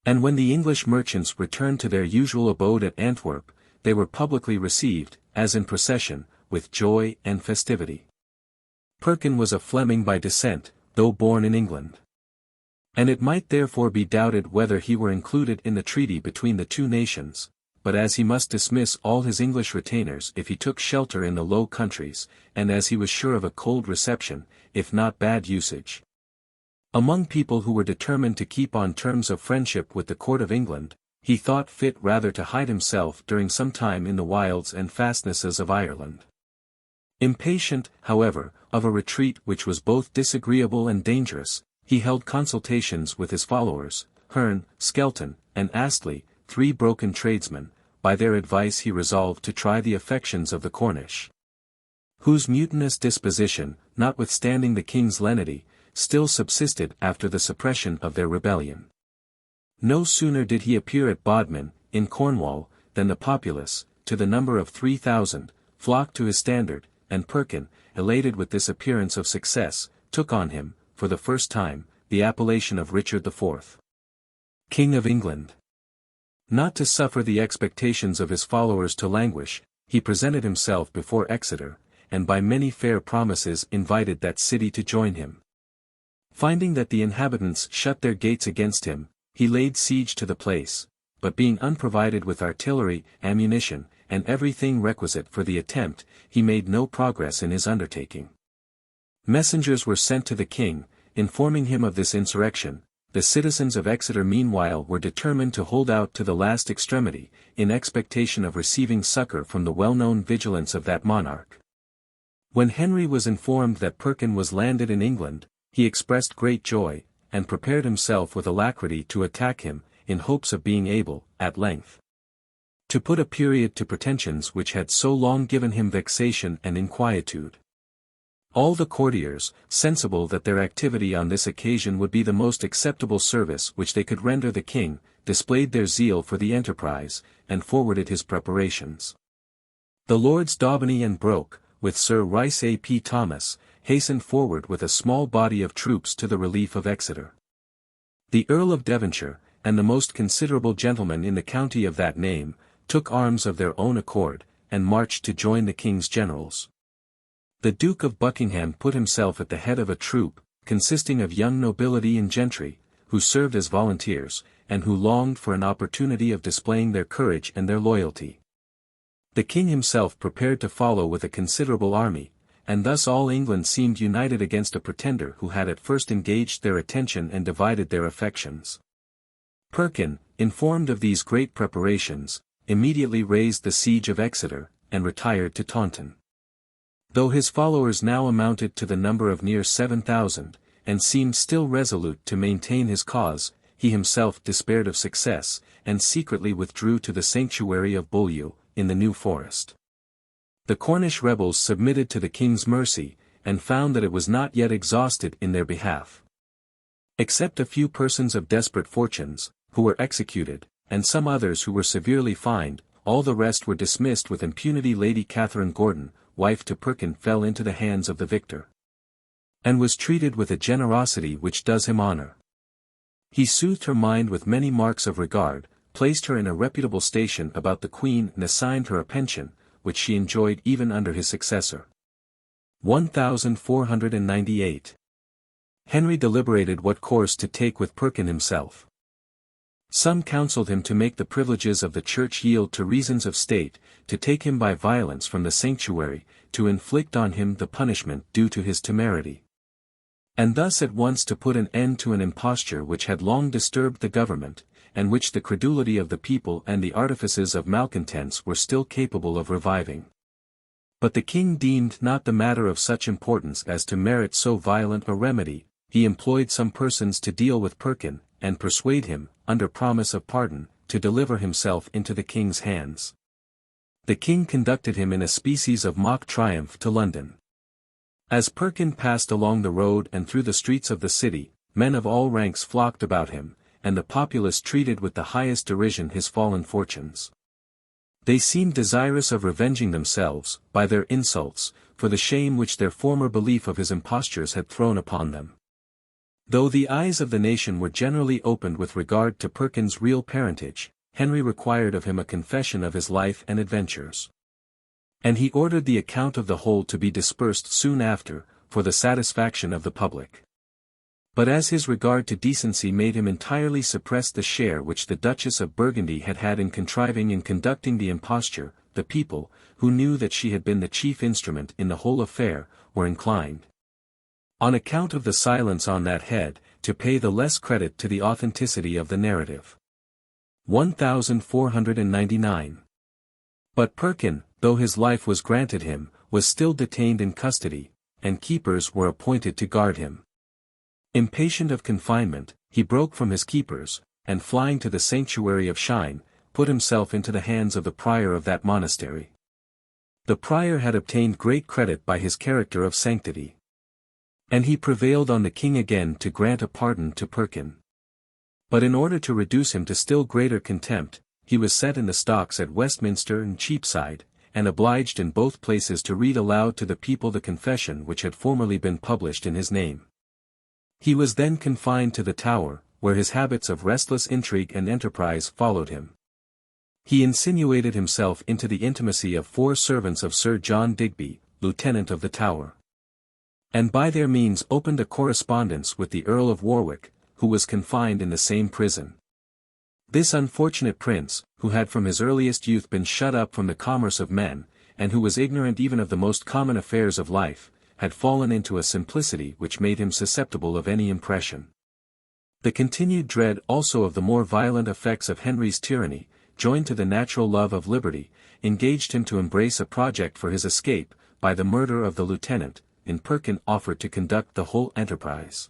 And when the English merchants returned to their usual abode at Antwerp, they were publicly received, as in procession, with joy and festivity. Perkin was a Fleming by descent, though born in England. And it might therefore be doubted whether he were included in the treaty between the two nations, but as he must dismiss all his English retainers if he took shelter in the Low Countries, and as he was sure of a cold reception, if not bad usage. Among people who were determined to keep on terms of friendship with the court of England, he thought fit rather to hide himself during some time in the wilds and fastnesses of Ireland. Impatient, however, of a retreat which was both disagreeable and dangerous, he held consultations with his followers, Hearn, Skelton, and Astley, 3 broken tradesmen. By their advice he resolved to try the affections of the Cornish, whose mutinous disposition, notwithstanding the king's lenity, still subsisted after the suppression of their rebellion. No sooner did he appear at Bodmin, in Cornwall, than the populace, to the number of 3,000, flocked to his standard, and Perkin, elated with this appearance of success, took on him, for the first time, the appellation of Richard IV, King of England. Not to suffer the expectations of his followers to languish, he presented himself before Exeter, and by many fair promises invited that city to join him. Finding that the inhabitants shut their gates against him, he laid siege to the place, but being unprovided with artillery, ammunition, and everything requisite for the attempt, he made no progress in his undertaking. Messengers were sent to the king, informing him of this insurrection. The citizens of Exeter meanwhile were determined to hold out to the last extremity, in expectation of receiving succour from the well-known vigilance of that monarch. When Henry was informed that Perkin was landed in England, he expressed great joy, and prepared himself with alacrity to attack him, in hopes of being able, at length, to put a period to pretensions which had so long given him vexation and inquietude. All the courtiers, sensible that their activity on this occasion would be the most acceptable service which they could render the king, displayed their zeal for the enterprise, and forwarded his preparations. The Lords Daubeny and Broke, with Sir Rice A. P. Thomas, hastened forward with a small body of troops to the relief of Exeter. The Earl of Devonshire, and the most considerable gentlemen in the county of that name, took arms of their own accord, and marched to join the king's generals. The Duke of Buckingham put himself at the head of a troop, consisting of young nobility and gentry, who served as volunteers, and who longed for an opportunity of displaying their courage and their loyalty. The king himself prepared to follow with a considerable army, and thus all England seemed united against a pretender who had at first engaged their attention and divided their affections. Perkin, informed of these great preparations, immediately raised the siege of Exeter, and retired to Taunton. Though his followers now amounted to the number of near 7,000, and seemed still resolute to maintain his cause, he himself despaired of success, and secretly withdrew to the sanctuary of Beaulieu, in the New Forest. The Cornish rebels submitted to the king's mercy, and found that it was not yet exhausted in their behalf. Except a few persons of desperate fortunes, who were executed, and some others who were severely fined, all the rest were dismissed with impunity. Lady Catherine Gordon, wife to Perkin, fell into the hands of the victor, and was treated with a generosity which does him honor. He soothed her mind with many marks of regard, placed her in a reputable station about the Queen, and assigned her a pension, which she enjoyed even under his successor. 1498. Henry deliberated what course to take with Perkin himself. Some counseled him to make the privileges of the church yield to reasons of state, to take him by violence from the sanctuary, to inflict on him the punishment due to his temerity. And thus at once to put an end to an imposture which had long disturbed the government, and which the credulity of the people and the artifices of malcontents were still capable of reviving. But the king deemed not the matter of such importance as to merit so violent a remedy. He employed some persons to deal with Perkin, and persuade him, under promise of pardon, to deliver himself into the king's hands. The king conducted him in a species of mock triumph to London. As Perkin passed along the road and through the streets of the city, men of all ranks flocked about him, and the populace treated with the highest derision his fallen fortunes. They seemed desirous of revenging themselves, by their insults, for the shame which their former belief of his impostures had thrown upon them. Though the eyes of the nation were generally opened with regard to Perkin's real parentage, Henry required of him a confession of his life and adventures. And he ordered the account of the whole to be dispersed soon after, for the satisfaction of the public. But as his regard to decency made him entirely suppress the share which the Duchess of Burgundy had had in contriving and conducting the imposture, the people, who knew that she had been the chief instrument in the whole affair, were inclined, on account of the silence on that head, to pay the less credit to the authenticity of the narrative. 1499. But Perkin, though his life was granted him, was still detained in custody, and keepers were appointed to guard him. Impatient of confinement, he broke from his keepers, and flying to the sanctuary of Shine, put himself into the hands of the prior of that monastery. The prior had obtained great credit by his character of sanctity. And he prevailed on the king again to grant a pardon to Perkin. But in order to reduce him to still greater contempt, he was set in the stocks at Westminster and Cheapside, and obliged in both places to read aloud to the people the confession which had formerly been published in his name. He was then confined to the Tower, where his habits of restless intrigue and enterprise followed him. He insinuated himself into the intimacy of 4 servants of Sir John Digby, Lieutenant of the Tower, and by their means opened a correspondence with the Earl of Warwick, who was confined in the same prison. This unfortunate prince, who had from his earliest youth been shut up from the commerce of men, and who was ignorant even of the most common affairs of life, had fallen into a simplicity which made him susceptible of any impression. The continued dread also of the more violent effects of Henry's tyranny, joined to the natural love of liberty, engaged him to embrace a project for his escape, by the murder of the lieutenant, and Perkin offered to conduct the whole enterprise.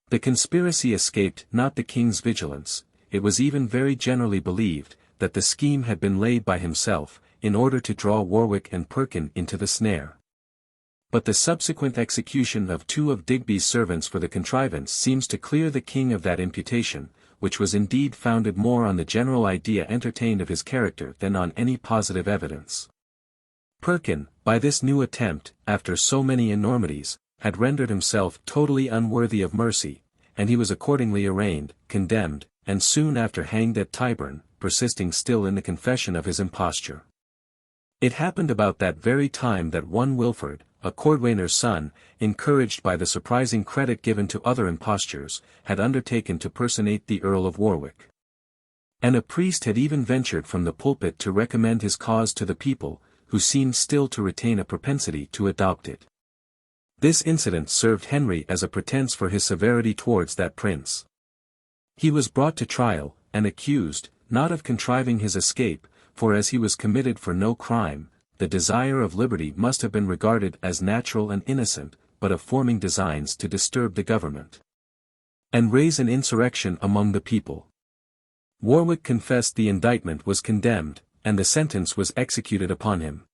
The conspiracy escaped not the king's vigilance. It was even very generally believed, that the scheme had been laid by himself, in order to draw Warwick and Perkin into the snare. But the subsequent execution of 2 of Digby's servants for the contrivance seems to clear the king of that imputation, which was indeed founded more on the general idea entertained of his character than on any positive evidence. Perkin, by this new attempt, after so many enormities, had rendered himself totally unworthy of mercy, and he was accordingly arraigned, condemned, and soon after hanged at Tyburn, persisting still in the confession of his imposture. It happened about that very time that one Wilford, a cordwainer's son, encouraged by the surprising credit given to other impostures, had undertaken to personate the Earl of Warwick. And a priest had even ventured from the pulpit to recommend his cause to the people, who seemed still to retain a propensity to adopt it. This incident served Henry as a pretense for his severity towards that prince. He was brought to trial, and accused, not of contriving his escape, for as he was committed for no crime, the desire of liberty must have been regarded as natural and innocent, but of forming designs to disturb the government, and raise an insurrection among the people. Warwick confessed the indictment was condemned, and the sentence was executed upon him.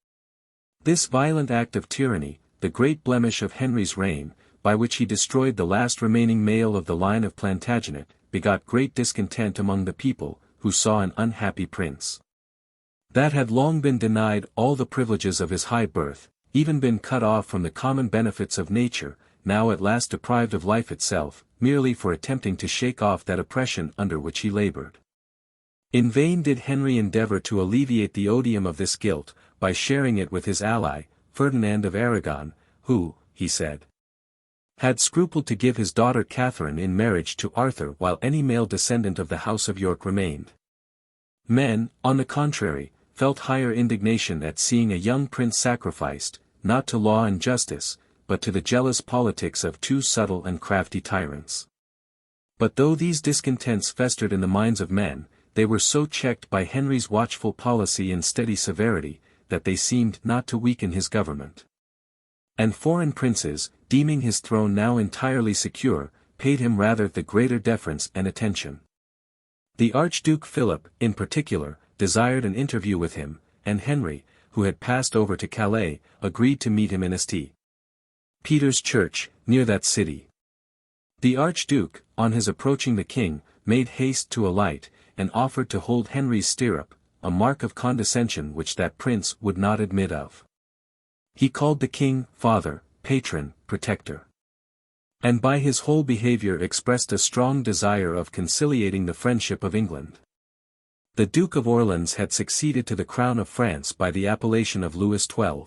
This violent act of tyranny, the great blemish of Henry's reign, by which he destroyed the last remaining male of the line of Plantagenet, begot great discontent among the people, who saw an unhappy prince, that had long been denied all the privileges of his high birth, even been cut off from the common benefits of nature, now at last deprived of life itself, merely for attempting to shake off that oppression under which he labored. In vain did Henry endeavor to alleviate the odium of this guilt, by sharing it with his ally, Ferdinand of Aragon, who, he said, had scrupled to give his daughter Catherine in marriage to Arthur while any male descendant of the House of York remained. Men, on the contrary, felt higher indignation at seeing a young prince sacrificed, not to law and justice, but to the jealous politics of two subtle and crafty tyrants. But though these discontents festered in the minds of men, they were so checked by Henry's watchful policy and steady severity, that they seemed not to weaken his government. And foreign princes, deeming his throne now entirely secure, paid him rather the greater deference and attention. The Archduke Philip, in particular, desired an interview with him, and Henry, who had passed over to Calais, agreed to meet him in St. Peter's Church, near that city. The Archduke, on his approaching the king, made haste to alight, and offered to hold Henry's stirrup, a mark of condescension which that prince would not admit of. He called the king, father, patron, protector. And by his whole behavior expressed a strong desire of conciliating the friendship of England. The Duke of Orleans had succeeded to the crown of France by the appellation of Louis XII.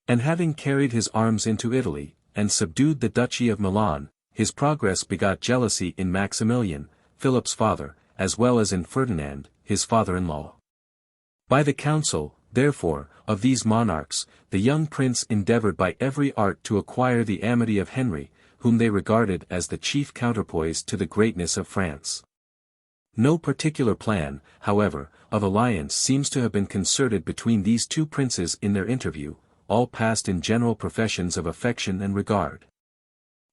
And having carried his arms into Italy, and subdued the Duchy of Milan, his progress begot jealousy in Maximilian, Philip's father, as well as in Ferdinand, his father-in-law. By the counsel, therefore, of these monarchs, the young prince endeavored by every art to acquire the amity of Henry, whom they regarded as the chief counterpoise to the greatness of France. No particular plan, however, of alliance seems to have been concerted between these two princes in their interview, all passed in general professions of affection and regard.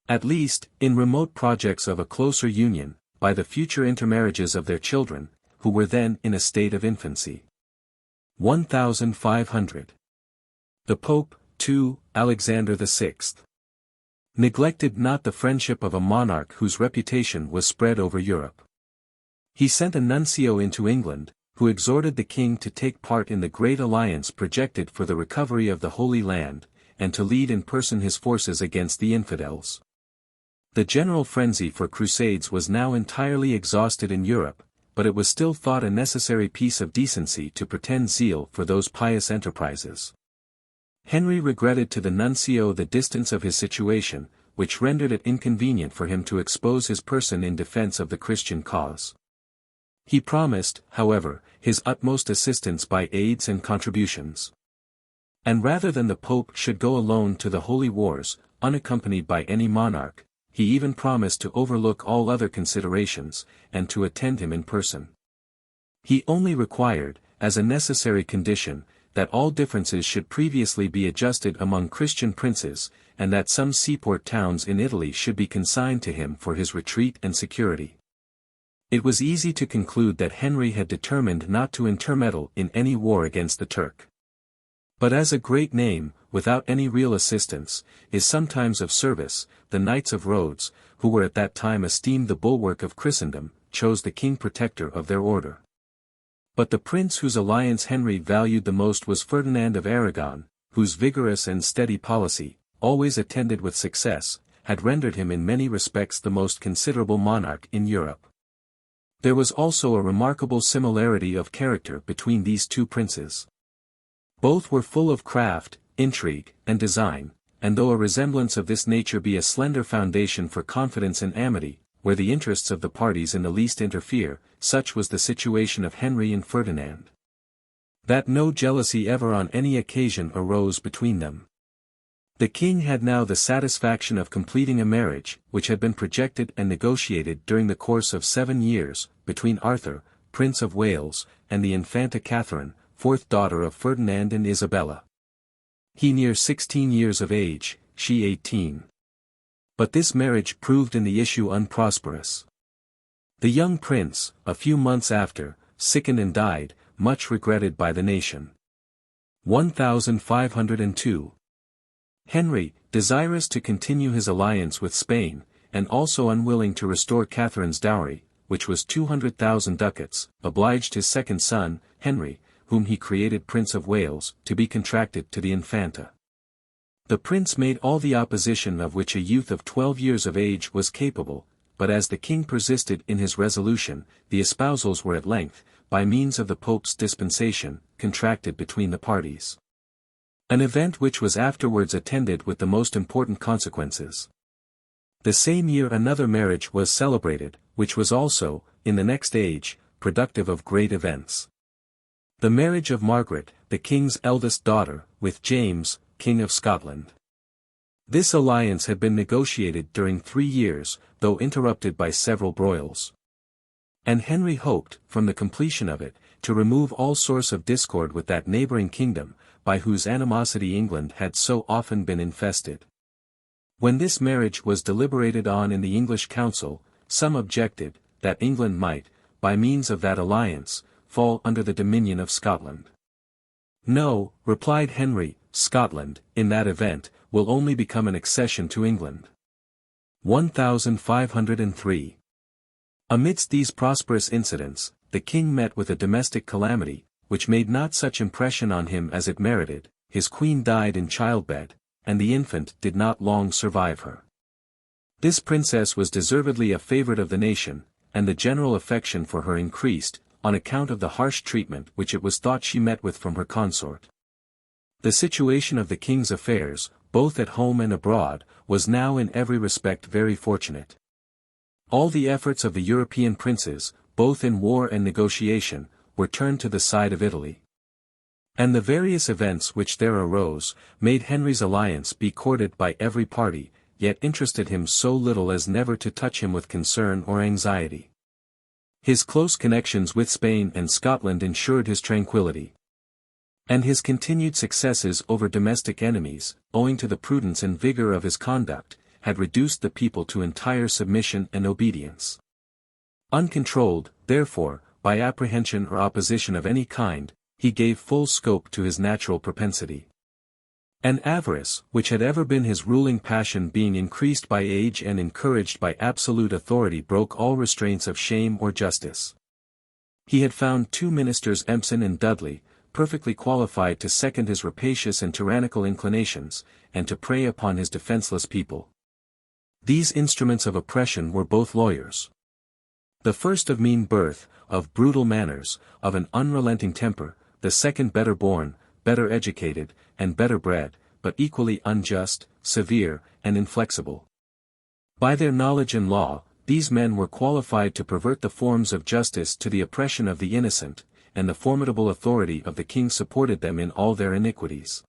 At least, in remote projects of a closer union, by the future intermarriages of their children, who were then in a state of infancy. 1500. The Pope, too, Alexander VI. Neglected not the friendship of a monarch whose reputation was spread over Europe. He sent a nuncio into England, who exhorted the king to take part in the great alliance projected for the recovery of the Holy Land, and to lead in person his forces against the infidels. The general frenzy for crusades was now entirely exhausted in Europe, but it was still thought a necessary piece of decency to pretend zeal for those pious enterprises. Henry regretted to the nuncio the distance of his situation, which rendered it inconvenient for him to expose his person in defense of the Christian cause. He promised, however, his utmost assistance by aids and contributions. And rather than the Pope should go alone to the holy wars, unaccompanied by any monarch, he even promised to overlook all other considerations, and to attend him in person. He only required, as a necessary condition, that all differences should previously be adjusted among Christian princes, and that some seaport towns in Italy should be consigned to him for his retreat and security. It was easy to conclude that Henry had determined not to intermeddle in any war against the Turk. But as a great name, without any real assistance, is sometimes of service, the Knights of Rhodes, who were at that time esteemed the bulwark of Christendom, chose the king protector of their order. But the prince whose alliance Henry valued the most was Ferdinand of Aragon, whose vigorous and steady policy, always attended with success, had rendered him in many respects the most considerable monarch in Europe. There was also a remarkable similarity of character between these two princes. Both were full of craft, intrigue, and design, and though a resemblance of this nature be a slender foundation for confidence and amity, where the interests of the parties in the least interfere, such was the situation of Henry and Ferdinand. That no jealousy ever on any occasion arose between them. The king had now the satisfaction of completing a marriage, which had been projected and negotiated during the course of 7 years, between Arthur, Prince of Wales, and the Infanta Catherine, fourth daughter of Ferdinand and Isabella. He near 16 years of age, she 18. But this marriage proved in the issue unprosperous. The young prince, a few months after, sickened and died, much regretted by the nation. 1502. Henry, desirous to continue his alliance with Spain, and also unwilling to restore Catherine's dowry, which was 200,000 ducats, obliged his second son, Henry, whom he created Prince of Wales, to be contracted to the Infanta. The prince made all the opposition of which a youth of 12 years of age was capable, but as the king persisted in his resolution, the espousals were at length, by means of the Pope's dispensation, contracted between the parties. An event which was afterwards attended with the most important consequences. The same year another marriage was celebrated, which was also, in the next age, productive of great events. The marriage of Margaret, the king's eldest daughter, with James, King of Scotland. This alliance had been negotiated during 3 years, though interrupted by several broils. And Henry hoped, from the completion of it, to remove all source of discord with that neighbouring kingdom, by whose animosity England had so often been infested. When this marriage was deliberated on in the English council, some objected, that England might, by means of that alliance, fall under the dominion of Scotland. No, replied Henry, Scotland, in that event, will only become an accession to England. 1503. Amidst these prosperous incidents, the king met with a domestic calamity, which made not such impression on him as it merited. His queen died in childbed, and the infant did not long survive her. This princess was deservedly a favorite of the nation, and the general affection for her increased, on account of the harsh treatment which it was thought she met with from her consort. The situation of the king's affairs, both at home and abroad, was now in every respect very fortunate. All the efforts of the European princes, both in war and negotiation, were turned to the side of Italy. And the various events which there arose, made Henry's alliance be courted by every party, yet interested him so little as never to touch him with concern or anxiety. His close connections with Spain and Scotland ensured his tranquillity. And his continued successes over domestic enemies, owing to the prudence and vigor of his conduct, had reduced the people to entire submission and obedience. Uncontrolled, therefore, by apprehension or opposition of any kind, he gave full scope to his natural propensity. And avarice, which had ever been his ruling passion, being increased by age and encouraged by absolute authority, broke all restraints of shame or justice. He had found 2 ministers, Empson and Dudley, perfectly qualified to second his rapacious and tyrannical inclinations, and to prey upon his defenceless people. These instruments of oppression were both lawyers. The first of mean birth, of brutal manners, of an unrelenting temper, the second better born, better educated, and better bred, but equally unjust, severe, and inflexible. By their knowledge and law, these men were qualified to pervert the forms of justice to the oppression of the innocent, and the formidable authority of the king supported them in all their iniquities.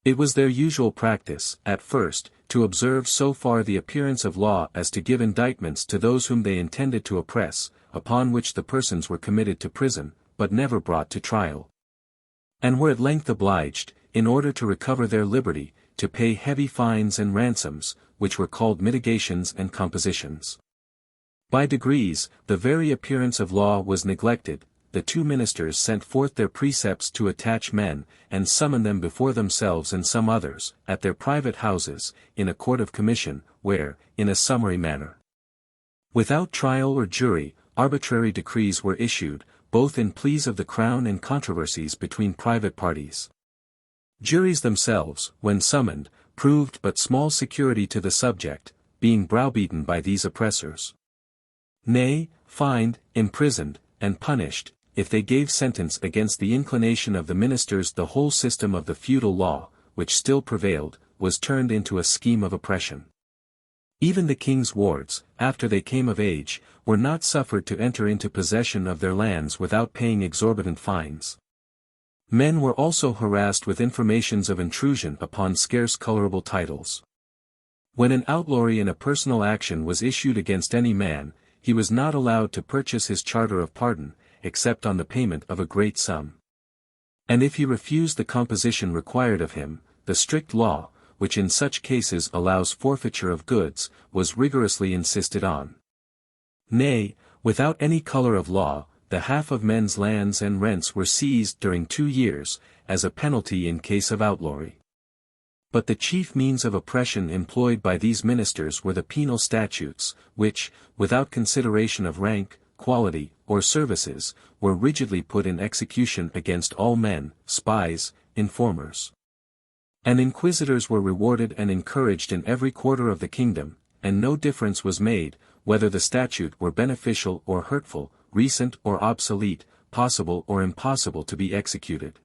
It was their usual practice, at first, to observe so far the appearance of law as to give indictments to those whom they intended to oppress, upon which the persons were committed to prison, but never brought to trial. And were at length obliged, in order to recover their liberty, to pay heavy fines and ransoms, which were called mitigations and compositions. By degrees, the very appearance of law was neglected. The 2 ministers sent forth their precepts to attach men, and summon them before themselves and some others, at their private houses, in a court of commission, where, in a summary manner, without trial or jury, arbitrary decrees were issued, both in pleas of the crown and controversies between private parties. Juries themselves, when summoned, proved but small security to the subject, being browbeaten by these oppressors. Nay, fined, imprisoned, and punished, if they gave sentence against the inclination of the ministers. The whole system of the feudal law, which still prevailed, was turned into a scheme of oppression. Even the king's wards, after they came of age, were not suffered to enter into possession of their lands without paying exorbitant fines. Men were also harassed with informations of intrusion upon scarce colorable titles. When an outlawry in a personal action was issued against any man, he was not allowed to purchase his charter of pardon, except on the payment of a great sum. And if he refused the composition required of him, the strict law, which in such cases allows forfeiture of goods, was rigorously insisted on. Nay, without any color of law, the half of men's lands and rents were seized during 2 years, as a penalty in case of outlawry. But the chief means of oppression employed by these ministers were the penal statutes, which, without consideration of rank, quality, or services, were rigidly put in execution against all men, spies, informers. And inquisitors were rewarded and encouraged in every quarter of the kingdom, and no difference was made, whether the statute were beneficial or hurtful, recent or obsolete, possible or impossible to be executed.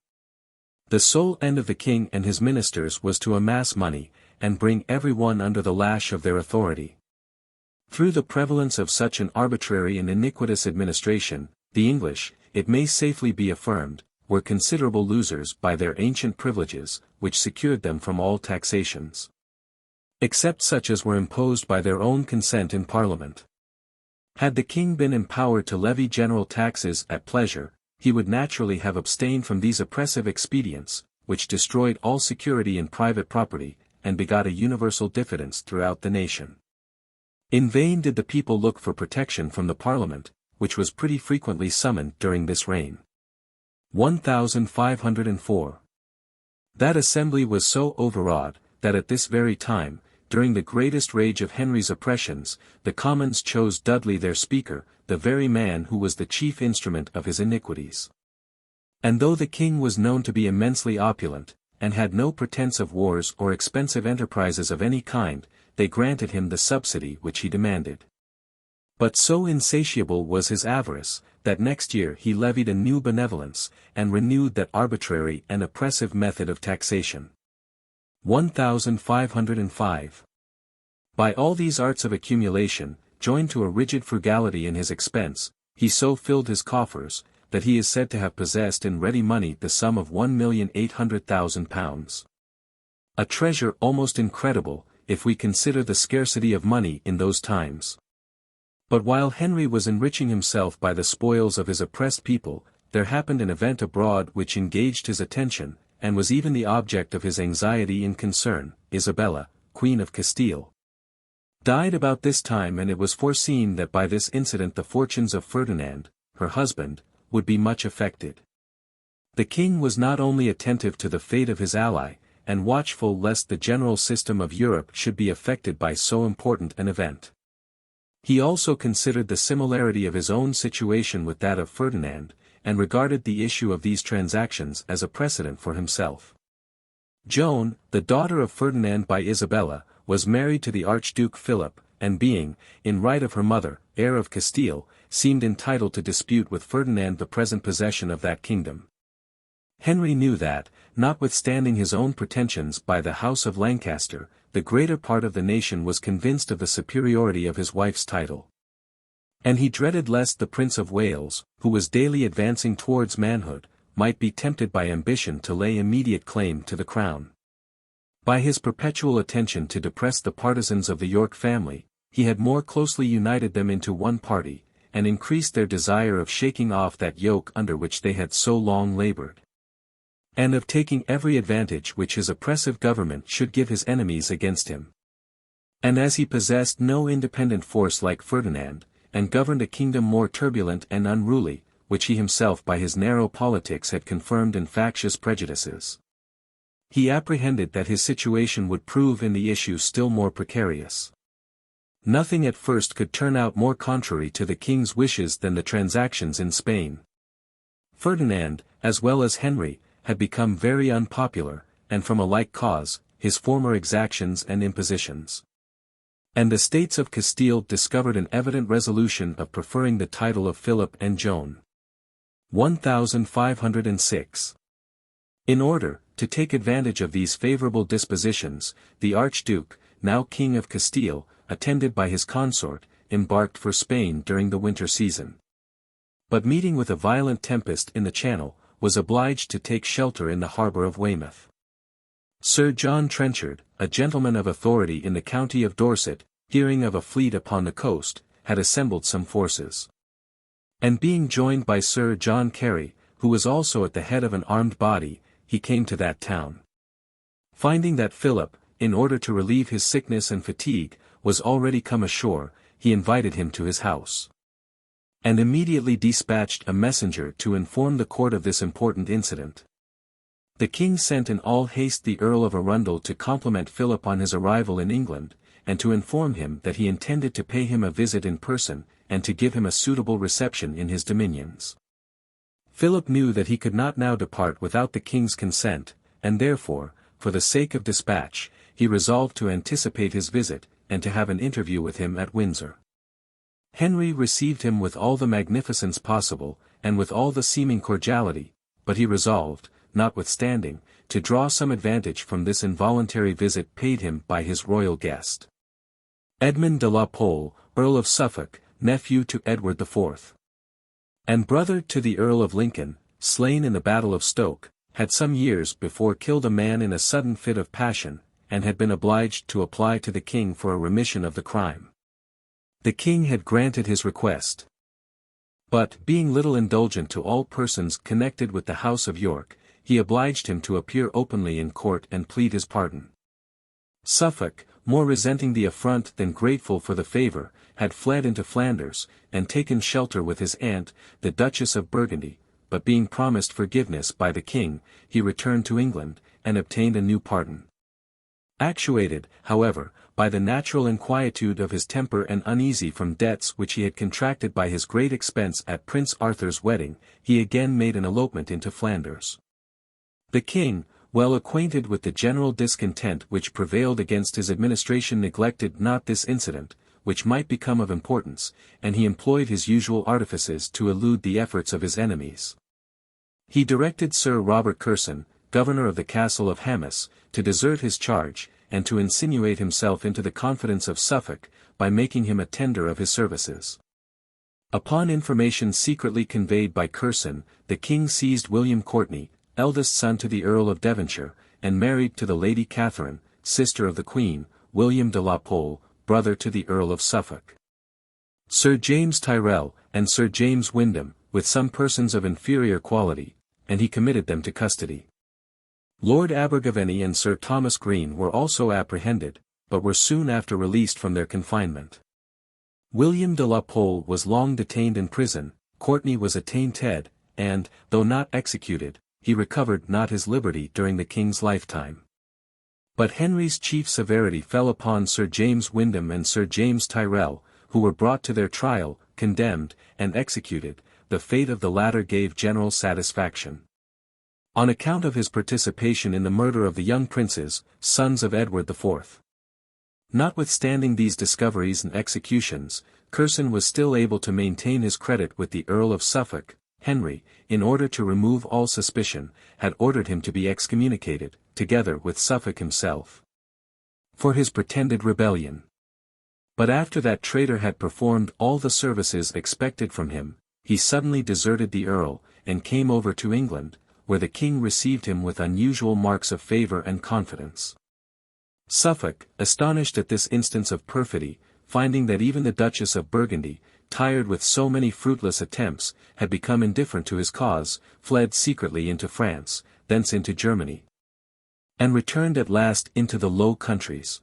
The sole end of the king and his ministers was to amass money, and bring every one under the lash of their authority. Through the prevalence of such an arbitrary and iniquitous administration, the English, it may safely be affirmed, were considerable losers by their ancient privileges, which secured them from all taxations, except such as were imposed by their own consent in Parliament. Had the king been empowered to levy general taxes at pleasure, he would naturally have abstained from these oppressive expedients, which destroyed all security in private property, and begot a universal diffidence throughout the nation. In vain did the people look for protection from the Parliament, which was pretty frequently summoned during this reign. 1504. That assembly was so overawed, that at this very time, during the greatest rage of Henry's oppressions, the Commons chose Dudley their speaker, the very man who was the chief instrument of his iniquities. And though the king was known to be immensely opulent, and had no pretence of wars or expensive enterprises of any kind, they granted him the subsidy which he demanded. But so insatiable was his avarice, that next year he levied a new benevolence, and renewed that arbitrary and oppressive method of taxation. 1505. By all these arts of accumulation, joined to a rigid frugality in his expense, he so filled his coffers, that he is said to have possessed in ready money the sum of £1,800,000. A treasure almost incredible, if we consider the scarcity of money in those times. But while Henry was enriching himself by the spoils of his oppressed people, there happened an event abroad which engaged his attention, and was even the object of his anxiety and concern. Isabella, Queen of Castile, died about this time, and it was foreseen that by this incident the fortunes of Ferdinand, her husband, would be much affected. The king was not only attentive to the fate of his ally, and watchful lest the general system of Europe should be affected by so important an event. He also considered the similarity of his own situation with that of Ferdinand, and regarded the issue of these transactions as a precedent for himself. Joan, the daughter of Ferdinand by Isabella, was married to the Archduke Philip, and being, in right of her mother, heir of Castile, seemed entitled to dispute with Ferdinand the present possession of that kingdom. Henry knew that, notwithstanding his own pretensions by the House of Lancaster, the greater part of the nation was convinced of the superiority of his wife's title. And he dreaded lest the Prince of Wales, who was daily advancing towards manhood, might be tempted by ambition to lay immediate claim to the crown. By his perpetual attention to depress the partisans of the York family, he had more closely united them into one party, and increased their desire of shaking off that yoke under which they had so long labored, and of taking every advantage which his oppressive government should give his enemies against him. And as he possessed no independent force like Ferdinand, and governed a kingdom more turbulent and unruly, which he himself by his narrow politics had confirmed in factious prejudices, he apprehended that his situation would prove in the issue still more precarious. Nothing at first could turn out more contrary to the king's wishes than the transactions in Spain. Ferdinand, as well as Henry, had become very unpopular, and from a like cause, his former exactions and impositions. And the states of Castile discovered an evident resolution of preferring the title of Philip and Joan. 1506. In order, to take advantage of these favorable dispositions, the Archduke, now King of Castile, attended by his consort, embarked for Spain during the winter season. But meeting with a violent tempest in the Channel, was obliged to take shelter in the harbour of Weymouth. Sir John Trenchard, a gentleman of authority in the county of Dorset, hearing of a fleet upon the coast, had assembled some forces. And being joined by Sir John Carey, who was also at the head of an armed body, he came to that town. Finding that Philip, in order to relieve his sickness and fatigue, was already come ashore, he invited him to his house, and immediately dispatched a messenger to inform the court of this important incident. The king sent in all haste the Earl of Arundel to compliment Philip on his arrival in England, and to inform him that he intended to pay him a visit in person, and to give him a suitable reception in his dominions. Philip knew that he could not now depart without the king's consent, and therefore, for the sake of dispatch, he resolved to anticipate his visit, and to have an interview with him at Windsor. Henry received him with all the magnificence possible, and with all the seeming cordiality, but he resolved, notwithstanding, to draw some advantage from this involuntary visit paid him by his royal guest. Edmund de la Pole, Earl of Suffolk, nephew to Edward IV. And brother to the Earl of Lincoln, slain in the Battle of Stoke, had some years before killed a man in a sudden fit of passion, and had been obliged to apply to the king for a remission of the crime. The king had granted his request. But, being little indulgent to all persons connected with the House of York, he obliged him to appear openly in court and plead his pardon. Suffolk, more resenting the affront than grateful for the favour, had fled into Flanders, and taken shelter with his aunt, the Duchess of Burgundy, but being promised forgiveness by the king, he returned to England, and obtained a new pardon. Actuated, however, by the natural inquietude of his temper and uneasy from debts which he had contracted by his great expense at Prince Arthur's wedding, he again made an elopement into Flanders. The king, well acquainted with the general discontent which prevailed against his administration, neglected not this incident, which might become of importance, and he employed his usual artifices to elude the efforts of his enemies. He directed Sir Robert Curson, governor of the castle of Hamas, to desert his charge, and to insinuate himself into the confidence of Suffolk, by making him a tender of his services. Upon information secretly conveyed by Curson, the king seized William Courtenay, eldest son to the Earl of Devonshire, and married to the Lady Catherine, sister of the Queen, William de la Pole, brother to the Earl of Suffolk. Sir James Tyrrell, and Sir James Wyndham, with some persons of inferior quality, and he committed them to custody. Lord Abergavenny and Sir Thomas Green were also apprehended, but were soon after released from their confinement. William de la Pole was long detained in prison, Courtenay was attainted, and, though not executed, he recovered not his liberty during the king's lifetime. But Henry's chief severity fell upon Sir James Wyndham and Sir James Tyrrell, who were brought to their trial, condemned, and executed. The fate of the latter gave general satisfaction. On account of his participation in the murder of the young princes, sons of Edward IV. Notwithstanding these discoveries and executions, Curson was still able to maintain his credit with the Earl of Suffolk. Henry, in order to remove all suspicion, had ordered him to be excommunicated, together with Suffolk himself, for his pretended rebellion. But after that traitor had performed all the services expected from him, he suddenly deserted the Earl, and came over to England, where the king received him with unusual marks of favour and confidence. Suffolk, astonished at this instance of perfidy, finding that even the Duchess of Burgundy, tired with so many fruitless attempts, had become indifferent to his cause, fled secretly into France, thence into Germany, and returned at last into the Low Countries,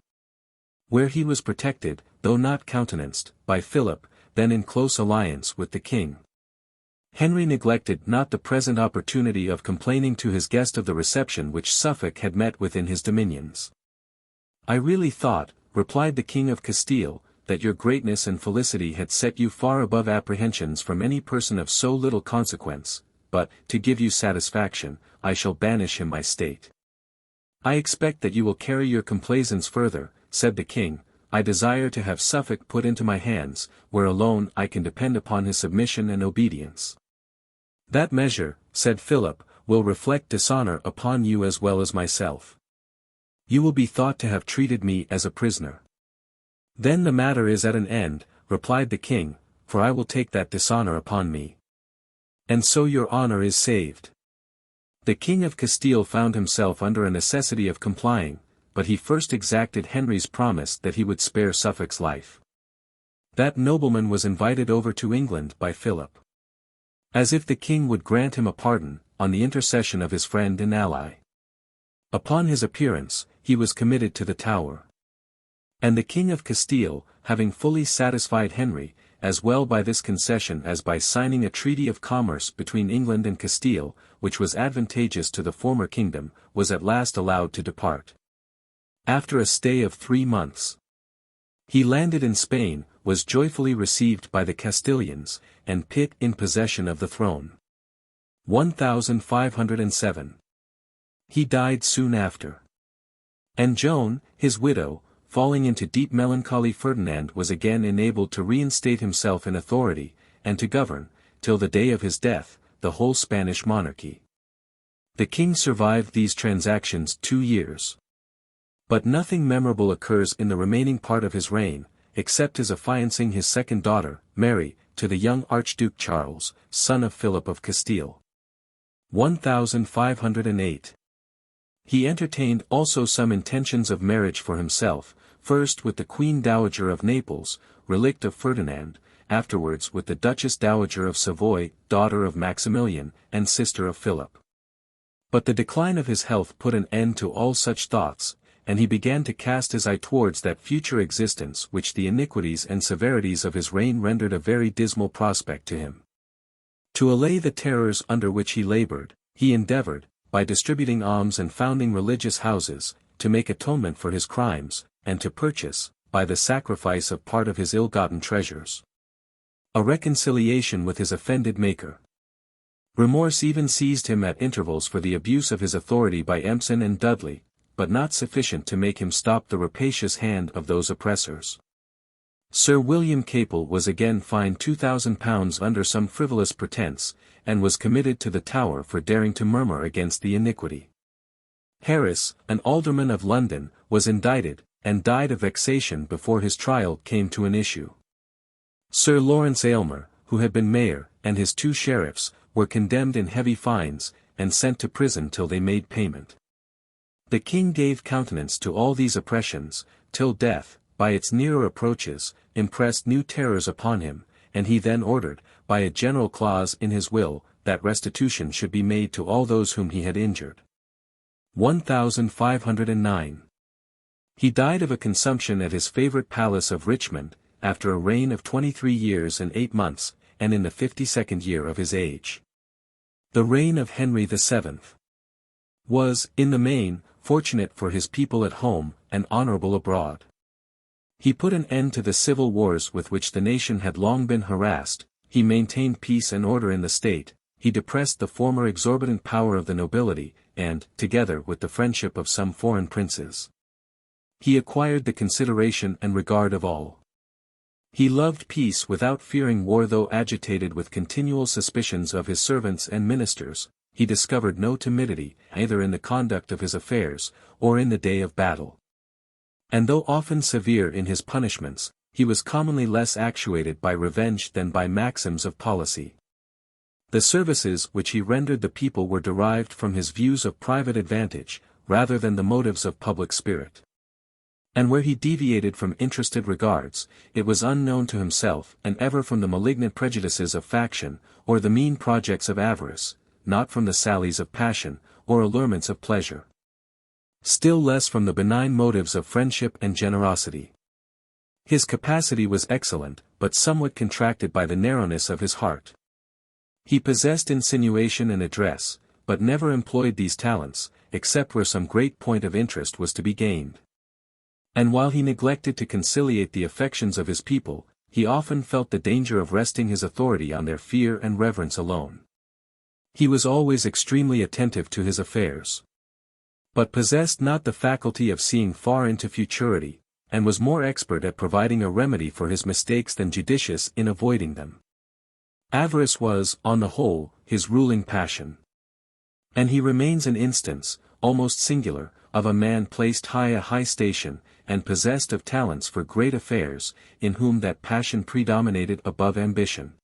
where he was protected, though not countenanced, by Philip, then in close alliance with the king. Henry neglected not the present opportunity of complaining to his guest of the reception which Suffolk had met with in his dominions. "I really thought," replied the King of Castile, "that your greatness and felicity had set you far above apprehensions from any person of so little consequence, but, to give you satisfaction, I shall banish him my state." "I expect that you will carry your complaisance further," said the king. "I desire to have Suffolk put into my hands, where alone I can depend upon his submission and obedience." "That measure," said Philip, "will reflect dishonour upon you as well as myself. You will be thought to have treated me as a prisoner." "Then the matter is at an end," replied the king, "for I will take that dishonour upon me. And so your honour is saved." The King of Castile found himself under a necessity of complying, but he first exacted Henry's promise that he would spare Suffolk's life. That nobleman was invited over to England by Philip, as if the king would grant him a pardon, on the intercession of his friend and ally. Upon his appearance, he was committed to the Tower. And the King of Castile, having fully satisfied Henry, as well by this concession as by signing a treaty of commerce between England and Castile, which was advantageous to the former kingdom, was at last allowed to depart. After a stay of 3 months, he landed in Spain, was joyfully received by the Castilians, and put in possession of the throne. 1507. He died soon after. And Joan, his widow, falling into deep melancholy, Ferdinand was again enabled to reinstate himself in authority, and to govern, till the day of his death, the whole Spanish monarchy. The king survived these transactions 2 years. But nothing memorable occurs in the remaining part of his reign, except his affiancing his second daughter, Mary, to the young Archduke Charles, son of Philip of Castile. 1508. He entertained also some intentions of marriage for himself, first with the Queen Dowager of Naples, relict of Ferdinand, afterwards with the Duchess Dowager of Savoy, daughter of Maximilian, and sister of Philip. But the decline of his health put an end to all such thoughts, and he began to cast his eye towards that future existence which the iniquities and severities of his reign rendered a very dismal prospect to him. To allay the terrors under which he labored, he endeavored, by distributing alms and founding religious houses, to make atonement for his crimes, and to purchase, by the sacrifice of part of his ill-gotten treasures, a reconciliation with his offended Maker. Remorse even seized him at intervals for the abuse of his authority by Empson and Dudley, but not sufficient to make him stop the rapacious hand of those oppressors. Sir William Capel was again fined £2,000 under some frivolous pretence, and was committed to the Tower for daring to murmur against the iniquity. Harris, an alderman of London, was indicted, and died of vexation before his trial came to an issue. Sir Lawrence Aylmer, who had been mayor, and his 2 sheriffs, were condemned in heavy fines, and sent to prison till they made payment. The king gave countenance to all these oppressions, till death, by its nearer approaches, impressed new terrors upon him, and he then ordered, by a general clause in his will, that restitution should be made to all those whom he had injured. 1509. He died of a consumption at his favorite palace of Richmond, after a reign of 23 years and 8 months, and in the 52nd year of his age. The reign of Henry VII was, in the main, fortunate for his people at home, and honorable abroad. He put an end to the civil wars with which the nation had long been harassed, he maintained peace and order in the state, he depressed the former exorbitant power of the nobility, and, together with the friendship of some foreign princes, he acquired the consideration and regard of all. He loved peace without fearing war, though agitated with continual suspicions of his servants and ministers. He discovered no timidity, either in the conduct of his affairs, or in the day of battle. And though often severe in his punishments, he was commonly less actuated by revenge than by maxims of policy. The services which he rendered the people were derived from his views of private advantage, rather than the motives of public spirit. And where he deviated from interested regards, it was unknown to himself, and ever from the malignant prejudices of faction, or the mean projects of avarice, not from the sallies of passion, or allurements of pleasure. Still less from the benign motives of friendship and generosity. His capacity was excellent, but somewhat contracted by the narrowness of his heart. He possessed insinuation and address, but never employed these talents, except where some great point of interest was to be gained. And while he neglected to conciliate the affections of his people, he often felt the danger of resting his authority on their fear and reverence alone. He was always extremely attentive to his affairs, but possessed not the faculty of seeing far into futurity, and was more expert at providing a remedy for his mistakes than judicious in avoiding them. Avarice was, on the whole, his ruling passion. And he remains an instance, almost singular, of a man placed a high station, and possessed of talents for great affairs, in whom that passion predominated above ambition.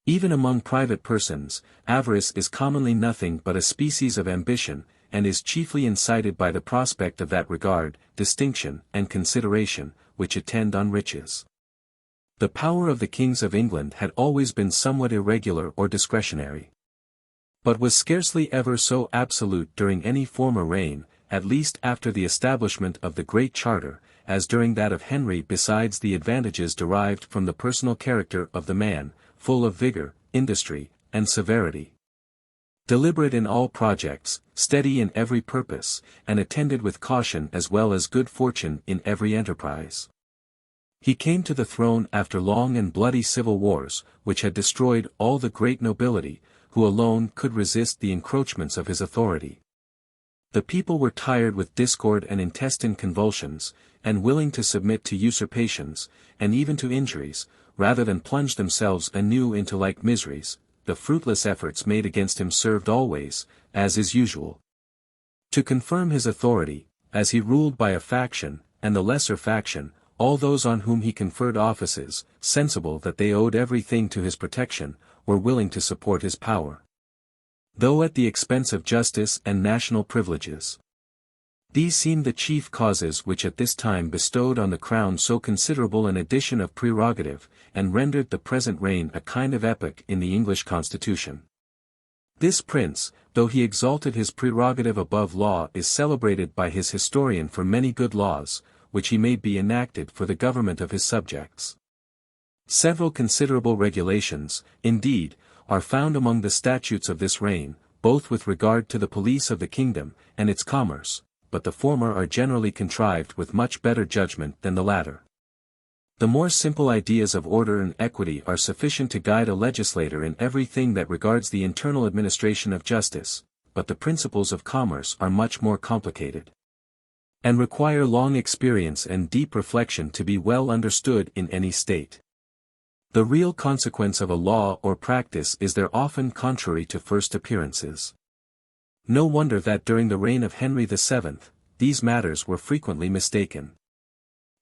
Even among private persons, avarice is commonly nothing but a species of ambition, and is chiefly incited by the prospect of that regard, distinction, and consideration, which attend on riches. The power of the kings of England had always been somewhat irregular or discretionary, but was scarcely ever so absolute during any former reign, at least after the establishment of the Great Charter, as during that of Henry. Besides the advantages derived from the personal character of the man, full of vigor, industry, and severity, deliberate in all projects, steady in every purpose, and attended with caution as well as good fortune in every enterprise. He came to the throne after long and bloody civil wars, which had destroyed all the great nobility, who alone could resist the encroachments of his authority. The people were tired with discord and intestine convulsions, and willing to submit to usurpations, and even to injuries, rather than plunge themselves anew into like miseries. The fruitless efforts made against him served always, as is usual, to confirm his authority, as he ruled by a faction, and the lesser faction, all those on whom he conferred offices, sensible that they owed everything to his protection, were willing to support his power, though at the expense of justice and national privileges. These seemed the chief causes which at this time bestowed on the crown so considerable an addition of prerogative, and rendered the present reign a kind of epoch in the English constitution. This prince, though he exalted his prerogative above law, is celebrated by his historian for many good laws, which he made be enacted for the government of his subjects. Several considerable regulations, indeed, are found among the statutes of this reign, both with regard to the police of the kingdom, and its commerce, but the former are generally contrived with much better judgment than the latter. The more simple ideas of order and equity are sufficient to guide a legislator in everything that regards the internal administration of justice, but the principles of commerce are much more complicated, and require long experience and deep reflection to be well understood in any state. The real consequence of a law or practice is there often contrary to first appearances. No wonder that during the reign of Henry VII, these matters were frequently mistaken.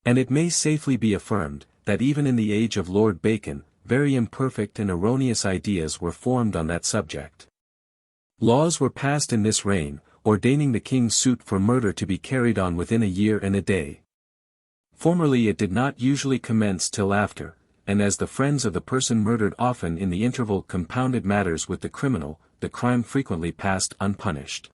And it may safely be affirmed, that even in the age of Lord Bacon, very imperfect and erroneous ideas were formed on that subject. Laws were passed in this reign, ordaining the king's suit for murder to be carried on within a year and a day. Formerly it did not usually commence till after, and as the friends of the person murdered often in the interval compounded matters with the criminal, the crime frequently passed unpunished.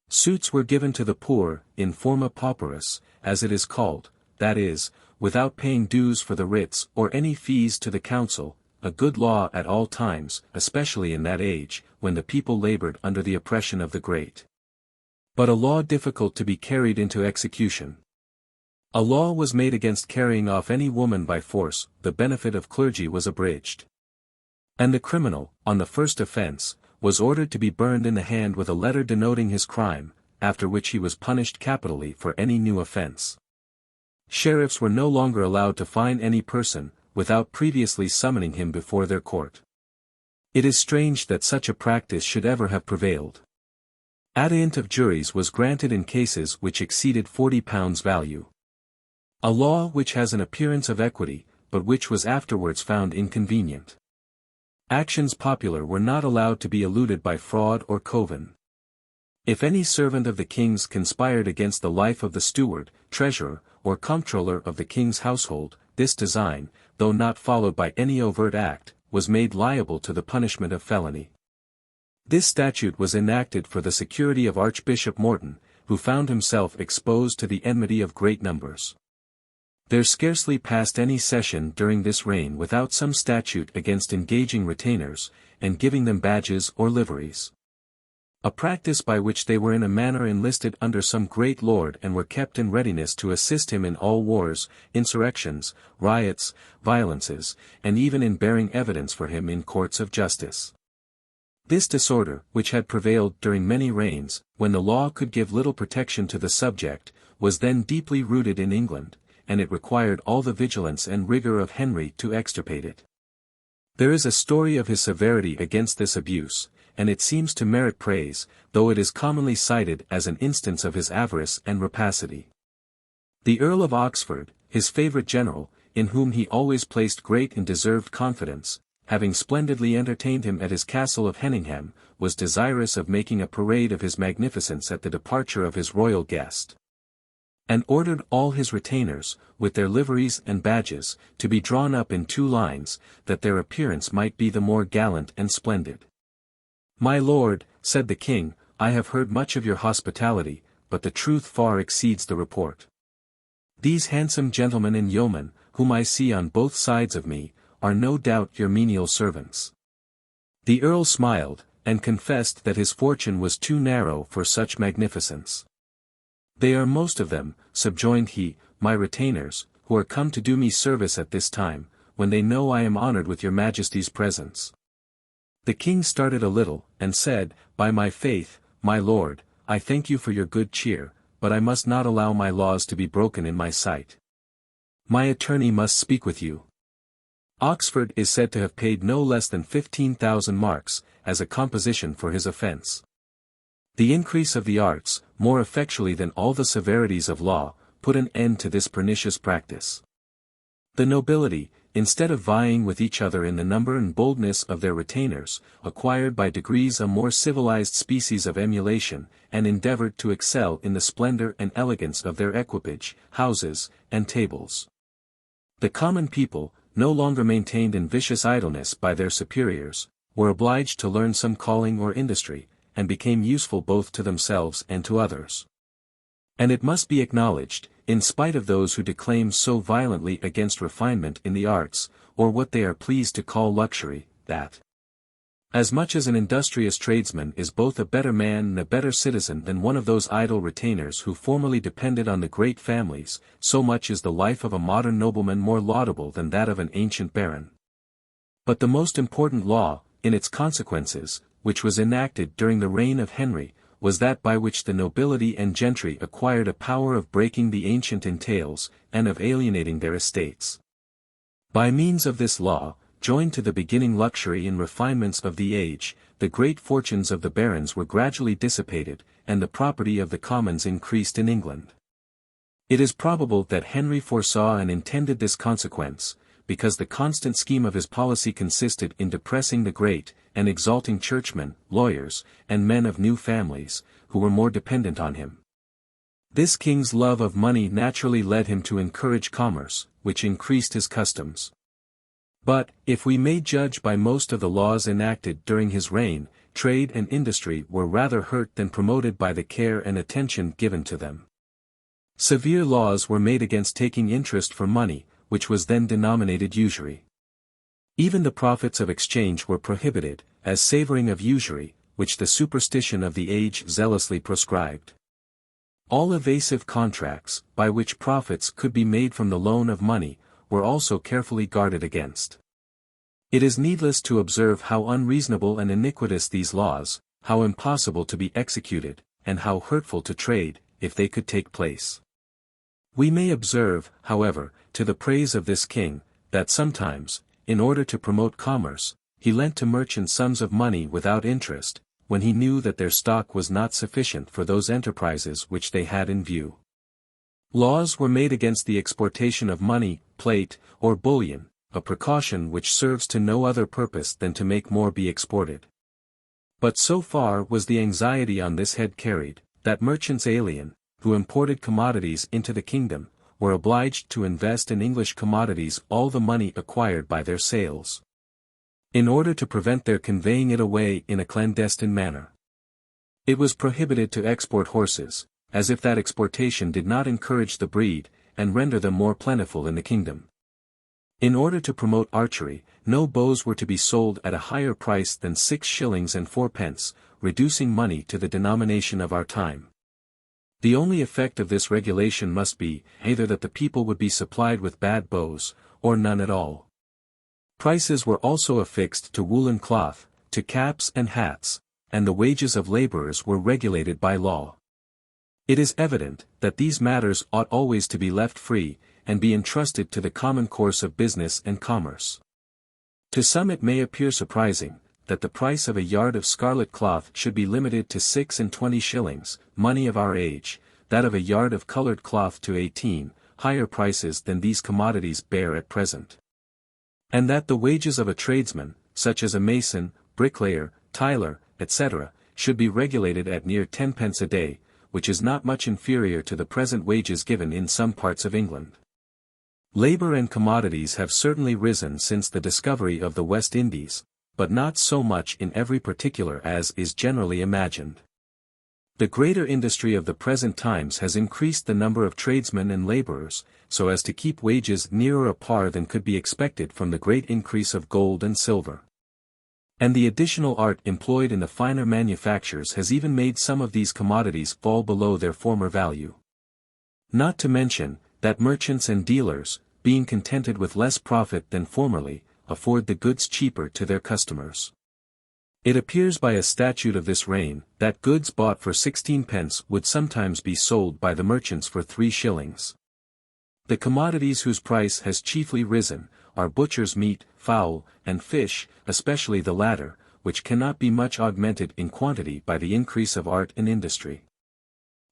Suits were given to the poor, in forma pauperis, as it is called, that is, without paying dues for the writs or any fees to the council, a good law at all times, especially in that age, when the people labored under the oppression of the great. But a law difficult to be carried into execution. A law was made against carrying off any woman by force, the benefit of clergy was abridged. And the criminal, on the first offence, was ordered to be burned in the hand with a letter denoting his crime, after which he was punished capitally for any new offence. Sheriffs were no longer allowed to fine any person, without previously summoning him before their court. It is strange that such a practice should ever have prevailed. Adeant of juries was granted in cases which exceeded £40 value. A law which has an appearance of equity, but which was afterwards found inconvenient. Actions popular were not allowed to be eluded by fraud or coven. If any servant of the king's conspired against the life of the steward, treasurer, or comptroller of the king's household, this design, though not followed by any overt act, was made liable to the punishment of felony. This statute was enacted for the security of Archbishop Morton, who found himself exposed to the enmity of great numbers. There scarcely passed any session during this reign without some statute against engaging retainers, and giving them badges or liveries. A practice by which they were in a manner enlisted under some great lord and were kept in readiness to assist him in all wars, insurrections, riots, violences, and even in bearing evidence for him in courts of justice. This disorder, which had prevailed during many reigns, when the law could give little protection to the subject, was then deeply rooted in England, and it required all the vigilance and rigor of Henry to extirpate it. There is a story of his severity against this abuse, and it seems to merit praise, though it is commonly cited as an instance of his avarice and rapacity. The Earl of Oxford, his favourite general, in whom he always placed great and deserved confidence, having splendidly entertained him at his castle of Henningham, was desirous of making a parade of his magnificence at the departure of his royal guest, and ordered all his retainers, with their liveries and badges, to be drawn up in 2 lines, that their appearance might be the more gallant and splendid. "My lord," said the king, "I have heard much of your hospitality, but the truth far exceeds the report. These handsome gentlemen and yeomen, whom I see on both sides of me, are no doubt your menial servants." The earl smiled, and confessed that his fortune was too narrow for such magnificence. "They are most of them," subjoined he, "my retainers, who are come to do me service at this time, when they know I am honoured with your majesty's presence." The king started a little, and said, "By my faith, my lord, I thank you for your good cheer, but I must not allow my laws to be broken in my sight. My attorney must speak with you." Oxford is said to have paid no less than 15,000 marks, as a composition for his offence. The increase of the arts, more effectually than all the severities of law, put an end to this pernicious practice. The nobility, instead of vying with each other in the number and boldness of their retainers, acquired by degrees a more civilized species of emulation, and endeavored to excel in the splendor and elegance of their equipage, houses, and tables. The common people, no longer maintained in vicious idleness by their superiors, were obliged to learn some calling or industry, and became useful both to themselves and to others. And it must be acknowledged, in spite of those who declaim so violently against refinement in the arts, or what they are pleased to call luxury, that as much as an industrious tradesman is both a better man and a better citizen than one of those idle retainers who formerly depended on the great families, so much is the life of a modern nobleman more laudable than that of an ancient baron. But the most important law, in its consequences, which was enacted during the reign of Henry, was that by which the nobility and gentry acquired a power of breaking the ancient entails, and of alienating their estates. By means of this law, joined to the beginning luxury and refinements of the age, the great fortunes of the barons were gradually dissipated, and the property of the commons increased in England. It is probable that Henry foresaw and intended this consequence, because the constant scheme of his policy consisted in depressing the great, and exalting churchmen, lawyers, and men of new families, who were more dependent on him. This king's love of money naturally led him to encourage commerce, which increased his customs. But, if we may judge by most of the laws enacted during his reign, trade and industry were rather hurt than promoted by the care and attention given to them. Severe laws were made against taking interest for money, which was then denominated usury. Even the profits of exchange were prohibited, as savoring of usury, which the superstition of the age zealously proscribed. All evasive contracts, by which profits could be made from the loan of money, were also carefully guarded against. It is needless to observe how unreasonable and iniquitous these laws, how impossible to be executed, and how hurtful to trade, if they could take place. We may observe, however, to the praise of this king, that sometimes, in order to promote commerce, he lent to merchants sums of money without interest, when he knew that their stock was not sufficient for those enterprises which they had in view. Laws were made against the exportation of money, plate, or bullion, a precaution which serves to no other purpose than to make more be exported. But so far was the anxiety on this head carried, that merchants alien, who imported commodities into the kingdom, were obliged to invest in English commodities all the money acquired by their sales, in order to prevent their conveying it away in a clandestine manner. It was prohibited to export horses, as if that exportation did not encourage the breed, and render them more plentiful in the kingdom. In order to promote archery, no bows were to be sold at a higher price than 6 shillings and 4 pence, reducing money to the denomination of our time. The only effect of this regulation must be, either that the people would be supplied with bad bows, or none at all. Prices were also affixed to woolen cloth, to caps and hats, and the wages of laborers were regulated by law. It is evident, that these matters ought always to be left free, and be entrusted to the common course of business and commerce. To some it may appear surprising, that the price of a yard of scarlet cloth should be limited to 26 shillings, money of our age, that of a yard of colored cloth to 18, higher prices than these commodities bear at present. And that the wages of a tradesman, such as a mason, bricklayer, tiler, etc., should be regulated at near 10 pence a day, which is not much inferior to the present wages given in some parts of England. Labor and commodities have certainly risen since the discovery of the West Indies, but not so much in every particular as is generally imagined. The greater industry of the present times has increased the number of tradesmen and laborers, so as to keep wages nearer a par than could be expected from the great increase of gold and silver. And the additional art employed in the finer manufactures has even made some of these commodities fall below their former value. Not to mention, that merchants and dealers, being contented with less profit than formerly, afford the goods cheaper to their customers. It appears by a statute of this reign, that goods bought for 16 pence would sometimes be sold by the merchants for 3 shillings. The commodities whose price has chiefly risen, are butcher's meat, fowl, and fish, especially the latter, which cannot be much augmented in quantity by the increase of art and industry.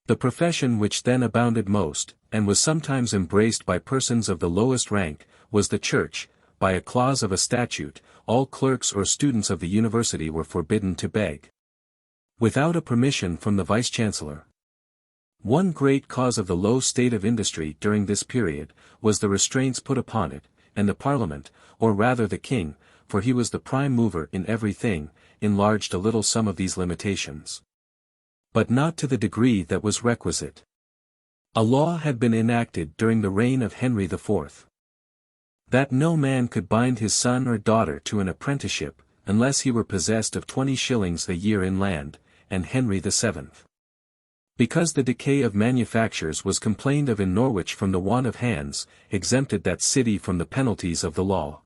The profession which then abounded most, and was sometimes embraced by persons of the lowest rank, was the church. By a clause of a statute, all clerks or students of the university were forbidden to beg, without a permission from the vice-chancellor. One great cause of the low state of industry during this period, was the restraints put upon it, and the Parliament, or rather the king, for he was the prime mover in everything, enlarged a little some of these limitations. But not to the degree that was requisite. A law had been enacted during the reign of Henry IV. That no man could bind his son or daughter to an apprenticeship, unless he were possessed of 20 shillings a year in land, and Henry VII. Because the decay of manufactures was complained of in Norwich from the want of hands, exempted that city from the penalties of the law.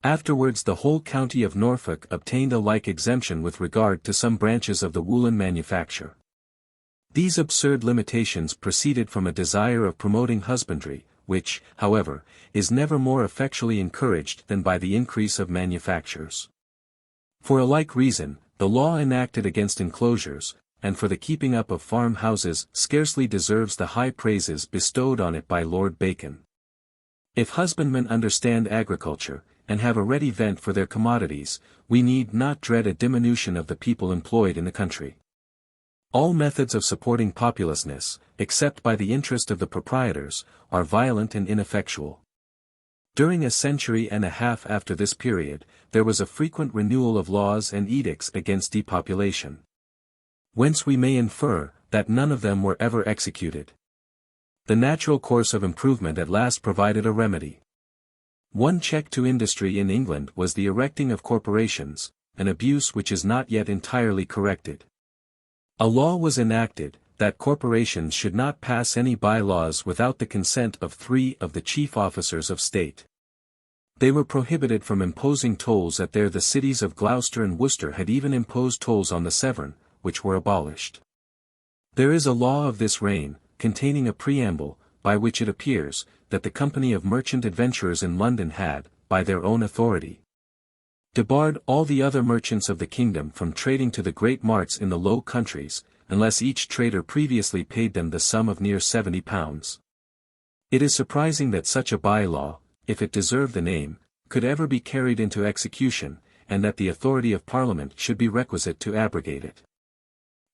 Afterwards the whole county of Norfolk obtained a like exemption with regard to some branches of the woolen manufacture. These absurd limitations proceeded from a desire of promoting husbandry, which, however, is never more effectually encouraged than by the increase of manufactures. For a like reason, the law enacted against enclosures, and for the keeping up of farm-houses scarcely deserves the high praises bestowed on it by Lord Bacon. If husbandmen understand agriculture, and have a ready vent for their commodities, we need not dread a diminution of the people employed in the country. All methods of supporting populousness, except by the interest of the proprietors, are violent and ineffectual. During a century and a half after this period, there was a frequent renewal of laws and edicts against depopulation. Whence we may infer, that none of them were ever executed. The natural course of improvement at last provided a remedy. One check to industry in England was the erecting of corporations, an abuse which is not yet entirely corrected. A law was enacted, that corporations should not pass any by-laws without the consent of 3 of the chief officers of state. They were prohibited from imposing tolls at the cities of Gloucester and Worcester had even imposed tolls on the Severn, which were abolished. There is a law of this reign, containing a preamble, by which it appears, that the Company of Merchant Adventurers in London had, by their own authority, debarred all the other merchants of the kingdom from trading to the great marts in the Low Countries, unless each trader previously paid them the sum of near £70. It is surprising that such a by-law, if it deserved the name, could ever be carried into execution, and that the authority of Parliament should be requisite to abrogate it.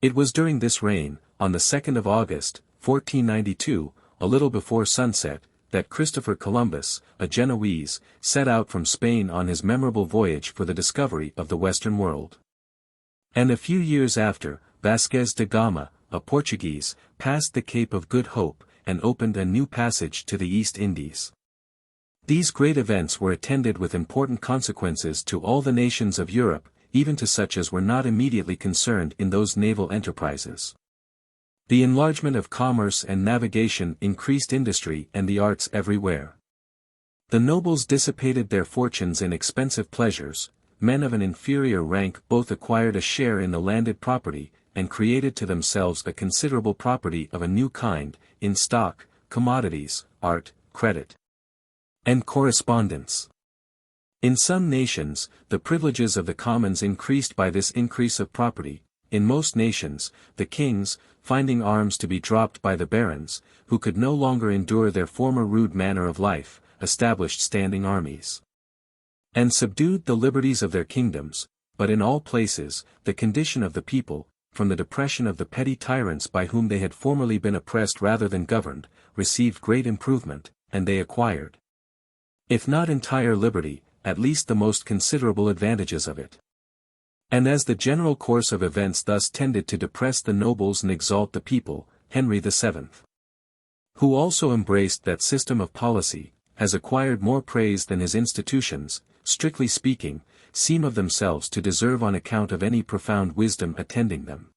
It was during this reign, on the 2nd of August, 1492, a little before sunset, that Christopher Columbus, a Genoese, set out from Spain on his memorable voyage for the discovery of the Western world. And a few years after, Vasquez da Gama, a Portuguese, passed the Cape of Good Hope, and opened a new passage to the East Indies. These great events were attended with important consequences to all the nations of Europe, even to such as were not immediately concerned in those naval enterprises. The enlargement of commerce and navigation increased industry and the arts everywhere. The nobles dissipated their fortunes in expensive pleasures, men of an inferior rank both acquired a share in the landed property, and created to themselves a considerable property of a new kind, in stock, commodities, art, credit, and correspondence. In some nations, the privileges of the commons increased by this increase of property. In most nations, the kings, finding arms to be dropped by the barons, who could no longer endure their former rude manner of life, established standing armies, and subdued the liberties of their kingdoms. But in all places, the condition of the people, from the depression of the petty tyrants by whom they had formerly been oppressed rather than governed, received great improvement, and they acquired, if not entire liberty, at least the most considerable advantages of it. And as the general course of events thus tended to depress the nobles and exalt the people, Henry VII, who also embraced that system of policy, has acquired more praise than his institutions, strictly speaking, seem of themselves to deserve on account of any profound wisdom attending them.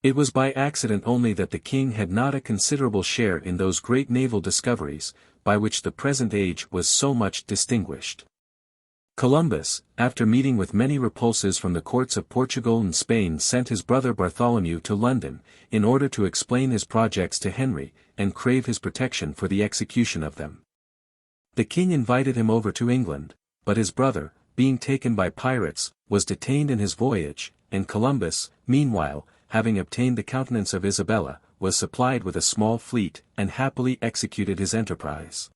It was by accident only that the king had not a considerable share in those great naval discoveries, by which the present age was so much distinguished. Columbus, after meeting with many repulses from the courts of Portugal and Spain, sent his brother Bartholomew to London, in order to explain his projects to Henry, and crave his protection for the execution of them. The king invited him over to England, but his brother, being taken by pirates, was detained in his voyage, and Columbus, meanwhile, having obtained the countenance of Isabella, was supplied with a small fleet, and happily executed his enterprise.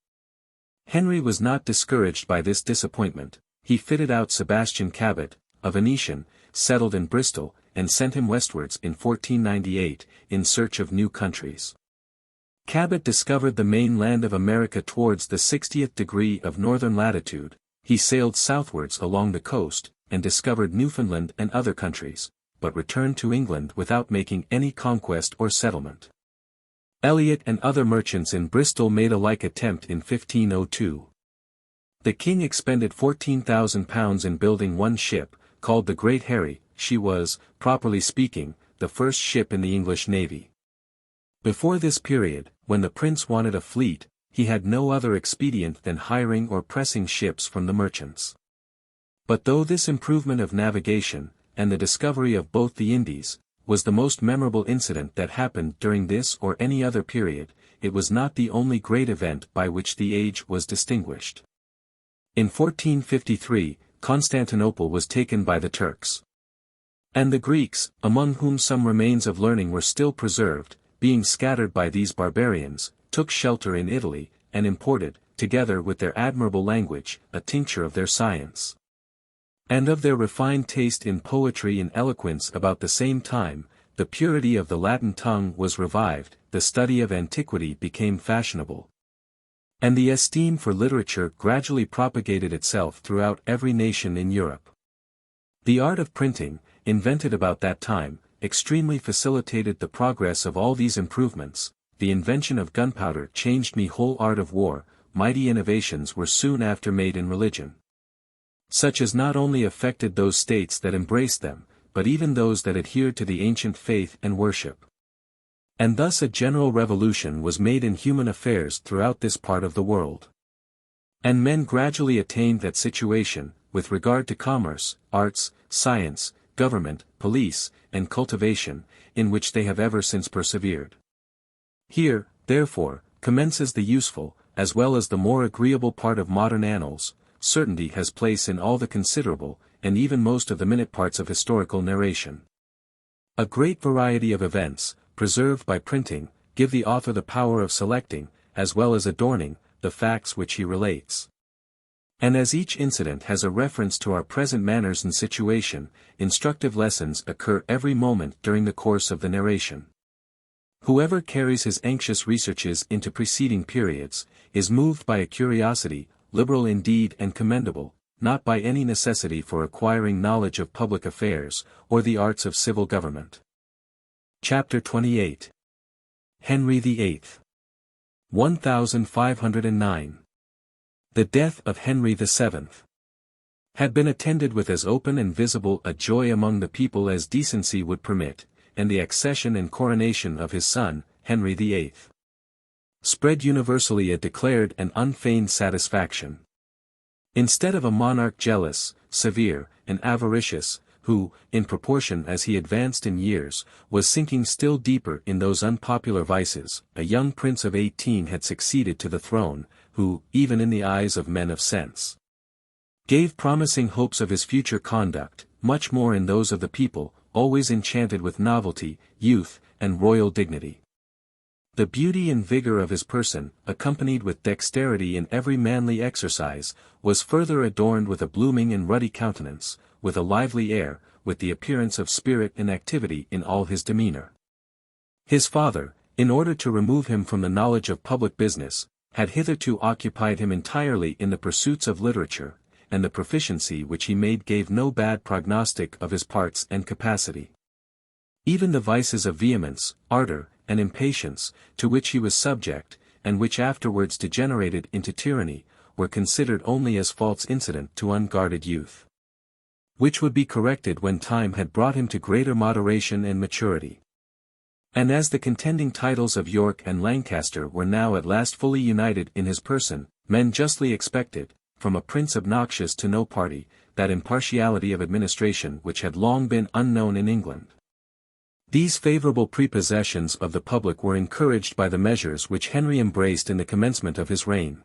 Henry was not discouraged by this disappointment. He fitted out Sebastian Cabot, a Venetian, settled in Bristol, and sent him westwards in 1498, in search of new countries. Cabot discovered the main land of America towards the 60th degree of northern latitude. He sailed southwards along the coast, and discovered Newfoundland and other countries, but returned to England without making any conquest or settlement. Eliot and other merchants in Bristol made a like attempt in 1502. The king expended £14,000 in building one ship, called the Great Harry. She was, properly speaking, the first ship in the English navy. Before this period, when the prince wanted a fleet, he had no other expedient than hiring or pressing ships from the merchants. But though this improvement of navigation, and the discovery of both the Indies, was the most memorable incident that happened during this or any other period, it was not the only great event by which the age was distinguished. In 1453, Constantinople was taken by the Turks. And the Greeks, among whom some remains of learning were still preserved, being scattered by these barbarians, took shelter in Italy, and imported, together with their admirable language, a tincture of their science. And of their refined taste in poetry and eloquence. About the same time, the purity of the Latin tongue was revived, the study of antiquity became fashionable. And the esteem for literature gradually propagated itself throughout every nation in Europe. The art of printing, invented about that time, extremely facilitated the progress of all these improvements. The invention of gunpowder changed the whole art of war. Mighty innovations were soon after made in religion, such as not only affected those states that embraced them, but even those that adhered to the ancient faith and worship. And thus a general revolution was made in human affairs throughout this part of the world. And men gradually attained that situation, with regard to commerce, arts, science, government, police, and cultivation, in which they have ever since persevered. Here, therefore, commences the useful, as well as the more agreeable part of modern annals. Certainty has place in all the considerable, and even most of the minute parts of historical narration. A great variety of events, preserved by printing, give the author the power of selecting, as well as adorning, the facts which he relates. And as each incident has a reference to our present manners and situation, instructive lessons occur every moment during the course of the narration. Whoever carries his anxious researches into preceding periods, is moved by a curiosity, liberal indeed and commendable, not by any necessity for acquiring knowledge of public affairs, or the arts of civil government. Chapter 28. Henry VIII. 1509. The death of Henry VII had been attended with as open and visible a joy among the people as decency would permit, and the accession and coronation of his son, Henry VIII. Spread universally a declared and unfeigned satisfaction. Instead of a monarch jealous, severe, and avaricious, who, in proportion as he advanced in years, was sinking still deeper in those unpopular vices, a young prince of 18 had succeeded to the throne, who, even in the eyes of men of sense, gave promising hopes of his future conduct, much more in those of the people, always enchanted with novelty, youth, and royal dignity. The beauty and vigor of his person, accompanied with dexterity in every manly exercise, was further adorned with a blooming and ruddy countenance, with a lively air, with the appearance of spirit and activity in all his demeanor. His father, in order to remove him from the knowledge of public business, had hitherto occupied him entirely in the pursuits of literature, and the proficiency which he made gave no bad prognostic of his parts and capacity. Even the vices of vehemence, ardor, and impatience, to which he was subject, and which afterwards degenerated into tyranny, were considered only as faults incident to unguarded youth, which would be corrected when time had brought him to greater moderation and maturity. And as the contending titles of York and Lancaster were now at last fully united in his person, men justly expected, from a prince obnoxious to no party, that impartiality of administration which had long been unknown in England. These favorable prepossessions of the public were encouraged by the measures which Henry embraced in the commencement of his reign.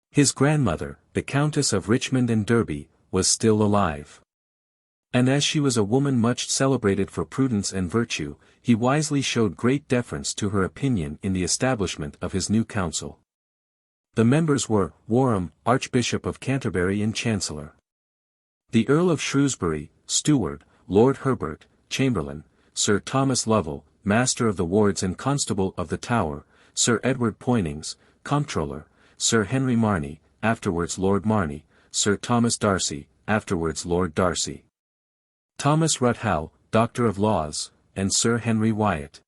His grandmother, the Countess of Richmond and Derby, was still alive. And as she was a woman much celebrated for prudence and virtue, he wisely showed great deference to her opinion in the establishment of his new council. The members were, Warham, Archbishop of Canterbury and Chancellor. The Earl of Shrewsbury, Steward, Lord Herbert, Chamberlain, Sir Thomas Lovell, Master of the Wards and Constable of the Tower, Sir Edward Poynings, Comptroller, Sir Henry Marney, afterwards Lord Marney, Sir Thomas Darcy, afterwards Lord Darcy, Thomas Ruthhow, Doctor of Laws, and Sir Henry Wyatt.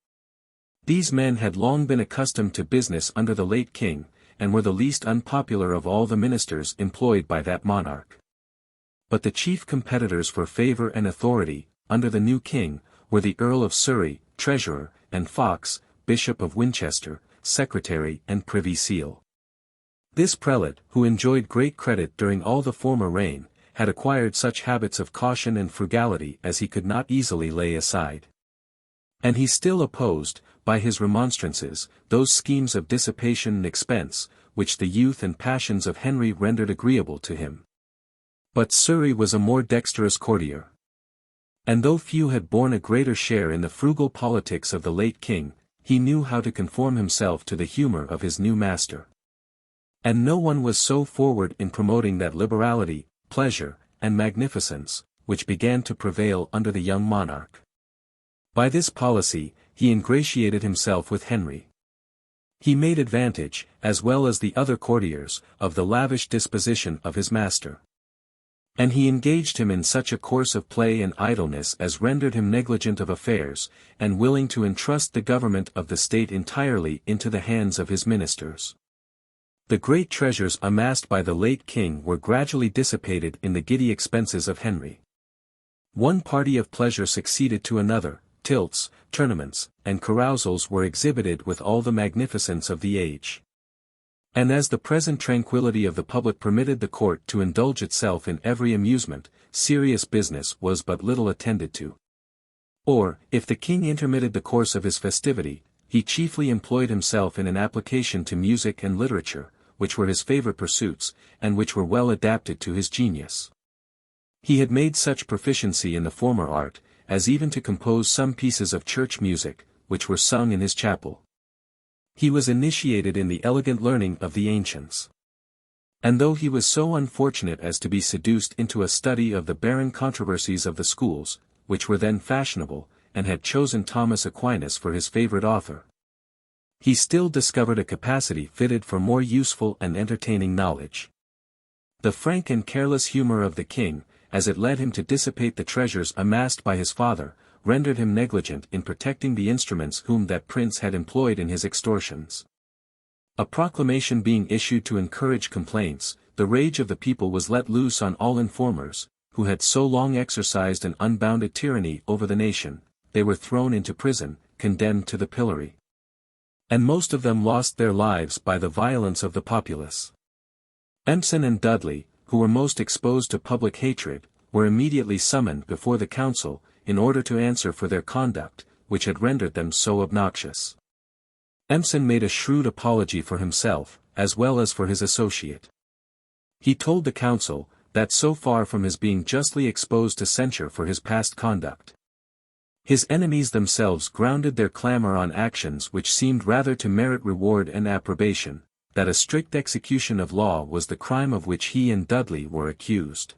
These men had long been accustomed to business under the late king, and were the least unpopular of all the ministers employed by that monarch. But the chief competitors for favour and authority, under the new king, were the Earl of Surrey, Treasurer, and Fox, Bishop of Winchester, Secretary and Privy Seal. This prelate, who enjoyed great credit during all the former reign, had acquired such habits of caution and frugality as he could not easily lay aside. And he still opposed, by his remonstrances, those schemes of dissipation and expense, which the youth and passions of Henry rendered agreeable to him. But Surrey was a more dexterous courtier. And though few had borne a greater share in the frugal politics of the late king, he knew how to conform himself to the humour of his new master. And no one was so forward in promoting that liberality, pleasure, and magnificence, which began to prevail under the young monarch. By this policy, he ingratiated himself with Henry. He made advantage, as well as the other courtiers, of the lavish disposition of his master. And he engaged him in such a course of play and idleness as rendered him negligent of affairs, and willing to entrust the government of the state entirely into the hands of his ministers. The great treasures amassed by the late king were gradually dissipated in the giddy expenses of Henry. One party of pleasure succeeded to another, tilts, tournaments, and carousals were exhibited with all the magnificence of the age. And as the present tranquillity of the public permitted the court to indulge itself in every amusement, serious business was but little attended to. Or, if the king intermitted the course of his festivity, he chiefly employed himself in an application to music and literature, which were his favourite pursuits, and which were well adapted to his genius. He had made such proficiency in the former art, as even to compose some pieces of church music, which were sung in his chapel. He was initiated in the elegant learning of the ancients. And though he was so unfortunate as to be seduced into a study of the barren controversies of the schools, which were then fashionable, and had chosen Thomas Aquinas for his favourite author, he still discovered a capacity fitted for more useful and entertaining knowledge. The frank and careless humour of the king, as it led him to dissipate the treasures amassed by his father, rendered him negligent in protecting the instruments whom that prince had employed in his extortions. A proclamation being issued to encourage complaints, the rage of the people was let loose on all informers, who had so long exercised an unbounded tyranny over the nation. They were thrown into prison, condemned to the pillory. And most of them lost their lives by the violence of the populace. Empson and Dudley, who were most exposed to public hatred, were immediately summoned before the council, in order to answer for their conduct, which had rendered them so obnoxious. Empson made a shrewd apology for himself, as well as for his associate. He told the council, that so far from his being justly exposed to censure for his past conduct, his enemies themselves grounded their clamour on actions which seemed rather to merit reward and approbation, that a strict execution of law was the crime of which he and Dudley were accused.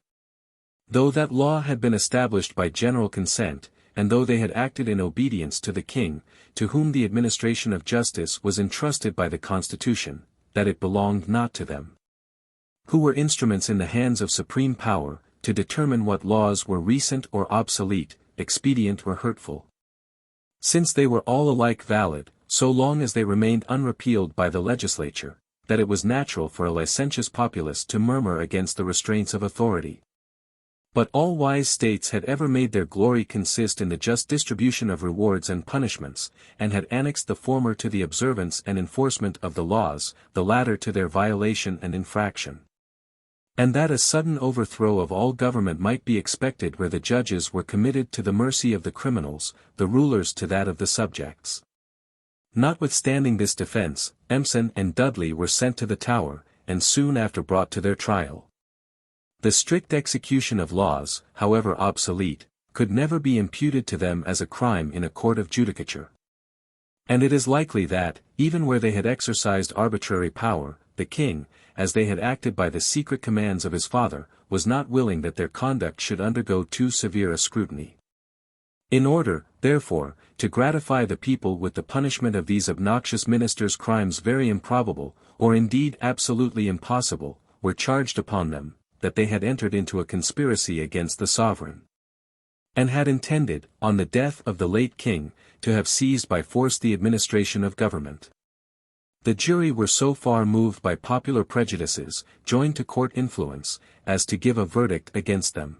Though that law had been established by general consent, and though they had acted in obedience to the king, to whom the administration of justice was entrusted by the Constitution, that it belonged not to them, who were instruments in the hands of supreme power, to determine what laws were recent or obsolete, expedient or hurtful. Since they were all alike valid, so long as they remained unrepealed by the legislature, that it was natural for a licentious populace to murmur against the restraints of authority. But all wise states had ever made their glory consist in the just distribution of rewards and punishments, and had annexed the former to the observance and enforcement of the laws, the latter to their violation and infraction. And that a sudden overthrow of all government might be expected where the judges were committed to the mercy of the criminals, the rulers to that of the subjects. Notwithstanding this defence, Empson and Dudley were sent to the Tower, and soon after brought to their trial. The strict execution of laws, however obsolete, could never be imputed to them as a crime in a court of judicature. And it is likely that, even where they had exercised arbitrary power, the king, as they had acted by the secret commands of his father, was not willing that their conduct should undergo too severe a scrutiny. In order, therefore, to gratify the people with the punishment of these obnoxious ministers, crimes very improbable, or indeed absolutely impossible, were charged upon them, that they had entered into a conspiracy against the sovereign, and had intended, on the death of the late king, to have seized by force the administration of government. The jury were so far moved by popular prejudices, joined to court influence, as to give a verdict against them,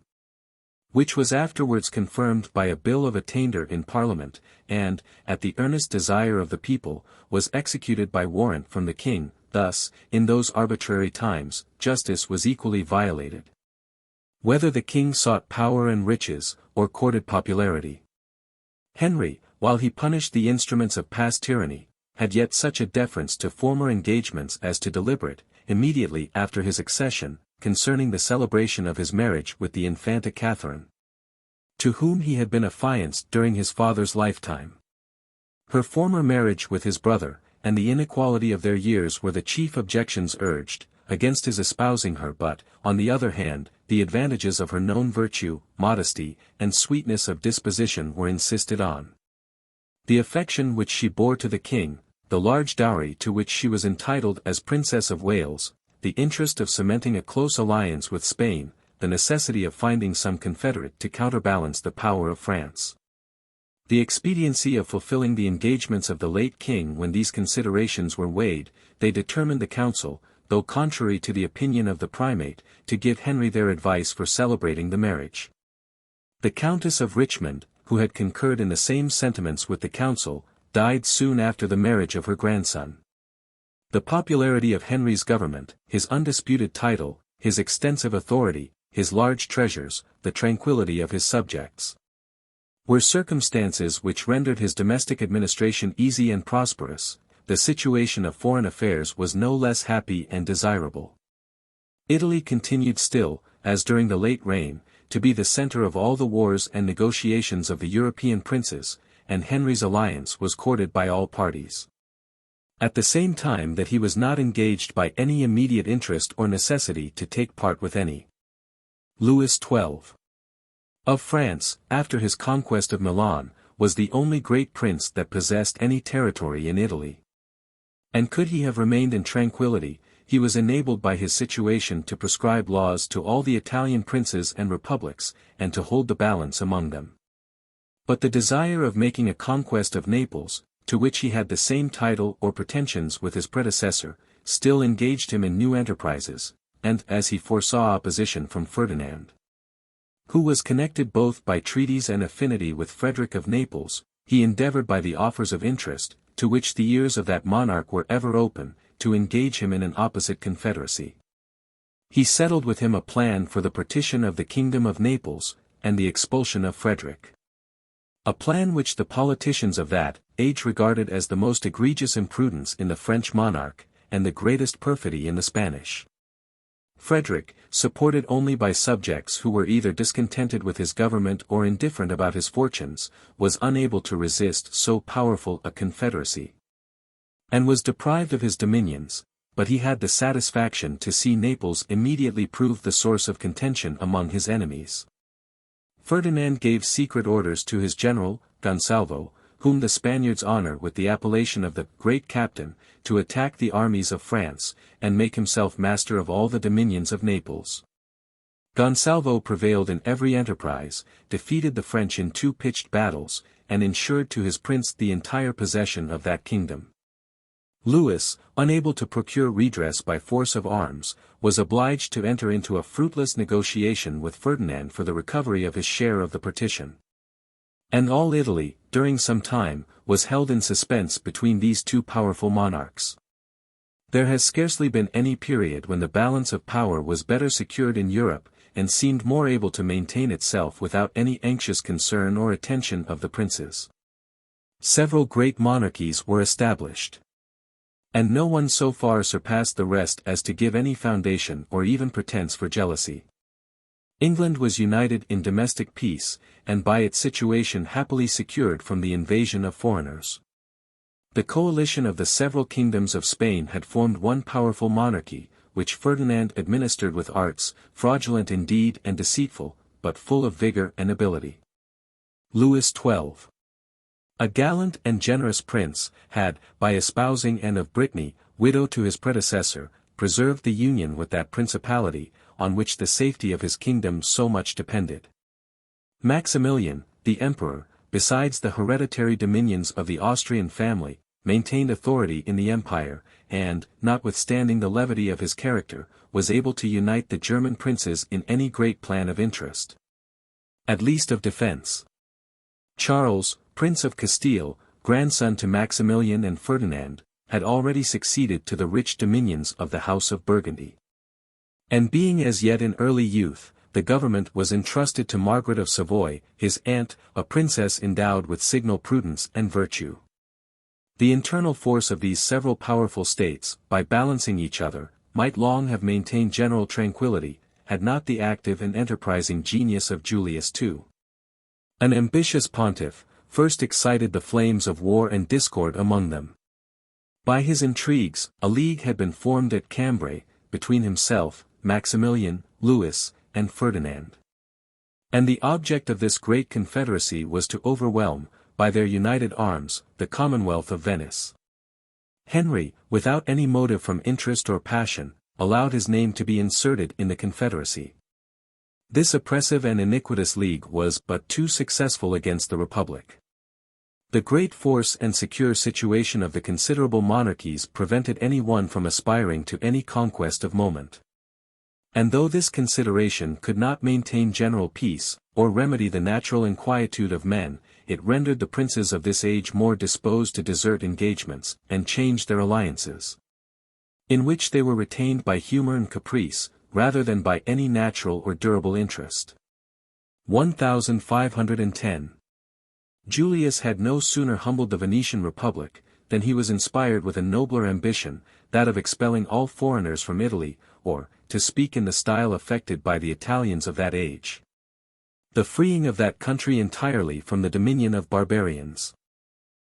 which was afterwards confirmed by a bill of attainder in Parliament, and, at the earnest desire of the people, was executed by warrant from the king. Thus, in those arbitrary times, justice was equally violated, whether the king sought power and riches, or courted popularity. Henry, while he punished the instruments of past tyranny, had yet such a deference to former engagements as to deliberate, immediately after his accession, concerning the celebration of his marriage with the Infanta Catherine, to whom he had been affianced during his father's lifetime. Her former marriage with his brother, and the inequality of their years were the chief objections urged against his espousing her, but, on the other hand, the advantages of her known virtue, modesty, and sweetness of disposition were insisted on. The affection which she bore to the king, the large dowry to which she was entitled as Princess of Wales, the interest of cementing a close alliance with Spain, the necessity of finding some confederate to counterbalance the power of France, the expediency of fulfilling the engagements of the late king. When these considerations were weighed, they determined the council, though contrary to the opinion of the primate, to give Henry their advice for celebrating the marriage. The Countess of Richmond, who had concurred in the same sentiments with the council, died soon after the marriage of her grandson. The popularity of Henry's government, his undisputed title, his extensive authority, his large treasures, the tranquility of his subjects, were circumstances which rendered his domestic administration easy and prosperous. The situation of foreign affairs was no less happy and desirable. Italy continued still, as during the late reign, to be the center of all the wars and negotiations of the European princes, and Henry's alliance was courted by all parties, at the same time that he was not engaged by any immediate interest or necessity to take part with any. Louis XII. Of France, after his conquest of Milan, was the only great prince that possessed any territory in Italy. And could he have remained in tranquillity, he was enabled by his situation to prescribe laws to all the Italian princes and republics, and to hold the balance among them. But the desire of making a conquest of Naples, to which he had the same title or pretensions with his predecessor, still engaged him in new enterprises, and, as he foresaw opposition from Ferdinand, who was connected both by treaties and affinity with Frederick of Naples, he endeavored by the offers of interest, to which the ears of that monarch were ever open, to engage him in an opposite confederacy. He settled with him a plan for the partition of the kingdom of Naples, and the expulsion of Frederick. A plan which the politicians of that age regarded as the most egregious imprudence in the French monarch, and the greatest perfidy in the Spanish. Frederick, supported only by subjects who were either discontented with his government or indifferent about his fortunes, was unable to resist so powerful a confederacy, and was deprived of his dominions, but he had the satisfaction to see Naples immediately prove the source of contention among his enemies. Ferdinand gave secret orders to his general, Gonsalvo, whom the Spaniards honor with the appellation of the Great Captain, to attack the armies of France, and make himself master of all the dominions of Naples. Gonsalvo prevailed in every enterprise, defeated the French in 2 pitched battles, and ensured to his prince the entire possession of that kingdom. Louis, unable to procure redress by force of arms, was obliged to enter into a fruitless negotiation with Ferdinand for the recovery of his share of the partition. And all Italy, during some time, was held in suspense between these two powerful monarchs. There has scarcely been any period when the balance of power was better secured in Europe, and seemed more able to maintain itself without any anxious concern or attention of the princes. Several great monarchies were established, and no one so far surpassed the rest as to give any foundation or even pretense for jealousy. England was united in domestic peace, and by its situation happily secured from the invasion of foreigners. The coalition of the several kingdoms of Spain had formed one powerful monarchy, which Ferdinand administered with arts, fraudulent indeed and deceitful, but full of vigor and ability. Louis XII, a gallant and generous prince, had, by espousing Anne of Brittany, widow to his predecessor, preserved the union with that principality, on which the safety of his kingdom so much depended. Maximilian, the emperor, besides the hereditary dominions of the Austrian family, maintained authority in the empire, and, notwithstanding the levity of his character, was able to unite the German princes in any great plan of interest, at least of defense. Charles, Prince of Castile, grandson to Maximilian and Ferdinand, had already succeeded to the rich dominions of the House of Burgundy. And being as yet in early youth, the government was entrusted to Margaret of Savoy, his aunt, a princess endowed with signal prudence and virtue. The internal force of these several powerful states, by balancing each other, might long have maintained general tranquility, had not the active and enterprising genius of Julius II, an ambitious pontiff, first excited the flames of war and discord among them. By his intrigues, a league had been formed at Cambrai, between himself, Maximilian, Louis, and Ferdinand. And the object of this great confederacy was to overwhelm, by their united arms, the Commonwealth of Venice. Henry, without any motive from interest or passion, allowed his name to be inserted in the confederacy. This oppressive and iniquitous league was but too successful against the Republic. The great force and secure situation of the considerable monarchies prevented any one from aspiring to any conquest of moment. And though this consideration could not maintain general peace, or remedy the natural inquietude of men, it rendered the princes of this age more disposed to desert engagements, and change their alliances, in which they were retained by humor and caprice, rather than by any natural or durable interest. 1510. Julius had no sooner humbled the Venetian Republic, than he was inspired with a nobler ambition, that of expelling all foreigners from Italy, or, to speak in the style affected by the Italians of that age, the freeing of that country entirely from the dominion of barbarians.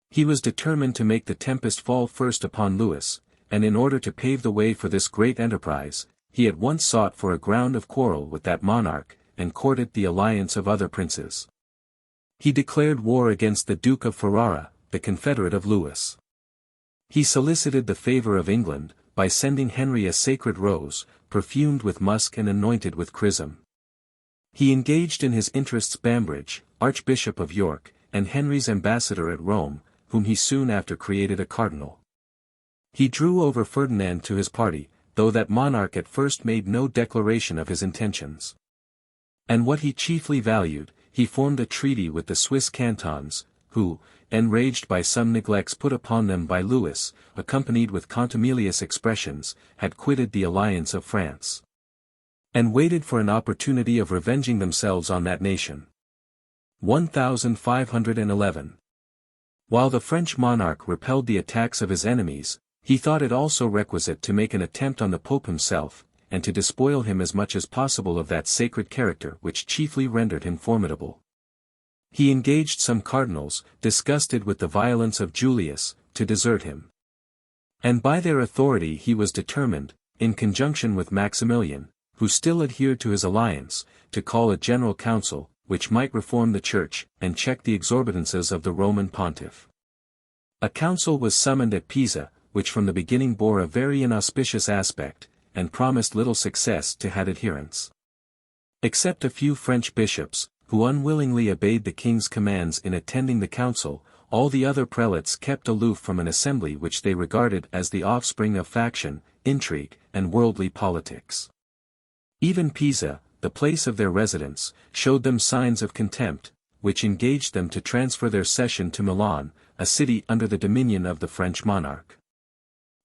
He was determined to make the tempest fall first upon Louis, and in order to pave the way for this great enterprise, he at once sought for a ground of quarrel with that monarch, and courted the alliance of other princes. He declared war against the Duke of Ferrara, the confederate of Louis. He solicited the favor of England, by sending Henry a sacred rose, perfumed with musk and anointed with chrism. He engaged in his interests Bambridge, Archbishop of York, and Henry's ambassador at Rome, whom he soon after created a cardinal. He drew over Ferdinand to his party, though that monarch at first made no declaration of his intentions. And what he chiefly valued, he formed a treaty with the Swiss cantons, who, enraged by some neglects put upon them by Louis, accompanied with contumelious expressions, had quitted the alliance of France, and waited for an opportunity of revenging themselves on that nation. 1511. While the French monarch repelled the attacks of his enemies, he thought it also requisite to make an attempt on the Pope himself, and to despoil him as much as possible of that sacred character which chiefly rendered him formidable. He engaged some cardinals, disgusted with the violence of Julius, to desert him. And by their authority he was determined, in conjunction with Maximilian, who still adhered to his alliance, to call a general council, which might reform the Church, and check the exorbitances of the Roman pontiff. A council was summoned at Pisa, which from the beginning bore a very inauspicious aspect, and promised little success to had adherents. Except a few French bishops, who unwillingly obeyed the king's commands in attending the council, all the other prelates kept aloof from an assembly which they regarded as the offspring of faction, intrigue, and worldly politics. Even Pisa, the place of their residence, showed them signs of contempt, which engaged them to transfer their session to Milan, a city under the dominion of the French monarch.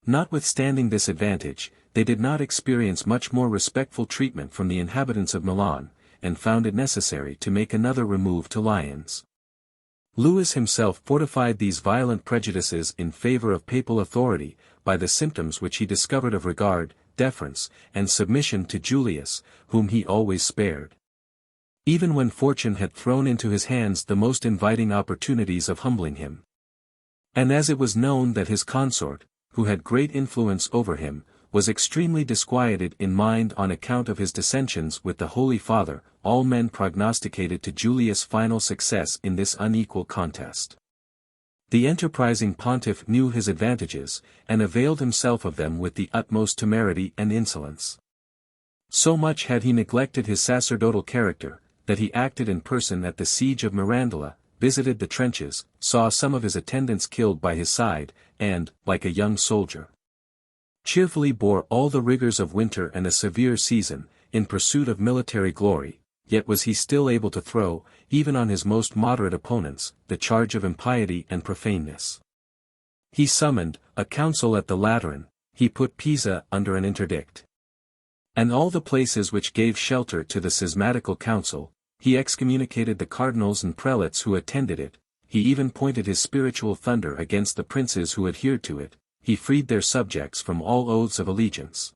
Notwithstanding this advantage, they did not experience much more respectful treatment from the inhabitants of Milan, and found it necessary to make another remove to Lyons. Louis himself fortified these violent prejudices in favor of papal authority, by the symptoms which he discovered of regard, deference, and submission to Julius, whom he always spared. even when fortune had thrown into his hands the most inviting opportunities of humbling him. And as it was known that his consort, who had great influence over him, was extremely disquieted in mind on account of his dissensions with the Holy Father, all men prognosticated to Julius' final success in this unequal contest. The enterprising pontiff knew his advantages, and availed himself of them with the utmost temerity and insolence. So much had he neglected his sacerdotal character, that he acted in person at the siege of Mirandola, visited the trenches, saw some of his attendants killed by his side, and, like a young soldier, cheerfully bore all the rigors of winter and a severe season, in pursuit of military glory, yet was he still able to throw, even on his most moderate opponents, the charge of impiety and profaneness. He summoned a council at the Lateran, he put Pisa under an interdict. And all the places which gave shelter to the schismatical council, he excommunicated the cardinals and prelates who attended it, he even pointed his spiritual thunder against the princes who adhered to it, he freed their subjects from all oaths of allegiance,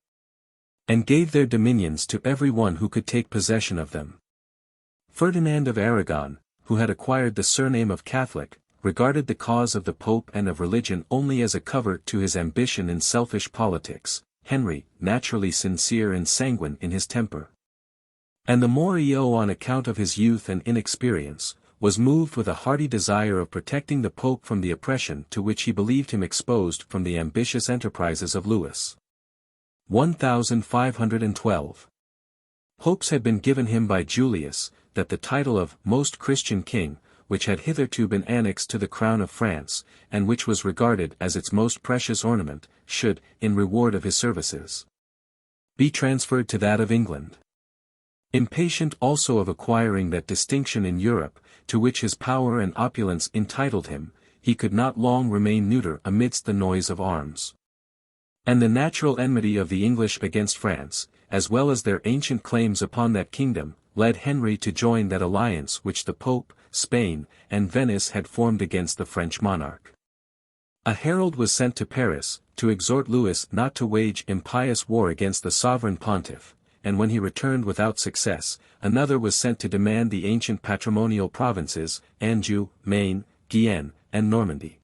and gave their dominions to every one who could take possession of them. Ferdinand of Aragon, who had acquired the surname of Catholic, regarded the cause of the Pope and of religion only as a cover to his ambition in selfish politics. Henry, naturally sincere and sanguine in his temper, and the more on account of his youth and inexperience, was moved with a hearty desire of protecting the Pope from the oppression to which he believed him exposed from the ambitious enterprises of Louis. 1512. Hopes had been given him by Julius, that the title of Most Christian King, which had hitherto been annexed to the crown of France, and which was regarded as its most precious ornament, should, in reward of his services, be transferred to that of England. Impatient also of acquiring that distinction in Europe, to which his power and opulence entitled him, he could not long remain neuter amidst the noise of arms. And the natural enmity of the English against France, as well as their ancient claims upon that kingdom, led Henry to join that alliance which the Pope, Spain, and Venice had formed against the French monarch. A herald was sent to Paris, to exhort Louis not to wage impious war against the sovereign pontiff, and when he returned without success, another was sent to demand the ancient patrimonial provinces, Anjou, Maine, Guienne, and Normandy.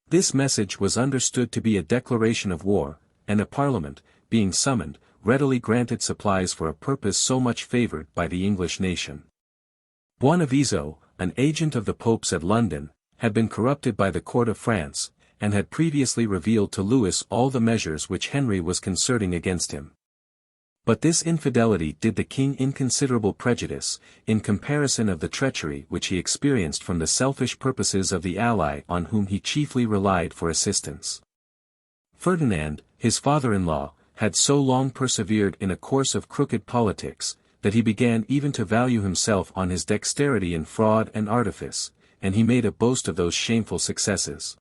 This message was understood to be a declaration of war, and a parliament, being summoned, readily granted supplies for a purpose so much favored by the English nation. Bonaviso, an agent of the Pope's at London, had been corrupted by the court of France, and had previously revealed to Louis all the measures which Henry was concerting against him. But this infidelity did the king inconsiderable prejudice, in comparison of the treachery which he experienced from the selfish purposes of the ally on whom he chiefly relied for assistance. Ferdinand, his father-in-law, had so long persevered in a course of crooked politics, that he began even to value himself on his dexterity in fraud and artifice, and he made a boast of those shameful successes.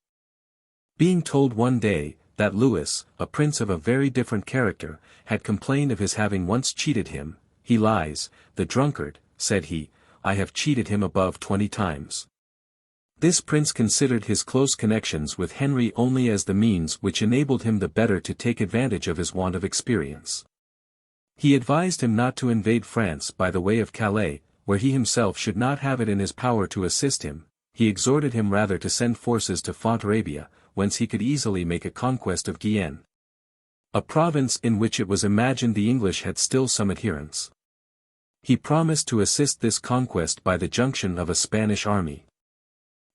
Being told one day, that Louis, a prince of a very different character, had complained of his having once cheated him, he lies, the drunkard, said he, I have cheated him above 20 times. This prince considered his close connections with Henry only as the means which enabled him the better to take advantage of his want of experience. He advised him not to invade France by the way of Calais, where he himself should not have it in his power to assist him. He exhorted him rather to send forces to Fontarabia, whence he could easily make a conquest of Guienne, a province in which it was imagined the English had still some adherents. He promised to assist this conquest by the junction of a Spanish army.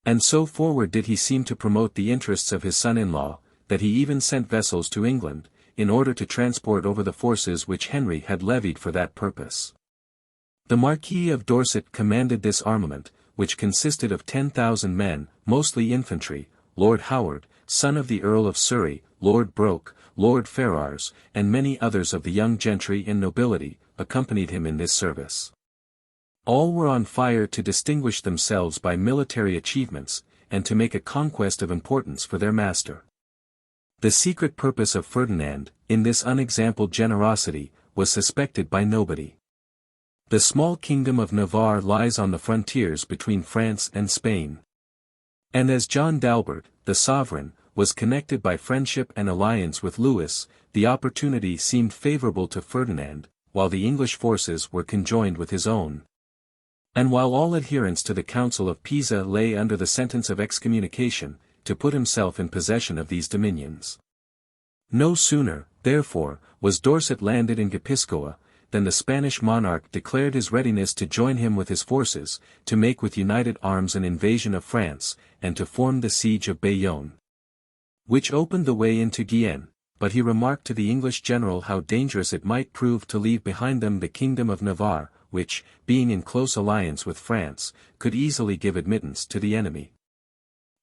And so forward did he seem to promote the interests of his son-in-law, that he even sent vessels to England, in order to transport over the forces which Henry had levied for that purpose. The Marquis of Dorset commanded this armament, which consisted of 10,000 men, mostly infantry. Lord Howard, son of the Earl of Surrey, Lord Broke, Lord Ferrars, and many others of the young gentry and nobility, accompanied him in this service. All were on fire to distinguish themselves by military achievements, and to make a conquest of importance for their master. The secret purpose of Ferdinand, in this unexampled generosity, was suspected by nobody. The small kingdom of Navarre lies on the frontiers between France and Spain. And as John d'Albert, the sovereign, was connected by friendship and alliance with Louis, the opportunity seemed favorable to Ferdinand, while the English forces were conjoined with his own. And while all adherents to the Council of Pisa lay under the sentence of excommunication, to put himself in possession of these dominions. No sooner, therefore, was Dorset landed in Guipuscoa, than the Spanish monarch declared his readiness to join him with his forces, to make with united arms an invasion of France, and to form the siege of Bayonne, which opened the way into Guienne. But he remarked to the English general how dangerous it might prove to leave behind them the kingdom of Navarre, which, being in close alliance with France, could easily give admittance to the enemy,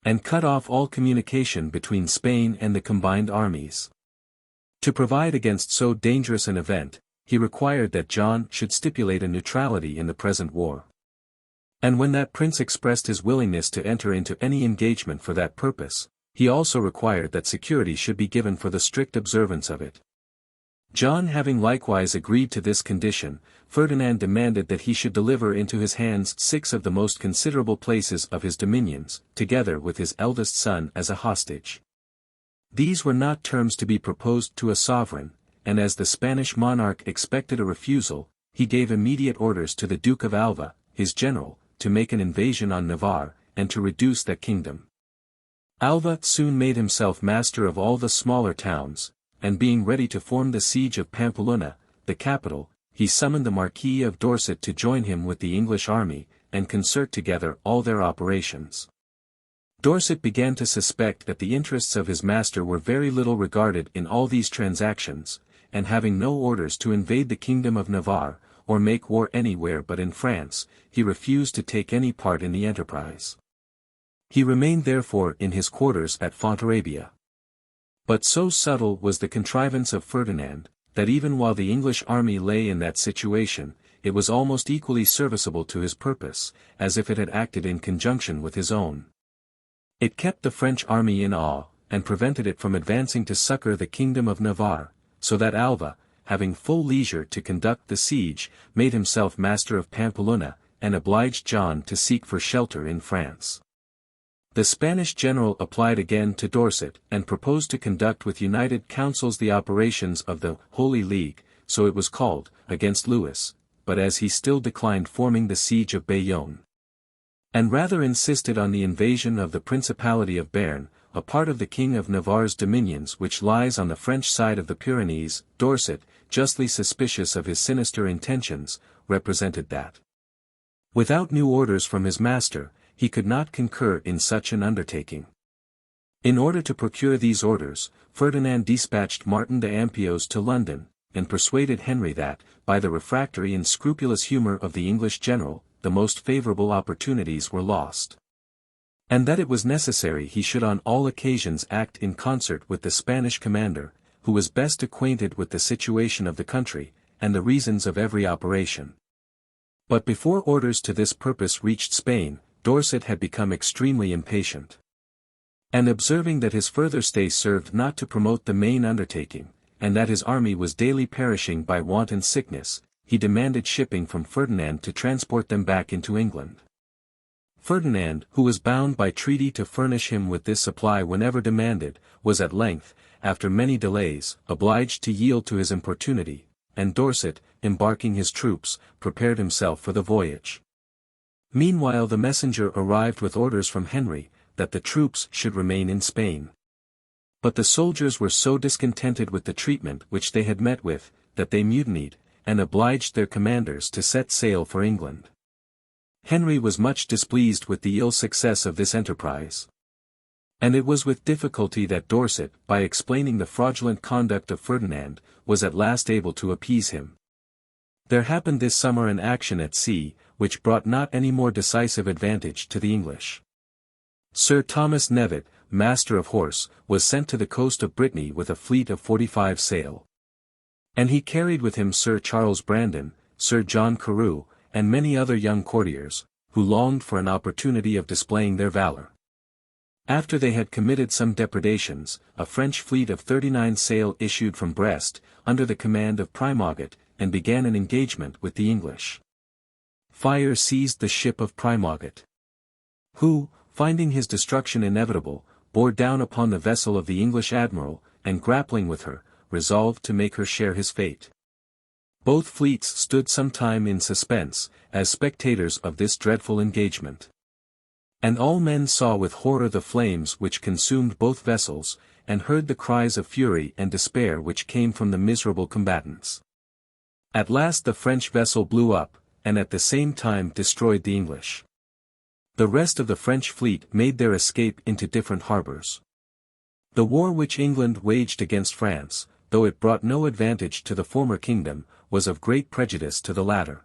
and cut off all communication between Spain and the combined armies. To provide against so dangerous an event, he required that John should stipulate a neutrality in the present war. And when that prince expressed his willingness to enter into any engagement for that purpose, he also required that security should be given for the strict observance of it. John having likewise agreed to this condition, Ferdinand demanded that he should deliver into his hands 6 of the most considerable places of his dominions, together with his eldest son as a hostage. These were not terms to be proposed to a sovereign, and as the Spanish monarch expected a refusal, he gave immediate orders to the Duke of Alva, his general, to make an invasion on Navarre, and to reduce that kingdom. Alva soon made himself master of all the smaller towns, and being ready to form the siege of Pamplona, the capital, he summoned the Marquis of Dorset to join him with the English army, and concert together all their operations. Dorset began to suspect that the interests of his master were very little regarded in all these transactions, and having no orders to invade the kingdom of Navarre, or make war anywhere but in France, he refused to take any part in the enterprise. He remained therefore in his quarters at Fontarabia. But so subtle was the contrivance of Ferdinand, that even while the English army lay in that situation, it was almost equally serviceable to his purpose, as if it had acted in conjunction with his own. It kept the French army in awe, and prevented it from advancing to succor the kingdom of Navarre, so that Alva, having full leisure to conduct the siege, made himself master of Pamplona, and obliged John to seek for shelter in France. The Spanish general applied again to Dorset, and proposed to conduct with united counsels the operations of the Holy League, so it was called, against Louis, but as he still declined forming the siege of Bayonne, and rather insisted on the invasion of the Principality of Béarn, a part of the King of Navarre's dominions which lies on the French side of the Pyrenees, Dorset, justly suspicious of his sinister intentions, represented that, without new orders from his master, he could not concur in such an undertaking. In order to procure these orders, Ferdinand dispatched Martin de Ampios to London, and persuaded Henry that, by the refractory and scrupulous humour of the English general, the most favourable opportunities were lost, and that it was necessary he should on all occasions act in concert with the Spanish commander, who was best acquainted with the situation of the country, and the reasons of every operation. But before orders to this purpose reached Spain, Dorset had become extremely impatient. And observing that his further stay served not to promote the main undertaking, and that his army was daily perishing by want and sickness, he demanded shipping from Ferdinand to transport them back into England. Ferdinand, who was bound by treaty to furnish him with this supply whenever demanded, was at length, after many delays, obliged to yield to his importunity, and Dorset, embarking his troops, prepared himself for the voyage. Meanwhile the messenger arrived with orders from Henry, that the troops should remain in Spain. But the soldiers were so discontented with the treatment which they had met with, that they mutinied, and obliged their commanders to set sail for England. Henry was much displeased with the ill success of this enterprise. And it was with difficulty that Dorset, by explaining the fraudulent conduct of Ferdinand, was at last able to appease him. There happened this summer an action at sea, which brought not any more decisive advantage to the English. Sir Thomas Knevet, master of horse, was sent to the coast of Brittany with a fleet of 45 sail. And he carried with him Sir Charles Brandon, Sir John Carew, and many other young courtiers, who longed for an opportunity of displaying their valour. After they had committed some depredations, a French fleet of 39 sail issued from Brest, under the command of Primauget, and began an engagement with the English. Fire seized the ship of Primauget, who, finding his destruction inevitable, bore down upon the vessel of the English admiral, and grappling with her, resolved to make her share his fate. Both fleets stood some time in suspense, as spectators of this dreadful engagement. And all men saw with horror the flames which consumed both vessels, and heard the cries of fury and despair which came from the miserable combatants. At last the French vessel blew up, and at the same time destroyed the English. The rest of the French fleet made their escape into different harbors. The war which England waged against France, though it brought no advantage to the former kingdom, was of great prejudice to the latter.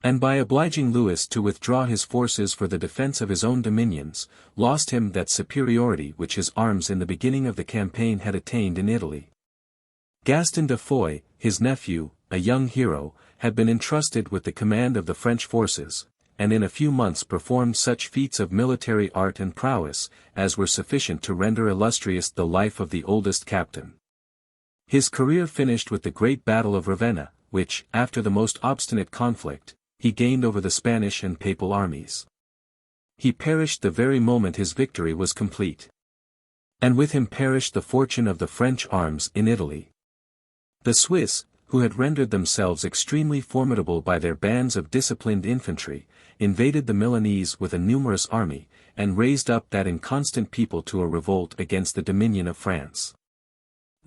And by obliging Louis to withdraw his forces for the defence of his own dominions, lost him that superiority which his arms in the beginning of the campaign had attained in Italy. Gaston de Foix, his nephew, a young hero, had been entrusted with the command of the French forces, and in a few months performed such feats of military art and prowess, as were sufficient to render illustrious the life of the oldest captain. His career finished with the great battle of Ravenna, which, after the most obstinate conflict, he gained over the Spanish and Papal armies. He perished the very moment his victory was complete. And with him perished the fortune of the French arms in Italy. The Swiss, who had rendered themselves extremely formidable by their bands of disciplined infantry, invaded the Milanese with a numerous army, and raised up that inconstant people to a revolt against the dominion of France.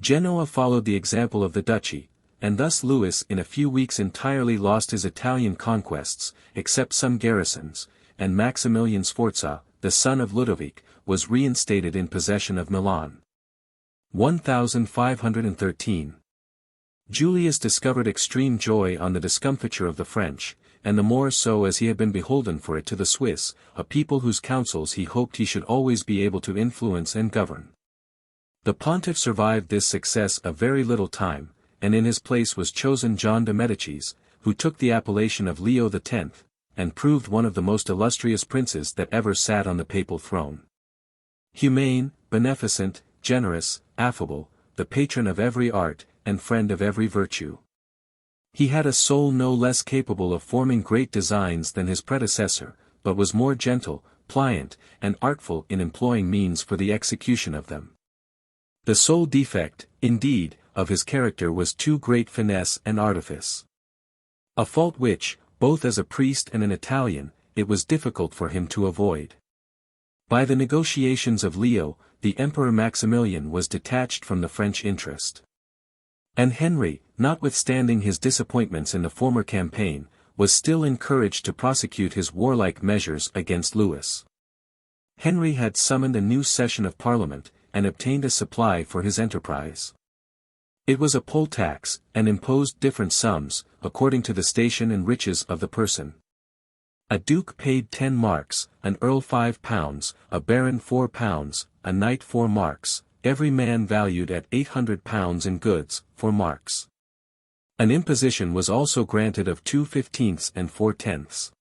Genoa followed the example of the duchy, and thus Louis in a few weeks entirely lost his Italian conquests, except some garrisons, and Maximilian Sforza, the son of Ludovic, was reinstated in possession of Milan. 1513. Julius discovered extreme joy on the discomfiture of the French, and the more so as he had been beholden for it to the Swiss, a people whose counsels he hoped he should always be able to influence and govern. The pontiff survived this success a very little time, and in his place was chosen John de Medicis, who took the appellation of Leo X, and proved one of the most illustrious princes that ever sat on the papal throne. Humane, beneficent, generous, affable, the patron of every art, and friend of every virtue. He had a soul no less capable of forming great designs than his predecessor, but was more gentle, pliant, and artful in employing means for the execution of them. The sole defect, indeed, of his character was too great finesse and artifice. A fault which, both as a priest and an Italian, it was difficult for him to avoid. By the negotiations of Leo, the Emperor Maximilian was detached from the French interest. And Henry, notwithstanding his disappointments in the former campaign, was still encouraged to prosecute his warlike measures against Louis. Henry had summoned a new session of Parliament, and obtained a supply for his enterprise. It was a poll tax, and imposed different sums, according to the station and riches of the person. A duke paid 10 marks, an earl 5 pounds, a baron 4 pounds, a knight 4 marks, every man valued at 800 pounds in goods, 4 marks. An imposition was also granted of 2/15 and 4/10.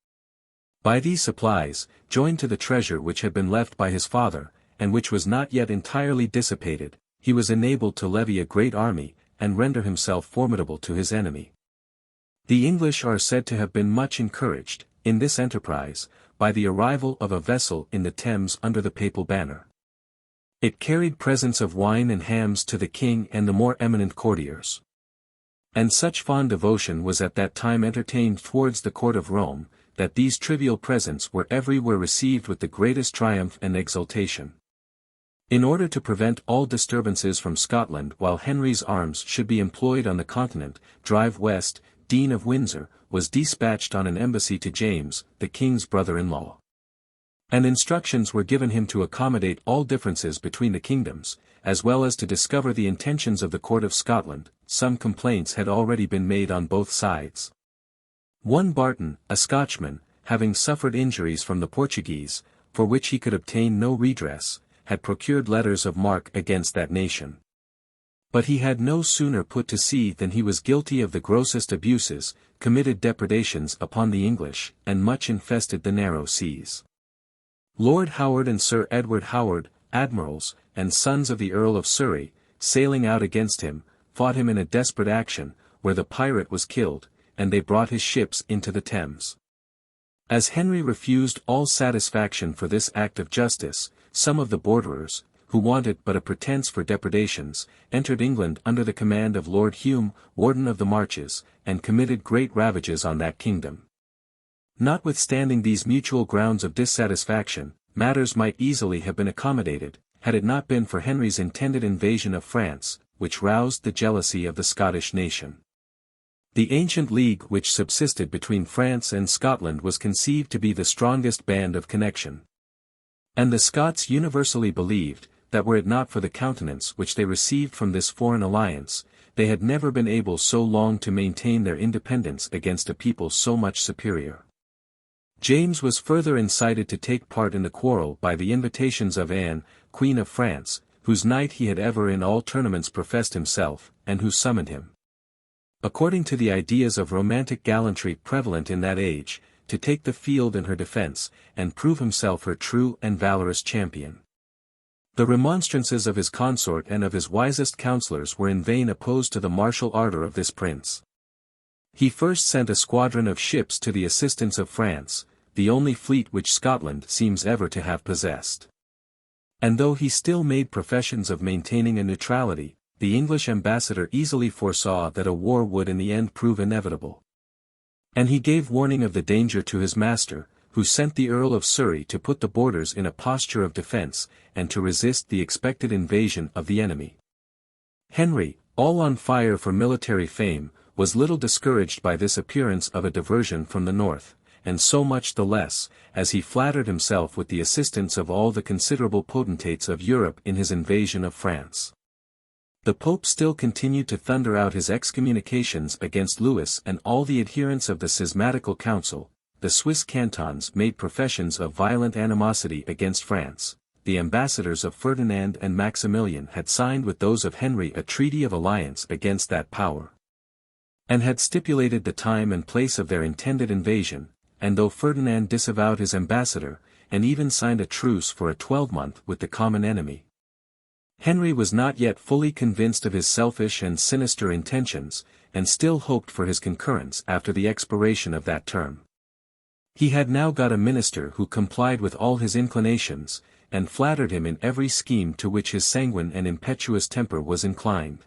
By these supplies, joined to the treasure which had been left by his father, and which was not yet entirely dissipated, he was enabled to levy a great army, and render himself formidable to his enemy. The English are said to have been much encouraged, in this enterprise, by the arrival of a vessel in the Thames under the papal banner. It carried presents of wine and hams to the king and the more eminent courtiers. And such fond devotion was at that time entertained towards the court of Rome, that these trivial presents were everywhere received with the greatest triumph and exultation. In order to prevent all disturbances from Scotland while Henry's arms should be employed on the continent, Drive West, Dean of Windsor, was dispatched on an embassy to James, the king's brother-in-law. And instructions were given him to accommodate all differences between the kingdoms, as well as to discover the intentions of the court of Scotland. Some complaints had already been made on both sides. One Barton, a Scotchman, having suffered injuries from the Portuguese, for which he could obtain no redress, had procured letters of marque against that nation. But he had no sooner put to sea than he was guilty of the grossest abuses, committed depredations upon the English, and much infested the narrow seas. Lord Howard and Sir Edward Howard, admirals, and sons of the Earl of Surrey, sailing out against him, fought him in a desperate action, where the pirate was killed, and they brought his ships into the Thames. As Henry refused all satisfaction for this act of justice, some of the borderers, who wanted but a pretence for depredations, entered England under the command of Lord Hume, Warden of the Marches, and committed great ravages on that kingdom. Notwithstanding these mutual grounds of dissatisfaction, matters might easily have been accommodated, had it not been for Henry's intended invasion of France, which roused the jealousy of the Scottish nation. The ancient league which subsisted between France and Scotland was conceived to be the strongest band of connection. And the Scots universally believed, that were it not for the countenance which they received from this foreign alliance, they had never been able so long to maintain their independence against a people so much superior. James was further incited to take part in the quarrel by the invitations of Anne, Queen of France, whose knight he had ever in all tournaments professed himself, and who summoned him. According to the ideas of romantic gallantry prevalent in that age, to take the field in her defense, and prove himself her true and valorous champion. The remonstrances of his consort and of his wisest counsellors were in vain opposed to the martial ardour of this prince. He first sent a squadron of ships to the assistance of France, the only fleet which Scotland seems ever to have possessed. And though he still made professions of maintaining a neutrality, the English ambassador easily foresaw that a war would in the end prove inevitable. And he gave warning of the danger to his master, who sent the Earl of Surrey to put the borders in a posture of defence, and to resist the expected invasion of the enemy. Henry, all on fire for military fame, was little discouraged by this appearance of a diversion from the north, and so much the less, as he flattered himself with the assistance of all the considerable potentates of Europe in his invasion of France. The Pope still continued to thunder out his excommunications against Louis and all the adherents of the schismatical council. The Swiss cantons made professions of violent animosity against France. The ambassadors of Ferdinand and Maximilian had signed with those of Henry a treaty of alliance against that power, and had stipulated the time and place of their intended invasion, and though Ferdinand disavowed his ambassador, and even signed a truce for a 12-month with the common enemy, Henry was not yet fully convinced of his selfish and sinister intentions, and still hoped for his concurrence after the expiration of that term. He had now got a minister who complied with all his inclinations, and flattered him in every scheme to which his sanguine and impetuous temper was inclined.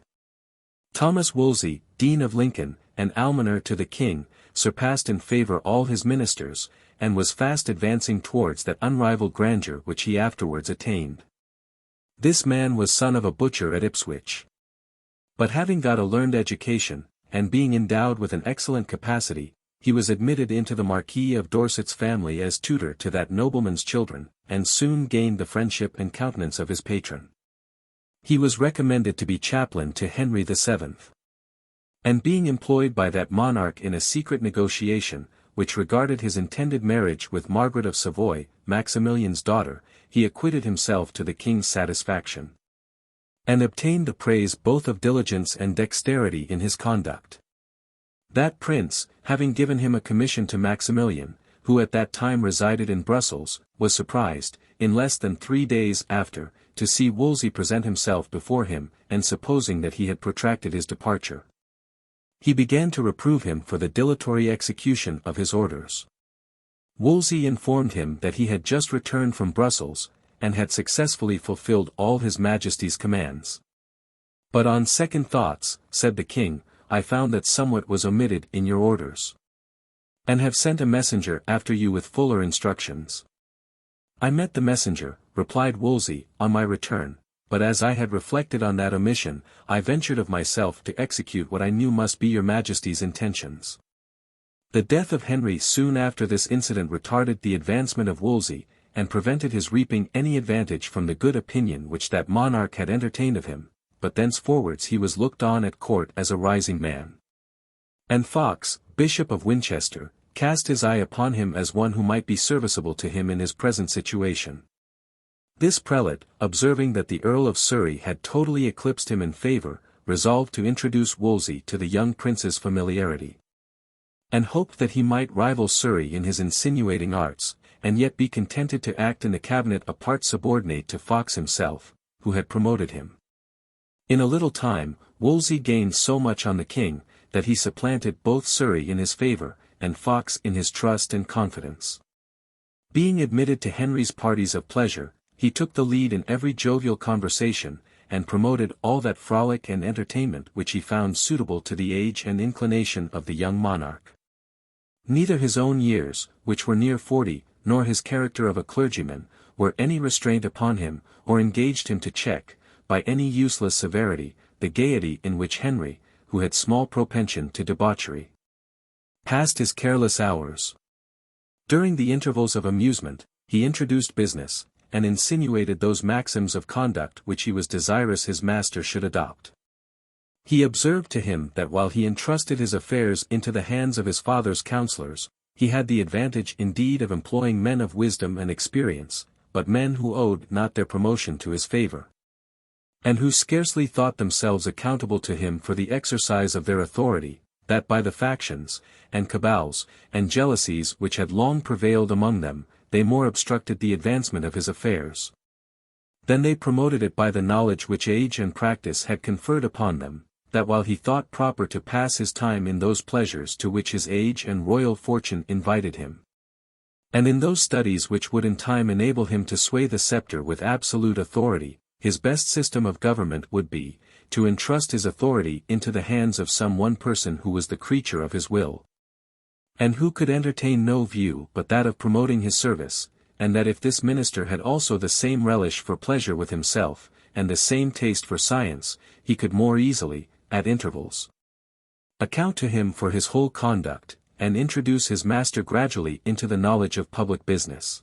Thomas Wolsey, Dean of Lincoln, and almoner to the king, surpassed in favour all his ministers, and was fast advancing towards that unrivalled grandeur which he afterwards attained. This man was son of a butcher at Ipswich. But having got a learned education, and being endowed with an excellent capacity, he was admitted into the Marquis of Dorset's family as tutor to that nobleman's children, and soon gained the friendship and countenance of his patron. He was recommended to be chaplain to Henry VII. And being employed by that monarch in a secret negotiation, which regarded his intended marriage with Margaret of Savoy, Maximilian's daughter, he acquitted himself to the king's satisfaction, and obtained the praise both of diligence and dexterity in his conduct. That prince, having given him a commission to Maximilian, who at that time resided in Brussels, was surprised, in less than 3 days after, to see Wolsey present himself before him, and supposing that he had protracted his departure, he began to reprove him for the dilatory execution of his orders. Wolsey informed him that he had just returned from Brussels, and had successfully fulfilled all his Majesty's commands. But on second thoughts, said the king, I found that somewhat was omitted in your orders, and have sent a messenger after you with fuller instructions. I met the messenger, replied Wolsey, on my return, but as I had reflected on that omission, I ventured of myself to execute what I knew must be your Majesty's intentions. The death of Henry soon after this incident retarded the advancement of Wolsey, and prevented his reaping any advantage from the good opinion which that monarch had entertained of him, but thenceforwards he was looked on at court as a rising man. And Fox, Bishop of Winchester, cast his eye upon him as one who might be serviceable to him in his present situation. This prelate, observing that the Earl of Surrey had totally eclipsed him in favour, resolved to introduce Wolsey to the young prince's familiarity, and hoped that he might rival Surrey in his insinuating arts, and yet be contented to act in the cabinet a part subordinate to Fox himself, who had promoted him. In a little time, Wolsey gained so much on the king, that he supplanted both Surrey in his favour, and Fox in his trust and confidence. Being admitted to Henry's parties of pleasure, he took the lead in every jovial conversation, and promoted all that frolic and entertainment which he found suitable to the age and inclination of the young monarch. Neither his own years, which were near 40, nor his character of a clergyman, were any restraint upon him, or engaged him to check, by any useless severity, the gaiety in which Henry, who had small propension to debauchery, passed his careless hours. During the intervals of amusement, he introduced business, and insinuated those maxims of conduct which he was desirous his master should adopt. He observed to him that while he entrusted his affairs into the hands of his father's counsellors, he had the advantage indeed of employing men of wisdom and experience, but men who owed not their promotion to his favour, and who scarcely thought themselves accountable to him for the exercise of their authority, that by the factions, and cabals, and jealousies which had long prevailed among them, they more obstructed the advancement of his affairs than they promoted it by the knowledge which age and practice had conferred upon them, that while he thought proper to pass his time in those pleasures to which his age and royal fortune invited him, and in those studies which would in time enable him to sway the sceptre with absolute authority, his best system of government would be, to entrust his authority into the hands of some one person who was the creature of his will, and who could entertain no view but that of promoting his service, and that if this minister had also the same relish for pleasure with himself, and the same taste for science, he could more easily, at intervals, account to him for his whole conduct, and introduce his master gradually into the knowledge of public business,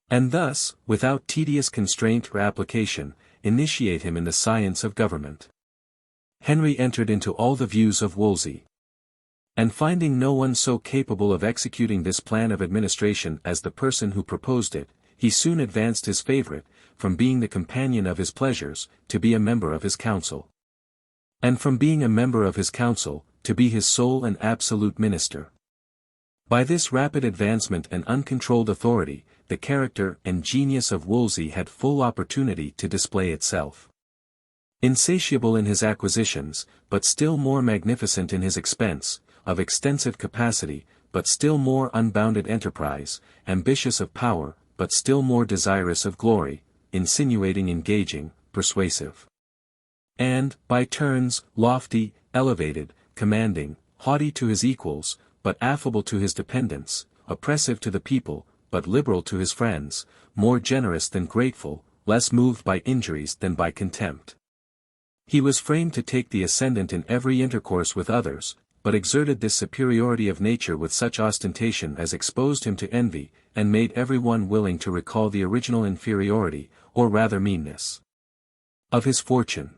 and thus, without tedious constraint or application, initiate him in the science of government. Henry entered into all the views of Wolsey, and finding no one so capable of executing this plan of administration as the person who proposed it, he soon advanced his favourite, from being the companion of his pleasures, to be a member of his council, and from being a member of his council, to be his sole and absolute minister. By this rapid advancement and uncontrolled authority, the character and genius of Wolsey had full opportunity to display itself. Insatiable in his acquisitions, but still more magnificent in his expense, of extensive capacity, but still more unbounded enterprise, ambitious of power, but still more desirous of glory, insinuating, engaging, persuasive, and, by turns, lofty, elevated, commanding, haughty to his equals, but affable to his dependents, oppressive to the people, but liberal to his friends, more generous than grateful, less moved by injuries than by contempt. He was framed to take the ascendant in every intercourse with others, but exerted this superiority of nature with such ostentation as exposed him to envy, and made every one willing to recall the original inferiority, or rather meanness, of his fortune.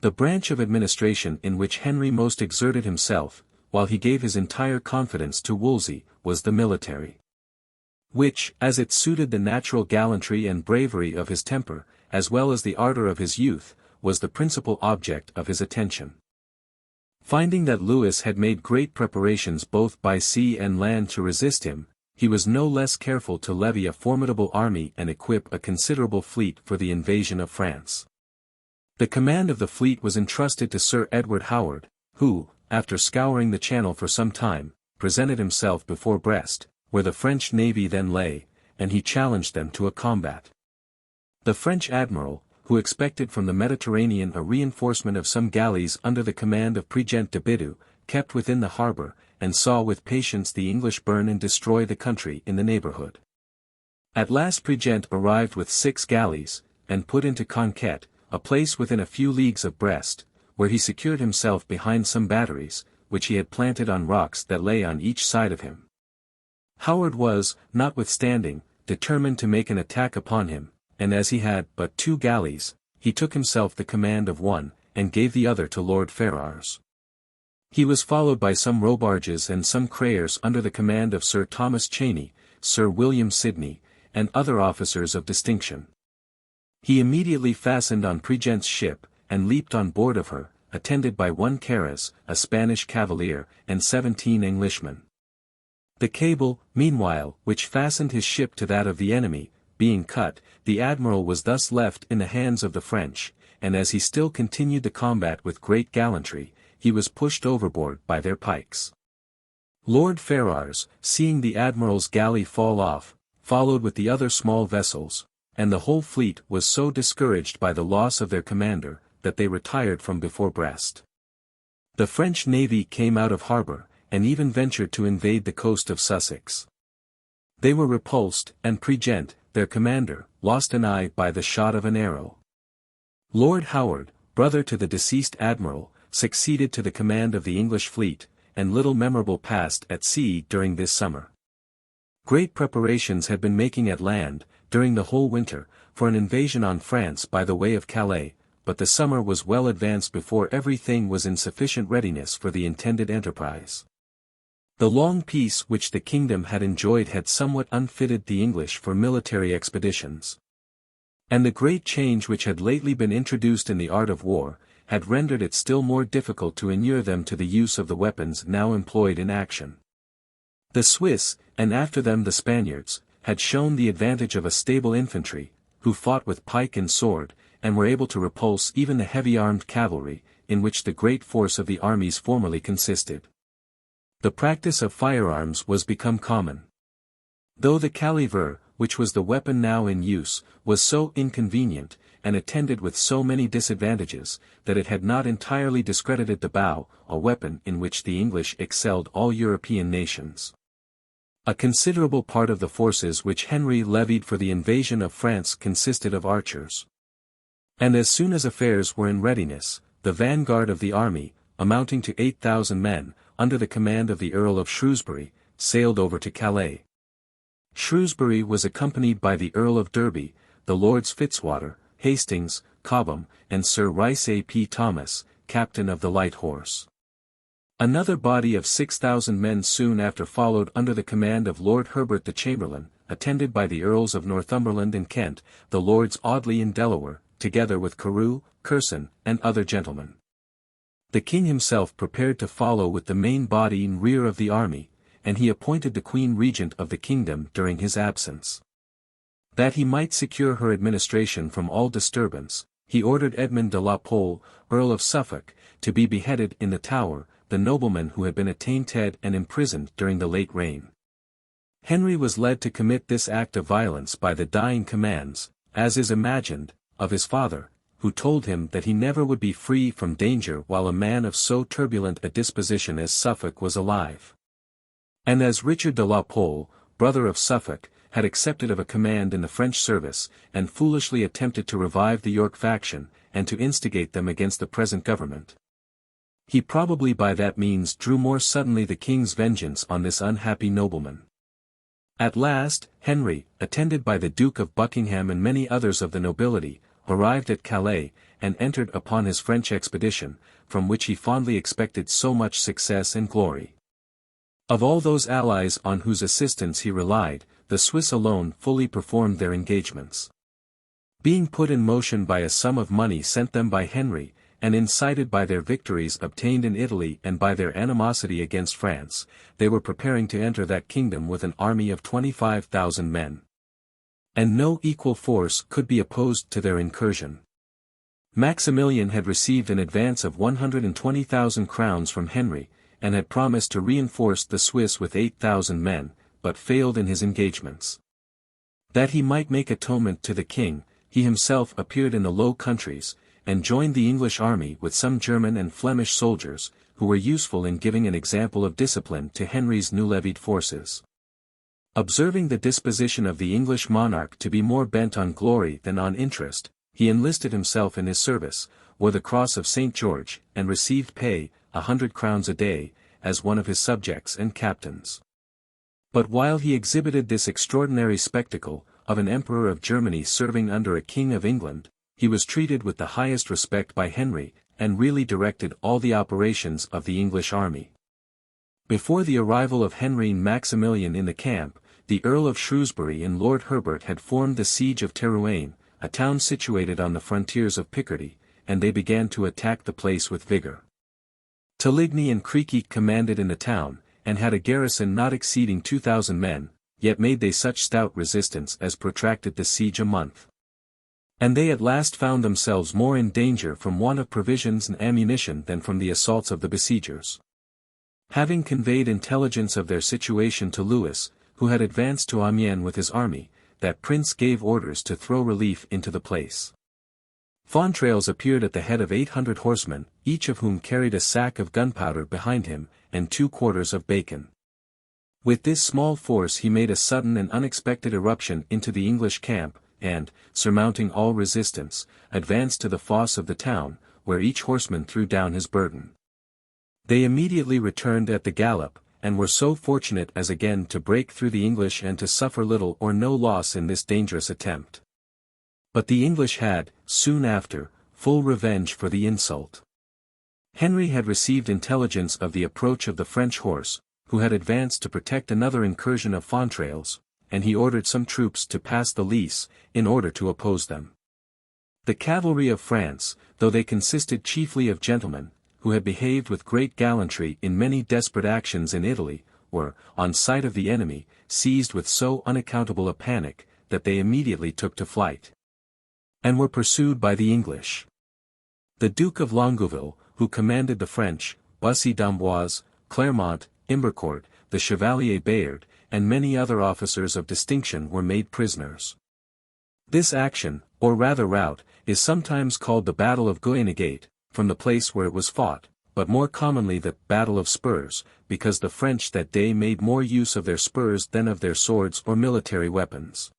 The branch of administration in which Henry most exerted himself, while he gave his entire confidence to Wolsey, was the military, which, as it suited the natural gallantry and bravery of his temper, as well as the ardour of his youth, was the principal object of his attention. Finding that Louis had made great preparations both by sea and land to resist him, he was no less careful to levy a formidable army and equip a considerable fleet for the invasion of France. The command of the fleet was entrusted to Sir Edward Howard, who, after scouring the Channel for some time, presented himself before Brest, where the French navy then lay, and he challenged them to a combat. The French admiral, who expected from the Mediterranean a reinforcement of some galleys under the command of President de Bidoux, kept within the harbour, and saw with patience the English burn and destroy the country in the neighbourhood. At last President arrived with 6 galleys, and put into Conquet, a place within a few leagues of Brest, where he secured himself behind some batteries, which he had planted on rocks that lay on each side of him. Howard was, notwithstanding, determined to make an attack upon him, and as he had but 2 galleys, he took himself the command of one, and gave the other to Lord Ferrars. He was followed by some robarges and some crayers under the command of Sir Thomas Cheney, Sir William Sidney, and other officers of distinction. He immediately fastened on President's ship, and leaped on board of her, attended by 1 Carras, a Spanish cavalier, and 17 Englishmen. The cable, meanwhile, which fastened his ship to that of the enemy, being cut, the admiral was thus left in the hands of the French, and as he still continued the combat with great gallantry, he was pushed overboard by their pikes. Lord Ferrars, seeing the admiral's galley fall off, followed with the other small vessels, and the whole fleet was so discouraged by the loss of their commander, that they retired from before Brest. The French navy came out of harbour, and even ventured to invade the coast of Sussex. They were repulsed, and Pregent, their commander, lost an eye by the shot of an arrow. Lord Howard, brother to the deceased admiral, succeeded to the command of the English fleet, and little memorable passed at sea during this summer. Great preparations had been making at land, during the whole winter, for an invasion on France by the way of Calais, but the summer was well advanced before everything was in sufficient readiness for the intended enterprise. The long peace which the kingdom had enjoyed had somewhat unfitted the English for military expeditions. And the great change which had lately been introduced in the art of war, had rendered it still more difficult to inure them to the use of the weapons now employed in action. The Swiss, and after them the Spaniards, had shown the advantage of a stable infantry, who fought with pike and sword, and were able to repulse even the heavy-armed cavalry, in which the great force of the armies formerly consisted. The practice of firearms was become common. Though the caliver, which was the weapon now in use, was so inconvenient, and attended with so many disadvantages, that it had not entirely discredited the bow, a weapon in which the English excelled all European nations. A considerable part of the forces which Henry levied for the invasion of France consisted of archers. And as soon as affairs were in readiness, the vanguard of the army, amounting to 8,000 men, under the command of the Earl of Shrewsbury, sailed over to Calais. Shrewsbury was accompanied by the Earl of Derby, the Lords Fitzwater, Hastings, Cobham, and Sir Rice A. P. Thomas, captain of the light horse. Another body of 6,000 men soon after followed under the command of Lord Herbert the Chamberlain, attended by the Earls of Northumberland and Kent, the Lords Audley and Delaware, together with Carew, Curson, and other gentlemen. The king himself prepared to follow with the main body in rear of the army, and he appointed the Queen Regent of the kingdom during his absence. That he might secure her administration from all disturbance, he ordered Edmund de la Pole, Earl of Suffolk, to be beheaded in the Tower, the nobleman who had been attainted and imprisoned during the late reign. Henry was led to commit this act of violence by the dying commands, as is imagined, of his father, who told him that he never would be free from danger while a man of so turbulent a disposition as Suffolk was alive. And as Richard de la Pole, brother of Suffolk, had accepted of a command in the French service, and foolishly attempted to revive the York faction, and to instigate them against the present government. He probably by that means drew more suddenly the king's vengeance on this unhappy nobleman. At last, Henry, attended by the Duke of Buckingham and many others of the nobility, arrived at Calais, and entered upon his French expedition, from which he fondly expected so much success and glory. Of all those allies on whose assistance he relied, the Swiss alone fully performed their engagements. Being put in motion by a sum of money sent them by Henry, and incited by their victories obtained in Italy and by their animosity against France, they were preparing to enter that kingdom with an army of 25,000 men. And no equal force could be opposed to their incursion. Maximilian had received an advance of 120,000 crowns from Henry, and had promised to reinforce the Swiss with 8,000 men, but failed in his engagements. That he might make atonement to the king, he himself appeared in the Low Countries, and joined the English army with some German and Flemish soldiers, who were useful in giving an example of discipline to Henry's new-levied forces. Observing the disposition of the English monarch to be more bent on glory than on interest, he enlisted himself in his service, wore the cross of St. George, and received pay, 100 crowns a day, as one of his subjects and captains. But while he exhibited this extraordinary spectacle, of an emperor of Germany serving under a king of England, he was treated with the highest respect by Henry, and really directed all the operations of the English army. Before the arrival of Henry and Maximilian in the camp, the Earl of Shrewsbury and Lord Herbert had formed the siege of Terouanne, a town situated on the frontiers of Picardy, and they began to attack the place with vigor. Teligny and Creaky commanded in the town, and had a garrison not exceeding 2,000 men, yet made they such stout resistance as protracted the siege a month. And they at last found themselves more in danger from want of provisions and ammunition than from the assaults of the besiegers. Having conveyed intelligence of their situation to Louis, who had advanced to Amiens with his army, that prince gave orders to throw relief into the place. Fontrailles appeared at the head of 800 horsemen, each of whom carried a sack of gunpowder behind him, and 2 quarters of bacon. With this small force he made a sudden and unexpected eruption into the English camp, and, surmounting all resistance, advanced to the fosse of the town, where each horseman threw down his burden. They immediately returned at the gallop, and were so fortunate as again to break through the English and to suffer little or no loss in this dangerous attempt. But the English had, soon after, full revenge for the insult. Henry had received intelligence of the approach of the French horse, who had advanced to protect another incursion of Fontrailles, and he ordered some troops to pass the Lys, in order to oppose them. The cavalry of France, though they consisted chiefly of gentlemen, who had behaved with great gallantry in many desperate actions in Italy, were, on sight of the enemy, seized with so unaccountable a panic, that they immediately took to flight, and were pursued by the English. The Duke of Longueville, who commanded the French, Bussy d'Amboise, Clermont, Imbercourt, the Chevalier Bayard, and many other officers of distinction were made prisoners. This action, or rather rout, is sometimes called the Battle of Guénégates, from the place where it was fought, but more commonly the Battle of Spurs, because the French that day made more use of their spurs than of their swords or military weapons.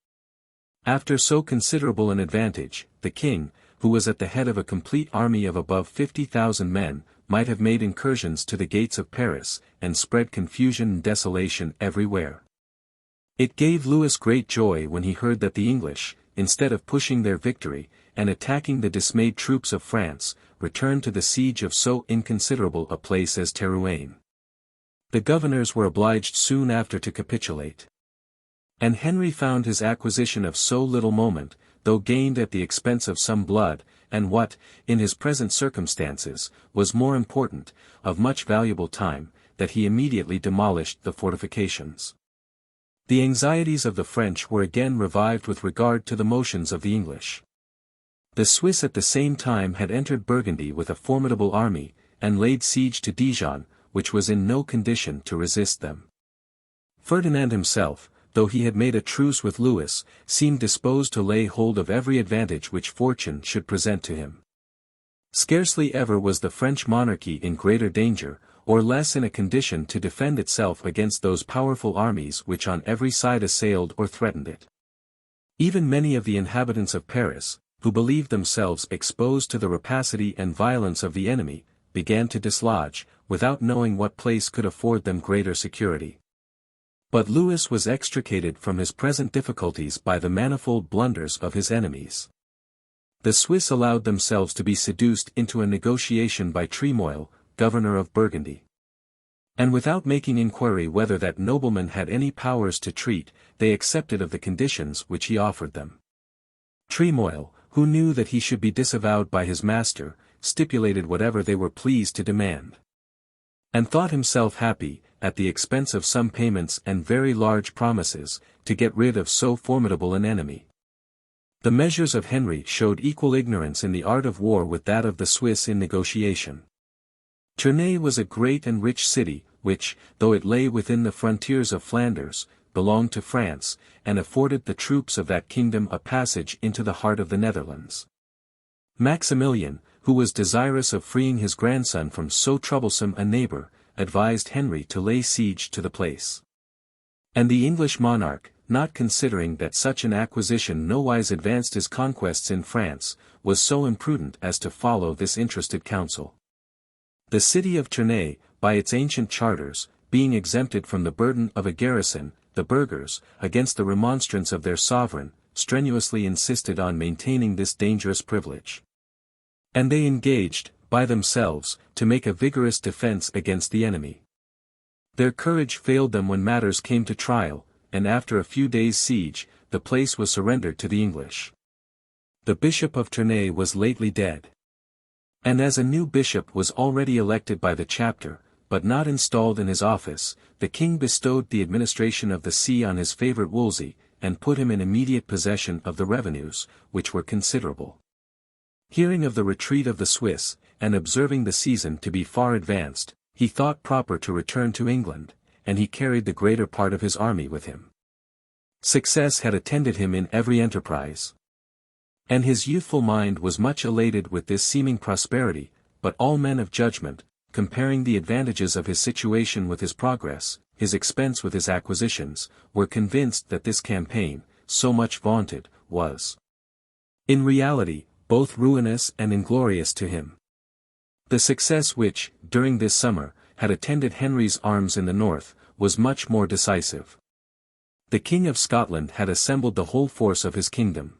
After so considerable an advantage, the king, who was at the head of a complete army of above 50,000 men, might have made incursions to the gates of Paris, and spread confusion and desolation everywhere. It gave Louis great joy when he heard that the English, instead of pushing their victory, and attacking the dismayed troops of France, returned to the siege of so inconsiderable a place as Terouanne. The governors were obliged soon after to capitulate. And Henry found his acquisition of so little moment, though gained at the expense of some blood, and what, in his present circumstances, was more important, of much valuable time, that he immediately demolished the fortifications. The anxieties of the French were again revived with regard to the motions of the English. The Swiss at the same time had entered Burgundy with a formidable army, and laid siege to Dijon, which was in no condition to resist them. Ferdinand himself, though he had made a truce with Louis, seemed disposed to lay hold of every advantage which fortune should present to him. Scarcely ever was the French monarchy in greater danger, or less in a condition to defend itself against those powerful armies which on every side assailed or threatened it. Even many of the inhabitants of Paris, who believed themselves exposed to the rapacity and violence of the enemy, began to dislodge, without knowing what place could afford them greater security. But Louis was extricated from his present difficulties by the manifold blunders of his enemies. The Swiss allowed themselves to be seduced into a negotiation by Tremoille, governor of Burgundy. And without making inquiry whether that nobleman had any powers to treat, they accepted of the conditions which he offered them. Tremoille, who knew that he should be disavowed by his master, stipulated whatever they were pleased to demand, and thought himself happy, at the expense of some payments and very large promises, to get rid of so formidable an enemy. The measures of Henry showed equal ignorance in the art of war with that of the Swiss in negotiation. Tournai was a great and rich city, which, though it lay within the frontiers of Flanders, belonged to France, and afforded the troops of that kingdom a passage into the heart of the Netherlands. Maximilian, who was desirous of freeing his grandson from so troublesome a neighbor, advised Henry to lay siege to the place. And the English monarch, not considering that such an acquisition nowise advanced his conquests in France, was so imprudent as to follow this interested counsel. The city of Tournai, by its ancient charters, being exempted from the burden of a garrison, the burghers, against the remonstrance of their sovereign, strenuously insisted on maintaining this dangerous privilege. And they engaged, by themselves, to make a vigorous defense against the enemy. Their courage failed them when matters came to trial, and after a few days' siege, the place was surrendered to the English. The Bishop of Tournai was lately dead. And as a new bishop was already elected by the chapter, but not installed in his office, the king bestowed the administration of the see on his favorite Wolsey, and put him in immediate possession of the revenues, which were considerable. Hearing of the retreat of the Swiss, and observing the season to be far advanced, he thought proper to return to England, and he carried the greater part of his army with him. Success had attended him in every enterprise. And his youthful mind was much elated with this seeming prosperity, but all men of judgment, comparing the advantages of his situation with his progress, his expense with his acquisitions, were convinced that this campaign, so much vaunted, was in reality, both ruinous and inglorious to him. The success which, during this summer, had attended Henry's arms in the north, was much more decisive. The King of Scotland had assembled the whole force of his kingdom.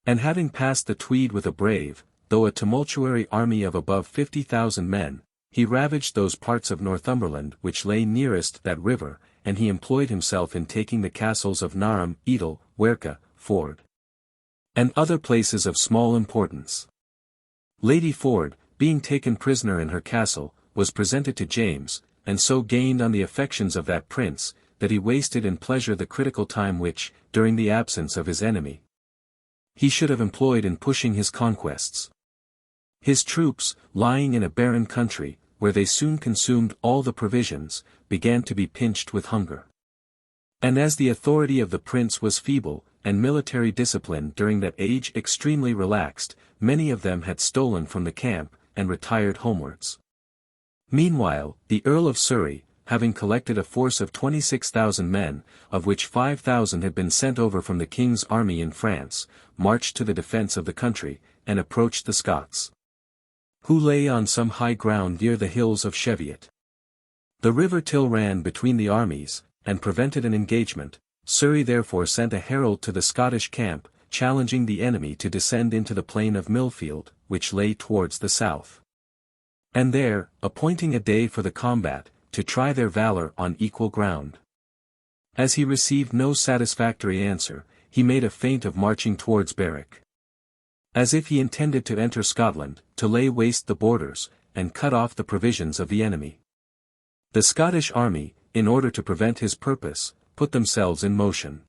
And having passed the Tweed with a brave, though a tumultuary army of above 50,000 men, he ravaged those parts of Northumberland which lay nearest that river, and he employed himself in taking the castles of Nareham, Edel, Werka, Ford, and other places of small importance. Lady Ford, being taken prisoner in her castle, was presented to James, and so gained on the affections of that prince, that he wasted in pleasure the critical time which, during the absence of his enemy, he should have employed in pushing his conquests. His troops, lying in a barren country, where they soon consumed all the provisions, began to be pinched with hunger. And as the authority of the prince was feeble, and military discipline during that age extremely relaxed, many of them had stolen from the camp, and retired homewards. Meanwhile, the Earl of Surrey, having collected a force of 26,000 men, of which 5,000 had been sent over from the king's army in France, marched to the defence of the country, and approached the Scots, who lay on some high ground near the hills of Cheviot. The river Till ran between the armies, and prevented an engagement. Surrey therefore sent a herald to the Scottish camp, challenging the enemy to descend into the plain of Millfield, which lay towards the south, and there, appointing a day for the combat, to try their valour on equal ground. As he received no satisfactory answer, he made a feint of marching towards Berwick, as if he intended to enter Scotland, to lay waste the borders, and cut off the provisions of the enemy. The Scottish army, in order to prevent his purpose, put themselves in motion.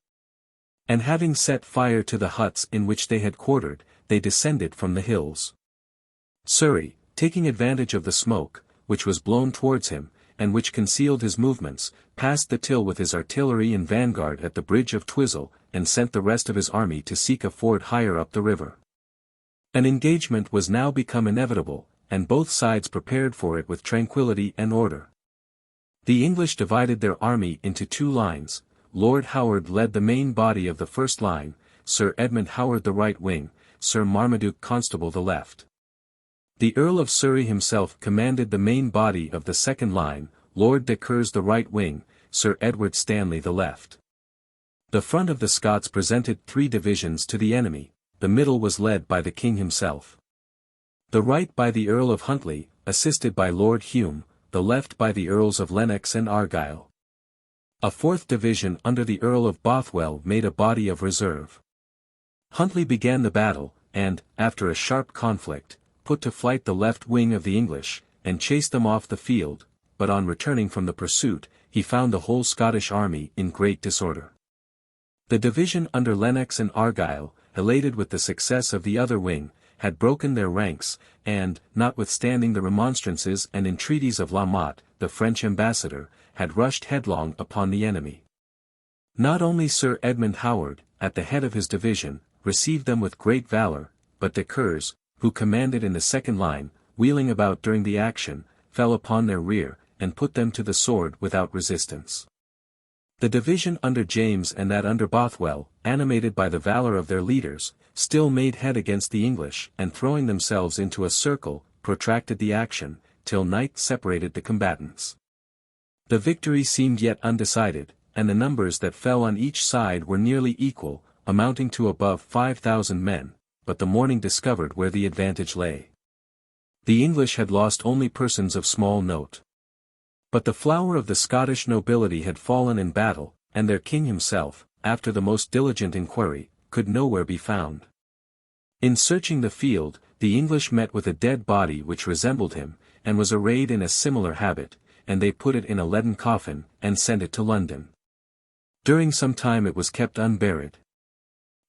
And having set fire to the huts in which they had quartered, they descended from the hills. Surrey, taking advantage of the smoke, which was blown towards him, and which concealed his movements, passed the Till with his artillery in vanguard at the bridge of Twizel, and sent the rest of his army to seek a ford higher up the river. An engagement was now become inevitable, and both sides prepared for it with tranquillity and order. The English divided their army into two lines. Lord Howard led the main body of the first line, Sir Edmund Howard the right wing, Sir Marmaduke Constable the left. The Earl of Surrey himself commanded the main body of the second line, Lord de Kers the right wing, Sir Edward Stanley the left. The front of the Scots presented 3 divisions to the enemy, the middle was led by the king himself. The right by the Earl of Huntly, assisted by Lord Hume, the left by the Earls of Lennox and Argyll. A 4th division under the Earl of Bothwell made a body of reserve. Huntly began the battle, and, after a sharp conflict, put to flight the left wing of the English, and chased them off the field, but on returning from the pursuit, he found the whole Scottish army in great disorder. The division under Lennox and Argyll, elated with the success of the other wing, had broken their ranks, and, notwithstanding the remonstrances and entreaties of La Motte, the French ambassador, had rushed headlong upon the enemy. Not only Sir Edmund Howard, at the head of his division, received them with great valour, but de Kers, who commanded in the second line, wheeling about during the action, fell upon their rear, and put them to the sword without resistance. The division under James and that under Bothwell, animated by the valour of their leaders, still made head against the English, and throwing themselves into a circle, protracted the action, till night separated the combatants. The victory seemed yet undecided, and the numbers that fell on each side were nearly equal, amounting to above 5,000 men, but the morning discovered where the advantage lay. The English had lost only persons of small note. But the flower of the Scottish nobility had fallen in battle, and their king himself, after the most diligent inquiry, could nowhere be found. In searching the field, the English met with a dead body which resembled him, and was arrayed in a similar habit, and they put it in a leaden coffin, and sent it to London. During some time it was kept unburied.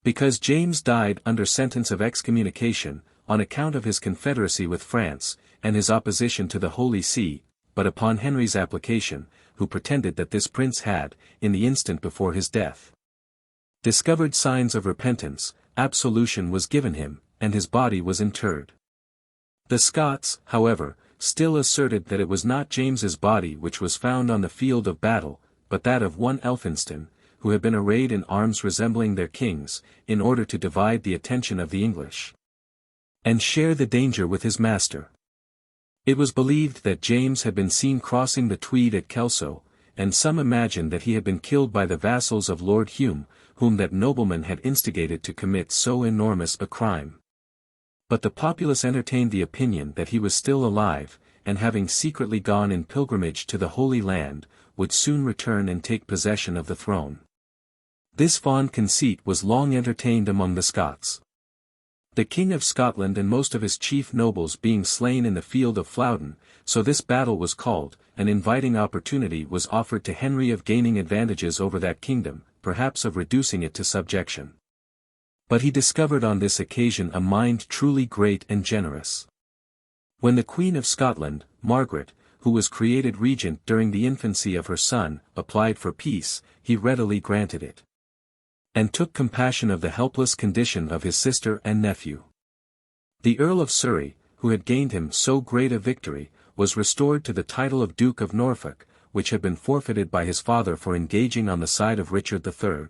Because James died under sentence of excommunication, on account of his confederacy with France, and his opposition to the Holy See, but upon Henry's application, who pretended that this prince had, in the instant before his death, discovered signs of repentance, absolution was given him, and his body was interred. The Scots, however, still asserted that it was not James's body which was found on the field of battle, but that of one Elphinston, who had been arrayed in arms resembling their king's, in order to divide the attention of the English, and share the danger with his master. It was believed that James had been seen crossing the Tweed at Kelso, and some imagined that he had been killed by the vassals of Lord Hume, whom that nobleman had instigated to commit so enormous a crime. But the populace entertained the opinion that he was still alive, and having secretly gone in pilgrimage to the Holy Land, would soon return and take possession of the throne. This fond conceit was long entertained among the Scots. The King of Scotland and most of his chief nobles being slain in the field of Flodden, so this battle was called, an inviting opportunity was offered to Henry of gaining advantages over that kingdom, perhaps of reducing it to subjection. But he discovered on this occasion a mind truly great and generous. When the Queen of Scotland, Margaret, who was created regent during the infancy of her son, applied for peace, he readily granted it, and took compassion of the helpless condition of his sister and nephew. The Earl of Surrey, who had gained him so great a victory, was restored to the title of Duke of Norfolk, which had been forfeited by his father for engaging on the side of Richard III.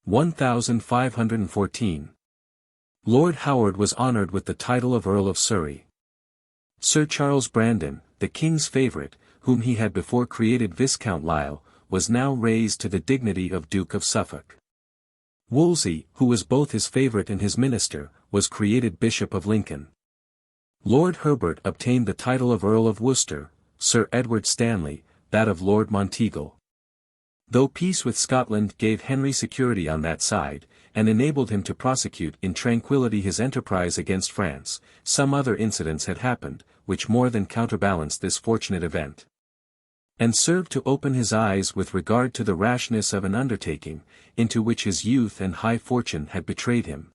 1514. Lord Howard was honoured with the title of Earl of Surrey. Sir Charles Brandon, the king's favourite, whom he had before created Viscount Lisle, was now raised to the dignity of Duke of Suffolk. Wolsey, who was both his favourite and his minister, was created Bishop of Lincoln. Lord Herbert obtained the title of Earl of Worcester, Sir Edward Stanley, that of Lord Monteagle. Though peace with Scotland gave Henry security on that side, and enabled him to prosecute in tranquillity his enterprise against France, some other incidents had happened, which more than counterbalanced this fortunate event, and served to open his eyes with regard to the rashness of an undertaking, into which his youth and high fortune had betrayed him.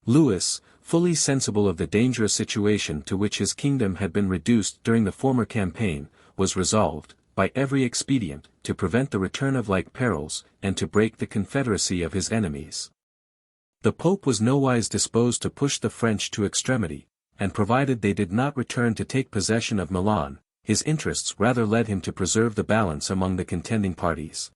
Louis, fully sensible of the dangerous situation to which his kingdom had been reduced during the former campaign, was resolved, by every expedient, to prevent the return of like perils, and to break the confederacy of his enemies. The Pope was nowise disposed to push the French to extremity, and provided they did not return to take possession of Milan, his interests rather led him to preserve the balance among the contending parties.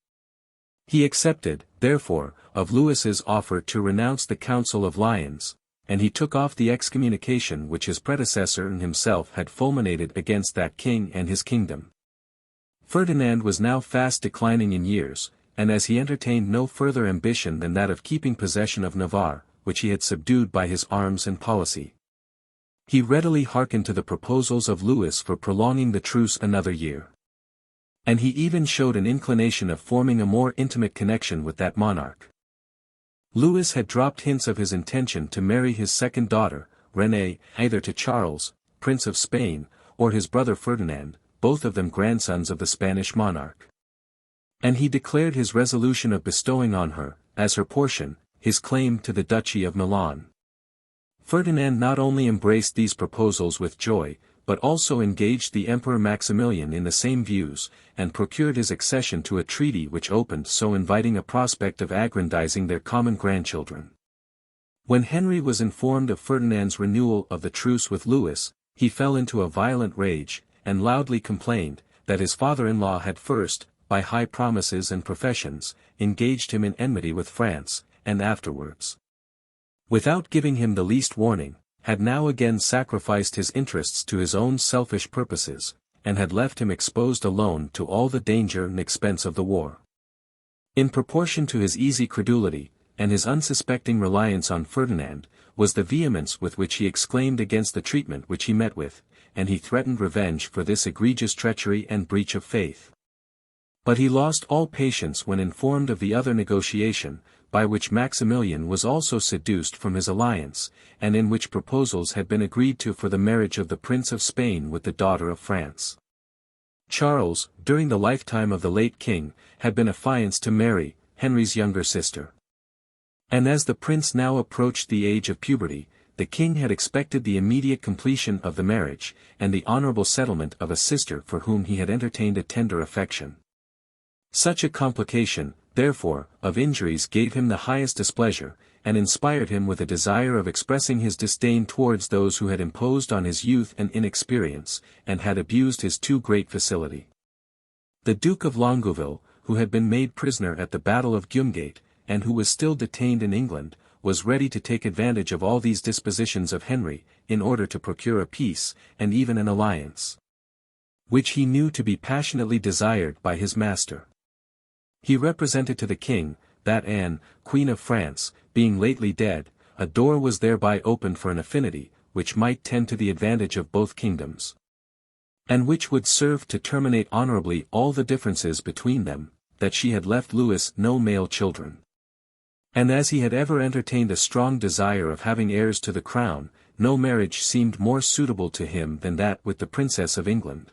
He accepted, therefore, of Louis's offer to renounce the Council of Lyons, and he took off the excommunication which his predecessor and himself had fulminated against that king and his kingdom. Ferdinand was now fast declining in years, and as he entertained no further ambition than that of keeping possession of Navarre, which he had subdued by his arms and policy, he readily hearkened to the proposals of Louis for prolonging the truce another year. And he even showed an inclination of forming a more intimate connection with that monarch. Louis had dropped hints of his intention to marry his second daughter, Renée, either to Charles, Prince of Spain, or his brother Ferdinand, both of them grandsons of the Spanish monarch. And he declared his resolution of bestowing on her, as her portion, his claim to the Duchy of Milan. Ferdinand not only embraced these proposals with joy, but also engaged the Emperor Maximilian in the same views, and procured his accession to a treaty which opened so inviting a prospect of aggrandizing their common grandchildren. When Henry was informed of Ferdinand's renewal of the truce with Louis, he fell into a violent rage, and loudly complained, that his father-in-law had first, by high promises and professions, engaged him in enmity with France, and afterwards, without giving him the least warning, had now again sacrificed his interests to his own selfish purposes, and had left him exposed alone to all the danger and expense of the war. In proportion to his easy credulity, and his unsuspecting reliance on Ferdinand, was the vehemence with which he exclaimed against the treatment which he met with, and he threatened revenge for this egregious treachery and breach of faith. But he lost all patience when informed of the other negotiation, by which Maximilian was also seduced from his alliance, and in which proposals had been agreed to for the marriage of the Prince of Spain with the daughter of France. Charles, during the lifetime of the late king, had been affianced to Mary, Henry's younger sister. And as the prince now approached the age of puberty, the king had expected the immediate completion of the marriage, and the honourable settlement of a sister for whom he had entertained a tender affection. Such a complication, therefore, of injuries gave him the highest displeasure, and inspired him with a desire of expressing his disdain towards those who had imposed on his youth and inexperience, and had abused his too great facility. The Duke of Longueville, who had been made prisoner at the Battle of Gumgate, and who was still detained in England, was ready to take advantage of all these dispositions of Henry, in order to procure a peace, and even an alliance, which he knew to be passionately desired by his master. He represented to the king, that Anne, Queen of France, being lately dead, a door was thereby opened for an affinity, which might tend to the advantage of both kingdoms, and which would serve to terminate honorably all the differences between them, that she had left Louis no male children. And as he had ever entertained a strong desire of having heirs to the crown, no marriage seemed more suitable to him than that with the Princess of England,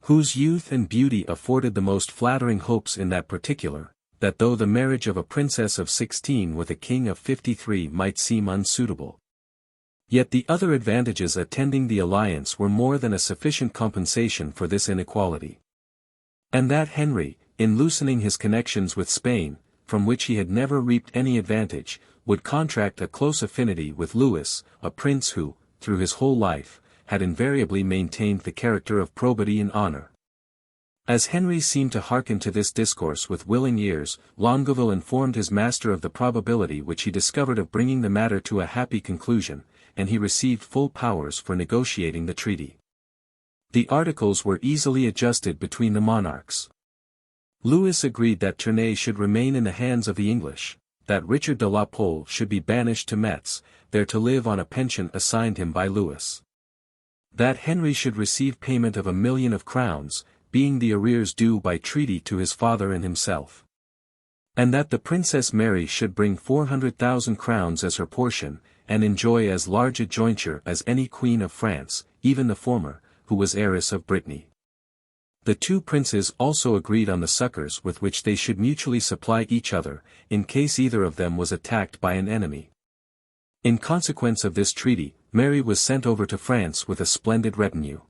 whose youth and beauty afforded the most flattering hopes in that particular, that though the marriage of a princess of 16 with a king of 53 might seem unsuitable, yet the other advantages attending the alliance were more than a sufficient compensation for this inequality. And that Henry, in loosening his connections with Spain, from which he had never reaped any advantage, would contract a close affinity with Louis, a prince who, through his whole life, had invariably maintained the character of probity and honor. As Henry seemed to hearken to this discourse with willing ears, Longueville informed his master of the probability which he discovered of bringing the matter to a happy conclusion, and he received full powers for negotiating the treaty. The articles were easily adjusted between the monarchs. Louis agreed that Tournay should remain in the hands of the English, that Richard de la Pole should be banished to Metz, there to live on a pension assigned him by Louis. That Henry should receive payment of 1,000,000 of crowns, being the arrears due by treaty to his father and himself. And that the Princess Mary should bring 400,000 crowns as her portion, and enjoy as large a jointure as any Queen of France, even the former, who was heiress of Brittany. The two princes also agreed on the succors with which they should mutually supply each other, in case either of them was attacked by an enemy. In consequence of this treaty, Mary was sent over to France with a splendid retinue.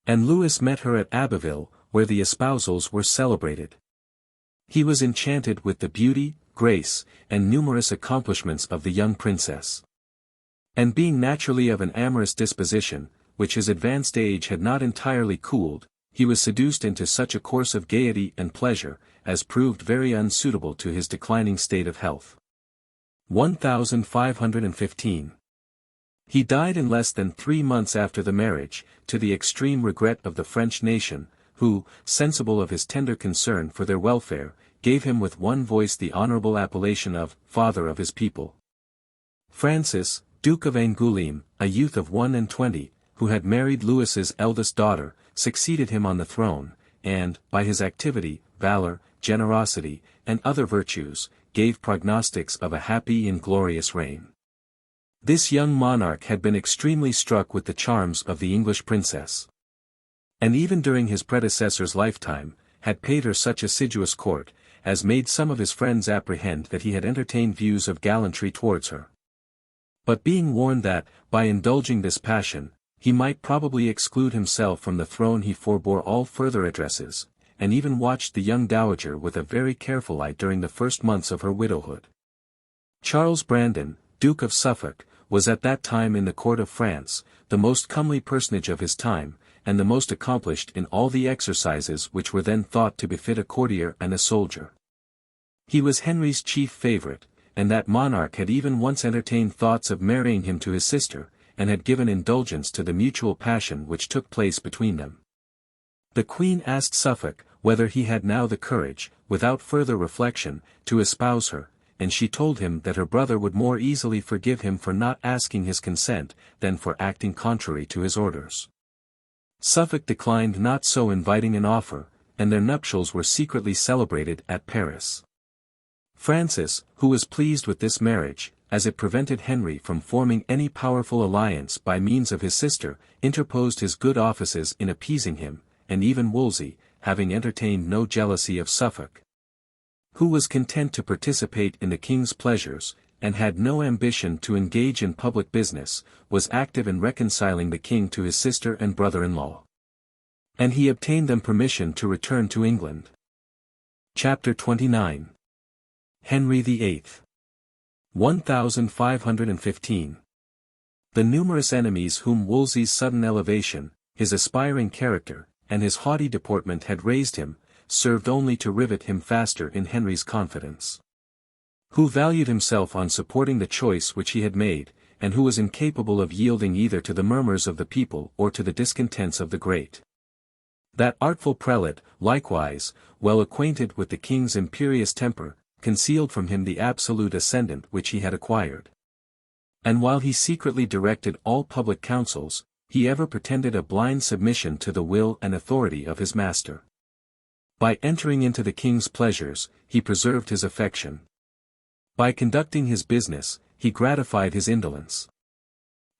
And Louis met her at Abbeville, where the espousals were celebrated. He was enchanted with the beauty, grace, and numerous accomplishments of the young princess. And being naturally of an amorous disposition, which his advanced age had not entirely cooled, he was seduced into such a course of gaiety and pleasure, as proved very unsuitable to his declining state of health. 1515. He died in less than 3 months after the marriage, to the extreme regret of the French nation, who, sensible of his tender concern for their welfare, gave him with one voice the honorable appellation of Father of his People. Francis, Duke of Angoulême, a youth of 21, who had married Louis's eldest daughter, succeeded him on the throne, and, by his activity, valor, generosity, and other virtues, gave prognostics of a happy and glorious reign. This young monarch had been extremely struck with the charms of the English princess, and even during his predecessor's lifetime, had paid her such assiduous court, as made some of his friends apprehend that he had entertained views of gallantry towards her. But being warned that, by indulging this passion, he might probably exclude himself from the throne, he forbore all further addresses, and even watched the young dowager with a very careful eye during the first months of her widowhood. Charles Brandon, Duke of Suffolk, was at that time in the court of France, the most comely personage of his time, and the most accomplished in all the exercises which were then thought to befit a courtier and a soldier. He was Henry's chief favourite, and that monarch had even once entertained thoughts of marrying him to his sister, and had given indulgence to the mutual passion which took place between them. The Queen asked Suffolk, whether he had now the courage, without further reflection, to espouse her, and she told him that her brother would more easily forgive him for not asking his consent, than for acting contrary to his orders. Suffolk declined not so inviting an offer, and their nuptials were secretly celebrated at Paris. Francis, who was pleased with this marriage, as it prevented Henry from forming any powerful alliance by means of his sister, interposed his good offices in appeasing him, and even Wolsey, having entertained no jealousy of Suffolk, who was content to participate in the king's pleasures, and had no ambition to engage in public business, was active in reconciling the king to his sister and brother-in-law. And he obtained them permission to return to England. Chapter 29. Henry VIII. 1515. The numerous enemies whom Wolsey's sudden elevation, his aspiring character, and his haughty deportment had raised him, served only to rivet him faster in Henry's confidence. Who valued himself on supporting the choice which he had made, and who was incapable of yielding either to the murmurs of the people or to the discontents of the great. That artful prelate, likewise, well acquainted with the king's imperious temper, concealed from him the absolute ascendant which he had acquired. And while he secretly directed all public councils, he ever pretended a blind submission to the will and authority of his master. By entering into the king's pleasures, he preserved his affection. By conducting his business, he gratified his indolence.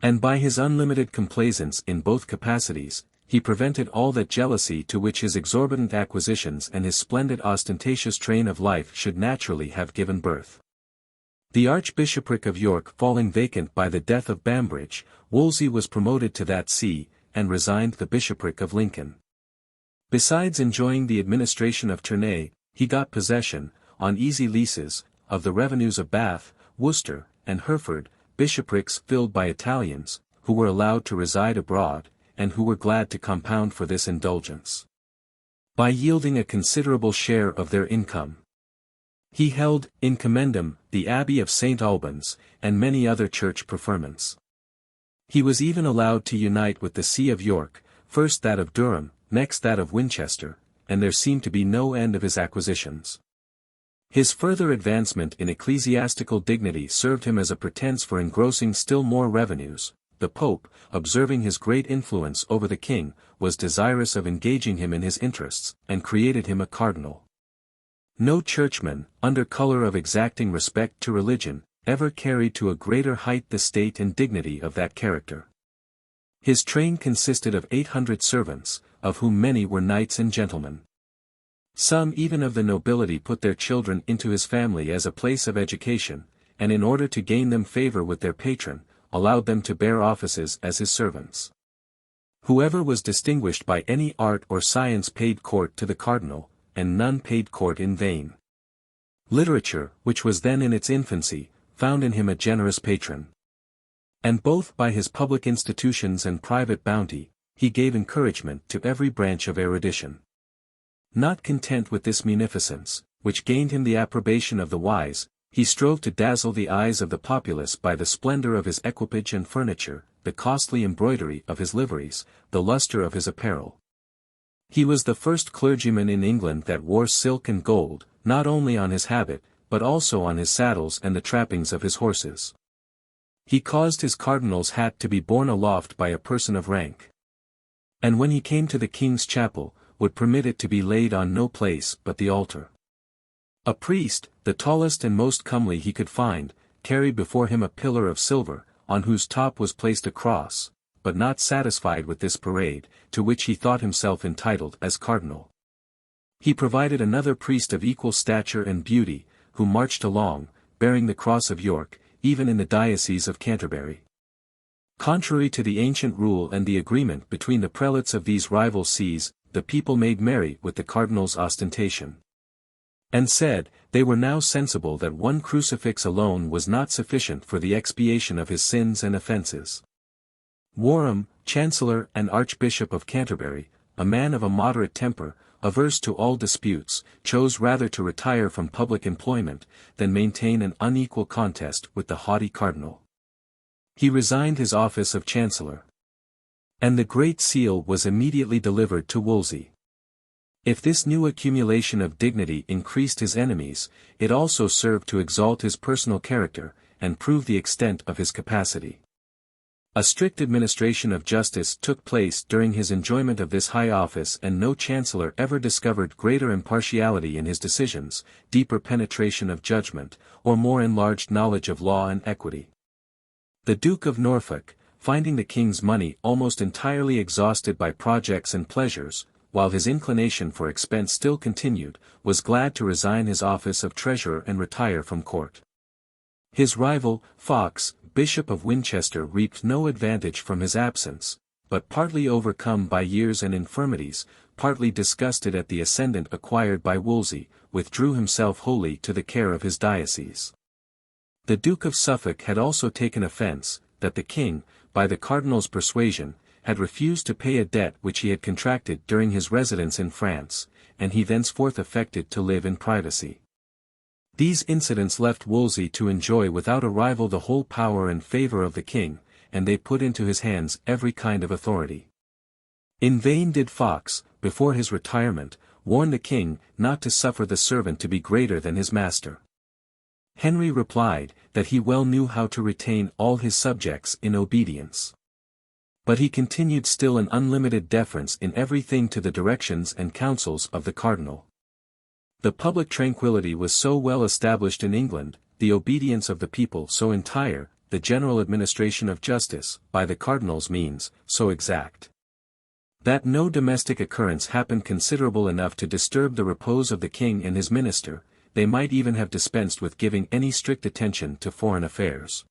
And by his unlimited complaisance in both capacities, he prevented all that jealousy to which his exorbitant acquisitions and his splendid ostentatious train of life should naturally have given birth. The Archbishopric of York falling vacant by the death of Bambridge, Wolsey was promoted to that see, and resigned the bishopric of Lincoln. Besides enjoying the administration of Tournai, he got possession, on easy leases, of the revenues of Bath, Worcester, and Hereford, bishoprics filled by Italians, who were allowed to reside abroad, and who were glad to compound for this indulgence. By yielding a considerable share of their income. He held, in commendam, the Abbey of St. Albans, and many other church preferments. He was even allowed to unite with the See of York, first that of Durham, next that of Winchester, and there seemed to be no end of his acquisitions. His further advancement in ecclesiastical dignity served him as a pretence for engrossing still more revenues. The Pope, observing his great influence over the king, was desirous of engaging him in his interests, and created him a cardinal. No churchman, under color of exacting respect to religion, ever carried to a greater height the state and dignity of that character. His train consisted of 800 servants, of whom many were knights and gentlemen. Some even of the nobility put their children into his family as a place of education, and in order to gain them favor with their patron, allowed them to bear offices as his servants. Whoever was distinguished by any art or science paid court to the cardinal, and none paid court in vain. Literature, which was then in its infancy, found in him a generous patron. And both by his public institutions and private bounty, he gave encouragement to every branch of erudition. Not content with this munificence, which gained him the approbation of the wise, he strove to dazzle the eyes of the populace by the splendor of his equipage and furniture, the costly embroidery of his liveries, the luster of his apparel. He was the first clergyman in England that wore silk and gold, not only on his habit, but also on his saddles and the trappings of his horses. He caused his cardinal's hat to be borne aloft by a person of rank. And when he came to the king's chapel, would permit it to be laid on no place but the altar. A priest, the tallest and most comely he could find, carried before him a pillar of silver, on whose top was placed a cross, but not satisfied with this parade, to which he thought himself entitled as cardinal. He provided another priest of equal stature and beauty, who marched along, bearing the cross of York, even in the diocese of Canterbury. Contrary to the ancient rule and the agreement between the prelates of these rival sees, the people made merry with the cardinal's ostentation. And said, they were now sensible that one crucifix alone was not sufficient for the expiation of his sins and offences. Warham, Chancellor and Archbishop of Canterbury, a man of a moderate temper, averse to all disputes, chose rather to retire from public employment, than maintain an unequal contest with the haughty cardinal. He resigned his office of Chancellor. And the Great Seal was immediately delivered to Wolsey. If this new accumulation of dignity increased his enemies, it also served to exalt his personal character, and prove the extent of his capacity. A strict administration of justice took place during his enjoyment of this high office, and no chancellor ever discovered greater impartiality in his decisions, deeper penetration of judgment, or more enlarged knowledge of law and equity. The Duke of Norfolk, finding the king's money almost entirely exhausted by projects and pleasures, while his inclination for expense still continued, was glad to resign his office of treasurer and retire from court. His rival, Fox, Bishop of Winchester, reaped no advantage from his absence, but partly overcome by years and infirmities, partly disgusted at the ascendant acquired by Wolsey, withdrew himself wholly to the care of his diocese. The Duke of Suffolk had also taken offence, that the king, by the cardinal's persuasion, had refused to pay a debt which he had contracted during his residence in France, and he thenceforth affected to live in privacy. These incidents left Wolsey to enjoy without a rival the whole power and favour of the king, and they put into his hands every kind of authority. In vain did Fox, before his retirement, warn the king not to suffer the servant to be greater than his master. Henry replied, that he well knew how to retain all his subjects in obedience. But he continued still an unlimited deference in everything to the directions and counsels of the cardinal. The public tranquillity was so well established in England, the obedience of the people so entire, the general administration of justice, by the cardinal's means, so exact, that no domestic occurrence happened considerable enough to disturb the repose of the king and his minister. They might even have dispensed with giving any strict attention to foreign affairs.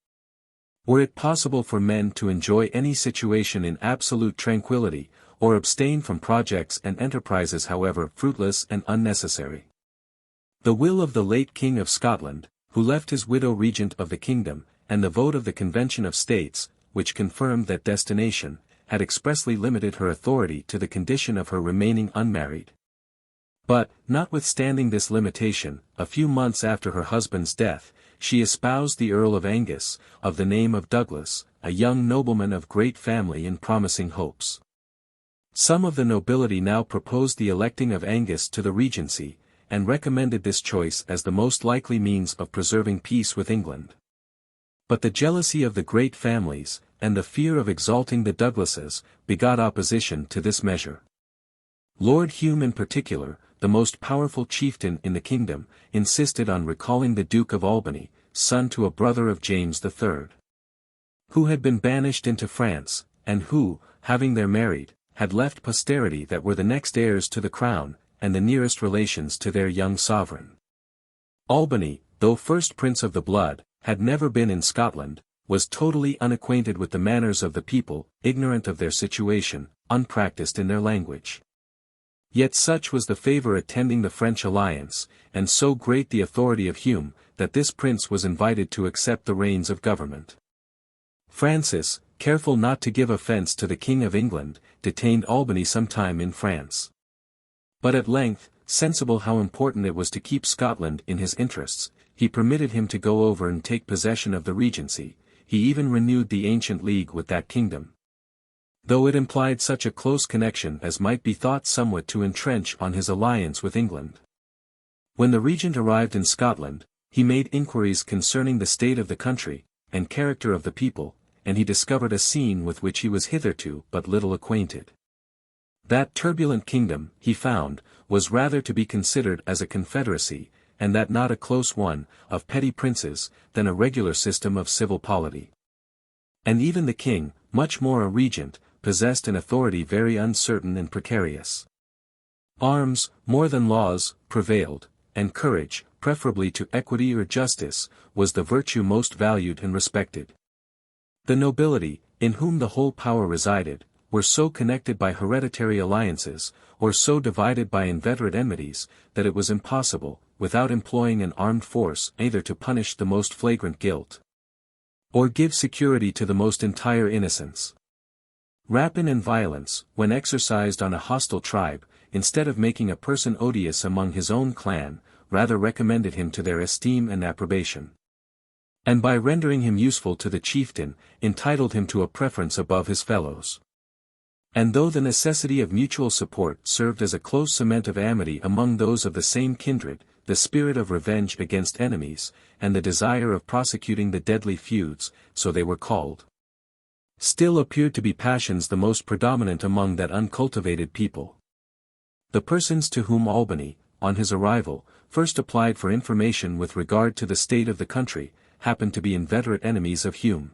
Were it possible for men to enjoy any situation in absolute tranquillity, or abstain from projects and enterprises however fruitless and unnecessary. The will of the late King of Scotland, who left his widow regent of the kingdom, and the vote of the Convention of States, which confirmed that destination, had expressly limited her authority to the condition of her remaining unmarried. But, notwithstanding this limitation, a few months after her husband's death, she espoused the Earl of Angus, of the name of Douglas, a young nobleman of great family and promising hopes. Some of the nobility now proposed the electing of Angus to the regency, and recommended this choice as the most likely means of preserving peace with England. But the jealousy of the great families, and the fear of exalting the Douglases, begot opposition to this measure. Lord Hume in particular, the most powerful chieftain in the kingdom, insisted on recalling the Duke of Albany, son to a brother of James III, who had been banished into France, and who, having there married, had left posterity that were the next heirs to the crown, and the nearest relations to their young sovereign. Albany, though first prince of the blood, had never been in Scotland, was totally unacquainted with the manners of the people, ignorant of their situation, unpractised in their language. Yet such was the favour attending the French alliance, and so great the authority of Hume, that this prince was invited to accept the reins of government. Francis, careful not to give offence to the King of England, detained Albany some time in France. But at length, sensible how important it was to keep Scotland in his interests, he permitted him to go over and take possession of the regency. He even renewed the ancient league with that kingdom, though it implied such a close connection as might be thought somewhat to entrench on his alliance with England. When the regent arrived in Scotland, he made inquiries concerning the state of the country, and character of the people, and he discovered a scene with which he was hitherto but little acquainted. That turbulent kingdom, he found, was rather to be considered as a confederacy, and that not a close one, of petty princes, than a regular system of civil polity. And even the king, much more a regent, possessed an authority very uncertain and precarious. Arms, more than laws, prevailed, and courage, preferably to equity or justice, was the virtue most valued and respected. The nobility, in whom the whole power resided, were so connected by hereditary alliances, or so divided by inveterate enmities, that it was impossible, without employing an armed force, either to punish the most flagrant guilt, or give security to the most entire innocence. Rapine and violence, when exercised on a hostile tribe, instead of making a person odious among his own clan, rather recommended him to their esteem and approbation, and by rendering him useful to the chieftain, entitled him to a preference above his fellows. And though the necessity of mutual support served as a close cement of amity among those of the same kindred, the spirit of revenge against enemies, and the desire of prosecuting the deadly feuds, so they were called, still appeared to be passions the most predominant among that uncultivated people. The persons to whom Albany, on his arrival, first applied for information with regard to the state of the country, happened to be inveterate enemies of Hume.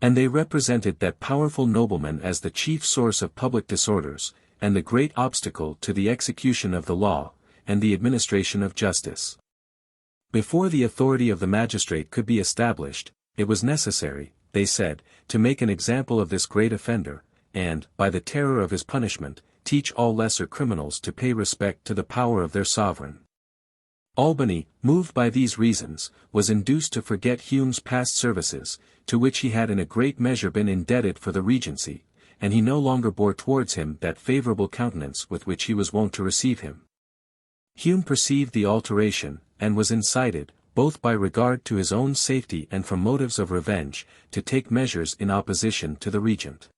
And they represented that powerful nobleman as the chief source of public disorders, and the great obstacle to the execution of the law, and the administration of justice. Before the authority of the magistrate could be established, it was necessary, they said, to make an example of this great offender, and, by the terror of his punishment, teach all lesser criminals to pay respect to the power of their sovereign. Albany, moved by these reasons, was induced to forget Hume's past services, to which he had in a great measure been indebted for the regency, and he no longer bore towards him that favourable countenance with which he was wont to receive him. Hume perceived the alteration, and was incited, both by regard to his own safety and from motives of revenge, to take measures in opposition to the regent.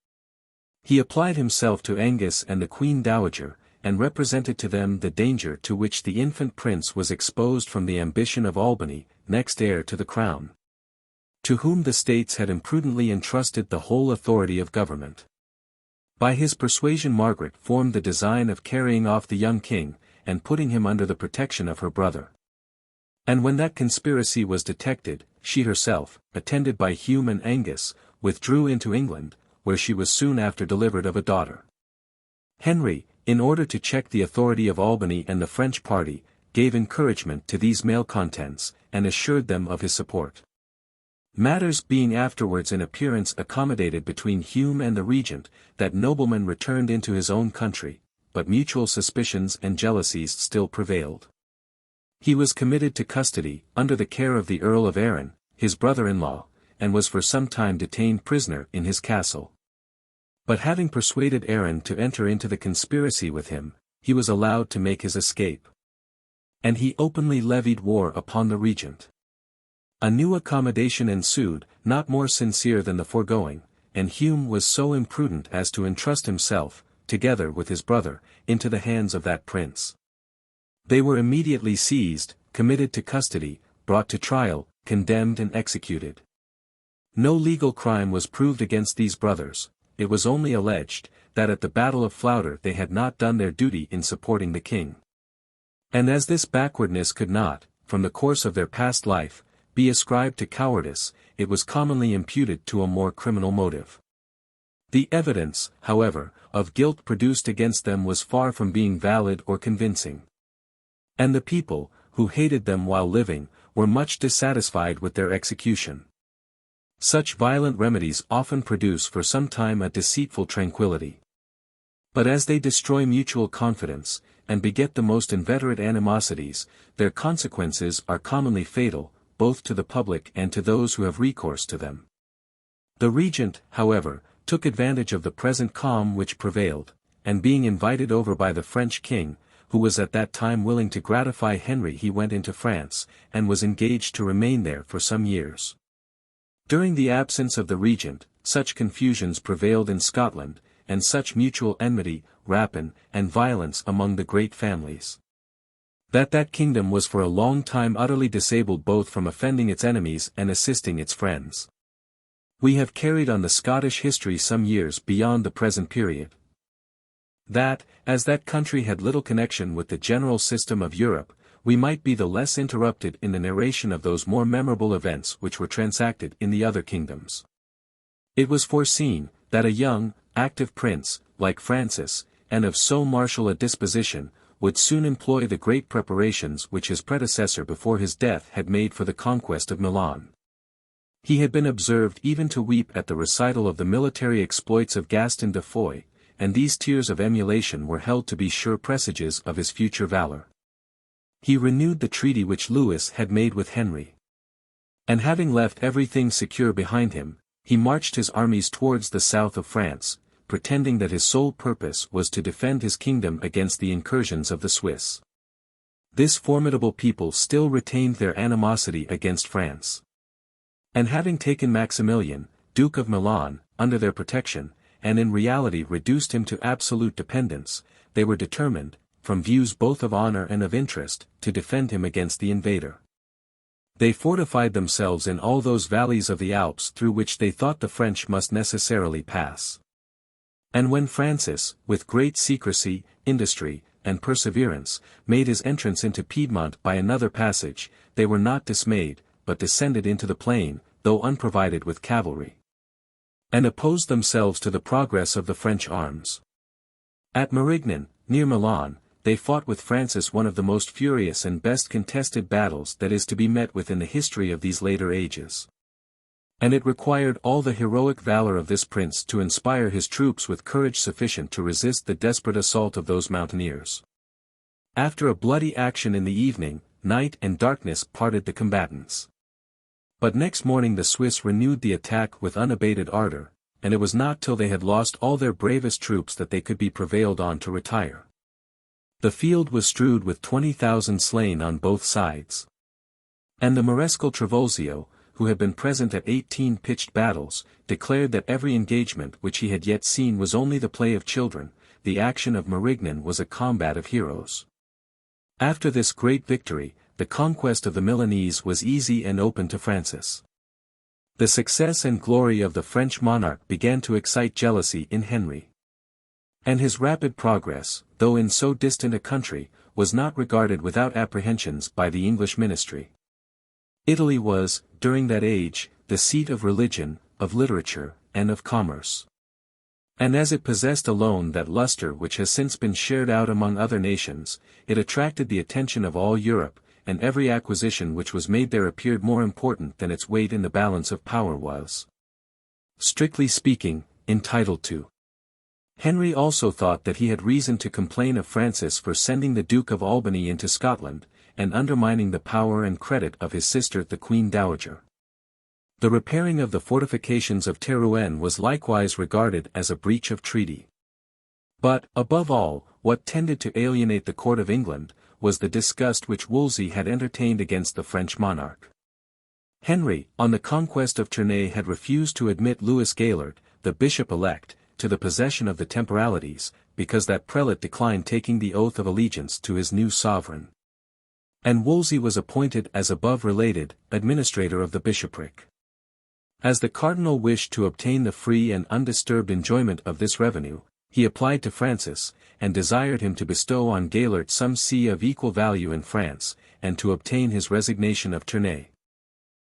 He applied himself to Angus and the Queen Dowager, and represented to them the danger to which the infant prince was exposed from the ambition of Albany, next heir to the crown, to whom the states had imprudently entrusted the whole authority of government. By his persuasion Margaret formed the design of carrying off the young king, and putting him under the protection of her brother. And when that conspiracy was detected, she herself, attended by Hume and Angus, withdrew into England, where she was soon after delivered of a daughter. Henry, in order to check the authority of Albany and the French party, gave encouragement to these malcontents, and assured them of his support. Matters being afterwards in appearance accommodated between Hume and the regent, that nobleman returned into his own country, but mutual suspicions and jealousies still prevailed. He was committed to custody, under the care of the Earl of Arran, his brother-in-law, and was for some time detained prisoner in his castle. But having persuaded Arran to enter into the conspiracy with him, he was allowed to make his escape. And he openly levied war upon the regent. A new accommodation ensued, not more sincere than the foregoing, and Hume was so imprudent as to entrust himself, together with his brother, into the hands of that prince. They were immediately seized, committed to custody, brought to trial, condemned and executed. No legal crime was proved against these brothers. It was only alleged, that at the Battle of Flouder they had not done their duty in supporting the king. And as this backwardness could not, from the course of their past life, be ascribed to cowardice, it was commonly imputed to a more criminal motive. The evidence, however, of guilt produced against them was far from being valid or convincing. And the people, who hated them while living, were much dissatisfied with their execution. Such violent remedies often produce for some time a deceitful tranquillity. But as they destroy mutual confidence, and beget the most inveterate animosities, their consequences are commonly fatal, both to the public and to those who have recourse to them. The regent, however, took advantage of the present calm which prevailed, and being invited over by the French king, who was at that time willing to gratify Henry, he went into France, and was engaged to remain there for some years. During the absence of the regent, such confusions prevailed in Scotland, and such mutual enmity, rapine, and violence among the great families, that kingdom was for a long time utterly disabled both from offending its enemies and assisting its friends. We have carried on the Scottish history some years beyond the present period. That, as that country had little connection with the general system of Europe, we might be the less interrupted in the narration of those more memorable events which were transacted in the other kingdoms. It was foreseen, that a young, active prince, like Francis, and of so martial a disposition, would soon employ the great preparations which his predecessor before his death had made for the conquest of Milan. He had been observed even to weep at the recital of the military exploits of Gaston de Foix, and these tears of emulation were held to be sure presages of his future valor. He renewed the treaty which Louis had made with Henry. And having left everything secure behind him, he marched his armies towards the south of France, pretending that his sole purpose was to defend his kingdom against the incursions of the Swiss. This formidable people still retained their animosity against France. And having taken Maximilian, Duke of Milan, under their protection, and in reality reduced him to absolute dependence, they were determined, from views both of honor and of interest, to defend him against the invader. They fortified themselves in all those valleys of the Alps through which they thought the French must necessarily pass. And when Francis, with great secrecy, industry, and perseverance, made his entrance into Piedmont by another passage, they were not dismayed, but descended into the plain, though unprovided with cavalry, and opposed themselves to the progress of the French arms. At Marignan, near Milan, they fought with Francis one of the most furious and best contested battles that is to be met with in the history of these later ages. And it required all the heroic valor of this prince to inspire his troops with courage sufficient to resist the desperate assault of those mountaineers. After a bloody action in the evening, night and darkness parted the combatants. But next morning the Swiss renewed the attack with unabated ardor, and it was not till they had lost all their bravest troops that they could be prevailed on to retire. The field was strewed with 20,000 slain on both sides. And the Marescal Trivulzio, who had been present at 18 pitched battles, declared that every engagement which he had yet seen was only the play of children, the action of Marignan was a combat of heroes. After this great victory, the conquest of the Milanese was easy and open to Francis. The success and glory of the French monarch began to excite jealousy in Henry. And his rapid progress, though in so distant a country, was not regarded without apprehensions by the English ministry. Italy was, during that age, the seat of religion, of literature, and of commerce. And as it possessed alone that luster which has since been shared out among other nations, it attracted the attention of all Europe, and every acquisition which was made there appeared more important than its weight in the balance of power was, strictly speaking, entitled to. Henry also thought that he had reason to complain of Francis for sending the Duke of Albany into Scotland, and undermining the power and credit of his sister the Queen Dowager. The repairing of the fortifications of Terouenne was likewise regarded as a breach of treaty. But, above all, what tended to alienate the court of England, was the disgust which Wolsey had entertained against the French monarch. Henry, on the conquest of Tournai, had refused to admit Louis Gaillard, the bishop-elect, to the possession of the temporalities, because that prelate declined taking the oath of allegiance to his new sovereign. And Wolsey was appointed as above related, administrator of the bishopric. As the cardinal wished to obtain the free and undisturbed enjoyment of this revenue, he applied to Francis, and desired him to bestow on Gaillard some see of equal value in France, and to obtain his resignation of Tournai.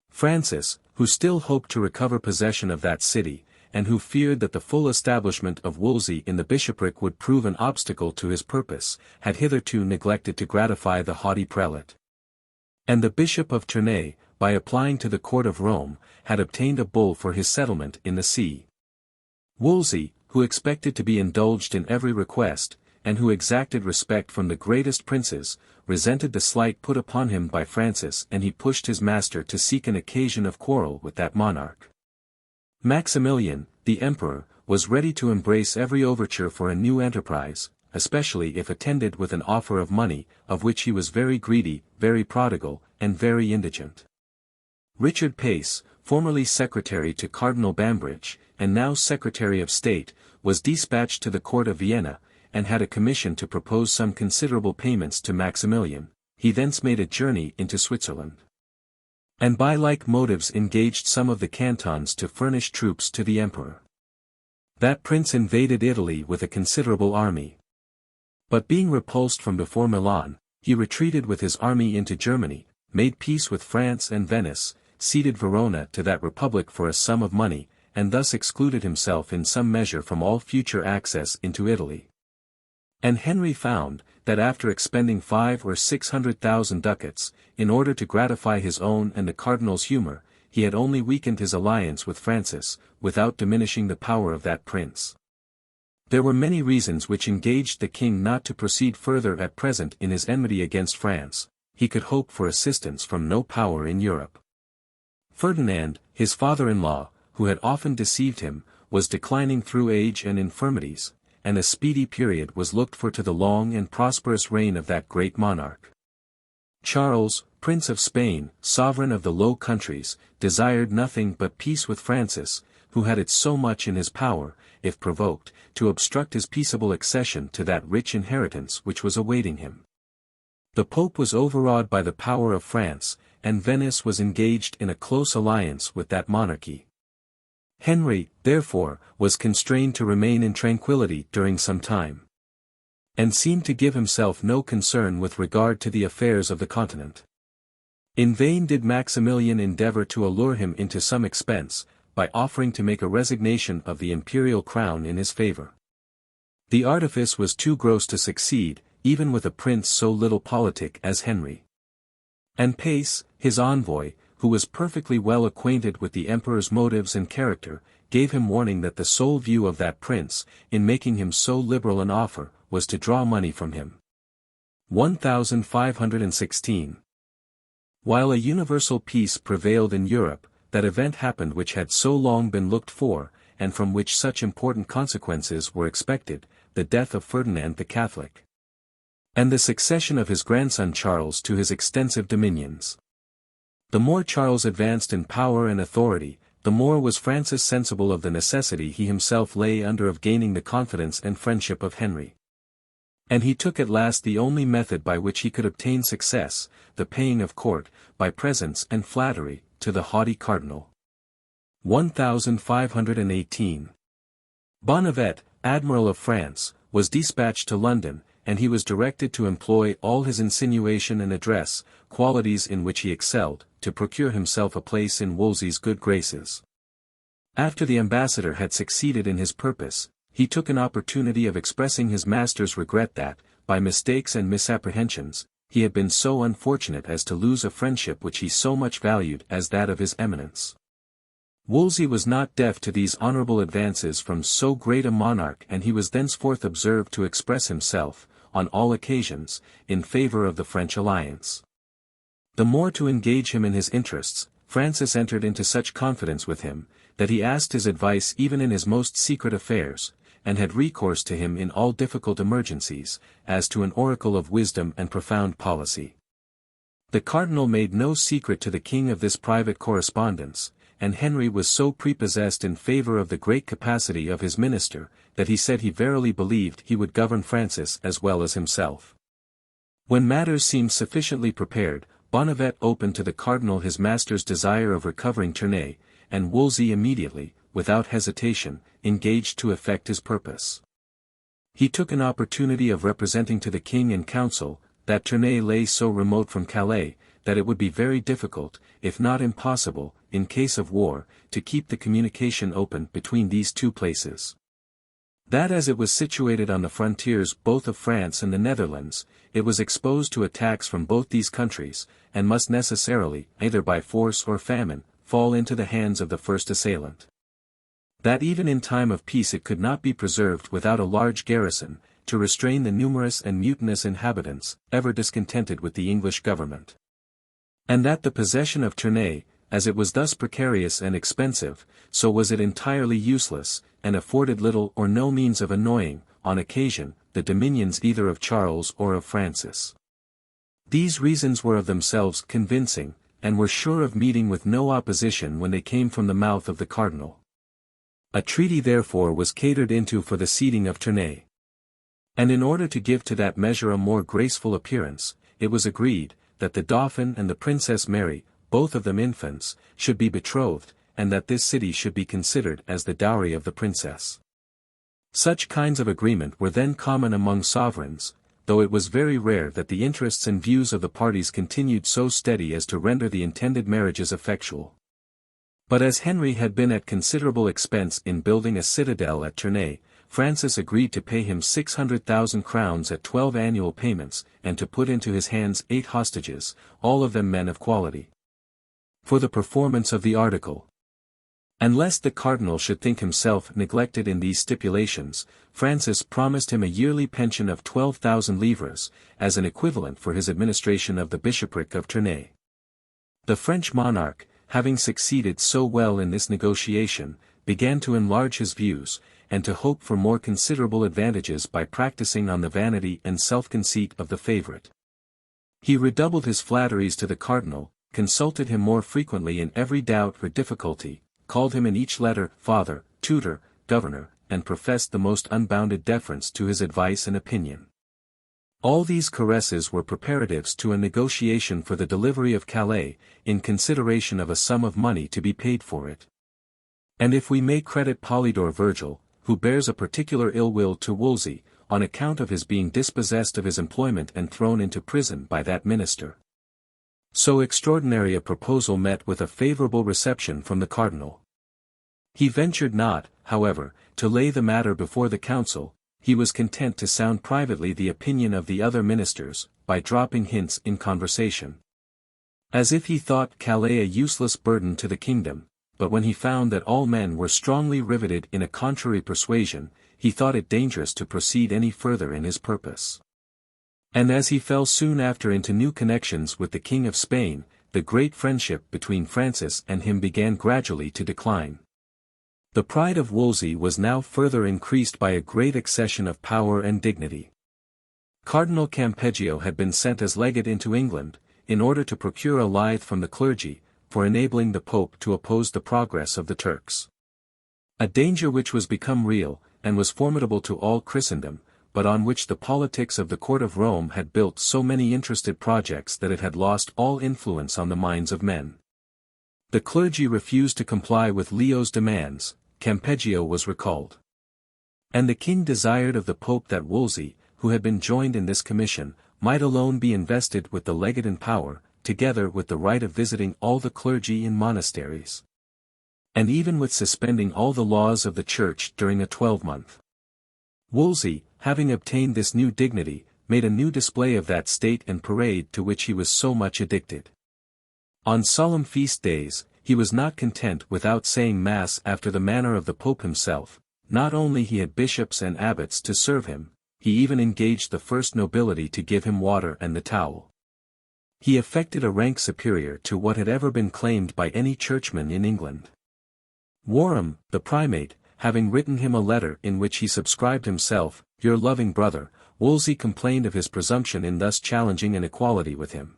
Francis, who still hoped to recover possession of that city, and who feared that the full establishment of Wolsey in the bishopric would prove an obstacle to his purpose, had hitherto neglected to gratify the haughty prelate. And the Bishop of Tournai, by applying to the court of Rome, had obtained a bull for his settlement in the see. Wolsey, who expected to be indulged in every request, and who exacted respect from the greatest princes, resented the slight put upon him by Francis, and he pushed his master to seek an occasion of quarrel with that monarch. Maximilian, the emperor, was ready to embrace every overture for a new enterprise, especially if attended with an offer of money, of which he was very greedy, very prodigal, and very indigent. Richard Pace, formerly secretary to Cardinal Bambridge, and now Secretary of State, was dispatched to the court of Vienna, and had a commission to propose some considerable payments to Maximilian. He thence made a journey into Switzerland, and by like motives engaged some of the cantons to furnish troops to the emperor. That prince invaded Italy with a considerable army. But being repulsed from before Milan, he retreated with his army into Germany, made peace with France and Venice, ceded Verona to that republic for a sum of money, and thus excluded himself in some measure from all future access into Italy. And Henry found, that after expending 500,000 or 600,000 ducats, in order to gratify his own and the cardinal's humour, he had only weakened his alliance with Francis, without diminishing the power of that prince. There were many reasons which engaged the king not to proceed further at present in his enmity against France. He could hope for assistance from no power in Europe. Ferdinand, his father-in-law, who had often deceived him, was declining through age and infirmities, and a speedy period was looked for to the long and prosperous reign of that great monarch. Charles, Prince of Spain, sovereign of the Low Countries, desired nothing but peace with Francis, who had it so much in his power, if provoked, to obstruct his peaceable accession to that rich inheritance which was awaiting him. The Pope was overawed by the power of France, and Venice was engaged in a close alliance with that monarchy. Henry, therefore, was constrained to remain in tranquillity during some time, and seemed to give himself no concern with regard to the affairs of the continent. In vain did Maximilian endeavour to allure him into some expense, by offering to make a resignation of the imperial crown in his favour. The artifice was too gross to succeed, even with a prince so little politic as Henry. And Pace, his envoy, who was perfectly well acquainted with the emperor's motives and character, gave him warning that the sole view of that prince, in making him so liberal an offer, was to draw money from him. 1516. While a universal peace prevailed in Europe, that event happened which had so long been looked for, and from which such important consequences were expected, the death of Ferdinand the Catholic, and the succession of his grandson Charles to his extensive dominions. The more Charles advanced in power and authority, the more was Francis sensible of the necessity he himself lay under of gaining the confidence and friendship of Henry. And he took at last the only method by which he could obtain success, the paying of court, by presents and flattery, to the haughty cardinal. 1518. Bonnevet, Admiral of France, was dispatched to London, and he was directed to employ all his insinuation and address, qualities in which he excelled, to procure himself a place in Wolsey's good graces. After the ambassador had succeeded in his purpose, he took an opportunity of expressing his master's regret that, by mistakes and misapprehensions, he had been so unfortunate as to lose a friendship which he so much valued as that of his eminence. Wolsey was not deaf to these honourable advances from so great a monarch, and he was thenceforth observed to express himself, on all occasions, in favour of the French alliance. The more to engage him in his interests, Francis entered into such confidence with him, that he asked his advice even in his most secret affairs, and had recourse to him in all difficult emergencies, as to an oracle of wisdom and profound policy. The cardinal made no secret to the king of this private correspondence, and Henry was so prepossessed in favour of the great capacity of his minister, that he said he verily believed he would govern Francis as well as himself. When matters seemed sufficiently prepared, Bonnevet opened to the cardinal his master's desire of recovering Tournay, and Wolsey immediately, without hesitation, engaged to effect his purpose. He took an opportunity of representing to the king and council, that Tournay lay so remote from Calais, that it would be very difficult, if not impossible, in case of war, to keep the communication open between these two places. That as it was situated on the frontiers both of France and the Netherlands, it was exposed to attacks from both these countries, and must necessarily, either by force or famine, fall into the hands of the first assailant. That even in time of peace it could not be preserved without a large garrison, to restrain the numerous and mutinous inhabitants, ever discontented with the English government. And that the possession of Tournay, as it was thus precarious and expensive, so was it entirely useless, and afforded little or no means of annoying, on occasion, the dominions either of Charles or of Francis. These reasons were of themselves convincing, and were sure of meeting with no opposition when they came from the mouth of the cardinal. A treaty therefore was catered into for the ceding of Tournay. And in order to give to that measure a more graceful appearance, it was agreed, that the Dauphin and the Princess Mary, both of them infants, should be betrothed, and that this city should be considered as the dowry of the princess. Such kinds of agreement were then common among sovereigns, though it was very rare that the interests and views of the parties continued so steady as to render the intended marriages effectual. But as Henry had been at considerable expense in building a citadel at Tournay, Francis agreed to pay him 600,000 crowns at 12 annual payments, and to put into his hands 8 hostages, all of them men of quality, for the performance of the article. And lest the cardinal should think himself neglected in these stipulations, Francis promised him a yearly pension of 12,000 livres, as an equivalent for his administration of the bishopric of Tournay. The French monarch, having succeeded so well in this negotiation, began to enlarge his views, and to hope for more considerable advantages by practicing on the vanity and self-conceit of the favourite. He redoubled his flatteries to the cardinal, consulted him more frequently in every doubt or difficulty, called him in each letter father, tutor, governor, and professed the most unbounded deference to his advice and opinion. All these caresses were preparatives to a negotiation for the delivery of Calais, in consideration of a sum of money to be paid for it. And if we may credit Polydore Virgil, who bears a particular ill will to Wolsey, on account of his being dispossessed of his employment and thrown into prison by that minister, so extraordinary a proposal met with a favourable reception from the cardinal. He ventured not, however, to lay the matter before the council. He was content to sound privately the opinion of the other ministers, by dropping hints in conversation, as if he thought Calais a useless burden to the kingdom, but when he found that all men were strongly riveted in a contrary persuasion, he thought it dangerous to proceed any further in his purpose. And as he fell soon after into new connections with the King of Spain, the great friendship between Francis and him began gradually to decline. The pride of Wolsey was now further increased by a great accession of power and dignity. Cardinal Campeggio had been sent as legate into England, in order to procure a lithe from the clergy, for enabling the Pope to oppose the progress of the Turks. A danger which was become real, and was formidable to all Christendom, but on which the politics of the court of Rome had built so many interested projects that it had lost all influence on the minds of men. The clergy refused to comply with Leo's demands, Campeggio was recalled. And the king desired of the Pope that Wolsey, who had been joined in this commission, might alone be invested with the legate in power, together with the right of visiting all the clergy in monasteries, and even with suspending all the laws of the Church during a 12-month. Wolsey, having obtained this new dignity, made a new display of that state and parade to which he was so much addicted. On solemn feast days, he was not content without saying Mass after the manner of the Pope himself. Not only he had bishops and abbots to serve him, he even engaged the first nobility to give him water and the towel. He affected a rank superior to what had ever been claimed by any churchman in England. Warham, the primate, having written him a letter in which he subscribed himself, "Your loving brother," Wolsey complained of his presumption in thus challenging an equality with him.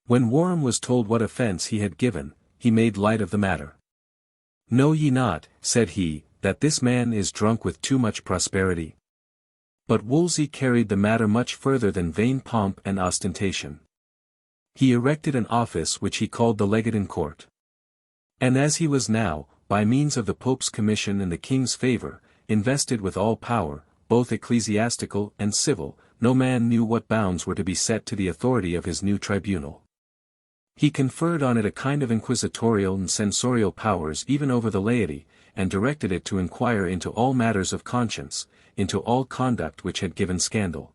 When Warham was told what offence he had given, he made light of the matter. "Know ye not," said he, "that this man is drunk with too much prosperity?" But Wolsey carried the matter much further than vain pomp and ostentation. He erected an office which he called the Legate in Court. And as he was now, by means of the Pope's commission and the king's favour, invested with all power, both ecclesiastical and civil, no man knew what bounds were to be set to the authority of his new tribunal. He conferred on it a kind of inquisitorial and censorial powers even over the laity, and directed it to inquire into all matters of conscience, into all conduct which had given scandal,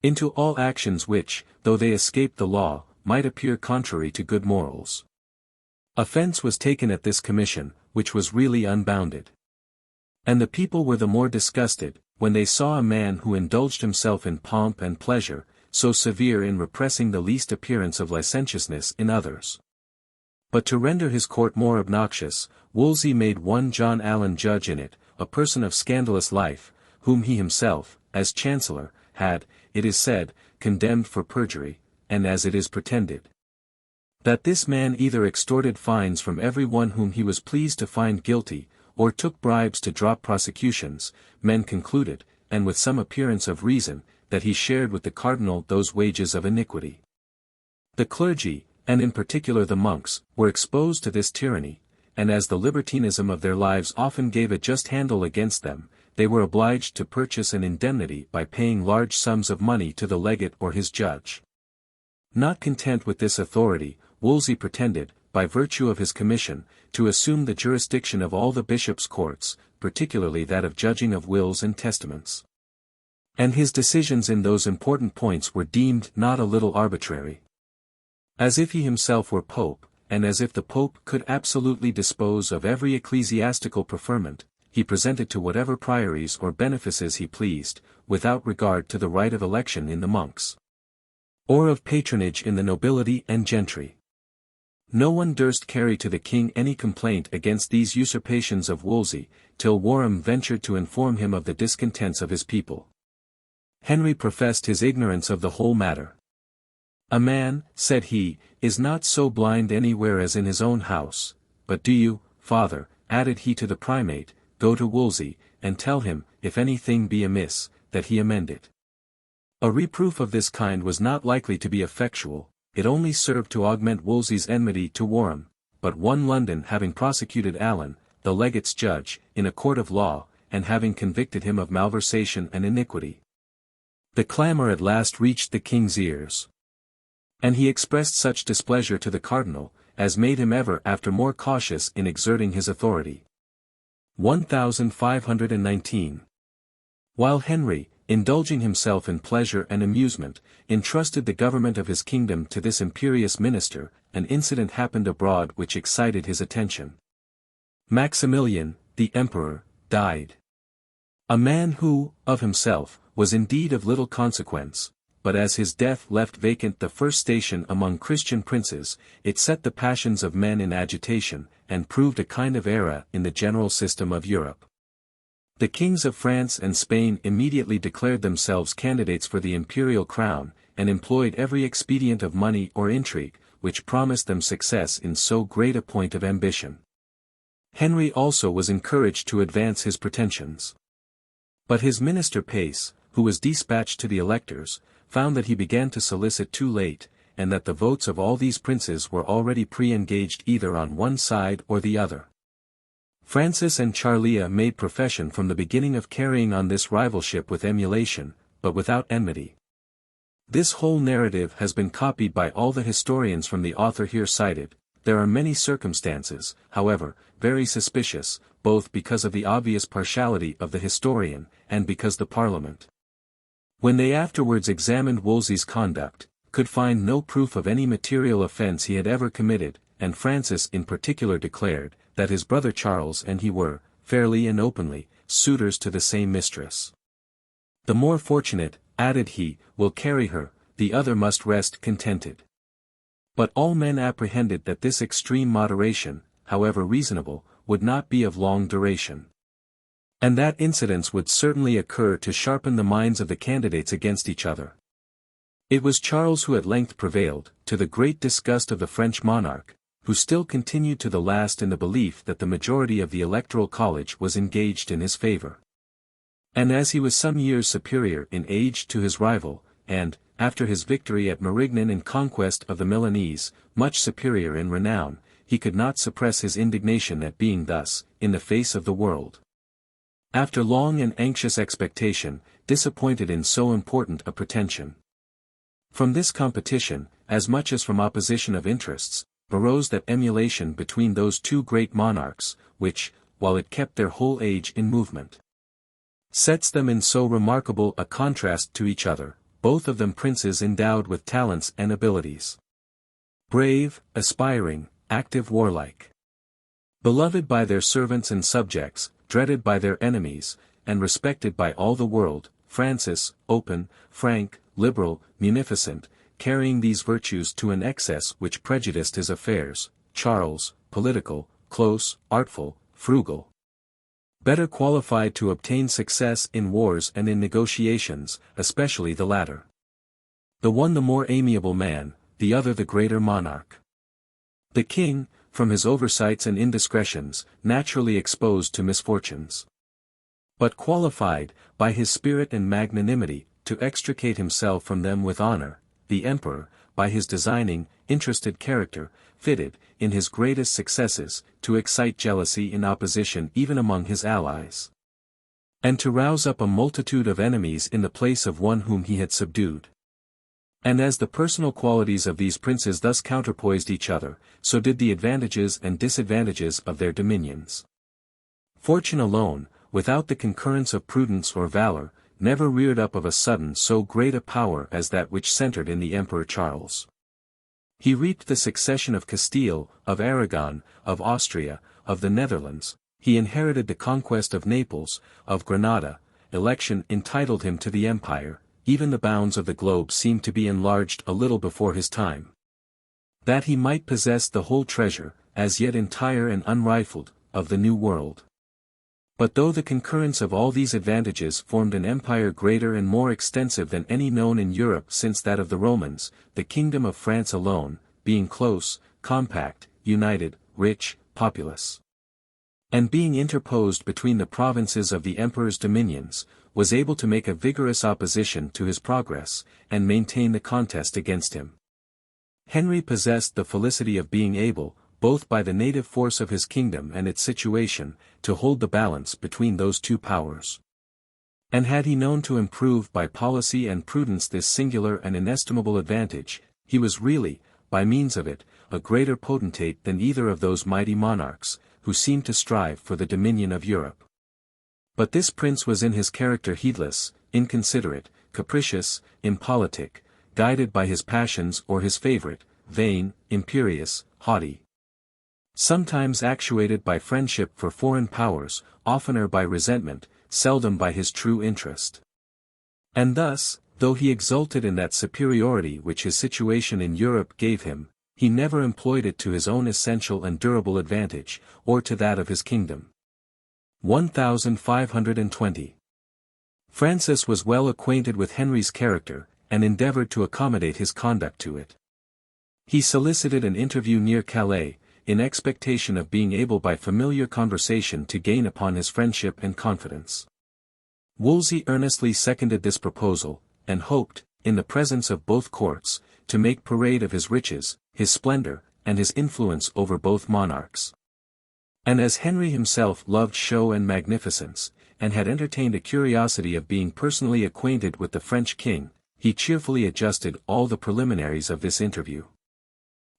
into all actions which, though they escaped the law, might appear contrary to good morals. Offence was taken at this commission, which was really unbounded. And the people were the more disgusted, when they saw a man who indulged himself in pomp and pleasure, so severe in repressing the least appearance of licentiousness in others. But to render his court more obnoxious, Wolsey made one John Allen judge in it, a person of scandalous life, whom he himself, as chancellor, had, it is said, condemned for perjury, and as it is pretended, that this man either extorted fines from every one whom he was pleased to find guilty, or took bribes to drop prosecutions. Men concluded, and with some appearance of reason, that he shared with the cardinal those wages of iniquity. The clergy, and in particular the monks, were exposed to this tyranny, and as the libertinism of their lives often gave a just handle against them, they were obliged to purchase an indemnity by paying large sums of money to the legate or his judge. Not content with this authority, Wolsey pretended, by virtue of his commission, to assume the jurisdiction of all the bishops' courts, particularly that of judging of wills and testaments. And his decisions in those important points were deemed not a little arbitrary. As if he himself were pope, and as if the pope could absolutely dispose of every ecclesiastical preferment, he presented to whatever priories or benefices he pleased, without regard to the right of election in the monks, or of patronage in the nobility and gentry. No one durst carry to the king any complaint against these usurpations of Wolsey, till Warham ventured to inform him of the discontents of his people. Henry professed his ignorance of the whole matter. "A man," said he, "is not so blind anywhere as in his own house, but do you, father," added he to the primate, "go to Wolsey, and tell him, if anything be amiss, that he amend it." A reproof of this kind was not likely to be effectual. It only served to augment Wolsey's enmity to Warham, but one London having prosecuted Allen, the legate's judge, in a court of law, and having convicted him of malversation and iniquity, the clamour at last reached the king's ears. And he expressed such displeasure to the cardinal, as made him ever after more cautious in exerting his authority. 1519. While Henry, indulging himself in pleasure and amusement, entrusted the government of his kingdom to this imperious minister, an incident happened abroad which excited his attention. Maximilian, the emperor, died. A man who, of himself, was indeed of little consequence, but as his death left vacant the first station among Christian princes, it set the passions of men in agitation, and proved a kind of era in the general system of Europe. The kings of France and Spain immediately declared themselves candidates for the imperial crown, and employed every expedient of money or intrigue, which promised them success in so great a point of ambition. Henry also was encouraged to advance his pretensions. But his minister Pace, who was dispatched to the electors, found that he began to solicit too late, and that the votes of all these princes were already pre-engaged either on one side or the other. Francis and Charles made profession from the beginning of carrying on this rivalship with emulation, but without enmity. This whole narrative has been copied by all the historians from the author here cited. There are many circumstances, however, very suspicious, both because of the obvious partiality of the historian, and because the Parliament, when they afterwards examined Wolsey's conduct, could find no proof of any material offence he had ever committed, and Francis in particular declared, that his brother Charles and he were, fairly and openly, suitors to the same mistress. The more fortunate, added he, will carry her, the other must rest contented. But all men apprehended that this extreme moderation, however reasonable, would not be of long duration, and that incidents would certainly occur to sharpen the minds of the candidates against each other. It was Charles who at length prevailed, to the great disgust of the French monarch, who still continued to the last in the belief that the majority of the electoral college was engaged in his favour. And as he was some years superior in age to his rival, and, after his victory at Marignan in conquest of the Milanese, much superior in renown, he could not suppress his indignation at being thus, in the face of the world, after long and anxious expectation, disappointed in so important a pretension. From this competition, as much as from opposition of interests, arose that emulation between those two great monarchs, which, while it kept their whole age in movement, sets them in so remarkable a contrast to each other, both of them princes endowed with talents and abilities, brave, aspiring, active, warlike, beloved by their servants and subjects, dreaded by their enemies, and respected by all the world. Francis, open, frank, liberal, munificent, carrying these virtues to an excess which prejudiced his affairs. Charles, political, close, artful, frugal, better qualified to obtain success in wars and in negotiations, especially the latter. The one the more amiable man, the other the greater monarch. The king, from his oversights and indiscretions, naturally exposed to misfortunes, but qualified, by his spirit and magnanimity, to extricate himself from them with honor. The emperor, by his designing, interested character, fitted, in his greatest successes, to excite jealousy in opposition even among his allies, and to rouse up a multitude of enemies in the place of one whom he had subdued. And as the personal qualities of these princes thus counterpoised each other, so did the advantages and disadvantages of their dominions. Fortune alone, without the concurrence of prudence or valor, never reared up of a sudden so great a power as that which centred in the Emperor Charles. He reaped the succession of Castile, of Aragon, of Austria, of the Netherlands. He inherited the conquest of Naples, of Granada. Election entitled him to the empire. Even the bounds of the globe seemed to be enlarged a little before his time, that he might possess the whole treasure, as yet entire and unrifled, of the New World. But though the concurrence of all these advantages formed an empire greater and more extensive than any known in Europe since that of the Romans, the kingdom of France alone, being close, compact, united, rich, populous, and being interposed between the provinces of the emperor's dominions, was able to make a vigorous opposition to his progress, and maintain the contest against him. Henry possessed the felicity of being able, both by the native force of his kingdom and its situation, to hold the balance between those two powers. And had he known to improve by policy and prudence this singular and inestimable advantage, he was really, by means of it, a greater potentate than either of those mighty monarchs, who seemed to strive for the dominion of Europe. But this prince was in his character heedless, inconsiderate, capricious, impolitic, guided by his passions or his favourite, vain, imperious, haughty, sometimes actuated by friendship for foreign powers, oftener by resentment, seldom by his true interest. And thus, Though he exulted in that superiority which his situation in Europe gave him, he never employed it to his own essential and durable advantage, or to that of his kingdom. 1520. Francis was well acquainted with Henry's character, and endeavored to accommodate his conduct to it. He solicited an interview near Calais, in expectation of being able by familiar conversation to gain upon his friendship and confidence. Wolsey earnestly seconded this proposal, and hoped, in the presence of both courts, to make parade of his riches, his splendor, and his influence over both monarchs. And as Henry himself loved show and magnificence, and had entertained a curiosity of being personally acquainted with the French king, he cheerfully adjusted all the preliminaries of this interview.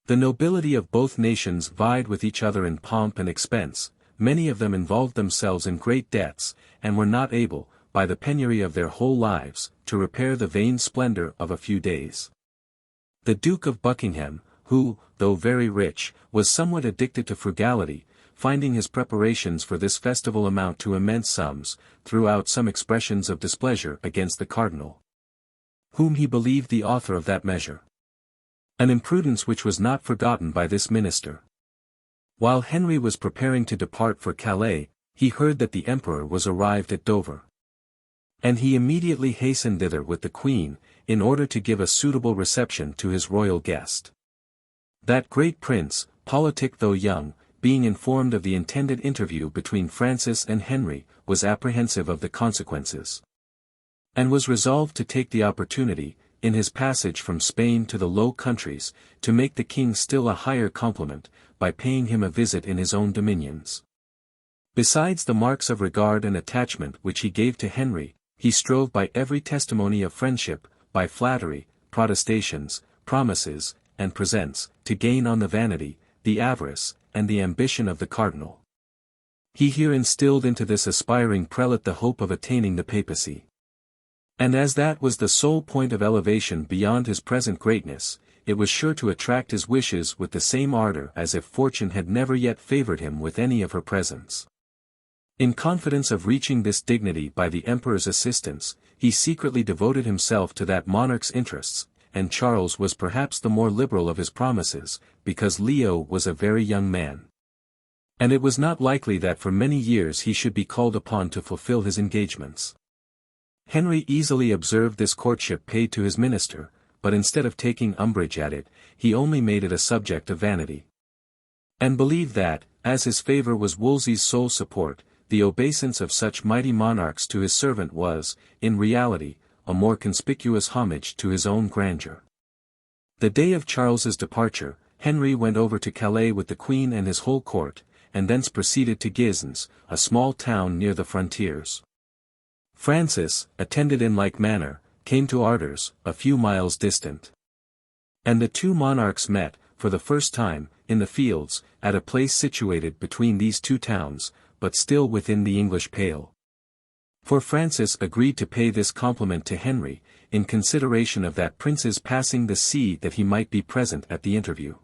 The nobility of both nations vied with each other in pomp and expense, many of them involved themselves in great debts, and were not able, by the penury of their whole lives, to repair the vain splendor of a few days. The Duke of Buckingham, who, though very rich, was somewhat addicted to frugality, finding his preparations for this festival amount to immense sums, threw out some expressions of displeasure against the cardinal, whom he believed the author of that measure. An imprudence which was not forgotten by this minister. While Henry was preparing to depart for Calais, he heard that the emperor was arrived at Dover. And he immediately hastened thither with the queen, in order to give a suitable reception to his royal guest. That great prince, politic though young, being informed of the intended interview between Francis and Henry, was apprehensive of the consequences, and was resolved to take the opportunity, in his passage from Spain to the Low Countries, to make the king still a higher compliment, by paying him a visit in his own dominions. Besides the marks of regard and attachment which he gave to Henry, he strove by every testimony of friendship, by flattery, protestations, promises, and presents, to gain on the vanity, the avarice, and the ambition of the cardinal. He here instilled into this aspiring prelate the hope of attaining the papacy. And as that was the sole point of elevation beyond his present greatness, it was sure to attract his wishes with the same ardor as if fortune had never yet favored him with any of her presents. In confidence of reaching this dignity by the emperor's assistance, he secretly devoted himself to that monarch's interests, and Charles was perhaps the more liberal of his promises, because Leo was a very young man. And it was not likely that for many years he should be called upon to fulfill his engagements. Henry easily observed this courtship paid to his minister, but instead of taking umbrage at it, he only made it a subject of vanity. And believed that, as his favor was Wolsey's sole support, the obeisance of such mighty monarchs to his servant was, in reality, a more conspicuous homage to his own grandeur. The day of Charles's departure, Henry went over to Calais with the Queen and his whole court, and thence proceeded to Gisons, a small town near the frontiers. Francis, attended in like manner, came to Ardres, a few miles distant. And the two monarchs met, for the first time, in the fields, at a place situated between these two towns, but still within the English pale. For Francis agreed to pay this compliment to Henry, in consideration of that prince's passing the sea that he might be present at the interview.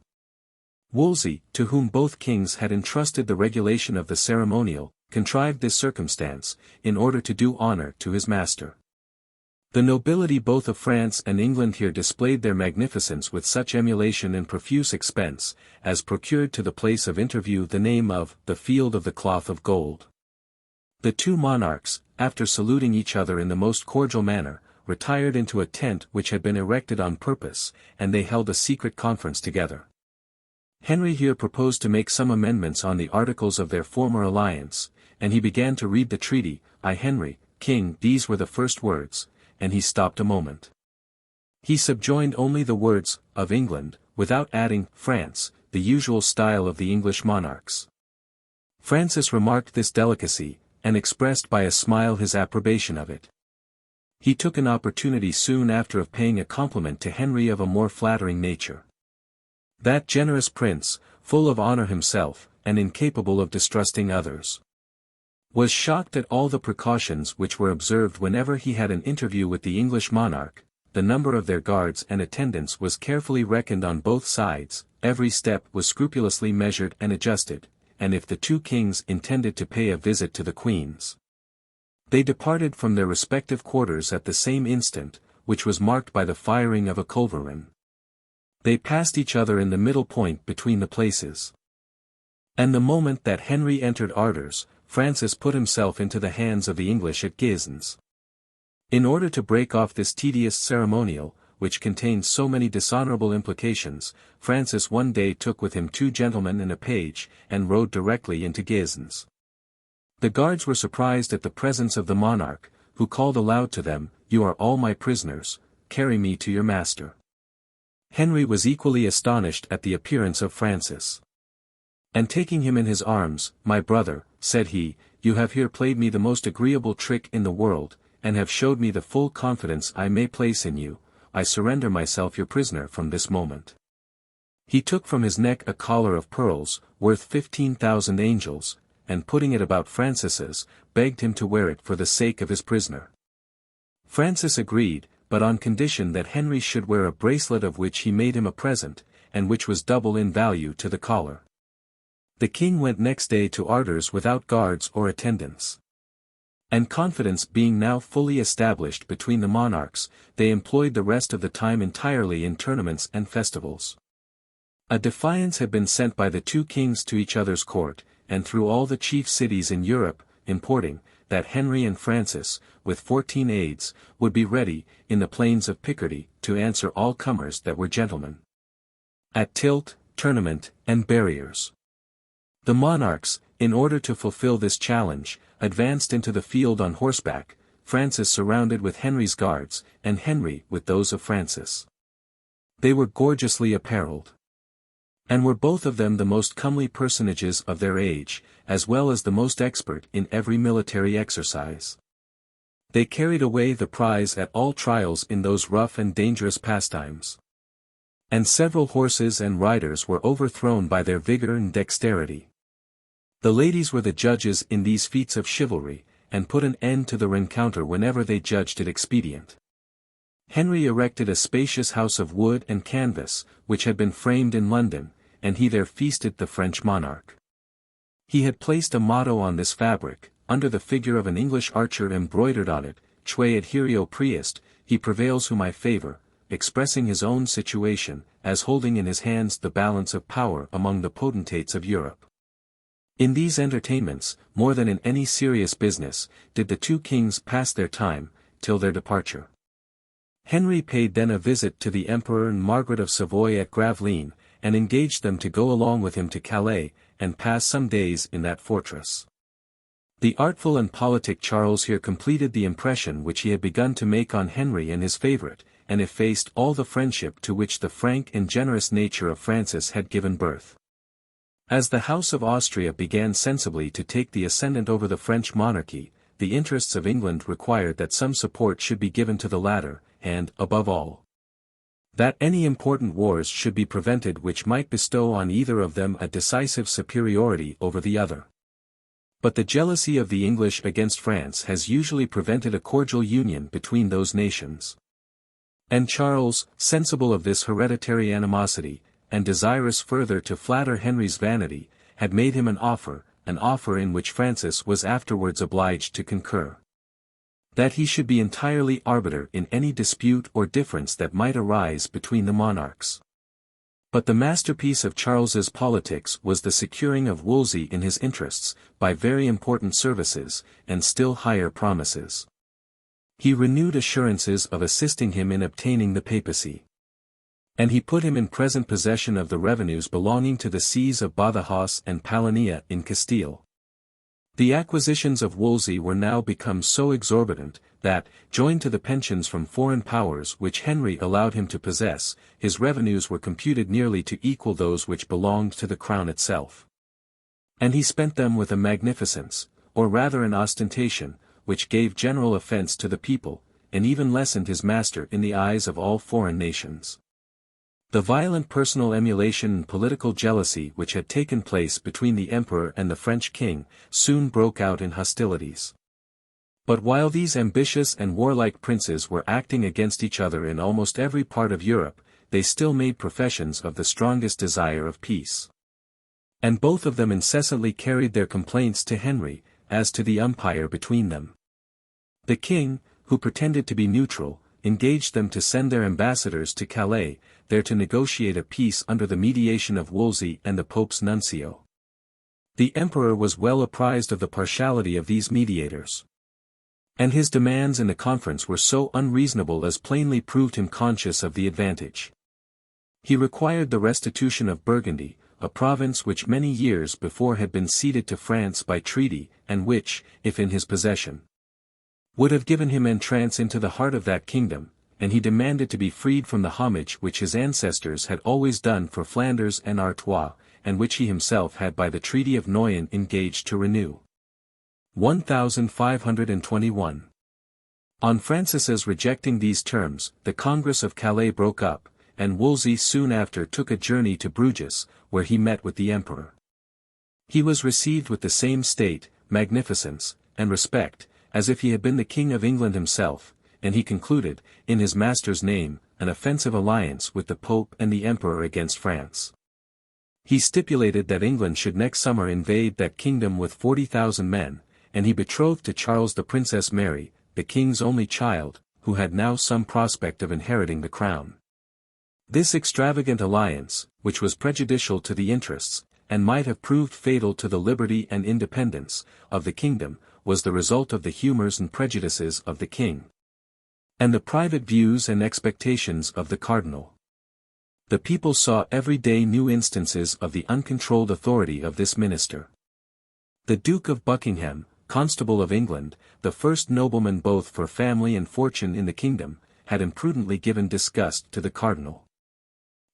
Wolsey, to whom both kings had entrusted the regulation of the ceremonial, contrived this circumstance, in order to do honor to his master. The nobility both of France and England here displayed their magnificence with such emulation and profuse expense, as procured to the place of interview the name of the Field of the Cloth of Gold. The two monarchs, after saluting each other in the most cordial manner, retired into a tent which had been erected on purpose, and they held a secret conference together. Henry here proposed to make some amendments on the articles of their former alliance, and he began to read the treaty. "I, Henry, King," these were the first words, and he stopped a moment. He subjoined only the words, "of England," without adding, "France," the usual style of the English monarchs. Francis remarked this delicacy, and expressed by a smile his approbation of it. He took an opportunity soon after of paying a compliment to Henry of a more flattering nature. That generous prince, full of honor himself, and incapable of distrusting others, was shocked at all the precautions which were observed whenever he had an interview with the English monarch. The number of their guards and attendants was carefully reckoned on both sides, every step was scrupulously measured and adjusted, and if the two kings intended to pay a visit to the queens, they departed from their respective quarters at the same instant, which was marked by the firing of a culverin. They passed each other in the middle point between the places. And the moment that Henry entered Ardres, Francis put himself into the hands of the English at Gisons. In order to break off this tedious ceremonial, which contained so many dishonorable implications, Francis one day took with him 2 gentlemen and a page, and rode directly into Gisons. The guards were surprised at the presence of the monarch, who called aloud to them, "You are all my prisoners, carry me to your master." Henry was equally astonished at the appearance of Francis. And taking him in his arms, "My brother," said he, "you have here played me the most agreeable trick in the world, and have showed me the full confidence I may place in you. I surrender myself your prisoner from this moment." He took from his neck a collar of pearls, worth 15,000 angels, and putting it about Francis's, begged him to wear it for the sake of his prisoner. Francis agreed, but on condition that Henry should wear a bracelet of which he made him a present, and which was double in value to the collar. The king went next day to Ardres without guards or attendants. And confidence being now fully established between the monarchs, they employed the rest of the time entirely in tournaments and festivals. A defiance had been sent by the 2 kings to each other's court, and through all the chief cities in Europe, importing, that Henry and Francis, with 14 aides, would be ready, in the plains of Picardy, to answer all comers that were gentlemen. At tilt, tournament, and barriers. The monarchs, in order to fulfill this challenge, advanced into the field on horseback, Francis surrounded with Henry's guards, and Henry with those of Francis. They were gorgeously apparelled. And were both of them the most comely personages of their age, as well as the most expert in every military exercise. They carried away the prize at all trials in those rough and dangerous pastimes. And several horses and riders were overthrown by their vigor and dexterity. The ladies were the judges in these feats of chivalry, and put an end to the rencounter whenever they judged it expedient. Henry erected a spacious house of wood and canvas, which had been framed in London, and he there feasted the French monarch. He had placed a motto on this fabric, under the figure of an English archer embroidered on it, Tue adherio priest, he prevails whom I favor, expressing his own situation, as holding in his hands the balance of power among the potentates of Europe. In these entertainments, more than in any serious business, did the 2 kings pass their time, till their departure. Henry paid then a visit to the Emperor and Margaret of Savoy at Gravelines, and engaged them to go along with him to Calais, and pass some days in that fortress. The artful and politic Charles here completed the impression which he had begun to make on Henry and his favourite, and effaced all the friendship to which the frank and generous nature of Francis had given birth. As the House of Austria began sensibly to take the ascendant over the French monarchy, the interests of England required that some support should be given to the latter, and, above all, that any important wars should be prevented which might bestow on either of them a decisive superiority over the other. But the jealousy of the English against France has usually prevented a cordial union between those nations. And Charles, sensible of this hereditary animosity, and desirous further to flatter Henry's vanity, had made him an offer in which Francis was afterwards obliged to concur. That he should be entirely arbiter in any dispute or difference that might arise between the monarchs. But the masterpiece of Charles's politics was the securing of Wolsey in his interests, by very important services, and still higher promises. He renewed assurances of assisting him in obtaining the papacy. And he put him in present possession of the revenues belonging to the sees of Badajoz and Palencia in Castile. The acquisitions of Wolsey were now become so exorbitant, that, joined to the pensions from foreign powers which Henry allowed him to possess, his revenues were computed nearly to equal those which belonged to the crown itself. And he spent them with a magnificence, or rather an ostentation, which gave general offence to the people, and even lessened his master in the eyes of all foreign nations. The violent personal emulation and political jealousy which had taken place between the emperor and the French king, soon broke out in hostilities. But while these ambitious and warlike princes were acting against each other in almost every part of Europe, they still made professions of the strongest desire of peace. And both of them incessantly carried their complaints to Henry, as to the umpire between them. The king, who pretended to be neutral, engaged them to send their ambassadors to Calais, there to negotiate a peace under the mediation of Wolsey and the Pope's nuncio. The emperor was well apprised of the partiality of these mediators, and his demands in the conference were so unreasonable as plainly proved him conscious of the advantage. He required the restitution of Burgundy, a province which many years before had been ceded to France by treaty, and which, if in his possession, would have given him entrance into the heart of that kingdom, and he demanded to be freed from the homage which his ancestors had always done for Flanders and Artois, and which he himself had by the Treaty of Noyon engaged to renew. 1521. On Francis's rejecting these terms, the Congress of Calais broke up, and Wolsey soon after took a journey to Bruges, where he met with the emperor. He was received with the same state, magnificence, and respect, as if he had been the King of England himself, and he concluded, in his master's name, an offensive alliance with the Pope and the Emperor against France. He stipulated that England should next summer invade that kingdom with 40,000 men, and he betrothed to Charles the Princess Mary, the king's only child, who had now some prospect of inheriting the crown. This extravagant alliance, which was prejudicial to the interests, and might have proved fatal to the liberty and independence, of the kingdom, was the result of the humours and prejudices of the king, and the private views and expectations of the cardinal. The people saw every day new instances of the uncontrolled authority of this minister. The Duke of Buckingham, Constable of England, the first nobleman both for family and fortune in the kingdom, had imprudently given disgust to the cardinal.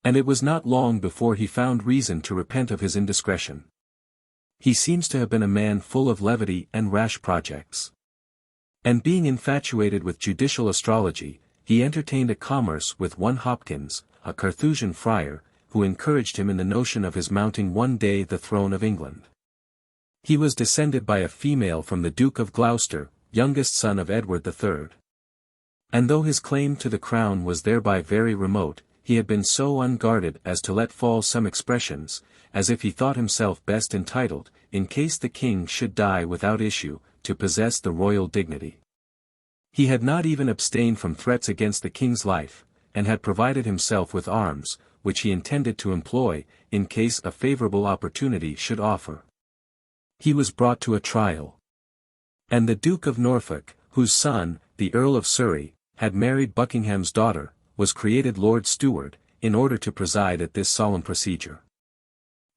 And it was not long before he found reason to repent of his indiscretion. He seems to have been a man full of levity and rash projects. And being infatuated with judicial astrology, he entertained a commerce with one Hopkins, a Carthusian friar, who encouraged him in the notion of his mounting one day the throne of England. He was descended by a female from the Duke of Gloucester, youngest son of Edward III. And though his claim to the crown was thereby very remote, he had been so unguarded as to let fall some expressions, as if he thought himself best entitled, in case the king should die without issue, to possess the royal dignity. He had not even abstained from threats against the king's life, and had provided himself with arms, which he intended to employ, in case a favourable opportunity should offer. He was brought to a trial. And the Duke of Norfolk, whose son, the Earl of Surrey, had married Buckingham's daughter, was created Lord Steward, in order to preside at this solemn procedure.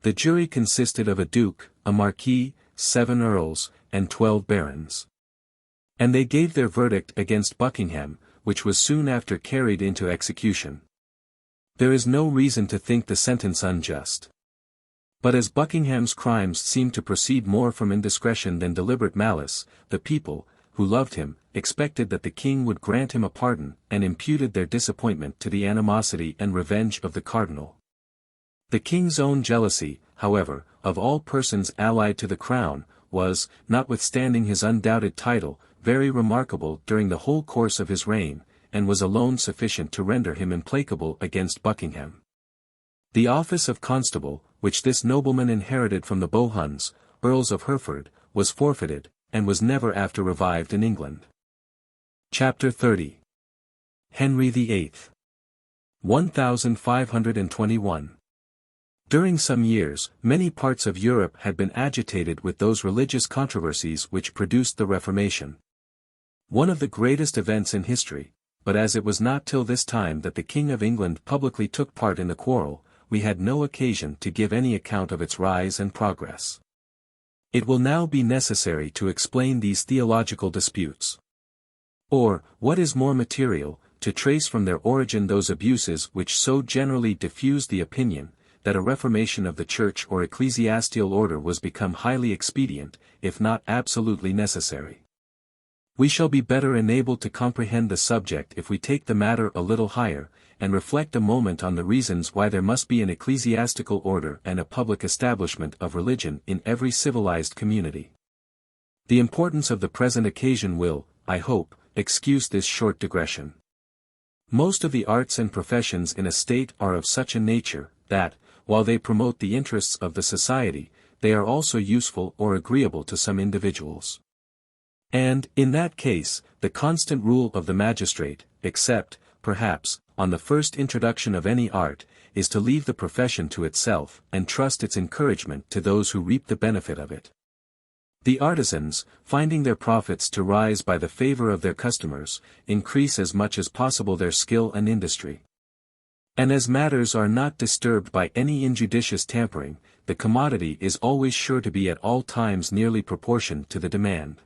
The jury consisted of a duke, a marquis, 7 earls, and 12 barons. And they gave their verdict against Buckingham, which was soon after carried into execution. There is no reason to think the sentence unjust. But as Buckingham's crimes seemed to proceed more from indiscretion than deliberate malice, the people, who loved him, expected that the king would grant him a pardon, and imputed their disappointment to the animosity and revenge of the cardinal. The king's own jealousy, however, of all persons allied to the crown, was, notwithstanding his undoubted title, very remarkable during the whole course of his reign, and was alone sufficient to render him implacable against Buckingham. The office of constable, which this nobleman inherited from the Bohuns, Earls of Hereford, was forfeited, and was never after revived in England. Chapter 30. Henry VIII. 1521. During some years, many parts of Europe had been agitated with those religious controversies which produced the Reformation. One of the greatest events in history, but as it was not till this time that the King of England publicly took part in the quarrel, we had no occasion to give any account of its rise and progress. It will now be necessary to explain these theological disputes. Or, what is more material, to trace from their origin those abuses which so generally diffused the opinion, that a reformation of the church or ecclesiastical order was become highly expedient, if not absolutely necessary. We shall be better enabled to comprehend the subject if we take the matter a little higher, and reflect a moment on the reasons why there must be an ecclesiastical order and a public establishment of religion in every civilized community. The importance of the present occasion will, I hope, excuse this short digression. Most of the arts and professions in a state are of such a nature, that, while they promote the interests of the society, they are also useful or agreeable to some individuals. And, in that case, the the constant rule of the magistrate, except, perhaps, on the first introduction of any art, is to leave the profession to itself and trust its encouragement to those who reap the benefit of it. The artisans, finding their profits to rise by the favor of their customers, increase as much as possible their skill and industry. And as matters are not disturbed by any injudicious tampering, the commodity is always sure to be at all times nearly proportioned to the demand.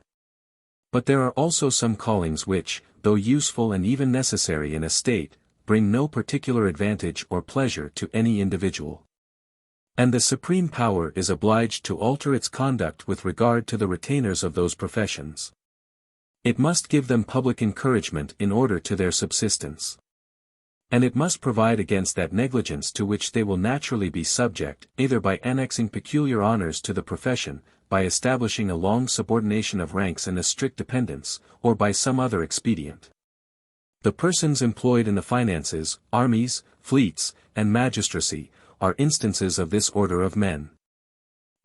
But there are also some callings which, though useful and even necessary in a state, bring no particular advantage or pleasure to any individual. And the supreme power is obliged to alter its conduct with regard to the retainers of those professions. It must give them public encouragement in order to their subsistence. And it must provide against that negligence to which they will naturally be subject, either by annexing peculiar honors to the profession, by establishing a long subordination of ranks and a strict dependence, or by some other expedient. The persons employed in the finances, armies, fleets, and magistracy, are instances of this order of men.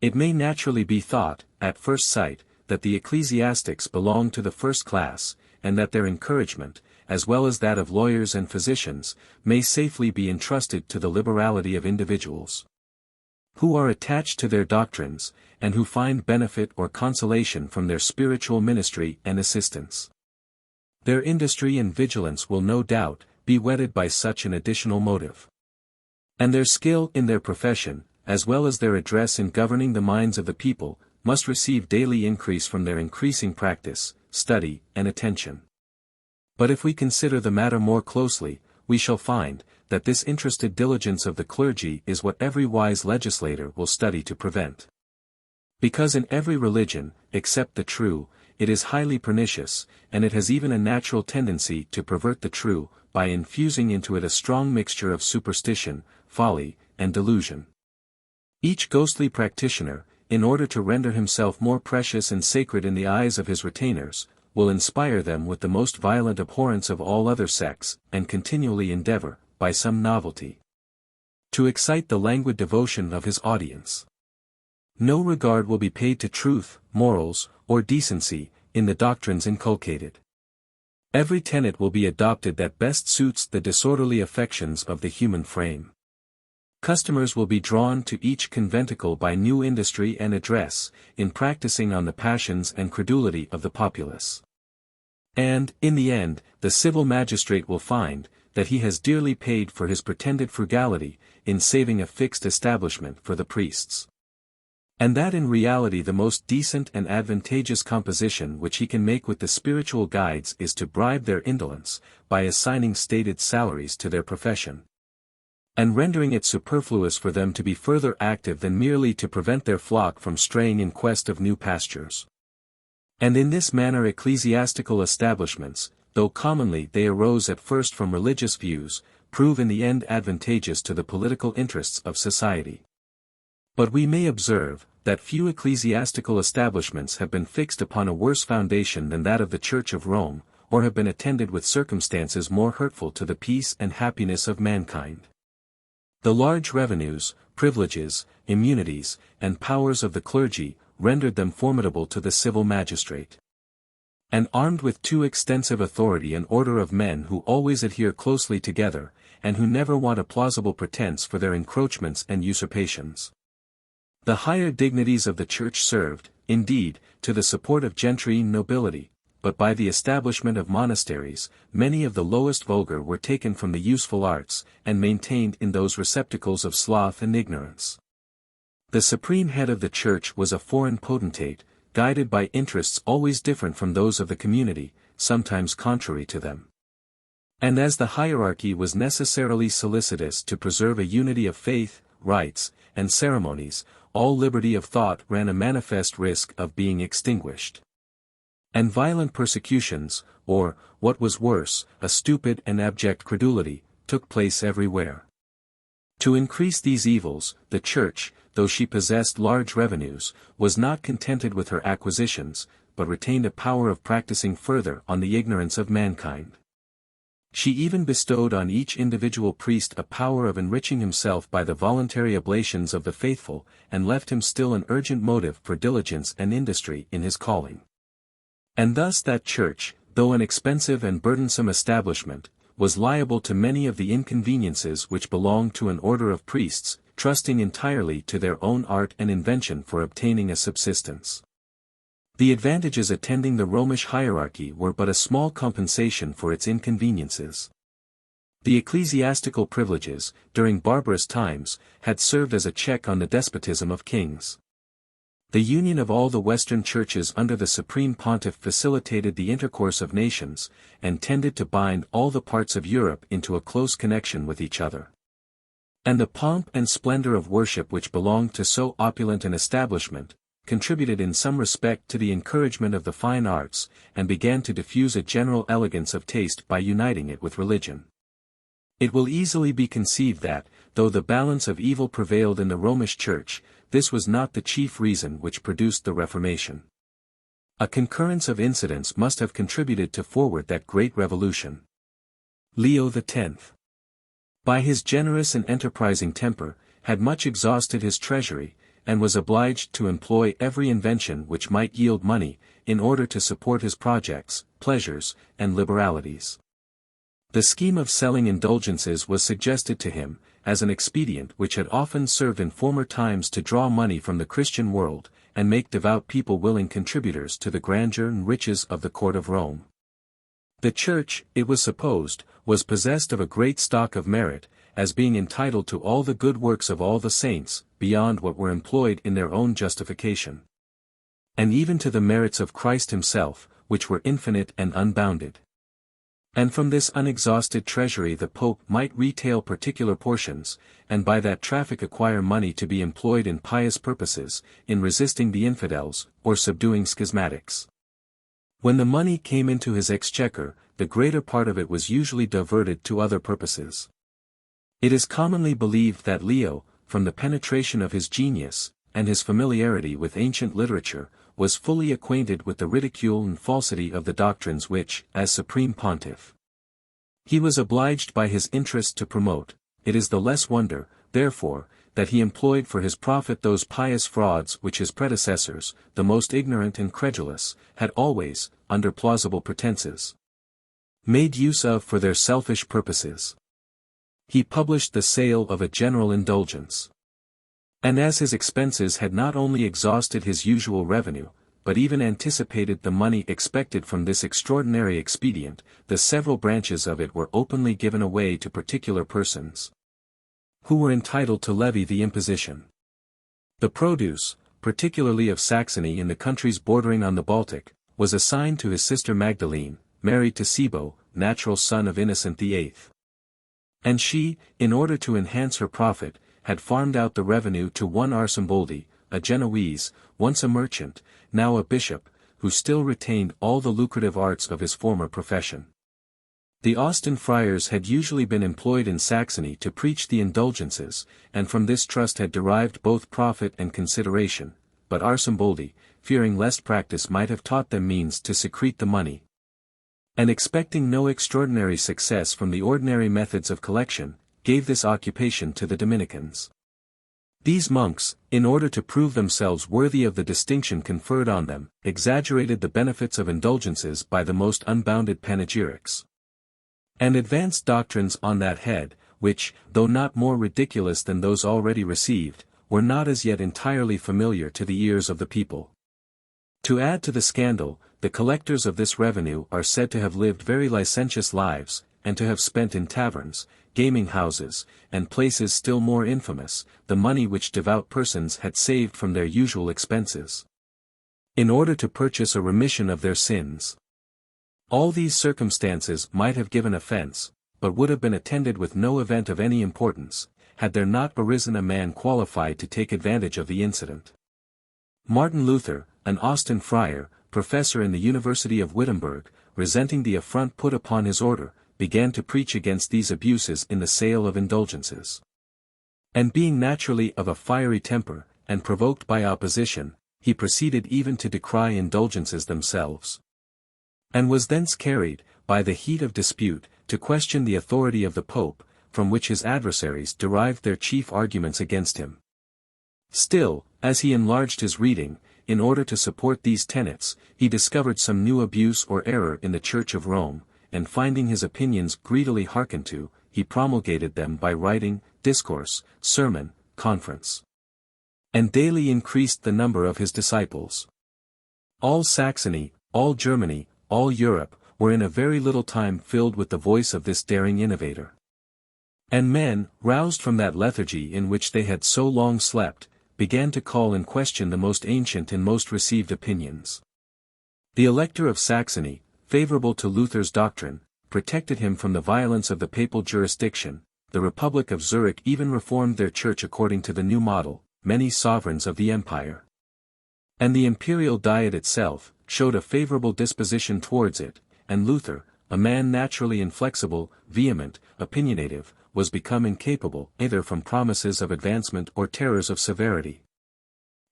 It may naturally be thought, at first sight, that the ecclesiastics belong to the first class, and that their encouragement, as well as that of lawyers and physicians, may safely be entrusted to the liberality of individuals who are attached to their doctrines, and who find benefit or consolation from their spiritual ministry and assistance. Their industry and vigilance will no doubt be whetted by such an additional motive. And their skill in their profession, as well as their address in governing the minds of the people, must receive daily increase from their increasing practice, study, and attention. But if we consider the matter more closely, we shall find that this interested diligence of the clergy is what every wise legislator will study to prevent. Because in every religion, except the true, it is highly pernicious, and it has even a natural tendency to pervert the true, by infusing into it a strong mixture of superstition, folly, and delusion. Each ghostly practitioner, in order to render himself more precious and sacred in the eyes of his retainers, will inspire them with the most violent abhorrence of all other sects, and continually endeavor, by some novelty, to excite the languid devotion of his audience. No regard will be paid to truth, morals, or decency, in the doctrines inculcated. Every tenet will be adopted that best suits the disorderly affections of the human frame. Customers will be drawn to each conventicle by new industry and address, in practicing on the passions and credulity of the populace. And, in the end, the civil magistrate will find, that he has dearly paid for his pretended frugality, in saving a fixed establishment for the priests. And that in reality the most decent and advantageous composition which he can make with the spiritual guides is to bribe their indolence, by assigning stated salaries to their profession, and rendering it superfluous for them to be further active than merely to prevent their flock from straying in quest of new pastures. And in this manner ecclesiastical establishments, though commonly they arose at first from religious views, prove in the end advantageous to the political interests of society. But we may observe, that few ecclesiastical establishments have been fixed upon a worse foundation than that of the Church of Rome, or have been attended with circumstances more hurtful to the peace and happiness of mankind. The large revenues, privileges, immunities, and powers of the clergy, rendered them formidable to the civil magistrate. And armed with too extensive authority an order of men who always adhere closely together, and who never want a plausible pretense for their encroachments and usurpations. The higher dignities of the Church served, indeed, to the support of gentry and nobility, but by the establishment of monasteries, many of the lowest vulgar were taken from the useful arts, and maintained in those receptacles of sloth and ignorance. The supreme head of the Church was a foreign potentate, guided by interests always different from those of the community, sometimes contrary to them. And as the hierarchy was necessarily solicitous to preserve a unity of faith, rites, and ceremonies, all liberty of thought ran a manifest risk of being extinguished. And violent persecutions, or, what was worse, a stupid and abject credulity, took place everywhere. To increase these evils, the Church, though she possessed large revenues, was not contented with her acquisitions, but retained a power of practicing further on the ignorance of mankind. She even bestowed on each individual priest a power of enriching himself by the voluntary oblations of the faithful, and left him still an urgent motive for diligence and industry in his calling. And thus that Church, though an expensive and burdensome establishment, was liable to many of the inconveniences which belonged to an order of priests, trusting entirely to their own art and invention for obtaining a subsistence. The advantages attending the Romish hierarchy were but a small compensation for its inconveniences. The ecclesiastical privileges, during barbarous times, had served as a check on the despotism of kings. The union of all the Western churches under the supreme pontiff facilitated the intercourse of nations, and tended to bind all the parts of Europe into a close connection with each other. And the pomp and splendor of worship which belonged to so opulent an establishment, contributed in some respect to the encouragement of the fine arts, and began to diffuse a general elegance of taste by uniting it with religion. It will easily be conceived that, though the balance of evil prevailed in the Romish Church, this was not the chief reason which produced the Reformation. A concurrence of incidents must have contributed to forward that great revolution. Leo X, by his generous and enterprising temper, had much exhausted his treasury, and was obliged to employ every invention which might yield money, in order to support his projects, pleasures, and liberalities. The scheme of selling indulgences was suggested to him, as an expedient which had often served in former times to draw money from the Christian world, and make devout people willing contributors to the grandeur and riches of the court of Rome. The Church, it was supposed, was possessed of a great stock of merit, as being entitled to all the good works of all the saints, beyond what were employed in their own justification. And even to the merits of Christ himself, which were infinite and unbounded. And from this unexhausted treasury the Pope might retail particular portions, and by that traffic acquire money to be employed in pious purposes, in resisting the infidels, or subduing schismatics. When the money came into his exchequer, the greater part of it was usually diverted to other purposes. It is commonly believed that Leo, from the penetration of his genius, and his familiarity with ancient literature, was fully acquainted with the ridicule and falsity of the doctrines which, as supreme pontiff, he was obliged by his interest to promote. It is the less wonder, therefore, that he employed for his profit those pious frauds which his predecessors, the most ignorant and credulous, had always, under plausible pretenses, made use of for their selfish purposes. He published the sale of a general indulgence. And as his expenses had not only exhausted his usual revenue, but even anticipated the money expected from this extraordinary expedient, the several branches of it were openly given away to particular persons, who were entitled to levy the imposition. The produce, particularly of Saxony in the countries bordering on the Baltic, was assigned to his sister Magdalene, married to Sibo, natural son of Innocent VIII. And she, in order to enhance her profit, had farmed out the revenue to one Arcemboldi, a Genoese, once a merchant, now a bishop, who still retained all the lucrative arts of his former profession. The Austin friars had usually been employed in Saxony to preach the indulgences, and from this trust had derived both profit and consideration, but Arcemboldi, fearing lest practice might have taught them means to secrete the money, and expecting no extraordinary success from the ordinary methods of collection, gave this occupation to the Dominicans. These monks, in order to prove themselves worthy of the distinction conferred on them, exaggerated the benefits of indulgences by the most unbounded panegyrics, and advanced doctrines on that head, which, though not more ridiculous than those already received, were not as yet entirely familiar to the ears of the people. To add to the scandal, the collectors of this revenue are said to have lived very licentious lives, and to have spent in taverns, gaming houses, and places still more infamous, the money which devout persons had saved from their usual expenses, in order to purchase a remission of their sins. All these circumstances might have given offense, but would have been attended with no event of any importance, had there not arisen a man qualified to take advantage of the incident. Martin Luther, an Austin friar, professor in the University of Wittenberg, resenting the affront put upon his order, began to preach against these abuses in the sale of indulgences. And being naturally of a fiery temper, and provoked by opposition, he proceeded even to decry indulgences themselves, and was thence carried, by the heat of dispute, to question the authority of the Pope, from which his adversaries derived their chief arguments against him. Still, as he enlarged his reading, in order to support these tenets, he discovered some new abuse or error in the Church of Rome, and finding his opinions greedily hearkened to, he promulgated them by writing, discourse, sermon, conference. And daily increased the number of his disciples. All Saxony, all Germany, all Europe, were in a very little time filled with the voice of this daring innovator. And men, roused from that lethargy in which they had so long slept, began to call in question the most ancient and most received opinions. The Elector of Saxony, favorable to Luther's doctrine, protected him from the violence of the papal jurisdiction. The Republic of Zurich even reformed their church according to the new model, many sovereigns of the empire. And the imperial diet itself, showed a favorable disposition towards it, and Luther, a man naturally inflexible, vehement, opinionative, was become incapable either from promises of advancement or terrors of severity.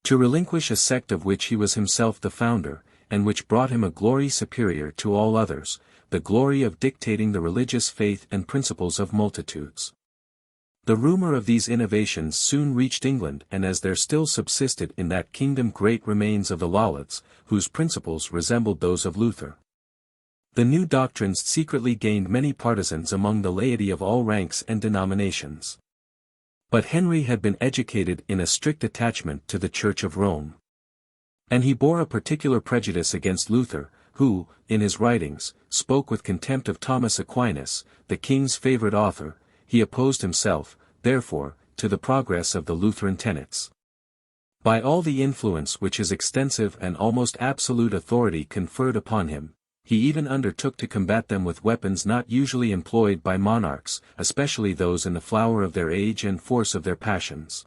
To relinquish a sect of which he was himself the founder, and which brought him a glory superior to all others, the glory of dictating the religious faith and principles of multitudes. The rumor of these innovations soon reached England, and as there still subsisted in that kingdom great remains of the Lollards, whose principles resembled those of Luther. The new doctrines secretly gained many partisans among the laity of all ranks and denominations. But Henry had been educated in a strict attachment to the Church of Rome. And he bore a particular prejudice against Luther, who, in his writings, spoke with contempt of Thomas Aquinas, the king's favorite author. He opposed himself, therefore, to the progress of the Lutheran tenets. By all the influence which his extensive and almost absolute authority conferred upon him, he even undertook to combat them with weapons not usually employed by monarchs, especially those in the flower of their age and force of their passions.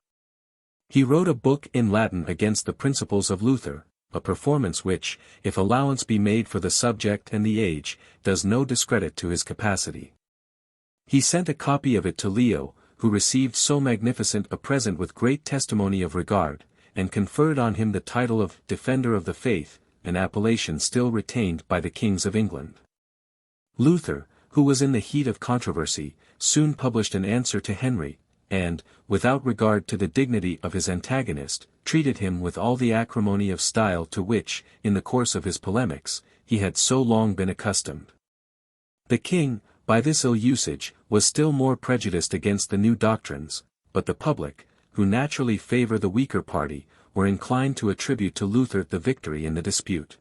He wrote a book in Latin against the principles of Luther, a performance which, if allowance be made for the subject and the age, does no discredit to his capacity. He sent a copy of it to Leo, who received so magnificent a present with great testimony of regard, and conferred on him the title of Defender of the Faith, an appellation still retained by the kings of England. Luther, who was in the heat of controversy, soon published an answer to Henry, and, without regard to the dignity of his antagonist, treated him with all the acrimony of style to which, in the course of his polemics, he had so long been accustomed. The king, by this ill usage, was still more prejudiced against the new doctrines, but the public, who naturally favor the weaker party, were inclined to attribute to Luther the victory in the dispute.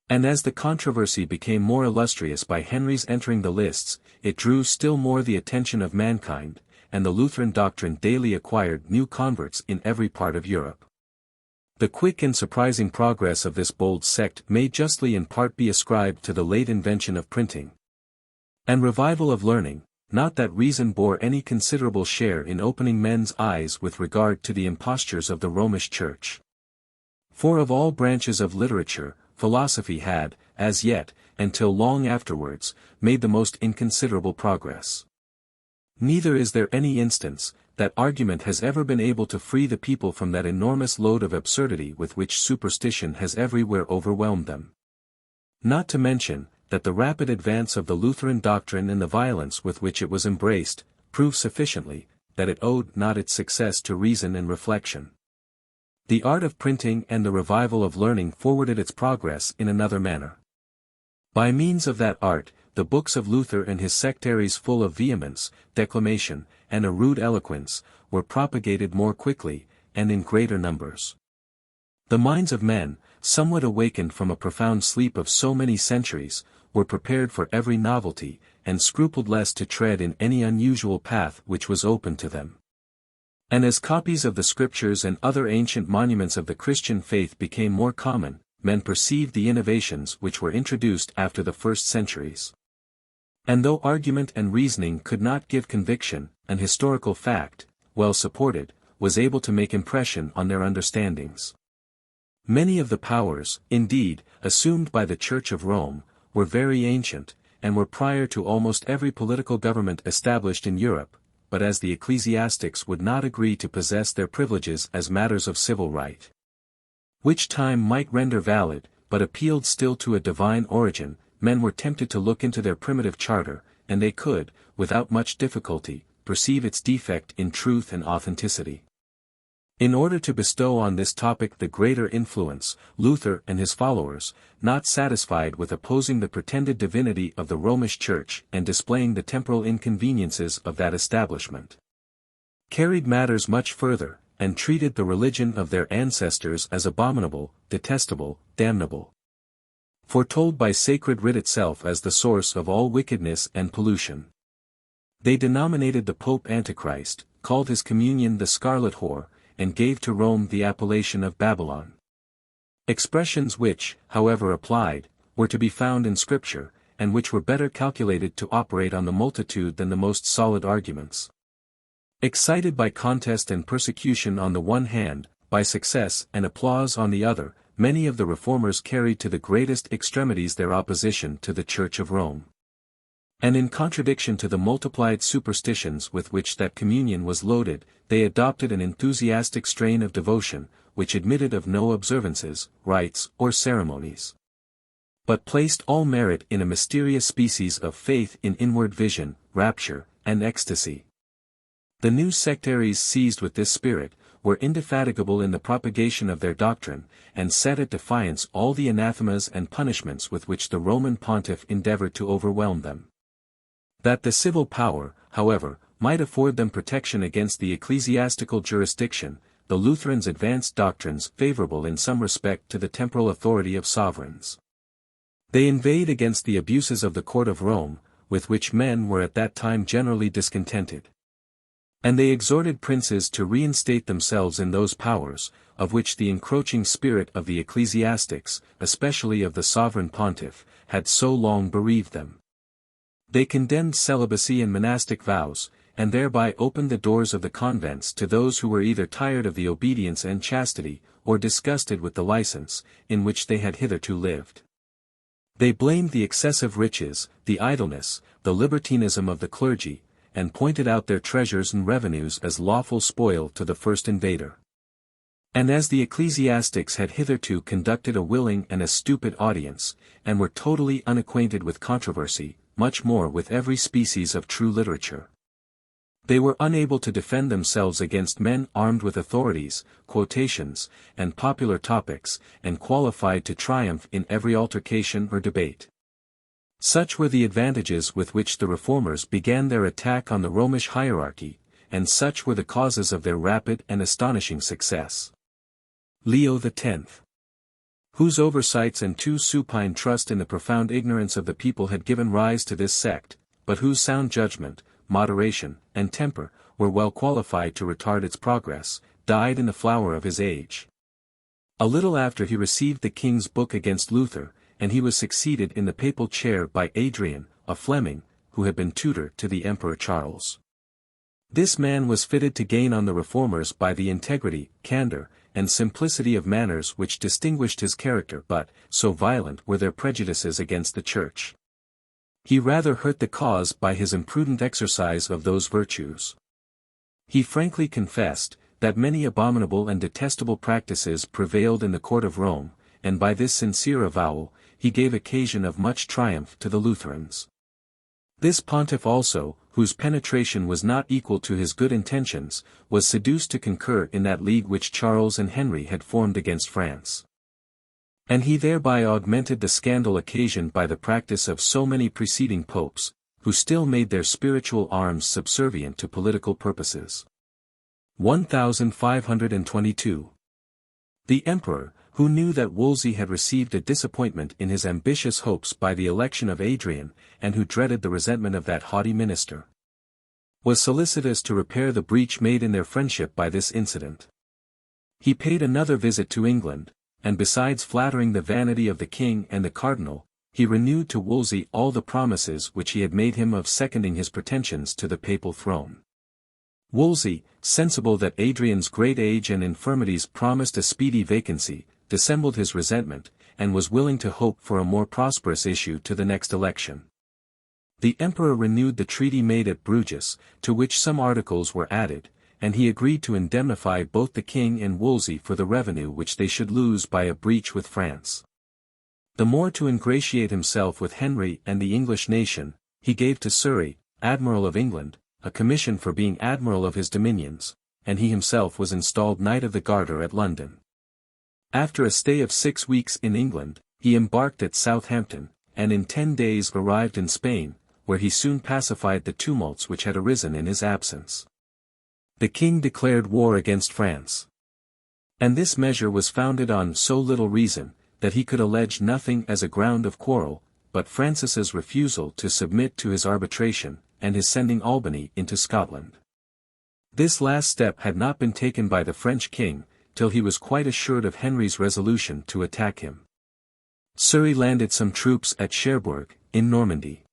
And as the controversy became more illustrious by Henry's entering the lists, it drew still more the attention of mankind, and the Lutheran doctrine daily acquired new converts in every part of Europe. The quick and surprising progress of this bold sect may justly in part be ascribed to the late invention of printing and revival of learning, not that reason bore any considerable share in opening men's eyes with regard to the impostures of the Romish Church. For of all branches of literature, philosophy had, as yet, until long afterwards, made the most inconsiderable progress. Neither is there any instance, that argument has ever been able to free the people from that enormous load of absurdity with which superstition has everywhere overwhelmed them. Not to mention, that the rapid advance of the Lutheran doctrine and the violence with which it was embraced, prove sufficiently, that it owed not its success to reason and reflection. The art of printing and the revival of learning forwarded its progress in another manner. By means of that art, the books of Luther and his sectaries full of vehemence, declamation, and a rude eloquence, were propagated more quickly, and in greater numbers. The minds of men, somewhat awakened from a profound sleep of so many centuries, were prepared for every novelty, and scrupled less to tread in any unusual path which was open to them. And as copies of the Scriptures and other ancient monuments of the Christian faith became more common, men perceived the innovations which were introduced after the first centuries. And though argument and reasoning could not give conviction, an historical fact, well supported, was able to make impression on their understandings. Many of the powers, indeed, assumed by the Church of Rome, were very ancient, and were prior to almost every political government established in Europe, but as the ecclesiastics would not agree to possess their privileges as matters of civil right, which time might render valid, but appealed still to a divine origin, men were tempted to look into their primitive charter, and they could, without much difficulty, perceive its defect in truth and authenticity. In order to bestow on this topic the greater influence, Luther and his followers, not satisfied with opposing the pretended divinity of the Romish Church and displaying the temporal inconveniences of that establishment, carried matters much further, and treated the religion of their ancestors as abominable, detestable, damnable, foretold by sacred writ itself as the source of all wickedness and pollution. They denominated the Pope Antichrist, called his communion the Scarlet Whore, and gave to Rome the appellation of Babylon. Expressions which, however applied, were to be found in Scripture, and which were better calculated to operate on the multitude than the most solid arguments. Excited by contest and persecution on the one hand, by success and applause on the other, many of the reformers carried to the greatest extremities their opposition to the Church of Rome. And in contradiction to the multiplied superstitions with which that communion was loaded, they adopted an enthusiastic strain of devotion, which admitted of no observances, rites, or ceremonies, but placed all merit in a mysterious species of faith in inward vision, rapture, and ecstasy. The new sectaries seized with this spirit, were indefatigable in the propagation of their doctrine, and set at defiance all the anathemas and punishments with which the Roman pontiff endeavored to overwhelm them. That the civil power, however, might afford them protection against the ecclesiastical jurisdiction, the Lutherans advanced doctrines favorable in some respect to the temporal authority of sovereigns. They inveighed against the abuses of the court of Rome, with which men were at that time generally discontented. And they exhorted princes to reinstate themselves in those powers, of which the encroaching spirit of the ecclesiastics, especially of the sovereign pontiff, had so long bereaved them. They condemned celibacy and monastic vows, and thereby opened the doors of the convents to those who were either tired of the obedience and chastity, or disgusted with the license, in which they had hitherto lived. They blamed the excessive riches, the idleness, the libertinism of the clergy, and pointed out their treasures and revenues as lawful spoil to the first invader. And as the ecclesiastics had hitherto conducted a willing and a stupid audience, and were totally unacquainted with controversy, much more with every species of true literature, they were unable to defend themselves against men armed with authorities, quotations, and popular topics, and qualified to triumph in every altercation or debate. Such were the advantages with which the reformers began their attack on the Romish hierarchy, and such were the causes of their rapid and astonishing success. Leo X, whose oversights and too supine trust in the profound ignorance of the people had given rise to this sect, but whose sound judgment, moderation, and temper, were well qualified to retard its progress, died in the flower of his age. A little after he received the king's book against Luther, and he was succeeded in the papal chair by Adrian, a Fleming, who had been tutor to the Emperor Charles. This man was fitted to gain on the reformers by the integrity, candor, and simplicity of manners which distinguished his character, but, so violent were their prejudices against the Church, he rather hurt the cause by his imprudent exercise of those virtues. He frankly confessed, that many abominable and detestable practices prevailed in the court of Rome, and by this sincere avowal, he gave occasion of much triumph to the Lutherans. This pontiff also, whose penetration was not equal to his good intentions, was seduced to concur in that league which Charles and Henry had formed against France. And he thereby augmented the scandal occasioned by the practice of so many preceding popes, who still made their spiritual arms subservient to political purposes. 1522. The emperor, who knew that Wolsey had received a disappointment in his ambitious hopes by the election of Adrian, and who dreaded the resentment of that haughty minister, was solicitous to repair the breach made in their friendship by this incident. He paid another visit to England, and besides flattering the vanity of the king and the cardinal, he renewed to Wolsey all the promises which he had made him of seconding his pretensions to the papal throne. Wolsey, sensible that Adrian's great age and infirmities promised a speedy vacancy, dissembled his resentment, and was willing to hope for a more prosperous issue to the next election. The emperor renewed the treaty made at Bruges, to which some articles were added, and he agreed to indemnify both the king and Wolsey for the revenue which they should lose by a breach with France. The more to ingratiate himself with Henry and the English nation, he gave to Surrey, Admiral of England, a commission for being admiral of his dominions, and he himself was installed Knight of the Garter at London. After a stay of 6 weeks in England, he embarked at Southampton, and in 10 days arrived in Spain, where he soon pacified the tumults which had arisen in his absence. The king declared war against France. And this measure was founded on so little reason, that he could allege nothing as a ground of quarrel, but Francis's refusal to submit to his arbitration, and his sending Albany into Scotland. This last step had not been taken by the French king, till he was quite assured of Henry's resolution to attack him. Surrey landed some troops at Cherbourg, in Normandy.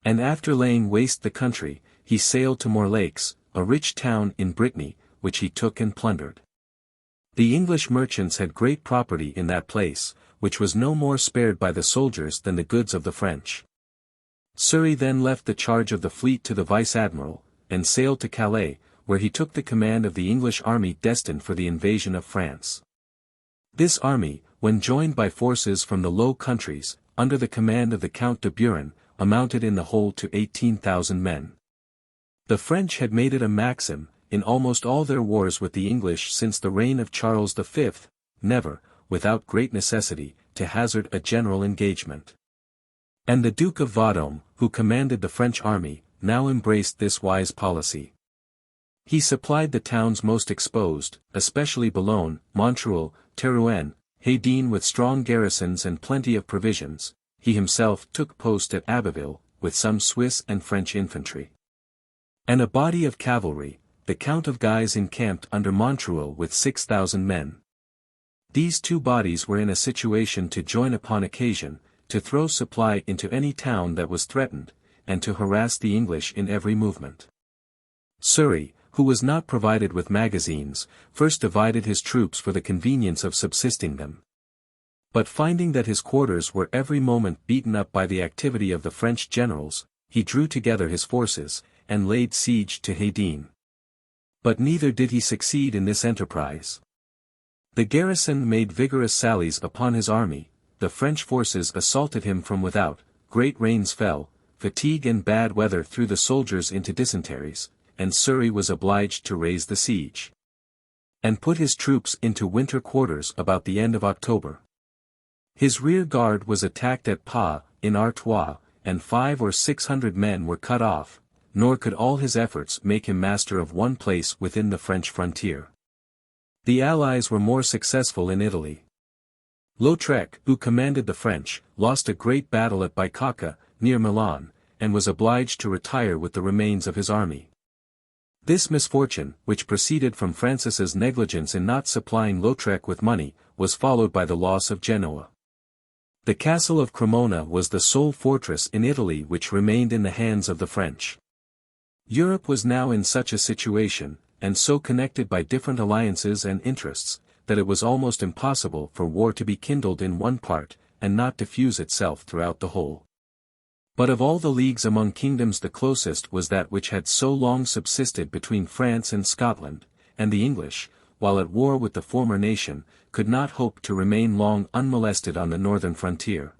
And after laying waste the country, he sailed to Morlaix, a rich town in Brittany, which he took and plundered. The English merchants had great property in that place, which was no more spared by the soldiers than the goods of the French. Surrey then left the charge of the fleet to the vice-admiral, and sailed to Calais, where he took the command of the English army destined for the invasion of France. This army, when joined by forces from the Low Countries, under the command of the Count de Buren, amounted in the whole to 18,000 men. The French had made it a maxim, in almost all their wars with the English since the reign of Charles V, never, without great necessity, to hazard a general engagement. And the Duke of Vendôme, who commanded the French army, now embraced this wise policy. He supplied the towns most exposed, especially Boulogne, Montreuil, Terouenne, Haydn with strong garrisons and plenty of provisions. He himself took post at Abbeville, with some Swiss and French infantry. And a body of cavalry, the Count of Guise encamped under Montreuil with 6,000 men. These two bodies were in a situation to join upon occasion, to throw supply into any town that was threatened, and to harass the English in every movement. Surrey, who was not provided with magazines, first divided his troops for the convenience of subsisting them. But finding that his quarters were every moment beaten up by the activity of the French generals, he drew together his forces, and laid siege to Haydn. But neither did he succeed in this enterprise. The garrison made vigorous sallies upon his army, the French forces assaulted him from without, great rains fell, fatigue and bad weather threw the soldiers into dysenteries, and Surrey was obliged to raise the siege, and put his troops into winter quarters about the end of October. His rear guard was attacked at Pas, in Artois, and 500 or 600 men were cut off, nor could all his efforts make him master of one place within the French frontier. The Allies were more successful in Italy. Lautrec, who commanded the French, lost a great battle at Bicocca, near Milan, and was obliged to retire with the remains of his army. This misfortune, which proceeded from Francis's negligence in not supplying Lautrec with money, was followed by the loss of Genoa. The castle of Cremona was the sole fortress in Italy which remained in the hands of the French. Europe was now in such a situation, and so connected by different alliances and interests, that it was almost impossible for war to be kindled in one part, and not diffuse itself throughout the whole. But of all the leagues among kingdoms the closest was that which had so long subsisted between France and Scotland, and the English, while at war with the former nation, could not hope to remain long unmolested on the northern frontier.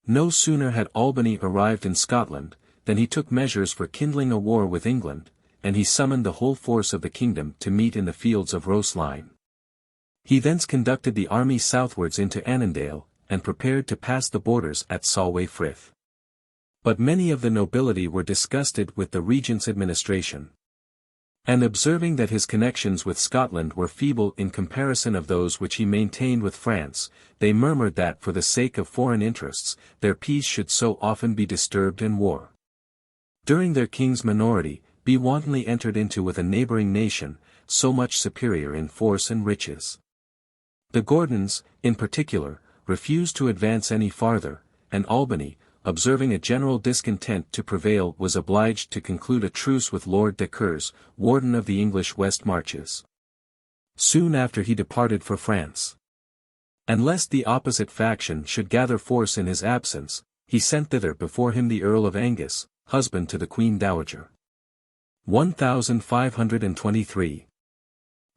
No sooner had Albany arrived in Scotland, than he took measures for kindling a war with England, and he summoned the whole force of the kingdom to meet in the fields of Rosline. He thence conducted the army southwards into Annandale, and prepared to pass the borders at Solway Frith. But many of the nobility were disgusted with the regent's administration. And observing that his connections with Scotland were feeble in comparison of those which he maintained with France, they murmured that for the sake of foreign interests, their peace should so often be disturbed in war. During their king's minority, be wantonly entered into with a neighbouring nation, so much superior in force and riches. The Gordons, in particular, refused to advance any farther, and Albany, observing a general discontent to prevail, was obliged to conclude a truce with Lord de Kers, warden of the English West Marches. Soon after he departed for France. And lest the opposite faction should gather force in his absence, he sent thither before him the Earl of Angus, husband to the Queen Dowager. 1523.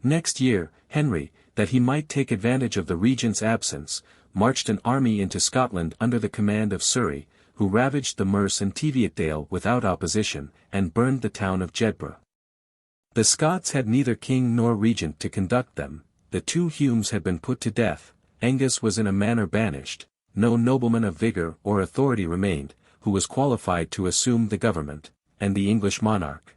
Next year, Henry, that he might take advantage of the regent's absence, marched an army into Scotland under the command of Surrey, who ravaged the Merse and Teviotdale without opposition, and burned the town of Jedburgh. The Scots had neither king nor regent to conduct them, the two Humes had been put to death, Angus was in a manner banished, no nobleman of vigour or authority remained, who was qualified to assume the government, and the English monarch,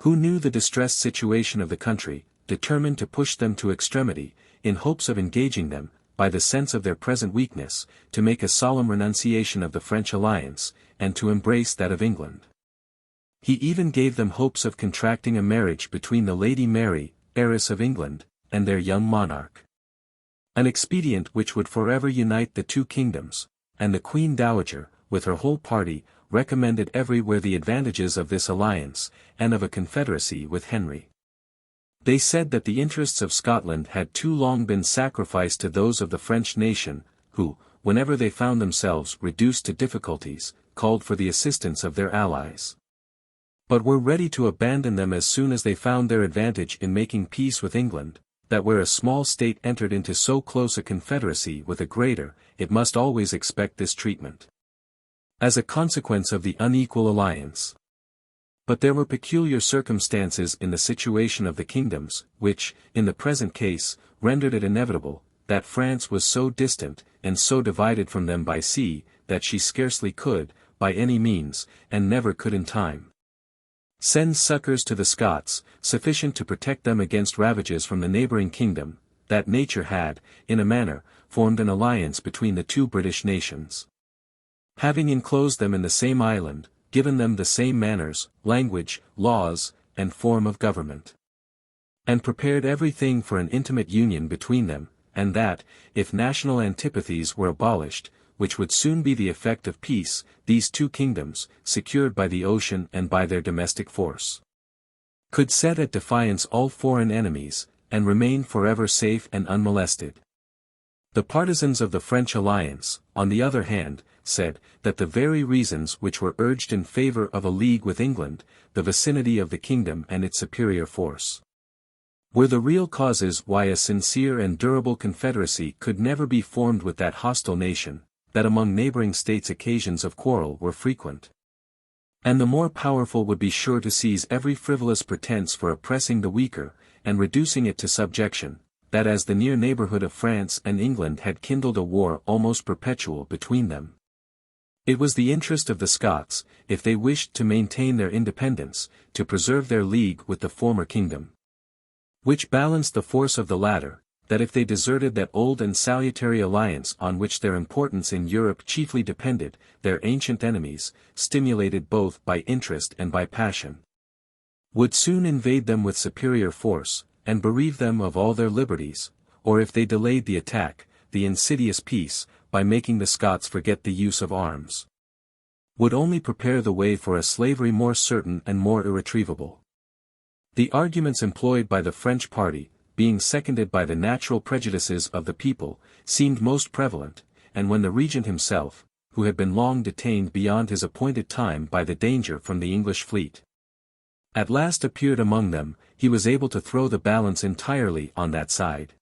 who knew the distressed situation of the country, determined to push them to extremity, in hopes of engaging them, by the sense of their present weakness, to make a solemn renunciation of the French alliance, and to embrace that of England. He even gave them hopes of contracting a marriage between the Lady Mary, heiress of England, and their young monarch. An expedient which would forever unite the two kingdoms, and the Queen Dowager, with her whole party, recommended everywhere the advantages of this alliance, and of a confederacy with Henry. They said that the interests of Scotland had too long been sacrificed to those of the French nation, who, whenever they found themselves reduced to difficulties, called for the assistance of their allies, but were ready to abandon them as soon as they found their advantage in making peace with England, that where a small state entered into so close a confederacy with a greater, it must always expect this treatment, as a consequence of the unequal alliance. But there were peculiar circumstances in the situation of the kingdoms, which, in the present case, rendered it inevitable, that France was so distant, and so divided from them by sea, that she scarcely could, by any means, and never could in time, send succours to the Scots, sufficient to protect them against ravages from the neighbouring kingdom, that nature had, in a manner, formed an alliance between the two British nations, having enclosed them in the same island, given them the same manners, language, laws, and form of government, and prepared everything for an intimate union between them, and that, if national antipathies were abolished, which would soon be the effect of peace, these two kingdoms, secured by the ocean and by their domestic force, could set at defiance all foreign enemies, and remain forever safe and unmolested. The partisans of the French alliance, on the other hand, said, that the very reasons which were urged in favour of a league with England, the vicinity of the kingdom and its superior force, were the real causes why a sincere and durable confederacy could never be formed with that hostile nation, that among neighbouring states occasions of quarrel were frequent, and the more powerful would be sure to seize every frivolous pretence for oppressing the weaker, and reducing it to subjection, that as the near neighbourhood of France and England had kindled a war almost perpetual between them, it was the interest of the Scots, if they wished to maintain their independence, to preserve their league with the former kingdom, which balanced the force of the latter, that if they deserted that old and salutary alliance on which their importance in Europe chiefly depended, their ancient enemies, stimulated both by interest and by passion, would soon invade them with superior force, and bereave them of all their liberties, or if they delayed the attack, the insidious peace, by making the Scots forget the use of arms, would only prepare the way for a slavery more certain and more irretrievable. The arguments employed by the French party, being seconded by the natural prejudices of the people, seemed most prevalent, and when the regent himself, who had been long detained beyond his appointed time by the danger from the English fleet, at last appeared among them, he was able to throw the balance entirely on that side.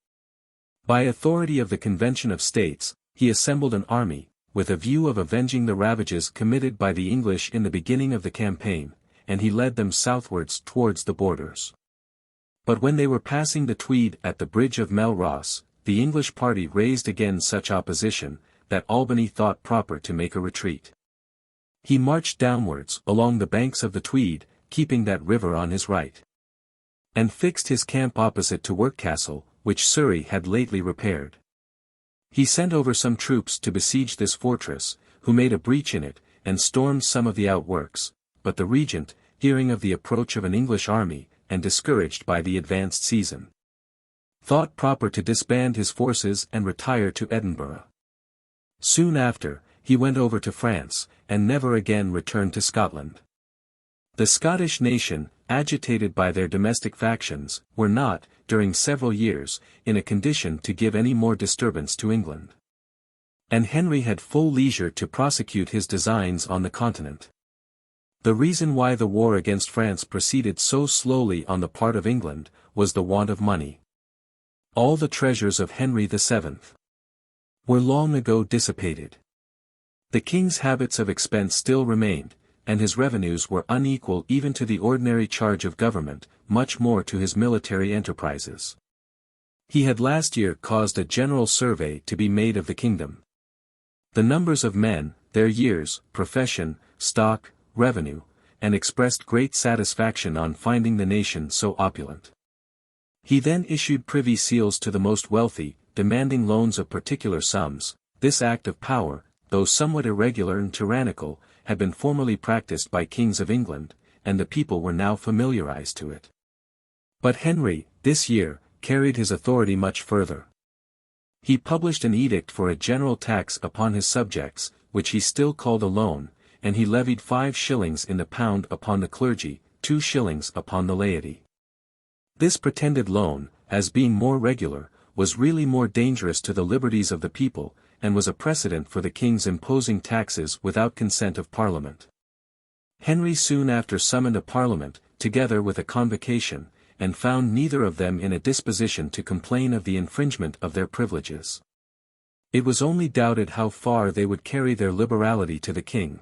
By authority of the Convention of States, he assembled an army, with a view of avenging the ravages committed by the English in the beginning of the campaign, and he led them southwards towards the borders. But when they were passing the Tweed at the bridge of Melross, the English party raised again such opposition, that Albany thought proper to make a retreat. He marched downwards along the banks of the Tweed, keeping that river on his right, and fixed his camp opposite to Workcastle, which Surrey had lately repaired. He sent over some troops to besiege this fortress, who made a breach in it, and stormed some of the outworks, but the regent, hearing of the approach of an English army, and discouraged by the advanced season, thought proper to disband his forces and retire to Edinburgh. Soon after, he went over to France, and never again returned to Scotland. The Scottish nation, agitated by their domestic factions, were not, during several years, in a condition to give any more disturbance to England. And Henry had full leisure to prosecute his designs on the continent. The reason why the war against France proceeded so slowly on the part of England, was the want of money. All the treasures of Henry VII were long ago dissipated. The king's habits of expense still remained, and his revenues were unequal even to the ordinary charge of government, much more to his military enterprises. He had last year caused a general survey to be made of the kingdom. The numbers of men, their years, profession, stock, revenue, and expressed great satisfaction on finding the nation so opulent. He then issued privy seals to the most wealthy, demanding loans of particular sums. This act of power, though somewhat irregular and tyrannical, had been formerly practiced by kings of England, and the people were now familiarized to it. But Henry, this year, carried his authority much further. He published an edict for a general tax upon his subjects, which he still called a loan, and he levied 5 shillings in the pound upon the clergy, 2 shillings upon the laity. This pretended loan, as being more regular, was really more dangerous to the liberties of the people, and was a precedent for the king's imposing taxes without consent of Parliament. Henry soon after summoned a Parliament, together with a convocation, and found neither of them in a disposition to complain of the infringement of their privileges. It was only doubted how far they would carry their liberality to the king.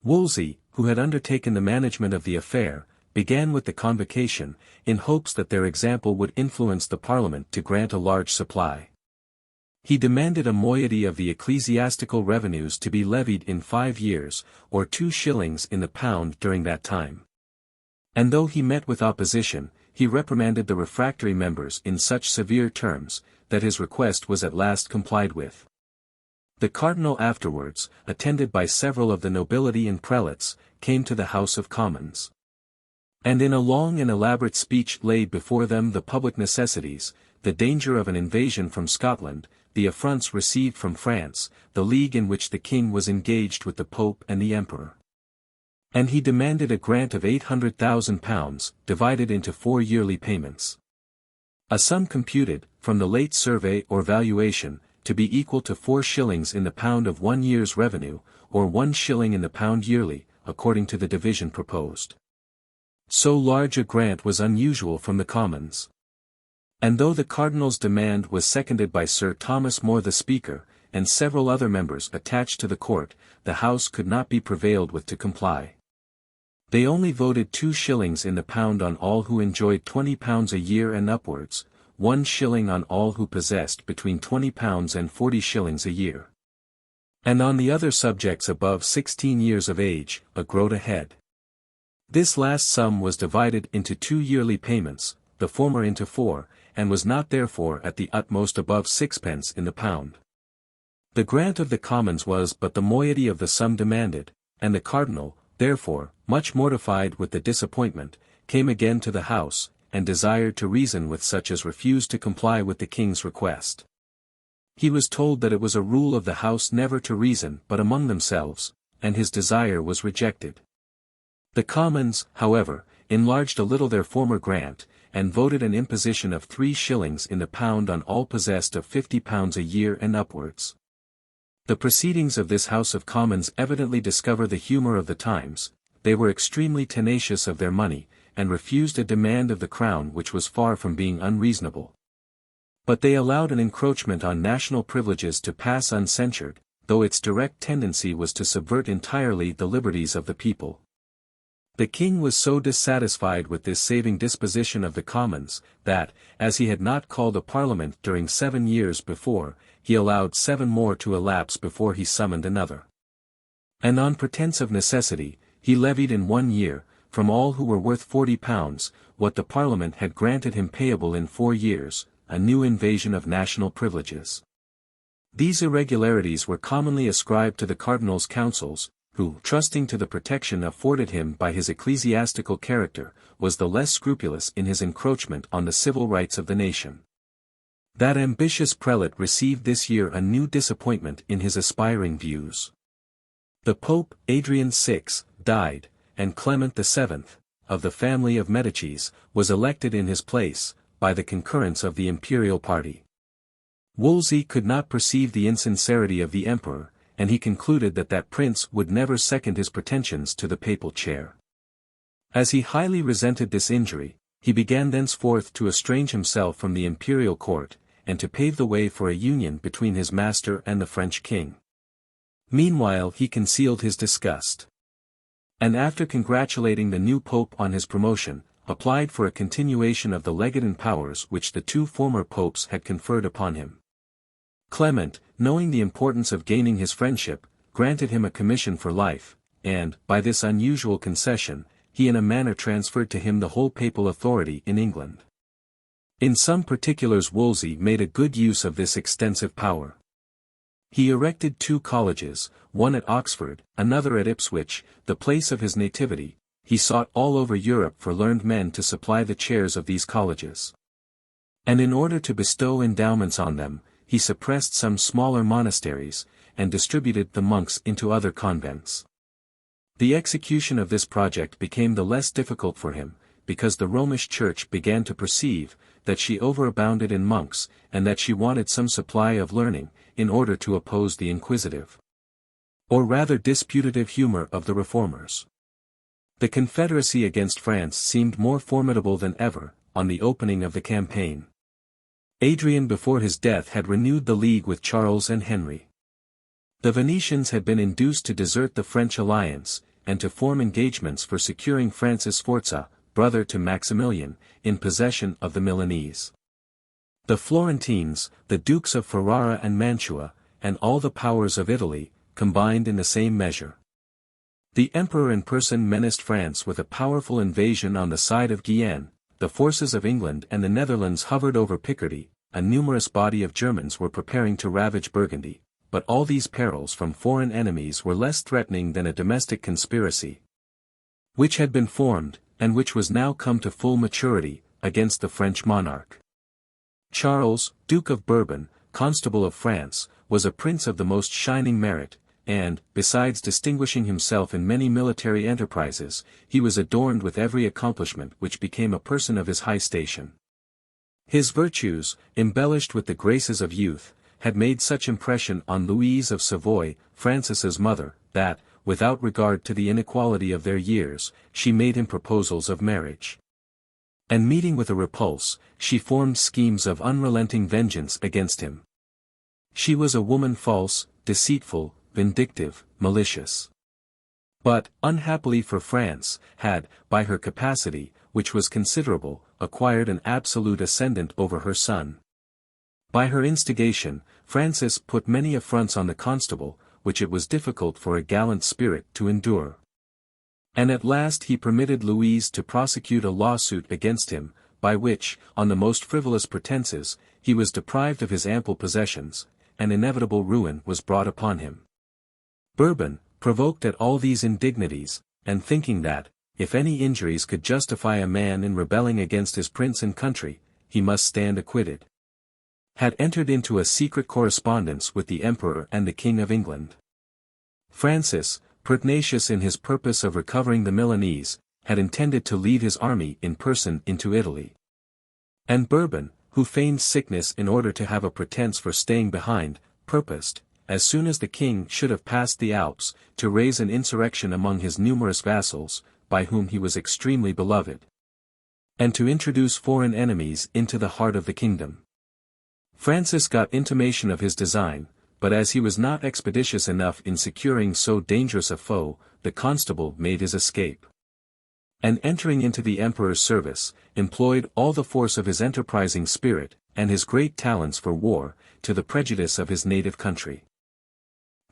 Wolsey, who had undertaken the management of the affair, began with the convocation, in hopes that their example would influence the Parliament to grant a large supply. He demanded a moiety of the ecclesiastical revenues to be levied in 5 years, or 2 shillings in the pound during that time. And though he met with opposition, he reprimanded the refractory members in such severe terms, that his request was at last complied with. The cardinal afterwards, attended by several of the nobility and prelates, came to the House of Commons. And in a long and elaborate speech laid before them the public necessities, the danger of an invasion from Scotland, the affronts received from France, the league in which the king was engaged with the Pope and the Emperor. And he demanded a grant of £800,000, divided into 4 yearly payments. A sum computed, from the late survey or valuation, to be equal to 4 shillings in the pound of 1 year's revenue, or 1 shilling in the pound yearly, according to the division proposed. So large a grant was unusual from the Commons. And though the Cardinal's demand was seconded by Sir Thomas More the Speaker, and several other members attached to the court, the House could not be prevailed with to comply. They only voted 2 shillings in the pound on all who enjoyed £20 a year and upwards, 1 shilling on all who possessed between £20 and 40 shillings a year. And on the other subjects above 16 years of age, a groat a head. This last sum was divided into 2 yearly payments, the former into 4, and was not therefore at the utmost above 6 in the pound. The grant of the Commons was but the moiety of the sum demanded, and the Cardinal, therefore, much mortified with the disappointment, came again to the House, and desired to reason with such as refused to comply with the king's request. He was told that it was a rule of the House never to reason but among themselves, and his desire was rejected. The Commons, however, enlarged a little their former grant, and voted an imposition of 3 shillings in the pound on all possessed of £50 a year and upwards. The proceedings of this House of Commons evidently discover the humour of the times. They were extremely tenacious of their money, and refused a demand of the Crown which was far from being unreasonable. But they allowed an encroachment on national privileges to pass uncensured, though its direct tendency was to subvert entirely the liberties of the people. The king was so dissatisfied with this saving disposition of the Commons, that, as he had not called a Parliament during 7 years before, he allowed 7 more to elapse before he summoned another. And on pretence of necessity, he levied in 1 year, from all who were worth £40, what the Parliament had granted him payable in 4 years, a new invasion of national privileges. These irregularities were commonly ascribed to the Cardinal's councils, who, trusting to the protection afforded him by his ecclesiastical character, was the less scrupulous in his encroachment on the civil rights of the nation. That ambitious prelate received this year a new disappointment in his aspiring views. The Pope, Adrian VI, died, and Clement VII, of the family of Medicis, was elected in his place, by the concurrence of the imperial party. Wolsey could not perceive the insincerity of the emperor, and he concluded that that prince would never second his pretensions to the papal chair. As he highly resented this injury, he began thenceforth to estrange himself from the imperial court, and to pave the way for a union between his master and the French king. Meanwhile he concealed his disgust. and after congratulating the new pope on his promotion, applied for a continuation of the legatine powers which the two former popes had conferred upon him. Clement, knowing the importance of gaining his friendship, granted him a commission for life, and, by this unusual concession, he in a manner transferred to him the whole papal authority in England. In some particulars Wolsey made a good use of this extensive power. He erected 2 colleges, one at Oxford, another at Ipswich, the place of his nativity. He sought all over Europe for learned men to supply the chairs of these colleges. And in order to bestow endowments on them, he suppressed some smaller monasteries, and distributed the monks into other convents. The execution of this project became the less difficult for him, because the Romish Church began to perceive that she overabounded in monks, and that she wanted some supply of learning, in order to oppose the inquisitive, or rather disputative humor of the reformers. The confederacy against France seemed more formidable than ever, on the opening of the campaign. Adrian before his death had renewed the league with Charles and Henry. The Venetians had been induced to desert the French alliance, and to form engagements for securing Francis Sforza, brother to Maximilian, in possession of the Milanese. The Florentines, the Dukes of Ferrara and Mantua, and all the powers of Italy, combined in the same measure. The emperor in person menaced France with a powerful invasion on the side of Guienne. The forces of England and the Netherlands hovered over Picardy, a numerous body of Germans were preparing to ravage Burgundy, but all these perils from foreign enemies were less threatening than a domestic conspiracy, which had been formed, and which was now come to full maturity, against the French monarch. Charles, Duke of Bourbon, Constable of France, was a prince of the most shining merit, and, besides distinguishing himself in many military enterprises, he was adorned with every accomplishment which became a person of his high station. His virtues, embellished with the graces of youth, had made such impression on Louise of Savoy, Francis's mother, that, without regard to the inequality of their years, she made him proposals of marriage. And meeting with a repulse, she formed schemes of unrelenting vengeance against him. She was a woman false, deceitful, vindictive, malicious. But, unhappily for France, had, by her capacity, which was considerable, acquired an absolute ascendant over her son. By her instigation, Francis put many affronts on the constable, which it was difficult for a gallant spirit to endure. And at last he permitted Louise to prosecute a lawsuit against him, by which, on the most frivolous pretenses, he was deprived of his ample possessions, and inevitable ruin was brought upon him. Bourbon, provoked at all these indignities, and thinking that, if any injuries could justify a man in rebelling against his prince and country, he must stand acquitted, had entered into a secret correspondence with the Emperor and the King of England. Francis, pertinacious in his purpose of recovering the Milanese, had intended to lead his army in person into Italy. And Bourbon, who feigned sickness in order to have a pretence for staying behind, purposed, as soon as the king should have passed the Alps, to raise an insurrection among his numerous vassals, by whom he was extremely beloved, and to introduce foreign enemies into the heart of the kingdom. Francis got intimation of his design, but as he was not expeditious enough in securing so dangerous a foe, the constable made his escape, and entering into the emperor's service, employed all the force of his enterprising spirit, and his great talents for war, to the prejudice of his native country.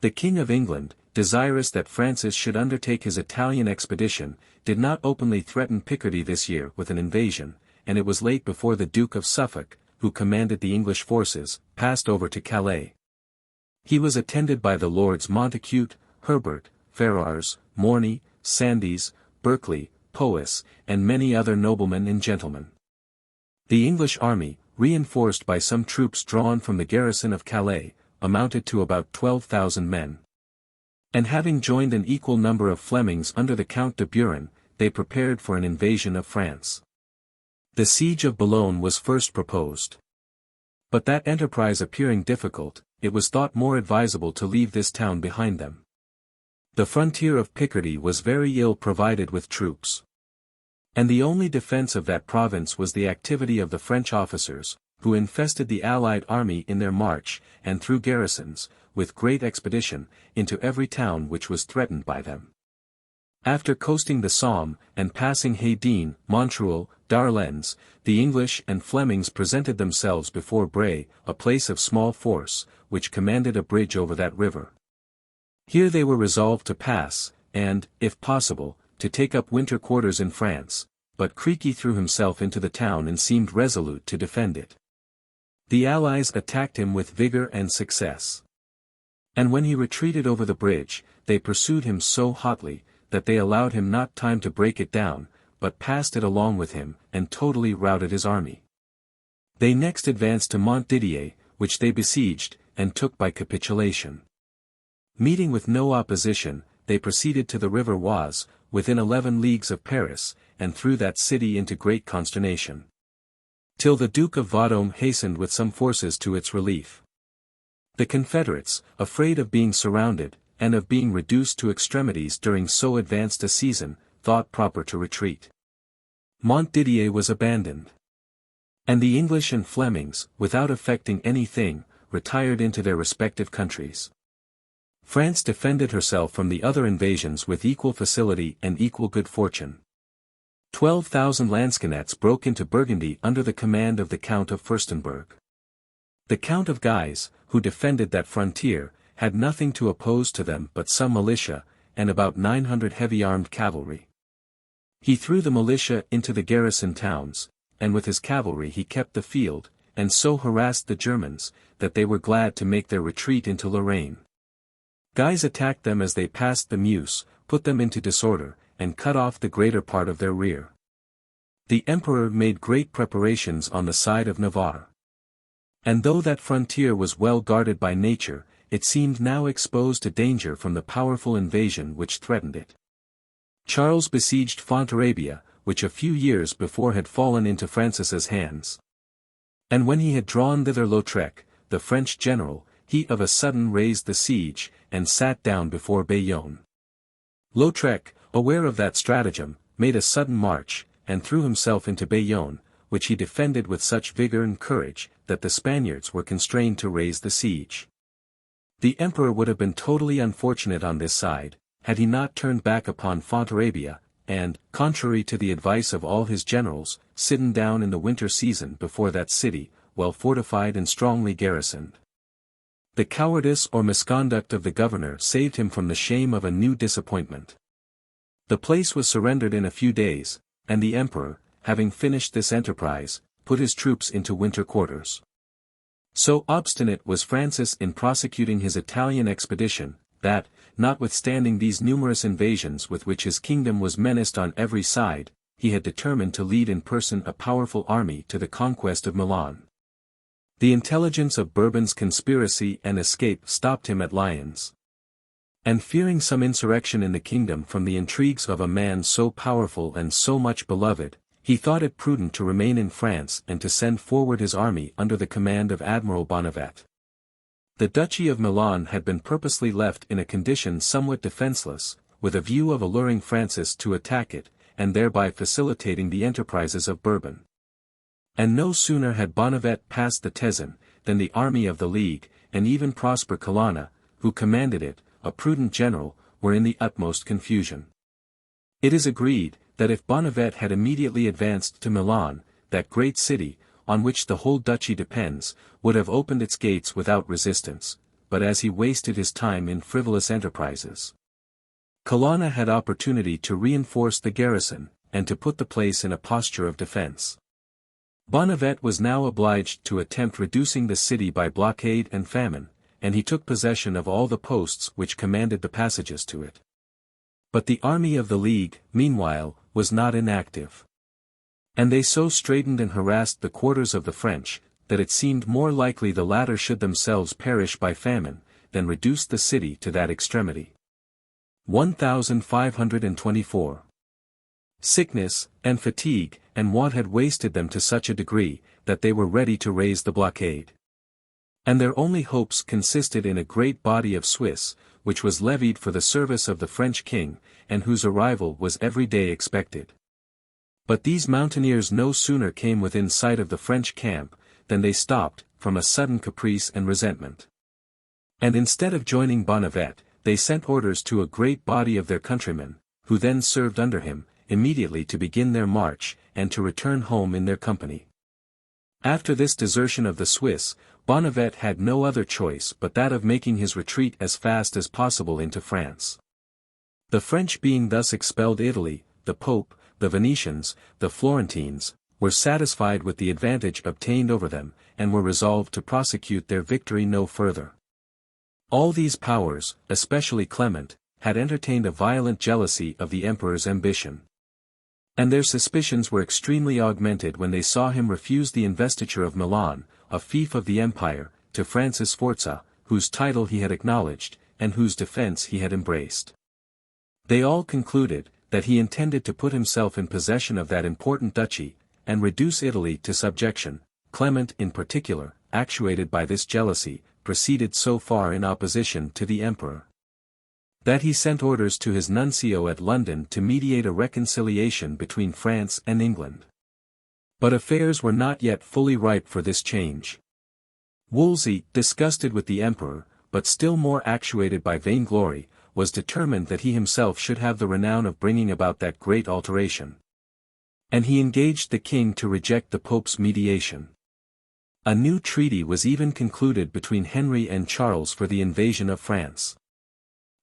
The King of England, desirous that Francis should undertake his Italian expedition, did not openly threaten Picardy this year with an invasion, and it was late before the Duke of Suffolk, who commanded the English forces, passed over to Calais. He was attended by the Lords Montacute, Herbert, Ferrars, Morney, Sandys, Berkeley, Powys, and many other noblemen and gentlemen. The English army, reinforced by some troops drawn from the garrison of Calais, amounted to about 12,000 men. And having joined an equal number of Flemings under the Count de Buren, they prepared for an invasion of France. The siege of Boulogne was first proposed. But that enterprise appearing difficult, it was thought more advisable to leave this town behind them. The frontier of Picardy was very ill provided with troops. And the only defense of that province was the activity of the French officers, who infested the allied army in their march, and threw garrisons, with great expedition, into every town which was threatened by them. After coasting the Somme, and passing Hayden, Montreuil, Darlens, the English and Flemings presented themselves before Bray, a place of small force, which commanded a bridge over that river. Here they were resolved to pass, and, if possible, to take up winter quarters in France, but Crequi threw himself into the town and seemed resolute to defend it. The Allies attacked him with vigor and success. And when he retreated over the bridge, they pursued him so hotly, that they allowed him not time to break it down, but passed it along with him, and totally routed his army. They next advanced to Montdidier, which they besieged, and took by capitulation. Meeting with no opposition, they proceeded to the river Oise, within 11 leagues of Paris, and threw that city into great consternation. Till the Duke of Vendôme hastened with some forces to its relief. The Confederates, afraid of being surrounded, and of being reduced to extremities during so advanced a season, thought proper to retreat. Montdidier was abandoned. And the English and Flemings, without effecting anything, retired into their respective countries. France defended herself from the other invasions with equal facility and equal good fortune. 12,000 lansquenets broke into Burgundy under the command of the Count of Furstenberg. The Count of Guise, who defended that frontier, had nothing to oppose to them but some militia, and about 900 heavy-armed cavalry. He threw the militia into the garrison towns, and with his cavalry he kept the field, and so harassed the Germans, that they were glad to make their retreat into Lorraine. Guise attacked them as they passed the Meuse, put them into disorder, and cut off the greater part of their rear. The Emperor made great preparations on the side of Navarre. And though that frontier was well guarded by nature, it seemed now exposed to danger from the powerful invasion which threatened it. Charles besieged Fontarabia, which a few years before had fallen into Francis's hands. And when he had drawn thither Lautrec, the French general, he of a sudden raised the siege, and sat down before Bayonne. Lautrec, aware of that stratagem, made a sudden march, and threw himself into Bayonne, which he defended with such vigor and courage, that the Spaniards were constrained to raise the siege. The Emperor would have been totally unfortunate on this side, had he not turned back upon Fontarabia, and, contrary to the advice of all his generals, sitten down in the winter season before that city, well fortified and strongly garrisoned. The cowardice or misconduct of the governor saved him from the shame of a new disappointment. The place was surrendered in a few days, and the Emperor, having finished this enterprise, put his troops into winter quarters. So obstinate was Francis in prosecuting his Italian expedition, that, notwithstanding these numerous invasions with which his kingdom was menaced on every side, he had determined to lead in person a powerful army to the conquest of Milan. The intelligence of Bourbon's conspiracy and escape stopped him at Lyons. And fearing some insurrection in the kingdom from the intrigues of a man so powerful and so much beloved, he thought it prudent to remain in France and to send forward his army under the command of Admiral Bonnevet. The Duchy of Milan had been purposely left in a condition somewhat defenseless, with a view of alluring Francis to attack it, and thereby facilitating the enterprises of Bourbon. And no sooner had Bonnevet passed the Tesin, than the army of the League, and even Prosper Colonna, who commanded it, a prudent general, were in the utmost confusion. It is agreed, that if Bonnevet had immediately advanced to Milan, that great city, on which the whole duchy depends, would have opened its gates without resistance, but as he wasted his time in frivolous enterprises. Colonna had opportunity to reinforce the garrison, and to put the place in a posture of defense. Bonnevet was now obliged to attempt reducing the city by blockade and famine, and he took possession of all the posts which commanded the passages to it. But the army of the League, meanwhile, was not inactive. And they so straitened and harassed the quarters of the French, that it seemed more likely the latter should themselves perish by famine, than reduce the city to that extremity. 1524. Sickness, and fatigue, and want had wasted them to such a degree, that they were ready to raise the blockade. And their only hopes consisted in a great body of Swiss, which was levied for the service of the French king, and whose arrival was every day expected. But these mountaineers no sooner came within sight of the French camp, than they stopped, from a sudden caprice and resentment. And instead of joining Bonnevet, they sent orders to a great body of their countrymen, who then served under him, immediately to begin their march, and to return home in their company. After this desertion of the Swiss, Bonnevet had no other choice but that of making his retreat as fast as possible into France. The French being thus expelled Italy, the Pope, the Venetians, the Florentines, were satisfied with the advantage obtained over them, and were resolved to prosecute their victory no further. All these powers, especially Clement, had entertained a violent jealousy of the emperor's ambition. And their suspicions were extremely augmented when they saw him refuse the investiture of Milan, a fief of the empire, to Francis Sforza, whose title he had acknowledged, and whose defense he had embraced. They all concluded that he intended to put himself in possession of that important duchy, and reduce Italy to subjection. Clement in particular, actuated by this jealousy, proceeded so far in opposition to the emperor, that he sent orders to his nuncio at London to mediate a reconciliation between France and England. But affairs were not yet fully ripe for this change. Wolsey, disgusted with the emperor, but still more actuated by vainglory, was determined that he himself should have the renown of bringing about that great alteration. And he engaged the king to reject the pope's mediation. A new treaty was even concluded between Henry and Charles for the invasion of France.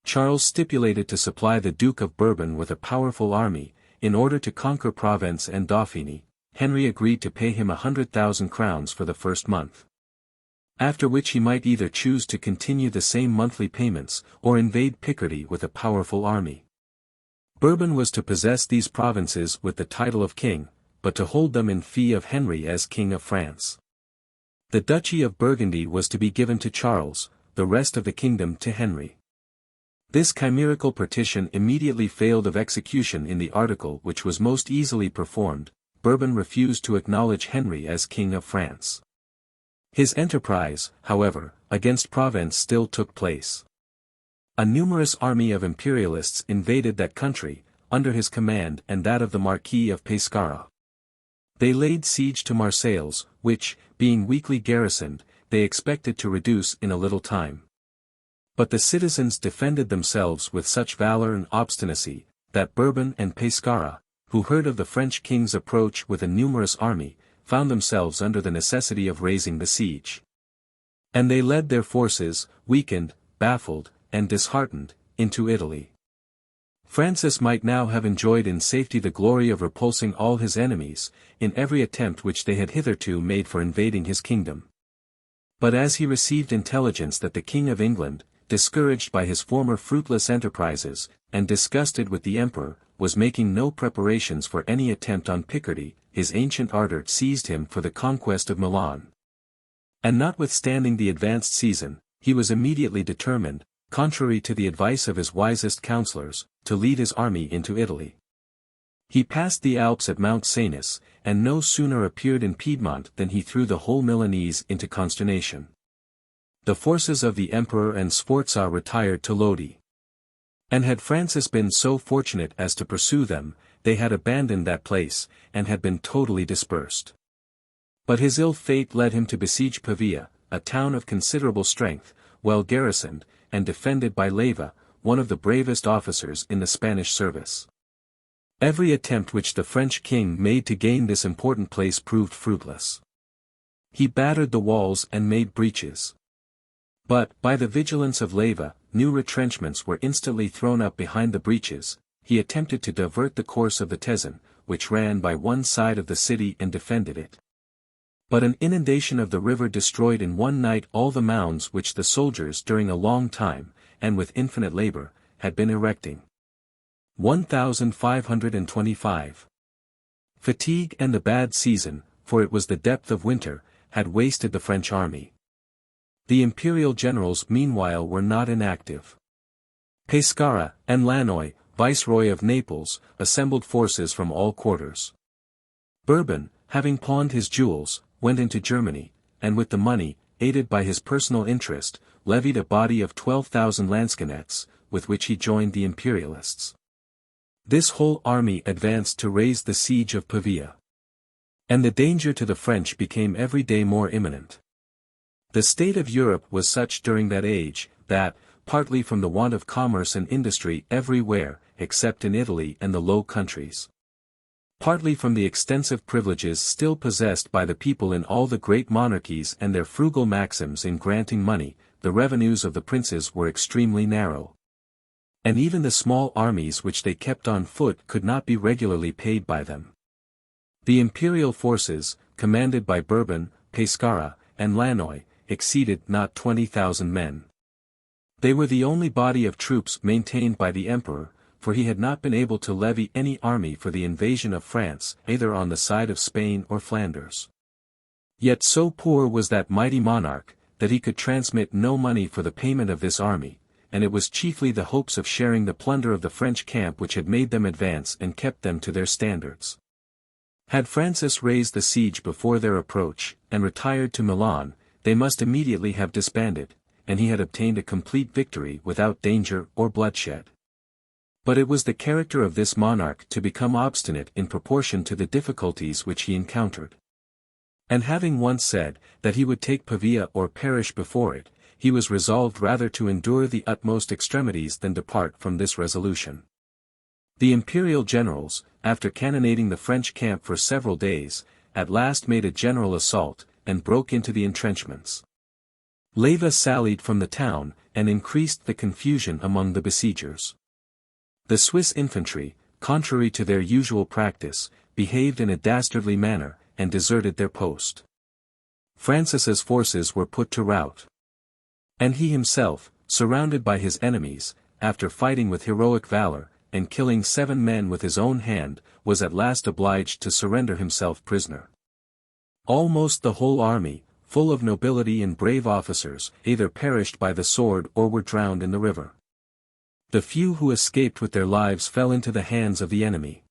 Charles stipulated to supply the Duke of Bourbon with a powerful army, in order to conquer Provence and Dauphiny. Henry agreed to pay him 100,000 crowns for the first month. After which he might either choose to continue the same monthly payments, or invade Picardy with a powerful army. Bourbon was to possess these provinces with the title of king, but to hold them in fee of Henry as King of France. The Duchy of Burgundy was to be given to Charles, the rest of the kingdom to Henry. This chimerical partition immediately failed of execution in the article which was most easily performed. Bourbon refused to acknowledge Henry as King of France. His enterprise, however, against Provence still took place. A numerous army of imperialists invaded that country, under his command and that of the Marquis of Pescara. They laid siege to Marseilles, which, being weakly garrisoned, they expected to reduce in a little time. But the citizens defended themselves with such valor and obstinacy, that Bourbon and Pescara, who heard of the French king's approach with a numerous army, found themselves under the necessity of raising the siege. And they led their forces, weakened, baffled, and disheartened, into Italy. Francis might now have enjoyed in safety the glory of repulsing all his enemies, in every attempt which they had hitherto made for invading his kingdom. But as he received intelligence that the King of England, discouraged by his former fruitless enterprises, and disgusted with the emperor, was making no preparations for any attempt on Picardy, his ancient ardor seized him for the conquest of Milan. And notwithstanding the advanced season, he was immediately determined, contrary to the advice of his wisest counsellors, to lead his army into Italy. He passed the Alps at Mount Cenis, and no sooner appeared in Piedmont than he threw the whole Milanese into consternation. The forces of the emperor and Sforza retired to Lodi. And had Francis been so fortunate as to pursue them, they had abandoned that place, and had been totally dispersed. But his ill fate led him to besiege Pavia, a town of considerable strength, well garrisoned, and defended by Leyva, one of the bravest officers in the Spanish service. Every attempt which the French king made to gain this important place proved fruitless. He battered the walls and made breaches. But, by the vigilance of Leyva, new retrenchments were instantly thrown up behind the breaches. He attempted to divert the course of the Tesin, which ran by one side of the city and defended it. But an inundation of the river destroyed in one night all the mounds which the soldiers during a long time, and with infinite labor, had been erecting. 1525. Fatigue and the bad season, for it was the depth of winter, had wasted the French army. The imperial generals meanwhile were not inactive. Pescara, and Lannoy, viceroy of Naples, assembled forces from all quarters. Bourbon, having pawned his jewels, went into Germany, and with the money, aided by his personal interest, levied a body of 12,000 lansquenets, with which he joined the imperialists. This whole army advanced to raise the siege of Pavia. And the danger to the French became every day more imminent. The state of Europe was such during that age, that, partly from the want of commerce and industry everywhere, except in Italy and the Low Countries. Partly from the extensive privileges still possessed by the people in all the great monarchies and their frugal maxims in granting money, the revenues of the princes were extremely narrow. And even the small armies which they kept on foot could not be regularly paid by them. The imperial forces, commanded by Bourbon, Pescara, and Lannoy, exceeded not 20,000 men. They were the only body of troops maintained by the emperor, for he had not been able to levy any army for the invasion of France, either on the side of Spain or Flanders. Yet so poor was that mighty monarch, that he could transmit no money for the payment of this army, and it was chiefly the hopes of sharing the plunder of the French camp which had made them advance and kept them to their standards. Had Francis raised the siege before their approach, and retired to Milan, they must immediately have disbanded, and he had obtained a complete victory without danger or bloodshed. But it was the character of this monarch to become obstinate in proportion to the difficulties which he encountered. And having once said, that he would take Pavia or perish before it, he was resolved rather to endure the utmost extremities than depart from this resolution. The imperial generals, after cannonading the French camp for several days, at last made a general assault, and broke into the entrenchments. Leyva sallied from the town, and increased the confusion among the besiegers. The Swiss infantry, contrary to their usual practice, behaved in a dastardly manner, and deserted their post. Francis's forces were put to rout. And he himself, surrounded by his enemies, after fighting with heroic valor, and killing 7 men with his own hand, was at last obliged to surrender himself prisoner. Almost the whole army, full of nobility and brave officers, either perished by the sword or were drowned in the river. The few who escaped with their lives fell into the hands of the enemy.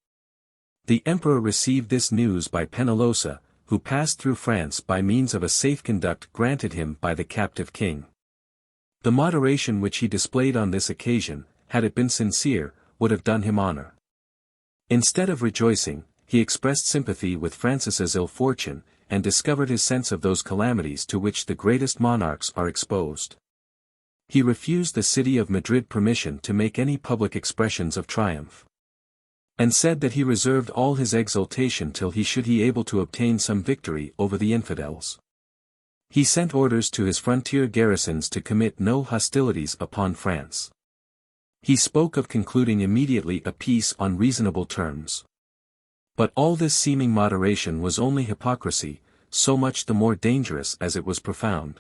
The emperor received this news by Penalosa, who passed through France by means of a safe conduct granted him by the captive king. The moderation which he displayed on this occasion, had it been sincere, would have done him honor. Instead of rejoicing, he expressed sympathy with Francis's ill fortune, and discovered his sense of those calamities to which the greatest monarchs are exposed. He refused the city of Madrid permission to make any public expressions of triumph, and said that he reserved all his exultation till he should be able to obtain some victory over the infidels. He sent orders to his frontier garrisons to commit no hostilities upon France. He spoke of concluding immediately a peace on reasonable terms. But all this seeming moderation was only hypocrisy, so much the more dangerous as it was profound.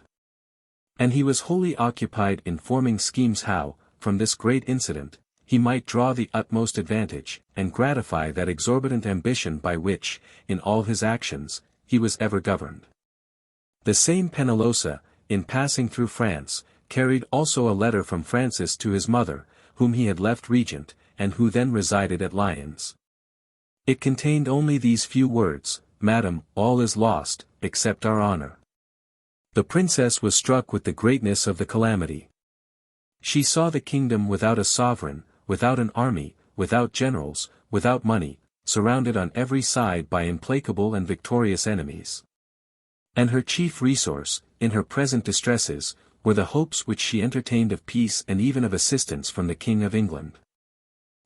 And he was wholly occupied in forming schemes how, from this great incident, he might draw the utmost advantage, and gratify that exorbitant ambition by which, in all his actions, he was ever governed. The same Penalosa, in passing through France, carried also a letter from Francis to his mother, whom he had left regent, and who then resided at Lyons. It contained only these few words: "Madam, all is lost, except our honor." The princess was struck with the greatness of the calamity. She saw the kingdom without a sovereign, without an army, without generals, without money, surrounded on every side by implacable and victorious enemies. And her chief resource, in her present distresses, were the hopes which she entertained of peace and even of assistance from the King of England.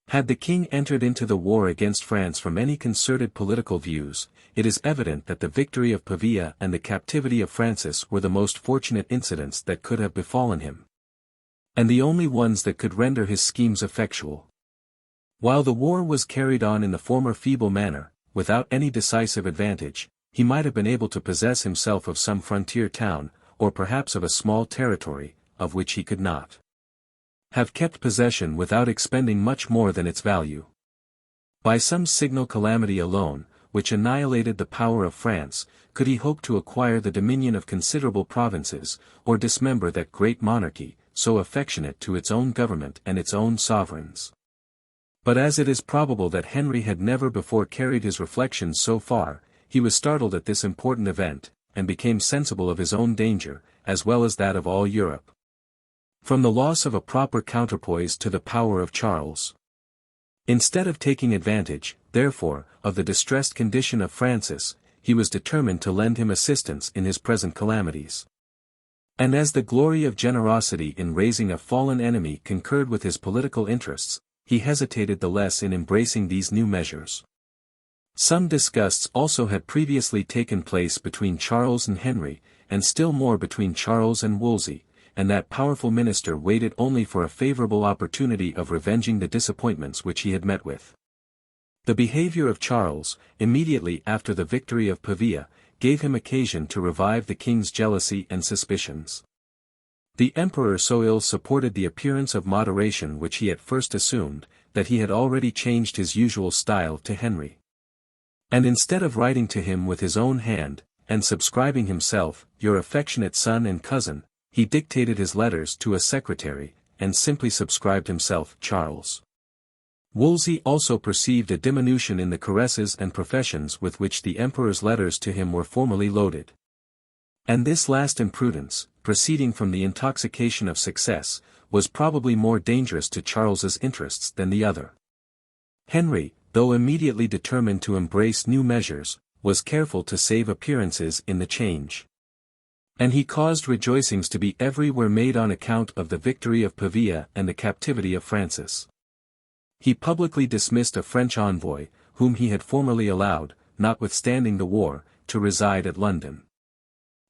Had the king entered into the war against France from any concerted political views, it is evident that the victory of Pavia and the captivity of Francis were the most fortunate incidents that could have befallen him, and the only ones that could render his schemes effectual. While the war was carried on in the former feeble manner, without any decisive advantage, he might have been able to possess himself of some frontier town, or perhaps of a small territory, of which he could not have kept possession without expending much more than its value. By some signal calamity alone, which annihilated the power of France, could he hope to acquire the dominion of considerable provinces, or dismember that great monarchy, so affectionate to its own government and its own sovereigns. But as it is probable that Henry had never before carried his reflections so far, he was startled at this important event, and became sensible of his own danger, as well as that of all Europe, from the loss of a proper counterpoise to the power of Charles. Instead of taking advantage, therefore, of the distressed condition of Francis, he was determined to lend him assistance in his present calamities. And as the glory of generosity in raising a fallen enemy concurred with his political interests, he hesitated the less in embracing these new measures. Some disgusts also had previously taken place between Charles and Henry, and still more between Charles and Wolsey, and that powerful minister waited only for a favourable opportunity of revenging the disappointments which he had met with. The behaviour of Charles, immediately after the victory of Pavia, gave him occasion to revive the king's jealousy and suspicions. The emperor so ill supported the appearance of moderation which he at first assumed, that he had already changed his usual style to Henry. And instead of writing to him with his own hand, and subscribing himself, your affectionate son and cousin, he dictated his letters to a secretary, and simply subscribed himself Charles. Wolsey also perceived a diminution in the caresses and professions with which the emperor's letters to him were formerly loaded. And this last imprudence, proceeding from the intoxication of success, was probably more dangerous to Charles's interests than the other. Henry, though immediately determined to embrace new measures, was careful to save appearances in the change. And he caused rejoicings to be everywhere made on account of the victory of Pavia and the captivity of Francis. He publicly dismissed a French envoy, whom he had formerly allowed, notwithstanding the war, to reside at London.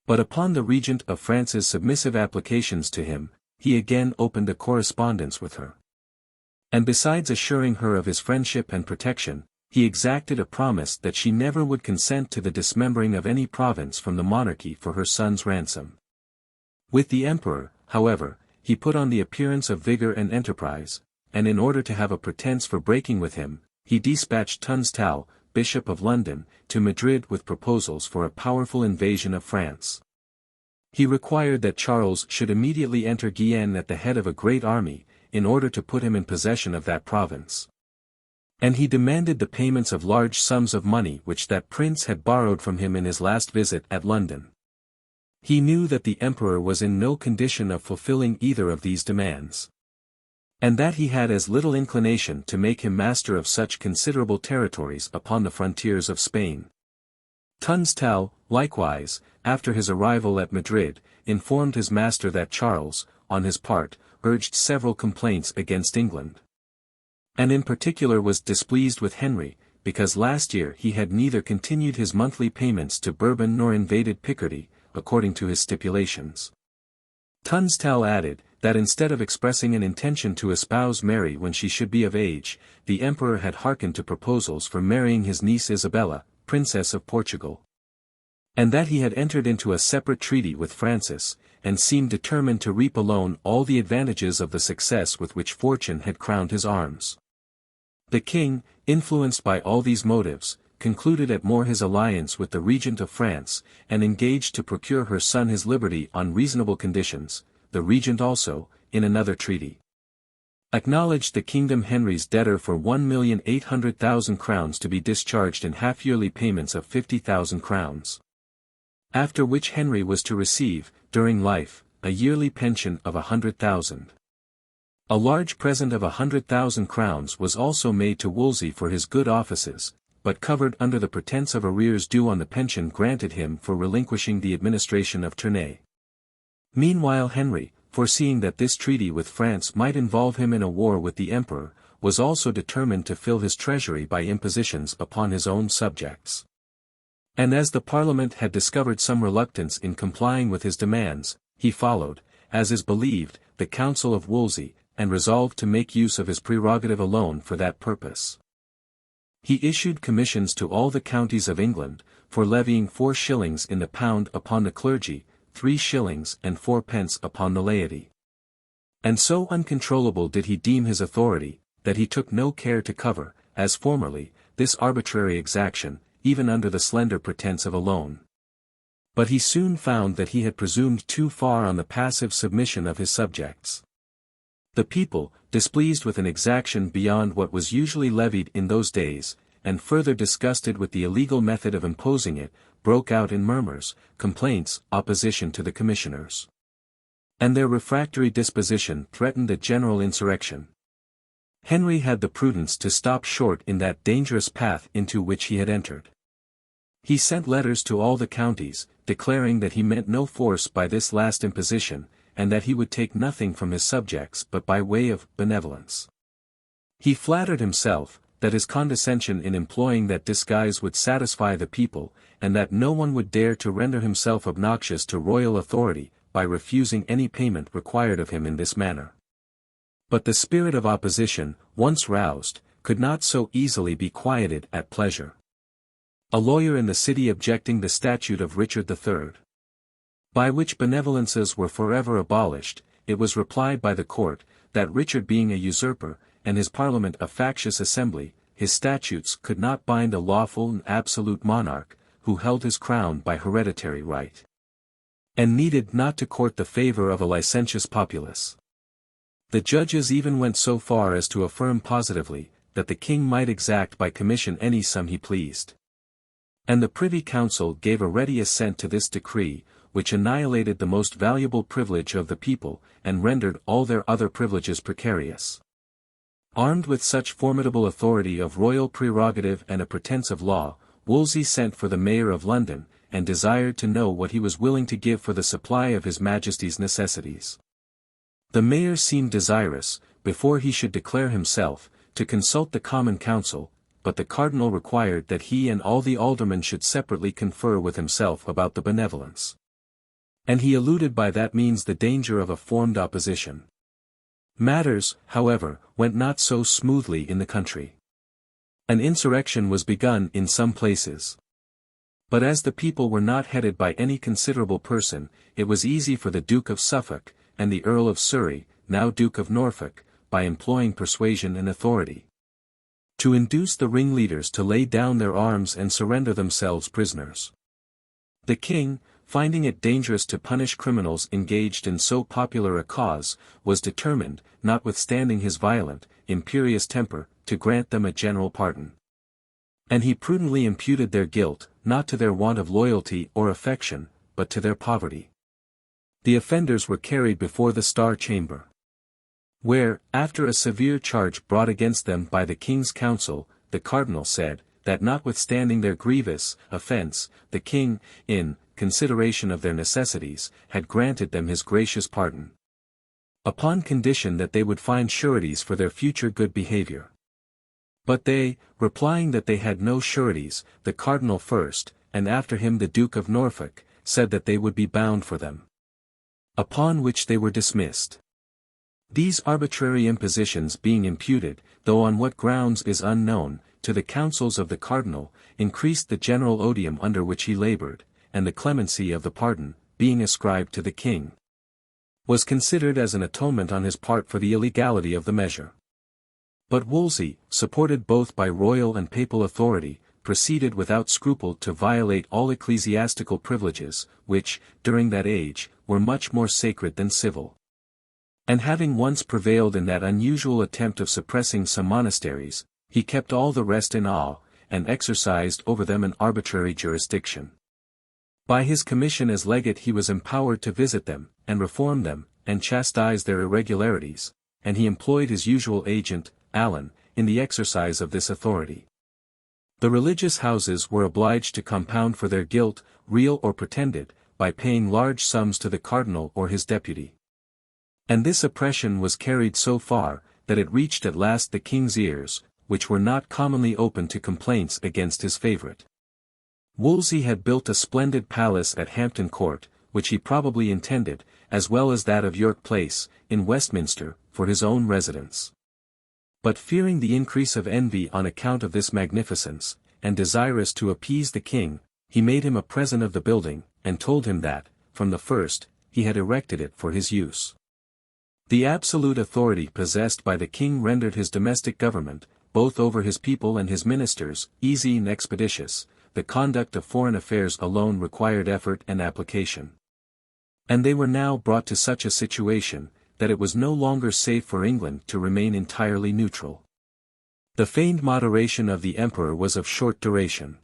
But upon the regent of France's submissive applications to him, he again opened a correspondence with her. And besides assuring her of his friendship and protection, he exacted a promise that she never would consent to the dismembering of any province from the monarchy for her son's ransom. With the emperor, however, he put on the appearance of vigour and enterprise, and in order to have a pretence for breaking with him, he dispatched Tunstall, Bishop of London, to Madrid with proposals for a powerful invasion of France. He required that Charles should immediately enter Guienne at the head of a great army, in order to put him in possession of that province. And he demanded the payments of large sums of money which that prince had borrowed from him in his last visit at London. He knew that the emperor was in no condition of fulfilling either of these demands, and that he had as little inclination to make him master of such considerable territories upon the frontiers of Spain. Tunstall, likewise, after his arrival at Madrid, informed his master that Charles, on his part, urged several complaints against England, and in particular was displeased with Henry, because last year he had neither continued his monthly payments to Bourbon nor invaded Picardy, according to his stipulations. Tunstall added, that instead of expressing an intention to espouse Mary when she should be of age, the emperor had hearkened to proposals for marrying his niece Isabella, Princess of Portugal, and that he had entered into a separate treaty with Francis, and seemed determined to reap alone all the advantages of the success with which fortune had crowned his arms. The king, influenced by all these motives, concluded at more his alliance with the regent of France, and engaged to procure her son his liberty on reasonable conditions. The regent also, in another treaty, acknowledged the kingdom Henry's debtor for 1,800,000 crowns to be discharged in half-yearly payments of 50,000 crowns. After which Henry was to receive, during life, a yearly pension of 100,000. A large present of 100,000 crowns was also made to Wolsey for his good offices, but covered under the pretence of arrears due on the pension granted him for relinquishing the administration of Tournai. Meanwhile Henry, foreseeing that this treaty with France might involve him in a war with the emperor, was also determined to fill his treasury by impositions upon his own subjects. And as the Parliament had discovered some reluctance in complying with his demands, he followed, as is believed, the counsel of Wolsey, and resolved to make use of his prerogative alone for that purpose. He issued commissions to all the counties of England, for levying 4 shillings in the pound upon the clergy, 3 shillings and 4 pence upon the laity. And so uncontrollable did he deem his authority, that he took no care to cover, as formerly, this arbitrary exaction, even under the slender pretence of a loan. But he soon found that he had presumed too far on the passive submission of his subjects. The people, displeased with an exaction beyond what was usually levied in those days, and further disgusted with the illegal method of imposing it, broke out in murmurs, complaints, opposition to the commissioners. And their refractory disposition threatened a general insurrection. Henry had the prudence to stop short in that dangerous path into which he had entered. He sent letters to all the counties, declaring that he meant no force by this last imposition, and that he would take nothing from his subjects but by way of benevolence. He flattered himself that his condescension in employing that disguise would satisfy the people, and that no one would dare to render himself obnoxious to royal authority, by refusing any payment required of him in this manner. But the spirit of opposition, once roused, could not so easily be quieted at pleasure. A lawyer in the city objecting the statute of Richard III, by which benevolences were forever abolished, it was replied by the court, that Richard being a usurper, and his parliament a factious assembly, his statutes could not bind a lawful and absolute monarch, who held his crown by hereditary right, and needed not to court the favor of a licentious populace. The judges even went so far as to affirm positively, that the king might exact by commission any sum he pleased. And the Privy Council gave a ready assent to this decree, which annihilated the most valuable privilege of the people, and rendered all their other privileges precarious. Armed with such formidable authority of royal prerogative and a pretence of law, Wolsey sent for the mayor of London, and desired to know what he was willing to give for the supply of his Majesty's necessities. The mayor seemed desirous, before he should declare himself, to consult the Common Council, but the cardinal required that he and all the aldermen should separately confer with himself about the benevolence. And he eluded by that means the danger of a formed opposition. Matters, however, went not so smoothly in the country. An insurrection was begun in some places. But as the people were not headed by any considerable person, it was easy for the Duke of Suffolk, and the Earl of Surrey, now Duke of Norfolk, by employing persuasion and authority, to induce the ringleaders to lay down their arms and surrender themselves prisoners. The king, finding it dangerous to punish criminals engaged in so popular a cause, was determined, notwithstanding his violent, imperious temper, to grant them a general pardon. And he prudently imputed their guilt, not to their want of loyalty or affection, but to their poverty. The offenders were carried before the Star Chamber, where, after a severe charge brought against them by the king's council, the cardinal said, that notwithstanding their grievous offence, the king, in consideration of their necessities, had granted them his gracious pardon, upon condition that they would find sureties for their future good behavior. But they, replying that they had no sureties, the cardinal first, and after him the Duke of Norfolk, said that they would be bound for them. Upon which they were dismissed. These arbitrary impositions being imputed, though on what grounds is unknown, to the counsels of the cardinal, increased the general odium under which he labored, and the clemency of the pardon, being ascribed to the king, was considered as an atonement on his part for the illegality of the measure. But Wolsey, supported both by royal and papal authority, proceeded without scruple to violate all ecclesiastical privileges, which, during that age, were much more sacred than civil. And having once prevailed in that unusual attempt of suppressing some monasteries, he kept all the rest in awe, and exercised over them an arbitrary jurisdiction. By his commission as legate he was empowered to visit them, and reform them, and chastise their irregularities, and he employed his usual agent, Allen, in the exercise of this authority. The religious houses were obliged to compound for their guilt, real or pretended, by paying large sums to the cardinal or his deputy. And this oppression was carried so far, that it reached at last the king's ears, which were not commonly open to complaints against his favourite. Wolsey had built a splendid palace at Hampton Court, which he probably intended, as well as that of York Place, in Westminster, for his own residence. But fearing the increase of envy on account of this magnificence, and desirous to appease the king, he made him a present of the building, and told him that, from the first, he had erected it for his use. The absolute authority possessed by the king rendered his domestic government, both over his people and his ministers, easy and expeditious. The conduct of foreign affairs alone required effort and application. And they were now brought to such a situation, that it was no longer safe for England to remain entirely neutral. The feigned moderation of the emperor was of short duration.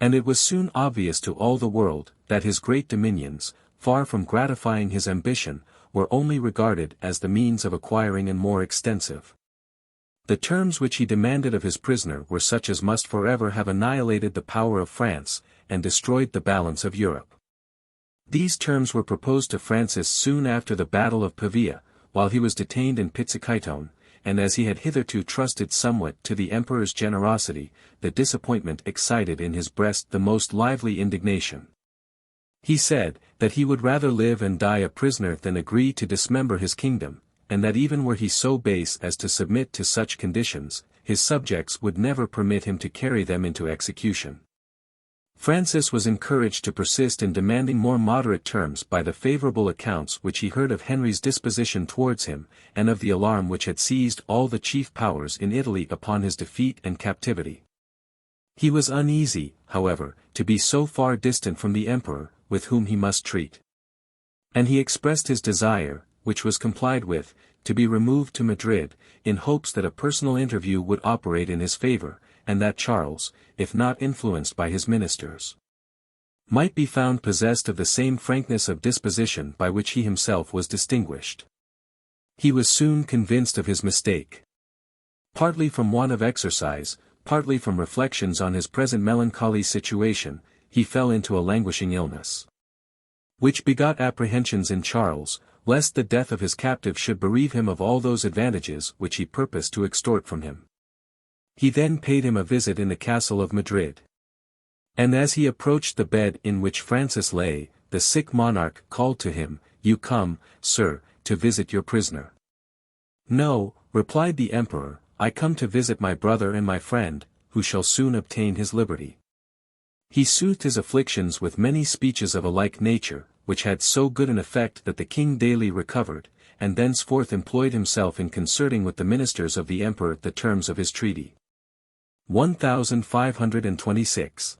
And it was soon obvious to all the world, that his great dominions, far from gratifying his ambition, were only regarded as the means of acquiring and more extensive. The terms which he demanded of his prisoner were such as must forever have annihilated the power of France, and destroyed the balance of Europe. These terms were proposed to Francis soon after the Battle of Pavia, while he was detained in Pizzicaitone, and as he had hitherto trusted somewhat to the emperor's generosity, the disappointment excited in his breast the most lively indignation. He said, that he would rather live and die a prisoner than agree to dismember his kingdom, and that even were he so base as to submit to such conditions, his subjects would never permit him to carry them into execution. Francis was encouraged to persist in demanding more moderate terms by the favorable accounts which he heard of Henry's disposition towards him, and of the alarm which had seized all the chief powers in Italy upon his defeat and captivity. He was uneasy, however, to be so far distant from the emperor, with whom he must treat. And he expressed his desire, which was complied with, to be removed to Madrid, in hopes that a personal interview would operate in his favor, and that Charles, if not influenced by his ministers, might be found possessed of the same frankness of disposition by which he himself was distinguished. He was soon convinced of his mistake. Partly from want of exercise, partly from reflections on his present melancholy situation, he fell into a languishing illness, which begot apprehensions in Charles, lest the death of his captive should bereave him of all those advantages which he purposed to extort from him. He then paid him a visit in the castle of Madrid. And as he approached the bed in which Francis lay, the sick monarch called to him, "You come, sir, to visit your prisoner." "No," replied the emperor, "I come to visit my brother and my friend, who shall soon obtain his liberty." He soothed his afflictions with many speeches of a like nature, which had so good an effect that the king daily recovered, and thenceforth employed himself in concerting with the ministers of the emperor the terms of his treaty. 1526.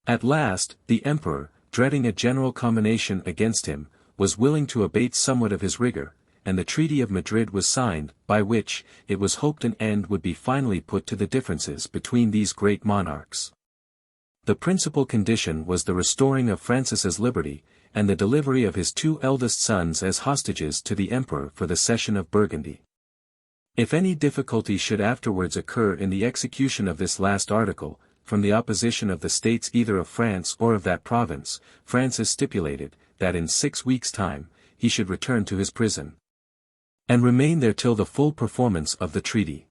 At last, the emperor, dreading a general combination against him, was willing to abate somewhat of his rigor, and the Treaty of Madrid was signed, by which, it was hoped an end would be finally put to the differences between these great monarchs. The principal condition was the restoring of Francis's liberty, and the delivery of his two eldest sons as hostages to the emperor for the cession of Burgundy. If any difficulty should afterwards occur in the execution of this last article, from the opposition of the states either of France or of that province, Francis stipulated, that in 6 weeks' time, he should return to his prison, and remain there till the full performance of the treaty.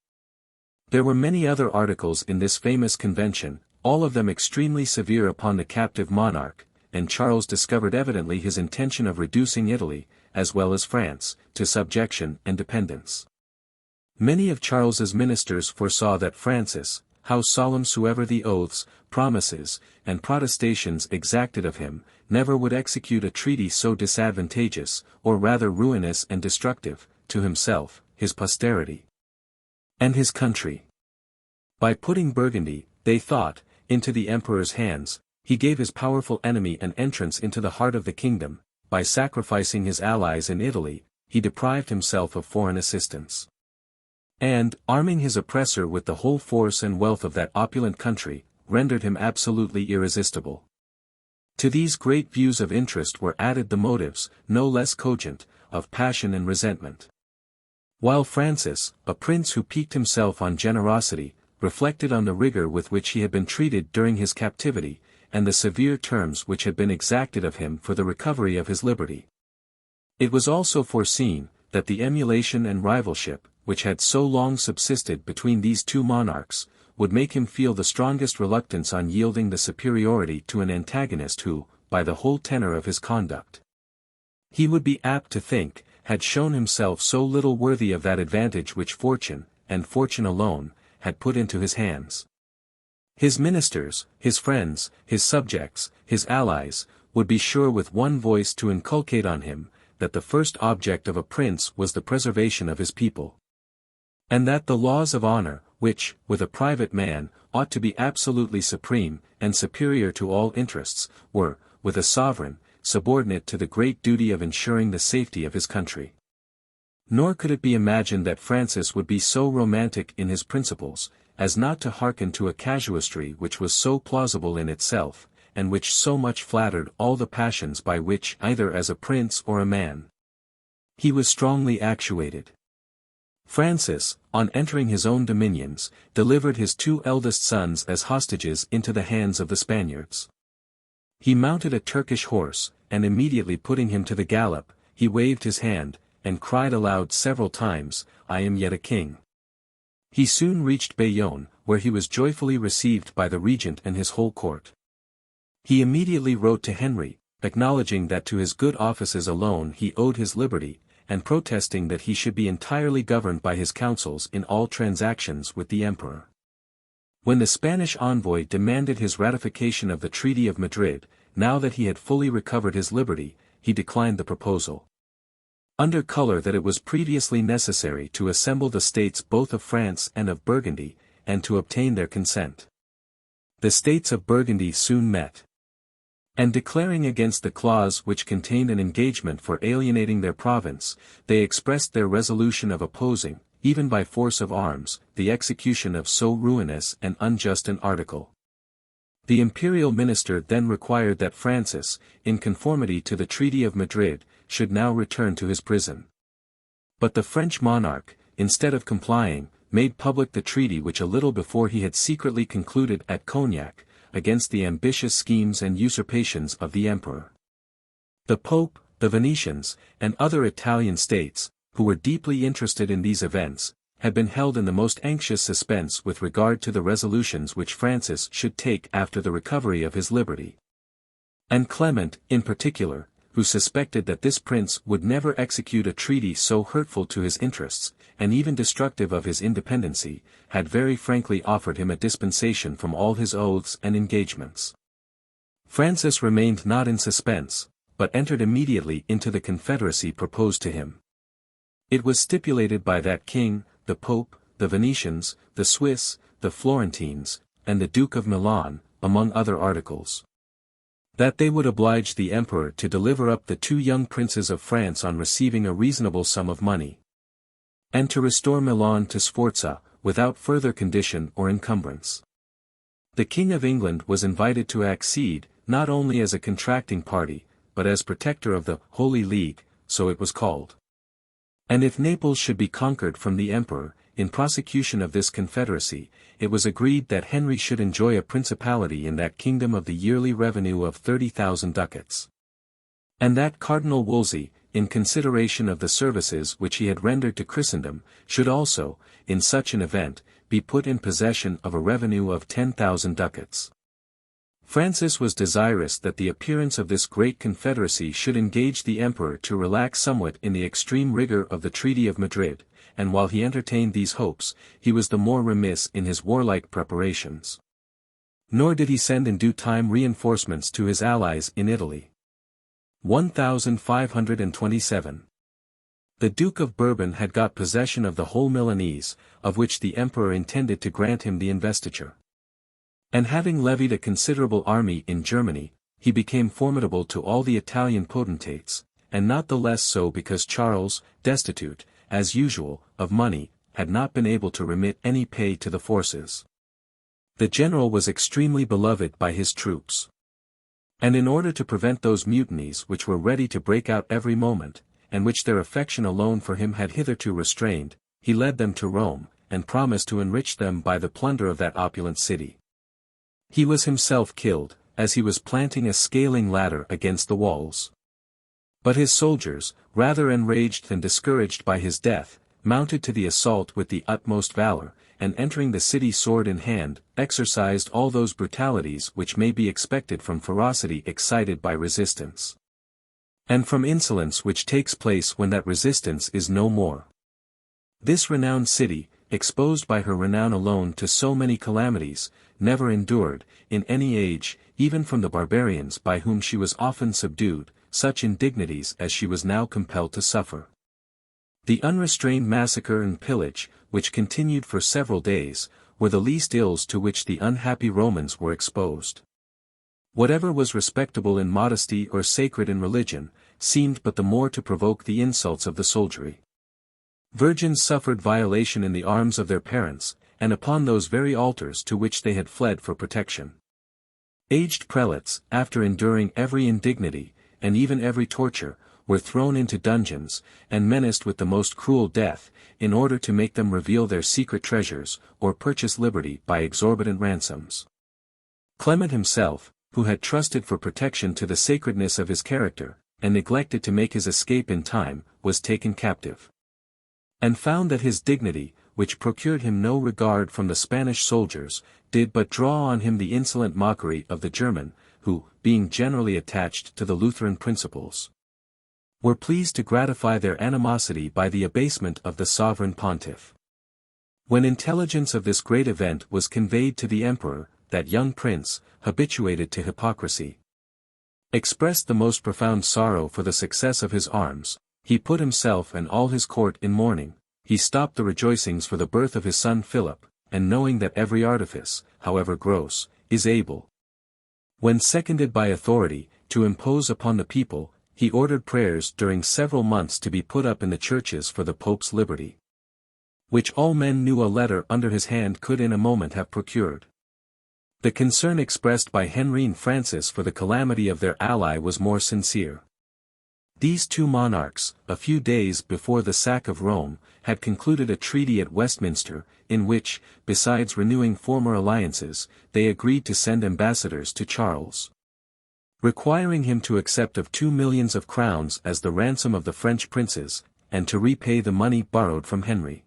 There were many other articles in this famous convention, all of them extremely severe upon the captive monarch, and Charles discovered evidently his intention of reducing Italy, as well as France, to subjection and dependence. Many of Charles's ministers foresaw that Francis, how solemn soever the oaths, promises, and protestations exacted of him, never would execute a treaty so disadvantageous, or rather ruinous and destructive, to himself, his posterity, and his country. By putting Burgundy, they thought, into the emperor's hands, he gave his powerful enemy an entrance into the heart of the kingdom. By sacrificing his allies in Italy, he deprived himself of foreign assistance, and, arming his oppressor with the whole force and wealth of that opulent country, rendered him absolutely irresistible. To these great views of interest were added the motives, no less cogent, of passion and resentment. While Francis, a prince who piqued himself on generosity, reflected on the rigor with which he had been treated during his captivity, and the severe terms which had been exacted of him for the recovery of his liberty. It was also foreseen, that the emulation and rivalship, which had so long subsisted between these two monarchs, would make him feel the strongest reluctance on yielding the superiority to an antagonist who, by the whole tenor of his conduct, he would be apt to think, had shown himself so little worthy of that advantage which fortune, and fortune alone, had put into his hands. His ministers, his friends, his subjects, his allies, would be sure with one voice to inculcate on him, that the first object of a prince was the preservation of his people, and that the laws of honor, which, with a private man, ought to be absolutely supreme, and superior to all interests, were, with a sovereign, subordinate to the great duty of ensuring the safety of his country. Nor could it be imagined that Francis would be so romantic in his principles, as not to hearken to a casuistry which was so plausible in itself, and which so much flattered all the passions by which, either as a prince or a man, he was strongly actuated. Francis, on entering his own dominions, delivered his two eldest sons as hostages into the hands of the Spaniards. He mounted a Turkish horse, and immediately putting him to the gallop, he waved his hand, and cried aloud several times, "I am yet a king." He soon reached Bayonne, where he was joyfully received by the regent and his whole court. He immediately wrote to Henry, acknowledging that to his good offices alone he owed his liberty, and protesting that he should be entirely governed by his counsels in all transactions with the emperor. When the Spanish envoy demanded his ratification of the Treaty of Madrid, now that he had fully recovered his liberty, he declined the proposal. Under color that it was previously necessary to assemble the states both of France and of Burgundy, and to obtain their consent. The states of Burgundy soon met. And declaring against the clause which contained an engagement for alienating their province, they expressed their resolution of opposing, even by force of arms, the execution of so ruinous and unjust an article. The imperial minister then required that Francis, in conformity to the Treaty of Madrid, should now return to his prison. But the French monarch, instead of complying, made public the treaty which a little before he had secretly concluded at Cognac, against the ambitious schemes and usurpations of the emperor. The Pope, the Venetians, and other Italian states, who were deeply interested in these events, had been held in the most anxious suspense with regard to the resolutions which Francis should take after the recovery of his liberty. And Clement, in particular, who suspected that this prince would never execute a treaty so hurtful to his interests, and even destructive of his independency, had very frankly offered him a dispensation from all his oaths and engagements. Francis remained not in suspense, but entered immediately into the confederacy proposed to him. It was stipulated by that king, the Pope, the Venetians, the Swiss, the Florentines, and the Duke of Milan, among other articles, that they would oblige the emperor to deliver up the two young princes of France on receiving a reasonable sum of money, and to restore Milan to Sforza, without further condition or encumbrance. The King of England was invited to accede, not only as a contracting party, but as protector of the Holy League, so it was called. And if Naples should be conquered from the emperor, in prosecution of this confederacy, it was agreed that Henry should enjoy a principality in that kingdom of the yearly revenue of 30,000 ducats. And that Cardinal Wolsey, in consideration of the services which he had rendered to Christendom, should also, in such an event, be put in possession of a revenue of 10,000 ducats. Francis was desirous that the appearance of this great confederacy should engage the emperor to relax somewhat in the extreme rigor of the Treaty of Madrid, and while he entertained these hopes, he was the more remiss in his warlike preparations. Nor did he send in due time reinforcements to his allies in Italy. 1527. The Duke of Bourbon had got possession of the whole Milanese, of which the emperor intended to grant him the investiture. And having levied a considerable army in Germany, he became formidable to all the Italian potentates, and not the less so because Charles, destitute, as usual, of money, had not been able to remit any pay to the forces. The general was extremely beloved by his troops. And in order to prevent those mutinies which were ready to break out every moment, and which their affection alone for him had hitherto restrained, he led them to Rome, and promised to enrich them by the plunder of that opulent city. He was himself killed, as he was planting a scaling ladder against the walls. But his soldiers, rather enraged than discouraged by his death, mounted to the assault with the utmost valor, and entering the city sword in hand, exercised all those brutalities which may be expected from ferocity excited by resistance, and from insolence which takes place when that resistance is no more. This renowned city, exposed by her renown alone to so many calamities, never endured, in any age, even from the barbarians by whom she was often subdued, such indignities as she was now compelled to suffer. The unrestrained massacre and pillage, which continued for several days, were the least ills to which the unhappy Romans were exposed. Whatever was respectable in modesty or sacred in religion, seemed but the more to provoke the insults of the soldiery. Virgins suffered violation in the arms of their parents, and upon those very altars to which they had fled for protection. Aged prelates, after enduring every indignity, and even every torture, were thrown into dungeons, and menaced with the most cruel death, in order to make them reveal their secret treasures, or purchase liberty by exorbitant ransoms. Clement himself, who had trusted for protection to the sacredness of his character, and neglected to make his escape in time, was taken captive. And found that his dignity, which procured him no regard from the Spanish soldiers, did but draw on him the insolent mockery of the German, who, being generally attached to the Lutheran principles, were pleased to gratify their animosity by the abasement of the sovereign pontiff. When intelligence of this great event was conveyed to the emperor, that young prince, habituated to hypocrisy, expressed the most profound sorrow for the success of his arms. He put himself and all his court in mourning. He stopped the rejoicings for the birth of his son Philip, and knowing that every artifice, however gross, is able, when seconded by authority, to impose upon the people, he ordered prayers during several months to be put up in the churches for the Pope's liberty, which all men knew a letter under his hand could in a moment have procured. The concern expressed by Henry and Francis for the calamity of their ally was more sincere. These two monarchs, a few days before the sack of Rome, had concluded a treaty at Westminster, in which, besides renewing former alliances, they agreed to send ambassadors to Charles, requiring him to accept of 2 millions of crowns as the ransom of the French princes, and to repay the money borrowed from Henry.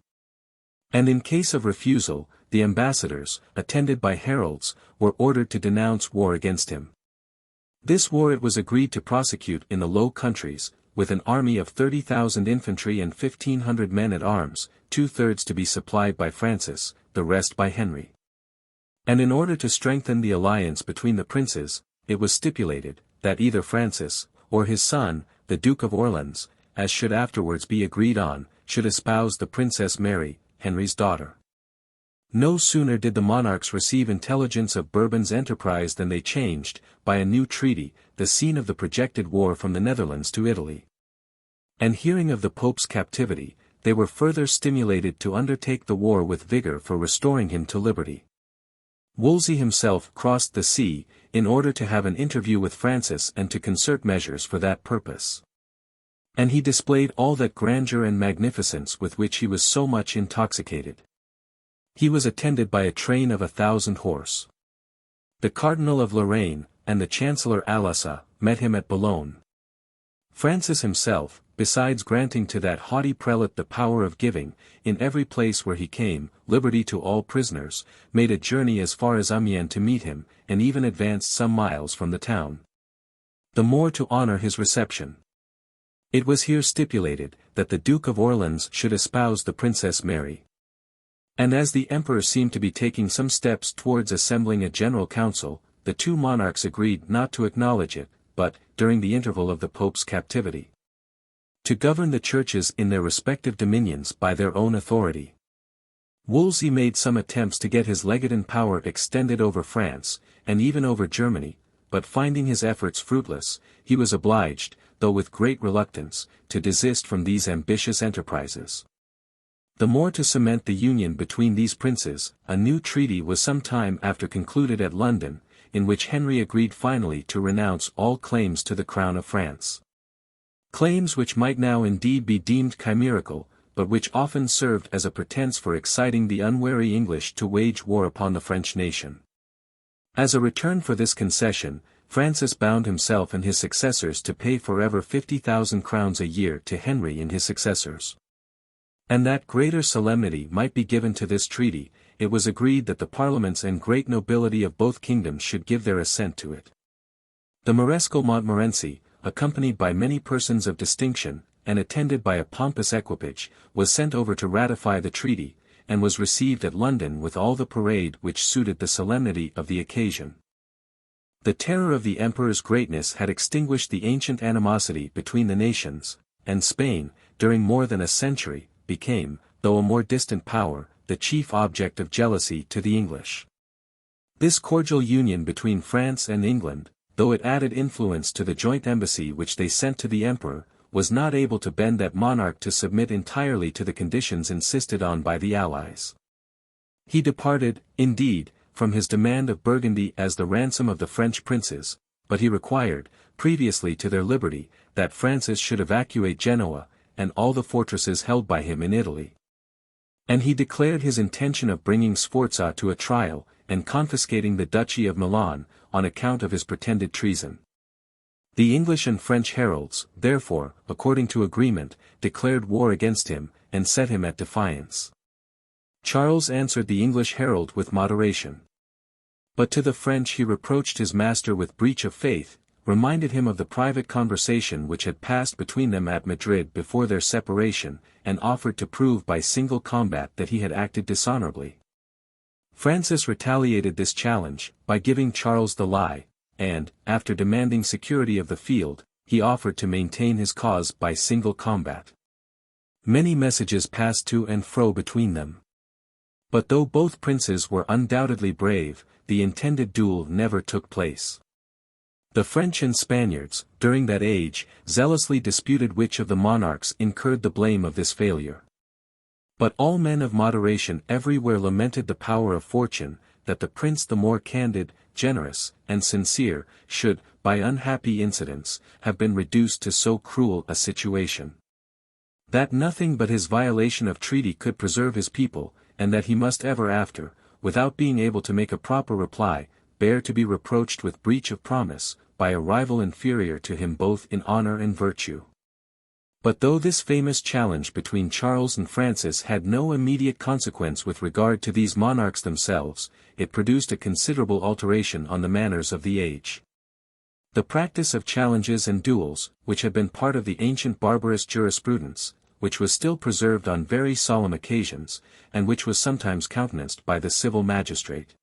And in case of refusal, the ambassadors, attended by heralds, were ordered to denounce war against him. This war it was agreed to prosecute in the Low Countries, with an army of 30,000 infantry and 1,500 men at arms, 2/3 to be supplied by Francis, the rest by Henry. And in order to strengthen the alliance between the princes, it was stipulated, that either Francis, or his son, the Duke of Orleans, as should afterwards be agreed on, should espouse the Princess Mary, Henry's daughter. No sooner did the monarchs receive intelligence of Bourbon's enterprise than they changed, by a new treaty, the scene of the projected war from the Netherlands to Italy. And hearing of the Pope's captivity, they were further stimulated to undertake the war with vigor for restoring him to liberty. Wolsey himself crossed the sea, in order to have an interview with Francis and to concert measures for that purpose. And he displayed all that grandeur and magnificence with which he was so much intoxicated. He was attended by a train of 1,000 horse. The Cardinal of Lorraine, and the Chancellor Alassa, met him at Boulogne. Francis himself, besides granting to that haughty prelate the power of giving, in every place where he came, liberty to all prisoners, made a journey as far as Amiens to meet him, and even advanced some miles from the town, the more to honor his reception. It was here stipulated, that the Duke of Orleans should espouse the Princess Mary. And as the emperor seemed to be taking some steps towards assembling a general council, the two monarchs agreed not to acknowledge it, but, during the interval of the Pope's captivity, to govern the churches in their respective dominions by their own authority. Wolsey made some attempts to get his legatine power extended over France, and even over Germany, but finding his efforts fruitless, he was obliged, though with great reluctance, to desist from these ambitious enterprises. The more to cement the union between these princes, a new treaty was some time after concluded at London, in which Henry agreed finally to renounce all claims to the crown of France. Claims which might now indeed be deemed chimerical, but which often served as a pretense for exciting the unwary English to wage war upon the French nation. As a return for this concession, Francis bound himself and his successors to pay forever 50,000 crowns a year to Henry and his successors. And that greater solemnity might be given to this treaty, it was agreed that the parliaments and great nobility of both kingdoms should give their assent to it. The Marescal Montmorency, accompanied by many persons of distinction, and attended by a pompous equipage, was sent over to ratify the treaty, and was received at London with all the parade which suited the solemnity of the occasion. The terror of the emperor's greatness had extinguished the ancient animosity between the nations, and Spain, during more than a century, became, though a more distant power, the chief object of jealousy to the English. This cordial union between France and England, though it added influence to the joint embassy which they sent to the emperor, was not able to bend that monarch to submit entirely to the conditions insisted on by the allies. He departed, indeed, from his demand of Burgundy as the ransom of the French princes, but he required, previously to their liberty, that Francis should evacuate Genoa, and all the fortresses held by him in Italy. And he declared his intention of bringing Sforza to a trial, and confiscating the Duchy of Milan, on account of his pretended treason. The English and French heralds, therefore, according to agreement, declared war against him, and set him at defiance. Charles answered the English herald with moderation. But to the French he reproached his master with breach of faith, reminded him of the private conversation which had passed between them at Madrid before their separation, and offered to prove by single combat that he had acted dishonorably. Francis retaliated this challenge, by giving Charles the lie, and, after demanding security of the field, he offered to maintain his cause by single combat. Many messages passed to and fro between them. But though both princes were undoubtedly brave, the intended duel never took place. The French and Spaniards, during that age, zealously disputed which of the monarchs incurred the blame of this failure. But all men of moderation everywhere lamented the power of fortune, that the prince the more candid, generous, and sincere, should, by unhappy incidents, have been reduced to so cruel a situation. That nothing but his violation of treaty could preserve his people, and that he must ever after, without being able to make a proper reply, bear to be reproached with breach of promise, by a rival inferior to him both in honor and virtue. But though this famous challenge between Charles and Francis had no immediate consequence with regard to these monarchs themselves, it produced a considerable alteration on the manners of the age. The practice of challenges and duels, which had been part of the ancient barbarous jurisprudence, which was still preserved on very solemn occasions, and which was sometimes countenanced by the civil magistrate,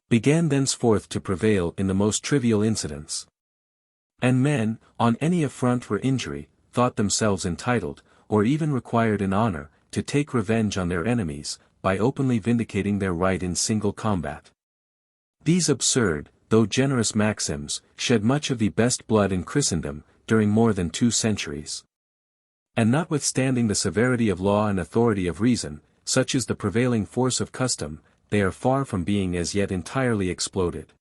began thenceforth to prevail in the most trivial incidents. And men, on any affront or injury, thought themselves entitled, or even required in honor, to take revenge on their enemies, by openly vindicating their right in single combat. These absurd, though generous maxims, shed much of the best blood in Christendom, during more than 2 centuries. And notwithstanding the severity of law and authority of reason, such is the prevailing force of custom, they are far from being as yet entirely exploded.